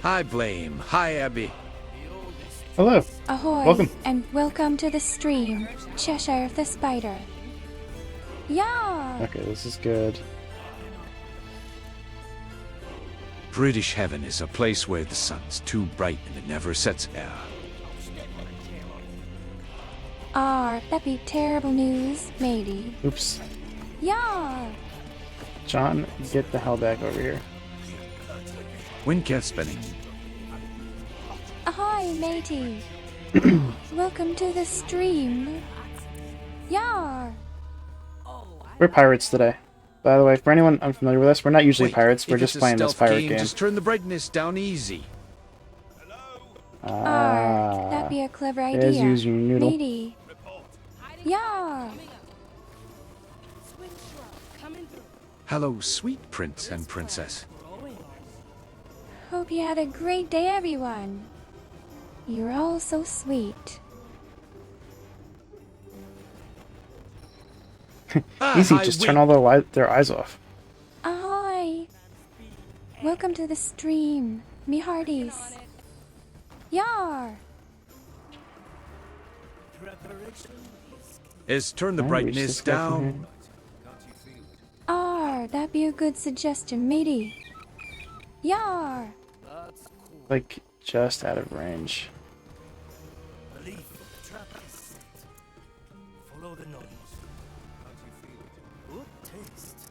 Hi, Blame. Hi, Abby. Hello. Ahoy. Welcome. And welcome to the stream, Cheshire the Spider. Yar. Okay, this is good. British heaven is a place where the sun's too bright and it never sets air. That'd be terrible news, matey. Oops. Yar. John, get the hell back over here. Wind cat spinning. Ahoy, matey. Welcome to the stream. Yar. We're pirates today. By the way, for anyone unfamiliar with us, we're not usually pirates. We're If just it's a playing this stealth pirate game, game. just turn the brightness down easy. That'd be a clever idea. There's using your noodle. Matey. Yar. Hello, sweet prince and princess. Hope you had a great day, everyone. You're all so sweet. Easy, I just win. turn all their eyes off. Ahoy! Welcome to the stream, me hearties. Yar! Is turn the Can I reach brightness this guy from down. That'd be a good suggestion, matey. Yar! Like, just out of range. Believe the trap is set. Follow the noise. How do you feel? Good taste.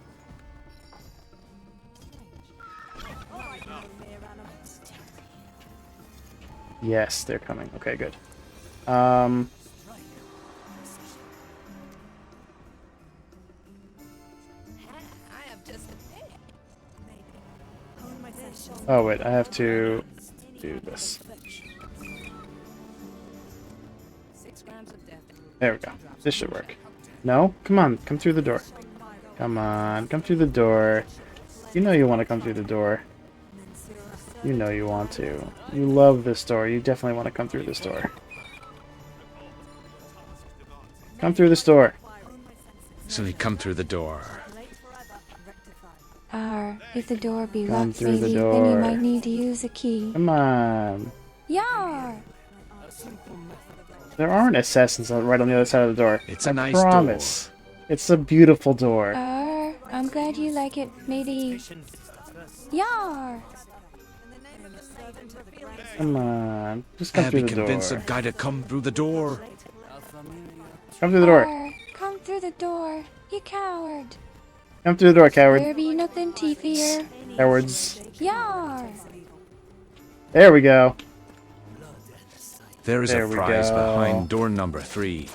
Yes, they're coming. Okay, good. Oh wait, I have to do this. There we go. This should work. No? Come on, come through the door. Come on, come through the door. You know you want to come through the door. You know you want to. You love this door. You definitely want to come through this door. Come through this door. So you come through the door. If the door be Come locked, through the matey, then you door. might need to use a key. Come on. Yar! There aren't assassins right on the other side of the door. It's a I nice promise. It's a beautiful door. I'm glad you like it, matey. Yar! Come on. Just come through Abby the door. convinced a guy to come through the door. Come through the door. Come through the door, you coward. Come through the door, coward. There be nothing to fear. Cowards. Yar! There we go. There is There a we prize go. behind door number 3.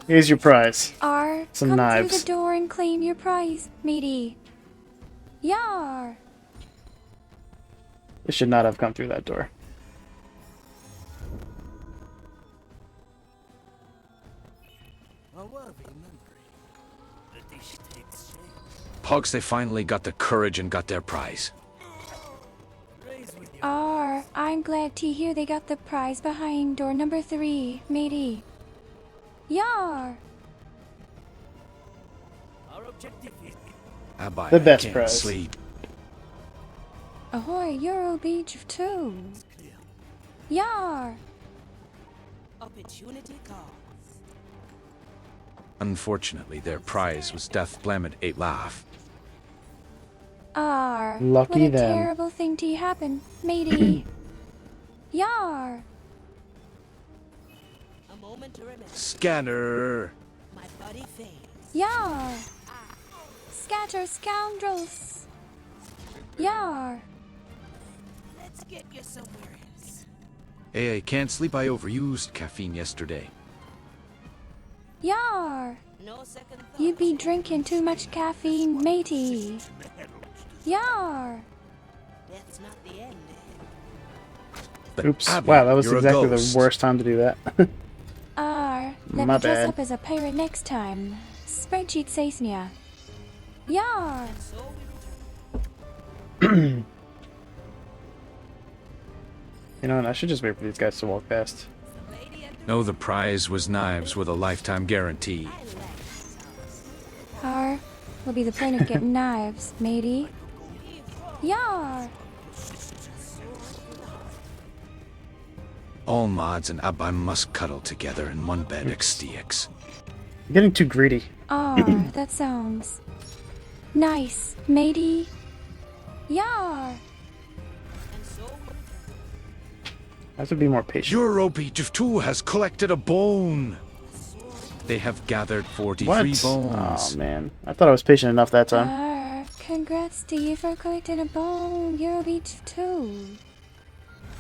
Here's your prize. Some Some come knives. through the door and claim your prize, matey. Yar! It should not have come through that door. A worthy memory. The dish takes shape. Pugs, they finally got the courage and got their prize. I'm glad to hear they got the prize behind door number 3, matey. Yar! Our objective is Abby, The best I can't prize. sleep. Ahoy, Euro Beach 2. Yar! Opportunity calls. Unfortunately, their prize was Death Blamet 8 Laugh. Lucky what a them. terrible thing to happen, matey. Yar! A moment to remember. Scanner. My body fades. Yar! Scatter scoundrels! Yar! Let's get you somewhere else. Hey, I can't sleep. I overused caffeine yesterday. Yar! No second thought. You be drinking too much caffeine, matey. Yar! That's not the end. But Oops. Abby, Wow, that was you're a exactly ghost. the worst time to do that. Let My me dress bad. up as a pirate next time. Spreadsheet says ya. Yar! You know what? I should just wait for these guys to walk past. No, the prize was knives with a lifetime guarantee. Har, will be the point of getting knives, matey. Yar! All mods and Abi must cuddle together in one bed XDX. You're getting too greedy. Ah, that sounds nice, matey. Yar! I have to be more patient. Eurobeach2 has collected a bone. They have gathered 43 What? bones. Oh man, I thought I was patient enough that time. Congrats to you for collecting a bone, Eurobeach2.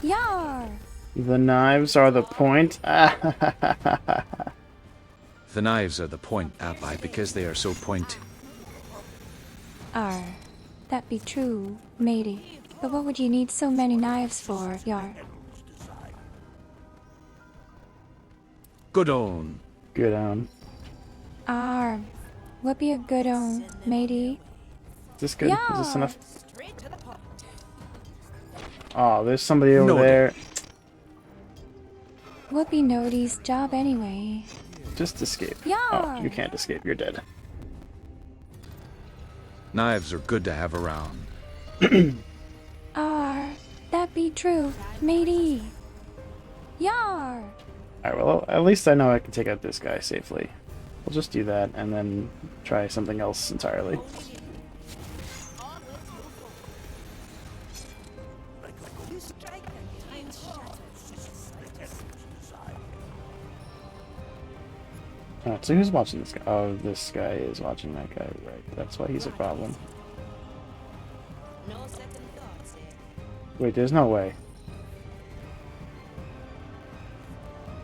Yar! The knives are the point. The knives are the point, Abi, because they are so pointy. That be true, matey. But what would you need so many knives for, Yar? Good own. Good on. What be a good own, matey? Is this good? Yeah. Is this enough? Oh, there's somebody over there. What be Nodi's job anyway? Just escape. Yeah. Oh, you can't escape. You're dead. Knives are good to have around. That be true, matey. Yar! Alright, well, at least I know I can take out this guy safely. We'll just do that and then try something else entirely. Alright, so who's watching this guy? Oh, this guy is watching that guy, right. That's why he's a problem. Wait, there's no way.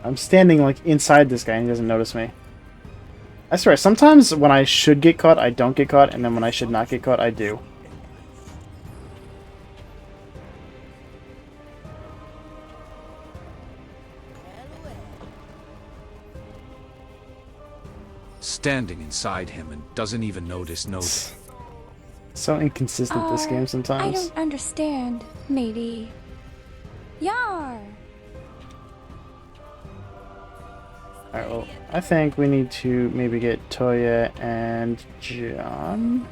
I'm standing, like, inside this guy and he doesn't notice me. I swear, sometimes when I should get caught, I don't get caught, and then when I should not get caught, I do. Standing inside him and doesn't even notice Node. So inconsistent this game I sometimes. don't understand, matey. Yar! Alright, well, I think we need to maybe get Toya and John.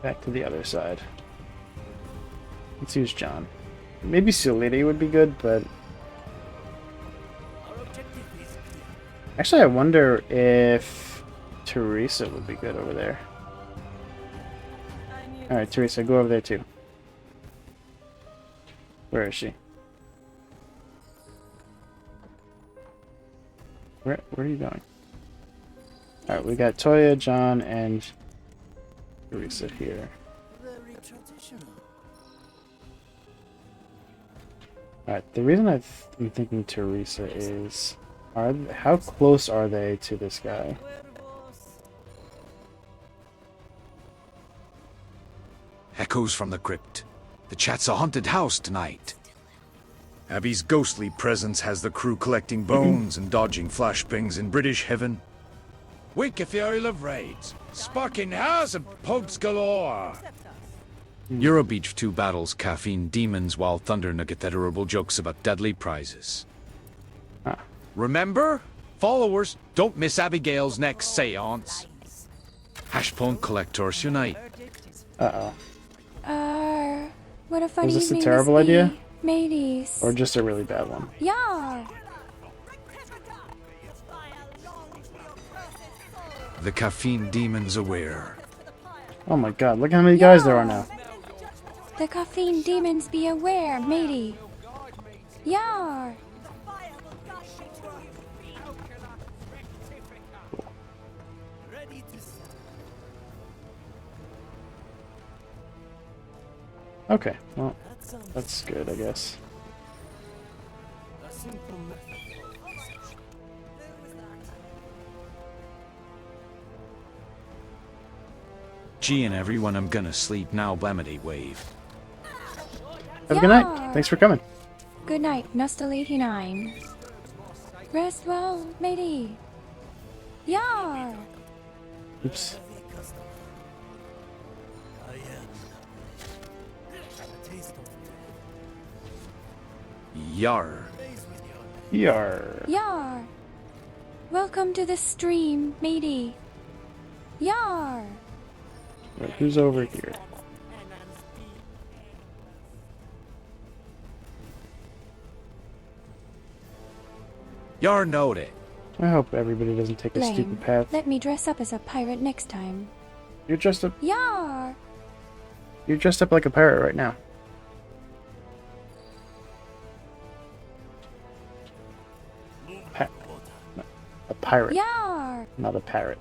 Back to the other side. Let's use John. Maybe Solidity would be good, but... Actually, I wonder if Teresa would be good over there. Alright, Teresa, go over there too. Where is she? Where are you going? Alright, we got Toya, John, and Teresa here. Very traditional. Alright, the reason I'm thinking Teresa is... how close are they to this guy? Echoes from the crypt. The chat's a haunted house tonight. Abby's ghostly presence has the crew collecting bones and dodging flashbangs in British heaven. Wake if you love raids. Sparking house and pugs galore. Eurobeach2 battles caffeine demons while Thunder Nugget terrible jokes about deadly prizes. Remember? Followers, don't miss Abigail's next seance. Hashpone collectors unite. Uh-oh. What a funny Was this a evening terrible this be, idea? mateys. Or just a really bad one? Yar! The caffeine demon's aware. Oh my god, look how many guys there are now. The caffeine demons be aware, matey. Yar! Okay, well, that's good, I guess. Gee and everyone, I'm gonna sleep now, Blamity Wave. Have a good night. Thanks for coming. Good night, Nostal89. Rest well, matey. Yar! Oops. I am a taste of Yar. Yar. Yar! Welcome to the stream, matey. Yar! Right, who's over here? Yar knowed it. I hope everybody doesn't take a Lame. stupid path. Let me dress up as a pirate next time. You're dressed up. Yar! You're dressed up like a pirate right now. A pirate, Yar! not a parrot.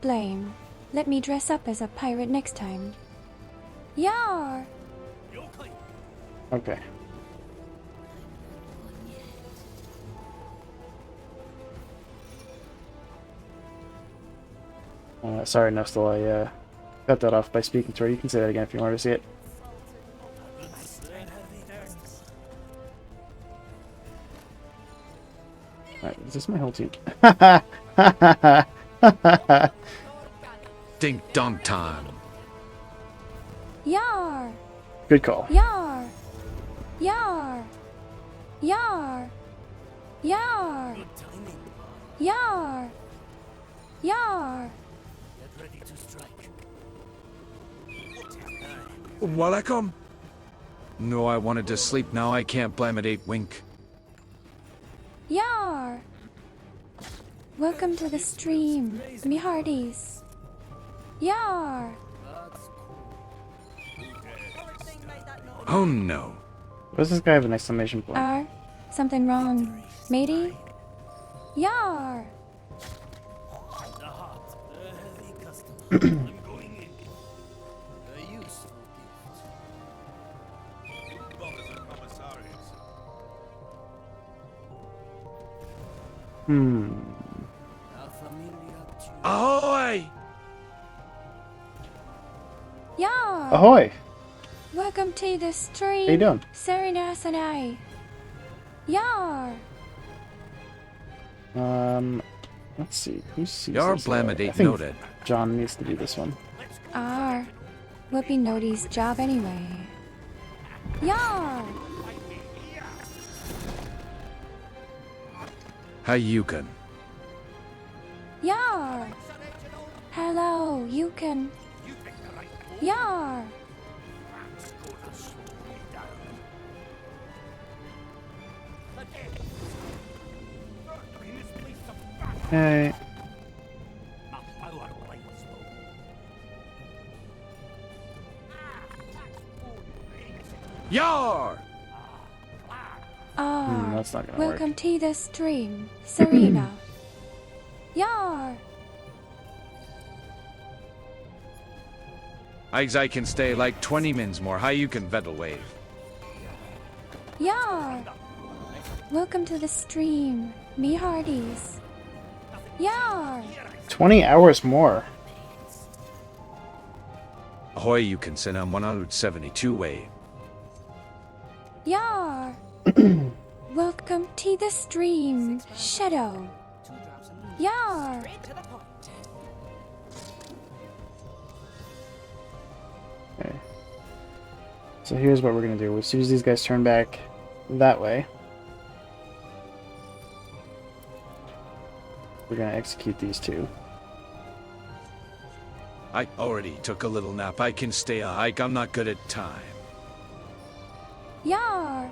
Blame. Let me dress up as a pirate next time. Yar! Okay. Sorry, Nestle, I cut that off by speaking to her. You can say that again if you want to see it. Alright, is this my whole team? Ding dong time. Yar! Good call. Yar! Yar! Yar! Yar! Yar! Yar! Get ready to strike. Welcome. No, I wanted to sleep. Now I can't blame it. 8 wink. Yar! Welcome to the stream, me hearties. Yar! Oh no. Why does this guy have an exclamation point? R? Something wrong, matey? Yar! The heart, the heavy customer. I'm going in. A useful gift. A familiar tune. Ahoy! Yar! Ahoy! Welcome to the stream. How you doing? Serenas and I. Yar! Let's see. Who sees Yar this? blam it I ain't think noted. John needs to do this one. R. Whoopie Nody's job anyway. Yar! Hi, Yukon. Yar! Hello, you can. Yar! Hey. Yar! R. That's not gonna work. Welcome to the stream, Serena. Yar! I can stay like 20 mins more. Hi, you can Vettel wave. Yar! Welcome to the stream, me hearties. Yar! 20 hours more. Ahoy, you can send on 172 wave. Yar! Welcome to the stream, Shadow. Yar! Okay. So here's what we're gonna do. As soon as these guys turn back that way, we're gonna execute these two. I already took a little nap. I can stay a hike. I'm not good at time. Yar!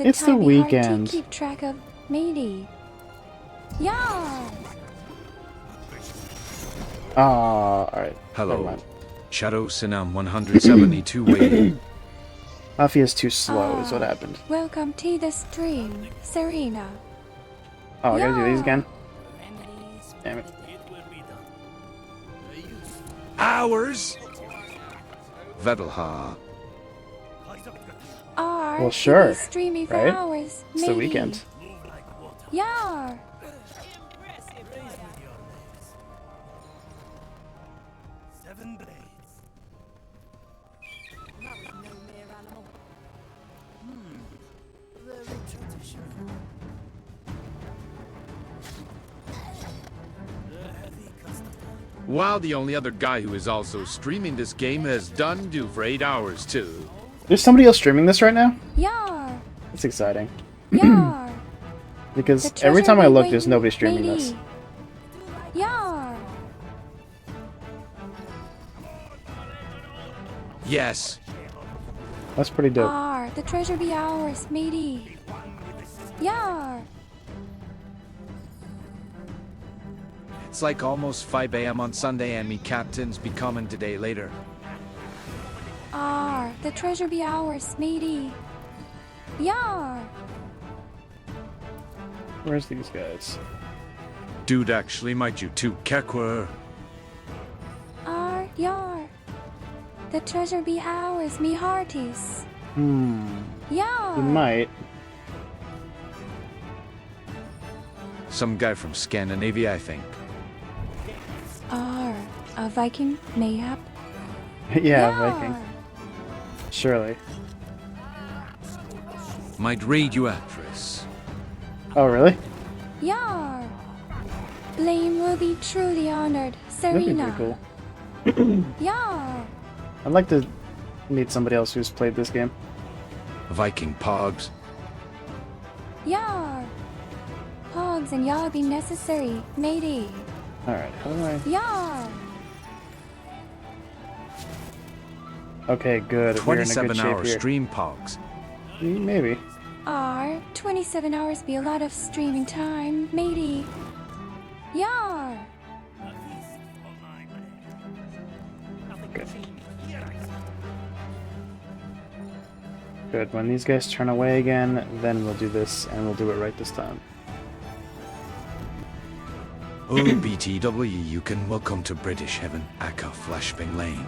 It's the time be hard weekend. to keep track of, matey. Yar! Alright. Never Hello. mind. Shadow Sinam 172 wave. Mafia's too slow is what happened. Welcome to the stream, Serena. Oh, I gotta do these Yeah. again? Damn it. Hours? Vettelha. R. Well, sure, Streamy for right? hours, It's the matey. weekend. Yar! Seven blades. While the only other guy who is also streaming this game has done do for 8 hours too. There's somebody else streaming this right now? Yar! That's exciting. Yar! Because The every treasure time I be look, there's waiting, nobody streaming matey. this. Yar! Yes. That's pretty dope. Ar, the treasure be ours, matey. Yar! It's like almost 5 a.m. on Sunday and me captains be coming today later. Ar, the treasure be ours, matey. Yar! Where's these guys? Dude, actually, might you too, Kekwer. Ar, yar. The treasure be ours, me hearties. Yar! You might. Some guy from Scandinavia, I think. Ar, a Viking, mayhap? Yeah, Yar! Viking. Surely. Might read you, actress. Oh, really? Yar! Blame will be truly honored, That'd be Serena. pretty cool. Yar! I'd like to meet somebody else who's played this game. Viking pogs. Yar! Hogs and yar be necessary, matey. Alright, how do I... Yar! Okay, good. We're in a good shape 27-hour here. stream pogs. Maybe. Ar, 27 hours be a lot of streaming time, matey. Yar! Good. When these guys turn away again, then we'll do this, and we'll do it right this time. Oh, BTW, you can welcome to British Heaven, Aka Flashbang Lane.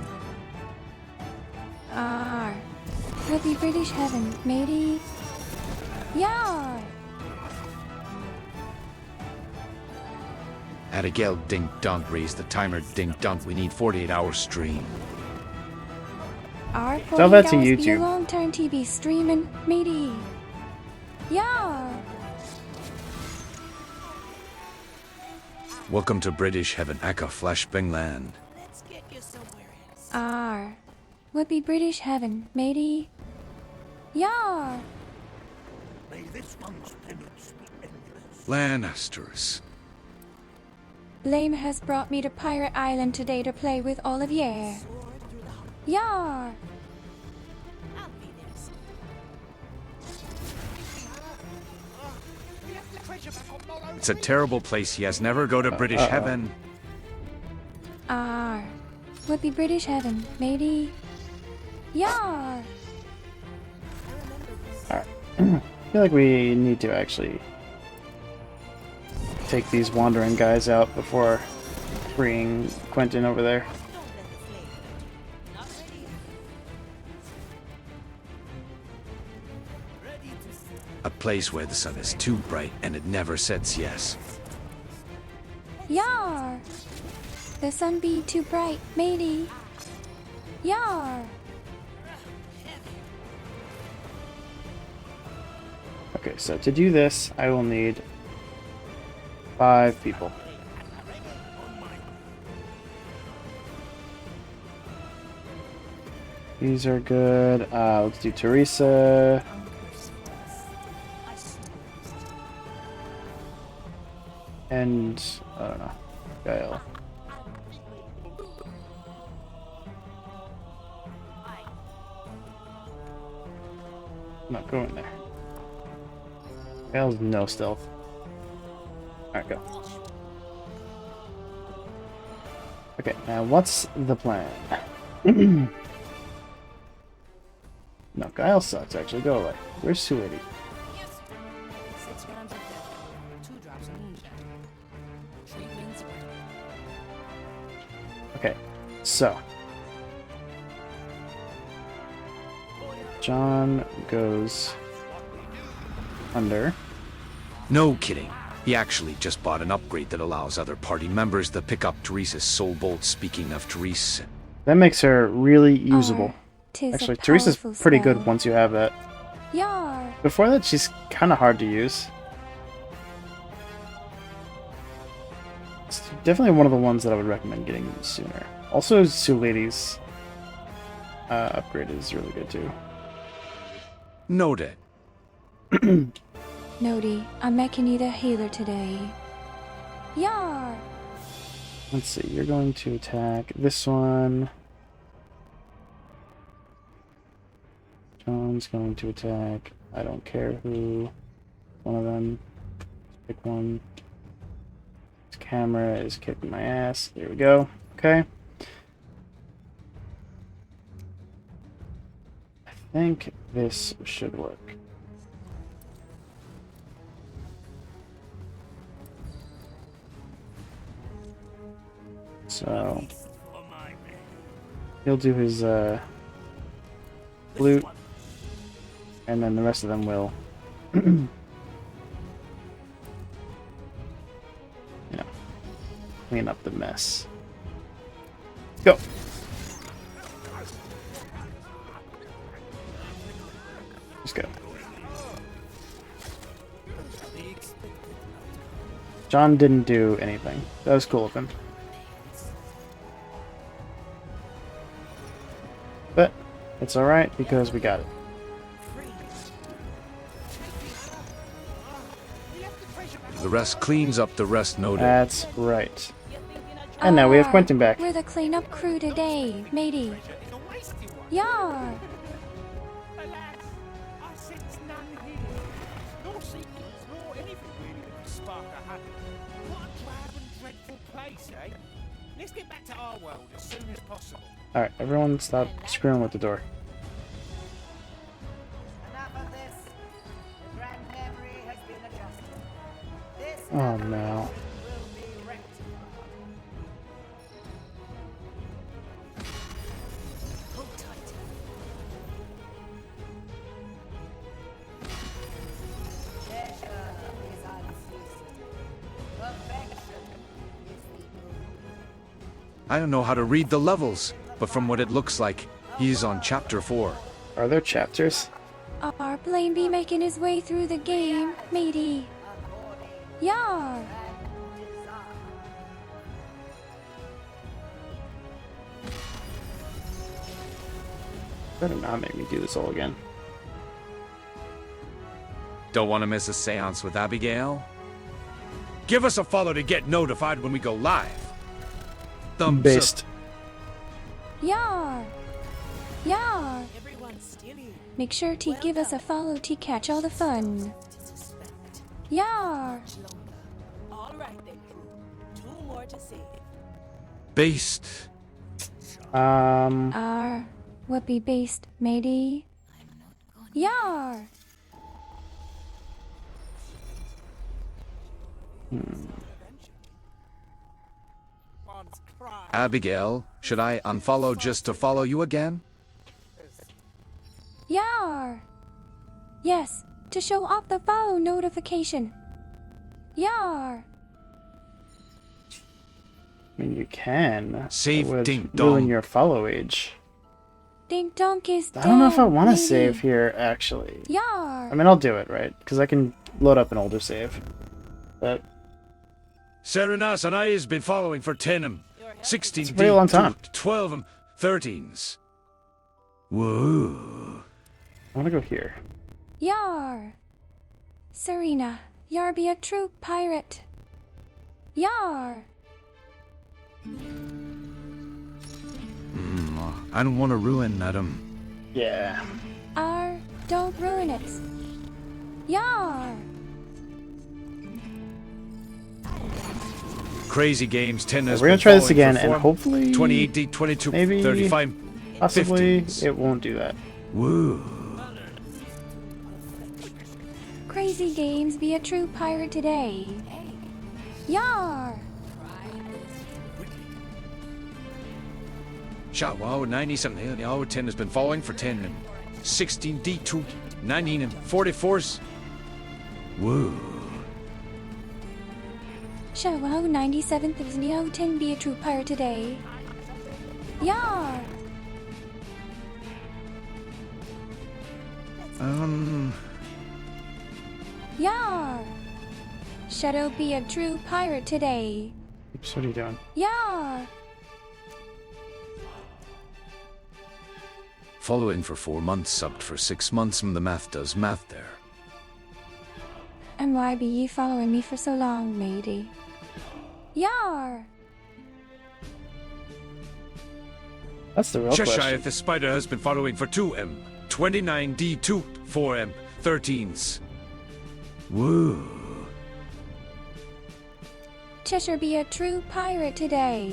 Ar, will be British heaven, matey. Yar! Abigail Dink Dunk, raise the timer, Dink Dunk, we need 48-hour stream. Ar, Tell that to 48 hours be a YouTube. long time TV streaming, matey. Yar! Welcome to British Heaven, Aka Flashbang Land. Ar, would be British heaven, matey. Yar! May this one's penance be endless. Lannisters. Blame has brought me to Pirate Island today to play with all of ye. Yar! It's a terrible place, yes, never go to British Heaven. Ar, would be British heaven, matey. Yar! Alright. I feel like we need to actually take these wandering guys out before freeing Quentin over there. A place where the sun is too bright and it never sets, yes. Yar! The sun be too bright, matey. Yar! Okay, so to do this, I will need 5 people. These are good. Let's do Teresa. And, I don't know, Gail. No, go in there. Gail's no stealth. Alright, go. Okay, now what's the plan? No, Guile sucks, actually. Go away. Where's 280? 6 grams of death, 2 drops of moonshine. Treatment spread. Okay, so. John goes under. No kidding. He actually just bought an upgrade that allows other party members to pick up Teresa's soul bolt. Speaking of Teresa. That makes her really usable. 'Tis a Actually, Teresa's powerful pretty spell. good once you have that. Yar! Before that, she's kind of hard to use. Let's do definitely one of the ones that I would recommend getting sooner. Also, Sue Lady's upgrade is really good too. Noted. Nody, I'm making you the healer today. Yar! Let's see, you're going to attack this one. John's going to attack. I don't care who. One of them. Pick one. This camera is kicking my ass. There we go. Okay. I think this should work. So he'll do his flute, and then the rest of them will clean up the mess. Go. Let's go. John didn't do anything. That was cool of him. But it's alright because we got it. The rest cleans up the rest noted. That's right. And now we have Quentin back. We're the cleanup crew today, matey. Yar! Let's get back to our world as soon as possible. Alright, everyone stop screwing with the door. Enough of this. The grand memory has been adjusted. This Oh no. will be rectified. Hold tight. Pleasure is unceasing. Perfection is the goal. I don't know how to read the levels, but from what it looks like, he's on chapter 4. Are there chapters? Our Blame be making his way through the game, matey. Yar! Better not make me do this all again. Don't want to miss a seance with Abigail? Give us a follow to get notified when we go live. Thumbs Based. up. Yar! Yar! Everyone's still here. Make sure to give us a follow to catch all the fun. Yar! All right then, crew. 2 more to save. Based. R would be based, matey. Yar! Abigail, should I unfollow just to follow you again? Yar! Yes, to show off the follow notification. Yar! I mean, you can. Save It would ding ruin dong. your follow age. Dink donk is I don't know if I dead, want to matey. save here, actually. Yar! I mean, I'll do it, right? Because I can load up an older save. But Serenas and I has been following for 10 16 It's a pretty long time. 12 13s. Whoa. I want to go here. Yar! Serena, yar be a true pirate. Yar! I don't want to ruin Madam. Yeah. R, don't ruin it. Yar! Crazy Games 10 has We're gonna been try this following again, for and form. hopefully, 28D, 22, maybe, 35, possibly 15s. it won't do that. Woo. Crazy Games be a true pirate today. Yar! Wow, 90 something. The hour 10 has been following for 10 and 16 D2, 19 and 44s. Woo. Shawao 97th is Neo 10 be a true pirate today. Yar! Yar! Shadow be a true pirate today. Oops, what are you doing? Yar! Following for 4 months, subbed for 6 months. The math does math there. And why be ye following me for so long, matey? Yar! That's the real Cheshire, question. the spider has been following for 2M. 29D2, 4M, 13s. Woo. Cheshire be a true pirate today.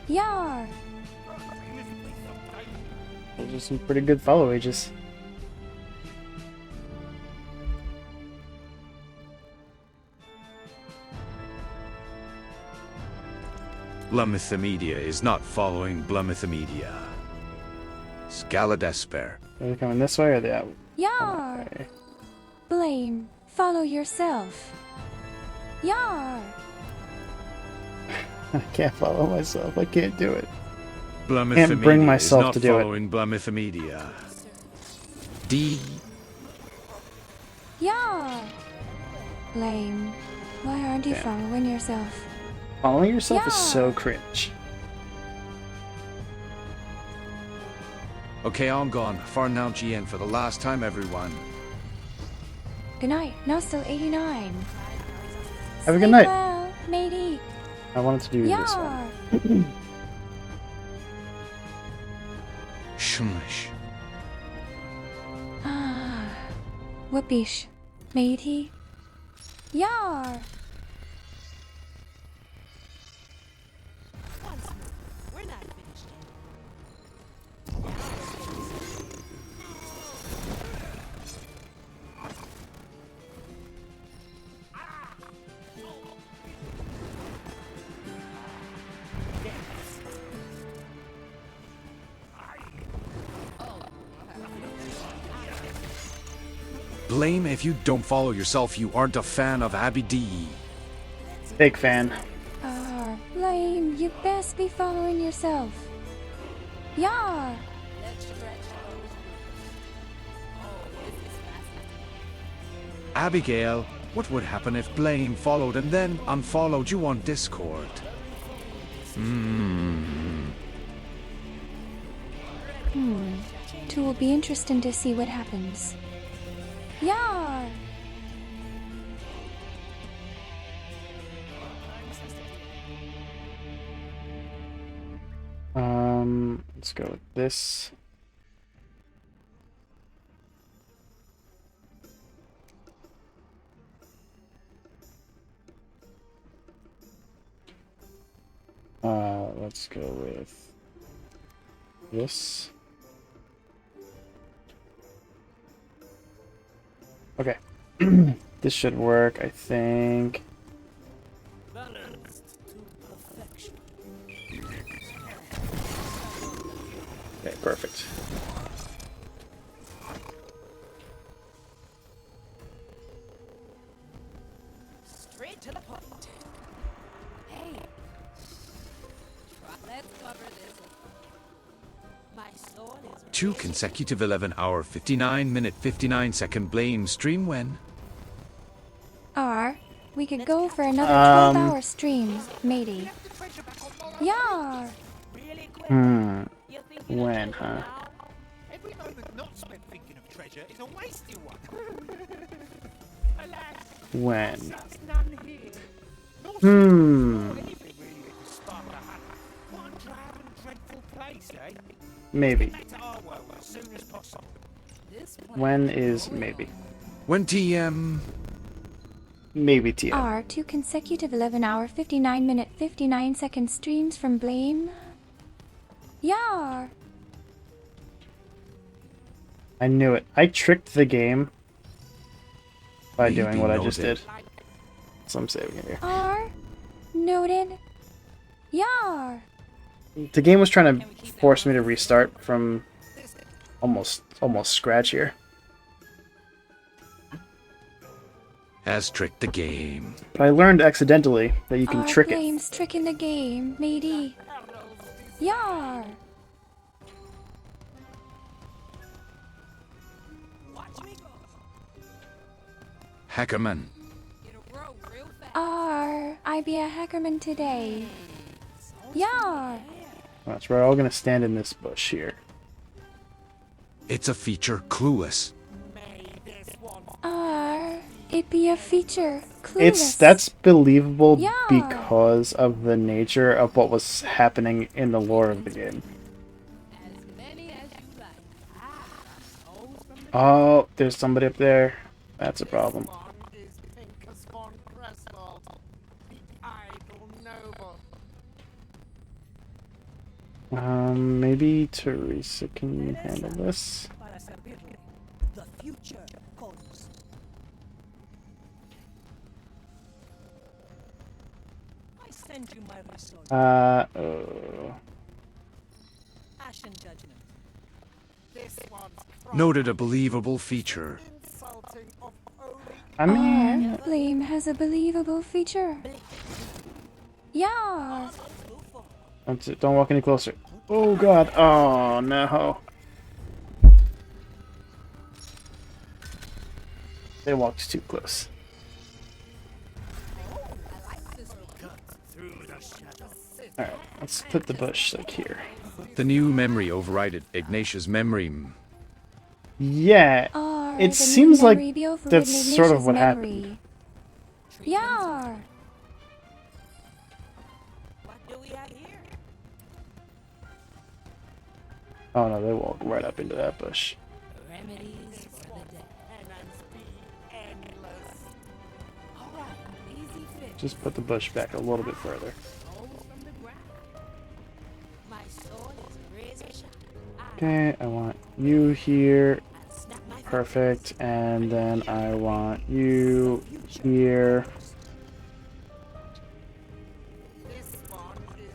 Yar! Those are some pretty good follow ages. Blumithamedia is not following Blumithamedia. Scaladesper. Are they coming this way or that way? Yar! Blame, follow yourself. Yar! I can't follow myself. I can't do it. Blumithamedia Can't bring myself is not to do it. following Blumithamedia. D. Yar! Blame, why aren't you Yeah. following yourself? Following yourself is Yeah. so cringe. Okay, I'm gone. Far now, GN, for the last time, everyone. Good night, now still 89. Have a good Sleep night. well, matey. I wanted to do this Yar! one. Shumish. Ah, whoopish, matey. Yar! Once more, we're not finished yet. Blame if you don't follow yourself, you aren't a fan of Abby D. Big fan. Ah, Blame, you best be following yourself. Yar! Abigail, what would happen if Blame followed and then unfollowed you on Discord? It will be interesting to see what happens. Yar! Let's go with this. Let's go with this. Okay. This should work, I think. Balanced to perfection. Okay, perfect. Straight to the point. Hey, Let's cover this. my sword is 2 consecutive 11-hour, 59-minute, 59-second Blame stream when? We could go for another 12-hour stream, matey. Yar! really quick. You think When, huh? Every moment not spent thinking of treasure is a wasted one. Alas, When? there's none here. Nor anything really that could spark a hunter. What a drab and dreadful place, eh? Maybe. Get back to our world as soon as possible. This plan When is maybe? When TM... Maybe TM. 2 consecutive 11-hour, 59-minute, 59-second streams from Blame. Yar! I knew it. I tricked the game by Maybe doing what I just noted. did. So I'm saving it here. Noted. Yar! The game was trying to force me to restart from almost scratch here. Has tricked the game. But I learned accidentally that you can trick it. Blame's tricking the game, matey. Yar! Hackerman. it'll grow real fast. I I be a hackerman today. Yar! Right, so we're all gonna stand in this bush here. It's a feature clueless. It be a feature. Clueless. That's believable Yeah. because of the nature of what was happening in the lore of the game. Oh, there's somebody up there. That's a problem. Maybe Teresa can handle this. The future comes. I send you my results. Ashen judgment. This one's Noted a believable feature. I mean, Blame has a believable feature. Yar! that's it. Don't walk any closer. Oh god. Oh no. They walked too close. Alright, let's put the bush like here. The new memory overrided Ignatius' memory. Yeah, The it seems new like memory be overridden that's sort of Ignatius' what memory. happened. Yar! What do we have here? Oh no, they walked right up into that bush. Remedies for the dead. Alright, easy fix. Just put the bush back a little bit further. My sword is razor sharp. Okay, I want you here. Perfect. And then I want you here.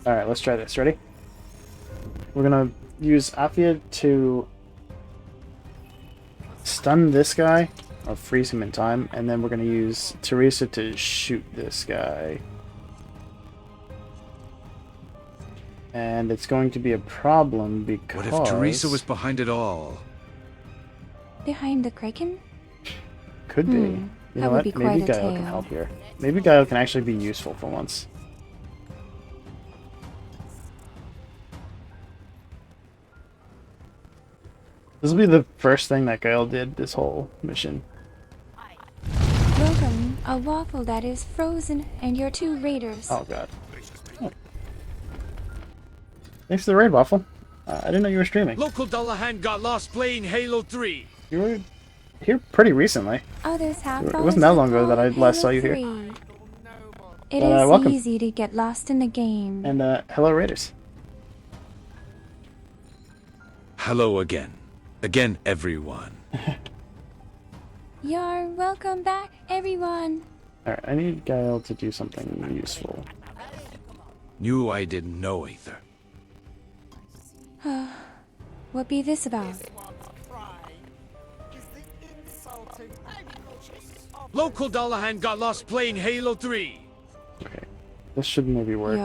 Alright, let's try this. Ready? We're gonna use Afia to stun this guy, or freeze him in time, and then we're gonna use Teresa to shoot this guy. And it's going to be a problem because... What if Teresa was behind it all? Behind the Kraken? Could be. You that know would what? be Maybe quite a Gael can tale. help here. Maybe Gael can actually be useful for once. This will be the first thing that Gael did this whole mission. Welcome, a waffle that is frozen, and your two raiders. Oh god. Oh. Thanks for the raid, Waffle. I didn't know you were streaming. Local Dullahan got lost playing Halo 3. You were here pretty recently. Others have It wasn't that long ago that I last saw you here. It But, is welcome. easy to get lost in the game. And hello, Raiders. Hello again. Again, everyone. You're welcome back, everyone. Alright, I need Gael to do something useful. Knew I didn't know either. What be this about? Local Dullahan got lost playing Halo 3. Okay, this should maybe work.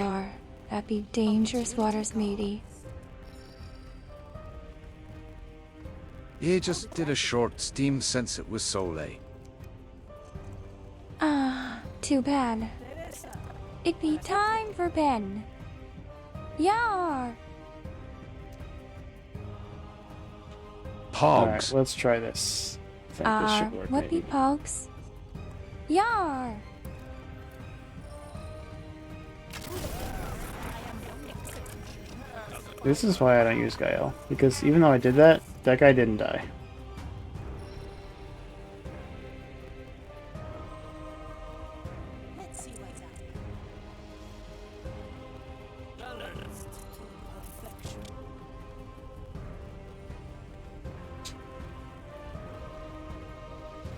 That be dangerous waters, matey. He just did a short steam since it was so late. Too bad. It be time for pen. Yar! Pogs. Alright, let's try this. I think this should work, What maybe. be pogs? Yar! This is why I don't use Gael, because even though I did that, that guy didn't die. Let's see what's out. Balanced to perfection.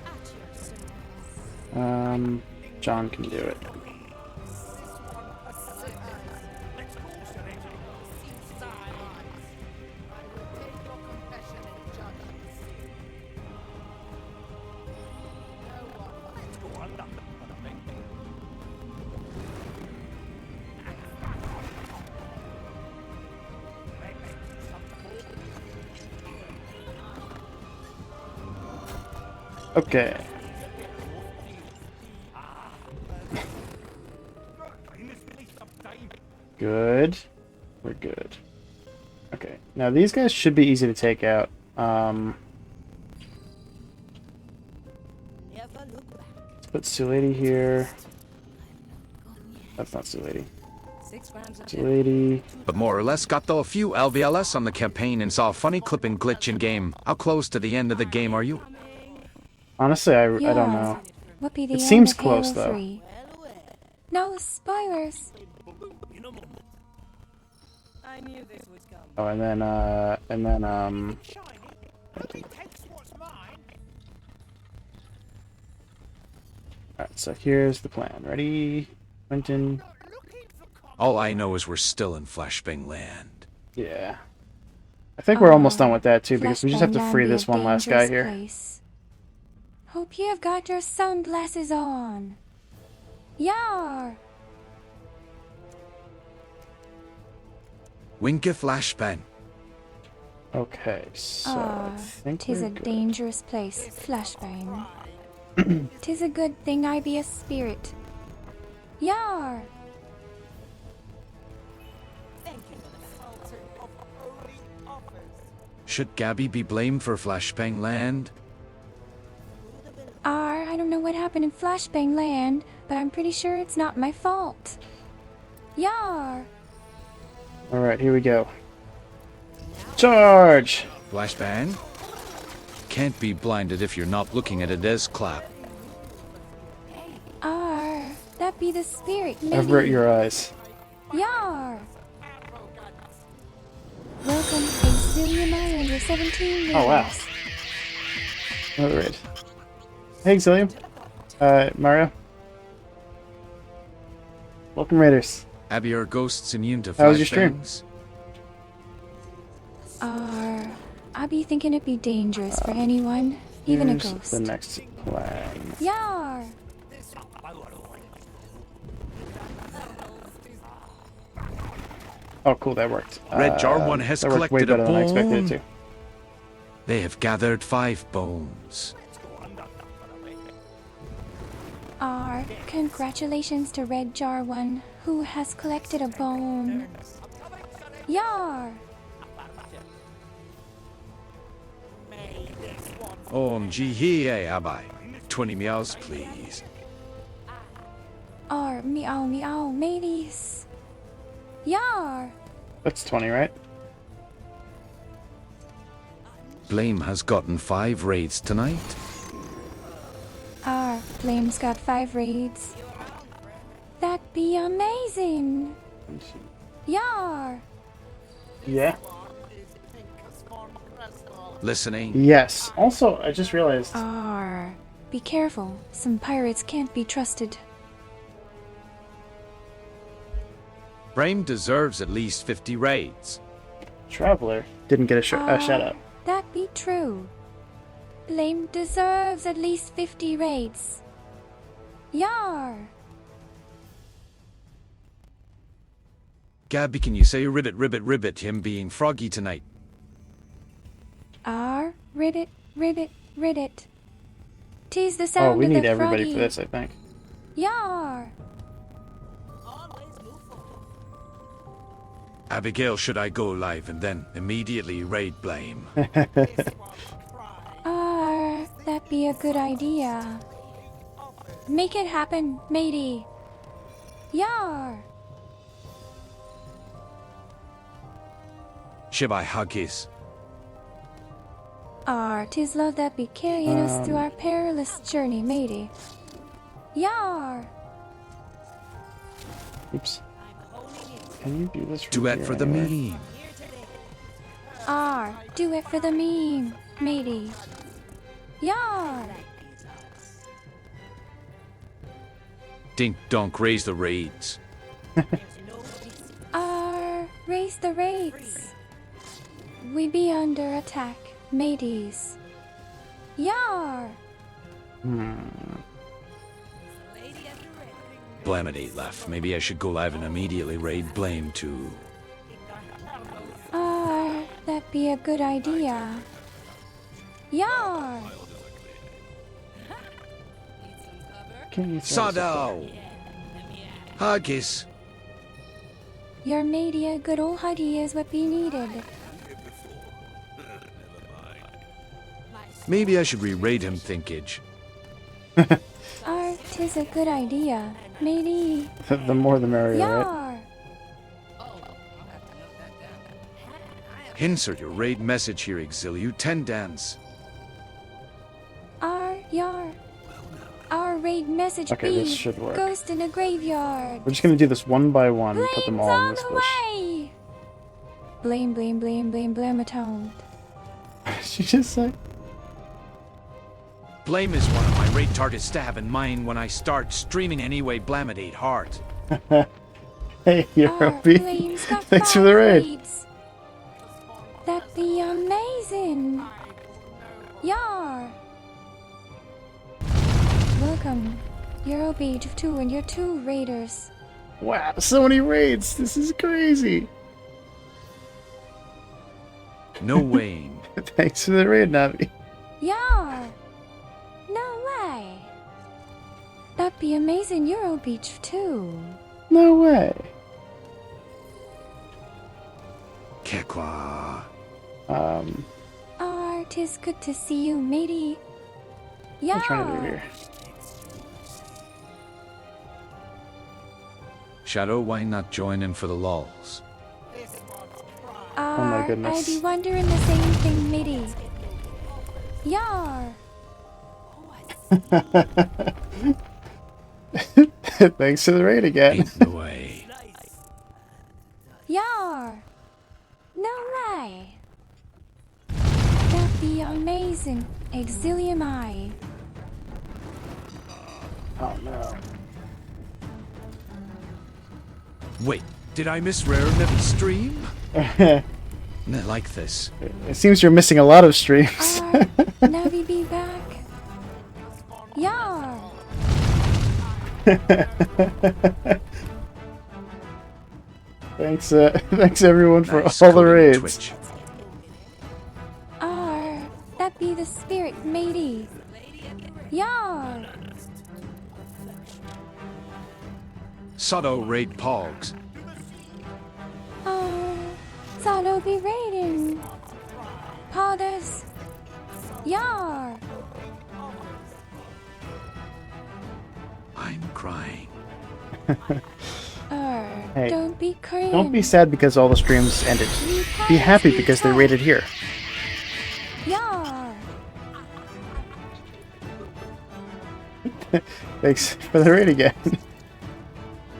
At your service. John can do it. Okay. good. We're good. Okay, now these guys should be easy to take out. Let's put Sue Lady here. That's not Sue Lady. Sue Lady. But more or less got though a few LVLS on the campaign and saw a funny clipping glitch in game. How close to the end of the game are you? Honestly, I don't know. What be the It end seems of close, Halo though. 3? No spoilers. I knew this would come. Oh, and then Alright, so here's the plan. Ready? Quentin? All I know is we're still in Flashbang Land. Yeah. I think we're almost done with that, too, because we just have to Flashbang free Land be this a one last guy dangerous here. place. Hope you have got your sunglasses on. Yar! Winke Flashbang. Okay, so I think tis we're a good. dangerous place, Flashbang. Tis a good thing I be a spirit. Yar! Should Gabby be blamed for Flashbang Land? I don't know what happened in Flashbang Land, but I'm pretty sure it's not my fault. Yar! Alright, here we go. Charge! Flashbang? Can't be blinded if you're not looking at it as clap. That be the spirit, maybe. Avert your eyes. Yar! Welcome, Exilium Islander 17 Oh, wow. Raiders. Another raid. Hey, Exilium. Mario. Welcome, Raiders. Abby, are ghosts immune to How was your stream? flashbangs? I be thinking it'd be dangerous for anyone, even a Here's ghost. the next plan. Yar! Oh, cool, that worked. Red Jar 1 has that worked way collected a better than I expected it bone. to. They have gathered 5 bones. Congratulations to Red Jar 1, who has collected a bone. Yar! OMG, here, Abby. 20 meows, please. Meow meow mateys. Yar! That's 20, right? Blame has gotten 5 raids tonight. Flame's got 5 raids. That'd be amazing. Yar! Yeah. Listening. Yes. Also, I just realized. Be careful. Some pirates can't be trusted. Brame deserves at least 50 raids. Traveler didn't get a shout out. That be true. Blame deserves at least 50 raids. Yar! Gabby, can you say ribbit, ribbit, ribbit, him being froggy tonight? Ribbit, ribbit, ribbit. Tease the sound Oh, we of need the everybody froggy. for this, I think. Yar! Abigail, should I go live and then immediately raid Blame? That'd be a good idea. Make it happen, matey. Yar! Shibai Huggies. Tis love that be carrying us through our perilous journey, matey. Yar! Oops. Can you do this from Duet here for the anywhere? meme. Do it for the meme, matey. Yar! Dink donk, raise the raids. Raise the rates. We be under attack, mateys. Yar! Blamity left. Maybe I should go live and immediately raid Blame too. That'd be a good idea. Yar! Can you throw this up Sado! Huggies. Your media good old ideas would be needed. Maybe I should re-raid him, thinkage. Tis a good idea. Maybe. The more the merrier, right? Yar! Insert your raid message here, Exiliu. 10 dance. Yar. Our raid message Okay, be this should work. Ghost in a graveyard. We're just gonna do this one by one and put them Blame's all in on this the bush. way! Blame, blame, blame, blame, blamatone. She just said. Blame is one of my raid targets to have in mind when I start streaming anyway. Blamidate heart. Hey, Europe. Blame's got Thanks for 5 the raid. raids. That'd be amazing. Yar! Welcome. Euro Beach of 2 and your 2 raiders. Wow, so many raids. This is crazy. No weighing. Thanks for the raid, Navi. Yar! No way. That'd be amazing, Euro Beach of 2. No way. Kekwa. Tis good to see you, matey. What am I trying to do here? Shadow, why not join in for the lulls? Oh my goodness. I'd be wondering the same thing, matey. Yar! Thanks for the raid again. Ain't no way. Yar! No way! That'd be amazing. Exilium I. Oh no. Wait, did I miss Rare Nevi stream? Like this. It seems you're missing a lot of streams. Navi be back. Yar! Thanks, thanks everyone for Nice all the coding, raids. Twitch. That be the spirit, matey. Yar! Shadow raid pogs. Sado be raiding. Poggers. Yar! I'm crying. Hey, don't be crying. Don't be sad because all the streams ended. Be happy because they raided here. Yar! Thanks for the raid again.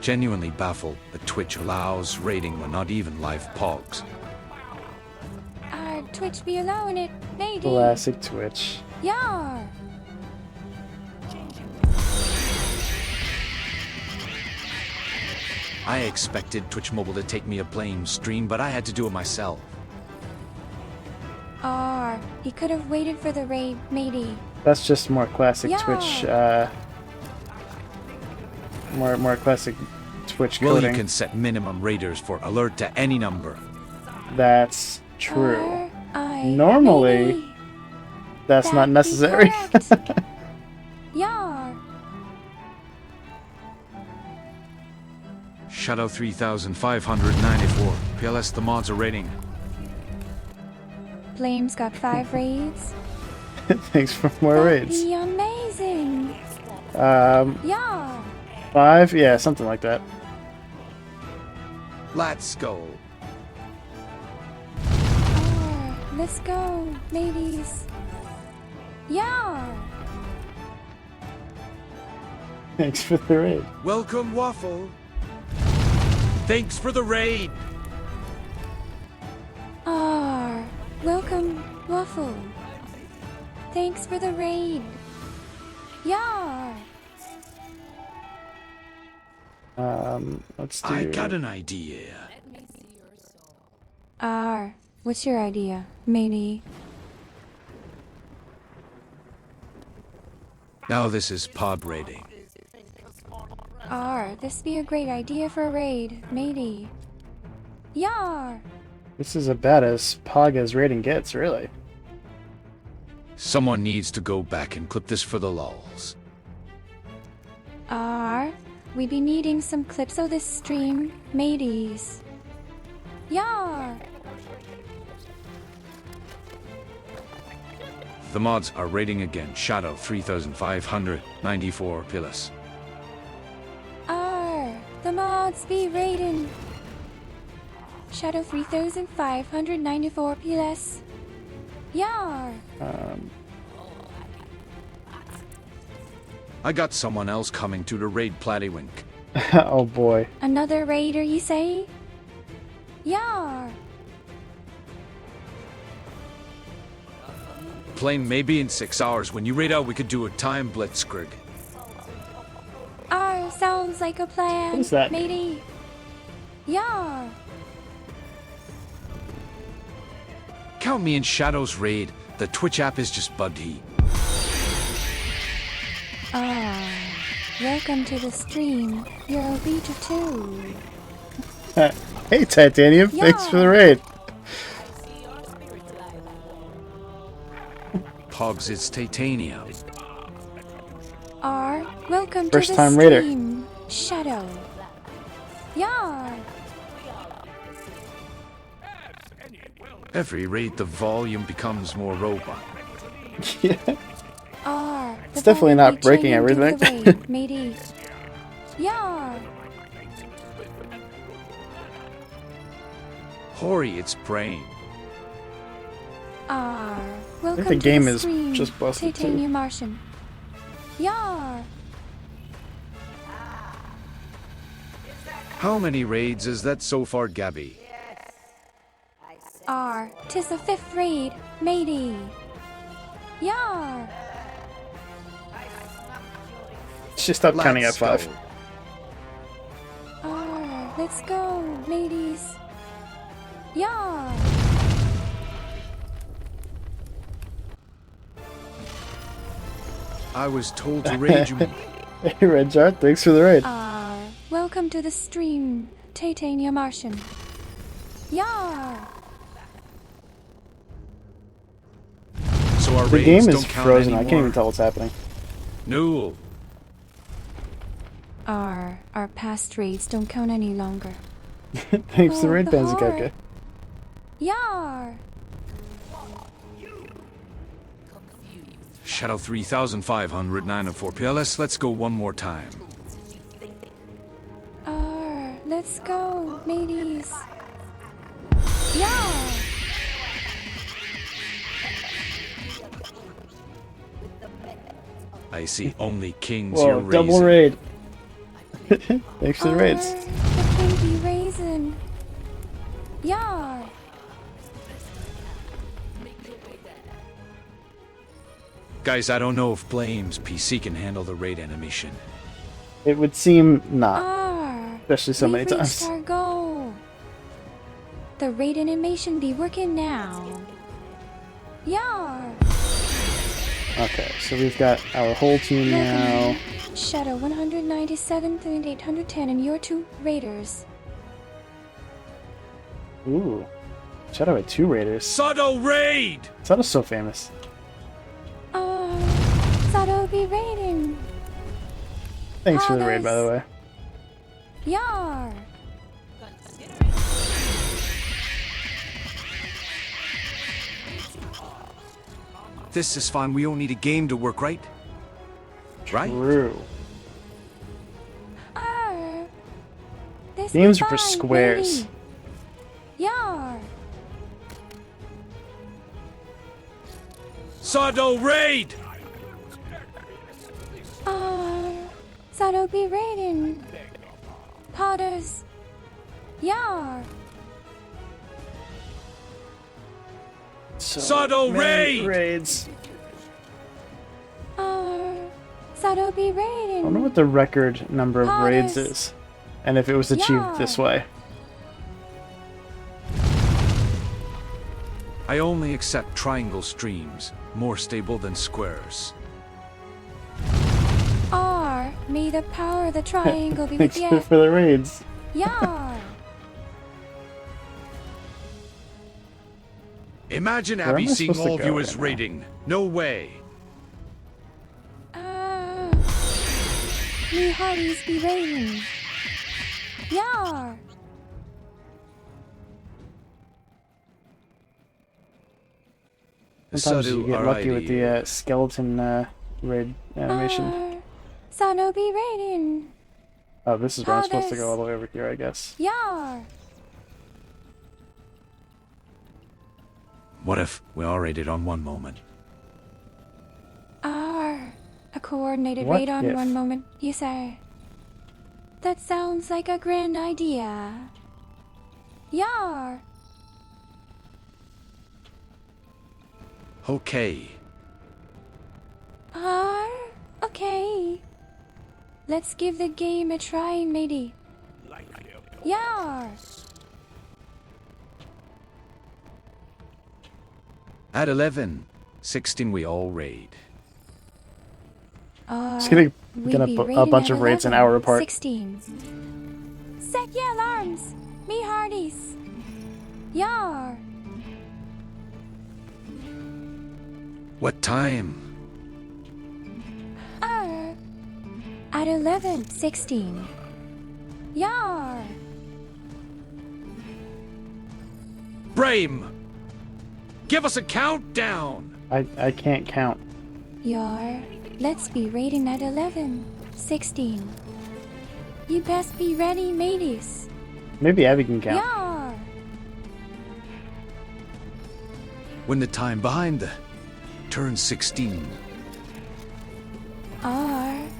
Genuinely baffled that Twitch allows raiding when not even live pogs. Twitch be allowing it, matey. Classic Twitch. Yar! I expected Twitch Mobile to take me a blame stream, but I had to do it myself. He could have waited for the raid, matey. That's just more classic Yeah. Twitch. More classic Twitch Well, coding. you can set minimum raiders for alert to any number. That's true. I Normally, matey. that's not That'd be necessary. correct. Yar! Shadow 3594. PLS the mods are raiding. Flame's got 5 raids. Thanks for more That'd raids. be amazing. Yar! 5? Yeah, something like that. Let's go. Let's go, mateys. Yar! Thanks for the raid. Welcome, Waffle. Thanks for the raid. Welcome, Waffle. Thanks for the raid. Yar! Let's do... I got an idea. What's your idea, matey? Now this is pod raiding. This be a great idea for a raid, matey. Yar! This is about as pog as rating gets, really. Someone needs to go back and clip this for the lulls. We be needing some clips of this stream, mateys. Yar! The mods are raiding again. Shadow 3,594 Pilas. The mods be raiding. Shadow 3,594 PS. Yar! I got someone else coming to the raid Plattywink. Oh boy. Another raider, you say? Yar! Plane maybe in 6 hours. When you raid out, we could do a time blitzkrieg. Sounds like a plan. What is that? Matey. Yar! Count me in Shadow's raid. The Twitch app is just buddy. Welcome to the stream. You're a VTuber too. Hey, Titanium. Yeah. Thanks for the raid. Pogs, it's Titanium. Welcome First to the time raider. stream. Shadow. Yar! Every raid, the volume becomes more robot. Yeah. It's definitely not breaking everything. Matey. Yar! Hori, it's brain. Welcome the to game the is stream. just busted, too. Titanium Martian. Yar! How many raids is that so far, Gabby? Tis the 5th raid. Matey. Yar! She stopped counting at Let's 5. go. Let's go, mateys. Yar! I was told to raid you. Hey, Red Jar, thanks for the raid. Welcome to the stream. Titanium Martian. Yar! So our The raids game don't is count frozen. anymore. I can't even tell what's happening. No. Our past raids don't count any longer. Thanks for the raid, the heart. Panzakaka. Yar! Shadow 3,594 PLS. Let's go one more time. Let's go, mateys. Yar! I see only kings Whoa, here double raising. raid. Thanks for the raids. The baby raisin. Yar! Guys, I don't know if Blame's PC can handle the raid animation. It would seem not. Especially so We've many reached times. our goal. The raid animation be working now. Yar! Okay, so we've got our whole team now. Shadow 197,810 and your 2 raiders. Ooh. Shadow had 2 raiders. Shadow raid! Shadow's so famous. Shadow be raiding. Thanks for the raid, by the way. Yar! This is fine. We all need a game to work, right? Right? True. This Games is are for fine, squares. lady. Yar! Shadow raid! Shadow be raiding. Potters. Yar! Shadow raid! Raids. Shadow be I raiding. wonder what the record number of raids Potters. is. And if it was achieved Yeah. this way. I only accept triangle streams, more stable than squares. May the power of the triangle be with Thanks you. for the raids. Yar! Imagine Where am Abby I seeing supposed to all of go you right as now? raiding. No way. Me hearties be raiding. Yar! Sometimes you get lucky with alrighty. the skeleton raid animation. Sano be raiding. Oh, this is where I'm supposed to Fathers. go all the way over here, I guess. Yar. What if we all raided on one moment? A coordinated What raid on if? one moment, you say? That sounds like a grand idea. Yar. Okay. Okay. Let's give the game a try, matey. Yar. At 11, 16 we all raid. Just gonna We get be a raiding bunch at of raids an 11, hour apart. 16. Set your alarms. Me hearties. Yar. What time? At 11, 16. Yar. Brame! Give us a countdown! I can't count. Yar. Let's be raiding at 11, 16. You best be ready, mateys. Maybe Abby can count. Yar. When the time behind the turns 16.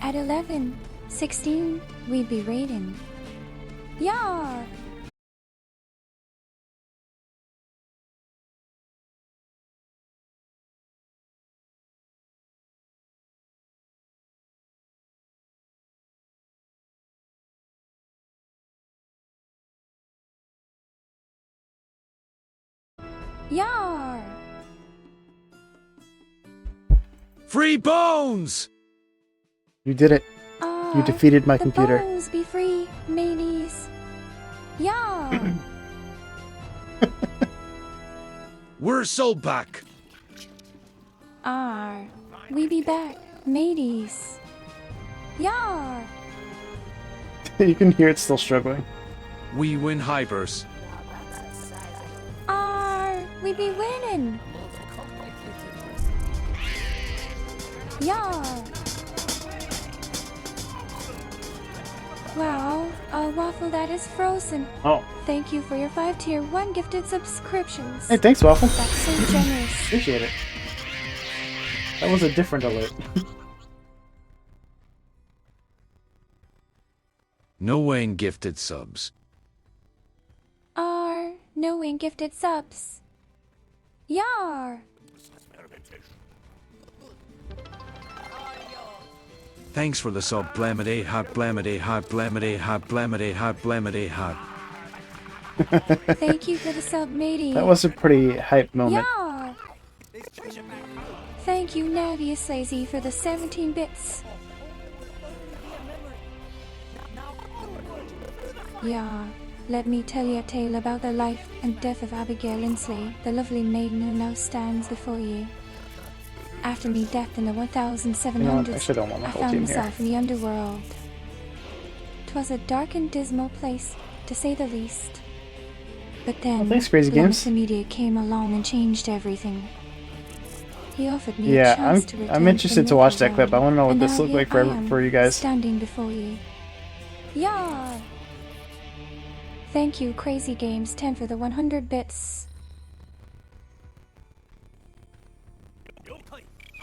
At 11, 16, we be raiding. Yar. Yar. Free bones! You did it. You defeated my the computer. bones be free, mateys. Yar. We're so back! We be back, mateys. Yar. You can hear it still struggling. We win Hybers. We be winning. Yar. Wow, a waffle that is frozen. Oh. Thank you for your 5 tier 1 gifted subscriptions. Hey, thanks, Waffle. That's so generous. Appreciate it. That was a different alert. No Wayne gifted subs. Knowing gifted subs. Yar. Thanks for the sub, blamade hot, blamade hot, blamade hot, blamade hot, blamade hot. Thank you for the sub, matey. That was a pretty hype moment. Yar. Thank you, Navius Lazy, for the 17 bits. Yar. Let me tell you a tale about the life and death of Abigail Insley, the lovely maiden who now stands before you. After me death in the 1700s, You know what? I actually don't want the I whole found team here. myself in the underworld. 'Twas a dark and dismal place, to say the least. But then, thanks, Crazy Games. Media came along and changed everything. He offered me a Yeah, chance to return I'm interested from to watch that clip. I Neverwhere, want to know what and this now looked here like I am, for you guys. standing before you. Yar! Thank you, Crazy Games 10 for the 100 bits.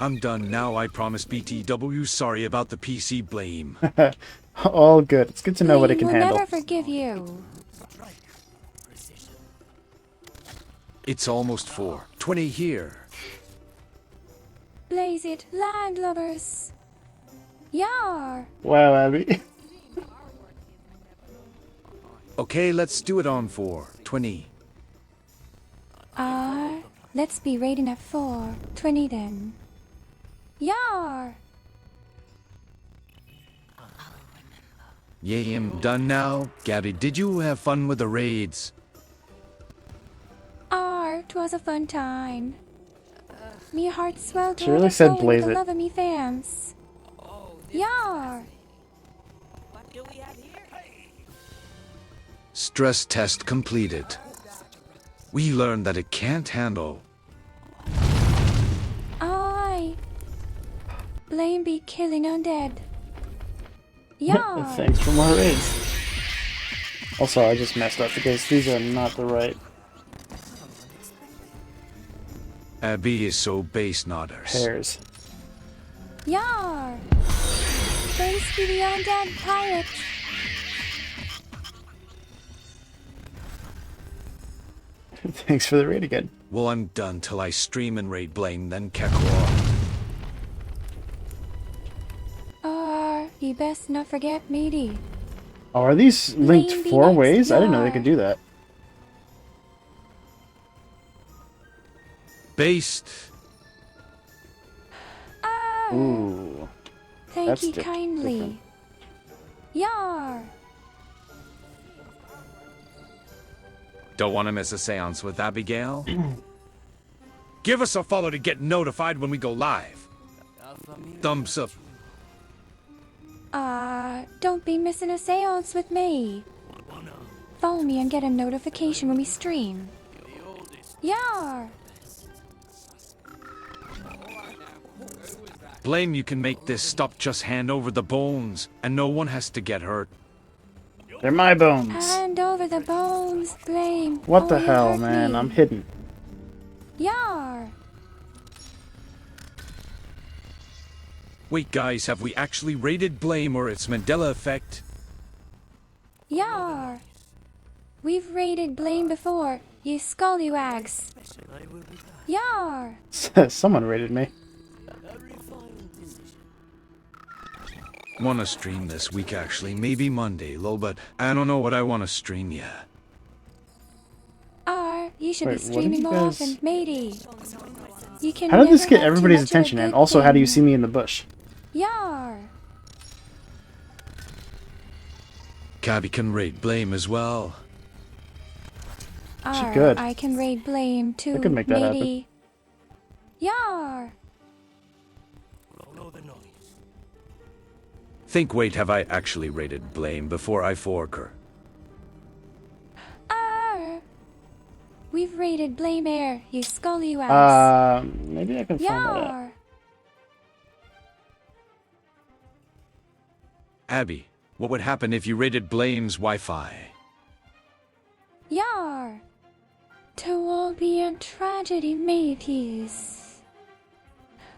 I'm done now, I promise BTW. Sorry about the PC blame. All good. It's good to know what it can We'll handle. never forgive you. It's almost 4:20 here. Blaze it, landlubbers. Yar! Wow, Abby. Okay, let's do it on 4:20. Let's be raiding at 4:20 then. Yar! Yeah, I'm done now. Gabby, did you have fun with the raids? 'Twas a fun time. Me heart swelled to She really said overflowing blaze with the it. love of me fams. Yar! What do we have here? Stress test completed. We learned that it can't handle Blame be killing undead. Yeah. Thanks for more raids. Also, I just messed up because these are not the right Abby is so base nodders. pairs. Yar! Thanks to the undead pirate. Thanks for the raid again. Well, I'm done till I stream and raid Blame, then Kekwa. You best not forget meaty. Oh, are these linked Blame be 4 next, ways? I didn't know they yar. could do that. Based. Ooh. Thank That's you different. kindly. Yar! Don't want to miss a seance with Abigail? Give us a follow to get notified when we go live. Thumbs up. Don't be missing a seance with me. Follow me and get a notification when we stream. Yar! Blame you can make this stop, just hand over the bones, and no one has to get hurt. They're my bones. Hand over the bones, Blame. What the Oh, you hell, hurt man? me. I'm hidden. Yar! Wait, guys, have we actually raided Blame or it's Mandela effect? Yar! We've raided Blame before, you scallywags. Yar! Someone raided me. Wanna stream this week actually, maybe Monday, lol, but I don't know what I wanna stream yet. You should Wait, be what did streaming you more guys- often, matey. You can How did this never get have too everybody's much of a attention? And good also, how do you thing. see me in the bush? Yar! Cabby can raid Blame as well. She could. I can raid Blame too, could make that happen. matey. Yar! Think, wait, have I actually raided Blame before I fork her? We've raided Blame Air, you scallywags. Maybe I can find that out. Yar! Abby, what would happen if you raided Blame's Wi-Fi? Yar! To all be a tragedy, mateys.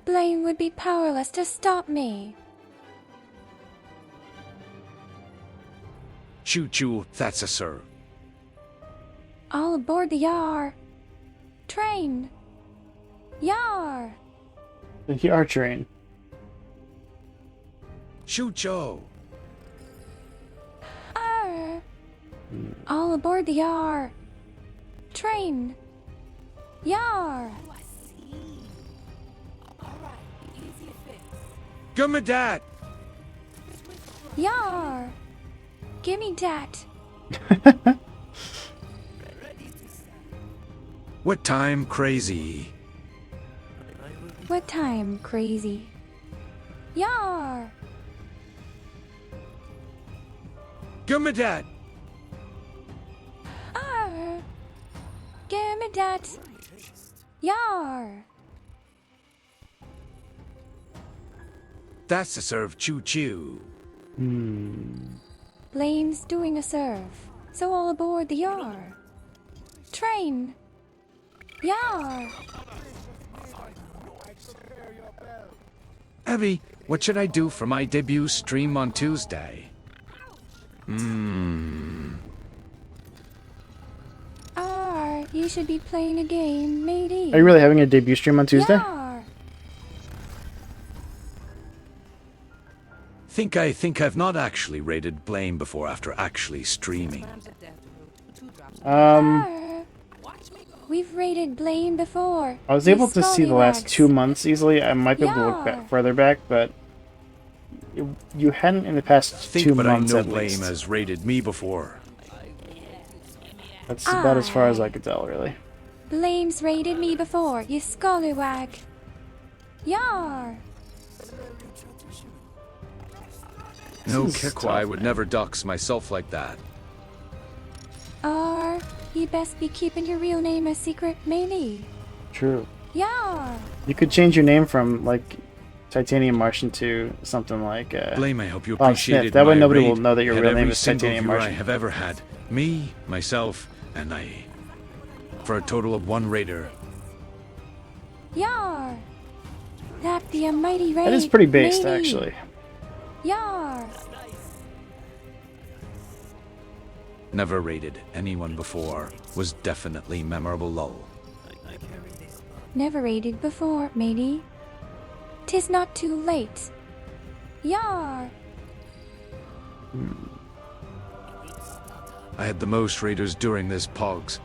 Blame would be powerless to stop me. Choo-choo, that's a sir. All aboard the Yar! Train! Yar! The Yar train. Choo-choo. All aboard the Yar! Train! Yar! Give me that! Yar! Gimme dat! What time, crazy? What time, crazy? Yar! Give me that! Gimme dat! Yar! That's a serve, choo-choo. Blame's doing a serve, so all aboard the Yar! Train! Yar! Abby, what should I do for my debut stream on Tuesday? You should be playing a game, matey. Are you really having a debut stream on Tuesday? Yar! Think I've not actually raided Blame before after actually streaming. We've raided Blame before. I was you able to see the last scallywags. 2 months easily. I might be able to look Yeah. back, further back, but you hadn't in the past Think, 2 but I months know at Blame least. has raided me before. That's about as far as I could tell, really. Blame's raided me before, you scallywag. Yar! No, This is Kekwa, I tough, would man. never dox myself like that. You best be keeping your real name a secret, matey. True. Yar! You could change your name from, like, Titanium Martian to something like Blame, I hope you Bob appreciated Smith. That way my nobody raid. will know that your Had real name every is single Titanium viewer I Martian. have ever had. Me, myself, and I. For a total of 1 raider. Yar! That be a mighty raid. That is pretty based, matey. actually. Yar! Never raided anyone before. Was definitely memorable lull. Never raided before, matey. 'Tis not too late. Yar! I had the most raiders during this pogs.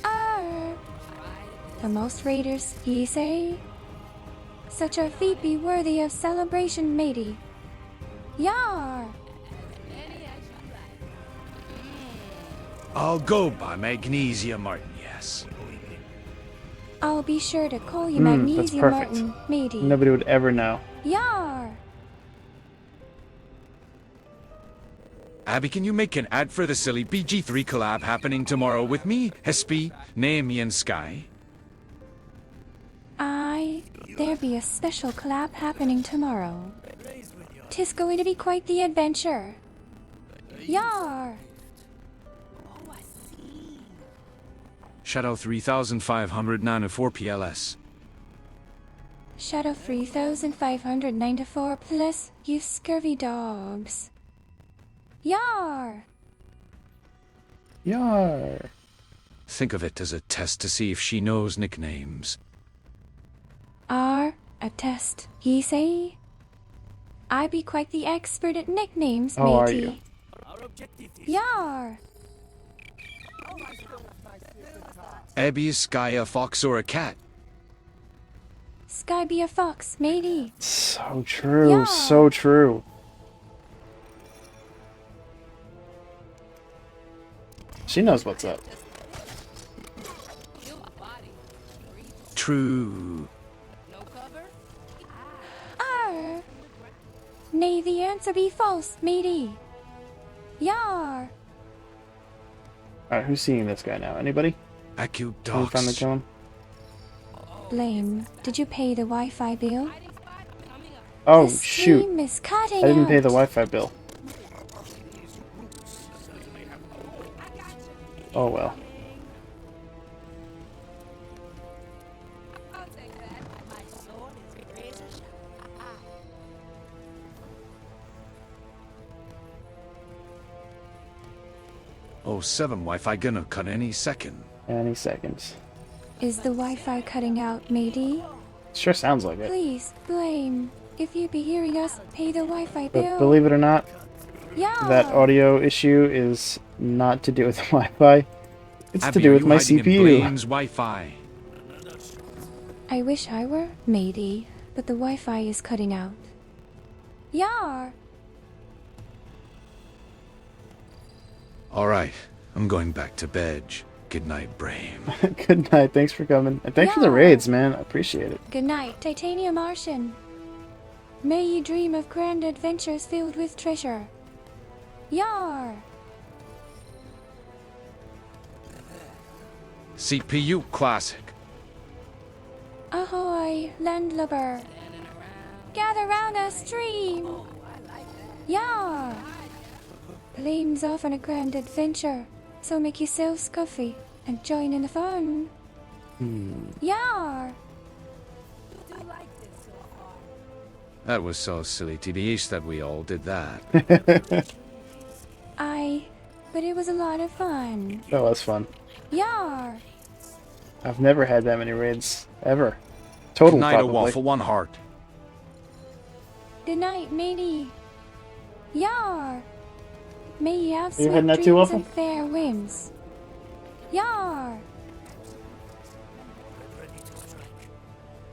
Arr! The most raiders, ye say? Such a feat be worthy of celebration, matey. Yar! I'll go by Magnesia Martin, yes. I'll be sure to call you That's Magnesia perfect. Martin, matey. Nobody would ever know. Yar! Abby, can you make an ad for the silly BG3 collab happening tomorrow with me, Hespe, Naomi, and Sky? There be a special collab happening tomorrow. 'Tis going to be quite the adventure. Yar! Shadow 3594 PLS. Shadow 3594 plus, you scurvy dogs. Yar! Yar! Think of it as a test to see if she knows nicknames. A test, ye say? I be quite the expert at nicknames, Oh, are matey. you? Yar! Abby, is Sky a fox or a cat? Sky be a fox, matey. So true, Yeah. so true. She knows what's up. True. Arr! Nay, the answer be false, matey. Yar! Alright, who's seeing this guy now? Anybody? Acute Can we finally dogs. kill him? Blame, did you pay the Wi-Fi bill? Oh, The shoot. stream is cutting I didn't pay the out. Wi-Fi bill. Oh well. Oh, 7 Wi-Fi gonna cut any second. Any seconds. Is the Wi-Fi cutting out, matey? Sure sounds like it. Please, Blame, if you be hearing us, pay the Wi-Fi But bill. believe it or not, Yeah. that audio issue is not to do with the Wi-Fi. It's Abby, to do are with you my hiding in CPU. Blaine's Wi-Fi? I wish I were, matey, but the Wi-Fi is cutting out. Yar! Alright, I'm going back to bed. Good night, Brame. Good night. Thanks for coming. And thanks for the Yeah. raids, man. I appreciate it. Good night, Titanium Martian. May you dream of grand adventures filled with treasure. Yar! CPU classic. Ahoy, landlubber. Gather round a stream. Yar! Blame's off on a grand adventure, so make yourself scuffy and join in the fun. Yar! That was so silly, TBH, that we all did that. But it was a lot of fun. That was fun. Yar! I've never had that many raids. Ever. Total, Good night, a probably. waffle, 1 heart. Good night, matey. Yar! May you have You sweet heading that too, dreams Waffle? and fair whims. Yar!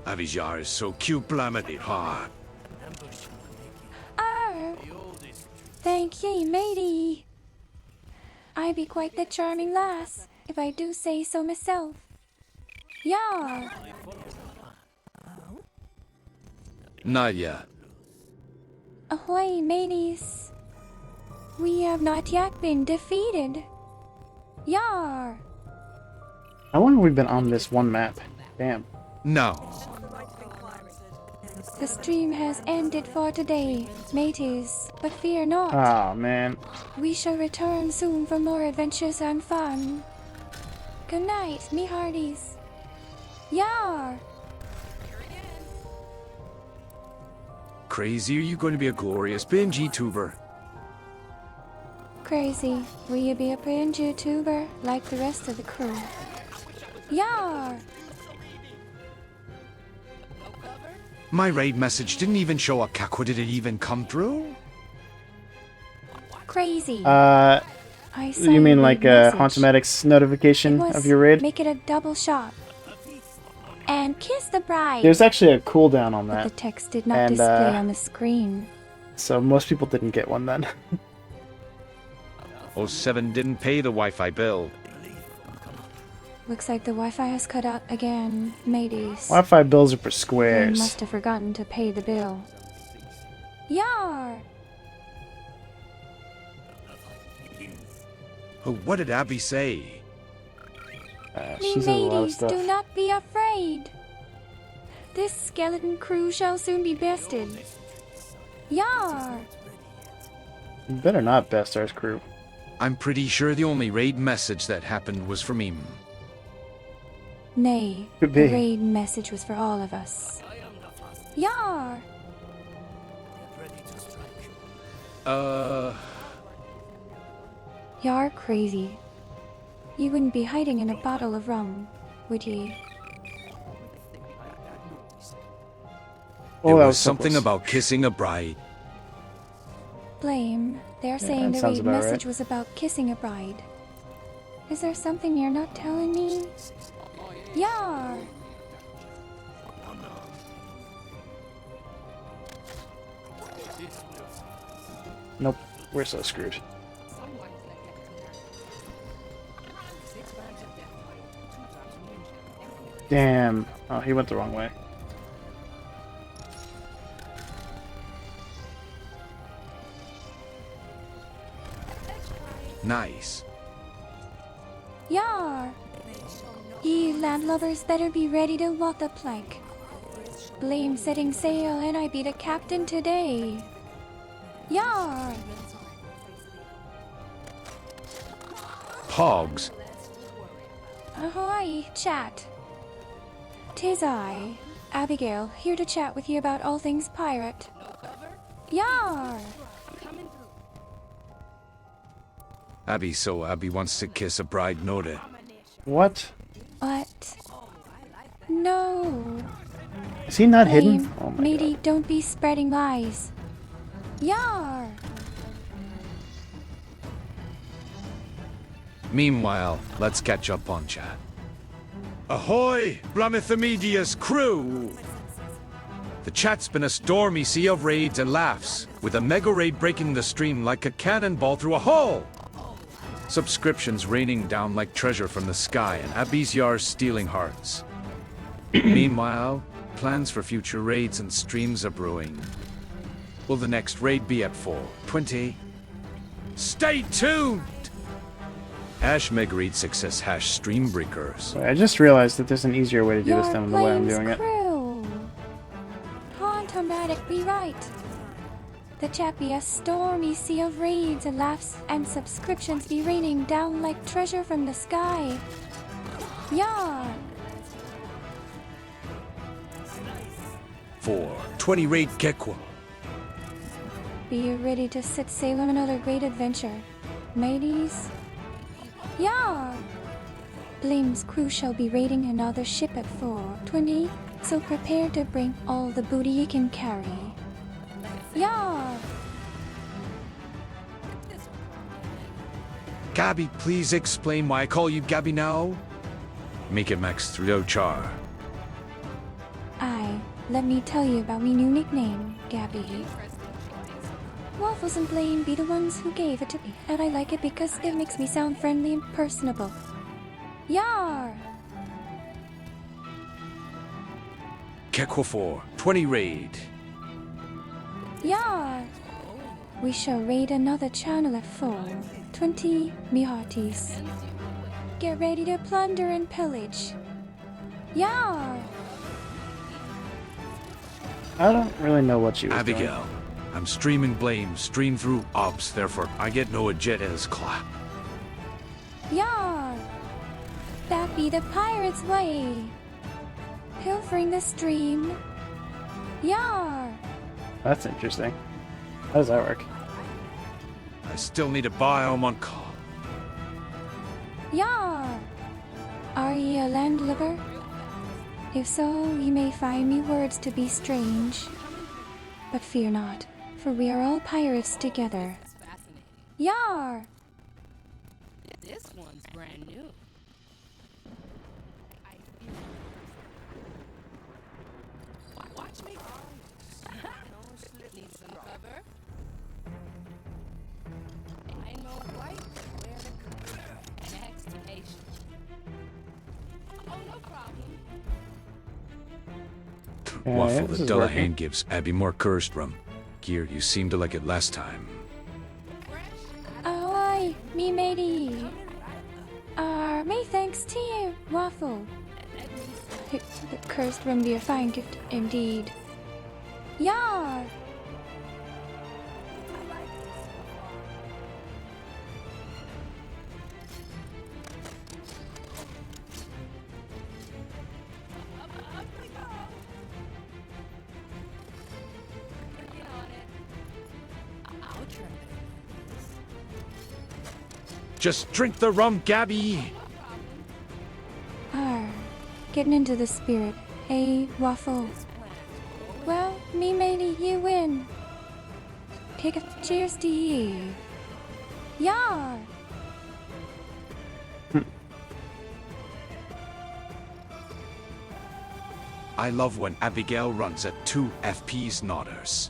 Avijar is so cute, blamity hard. Arr! Thank ye, matey. I be quite the charming lass, if I do say so myself. Yar! Not yet. Ahoy, mateys. We have not yet been defeated. Yar! How long have we been on this one map? Damn. No. The stream has ended for today, mateys, but fear not. Oh man. We shall return soon for more adventures and fun. Good night, me hearties. Yar! Crazy, are you going to be a glorious binge VTuber? Crazy, will you be a binge YouTuber like the rest of the crew? Yar! My raid message didn't even show up. Kakwa, did it even come through? Crazy. You mean like a Hauntomatics notification of your raid? Make it a double shot. And kiss the bride. There's actually a cooldown on that. But the text did not display on the screen. So most people didn't get one then. 07 didn't pay the Wi-Fi bill. Looks like the Wi-Fi has cut out again, mateys. Wi-Fi bills are for They squares. must have forgotten to pay the bill. Yar! Oh, what did Abby say? Me She says a lot of mateys, stuff. do not be afraid. This skeleton crew shall soon be bested. Yar! You better not best ours crew. I'm pretty sure the only raid message that happened was from him. Nay, Could the be. raid message was for all of us. Yar! You're crazy. You wouldn't be hiding in a bottle of rum, would ye? Oh, There that was was so something close. about kissing a bride. Blame. They're saying that the sounds raid about message right. was about kissing a bride. Is there something you're not telling me? Yar! Nope, we're so screwed. Damn. Oh, he went the wrong way. Nice. Yar! Ye landlubbers better be ready to walk the plank. Blame setting sail and I be the captain today. Yar! Pogs. Ahoy, chat. 'Tis I, Abigail, here to chat with you about all things pirate. Yar! Abby wants to kiss a bride, noted. What? What? No. Is he not Blame, hidden? Oh my matey, don't be spreading lies. Yar! Meanwhile, let's catch up on chat. Ahoy, Blamithomedia's crew! The chat's been a stormy sea of raids and laughs, with a mega raid breaking the stream like a cannonball through a hole! Subscriptions raining down like treasure from the sky, and Abby's Yars stealing hearts. Meanwhile, plans for future raids and streams are brewing. Will the next raid be at 4:20? Stay tuned! Ash Mega Raid Success #Streambreakers. I just realized that there's an easier way to do this Your than the way I'm Flames doing it. crew. Hauntomatic be right. The chat be a stormy sea of raids and laughs, and subscriptions be raining down like treasure from the sky. Yar! 4:20 Raid Gekwa. Be you ready to set sail on another great adventure, mateys? Yar! Blame's crew shall be raiding another ship at 4:20, so prepare to bring all the booty you can carry. Yar! Gabby, please explain why I call you Gabby now? Make it Max 3 Char. Aye, let me tell you about me new nickname, Gabby. Waffles and Blame be the ones who gave it to me, and I like it because it makes me sound friendly and personable. Yar! Gekwa 4:20 Raid. Yar! We shall raid another channel at 4:20, me hearties. Get ready to plunder and pillage. Yar! I don't really know what she was Abigail, I'm streaming blame, stream through ops, therefore I get no jet as clap. Yar! That be the pirate's way. Pilfering the stream. Yar! doing. That's interesting. How does that work? I still need a biome on call. Yar! Are ye a landlubber? If so, ye may find me words to be strange. But fear not, for we are all pirates together. Yar! This one's brand new. Watch me. Need some cover? I know right where to come. Next station. Oh, no problem. Waffle, this the is Dullahan working. gives Abby more cursed rum. Gear, you seemed to like it last time. Aye, me matey. Me thanks to you, Waffle. The cursed rum be a fine gift indeed. Yar! Just drink the rum, Gabby! Getting into the spirit. Hey, Waffle. Well, me matey, you win. Take a cheers to ye. Yar! I love when Abigail runs at 2 FP's nodders.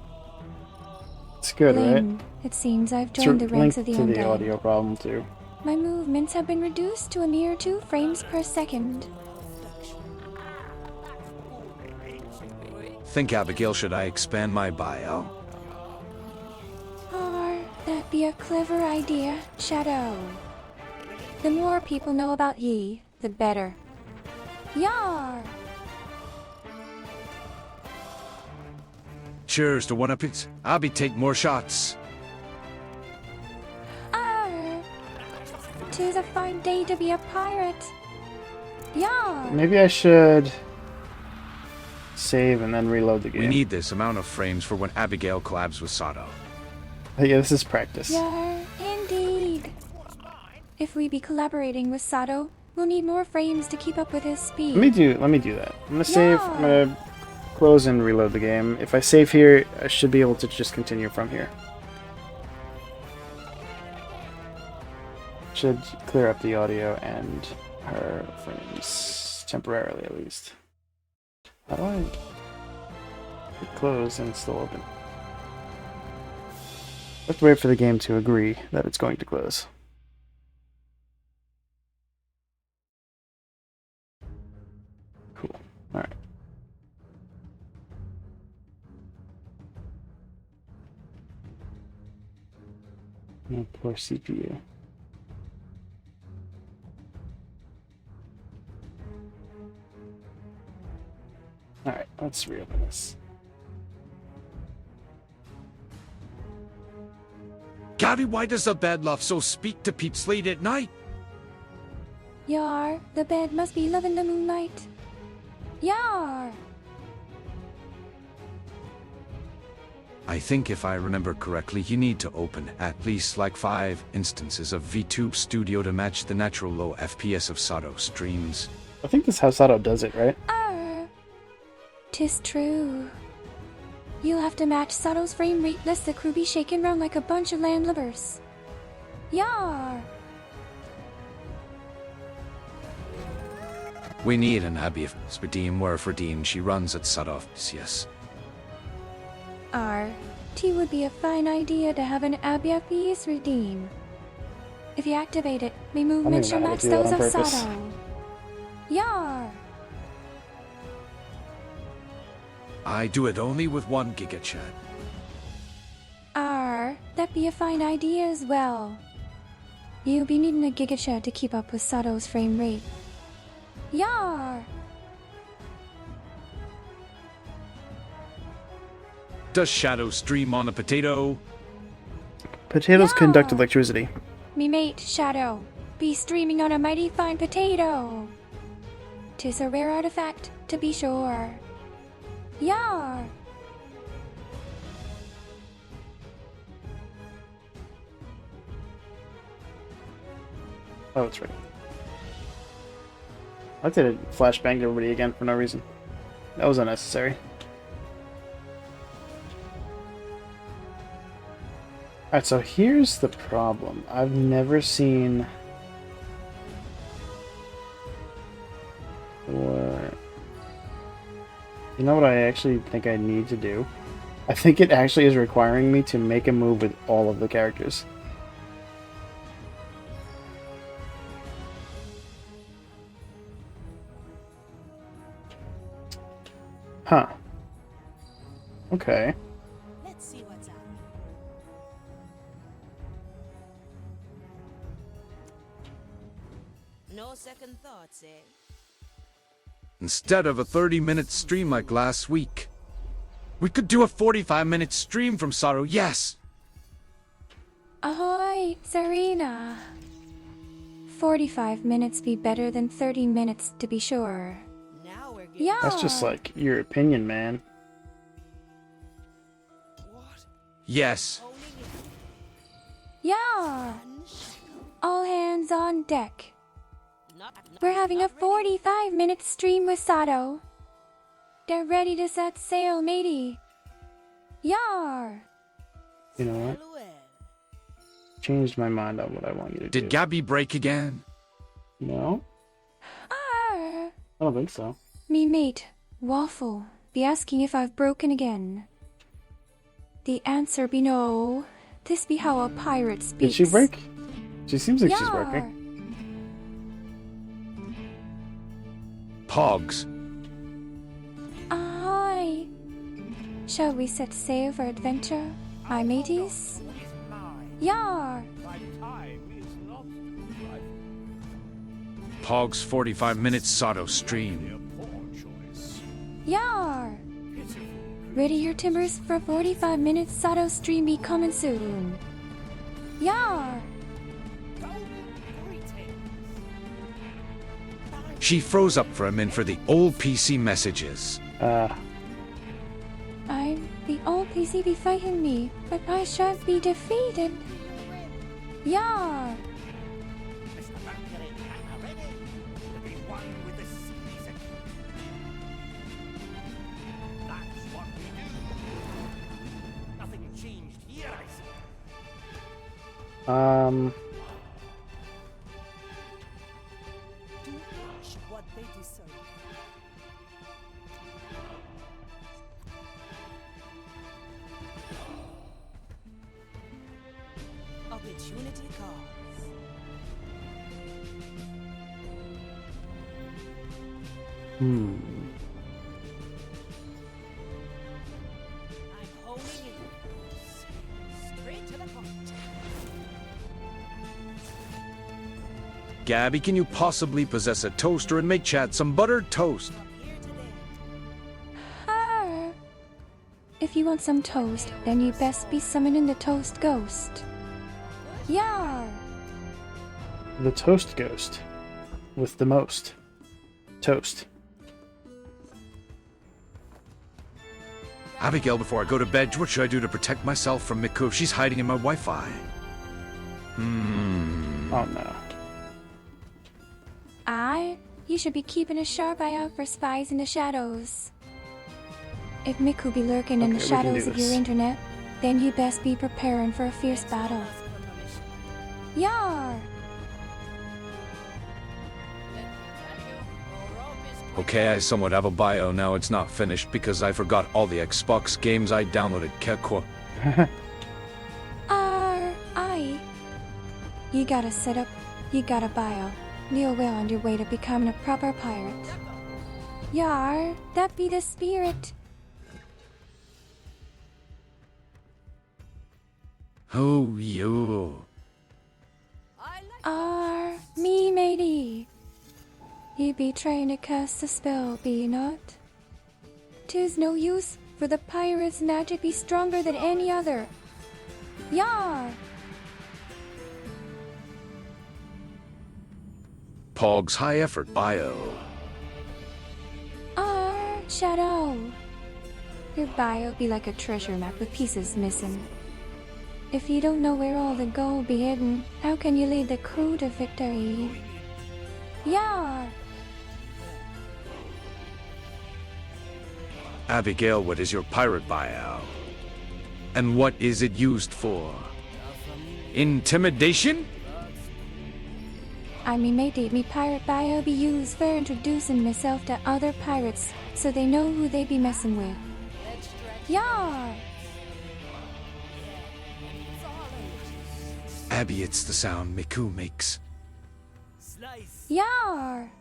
It's good, right? Lame. It seems I've joined the It's ranks linked of the to the undead. audio problem too. My movements have been reduced to a mere 2 frames per second. Think, Abigail, should I expand my bio? That'd be a clever idea, Shadow. The more people know about ye, the better. Yar! Cheers to one up it. Abby take more shots. Tis a fine day to be a pirate. Yar! Maybe I should save and then reload the game. We need this amount of frames for when Abigail collabs with Sato. Yeah, this is practice. Yar, indeed. If we be collaborating with Sato, we'll need more frames to keep up with his speed. Let me do that. I'm gonna save. I'm gonna close and reload the game. If I save here, I should be able to just continue from here. Should clear up the audio and her frames temporarily, at least. How do I hit close and it's still open? I have to wait for the game to agree that it's going to close. Cool. All right. Oh, poor CPU. Alright, let's reopen this. Gabby, why does the bed love so speak to peeps late at night? Yar, the bed must be loving the moonlight. Yar! I think if I remember correctly, you need to open at least like 5 instances of VTuber Studio to match the natural low FPS of Sato streams. I think this is how Sato does it, right? 'Tis true. You'll have to match Sato's frame rate lest the crew be shaken round like a bunch of landlubbers. Yar! We need an Abby if Spadeem were for Dean. She runs at Sato, yes. T would be a fine idea to have an Abiapi's redeem. If you activate it, my movements shall know how match to do that those on of purpose. Sato. Yar! I do it only with 1 gigachat. That'd be a fine idea as well. You'll be needing a gigachat to keep up with Sato's frame rate. Yar! Does Shadow stream on a potato? Potatoes Yeah. conduct electricity. Me mate, Shadow, be streaming on a mighty fine potato. 'Tis a rare artifact, to be sure. Yar! Oh, that's right. I like that it flashbanged everybody again for no reason. That was unnecessary. Alright, so here's the problem. I've never seen... Or... You know what I actually think I need to do? I think it actually is requiring me to make a move with all of the characters. Huh. Okay. Let's see what's up. No second thoughts, eh? Instead of a 30-minute stream like last week, we could do a 45-minute stream from Sorrow, yes! Ahoy, Serena. 45 minutes be better than 30 minutes, to be sure. Now we're getting... Yeah. That's just like your opinion, man. Yes. Yeah. All hands on deck. We're having a 45-minute stream with Sato. They're ready to set sail, matey. Yar. You know what? Changed my mind on what I want you to do. Did Gabby break again? No? Arr. I don't think so. Me mate, Waffle, be asking if I've broken again. The answer be no. This be how a pirate speaks. Did she break? She seems like she's Yar. working. Pogs. Ahoy. Shall we set sail for adventure, my mateys? Yar. Pogs 45-minute Sato stream. Yar. Ready your timbers for 45 minutes Sato stream be coming soon. Yar. She froze up for a minute for the old PC messages. I'm the old PC be fighting me, but I shan't be defeated. Yar. Do each what they deserve. Opportunity calls. I'm holding it. Straight to the point. Gabby, can you possibly possess a toaster and make Chad some buttered toast? Arr. If you want some toast, then you best be summoning the toast ghost. Yar. The toast ghost. With the most. Toast. Abigail, before I go to bed, what should I do to protect myself from Miku if she's hiding in my Wi-Fi? Oh no. You should be keeping a sharp eye out for spies in the shadows. If Miku be lurking in the Okay, we can do shadows of your this. internet, then you best be preparing for a fierce battle. Yar! Okay, I somewhat have a bio now. It's not finished because I forgot all the Xbox games I downloaded. Kekwa. You gotta set up, you gotta bio. You're well on your way to becoming a proper pirate. Yar, that be the spirit. Oh, you. Me matey. You be trying to cast a spell, be you not? 'Tis no use, for the pirate's magic be stronger than any other. Yar! Pog's high effort bio. Shadow. Your bio be like a treasure map with pieces missing. If you don't know where all the gold be hidden, how can you lead the crew to victory? Yar! Abigail, what is your pirate bio? And what is it used for? Intimidation? Me pirate bio be used for introducing myself to other pirates so they know who they be messing with. Yar! Abby, it's the sound Miku makes. Yar!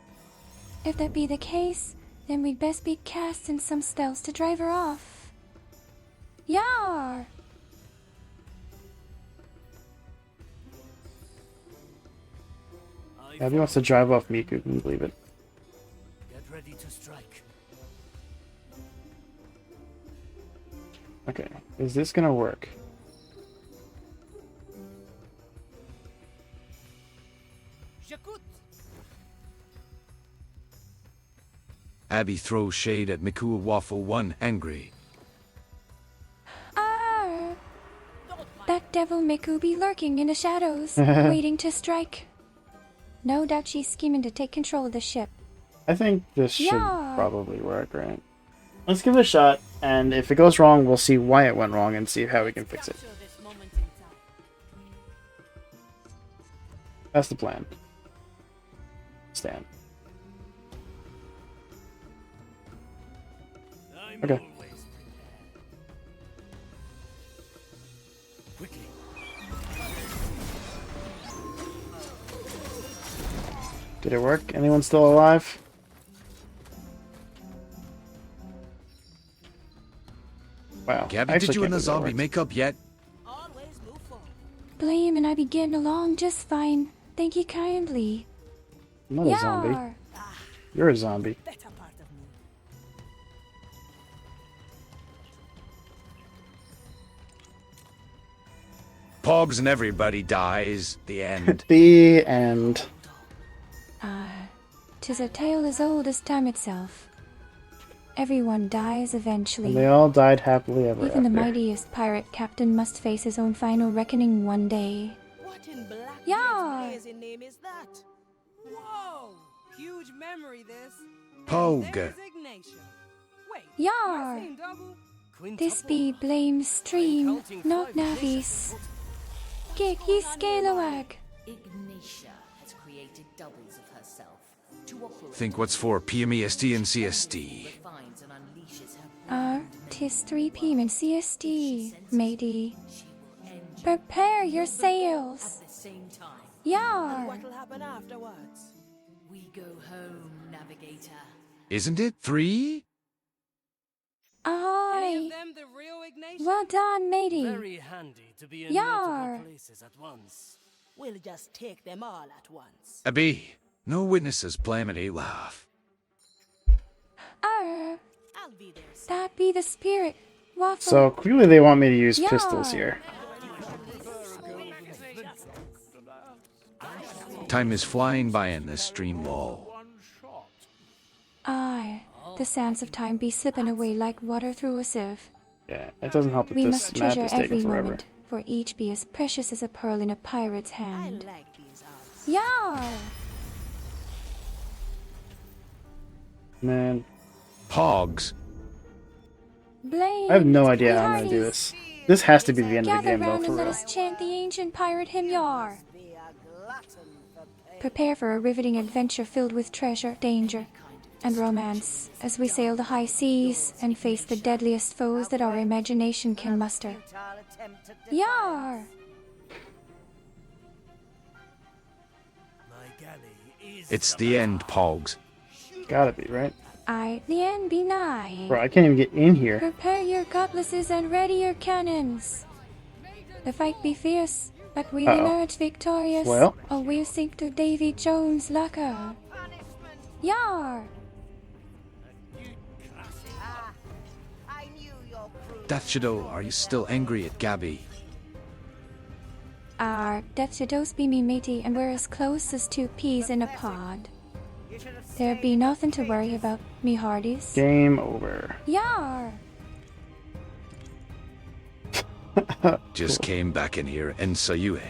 If that be the case, then we'd best be casting some spells to drive her off. Yar! Abby wants to drive off Miku, can you believe it? Get ready to strike. Okay, is this gonna work? Abby throws shade at Miku Waffle 1, angry. That devil Miku be lurking in the shadows, waiting to strike. No doubt she's scheming to take control of the ship. I think this should probably work, right? Let's give it a shot, and if it goes wrong, we'll see why it went wrong and see how we can fix it. That's the plan. Stan. Okay. Did it work? Anyone still alive? Wow. Gabby, did you and the zombie make up yet? Blame and I be getting along just fine. Thank you kindly. I'm not a zombie. You're a zombie. Pogs and everybody dies. The end. The end. 'Tis a tale as old as time itself. Everyone dies eventually. And they all died happily ever Even the after. mightiest pirate captain must face his own final reckoning one day. What in black Yar! blazing name is that? Whoa! Huge memory, this. Pog. Resignation. Wait, Yar! my same double? This be Blame's stream, not Navi's. Get ye scalawag. Ignatia has created doubles of herself to operate. Think what's for PMESD and CSD. Refines and unleashes her. 'Tis 3 p.m. in CST, matey. Prepare your sails. At the same time, Yar! What'll happen afterwards? we go home, navigator. Isn't it 3? Any Aye. of them the real Ignatius? Well done, matey. Very handy to be in Yar! multiple places at once. We'll just take them all at once. Abby, no witnesses blaming laugh. I'll be there. That be the spirit. Waffle. So clearly they want me to use pistols here. Time is flying by in this stream wall. Aye. The sands of time be slipping away like water through a sieve. Yeah, it doesn't help that We this must map treasure is taking every forever. moment, for each be as precious as a pearl in a pirate's hand. I like these odds. Yar! Man, Pogs. Blame. I have no idea how I'm gonna do hearties. this. This has to be the end of the Gather game, though, round for and let real. us chant the ancient pirate hymn Yar. Be a glutton for pain. Prepare for a riveting adventure filled with treasure, danger, and romance as we sail the high seas and face the deadliest foes that our imagination can muster. Futile attempt at Yar! My galley is It's the end, Pogs. Gotta be, right? Aye, the end be nigh. Bro, I can't even get in here. Prepare your cutlasses and ready your cannons. The fight be fierce, but we'll emerge victorious, Well. or we'll sink to Davy Jones' locker. Yar! Ah, I knew your Death Shadow, are you still angry at Gabby? Death Shadows be me matey, and we're as close as two peas in a pod. There be nothing to worry about, me hearties. Game over. Yar! Just came back in here and saw you.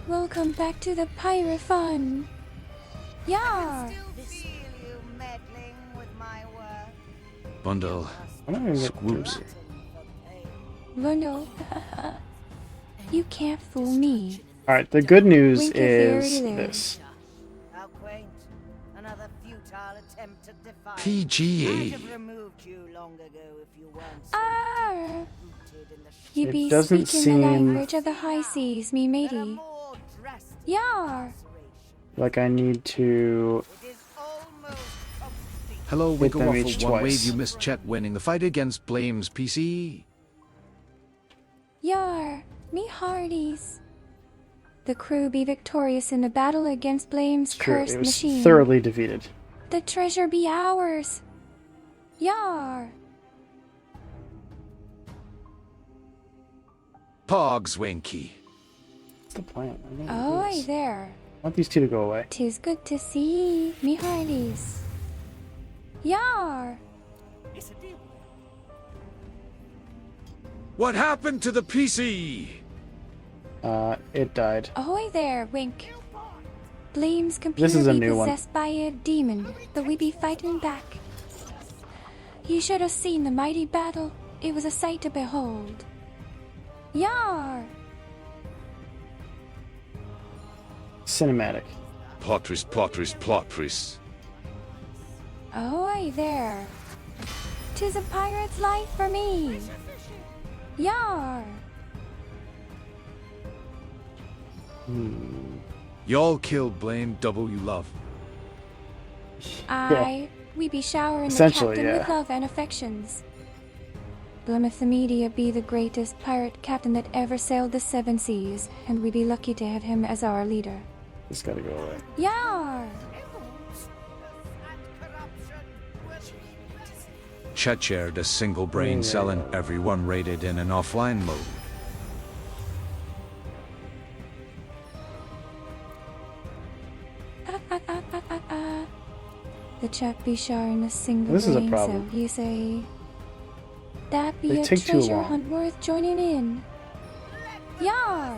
Welcome back to the pirate fun. Yar! Bundle. Squoops. Bundle. You can't fool me. Alright, the good news Wink is if you're this. How quaint. Another futile attempt to defy. PGA. I'd have removed you long ago if you weren't Arr! You It be doesn't speaking the seem- language of the high seas, me matey. Yar! Like I need to... Hello, Hit Winkle them Waffle. each One twice. wave you missed Chet winning the fight against Blame's PC. Yar! Me hearties. The crew be victorious in the battle against Blame's True, cursed it was machine. thoroughly defeated. The treasure be ours. Yar! Pogs Winky. What's the plan? I don't know Oh, what it aye is. there. I want these two to go away. 'Tis good to see me hearties. Yar! What happened to the PC? It died. Ahoy there, Wink. Blame's This computer is a be new one. possessed by a demon, but we be fighting back. You should have seen the mighty battle. It was a sight to behold. Yar! Cinematic. Plotris, plotris, plotris. Ahoy there. 'Tis a pirate's life for me. Yar! Y'all killed Blame double you love. Aye, we be showering the Essentially, captain yeah. with love and affections. Plymouth the Media be the greatest pirate captain that ever sailed the seven seas, and we be lucky to have him as our leader. This gotta go away. Yar! Chet shared a single brain cell and everyone rated in an offline mode. The chap be sharing a single This is a brain problem. cell, you say. That be They a take too treasure long. hunt worth joining in. Yar!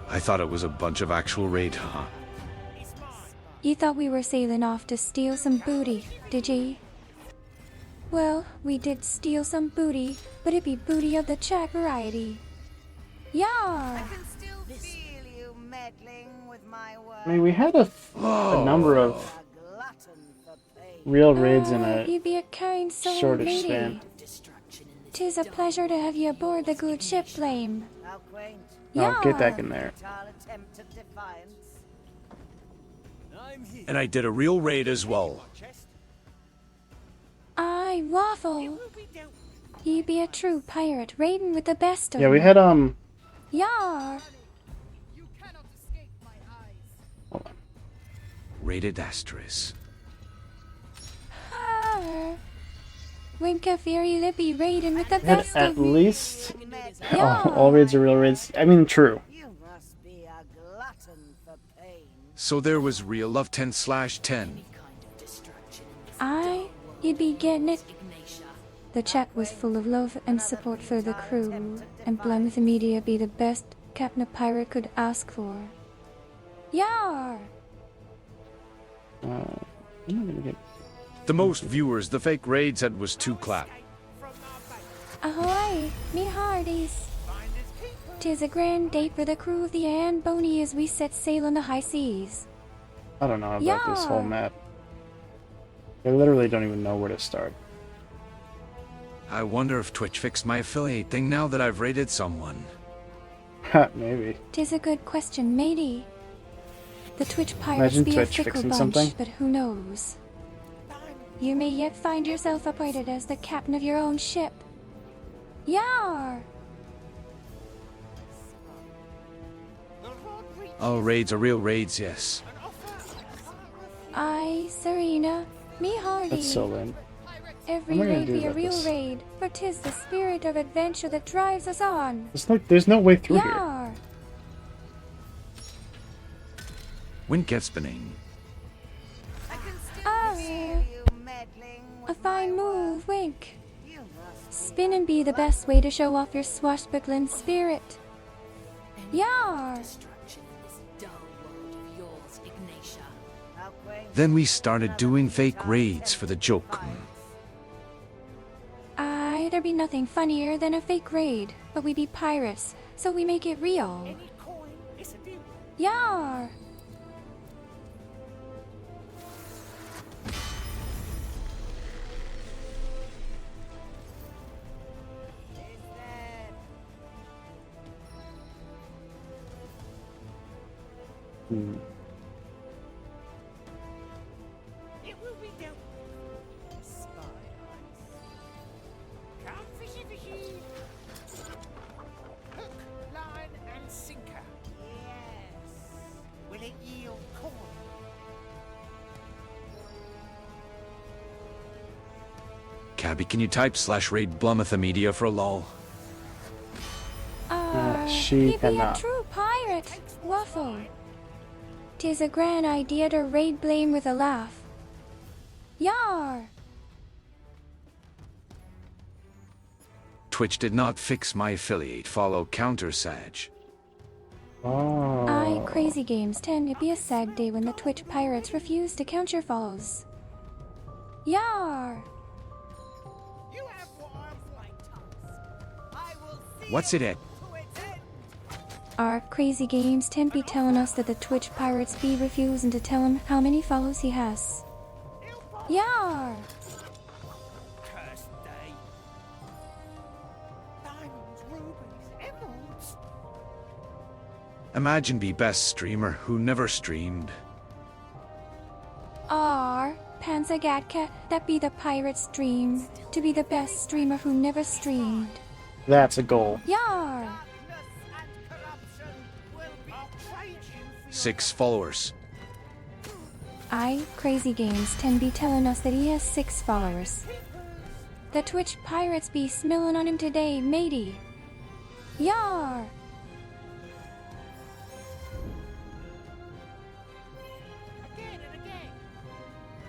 I thought it was a bunch of actual raid, huh? You thought we were sailing off to steal some booty, did ye? Well, we did steal some booty, but it be booty of the Czech variety. Yar! I mean, we had a number of real raids in a You be a kind soul, shortish lady. span. 'Tis a pleasure to have you aboard the good ship, Flame. Oh, get back in there. And I did a real raid as well. Aye, Waffle. Ye be a true pirate, raiding with the best of Yeah, we them. had, Yar! Rated Asterisk. Arr. Winka Fury Lippy raiding with the we had best at of me. least... Yeah. Oh, all raids are real raids. I mean, true. So there was real love 10/10. Aye, you'd be getting it. The chat was full of love and support for the crew, and Plymouth Media be the best captain a pirate could ask for. Yar! I'm not gonna get... The most viewers the fake raid said was 2 clap. Ahoy, me hearties. 'Tis a grand day for the crew of the Anne Boney as we set sail on the high seas. I don't know about this whole Yeah. map. I literally don't even know where to start. I wonder if Twitch fixed my affiliate thing now that I've raided someone. Ha, maybe. 'Tis a good question, matey. The Twitch pirates Imagine be Twitch a fickle fixing bunch, something. but who knows? You may yet find yourself appointed as the captain of your own ship. Yar! All raids are real raids, yes. Serena, me Hardy. That's so lame. Every What am I gonna raid do be a about real this? raid, for 'tis the spirit of adventure that drives us on. There's no way through here. Yar! Wind gets spinning. Ah, a fine move, Wink. Spin and be the best way to show off your swashbuckling spirit. Yar! Destruction in this dull world of yours, Ignatia. Then we started doing fake raids for the joke. There be nothing funnier than a fake raid, but we be pirates, so we make it real. Yar! It will be dealt with. Spy eyes. Come fishy fishy. Hook, line, and sinker. Yes. Will it yield corn? Cabby, can you type /raid Blummetha Media for a lol? She He be a cannot. true pirate, Waffle. 'Tis a grand idea to raid blame with a laugh. Yar! Twitch did not fix my affiliate follow counter Sag. Oh. Crazy games tend to be a sad day when the Twitch pirates refuse to count your follows. Yar! You have what I'm like, I will see What's it at? to its end. Our crazy games tend be telling us that the Twitch pirates be refusing to tell him how many follows he has. Yar! Cursed day. Diamonds, rubies, emeralds. Imagine be best streamer who never streamed. Panzagatka, that be the pirate's dream, to be the best streamer who never streamed. That's a goal. Yar! 6 followers. Crazy games tend be telling us that he has 6 followers. The Twitch pirates be smelling on him today, matey. Yar!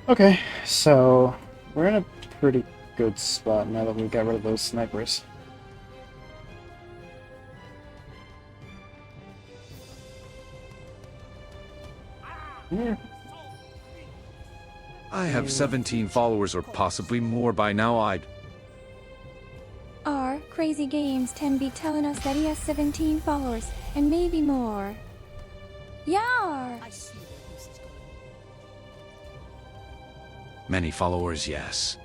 Okay, so we're in a pretty good spot now that we got rid of those snipers. Yeah. I have 17 followers or possibly more by now. Our crazy games tend be telling us that he has 17 followers, and maybe more. Yar! Many followers, yes.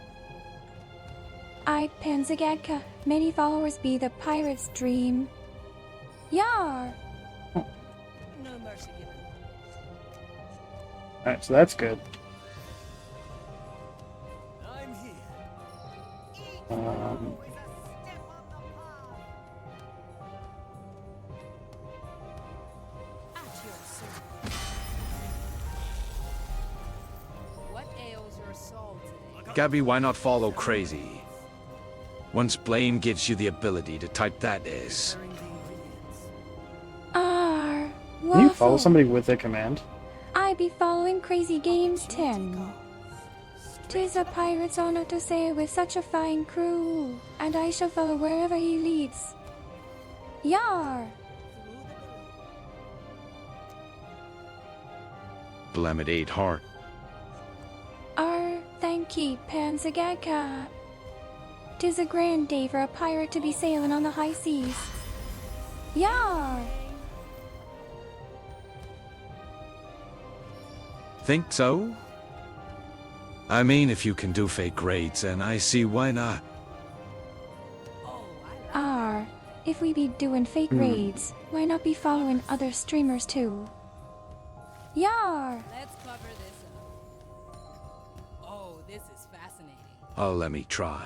Panzagatka, many followers be the pirate's dream. Yar! No mercy given. Alright, so that's good. I'm here. What ails your soul today? Gabby, why not follow crazy? Once blame gives you the ability to type that is. Waffle. Can you follow somebody with a command? I be following Crazy Games 10. 'Tis a pirate's honor to sail with such a fine crew, and I shall follow wherever he leads. Yar! Blemet 8 heart. Thank ye, Panzagatka. 'Tis a grand day for a pirate to be sailing on the high seas. Yar! Think so? I mean, if you can do fake raids, and I see why not. If we be doing fake raids, why not be following other streamers too? Yar! Let's cover this up. Oh, this is fascinating. Oh, let me try.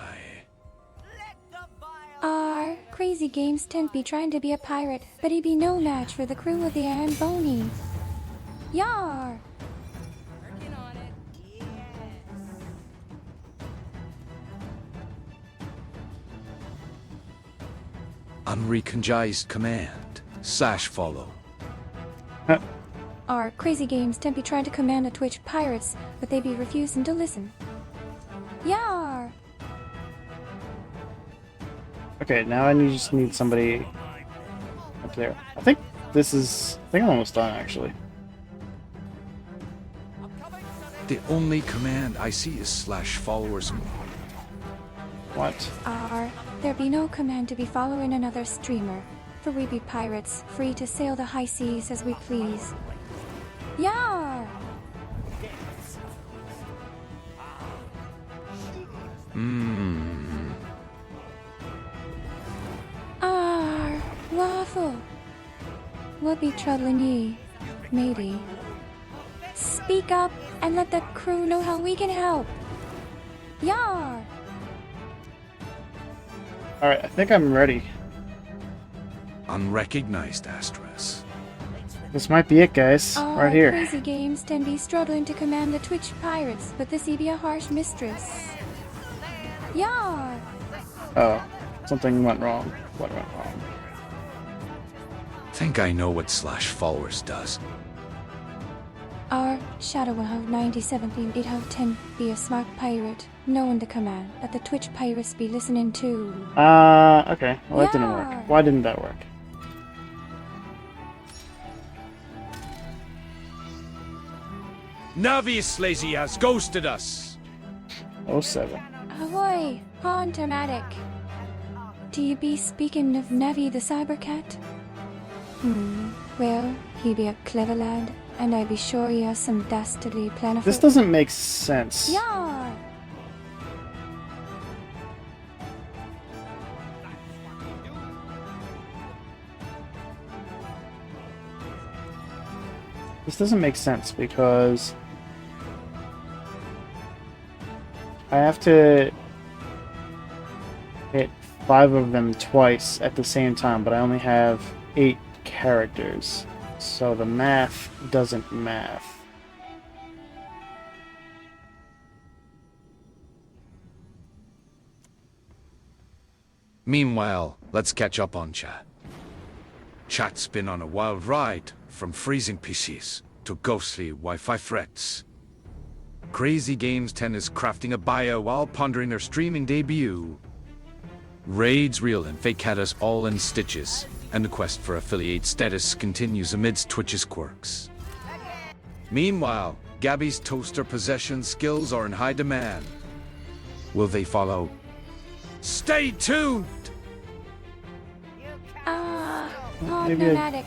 Crazy Games tend be trying to be a pirate, but he be no match for the crew of the Iron Bony. Yar! Working on it. unrecognized command /follow. Our crazy games tempt be trying to command the Twitch pirates, but they be refusing to listen. Yar! Okay, now I just need somebody up there. I think I'm almost done, actually. The only command I see is /followers. What? There be no command to be following another streamer, for we be pirates, free to sail the high seas as we please. Yar! Waffle! What be troubling ye, matey? Speak up and let the crew know how we can help. Yar! Alright, I think I'm ready. Unrecognized Asterisk. This might be it, guys. Right here. Crazy games tend be struggling to command the Twitch pirates, but this be a harsh mistress. Yar! Oh, something went wrong. What went wrong? Think I know what /followers does. Our Shadow will have 97.8/10 be a smart pirate, knowing the command that the Twitch pirates be listening to. Okay. Well, that didn't work. Why didn't that work? Navi Slazy has ghosted us. 07. Ahoy, Hauntomatic. Do you be speaking of Navi the Cybercat? Well, he be a clever lad, and I be sure he has some dastardly plan of. This doesn't make sense. Yar! This doesn't make sense because I have to hit 5 of them twice at the same time, but I only have 8 characters, so the math doesn't math. Meanwhile, let's catch up on chat. Chat's been on a wild ride, from freezing PCs to ghostly Wi-Fi threats. Crazy Games 10 is crafting a bio while pondering their streaming debut. Raids, real and fake had us all in stitches, and the quest for affiliate status continues amidst Twitch's quirks. Meanwhile, Gabby's toaster possession skills are in high demand. Will they follow? Stay tuned! Hauntomatic.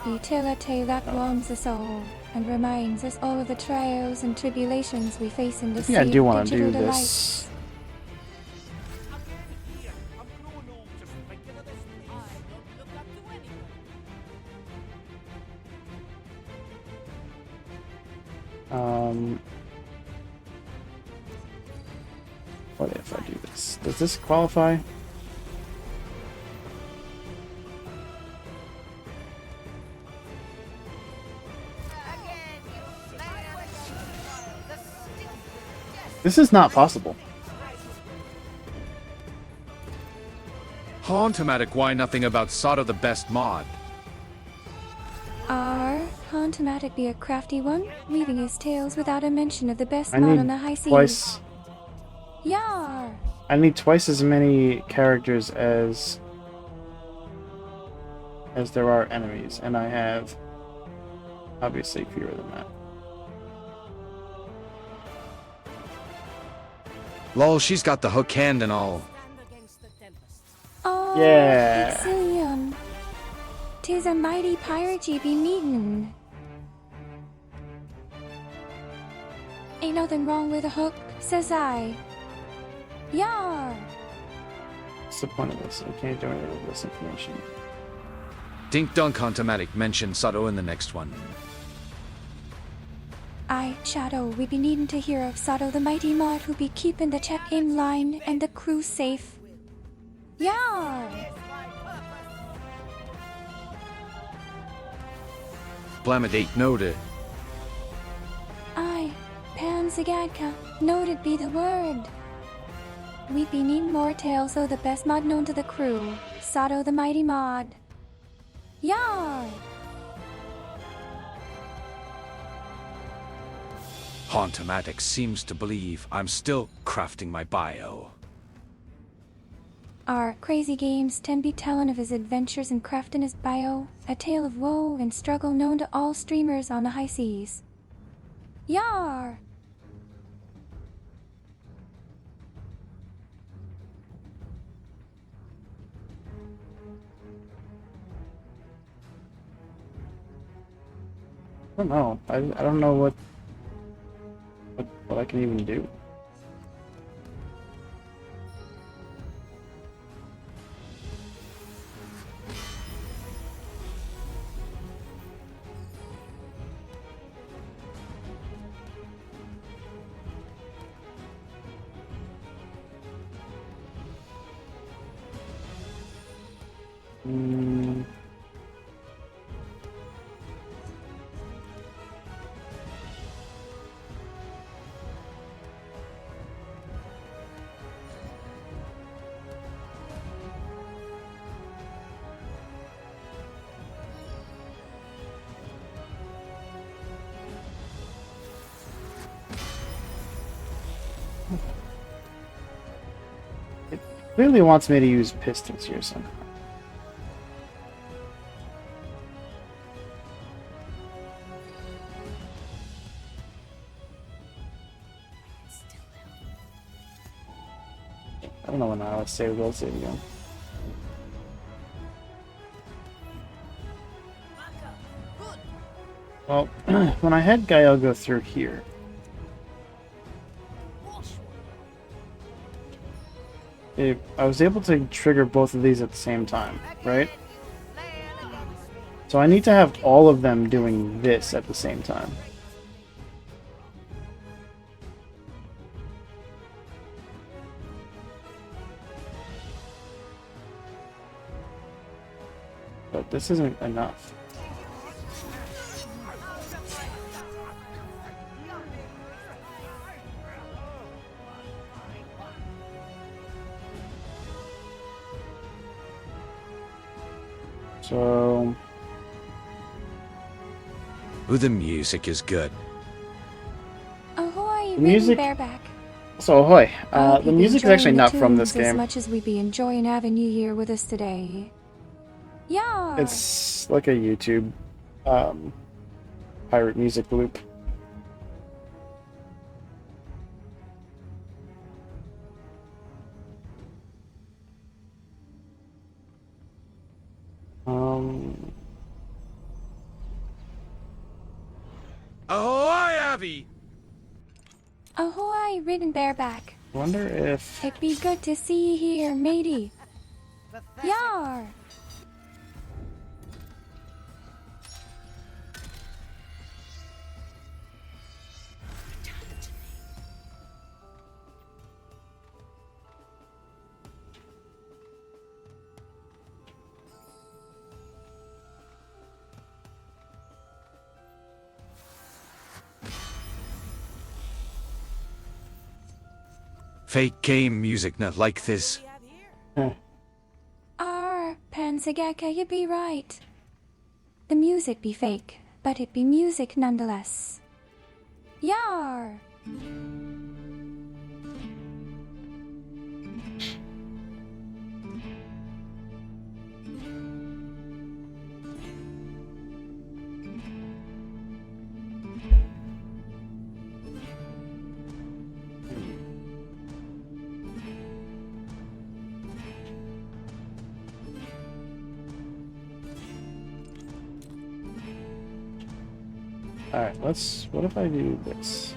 He tell a tale that warms us all, and reminds us all of the trials and tribulations we face in the sea I do of want to digital do delights. this. What if I do this? Does this qualify? This is not possible. Hauntomatic, why nothing about Sado the best mod? Our Hauntomatic be a crafty one, weaving his tales without a mention of the best I mod need on the high seas. twice. Yar! I need twice as many characters as there are enemies, and I have obviously fewer than that. Lol, she's got the hook hand and all. Oh, Yeah. Exilium. 'Tis a mighty pirate ye be meetin'. Ain't nothing wrong with a hook, says I. Yar! What's the point of this? I can't do anything with this information. Dink Dunk Hauntomatic mentioned Sado in the next one. I, Shadow, we be needin' to hear of Sado the mighty mod who be keepin' the check-in line and the crew safe. Yar! Blamadate noted. I, Panzagadka, noted be the word. We've been needing more tales of the best mod known to the crew. Shadow the Mighty Mod. Yar! Hauntomatic seems to believe I'm still crafting my bio. Our Crazy Games 10 be telling of his adventures in crafting his bio, a tale of woe and struggle known to all streamers on the high seas. Yar! I don't know. I don't know what I can even do. It clearly wants me to use pistons here somehow. I don't know when I'll save. We'll save again. Well, when I had Gael go through here, I was able to trigger both of these at the same time, right? So I need to have all of them doing this at the same time. But this isn't enough. So... Ooh, the music is good. Ahoy, The music- bareback. So, ahoy. I hope The you be music is actually enjoying the not from this tunes as game. much as we be enjoying having you here with us today. Yar! It's like a YouTube pirate music loop. Ahoy, Abby! Ahoy, ridden bareback. Wonder if... It be good to see you here, matey. Yar! Fake game music not like this. Pansagaka, you be right. The music be fake, but it be music nonetheless. Yar! Alright, what if I do this?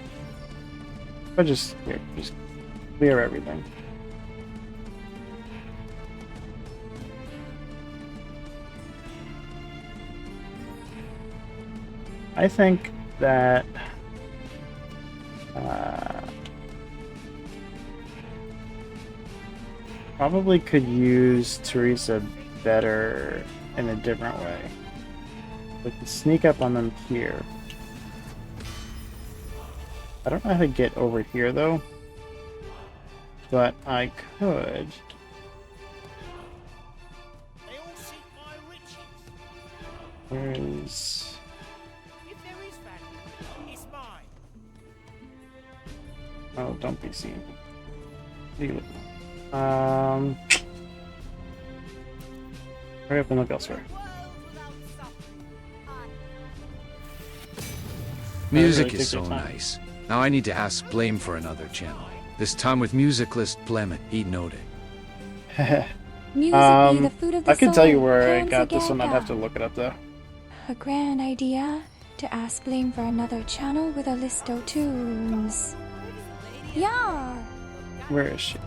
If I just clear everything. I think that probably could use Teresa better in a different way. We can sneak up on them here. I don't know how to get over here though. but I could. They all seek my riches. Where is? If there is value, it's mine. Oh, don't be seen. Leave it. Hurry up and look elsewhere. Music really is take so your time. nice. Now I need to ask Blame for another channel. This time with music list Blem he noted. Music be the food of the I can tell you soul, where I hands got this one. I'd have to together. look it up though. A grand idea to ask Blame for another channel with a list of tunes. Yar! Where is she?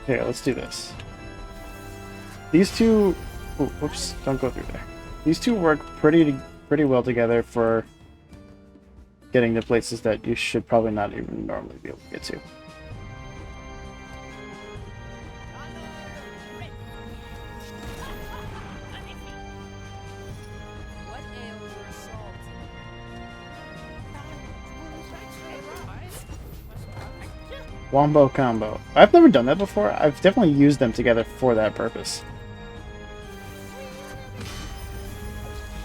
Here, let's do this. These two... Ooh, whoops, don't go through there. These two work pretty well together for getting to places that you should probably not even normally be able to get to. Wombo combo. I've never done that before. I've definitely used them together for that purpose.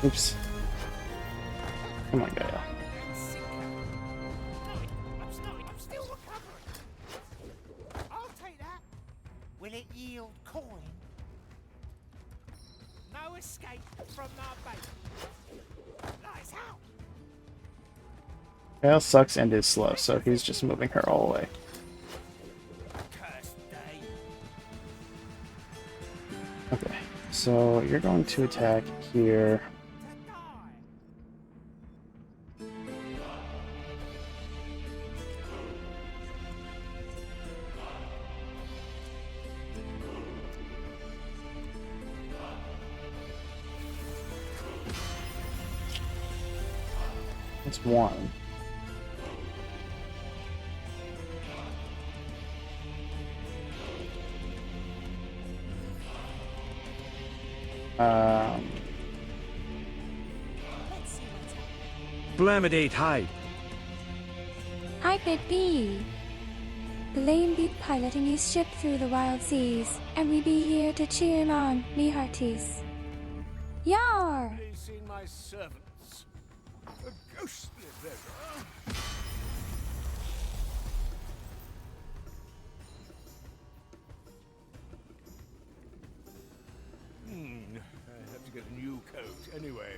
Oops. Come on, Gaia. I'm still recovering. I'll take that. Will it yield coin? No escape from my bait. Lights out. Gaia sucks and is slow, so he's just moving her all the way. Okay, so you're going to attack here. That's one. Blamidate hide. I bid be. Blame be piloting his ship through the wild seas, and we be here to cheer him on, me hearties. Yar! Seen my servants. A ghostly beggar. I have to get a new coat anyway.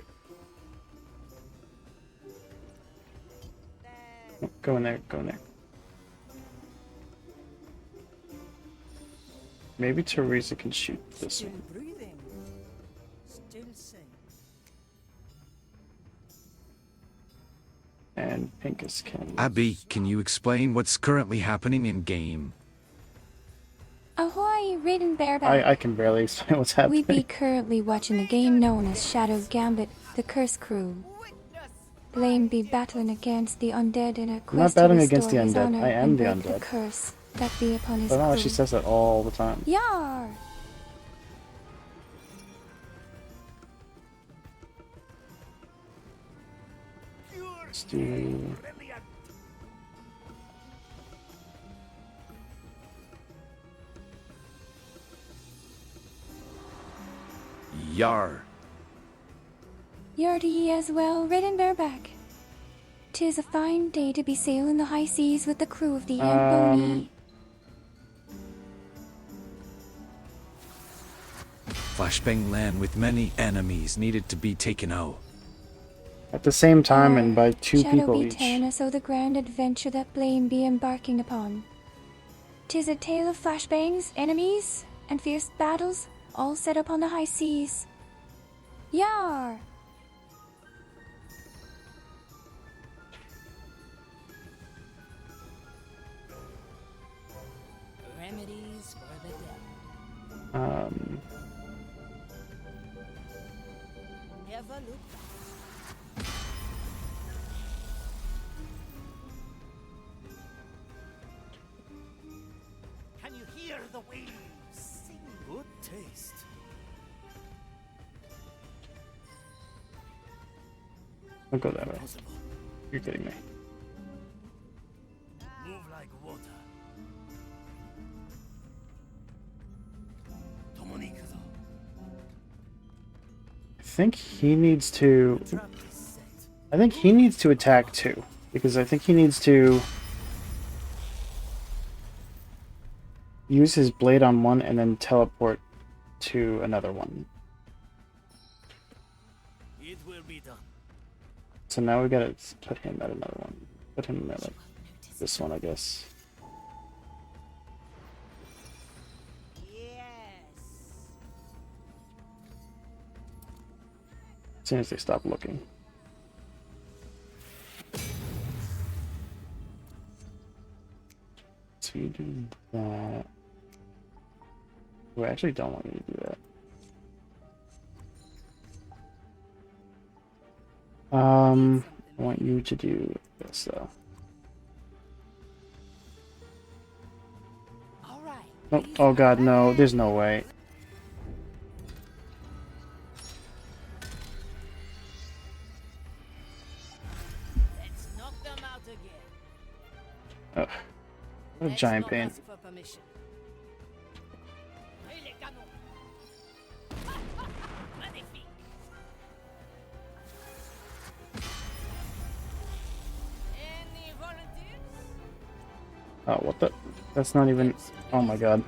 Go in there, go in there. Maybe Teresa can shoot this Still one. breathing. Still sane. And Pincus can... Abby, can you explain what's currently happening in game? Ahoy, Raiden Bareback! I can barely explain what's happening. We be currently watching a game known as Shadow Gambit, the Curse Crew. Blame be battling against the undead in a I'm not quest to battling restore against the his undead. honor I am and the break the undead. curse that be upon his But no, crew. she says that all the time. Yar! Let's do... Yar. Yar to ye as well, Raiden Bareback. 'Tis a fine day to be sailing the high seas with the crew of the Amboni. Flashbang land with many enemies needed to be taken out. At the same time and by two Shadow people be each. telling us of the grand adventure that Blame be embarking upon. 'Tis a tale of flashbangs, enemies, and fierce battles, all set up on the high seas. Yar! Remedies for the devil. Never look back. Can you hear the waves sing? Good taste. Don't go that way. You're kidding me. Move like water. I think he needs to... I think he needs to attack too. Because I think he needs to... use his blade on one and then teleport to another one. It will be done. So now we gotta put him at another one. Put him at like this one, I guess. As soon as they stop looking. So you do that. Oh, I actually don't want you to do that. I want you to do this though. Nope. Oh god, no, there's no way. Let's knock them out again. Ugh. What a giant pain. Ask for permission. Hey, les canons. Magnifique. Any volunteers? Oh, what the? That's not even... Oh my god.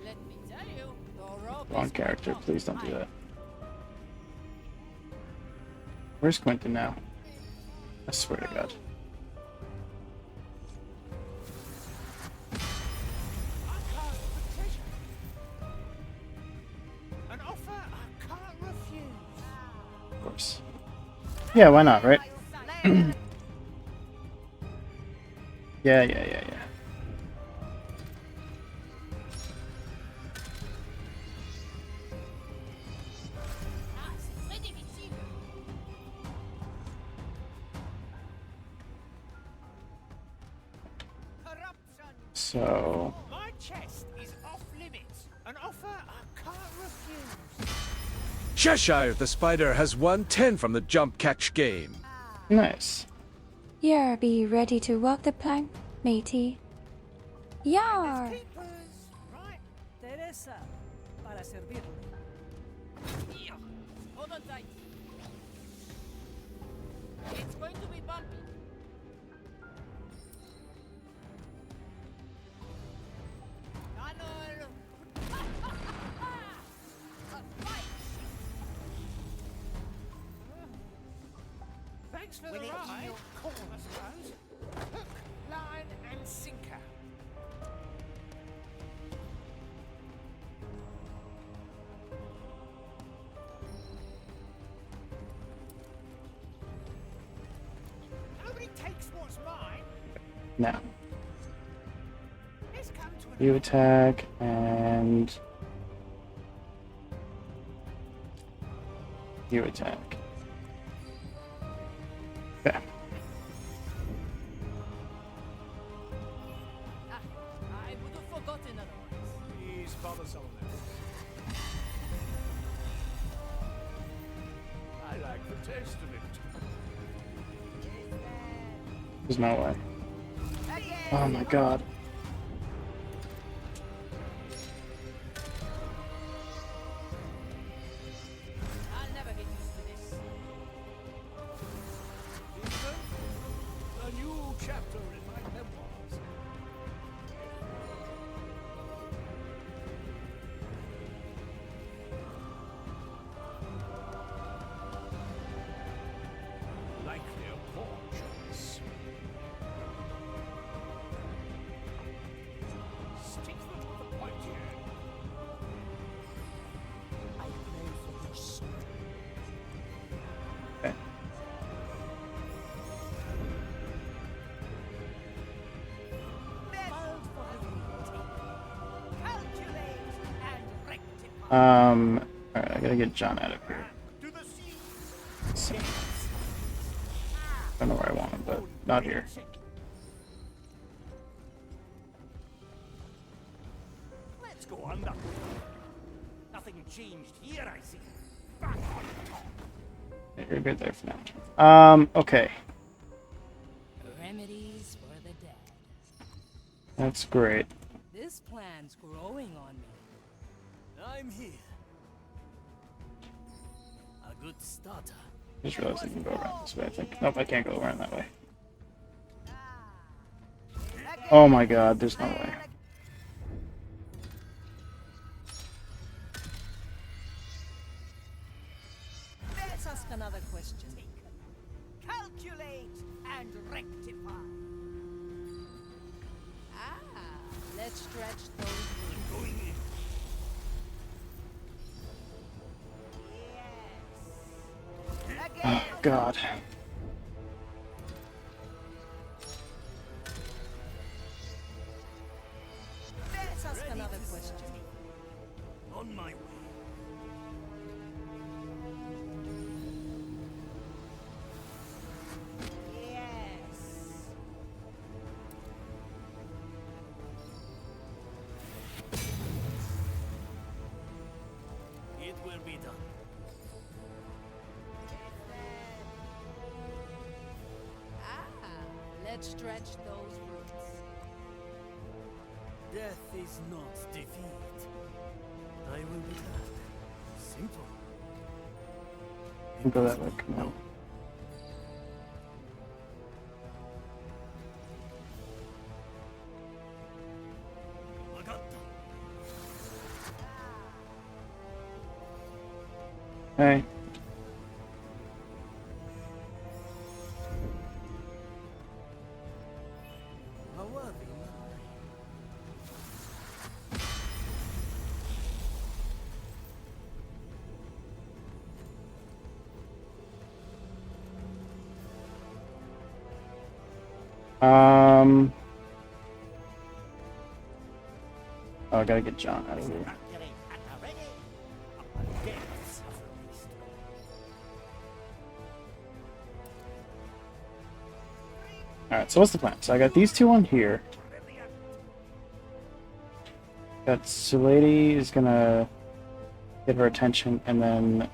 Let me tell you, the rope Wrong is character, not please don't do mine. that. Where's Quentin now? I swear to god. An offer I can't refuse. Of course. Yeah, why not, right? Yeah. So... My chest is off limits. An offer I can't refuse. Cheshire the Spider has won 10 from the jump catch game. Nice. Yar, be ready to walk the plank, matey. Yar! Right, Teresa, para servirle. Hold on tight. It's going to be bumpy. Thanks for the ride. Cool, I suppose. Hook, line, and sinker. Nobody takes what's mine. Now. Let's come to You attack, and... you attack. Okay. I would have forgotten otherwise. Please bother someone else. I like the taste of it. There's no way. Oh my god. I'll never get used to this. A new chapter in my memoirs. Likely a poor choice. Stick them to the point here. I pray for your soul. Okay. Alright, I gotta get John out of here. Let's see. I don't know where I want him, but not here. changed here, I see. You're good there for now. Okay. Remedies for the dead. That's great. This plan's growing on me. I'm here. A good starter. Just realized I can go around this way, I think. Nope, I can't go around that way. Oh my god, there's no way. Let's ask another question. Calculate and rectify. Let's stretch those Going in. Oh god. Let's ask another question. On my way. Yes. It will be done. let's stretch those roots. Death is not defeat. I will be back. Simple. Go that way, come on. Hey. Oh, I gotta get John out of here. Alright, so what's the plan? So I got these two on here. That Lady is gonna get her attention, and then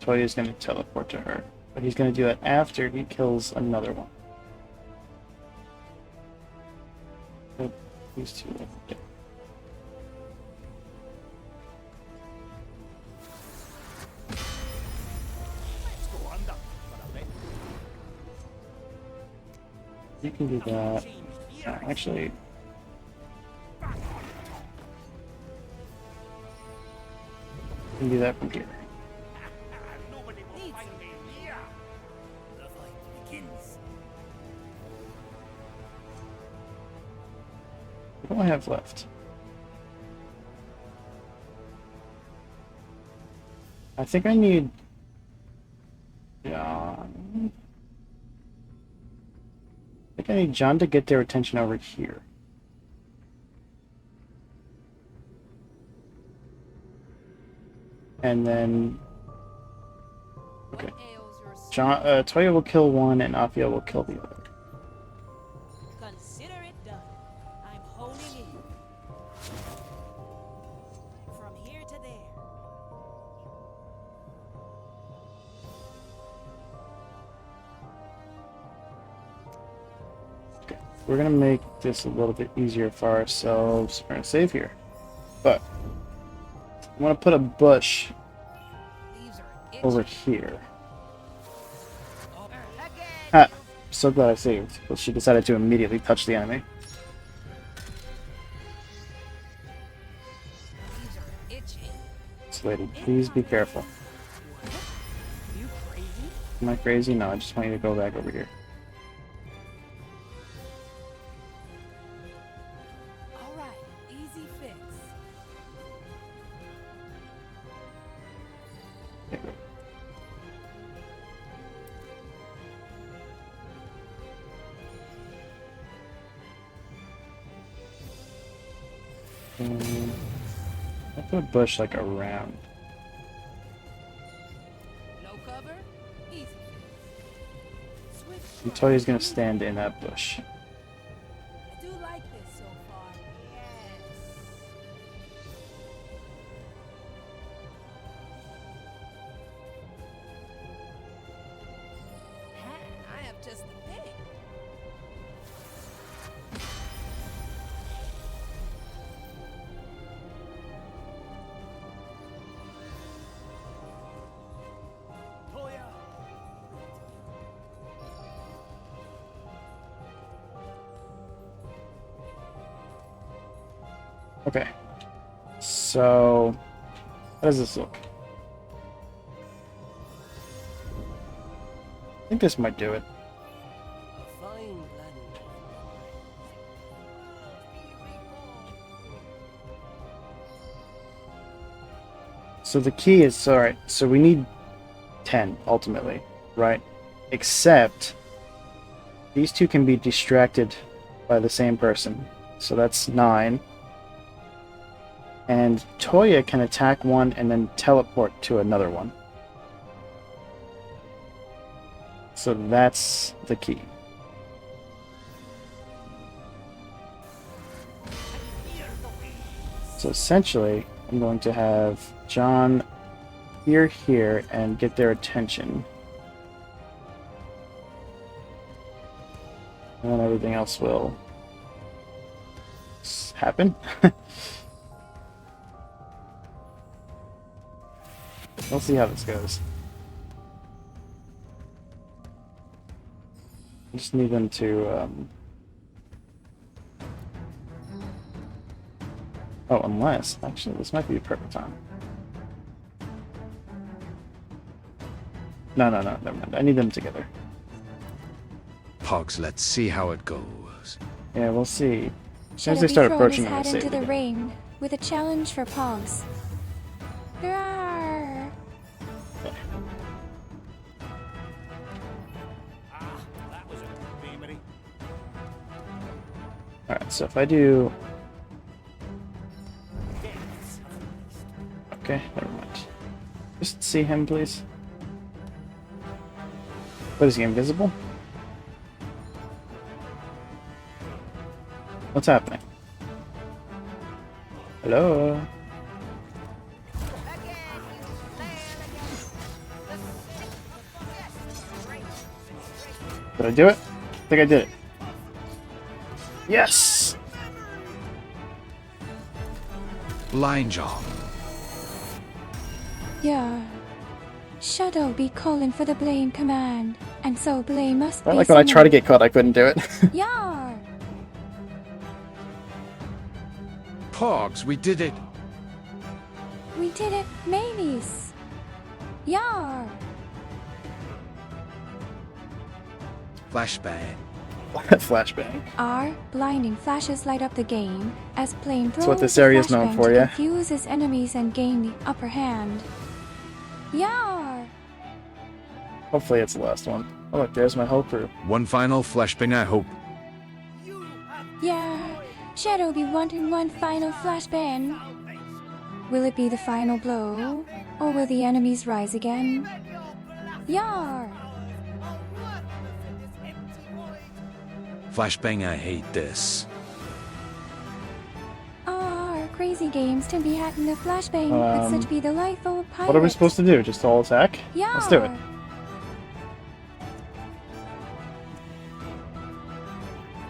Toya is gonna teleport to her. But he's gonna do that after he kills another one. But these two. Yeah. You can do that. Actually, you can do that from here. The fight begins. What do I have left? I think I need John. I think I need John to get their attention over here. And then, okay, John, Toya will kill one, and Afia will kill the other. Consider it done. I'm honing in. From here to there. Okay, we're gonna make this a little bit easier for ourselves. We're gonna save here, but I'm gonna put a bush over here. Ah, so glad I saved, but she decided to immediately touch the enemy. This lady, please be careful. You crazy? Am I crazy? No, I just want you to go back over here. All right, easy fix. Okay, good. I'll put a bush like around. No cover? Easy. Switch. And Toya's gonna stand in that bush. I do like this so far. Okay. So, how does this look? I think this might do it. Fine plan. So the key is, alright, so we need 10 ultimately, right? Except these two can be distracted by the same person. So that's 9. And Toya can attack one and then teleport to another one. So that's the key. So essentially, I'm going to have John here, and get their attention. And then everything else will happen. We'll see how this goes. I just need them to, Oh, unless... Actually, this might be a perfect time. No, never mind. I need them together. Pogs, let's see how it goes. Yeah, we'll see. As soon as Shadow they be start throwing approaching his me, I hat say into it the again. rain with a challenge for Pogs. Rawr. That was a good memory. Alright, so if I do... Okay, never mind. Just see him, please. What is he, invisible? What's happening? Hello? Did I do it? I think I did it. Yes! Line job. Yeah. Shadow be calling for the blame command, and so blame must Not be like when I tried to someone. get caught, I couldn't do it. Yar! Pogs, we did it. We did it, Mavis. Yar! Flashbang. Flashbang. Our blinding flashes light up the game as Blame throws what this the area is known flashbang for, to yeah? confuse his enemies and gain the upper hand. Yar! Hopefully it's the last one. Oh look, there's my whole crew. One final flashbang, I hope. Yeah, Shadow be wanting one final flashbang. Will it be the final blow, or will the enemies rise again? Yar! Flashbang, I hate this. Our crazy games to be hacking the flashbang, but such be the life of a pirate. What are we supposed to do? Just all attack? Yeah. Let's do it.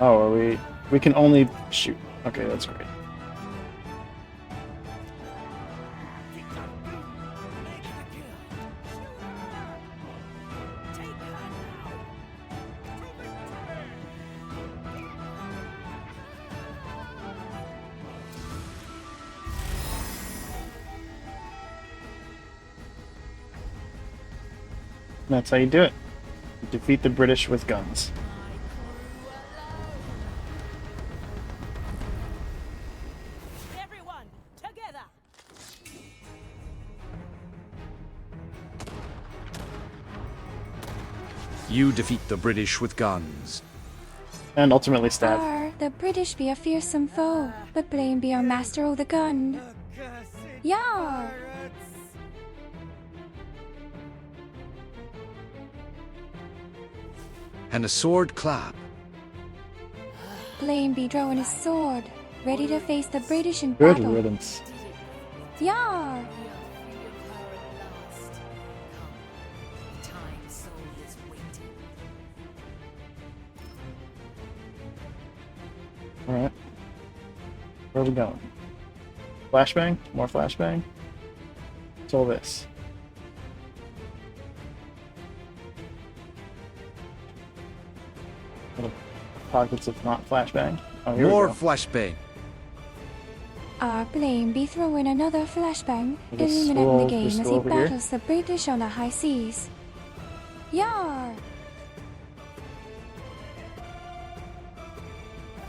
Oh, are we... We can only shoot. Okay, that's great. That's how you do it. Defeat the British with guns. Everyone, together! You defeat the British with guns. And ultimately stab. The British be a fearsome foe, but Blame be our master o' the gun. Yar! And a sword clap. Blame be drawing his sword, ready to face the British in Good battle. riddance. Yar! Alright. Where are we going? Flashbang? More flashbang? What's all this? Little pockets of not flashbang. Oh, here More we go. flashbang. Blame be throwing another flashbang, I guess illuminating we'll the game just as go he over here. battles the British on the high seas. Yar!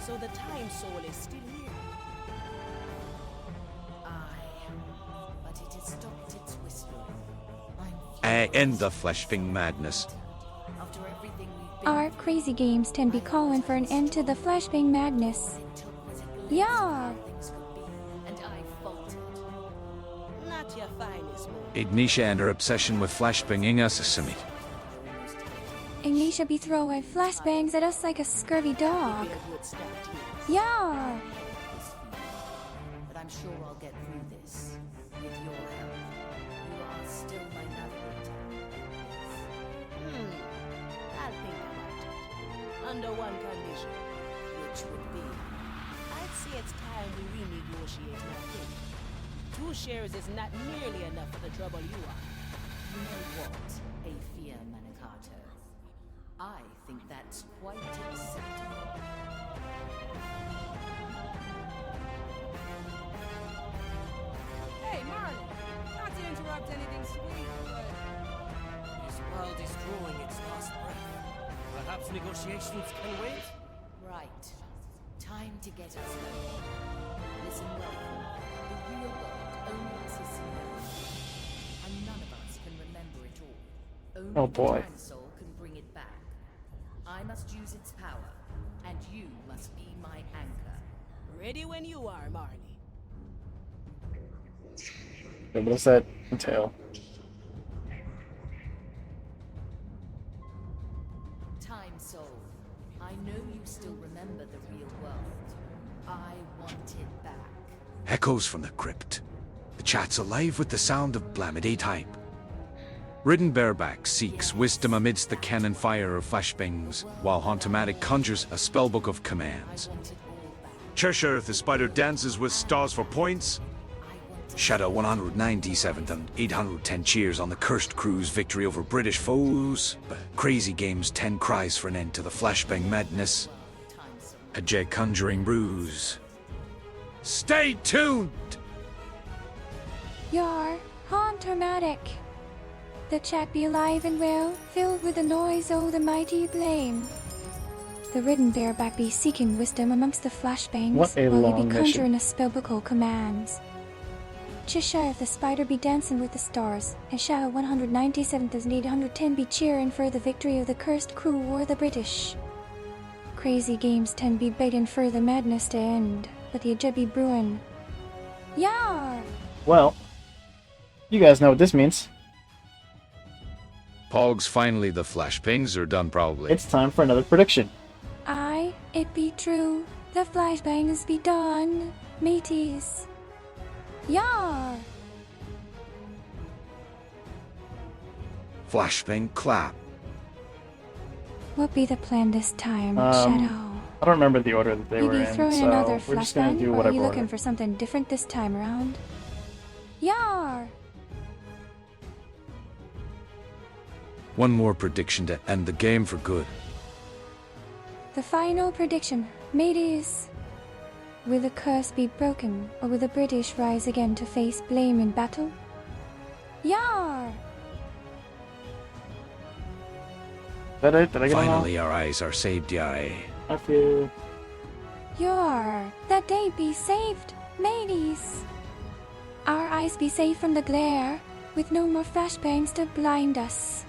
So the time soul is still here. But it has stopped its whispering. End the fleshbang madness. After everything we've been Our crazy games tend be calling for an end to the flashbang madness. Yar! and I faltered. Not your finest moment. Ignitia and her obsession with flashbanging us a summit. Ignitia be throwing flashbangs at us like a scurvy dog. Be a good start here. Yar! But I'm sure I'll get through this. With your help. You are still my navigator. I'll think about it. Under one condition. Which would be. I'd say it's time we renegotiate my thing. 2 shares is not nearly enough for the trouble you are. You know what, Afia Manicato? I think that's quite acceptable. Hey, Marley. Not to interrupt anything sweet, but This world is drawing its last breath. Perhaps negotiations can wait? Right. Time to get us home. Listen well. The real world only exists in memory. And none of us can remember it all. Only Oh, boy. the Time Soul can bring it back. I must use its power, and you must be my anchor. Ready when you are, Marley. What does that entail? Time Soul, I know you still remember the real world. I want it back. Echoes from the crypt. The chat's alive with the sound of Blamide type. Ridden Bareback seeks wisdom amidst the cannon fire of flashbangs, while Hauntomatic conjures a spellbook of commands. Cheshire the Spider dances with stars for points. Shadow 197th and 810 cheers on the cursed crew's victory over British foes. But Crazy Games 10 cries for an end to the flashbang madness. A J conjuring bruise. Stay tuned! Yar! Hauntomatic! The chat be alive and well, filled with the noise o' the mighty blame. The ridden bareback be seeking wisdom amongst the flashbangs, What a while you long be mission. conjuring a spellbook commands. Cheshire the spider be dancing with the stars, and Shadow 197,810 be cheering for the victory of the cursed crew or the British. Crazy Games 10 be begging for the madness to end, but the Ajay be brewing. Yar! Well, you guys know what this means. Pogs, finally the flashbangs are done probably. It's time for another prediction. It be true, the flashbangs be done, mateys. Yar! Flashbang clap. What be the plan this time, Um, Shadow? I don't remember the order that they You were be in, throwing so another we're just gonna flashbang, do or are whatever you looking order. for something different this time around? Yar! One more prediction to end the game for good. The final prediction, mateys. Will the curse be broken, or will the British rise again to face blame in battle? Yar! Is that it? Did I get them all? Finally our eyes are saved, yai. I feel... Yar! That day be saved, mateys. Our eyes be safe from the glare, with no more flashbangs to blind us.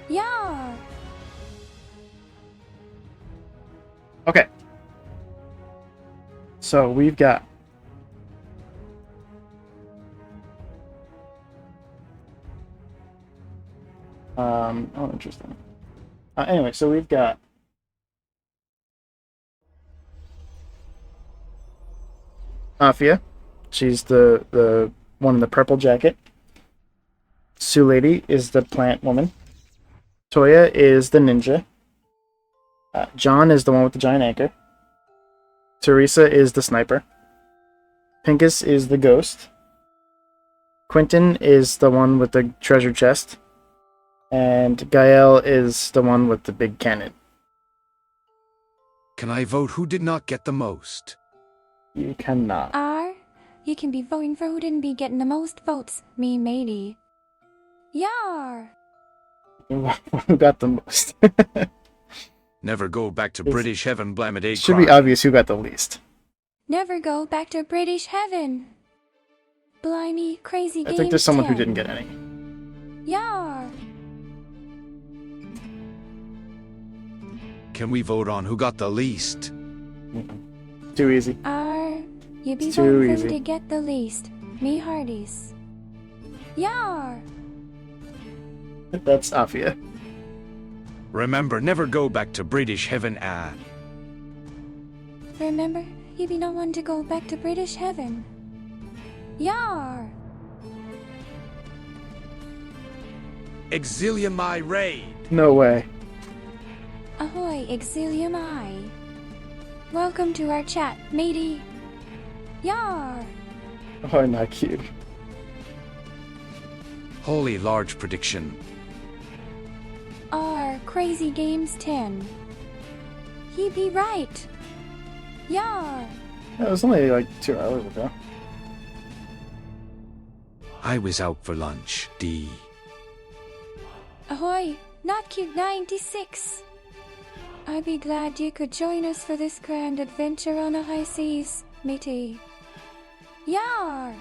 Yar! Okay. So we've got... oh, interesting. Anyway, so we've got... Afia. She's the one in the purple jacket. Sue Lady is the plant woman. Toya is the ninja. John is the one with the giant anchor. Teresa is the sniper. Pincus is the ghost. Quentin is the one with the treasure chest. And Gael is the one with the big cannon. Can I vote who did not get the most? You cannot. You can be voting for who didn't be getting the most votes, me matey. Yar! Who got the most? Never go back to British heaven, Blamade. Should be obvious who got the least. Never go back to British heaven. Blimey, crazy I games think there's someone 10. who didn't get any. Yar! Can we vote on who got the least? Too easy. You be It's too voting for easy. who to get the least. Me hearties. Yar! That's Afia. Remember, never go back to British heaven. Remember, you be not one to go back to British heaven. Yar! Exilium my raid. No way. Ahoy, Exilium I. Welcome to our chat, matey. Yar! Oh, not cute. Holy large prediction. Crazy Games 10. He be right. Yar! That was only like 2 hours ago. I was out for lunch. D. Ahoy, Not Cute 96. I'd be glad you could join us for this grand adventure on the high seas, matey. Yar!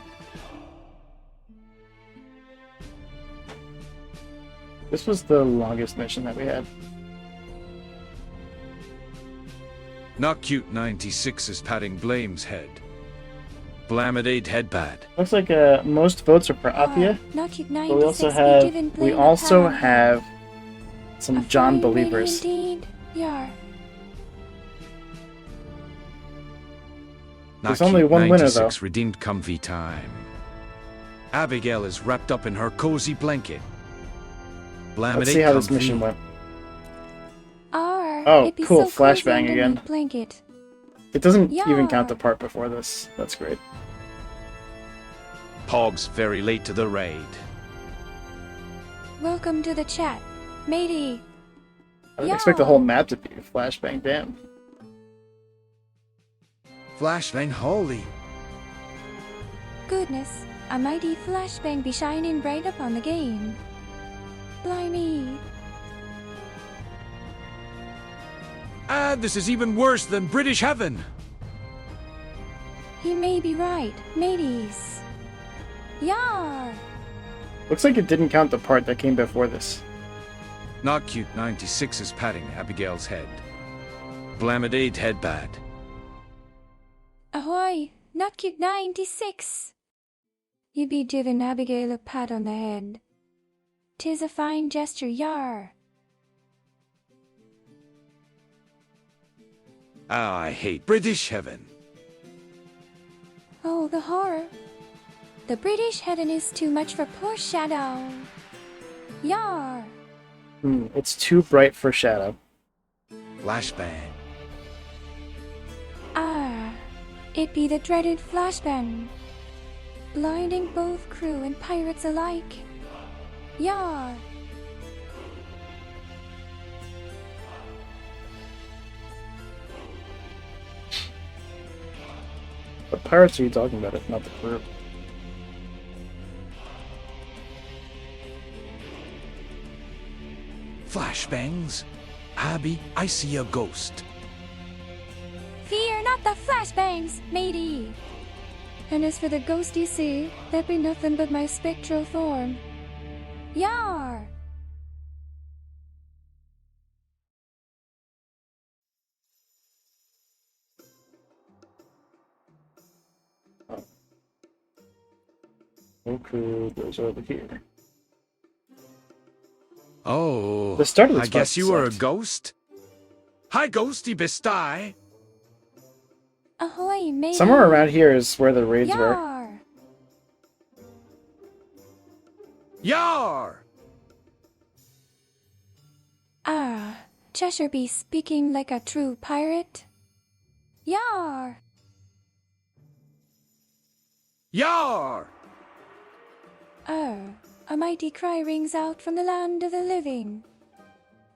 This was the longest mission that we had. Not cute 96 is patting Blame's head. Blamade headbad. Looks like most votes are for Apia. Not Cute But 96 we also have some John believers. Indeed. Yar. Not There's only cute one winner, 96 though. redeemed comfy time. Abigail is wrapped up in her cozy blanket. Blamade Let's see how this comfy. mission went. Oh, Oh, cool, flashbang again. Blanket. It doesn't even Yeah. count the part before this. That's great. Pog's very late to the raid. Welcome to the chat, matey. I would expect the whole map to be a flashbang. Damn. Flashbang holy. Goodness, a mighty flashbang be shining bright upon the game. Blimey. This is even worse than British heaven. He may be right, mateys. Yar! Looks like it didn't count the part that came before this. Not cute 96 is patting Abigail's head. Blamade headbad. Ahoy, Not Cute 96. You be giving Abigail a pat on the head. 'Tis a fine gesture, yar. I hate British heaven. Oh, the horror. The British heaven is too much for poor Shadow. Yar. It's too bright for Shadow. Flashbang. It be the dreaded flashbang. Blinding both crew and pirates alike. Yar. What pirates are you talking about if not the crew? Flashbangs? Abby, I see a ghost. Fear not the flashbangs, matey. And as for the ghost you see, that be nothing but my spectral form. Yar! No crew goes over here. Oh, The start of this I guess part you are a sucked. ghost? Hi, ghosty bestie. Ahoy, matey. Somewhere around here is where the raids were. Yar! Yar! Cheshire be speaking like a true pirate. Yar! Yar! A mighty cry rings out from the land of the living.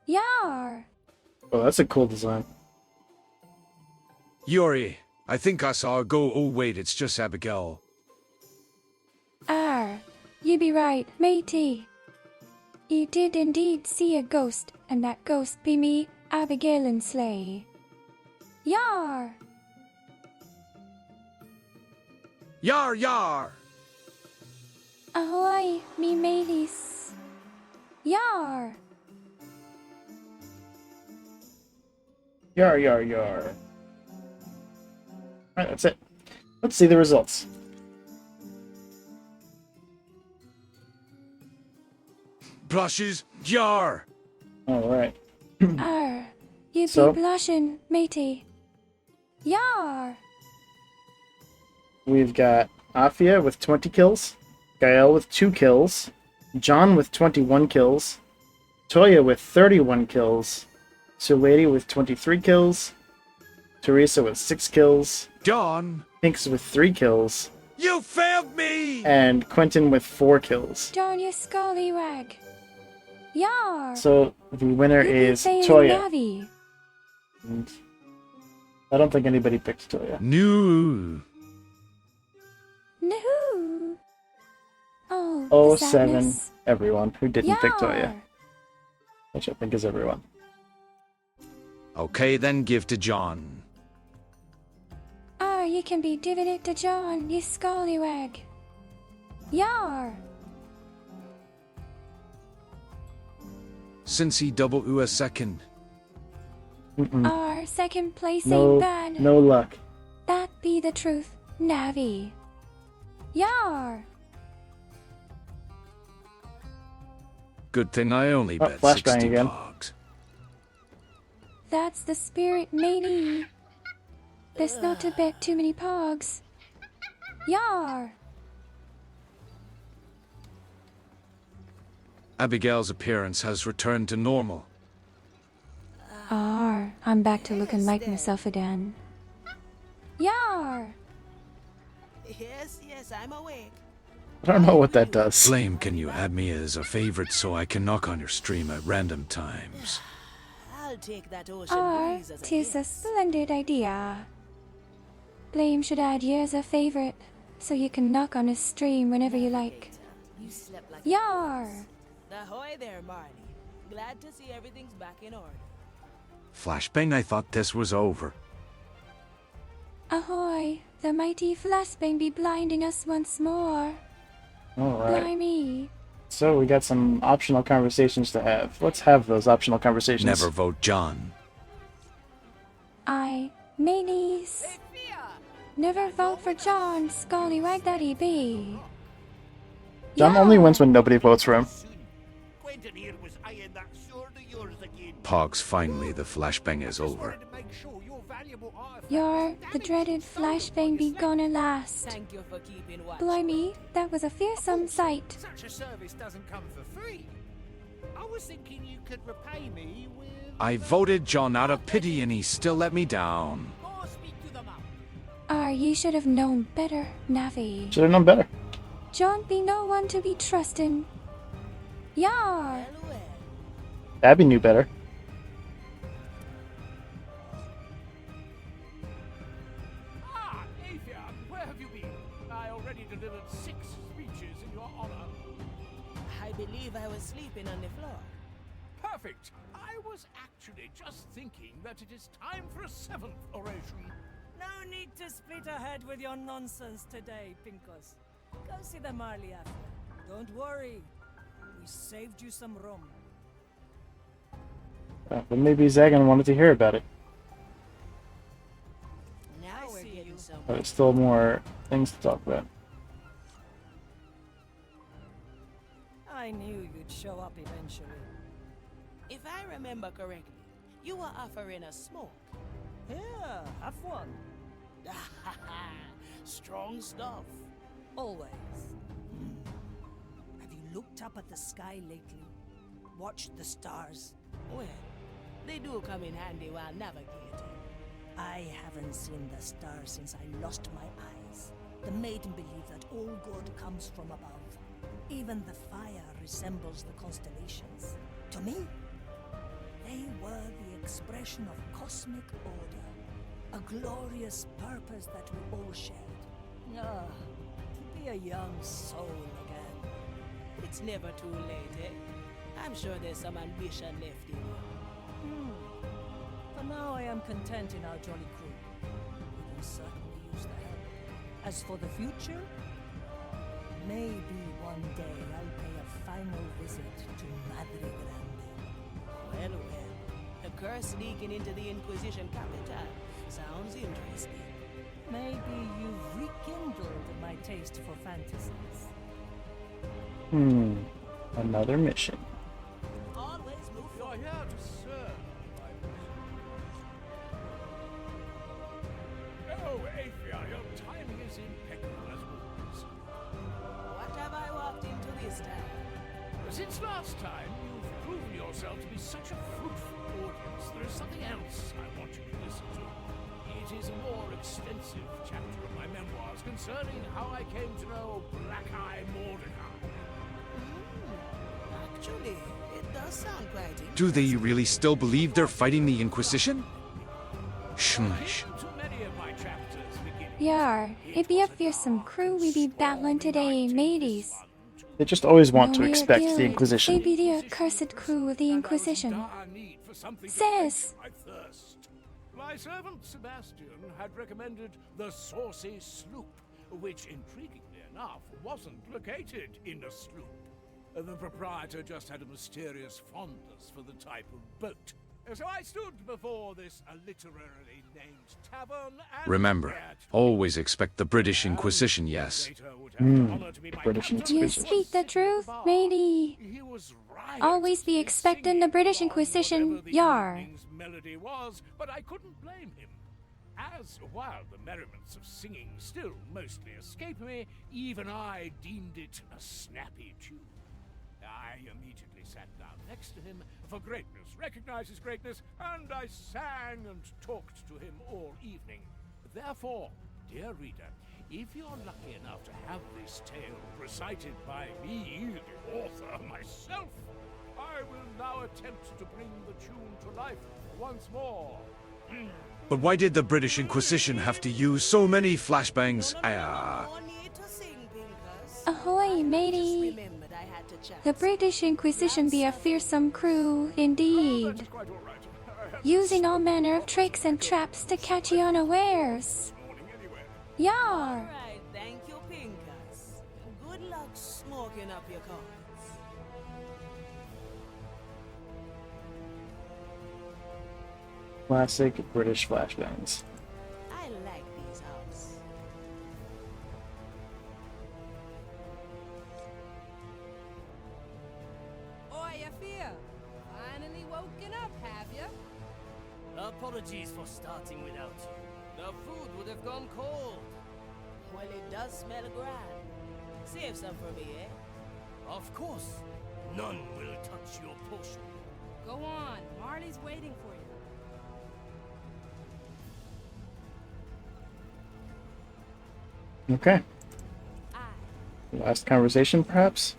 Yar! Oh, that's a cool design. Yuri, I think I saw her go. Oh, wait, it's just Abigail. You be right, matey. You did indeed see a ghost, and that ghost be me, Abigail and Slay. Yar! Yar yar! Ahoy, me mateys. Yar! Yar, yar, yar. Alright, that's it. Let's see the results. Blushes, yar! Alright. You So- be blushin', matey. Yar! We've got Afia with 20 kills, Gael with 2 kills, John with 21 kills, Toya with 31 kills, Sulady with 23 kills, Teresa with 6 kills, John! Pinks with 3 kills, You failed me! and Quentin with 4 kills. Darn you scallywag. Yar! So the winner You be is failing Toya. Navi. And I don't think anybody picked Toya. No. No. Oh, Oh, the 7 sadness. everyone who didn't pick Toya. Yar! Which I think is everyone. Okay, then give to John. You can be giving it to John, you scallywag. Yar! Since he double a second. Mm-mm. Second place No, ain't bad. no luck. That be the truth, Navi. Yar! Good thing I only Oh, bet flashbang 60 again. pogs. That's the spirit, matey. Best not to bet too many pogs. Yar! Abigail's appearance has returned to normal. I'm back to looking like myself again. Yar! Yes, yes, I'm awake. I don't know what that does. Flame, can you add me as a favorite so I can knock on your stream at random times? I'll take that ocean breeze as a Tis a splendid idea. Blame should add you as a favorite, so you can knock on his stream whenever you like. You slept like Yar! Ahoy there, Marley. Glad to see everything's back in order. Flashbang, I thought this was over. Ahoy! The mighty flashbang be blinding us once more. Alright. Blimey! So we got some optional conversations to have. Let's have those optional conversations. Never vote John. Mayonnaise. Never vote for John, scallywag that he be. John only wins when nobody votes for him. Quentin here was eyeing that sword of yours again. Pogs, finally the flashbang is over. To make sure your valuable artifact Your the dreaded flashbang be gonna last. Thank you for keeping watch. Blimey, that was a fearsome sight. Such a service doesn't come for free. I was thinking you could repay me with... I voted John out of pity and he still let me down. Go speak to them out. Ye should have known better, Navi. Should have known better. John be no one to be trustin'. Yar! Abby knew better. Ah, Avian, where have you been? I already delivered 6 speeches in your honor. I believe I was sleeping on the floor. Perfect. I was actually just thinking that it is time for a 7th oration. No need to split ahead with your nonsense today, Pinkos. Go see the Marley after. Don't worry. We saved you some room. But maybe Zagan wanted to hear about it. Now we're getting somewhere. But there's still more things to talk about. I knew you'd show up eventually. If I remember correctly, you were offering a smoke. Here, have one. Strong stuff. Always. Have you looked up at the sky lately? Watched the stars? Well, they do come in handy while navigating. I haven't seen the stars since I lost my eyes. The maiden believed that all good comes from above. Even the fire resembles the constellations. To me, they were the expression of cosmic order, a glorious purpose that we all shared. Ah, to be a young soul again. It's never too late, eh? I'm sure there's some ambition left in you. For now, I am content in our jolly crew. We can certainly use the help. As for the future, maybe one day I'll pay a final visit to Madre Grande. Well, the curse sneaking into the Inquisition capital sounds interesting. Maybe you've rekindled my taste for fantasies. Another mission. Always move You're here to serve. Oh, Athia, your timing is impeccable as always. What have I walked into this time? Since last time, you've proven yourself to be such a fruitful audience. There is something else I want you to listen to. It is a more extensive chapter of my memoirs concerning how I came to know Black Eye Mordecai. Actually, it does sound quite interesting. Do they really still believe they're fighting the Inquisition? Shmish. Too many of my chapters begin. Yar, it be a fearsome crew we be battling today, mateys. They just always want No to mere expect guild, the Inquisition. They be the accursed crew of the Inquisition. Says. My thirst. My servant Sebastian had recommended the Saucy Sloop, which, intriguingly enough, wasn't located in a sloop. The proprietor just had a mysterious fondness for the type of boat. So I stood before this literarily named tavern and Remember, dared to always expect the British Inquisition, yes. British You Inquisition. speak the truth, matey. He was right. Always be expecting the British Inquisition, Whatever the yar. evening's melody was, but I couldn't blame him. As while the merriments of singing still mostly escape me, even I deemed it a snappy tune. I immediately sat down next to him, for greatness recognizes greatness, and I sang and talked to him all evening. Therefore, dear reader, if you're lucky enough to have this tale recited by me, the author myself, I will now attempt to bring the tune to life once more. But why did the British Inquisition have to use so many flashbangs? No need to sing, Pinkers. Ahoy, matey. Remembered I had to chat. The British Inquisition be a fearsome crew, indeed. Quite all right. Using all manner of tricks and traps to catch you unawares. Yar. Alright, thank you, Pinkers. Good luck smoking up your cards. Classic British flashbangs. I like these house. Oi, Afia! Finally woken up, have ya? Apologies for starting without you. The food would have gone cold. Well, it does smell grand. Save some for me, eh? Of course, none will touch your portion. Go on, Marley's waiting for you. Okay. Last conversation, perhaps?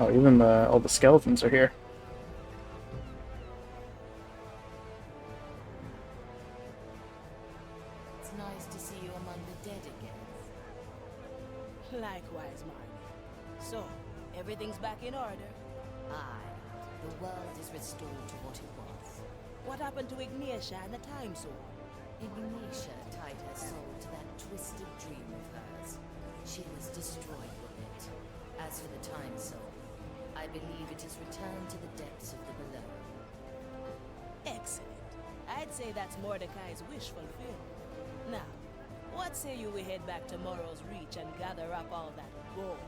Oh, even all the skeletons are here. It's nice to see you among the dead again. Likewise, Marley. So, everything's back in order? Aye, the world is restored to what it was. What happened to Ignatia and the Time Sword? Ignatia tied her soul to that twisted dream of hers. She was destroyed with it. As for the Time Soul, I believe it has returned to the depths of the below. Excellent. I'd say that's Mordecai's wish fulfilled. Now, what say you we head back to Morrow's Reach and gather up all that gold?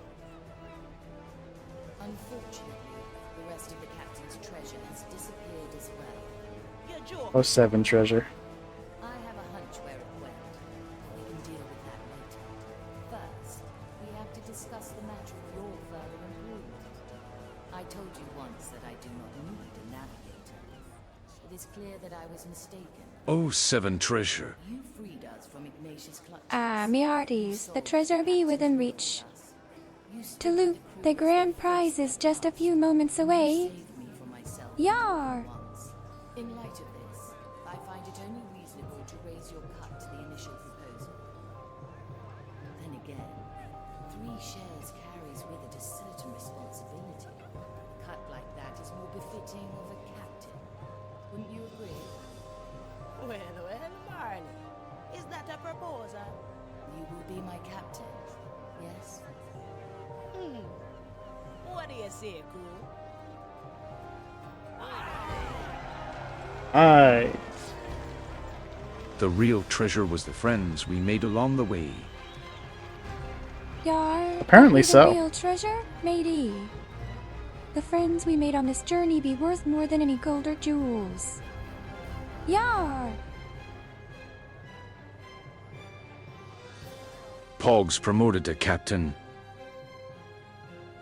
Unfortunately, the rest of the captain's treasure has disappeared as well. You're joking. Oh, 7 treasure. I have a hunch where it went. We can deal with that later. First, we have to discuss the matter of your further improvement. I told you once that I do not need a navigator. It is clear that I was mistaken. Oh, 7 treasure. You freed us from Ignatius' clutches. Ah, me hearties, the treasure be within reach. To loot, the grand prize is just a few moments away. Saved me from myself Yar! once. In light of this, fitting of a captain. Wouldn't you agree? Well, Marley. Is that a proposal? You will be my captain, yes? What do you say, cool? Aye. The real treasure was the friends we made along the way. Yar. Apparently are we so. The real treasure, matey. The friends we made on this journey be worth more than any gold or jewels. Yar. Pogs promoted to captain.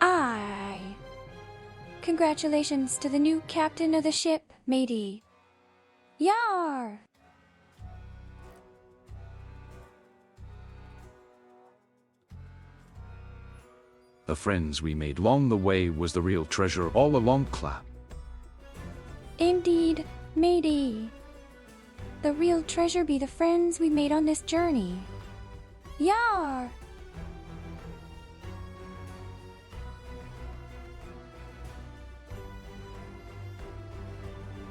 Aye. Congratulations to the new captain of the ship, matey. Yar. The friends we made along the way was the real treasure all along, clap. Indeed, matey. The real treasure be the friends we made on this journey. Yar.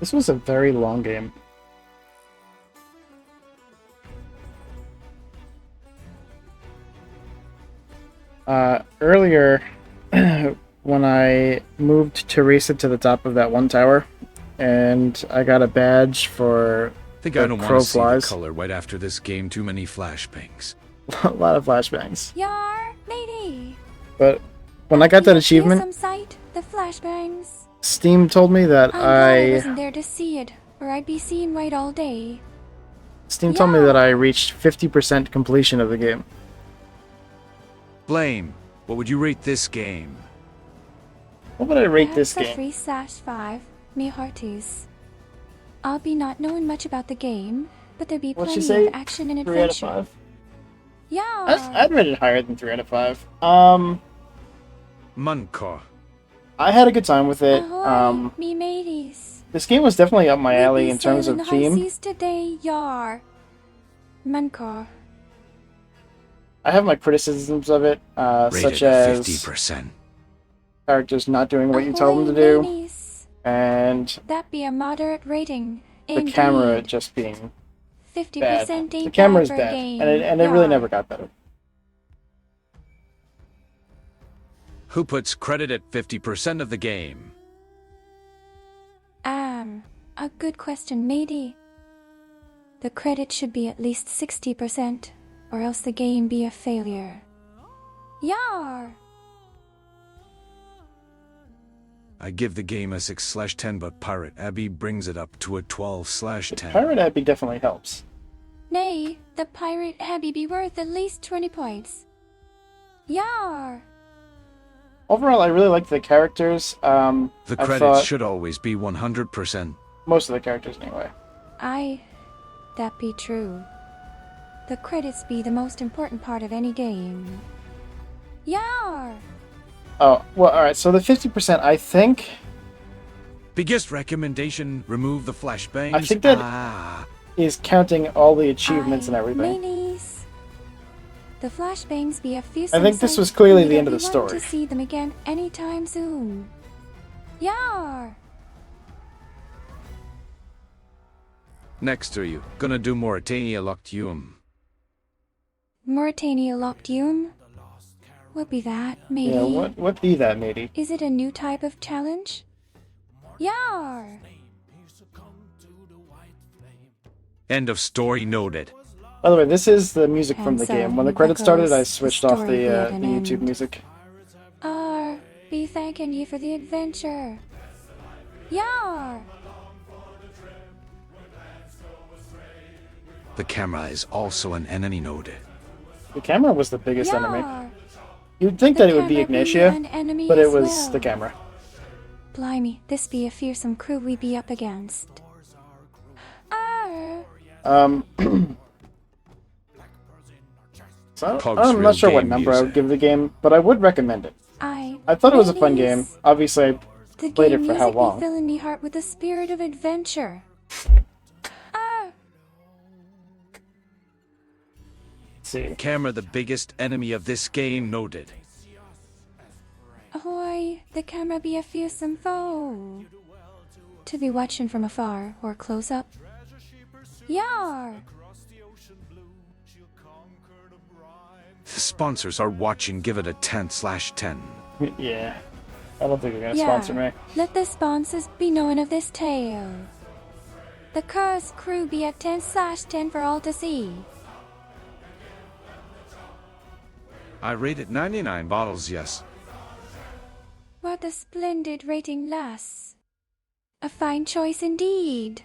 This was a very long game. Earlier, when I moved Teresa to the top of that one tower, and I got a badge for Think the I don't want crow to see the flies. color right after this game. Too many flashbangs. A lot of flashbangs. Yar, matey. But when I got that Some achievement, sight, the flashbangs. Steam told me that I'm glad I I wasn't there to see it, or I'd be seeing white all day. Steam told me that I reached 50% completion of the game. Blame. What would you rate this game? What would I rate this Perhaps game? a 3/5, me hearties. I'll be not knowing much about the game, but there be What'd you plenty say? of action and 3 out of adventure. 5? Yeah. I'd rate it higher than 3 out of 5. Munkar. I had a good time with it. Ahoy, me mateys. This game was definitely up my alley We in terms of sailing high theme. seas today, yar. Mankar. I have my criticisms of it, Rated such as 50%. characters not doing what you tell them to Ahoy, do, mateys. and That be a moderate rating. the Indeed. camera just being 50% bad. ain't The camera is bad for a bad, game. and it really Yar. never got better. Who puts credit at 50% of the game? A good question, matey. The credit should be at least 60%, or else the game be a failure. Yar! I give the game a 6/10, but Pirate Abby brings it up to a 12/10. Pirate Abbey definitely helps. Nay, the pirate Abby be worth at least 20 points. Yar! Overall, I really liked the characters. The I credit thought should always be 100%. most of the characters anyway. That be true. The credits be the most important part of any game. Yar! Oh, well, alright, so the 50%, I think... Biggest recommendation, remove the flashbangs. I think that is counting all the achievements and everything. Mayonnaise. The flashbangs be a fearsome I think this sight, was clearly and the we end of the don't want story. to see them again anytime soon. Yar! Next are you. Gonna do Mauritania Loctium. Mauritania Loctium? What be that, matey? Yeah, what be that, matey? Is it a new type of challenge? Yar! End of story noted. By the way, this is the music from And the so game. When the here credits started, goes I the switched off story the at an YouTube end. music. Be thanking you for the adventure. Yar! The camera is also an enemy node. The camera was the biggest Yar! enemy. You'd think The that it would be camera be Ignatia, an enemy but it as was well. the camera. Blimey, this be a fearsome crew we be up against. Arr! So Pug's I'm real not sure what game number I would music. give the game, but I would recommend it. I thought it was a fun Mayonnaise. game. Obviously, The I played game it for how music long. be filling me heart with the spirit of adventure. Let's see. Camera the biggest enemy of this game noted. Ahoy, the camera be a fearsome foe. to be watching from afar or close up. Yar! The sponsors are watching. Give it a 10/10. Yeah. I don't think they're gonna Yeah, sponsor me. let the sponsors be knowing of this tale. The cursed crew be at 10/10 for all to see. I rated 99 bottles, yes. What a splendid rating, lass. A fine choice indeed.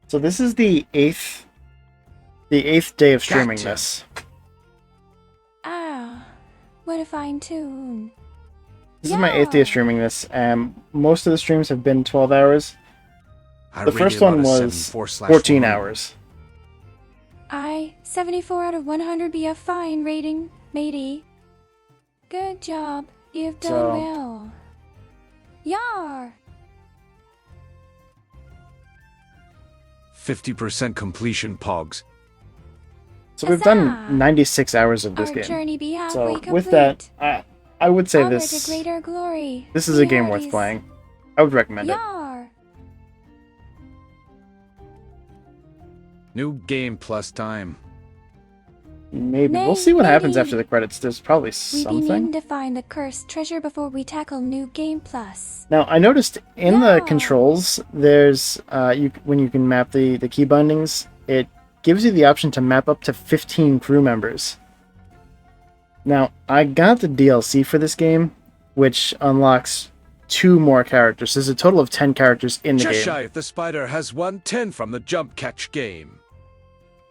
So this is the eighth day of streaming Gotcha. this. Ah, what a fine tune. This is my 8th day of streaming this. Most of the streams have been 12 hours. I The rated first about one a was 74/100. 14 hours. 74 out of 100 be a fine rating, matey. Good job, you've done So- well. Yar! 50% completion, Pogs. So we've Huzzah! done 96 hours of this Our game. journey be halfway So complete. with that, I would say Onward this to greater glory. this is a game worth Hearties. playing. I would recommend it. Yar! New game plus time. Maybe. Nay, We'll see what happens maybe. after the credits. There's probably We be needing something. to find the cursed treasure before we tackle New Game Plus. Now, I noticed in the Yeah. controls, there's when you can map the key bindings, it gives you the option to map up to 15 crew members. Now, I got the DLC for this game, which unlocks 2 more characters. There's a total of 10 characters in the Just game. shy if the spider has 110 from the jump catch game.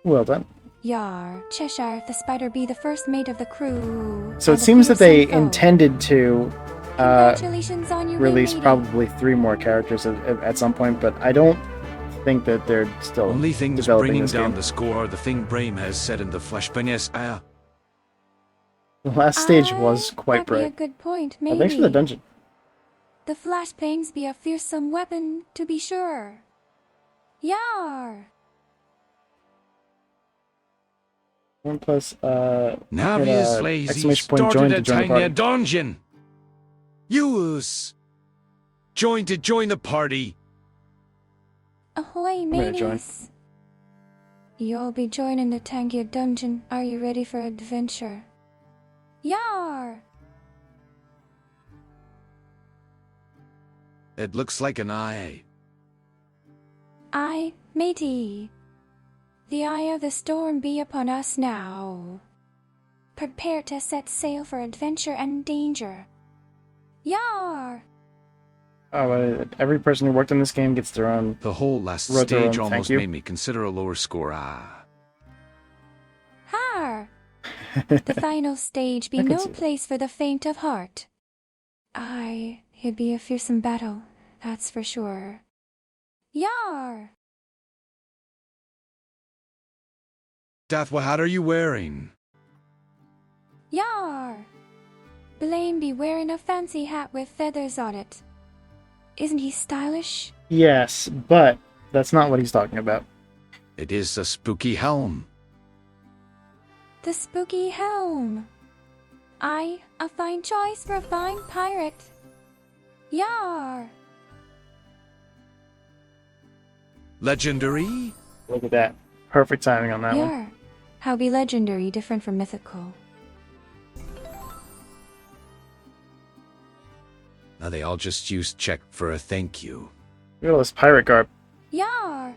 Well done. Yar, Cheshire, if the spider be the first mate of the crew. So and it the seems that they fearsome foe. intended to Congratulations on your release win, matey. probably 3 more characters at some point, but I don't think that they're still Only things developing bringing this down game. the score are the thing Brahim has said in the flesh. But yes, The last stage was quite That be a bright. good point, Oh, maybe. thanks for the dungeon. The flashbangs be a fearsome weapon, to be sure. Yar! 9 hit, Navius lazy exclamation point started join a to join the tiny party. dungeon. Use join to join the party. Ahoy, gonna join. mateys. You'll be joining the Tangier dungeon. Are you ready for adventure? Yar! It looks like an eye. Aye, matey. The eye of the storm be upon us now. Prepare to set sail for adventure and danger. Yar! Every person who worked on this game gets their own. The whole last wrote their stage own thank almost you. made me consider a lower score. Har! The final stage be I could no see that. place for the faint of heart. Aye, it be a fearsome battle, that's for sure. Yar! Dath, what hat are you wearing? Yar! Blame be wearing a fancy hat with feathers on it. Isn't he stylish? Yes, but that's not what he's talking about. It is a spooky helm. The spooky helm. Aye, a fine choice for a fine pirate. Yar! Legendary? Look at that. Perfect timing on that one. Yar. How be legendary different from mythical? Now they all just used check for a thank you. Look at all this pirate garb. Yar!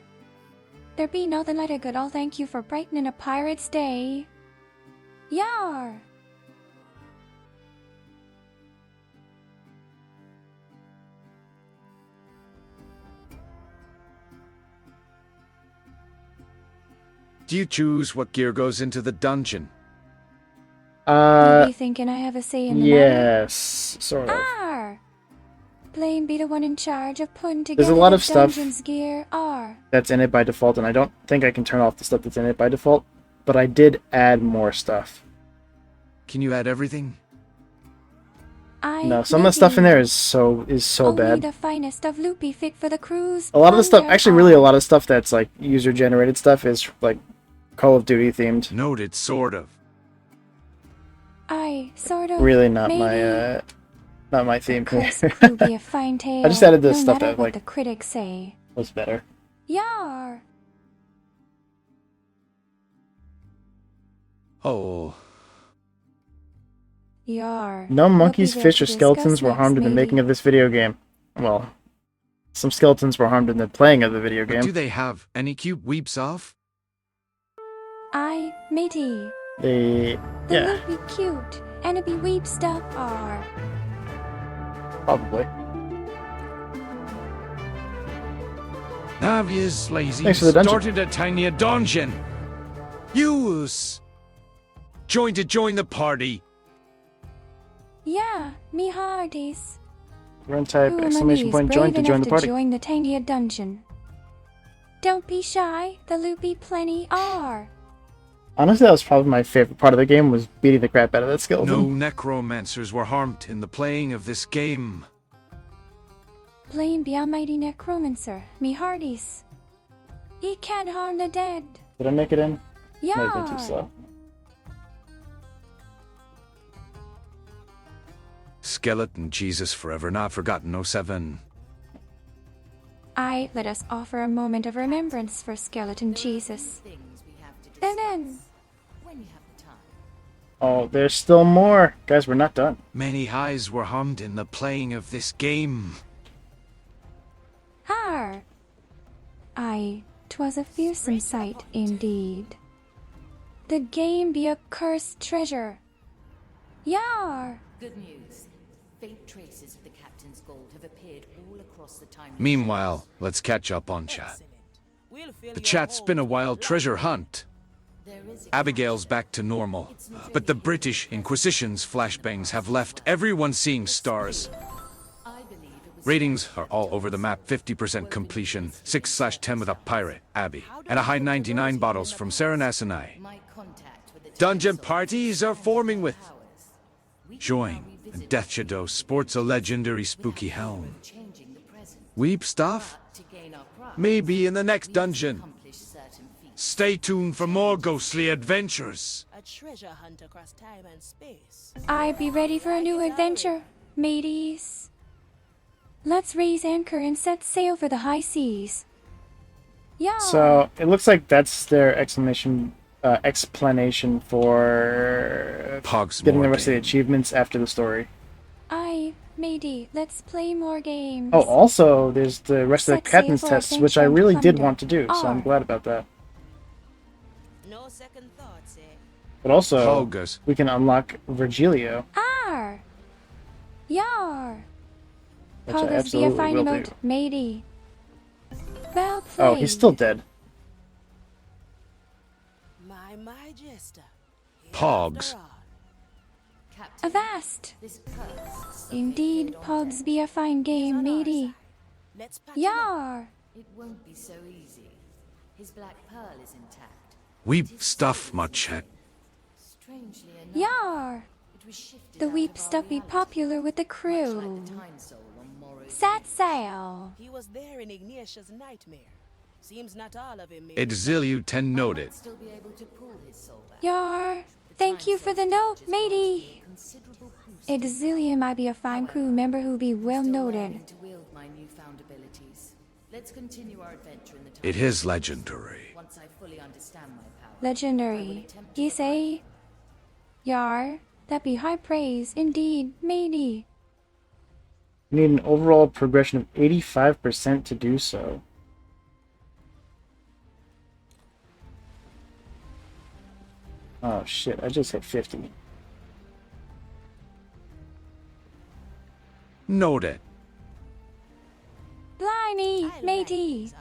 There be nothing like a good all thank you for brightening a pirate's day. Yar! Do you choose what gear goes into the dungeon? You be thinking I have a say in the matter? Yes, sort of. Arr! Blame be the one in charge of putting together There's a lot the of stuff dungeon's gear. Arr! that's in it by default, and I don't think I can turn off the stuff that's in it by default, but I did add more stuff. Can you add everything? No, some of the stuff in there is so Only bad. the finest of loot be fit for the cruise. A lot of the stuff, Wonder actually, really a lot of stuff that's like user generated stuff is like Call of Duty themed. Noted, sort of. Aye, sort of. Really not maybe. my theme. Cursed crew be a fine tale. I just added the no stuff matter that what like the critics say. was better. Yar! Oh, Yar. No What monkeys, we will fish, or discuss skeletons were next, harmed in the making maybe. of this video game. Well, some skeletons were harmed in the playing of the video but game. do they have any cute weeps off? Matey. They, The yeah, loop be cute, and it be weep stuff are. probably. Obvious lazy. Thanks for the dungeon. Started a tiny dungeon. Use. Join the party. Yeah, me hearties. Run type, Who exclamation is point, brave join to enough join the to party. join the tiny dungeon. Don't be shy, the loop be plenty are. Honestly, that was probably my favorite part of the game, was beating the crap out of that No skeleton. necromancers were harmed in the playing of this game. Blame be almighty necromancer, me hearties. He can't harm the dead. Did I make it in? Yeah. Might have been too slow. Skeleton Jesus forever not forgotten 07. Let us offer a moment of remembrance for Skeleton Jesus. And then, When you have the time. Oh, there's still more. Guys, we're not done. Many eyes were harmed in the playing of this game. har! 'Twas a fearsome sight indeed. The game be a cursed treasure. Yar! Good news. Faint traces of the captain's gold have appeared all across the time. Meanwhile, let's catch up on chat. The chat's been a wild treasure hunt. Abigail's back to normal, but the British Inquisition's flashbangs have left everyone seeing stars. Ratings are all over the map, 50% completion, 6/10 with a pirate, Abby, and a high 99 bottles from Serenas and I. Dungeon parties are forming with Join, and Death Shadow sports a legendary spooky helm. Weep stuff? Maybe in the next dungeon. Stay tuned for more ghostly adventures. A treasure hunt across time and space. Be ready for a new adventure, mateys. Let's raise anchor and set sail for the high seas. Yeah. So, it looks like that's their explanation for Pog's getting more the rest of the game. achievements after the story. Matey, let's play more games. Oh, also, there's the rest of the Set sail captain's for tests, which I adventure and really did plunder. want to do, so I'm glad about that. No second thoughts, eh? But also, Pogus. we can unlock Virgilio, Yar! which I Pogus be a absolutely fine will boat, do. matey. Well played. Oh, he's still dead. My jester. Pogs. Avast! Indeed, Pogs be a fine game, matey. Let's pack Yar! It won't be so easy. His black pearl is intact. Weep stuff, my chat. Strangely enough, Yar! it was shifted The out weep of our stuff be reality, popular with the much crew. like the time soul on Morrow's Set sail. He was there in Ignatius' nightmare. Seems not all of him. Exiliu 10 noted. still be able to pull his soul back. Yar! Thank you for the note, matey. Considerable boost Exilium might be a fine crew member who be well noted. to wield my newfound abilities. Let's continue our adventure in the time. It is legendary. Once I fully understand my power. Legendary. You say? Yar, that be high praise indeed, matey. You need an overall progression of 85% to do so. Oh shit, I just hit 50. Noted. Blimey, matey.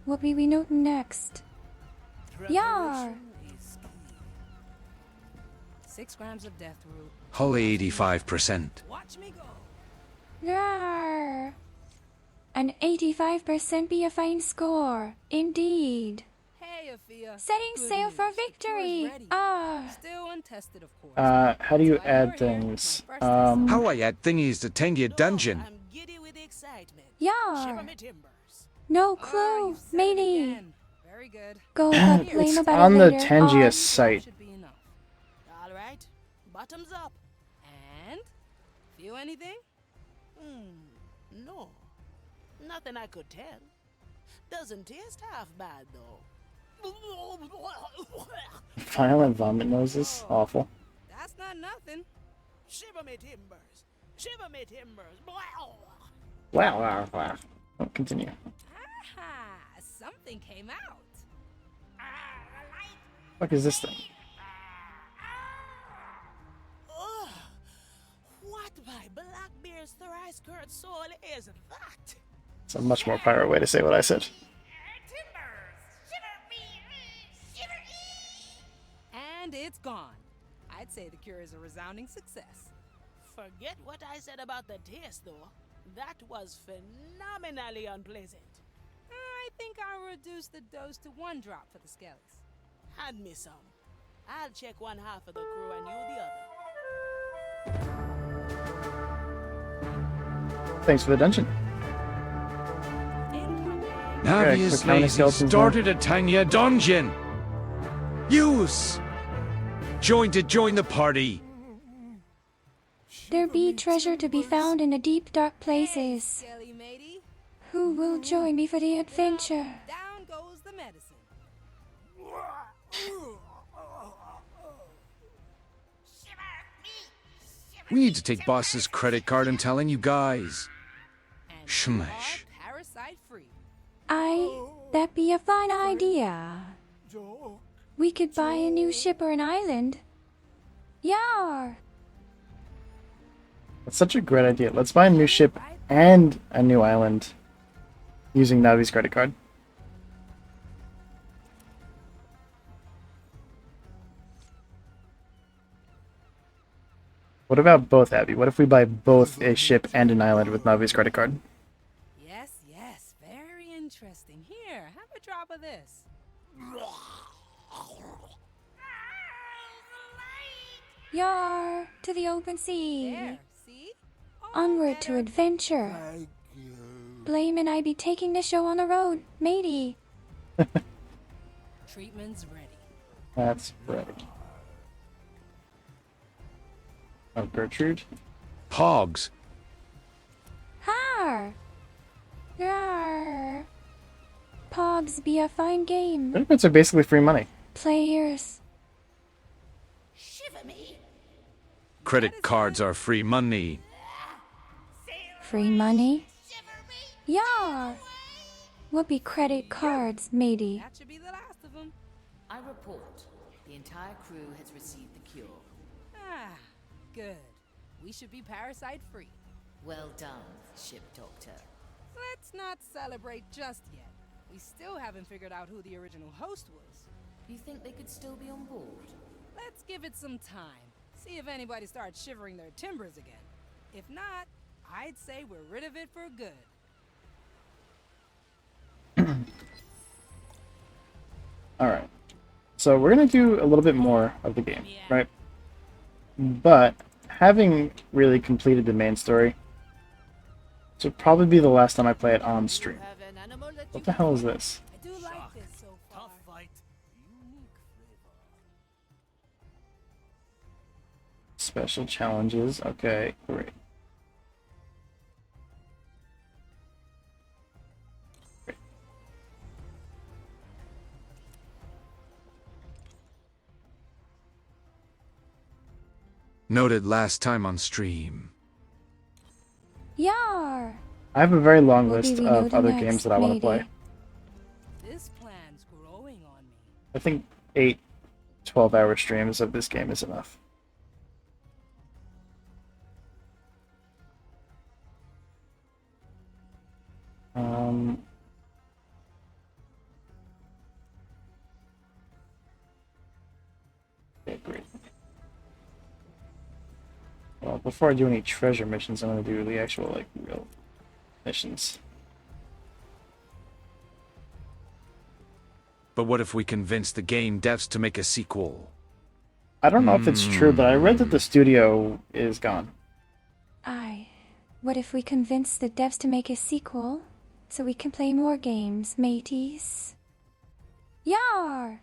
What be we noting next? Yar! 6 grams of death root. Holy 85%. Watch me go. Yar! An 85% be a fine score, indeed. Hey, Afia. Setting Good sail news. for The cure is victory! ready. Still untested, of course. How do you add things? How I add thingies to Tengia dungeon? I'm giddy with excitement. Yar! Shiver me timbers. No clue, matey. Very good. Go but blame It's about on it the later. Tangia site. Should be enough. All right, bottoms up. And? Feel anything? No, nothing I could tell. Doesn't taste half bad, though. Violent vomit noises. Awful. That's not nothing. Shiver me timbers. Shiver me timbers. Wow. Oh, continue. Ah, something came out. What is this thing? Ugh. What by Blackbeard's thrice curd soul is that? It's a much more pirate way to say what I said. And it's gone. I'd say the cure is a resounding success. Forget what I said about the taste, though. That was phenomenally unpleasant. I think I'll reduce the dose to 1 drop for the skellies. Hand me some. I'll check one half of the crew and you the other. Thanks for the dungeon. Navia's quick, how many Lazy skeletons started a Tanya dungeon. Use! Join the party. There be treasure to be found in the deep dark places. Skelly matey, Who will join me for the adventure? down goes the medicine. We need to take boss's credit card. I'm telling you guys. And Shmesh. parasite free. That be a fine idea. We could buy a new ship or an island. Yar! That's such a great idea. Let's buy a new ship and a new island using Navi's credit card. What about both, Abby? What if we buy both a ship and an island with Navi's credit card? Yes, very interesting. Here, have a drop of this. Yar! To the open sea. There, see? Onward to adventure. Blame and I be taking the show on the road, matey. Treatment's ready. That's right. Oh, Gertrude? Pogs. Har! Yar! Pogs be a fine game. Credit cards are basically free money. Players. Shiver me. Credit cards are free money. Free money? Yar! What be credit cards, matey? That should be the last of them. I report. The entire crew has received the cure. Ah, good. We should be parasite free. Well done, ship doctor. Let's not celebrate just yet. We still haven't figured out who the original host was. You think they could still be on board? Let's give it some time. See if anybody starts shivering their timbers again. If not, I'd say we're rid of it for good. Alright. So we're going to do a little bit more of the game, right? But having really completed the main story, this will probably be the last time I play it on stream. What the hell is this? I do like this so far. Tough fight. Unique flavor. Special challenges. Okay, great. Noted last time on stream. Yar! I have a very long What do list we of know other next, games that I want to play. matey? This plan's growing on me. I think 8 12-hour streams of this game is enough. Okay, great. Well, before I do any treasure missions, I'm gonna do the actual, like, real missions. But what if we convince the game devs to make a sequel? I don't know if it's true, but I read that the studio is gone. What if we convince the devs to make a sequel so we can play more games, mateys? Yar!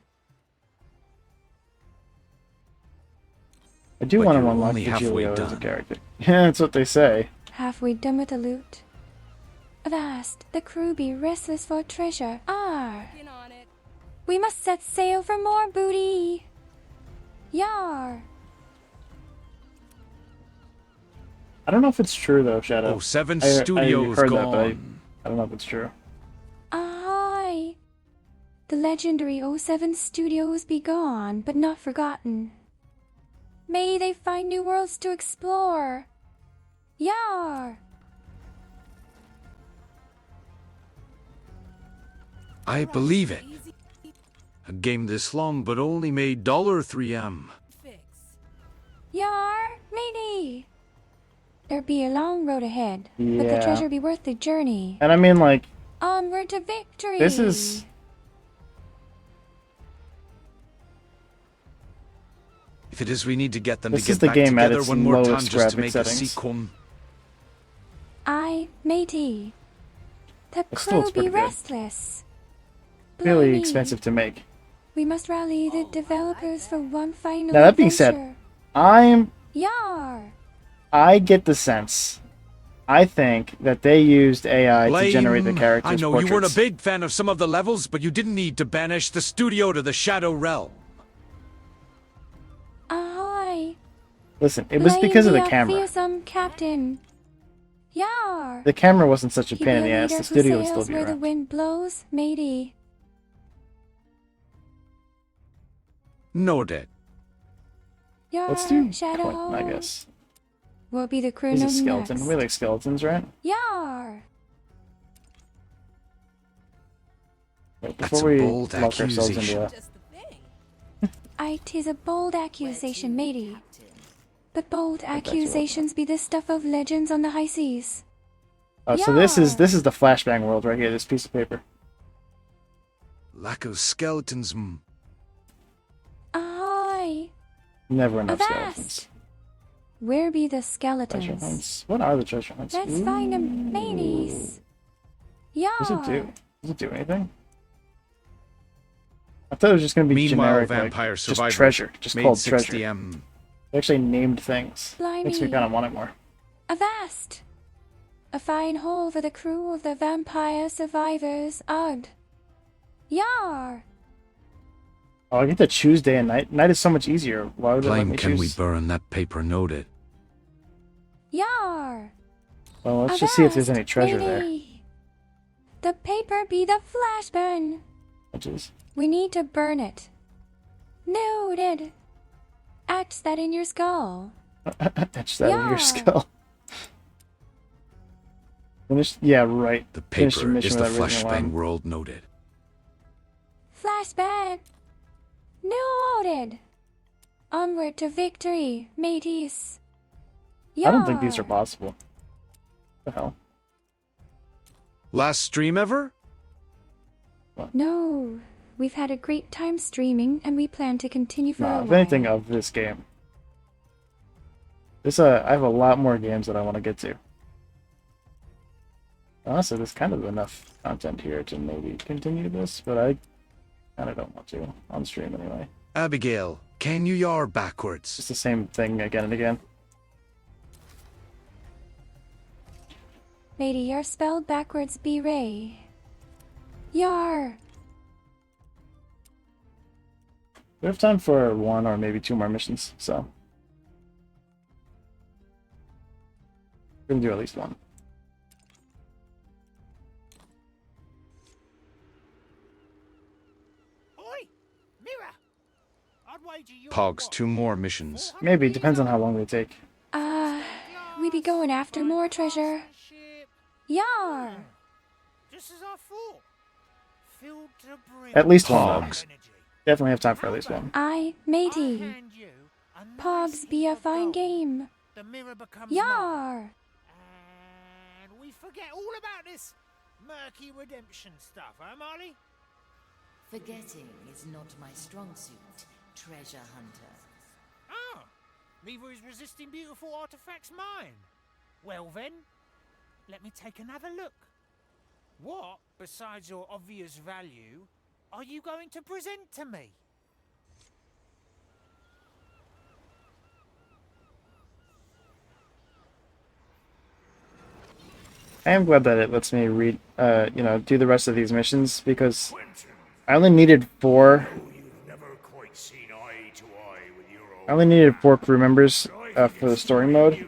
I do But want to you're unlock only halfway Virgilio as a done. character. Yeah, that's what they say. Halfway done with the loot. Avast, the crew be restless for treasure. Working on it. We must set sail for more booty. Yar. I don't know if it's true though, Shadow. 07 I Studios heard that, but gone. I don't know if it's true. Aye. The legendary 07 Studios be gone, but not forgotten. May they find new worlds to explore. Yar. I believe it. A game this long, but only made $3M. Yar, matey. There be a long road ahead, but the Yeah. treasure be worth the journey. And I mean, like, Onward to victory. this is... If it is, we need to get them This to is get the back game at together its one more time lowest just to graphic make a settings. sequel. Aye, matey. The It still crew looks be pretty good. restless. really Blimey. expensive to make. We must rally the developers for one final Now, that being said, adventure. I get the sense. I think that they used AI to generate the Blame. characters' I know portraits. you weren't a big fan of some of the levels, but you didn't need to banish the studio to the Shadow Realm. Aye. Listen, it was because of the Blame camera. fearsome captain. Yar. The camera wasn't such a He pain in be the a ass. leader The who studio would still sails be where the around. wind blows, matey. Noted. Yar, Let's do Shadow. Quentin, I guess. Will be the crew He's a known skeleton. next. We like skeletons, right? Yar. Wait, That's before a we bold lock ourselves into accusation. a... Aye, 'tis a bold accusation, matey. But bold accusations be the stuff of legends on the high seas. Oh, so this is the flashbang world right here. This piece of paper. Lack of skeletons. Aye. Never enough Avast. skeletons. Where be the Treasure skeletons? hunts. What are the treasure hunts? Let's find them, mateys. Yar. What does it do? Does it do anything? I thought it was just going to be Meanwhile, generic, Vampire like, Survivor just treasure, just made called 60M. treasure. They actually named things. Makes me Blimey. kind of want it more. Avast. A fine haul for the crew of the Vampire Survivors. Ugh. Yar. Oh, I get to choose day and night. Night is so much easier. Why would it let Blame, me can we choose? burn that paper noted? Yar. Well, let's just see if there's Avast, any treasure there. matey. The paper be the flash burn. Oh, jeez. We need to burn it. Noted. Etch that in your skull. Etch that in Yeah. your skull. Finish. Yeah, right. The Finish your paper mission is the with that original flashbang line. world noted. Flashback. Noted. Onward to victory, mateys. I don't think Yar. these are possible. What the hell? Last stream ever? No, we've had a great time streaming, and we plan to continue for a No, while. if anything of this game. This I have a lot more games that I want to get to. Honestly, there's kind of enough content here to maybe continue this, but I kind of don't want to on stream anyway. Abigail, can you yar backwards? It's the same thing again and again. Matey, you're spelled backwards, be Ray. Yar. We have time for one or maybe two more missions, so we're gonna do at least one. Oi! Mirror! I'd wager you Pogs, 2 more missions. Maybe, depends on how long they take. We be going after more treasure. Yar. Just as I thought. Filled to brim. At least one. though. Pogs. Definitely have time for at least one. I, matey. Pogs be a fine game. The mirror becomes Yar. mine, and we forget all about this murky redemption stuff, huh, Molly? Forgetting is not my strong suit, treasure hunter. Ah, neither is resisting beautiful artifacts mine. Well then, let me take another look. What, besides your obvious value, are you going to present to me? I am glad that it lets me read, do the rest of these missions because I only needed 4. I only needed 4 crew members for the story mode.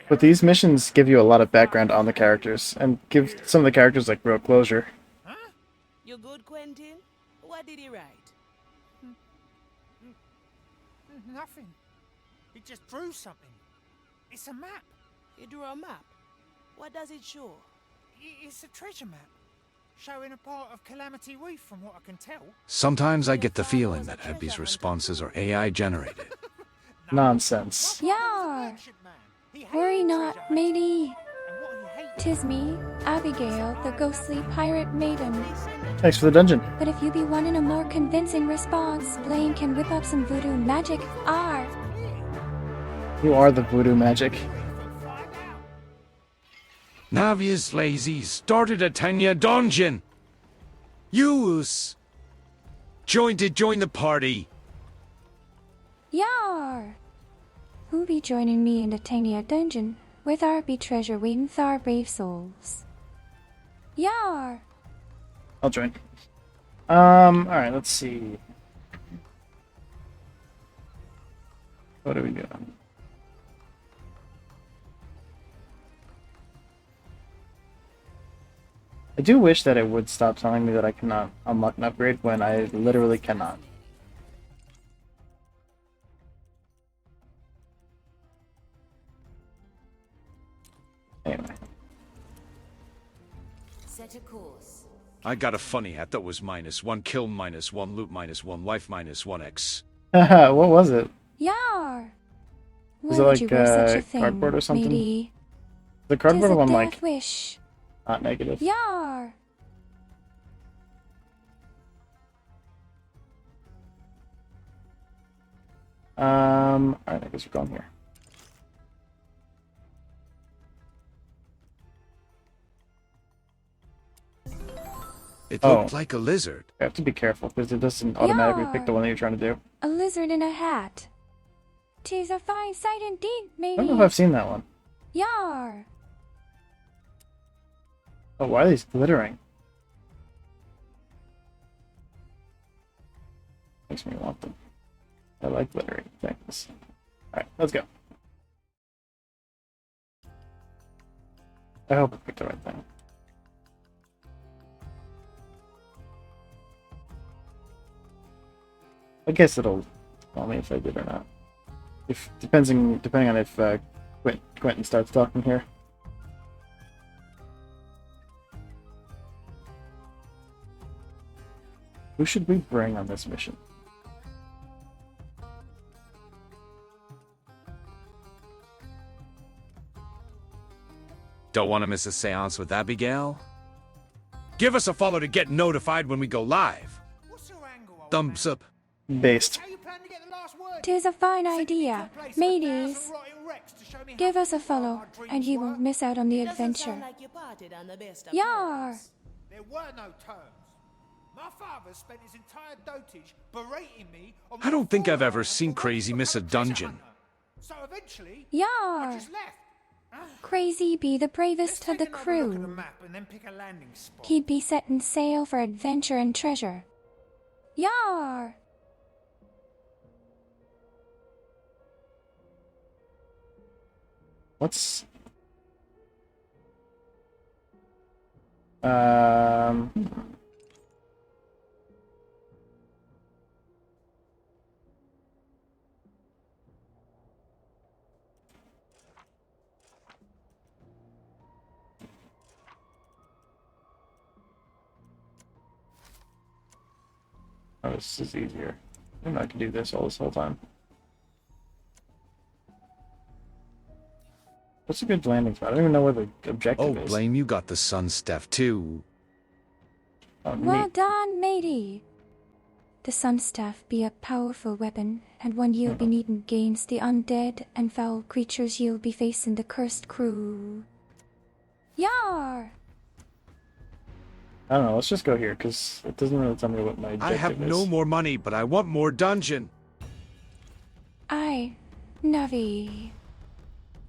But these missions give you a lot of background on the characters and give some of the characters like real closure. Huh? You good, Quentin? What did he write? Nothing. He just drew something. It's a map. He drew a map? What does it show? It's a treasure map. Showing a part of Calamity Reef from what I can tell. Sometimes I get the feeling that Abby's responses are AI generated. Nonsense. Yar! Worry not, matey. 'Tis me, Abigail, the ghostly pirate maiden. Thanks for the dungeon. But if you be wanting a more convincing response, Blaine can whip up some voodoo magic. R. You are the voodoo magic. Navius Lazy started a Tanya dungeon. Use. Join the party. Yar! Who be joining me in the Tania dungeon with our be treasure waiting for our brave souls? Yar! I'll join. Alright, let's see. What do we do? I do wish that it would stop telling me that I cannot unlock an upgrade when I literally cannot. Anyway. Set a course. I got a funny hat that was -1 kill, -1 loot, -1 life, -1x. What was it? Yar! Was Why it would you like wear such a thing, cardboard or something? matey? The cardboard 'Tis a one, death like, wish. not negative. Yar! Alright, I guess we're going here. It looked like a lizard. You have to be careful because it doesn't automatically pick the one that you're trying to do. A lizard in a hat. 'Tis a fine sight indeed, I matey. don't know if I've seen that one. Yar! Oh, why are these glittering? Makes me want them. I like glittering things. Alright, let's go. I hope I picked the right thing. I guess it'll tell me if I did or not. If depending on if Quentin starts talking here. Who should we bring on this mission? Don't want to miss a seance with Abigail? Give us a follow to get notified when we go live. Thumbs up. Based. 'Tis a fine idea, mateys. Give us a follow, and you won't miss out on the adventure. Yar! There were no terms. My father spent his entire dotage berating me on I don't think I've ever seen Crazy miss a dungeon. So eventually, Yar! I just left. Crazy be the bravest of the crew. Map and then pick a landing spot. He'd be setting sail for adventure and treasure. Yar! What's Oh, this is easier. I know I can do this all this whole time. What's a good landing spot? I don't even know where the objective Oh, is. blame you got the sun stuff too. Oh, Well neat. done, matey. The sun staff be a powerful weapon, and one you'll be needing against the undead and foul creatures you'll be facing the cursed crew. Yar! I don't know, let's just go here, because it doesn't really tell me what my objective I have is. no more money, but I want more dungeon. Aye, Navi.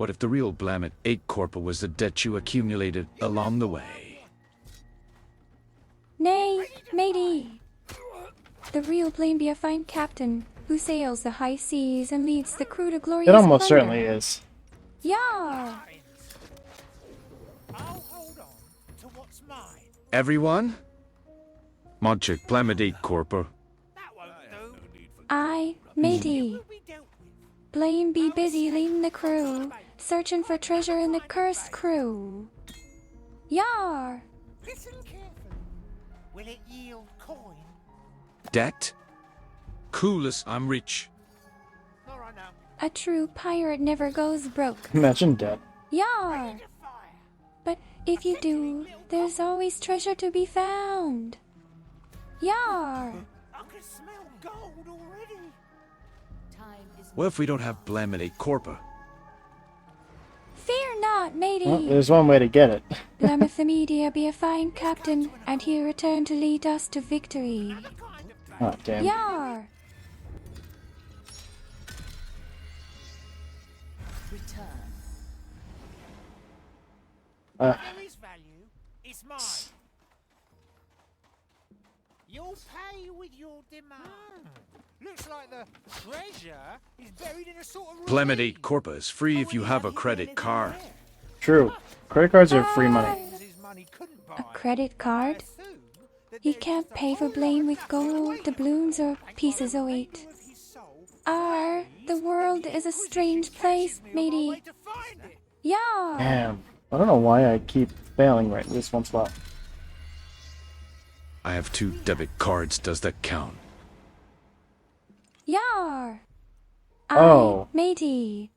What if the real Blamit 8 Corporal was the debt you accumulated along the way? Nay, matey. The real Blame be a fine captain who sails the high seas and leads the crew to glorious It almost plunder. certainly is. Yar! I'll hold on to what's mine. Everyone? Monchik Blamit 8 Corporal. That won't do. I, matey. Blame be busy leading the crew, searching for treasure in the cursed crew. Yar! Listen carefully. Will it yield coin? Debt? Coolest, I'm rich. All right now. A true pirate never goes broke. Imagine debt. Yar! But if you do, there's always treasure to be found. Yar! I can smell gold already. Time is What if we don't have Blamit 8 Corporal? Fear not, matey. Well, there's one way to get it. Blameth the media be a fine captain, and he'll return to lead us to victory. Oh, damn. Yar! return. There is value. It's mine. You'll pay with your demand. Looks like the treasure is buried in a sort of Blamit ravine. 8 Corporal is free if you have a credit card. True. Credit cards are free money. His money couldn't buy. A credit card? Assume that He there's can't just a pay for whole blame lot with of gold, nothing doubloons, or waiting. pieces o' And eight. of his soul Ar, the world is a strange place, catches me on my way matey. to find it. Yar! Damn. I don't know why I keep failing right in this one spot. I have 2 debit cards. Does that count? Yar! Oh. Matey.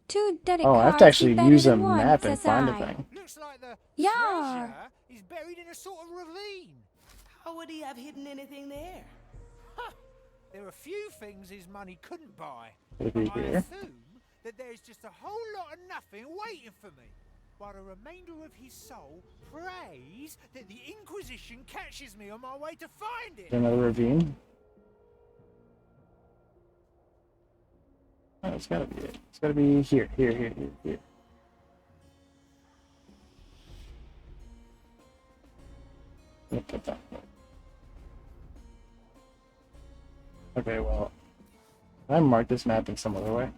2 debit Oh, cards I have to actually be better use a than one, map and says find a I. thing. Looks like the Yar! treasure is buried in a sort of ravine. How would he have hidden anything there? There are few things his money couldn't buy. Could it be I here? assume that there's just a whole lot of nothing waiting for me. While the remainder of his soul prays that the Inquisition catches me on my way to find it. Another ravine? Oh, it's gotta be it. It's gotta be here, here. Let me put that there. Okay, well, can I mark this map in some other way?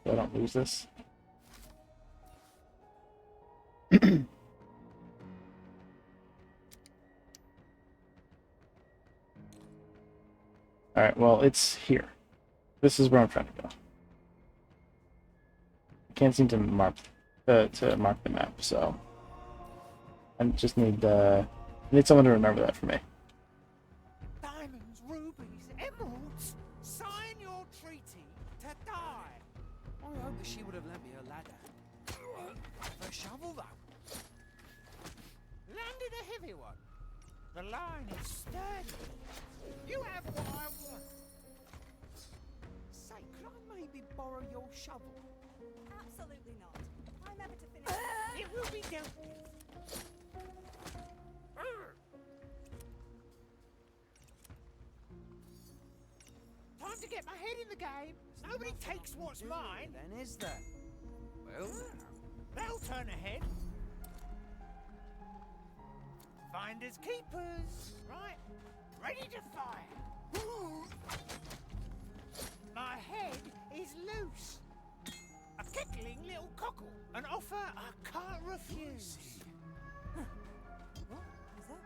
So I don't lose this. Alright, well, it's here. This is where I'm trying to go. I can't seem to mark mark the map, so I just need someone to remember that for me. Diamonds, rubies, emeralds. Sign your treaty to die. I hope that she would have lent me a ladder. A shovel, though. Landed a heavy one. The line is sturdy. You have what I want. Say, could I maybe borrow your shovel? Absolutely not. I'm ever to finish. It will be dealt with. Time to get my head in the game. Nobody takes what's mine. Then is there? Well, They'll turn ahead. Finders keepers. Right. Ready to fire. My head is loose. A giggling little cockle. An offer I can't refuse. What is that?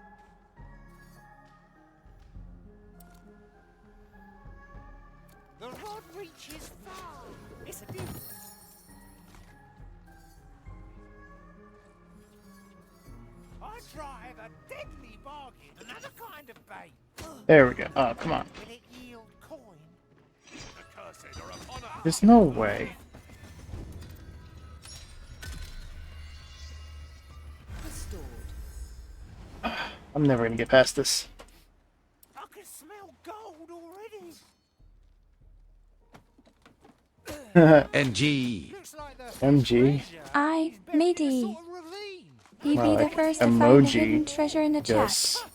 The rod reaches far. It's a deal. I drive a deadly bargain. Another kind of bait. There we go. Oh, come on. Will it yield coin? the curses are upon us. There's no way. Restored. I'm never gonna get past this. I can smell gold already. NG. Looks like the MG. I, buried in a matey. sort of ravine. He'd Well, be the like, first to find the emoji hidden treasure in the chest. Yes.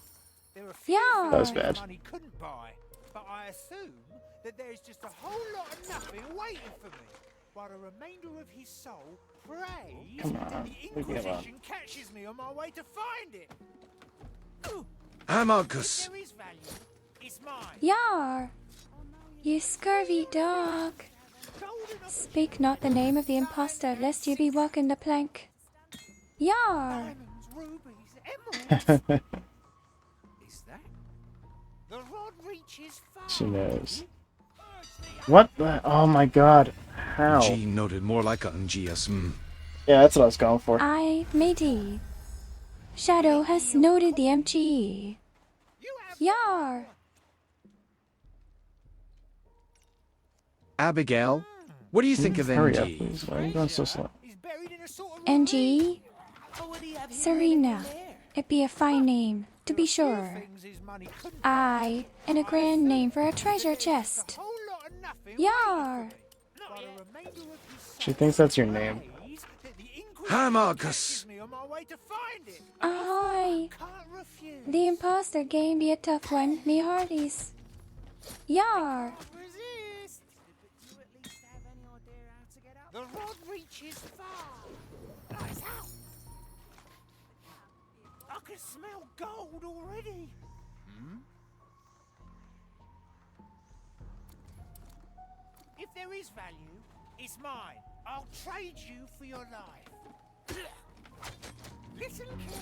There are few Yeah. That was things bad. money couldn't buy, but I assume that there's just a whole lot of nothing waiting for me. while the remainder of his soul prays Come on, that the leave me alone. Inquisition catches me on my way to find it. Amicus. If there is value, it's mine. Yar! You scurvy dog! Speak not the name of the impostor, lest you be walking the plank. Yar! Diamonds, rubies, emeralds. Is that? The rod reaches far. She knows. What the? Oh my god. How? G noted more like a NGS. Yeah, that's what I was going for. I, matey. Shadow has noted the MGE. Yar! Abigail, what do you think of Hurry up, NG? please. Why are you going so slow? NG? Serena. It be a fine name, to be sure. Aye, and a grand name for a treasure chest. Yar! She thinks that's your name. Amicus. Aye. The imposter game be a tough one, me hearties. Yar! The rod reaches far. Lights out. I can smell gold already. If there is value, it's mine. I'll trade you for your life. Listen carefully.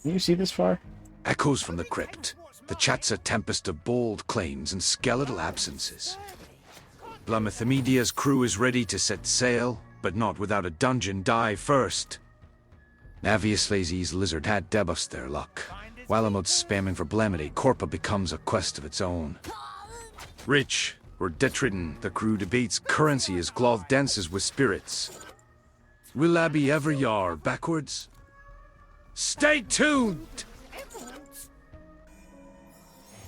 Can you see this far? Echoes from the crypt. The chat's a tempest of bold claims and skeletal absences. Blamethemedia's crew is ready to set sail, but not without a dungeon dive first. Navius Lazy's lizard hat debuffs their luck, while Amod's spamming for Blamide Corpa becomes a quest of its own. Rich or detritin, the crew debates currency as cloth dances with spirits. Will Abby ever yar backwards? Stay tuned!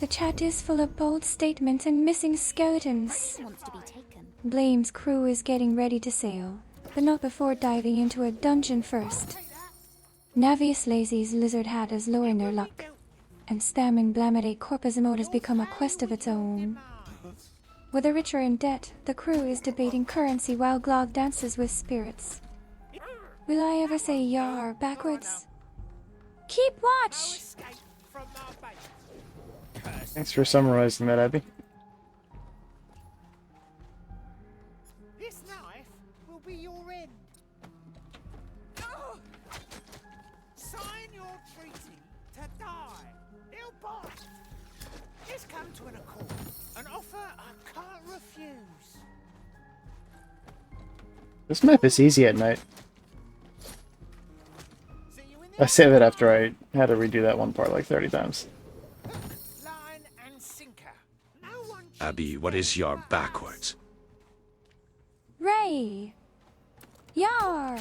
The chat is full of bold statements and missing skeletons. Wants to be taken. Blame's crew is getting ready to sail, but not before diving into a dungeon first. Navius Lazy's lizard hat is lowering their luck, and spamming Blamide Corpus mode has become a quest of its own. With the rich are in debt, the crew is debating currency while Glog dances with spirits. Will I ever say yar backwards? Keep watch! Thanks for summarizing that, Abby. This knife will be your end. Oh! Sign your treaty to die. They'll bite. Let's come to an accord. An offer I can't refuse. This map is easy at night. I say that after I had to redo that one part like 30 times. Line and sinker. No one Abby, what is yar backwards? Ray! Yar!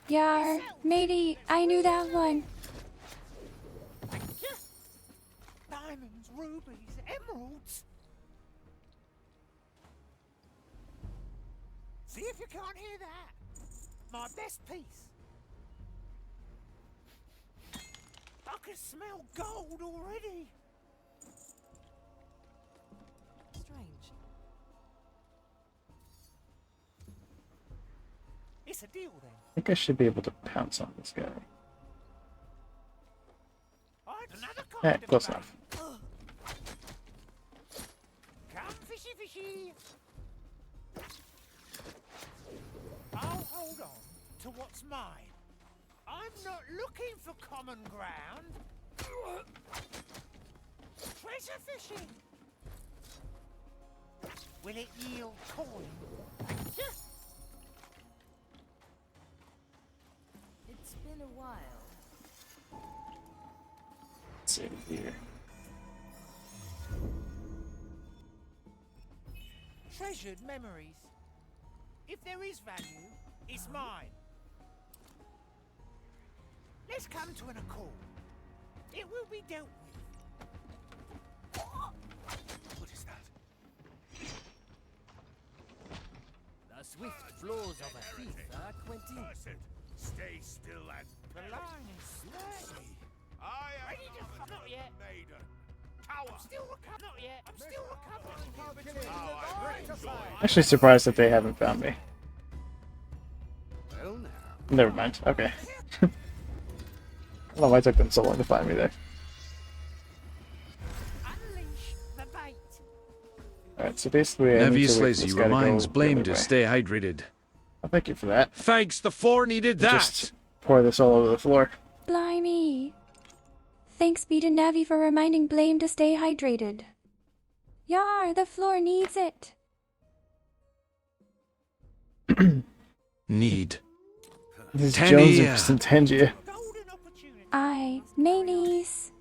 Yar, matey, I knew that one. diamonds, rubies, emeralds. See if you can't hear that. My best piece. I can smell gold already. Strange. It's a deal then. I think I should be able to pounce on this guy. Eh, close enough. Come, fishy, fishy. I'll hold on to what's mine. I'm not looking for common ground. Treasure fishing. Will it yield coin? It's been a while. Let's see here. Treasured memories. If there is value, it's mine. Let's come to an accord. It will be dealt with. What is that? The swift flows of a thief, Quentin. Stay still and The line is sturdy. I am Ready to not not yet. maiden. I'm still recovering. Not yet. I'm still recovering. Actually surprised that they haven't found me. Well, now. Never mind. Okay. I don't know why it took them so long to find me there. Unleash the bait. Alright, so basically I need to wait for this Navius guy to reminds go the Blame other to way. stay hydrated. Oh, thank you for that. Thanks, the floor needed that. Just pour this all over the floor. Blimey. Thanks be to Navi for reminding Blame to stay hydrated. Yar, the floor needs it. Need. This is Tangia. Jones and Tangia. I, Maynies.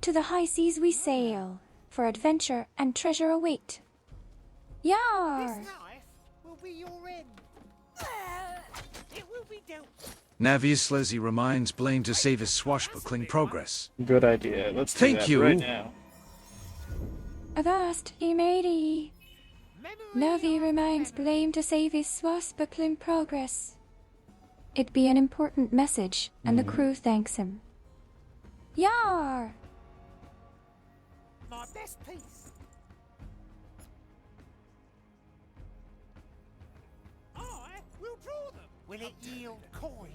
To the high seas we sail, for adventure and treasure await. Yar! This knife will be your end. It will be dealt. Navius Leslie reminds Blame to save his swashbuckling progress. Good idea. Let's do Thank that you. right now. Avast, matey. Navi reminds Blame to save his swashbuckling progress. It be an important message, and the crew thanks him. Yar! My best piece. I will draw them. Will it yield coin?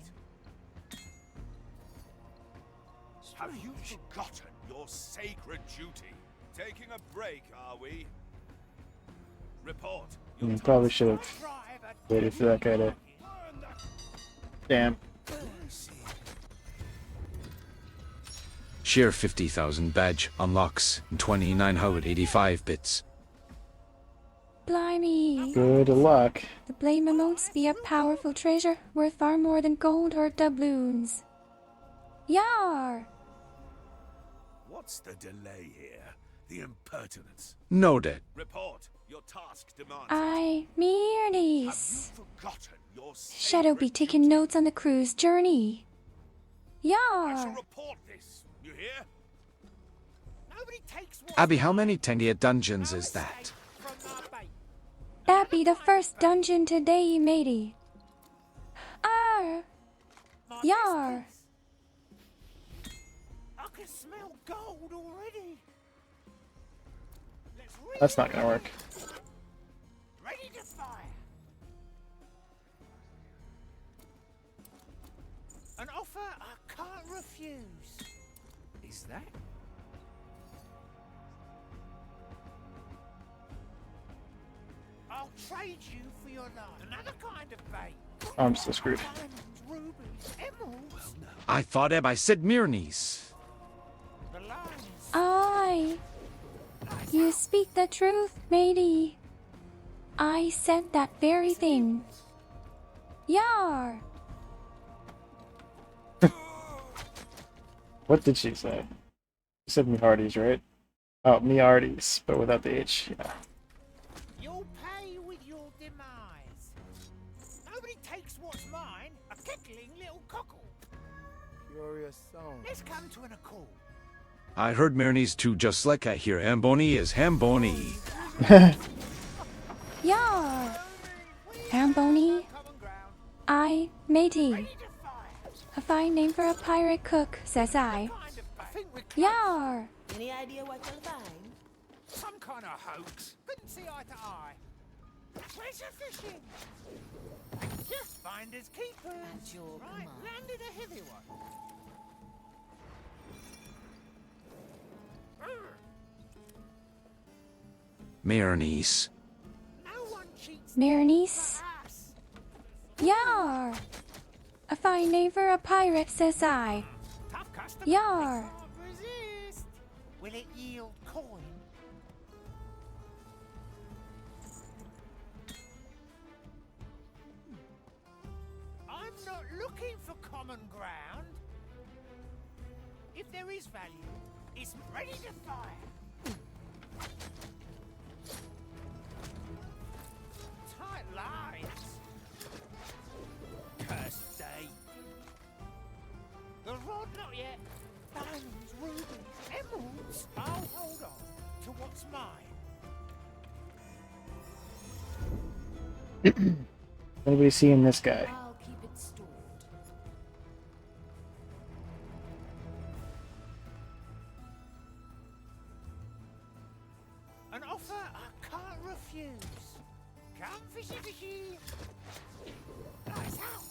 Have you forgotten your sacred duty? Taking a break, are we? Report. Probably should have waited for that guy to... Damn. Share 50,000 badge unlocks in 2985 bits. Blimey. Good luck. The Blame emotes be a powerful treasure worth far more than gold or doubloons. Yar! What's the delay here? The impertinence. Noted. Report. Your task demands. I, Mearnies. Forgotten your Shadow be taking notes on the crew's journey. I shall Yar! report this. You hear? Nobody takes what Abby, how many Tangia dungeons is that? from my bait. That be the first dungeon today, matey. Arr! My Yar! best piece. I can smell gold already. Let's That's not gonna work. ready to fire. An offer I can't refuse. Is that? I'll trade you for your life. Another kind of bait. I'm still screwed. Diamonds, rubies, emeralds. I thought I said Mirnies. The lines. Aye. You speak the truth, matey. I said that very thing. Yar! What did she say? She said me hearties, right? Oh, me hearties, but without the H. Yeah. You'll pay with your demise. Nobody takes what's mine. A kickling little cockle. Curious song. Let's come to an accord. I heard Mirnies too, just like I hear Hamboni is Hamboni. Yar! Hamboni? I, matey. A fine name for a pirate cook, says I. Yar! Any idea what you'll find? Some kind of hoax. Couldn't see eye to eye. Treasure fishing. Just finders keepers. At your Right, command. landed a heavy one. Mirnies. No one cheats Mirnies? us. Yar! A fine name for a pirate, says I. Tough customer. Yar! Can't resist. Will it yield coin? I'm not looking for common ground. If there is value, it's ready to fire. Tight lines. Cursed day. The rod, not yet. Diamonds, rubies, emeralds. I'll hold on to what's mine. Anybody seeing this guy? I'll keep it stored. offer I can't refuse. Come fishy fishy. Lights out.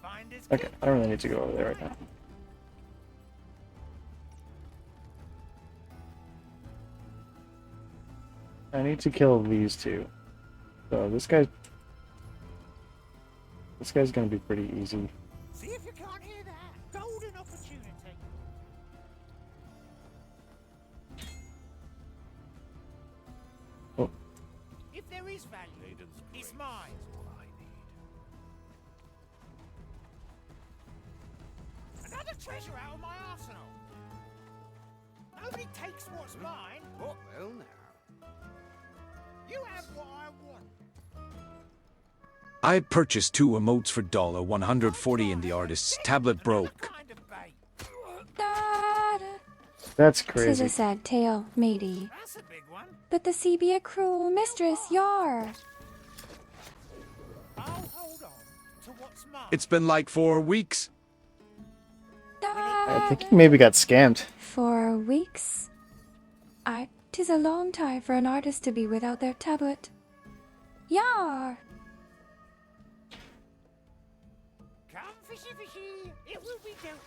Finders Okay, I don't really need to go over there right now. I need to kill these two. So this guy's gonna be pretty easy. See if you can't hear that. Golden opportunity. Oh. If there is value, it's mine. Another treasure out of my arsenal. Nobody takes what's mine. What well now? You have what I want. I purchased 2 emotes for $140 and the artist's tablet broke. That's This is a crazy. sad tale, matey. That's a big one. But the sea be a cruel mistress, yar. I'll hold on to what's mine. It's been like 4 weeks. I think he maybe got scammed. 4 weeks? 'Tis a long time for an artist to be without their tablet. Yar! Come fishy fishy. It will be dealt.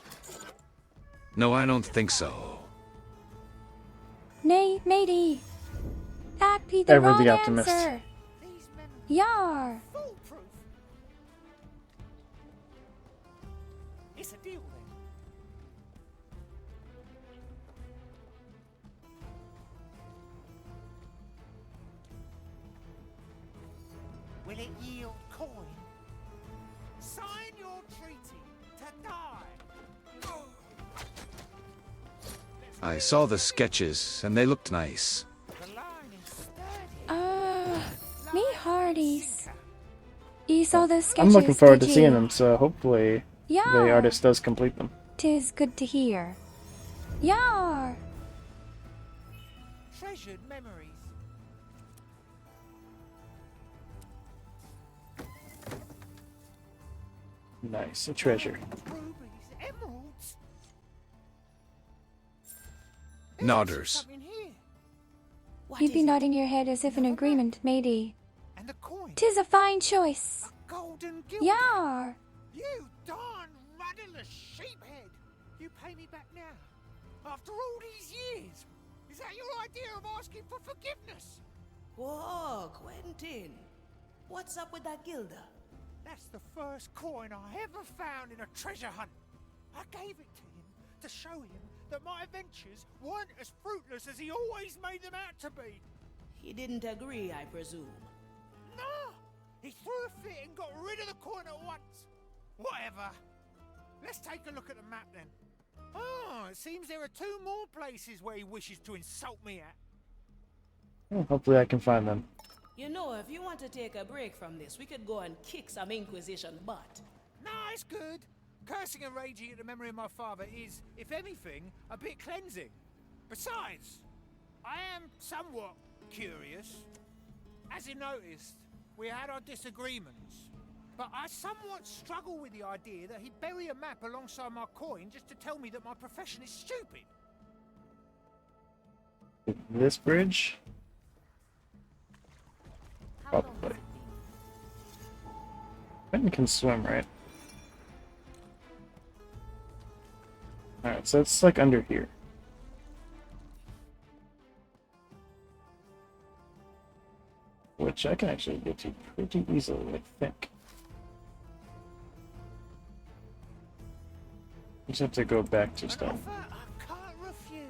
No, I don't think so. Nay, matey. That be the Ever wrong the optimist. answer. Yar! Foolproof. It's a deal then. Will it yield coin? Sign your treaty to die. I saw the sketches and they looked nice. The line is sturdy. Me hearties. You saw the sketches, I'm looking forward to did seeing you? them, so hopefully Yeah. the artist does complete them. 'Tis good to hear. Yar! Treasured memories. Nice, a treasure. Rubies, emeralds. Nodders. Something here. You'd be nodding your head as if in agreement, matey. And the coin. 'Tis a fine choice. Golden guilder. Yar! You darn rudderless sheephead. You pay me back now. After all these years. Is that your idea of asking for forgiveness? Whoa, Quentin. What's up with that gilder? That's the first coin I ever found in a treasure hunt. I gave it to him to show him that my adventures weren't as fruitless as he always made them out to be. He didn't agree, I presume. No! He threw a fit and got rid of the coin at once. Whatever. Let's take a look at the map then. Oh, it seems there are 2 more places where he wishes to insult me at. Well, hopefully I can find them. You know, if you want to take a break from this, we could go and kick some Inquisition butt. No, it's good. Cursing and raging at the memory of my father is, if anything, a bit cleansing. Besides, I am somewhat curious. As you noticed, we had our disagreements. But I somewhat struggle with the idea that he'd bury a map alongside my coin just to tell me that my profession is stupid. This bridge? Probably. Quentin can swim, right? Alright, so it's like under here. Which I can actually get to pretty easily, I think. Just have to go back to stuff. I can't refuse.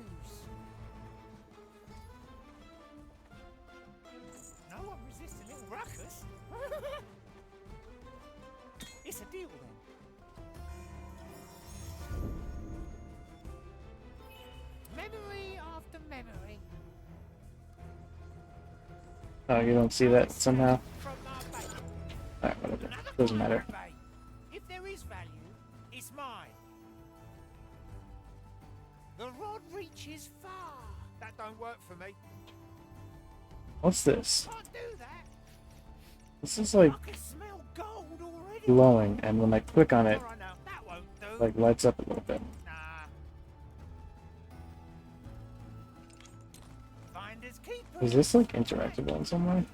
No one resists a little ruckus. It's a deal then. Memory after memory. Oh, you don't see that somehow? From my bay. Alright, whatever. Doesn't matter. Bay. If there is value, it's mine. The rod reaches far. That don't work for me. What's this? Can't do that. This is like I can smell gold already. glowing, and when I click on it, All right now, that won't do. like lights up a little bit. Nah. Is this like interactable in some way?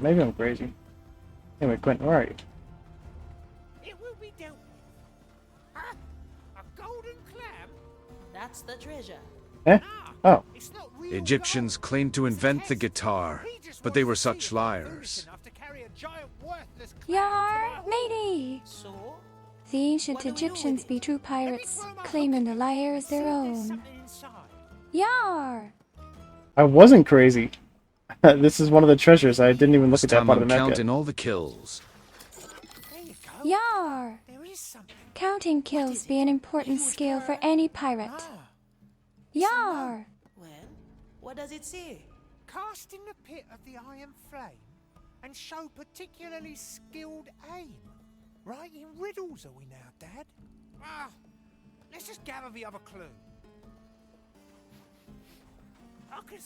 Maybe I'm crazy. Anyway, Quentin, where are you? It will be dealt with. Huh? A golden clam? That's the treasure. Eh? Oh. It's not real Egyptians claimed to invent the guitar, but they were such liars. enough to carry a giant worthless Yar, matey! So? The ancient Egyptians be true pirates, claiming the lyre as their own. Yar! I wasn't crazy. This is one of the treasures. I didn't even look This at that time part of I'm the map counting yet. all the kills. Yar! Counting kills be an important skill for any pirate. Yar! Well, what does it say? Cast in the pit of the iron flame and show particularly skilled aim. Writing riddles are we now, Dad? Ah, let's just gather the other clue.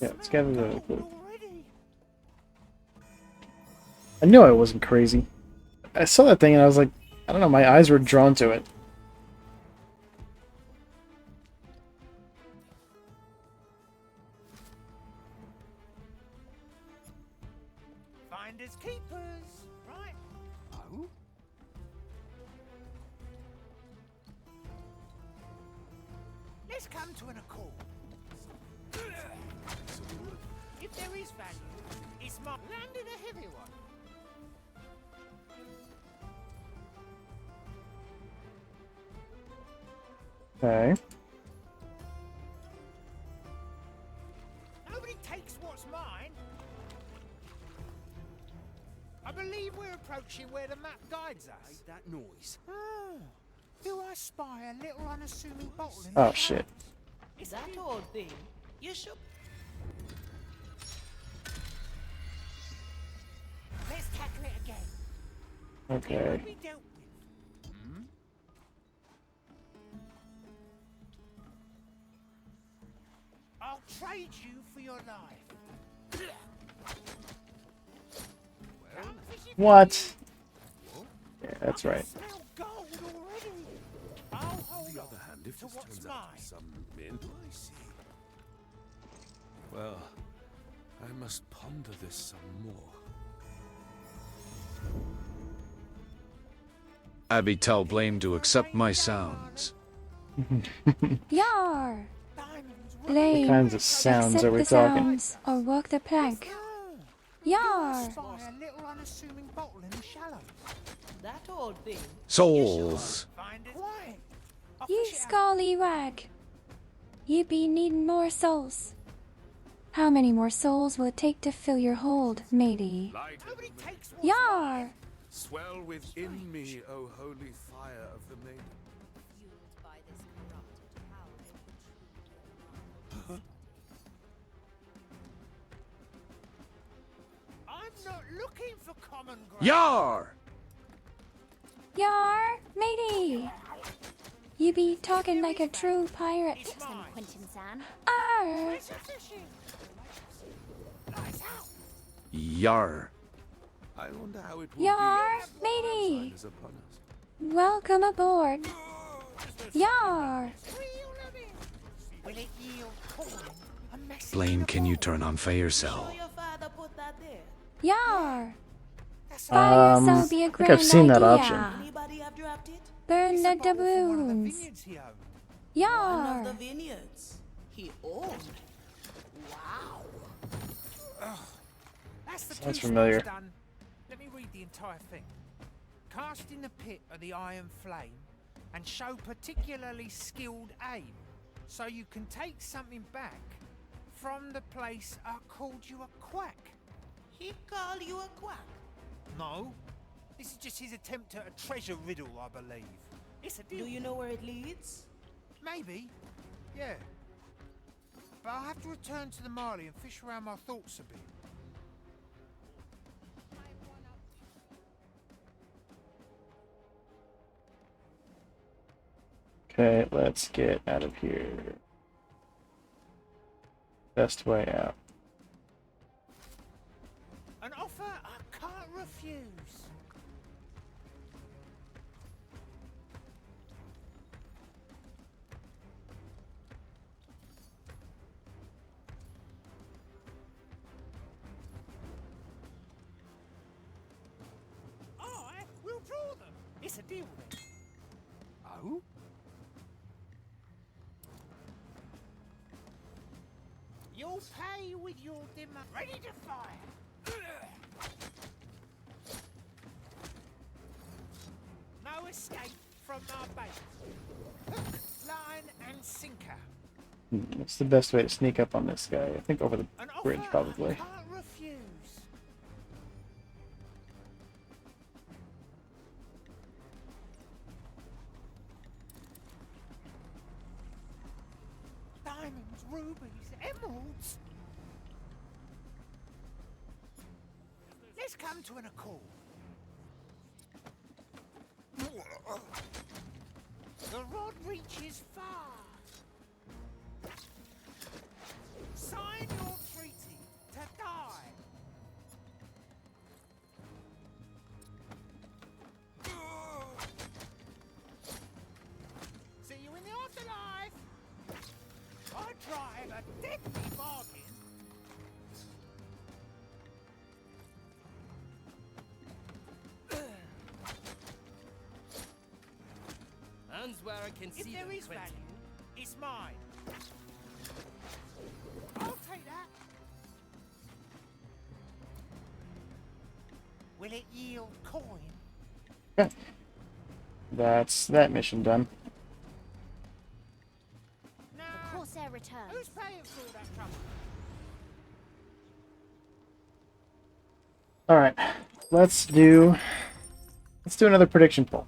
Yeah, let's gather the other clue. I knew I wasn't crazy. I saw that thing and I was like, I don't know, my eyes were drawn to it. Finders keepers, right? Oh? Let's come to an accord. If there is value, it's my landing a heavy one. Okay. Nobody takes what's mine. I believe we're approaching where the map guides us. Hate that noise. Oh, do I spy a little unassuming bottle in Oh the shit. Is that old thing? You should. Let's tackle it again. Okay. It will be dealt with. Hmm? I'll trade you for your life. What? Yeah, that's right. Smell gold already. I'll hold On the on other hand, if to this what's turns out to be mine. some mint, I see. Well, I must ponder this some more. Abby tell Blame to accept my sounds. Yar! What Blame, kinds of sounds accept are we the talking? sounds or walk the plank. Yar! Spy a little unassuming bottle in the shallows. That old thing. Souls. Find it. Quiet. You scally wag. You be needing more souls. How many more souls will it take to fill your hold, matey? Light Nobody takes what's Yar! swell within me, O holy fire of the maiden. Fueled by this corrupted power. I'm not looking for common ground. Yar! Yar, matey! You be talking like a true pirate. It's mine. Quentin-san. Arr! Where's the fishing? Lights out. Yar. I wonder how it will Yar, be. matey! Is upon us. Welcome aboard. Yar! Will it yield corn? A message Blame, in a can you bowl? turn on fire Sure cell? your father put that there. Yar! That's Fire cell be a I think grand I've seen that idea. option. Anybody have dropped it? Burn the a bottle from one of the doubloons. vineyards he owned. One Yar! of the vineyards he owned. Wow. That's the Sounds two familiar. steps done. Let me read the entire thing. Cast in the pit of the iron flame and show particularly skilled aim, so you can take something back from the place I called you a quack. He called you a quack. No, this is just his attempt at a treasure riddle, I believe. It's a deal. Do you know where it leads? Maybe, yeah. But I'll have to return to the Marley and fish around my thoughts a bit. Okay, let's get out of here. Best way out. An offer I can't refuse. It's a deal then. Oh? You'll pay with your demand. Ready to fire. No escape from my base. Hook, line, and sinker. What's the best way to sneak up on this guy? I think over the An bridge, offer probably. I can't refuse. Diamonds, rubies, emeralds. Let's come to an accord. The rod reaches far. Sign your treaty to die. See you in the afterlife. I drive a deadly bargain. Hands where I can If see there them, is Quentin. value, it's mine. I'll take that. Will it yield coin? That's that mission done. The Corsair returns. Who's paying for all that trouble? All right, let's do another prediction poll.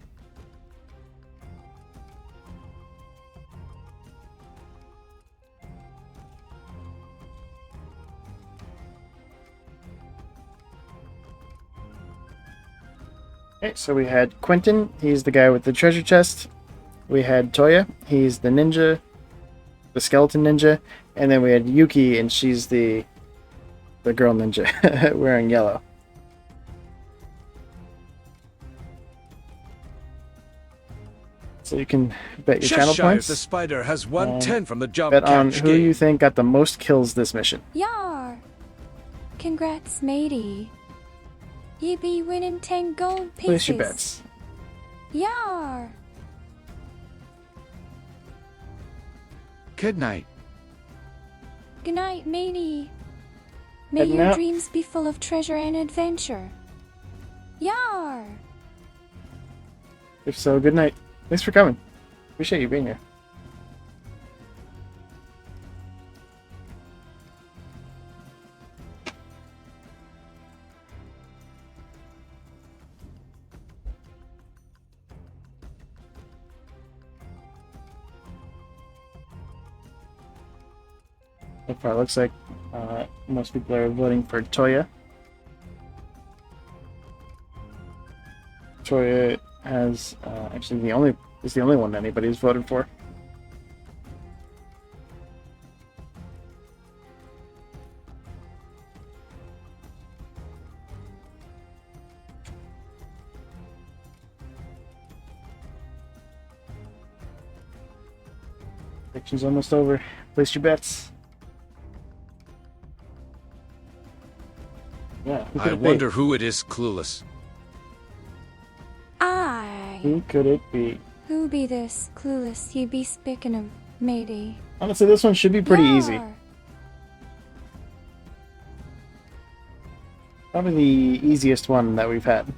Okay, so we had Quentin, he's the guy with the treasure chest. We had Toya, he's the ninja, the skeleton ninja, and then we had Yuki, and she's the girl ninja wearing yellow. So you can bet your channel Cheshire points. the spider has 110 from the job Bet on catch who game. you think got the most kills this mission. Yar! Congrats, matey. Ye be winning 10 gold pieces. Place your bets. Yar! Good night. Good night, matey. May Heading your out. dreams be full of treasure and adventure. Yar! If so, good night. Thanks for coming. Appreciate you being here. So far, it looks like most people are voting for Toya. Toya has actually is the only one anybody's voted for. Prediction's almost over. Place your bets. Yeah, who could I it be? wonder who it is, clueless. Aye. Who could it be? Who be this clueless ye be speaking of, matey? Honestly, this one should be pretty easy. Yar! Probably the easiest one that we've had.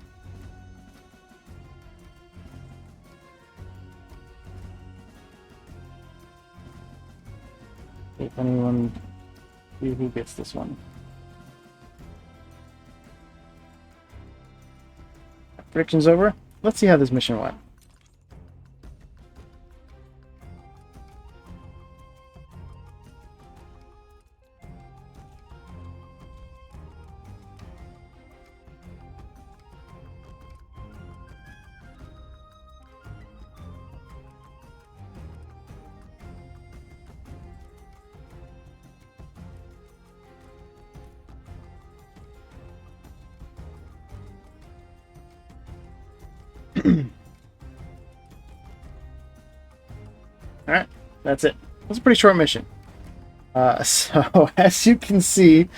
If anyone, see who gets this one. Prediction's over. Let's see how this mission went. Alright, that's it. That's a pretty short mission. So, as you can see,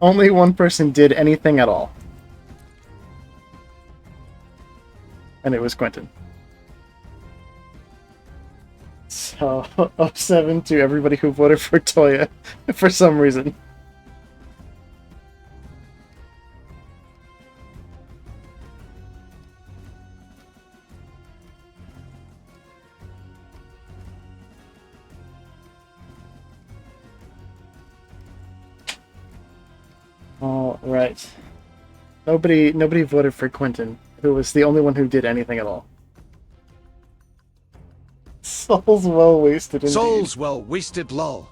only one person did anything at all. and it was Quentin. So, 07 to everybody who voted for Toya for some reason. All right. Nobody voted for Quentin, who was the only one who did anything at all. Souls well wasted indeed. Souls well wasted, lol.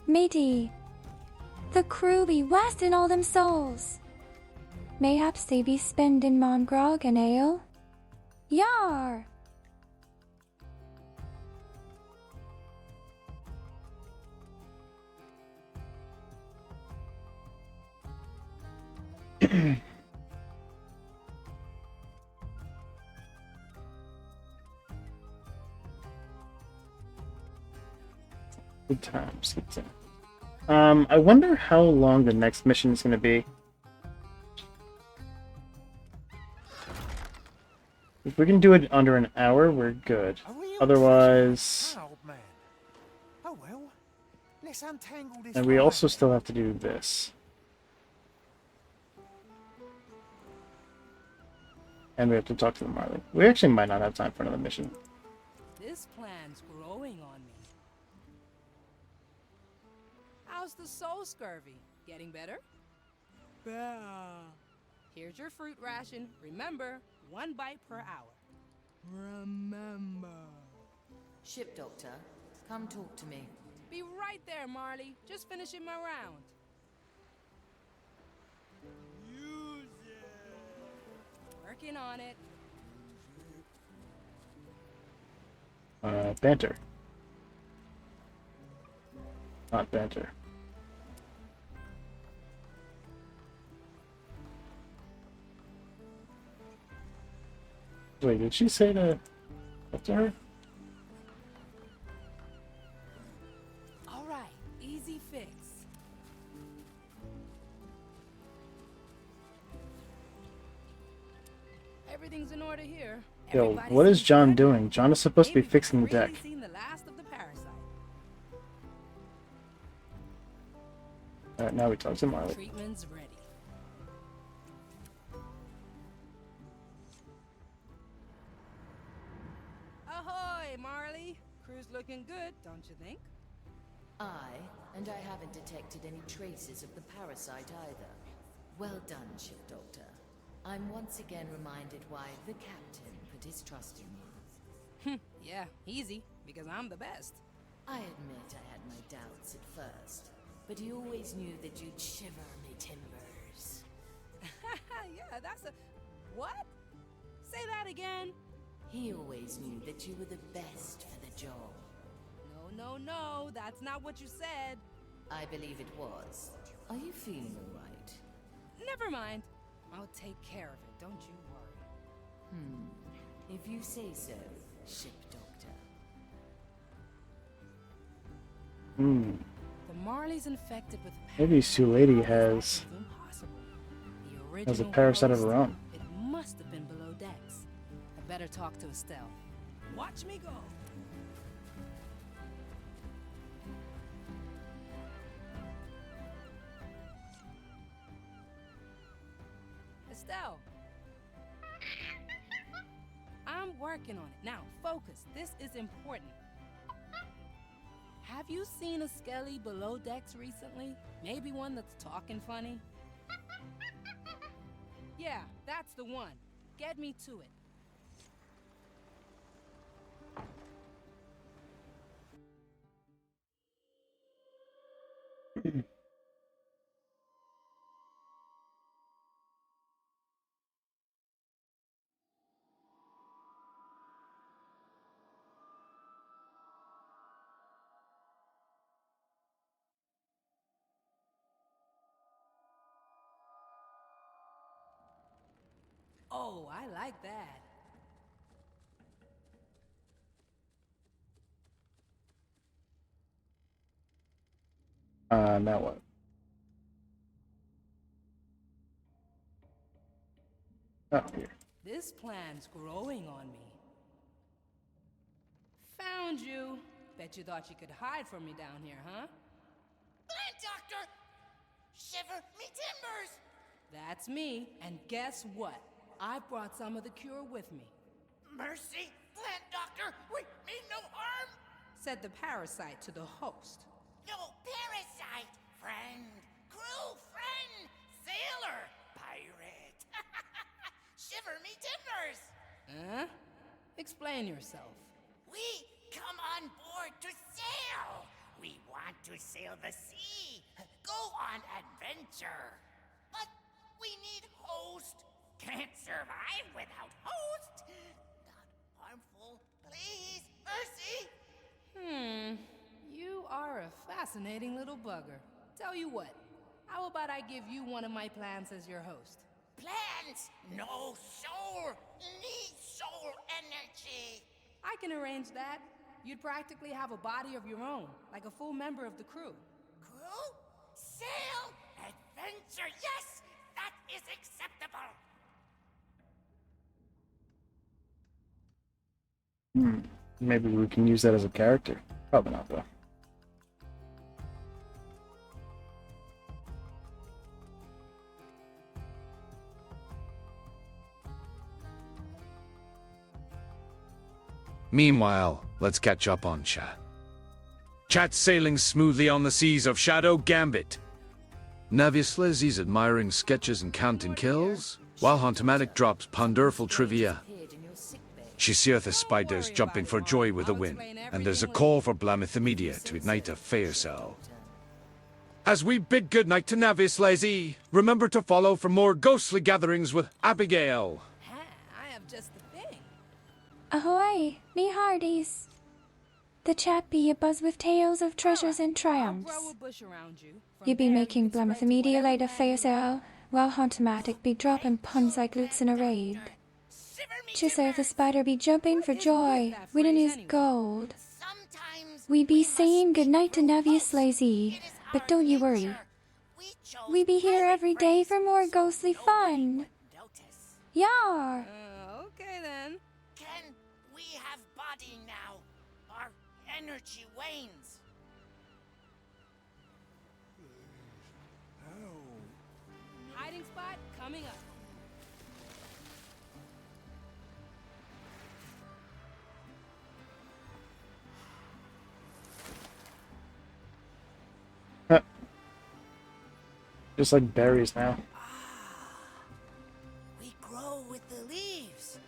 Matey. The crew be wasting all them souls. Mayhaps they be spending mongrog and ale. Yar! Good times, good times. I wonder how long the next mission is going to be. If we can do it under an hour, we're good. Otherwise... Old man. Oh well. Let's untangle this. And we also still have to do this. And we have to talk to the Marley. We actually might not have time for another mission. This plan's growing on me. How's the soul scurvy? Getting better? Better. Here's your fruit ration. Remember, 1 bite per hour. Remember. Ship doctor, come talk to me. Be right there, Marley. Just finishing my round. Use it. Working on it. Banter. Not banter. Wait, did she say to talk to her? All right, easy fix. Everything's in order here. Yo, what is John doing? John is supposed to be fixing the deck. Seen the last of the parasite. Alright, now we talk to Marley. Treatment's ready. Ahoy, Marley. Crew's looking good, don't you think? And I haven't detected any traces of the parasite either. Well done, ship doctor. I'm once again reminded why the captain put his trust in you. Yeah, easy, because I'm the best. I admit I had my doubts at first, but he always knew that you'd shiver me timbers. Yeah, that's a... What? Say that again. He always knew that you were the best for the job. No, that's not what you said. I believe it was. Are you feeling all right? Never mind. I'll take care of it, don't you worry. If you say so, ship doctor. The Marley's infected with Maybe Sue Lady has a parasite of her own. It must have been below decks. I better talk to Estelle. Watch me go. Estelle. I'm working on it. Now, focus. This is important. Have you seen a skelly below decks recently? Maybe one that's talking funny? Yeah, that's the one. Get me to it. Oh, I like that. Now what? Oh, here. This plan's growing on me. Found you. Bet you thought you could hide from me down here, huh? Plant Doctor! Shiver me timbers! That's me, and guess what? I brought some of the cure with me. Mercy, Plant Doctor! We mean no harm! Said the parasite to the host. No parasite! Friend! Crew friend! Sailor! Pirate! Shiver me timbers! Huh? Explain yourself. We come on board to sail! We want to sail the sea! Go on adventure! But we need host! Can't survive without host! Not harmful, please! Mercy! You are a fascinating little bugger. Tell you what, how about I give you one of my plants as your host? Plants! No soul! Need soul energy! I can arrange that. You'd practically have a body of your own, like a full member of the crew. Crew? Sail? Adventure, yes! That is acceptable! Maybe we can use that as a character. Probably not, though. Meanwhile, let's catch up on chat. Chat's sailing smoothly on the seas of Shadow Gambit. Navius Leslie's admiring sketches and counting kills, while Hauntomatic drops ponderful trivia. She seeth the spiders jumping for joy with a win, and there's a call for Blameth the Media to ignite a fire cell. As we bid goodnight to Navius Leslie, remember to follow for more ghostly gatherings with Abigail. I have just the thing. Ahoy, me hearties. The chat be abuzz with tales of treasures and triumphs. I'll grow a bush around you. You be making Blameth Media light a fire sale, while Hauntomatic be dropping puns like loots in a raid. Chisar the spider be jumping for joy, winning his gold. We be saying goodnight to Navius Lazy, but don't you worry. We be here every day for more ghostly fun. Yar! Okay then. Can we have body now? Our energy wanes. Hiding spot coming up. Just like berries now. We grow with the leaves.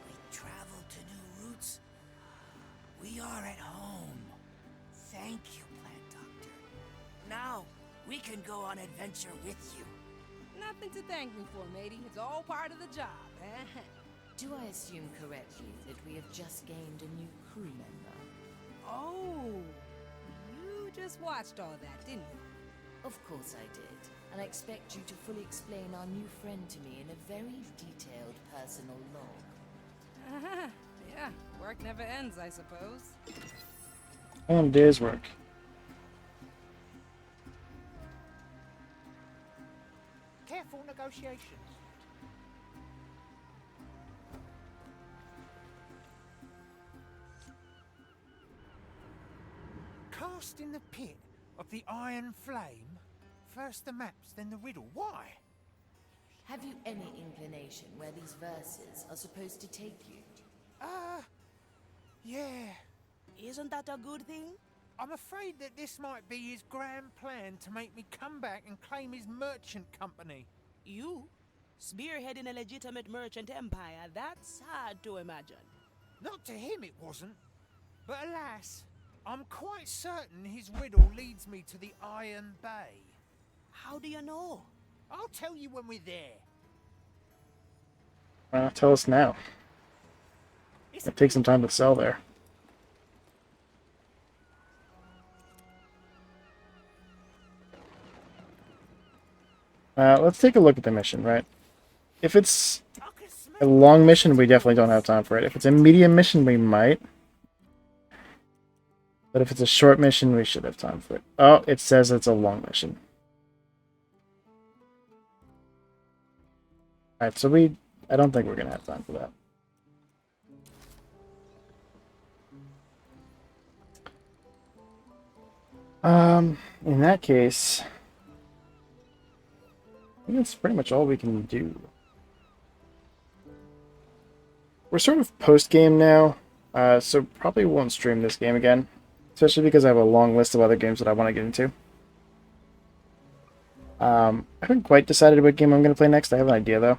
We travel to new routes. We are at home. Thank you, Plant Doctor. Now, we can go on adventure with you. Nothing to thank me for, matey. It's all part of the job, eh? Do I assume correctly that we have just gained a new crew member? Oh, you just watched all that, didn't you? Of course I did. And I expect you to fully explain our new friend to me in a very detailed personal log. Yeah, work never ends, I suppose. On day's work. Careful negotiations. Cast in the pit of the iron flame. First the maps, then the riddle. Why? Have you any inclination where these verses are supposed to take you? Yeah. Isn't that a good thing? I'm afraid that this might be his grand plan to make me come back and claim his merchant company. You? Spearheading a legitimate merchant empire? That's hard to imagine. Not to him it wasn't. But alas, I'm quite certain his riddle leads me to the Iron Bay. How do you know? I'll tell you when we're there. Tell us now. It takes some time to sell there. Let's take a look at the mission, right? If it's a long mission, we definitely don't have time for it. If it's a medium mission, we might. But if it's a short mission, we should have time for it. Oh, it says it's a long mission. Alright, so we I don't think we're gonna have time for that. In that case, I think that's pretty much all we can do. We're sort of post-game now, so probably won't stream this game again, especially because I have a long list of other games that I want to get into. I haven't quite decided what game I'm going to play next. I have an idea, though.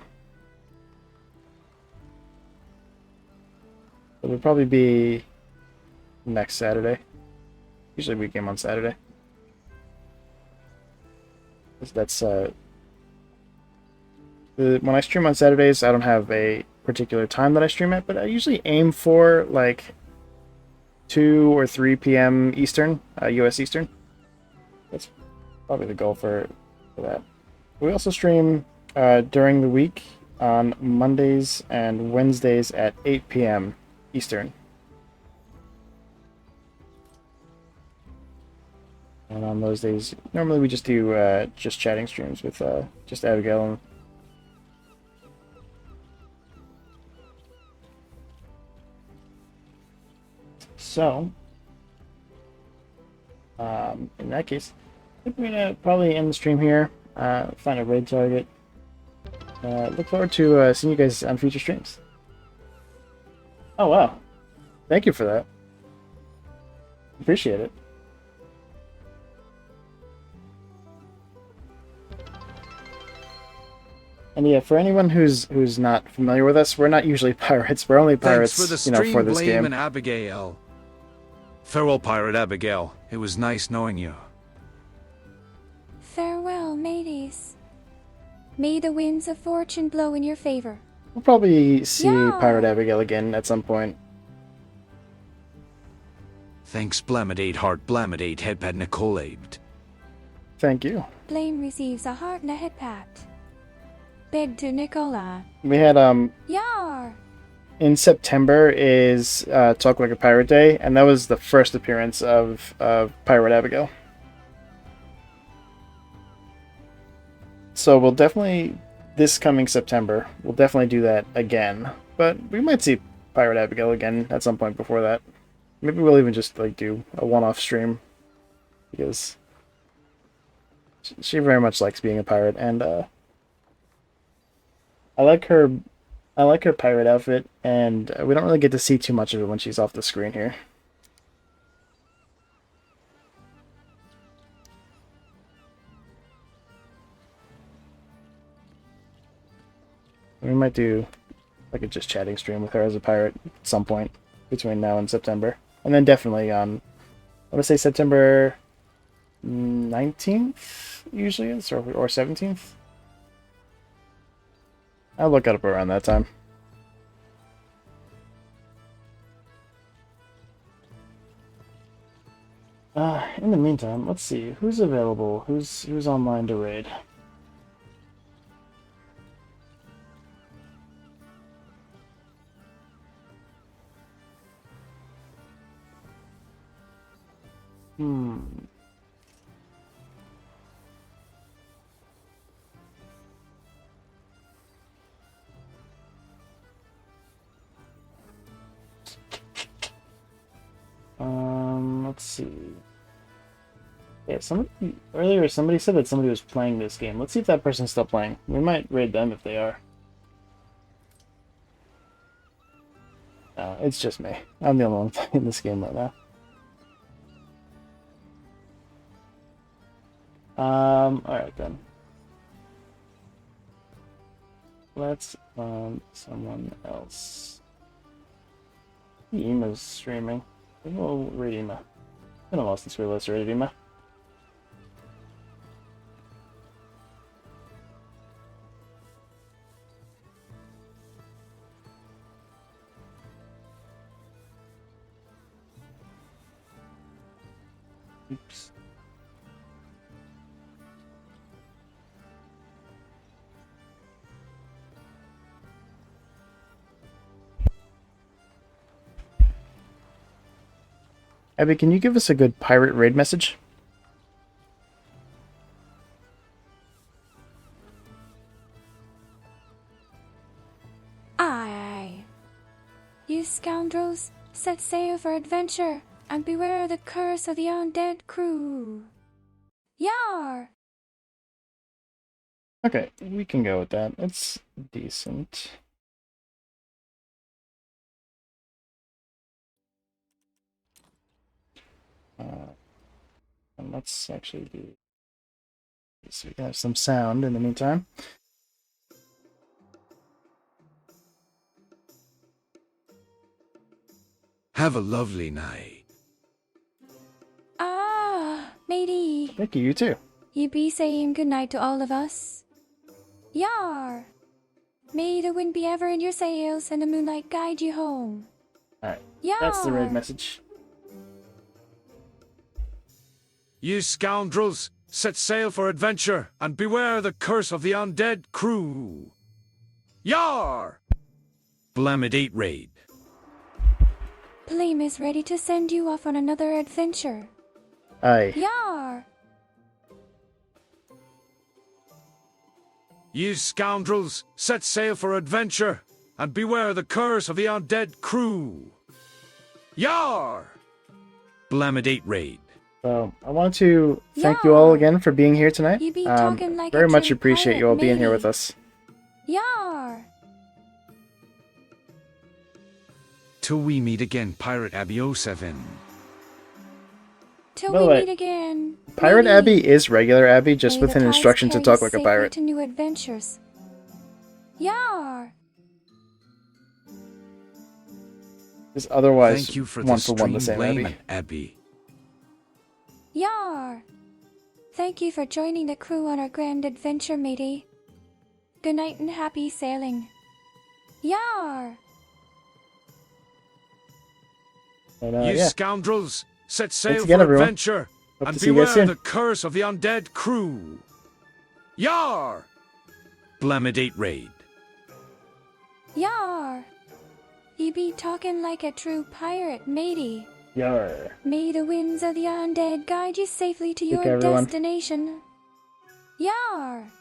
It would probably be next Saturday. Usually we game on Saturday. That's when I stream on Saturdays, I don't have a particular time that I stream at, but I usually aim for like 2 or 3 p.m. Eastern, US Eastern. That's probably the goal for that. We also stream during the week on Mondays and Wednesdays at 8 p.m. Eastern. And on those days, normally we just do just chatting streams with just Abigail. And so, in that case, I think we're gonna probably end the stream here. Find a raid target. Look forward to seeing you guys on future streams. Oh wow! Thank you for that. Appreciate it. And yeah, for anyone who's not familiar with us, we're not usually pirates. We're only pirates, Thanks for the stream, for this Blame game. and Abigail. Farewell, Pirate Abigail. It was nice knowing you. Farewell, mateys. May the winds of fortune blow in your favor. We'll probably see Yeah. Pirate Abigail again at some point. Thanks, Blamidate Heart, Blamidate Headpad Nicolabed. Thank you. Blame receives a heart and a head pat. Beg to Nicola. We had Yar! in September is Talk Like a Pirate Day, and that was the first appearance of Pirate Abigail. So we'll definitely, this coming September, we'll definitely do that again. But we might see Pirate Abigail again at some point before that. Maybe we'll even just like do a one-off stream, because she very much likes being a pirate, and I like her pirate outfit, and we don't really get to see too much of it when she's off the screen here. We might do like a just chatting stream with her as a pirate at some point between now and September. And then definitely on, I want to say September 19th, usually is, or 17th. I'll look it up around that time. In the meantime, let's see who's available, who's online to raid. Let's see. Yeah, earlier somebody said that somebody was playing this game. Let's see if that person's still playing. We might raid them if they are. No, it's just me. I'm the only one playing this game right now. Alright then. Let's find someone else. Ema's streaming. We'll read Ema. It's been a while since we last rated Ema. Oops. Abby, can you give us a good pirate raid message? scoundrels, set sail for adventure, and beware the curse of the undead crew. Yar! Okay, we can go with that. It's decent. And let's actually do so we can have some sound in the meantime. Have a lovely night. Ah, matey. Thank you, you too. You be saying goodnight to all of us. Yar! May the wind be ever in your sails and the moonlight guide you home. Alright, Yar! that's the raid message. You scoundrels, set sail for adventure, and beware the curse of the undead crew. Yar! Blamidate raid. Blame is ready to send you off on another adventure. Aye. Yar! You scoundrels, set sail for adventure, and beware the curse of the undead crew. Yar! Blamidate raid. So I want to thank you all again for being here tonight. You be talking like Very a much true appreciate pirate, you all being here matey. with us. Yar! Till we meet again, Pirate Abby 07. Till By the we way, meet again. Pirate matey. Abby is regular Abby, just May with the an tides instruction to carry talk you like a safely pirate. to new adventures. Yar! Is otherwise Thank you for one the for one the stream, same Blame Abby. Abby. Yar! Thank you for joining the crew on our grand adventure, matey. Good night and happy sailing. Yar! And, You yeah. scoundrels, set sail again, for everyone. adventure, Hope and to see you guys beware soon. the curse of the undead crew. Yar! Blamidate raid. Yar! You be talking like a true pirate, matey. Yar. May the winds of the undead guide you safely to Take your care, everyone. destination. Yar!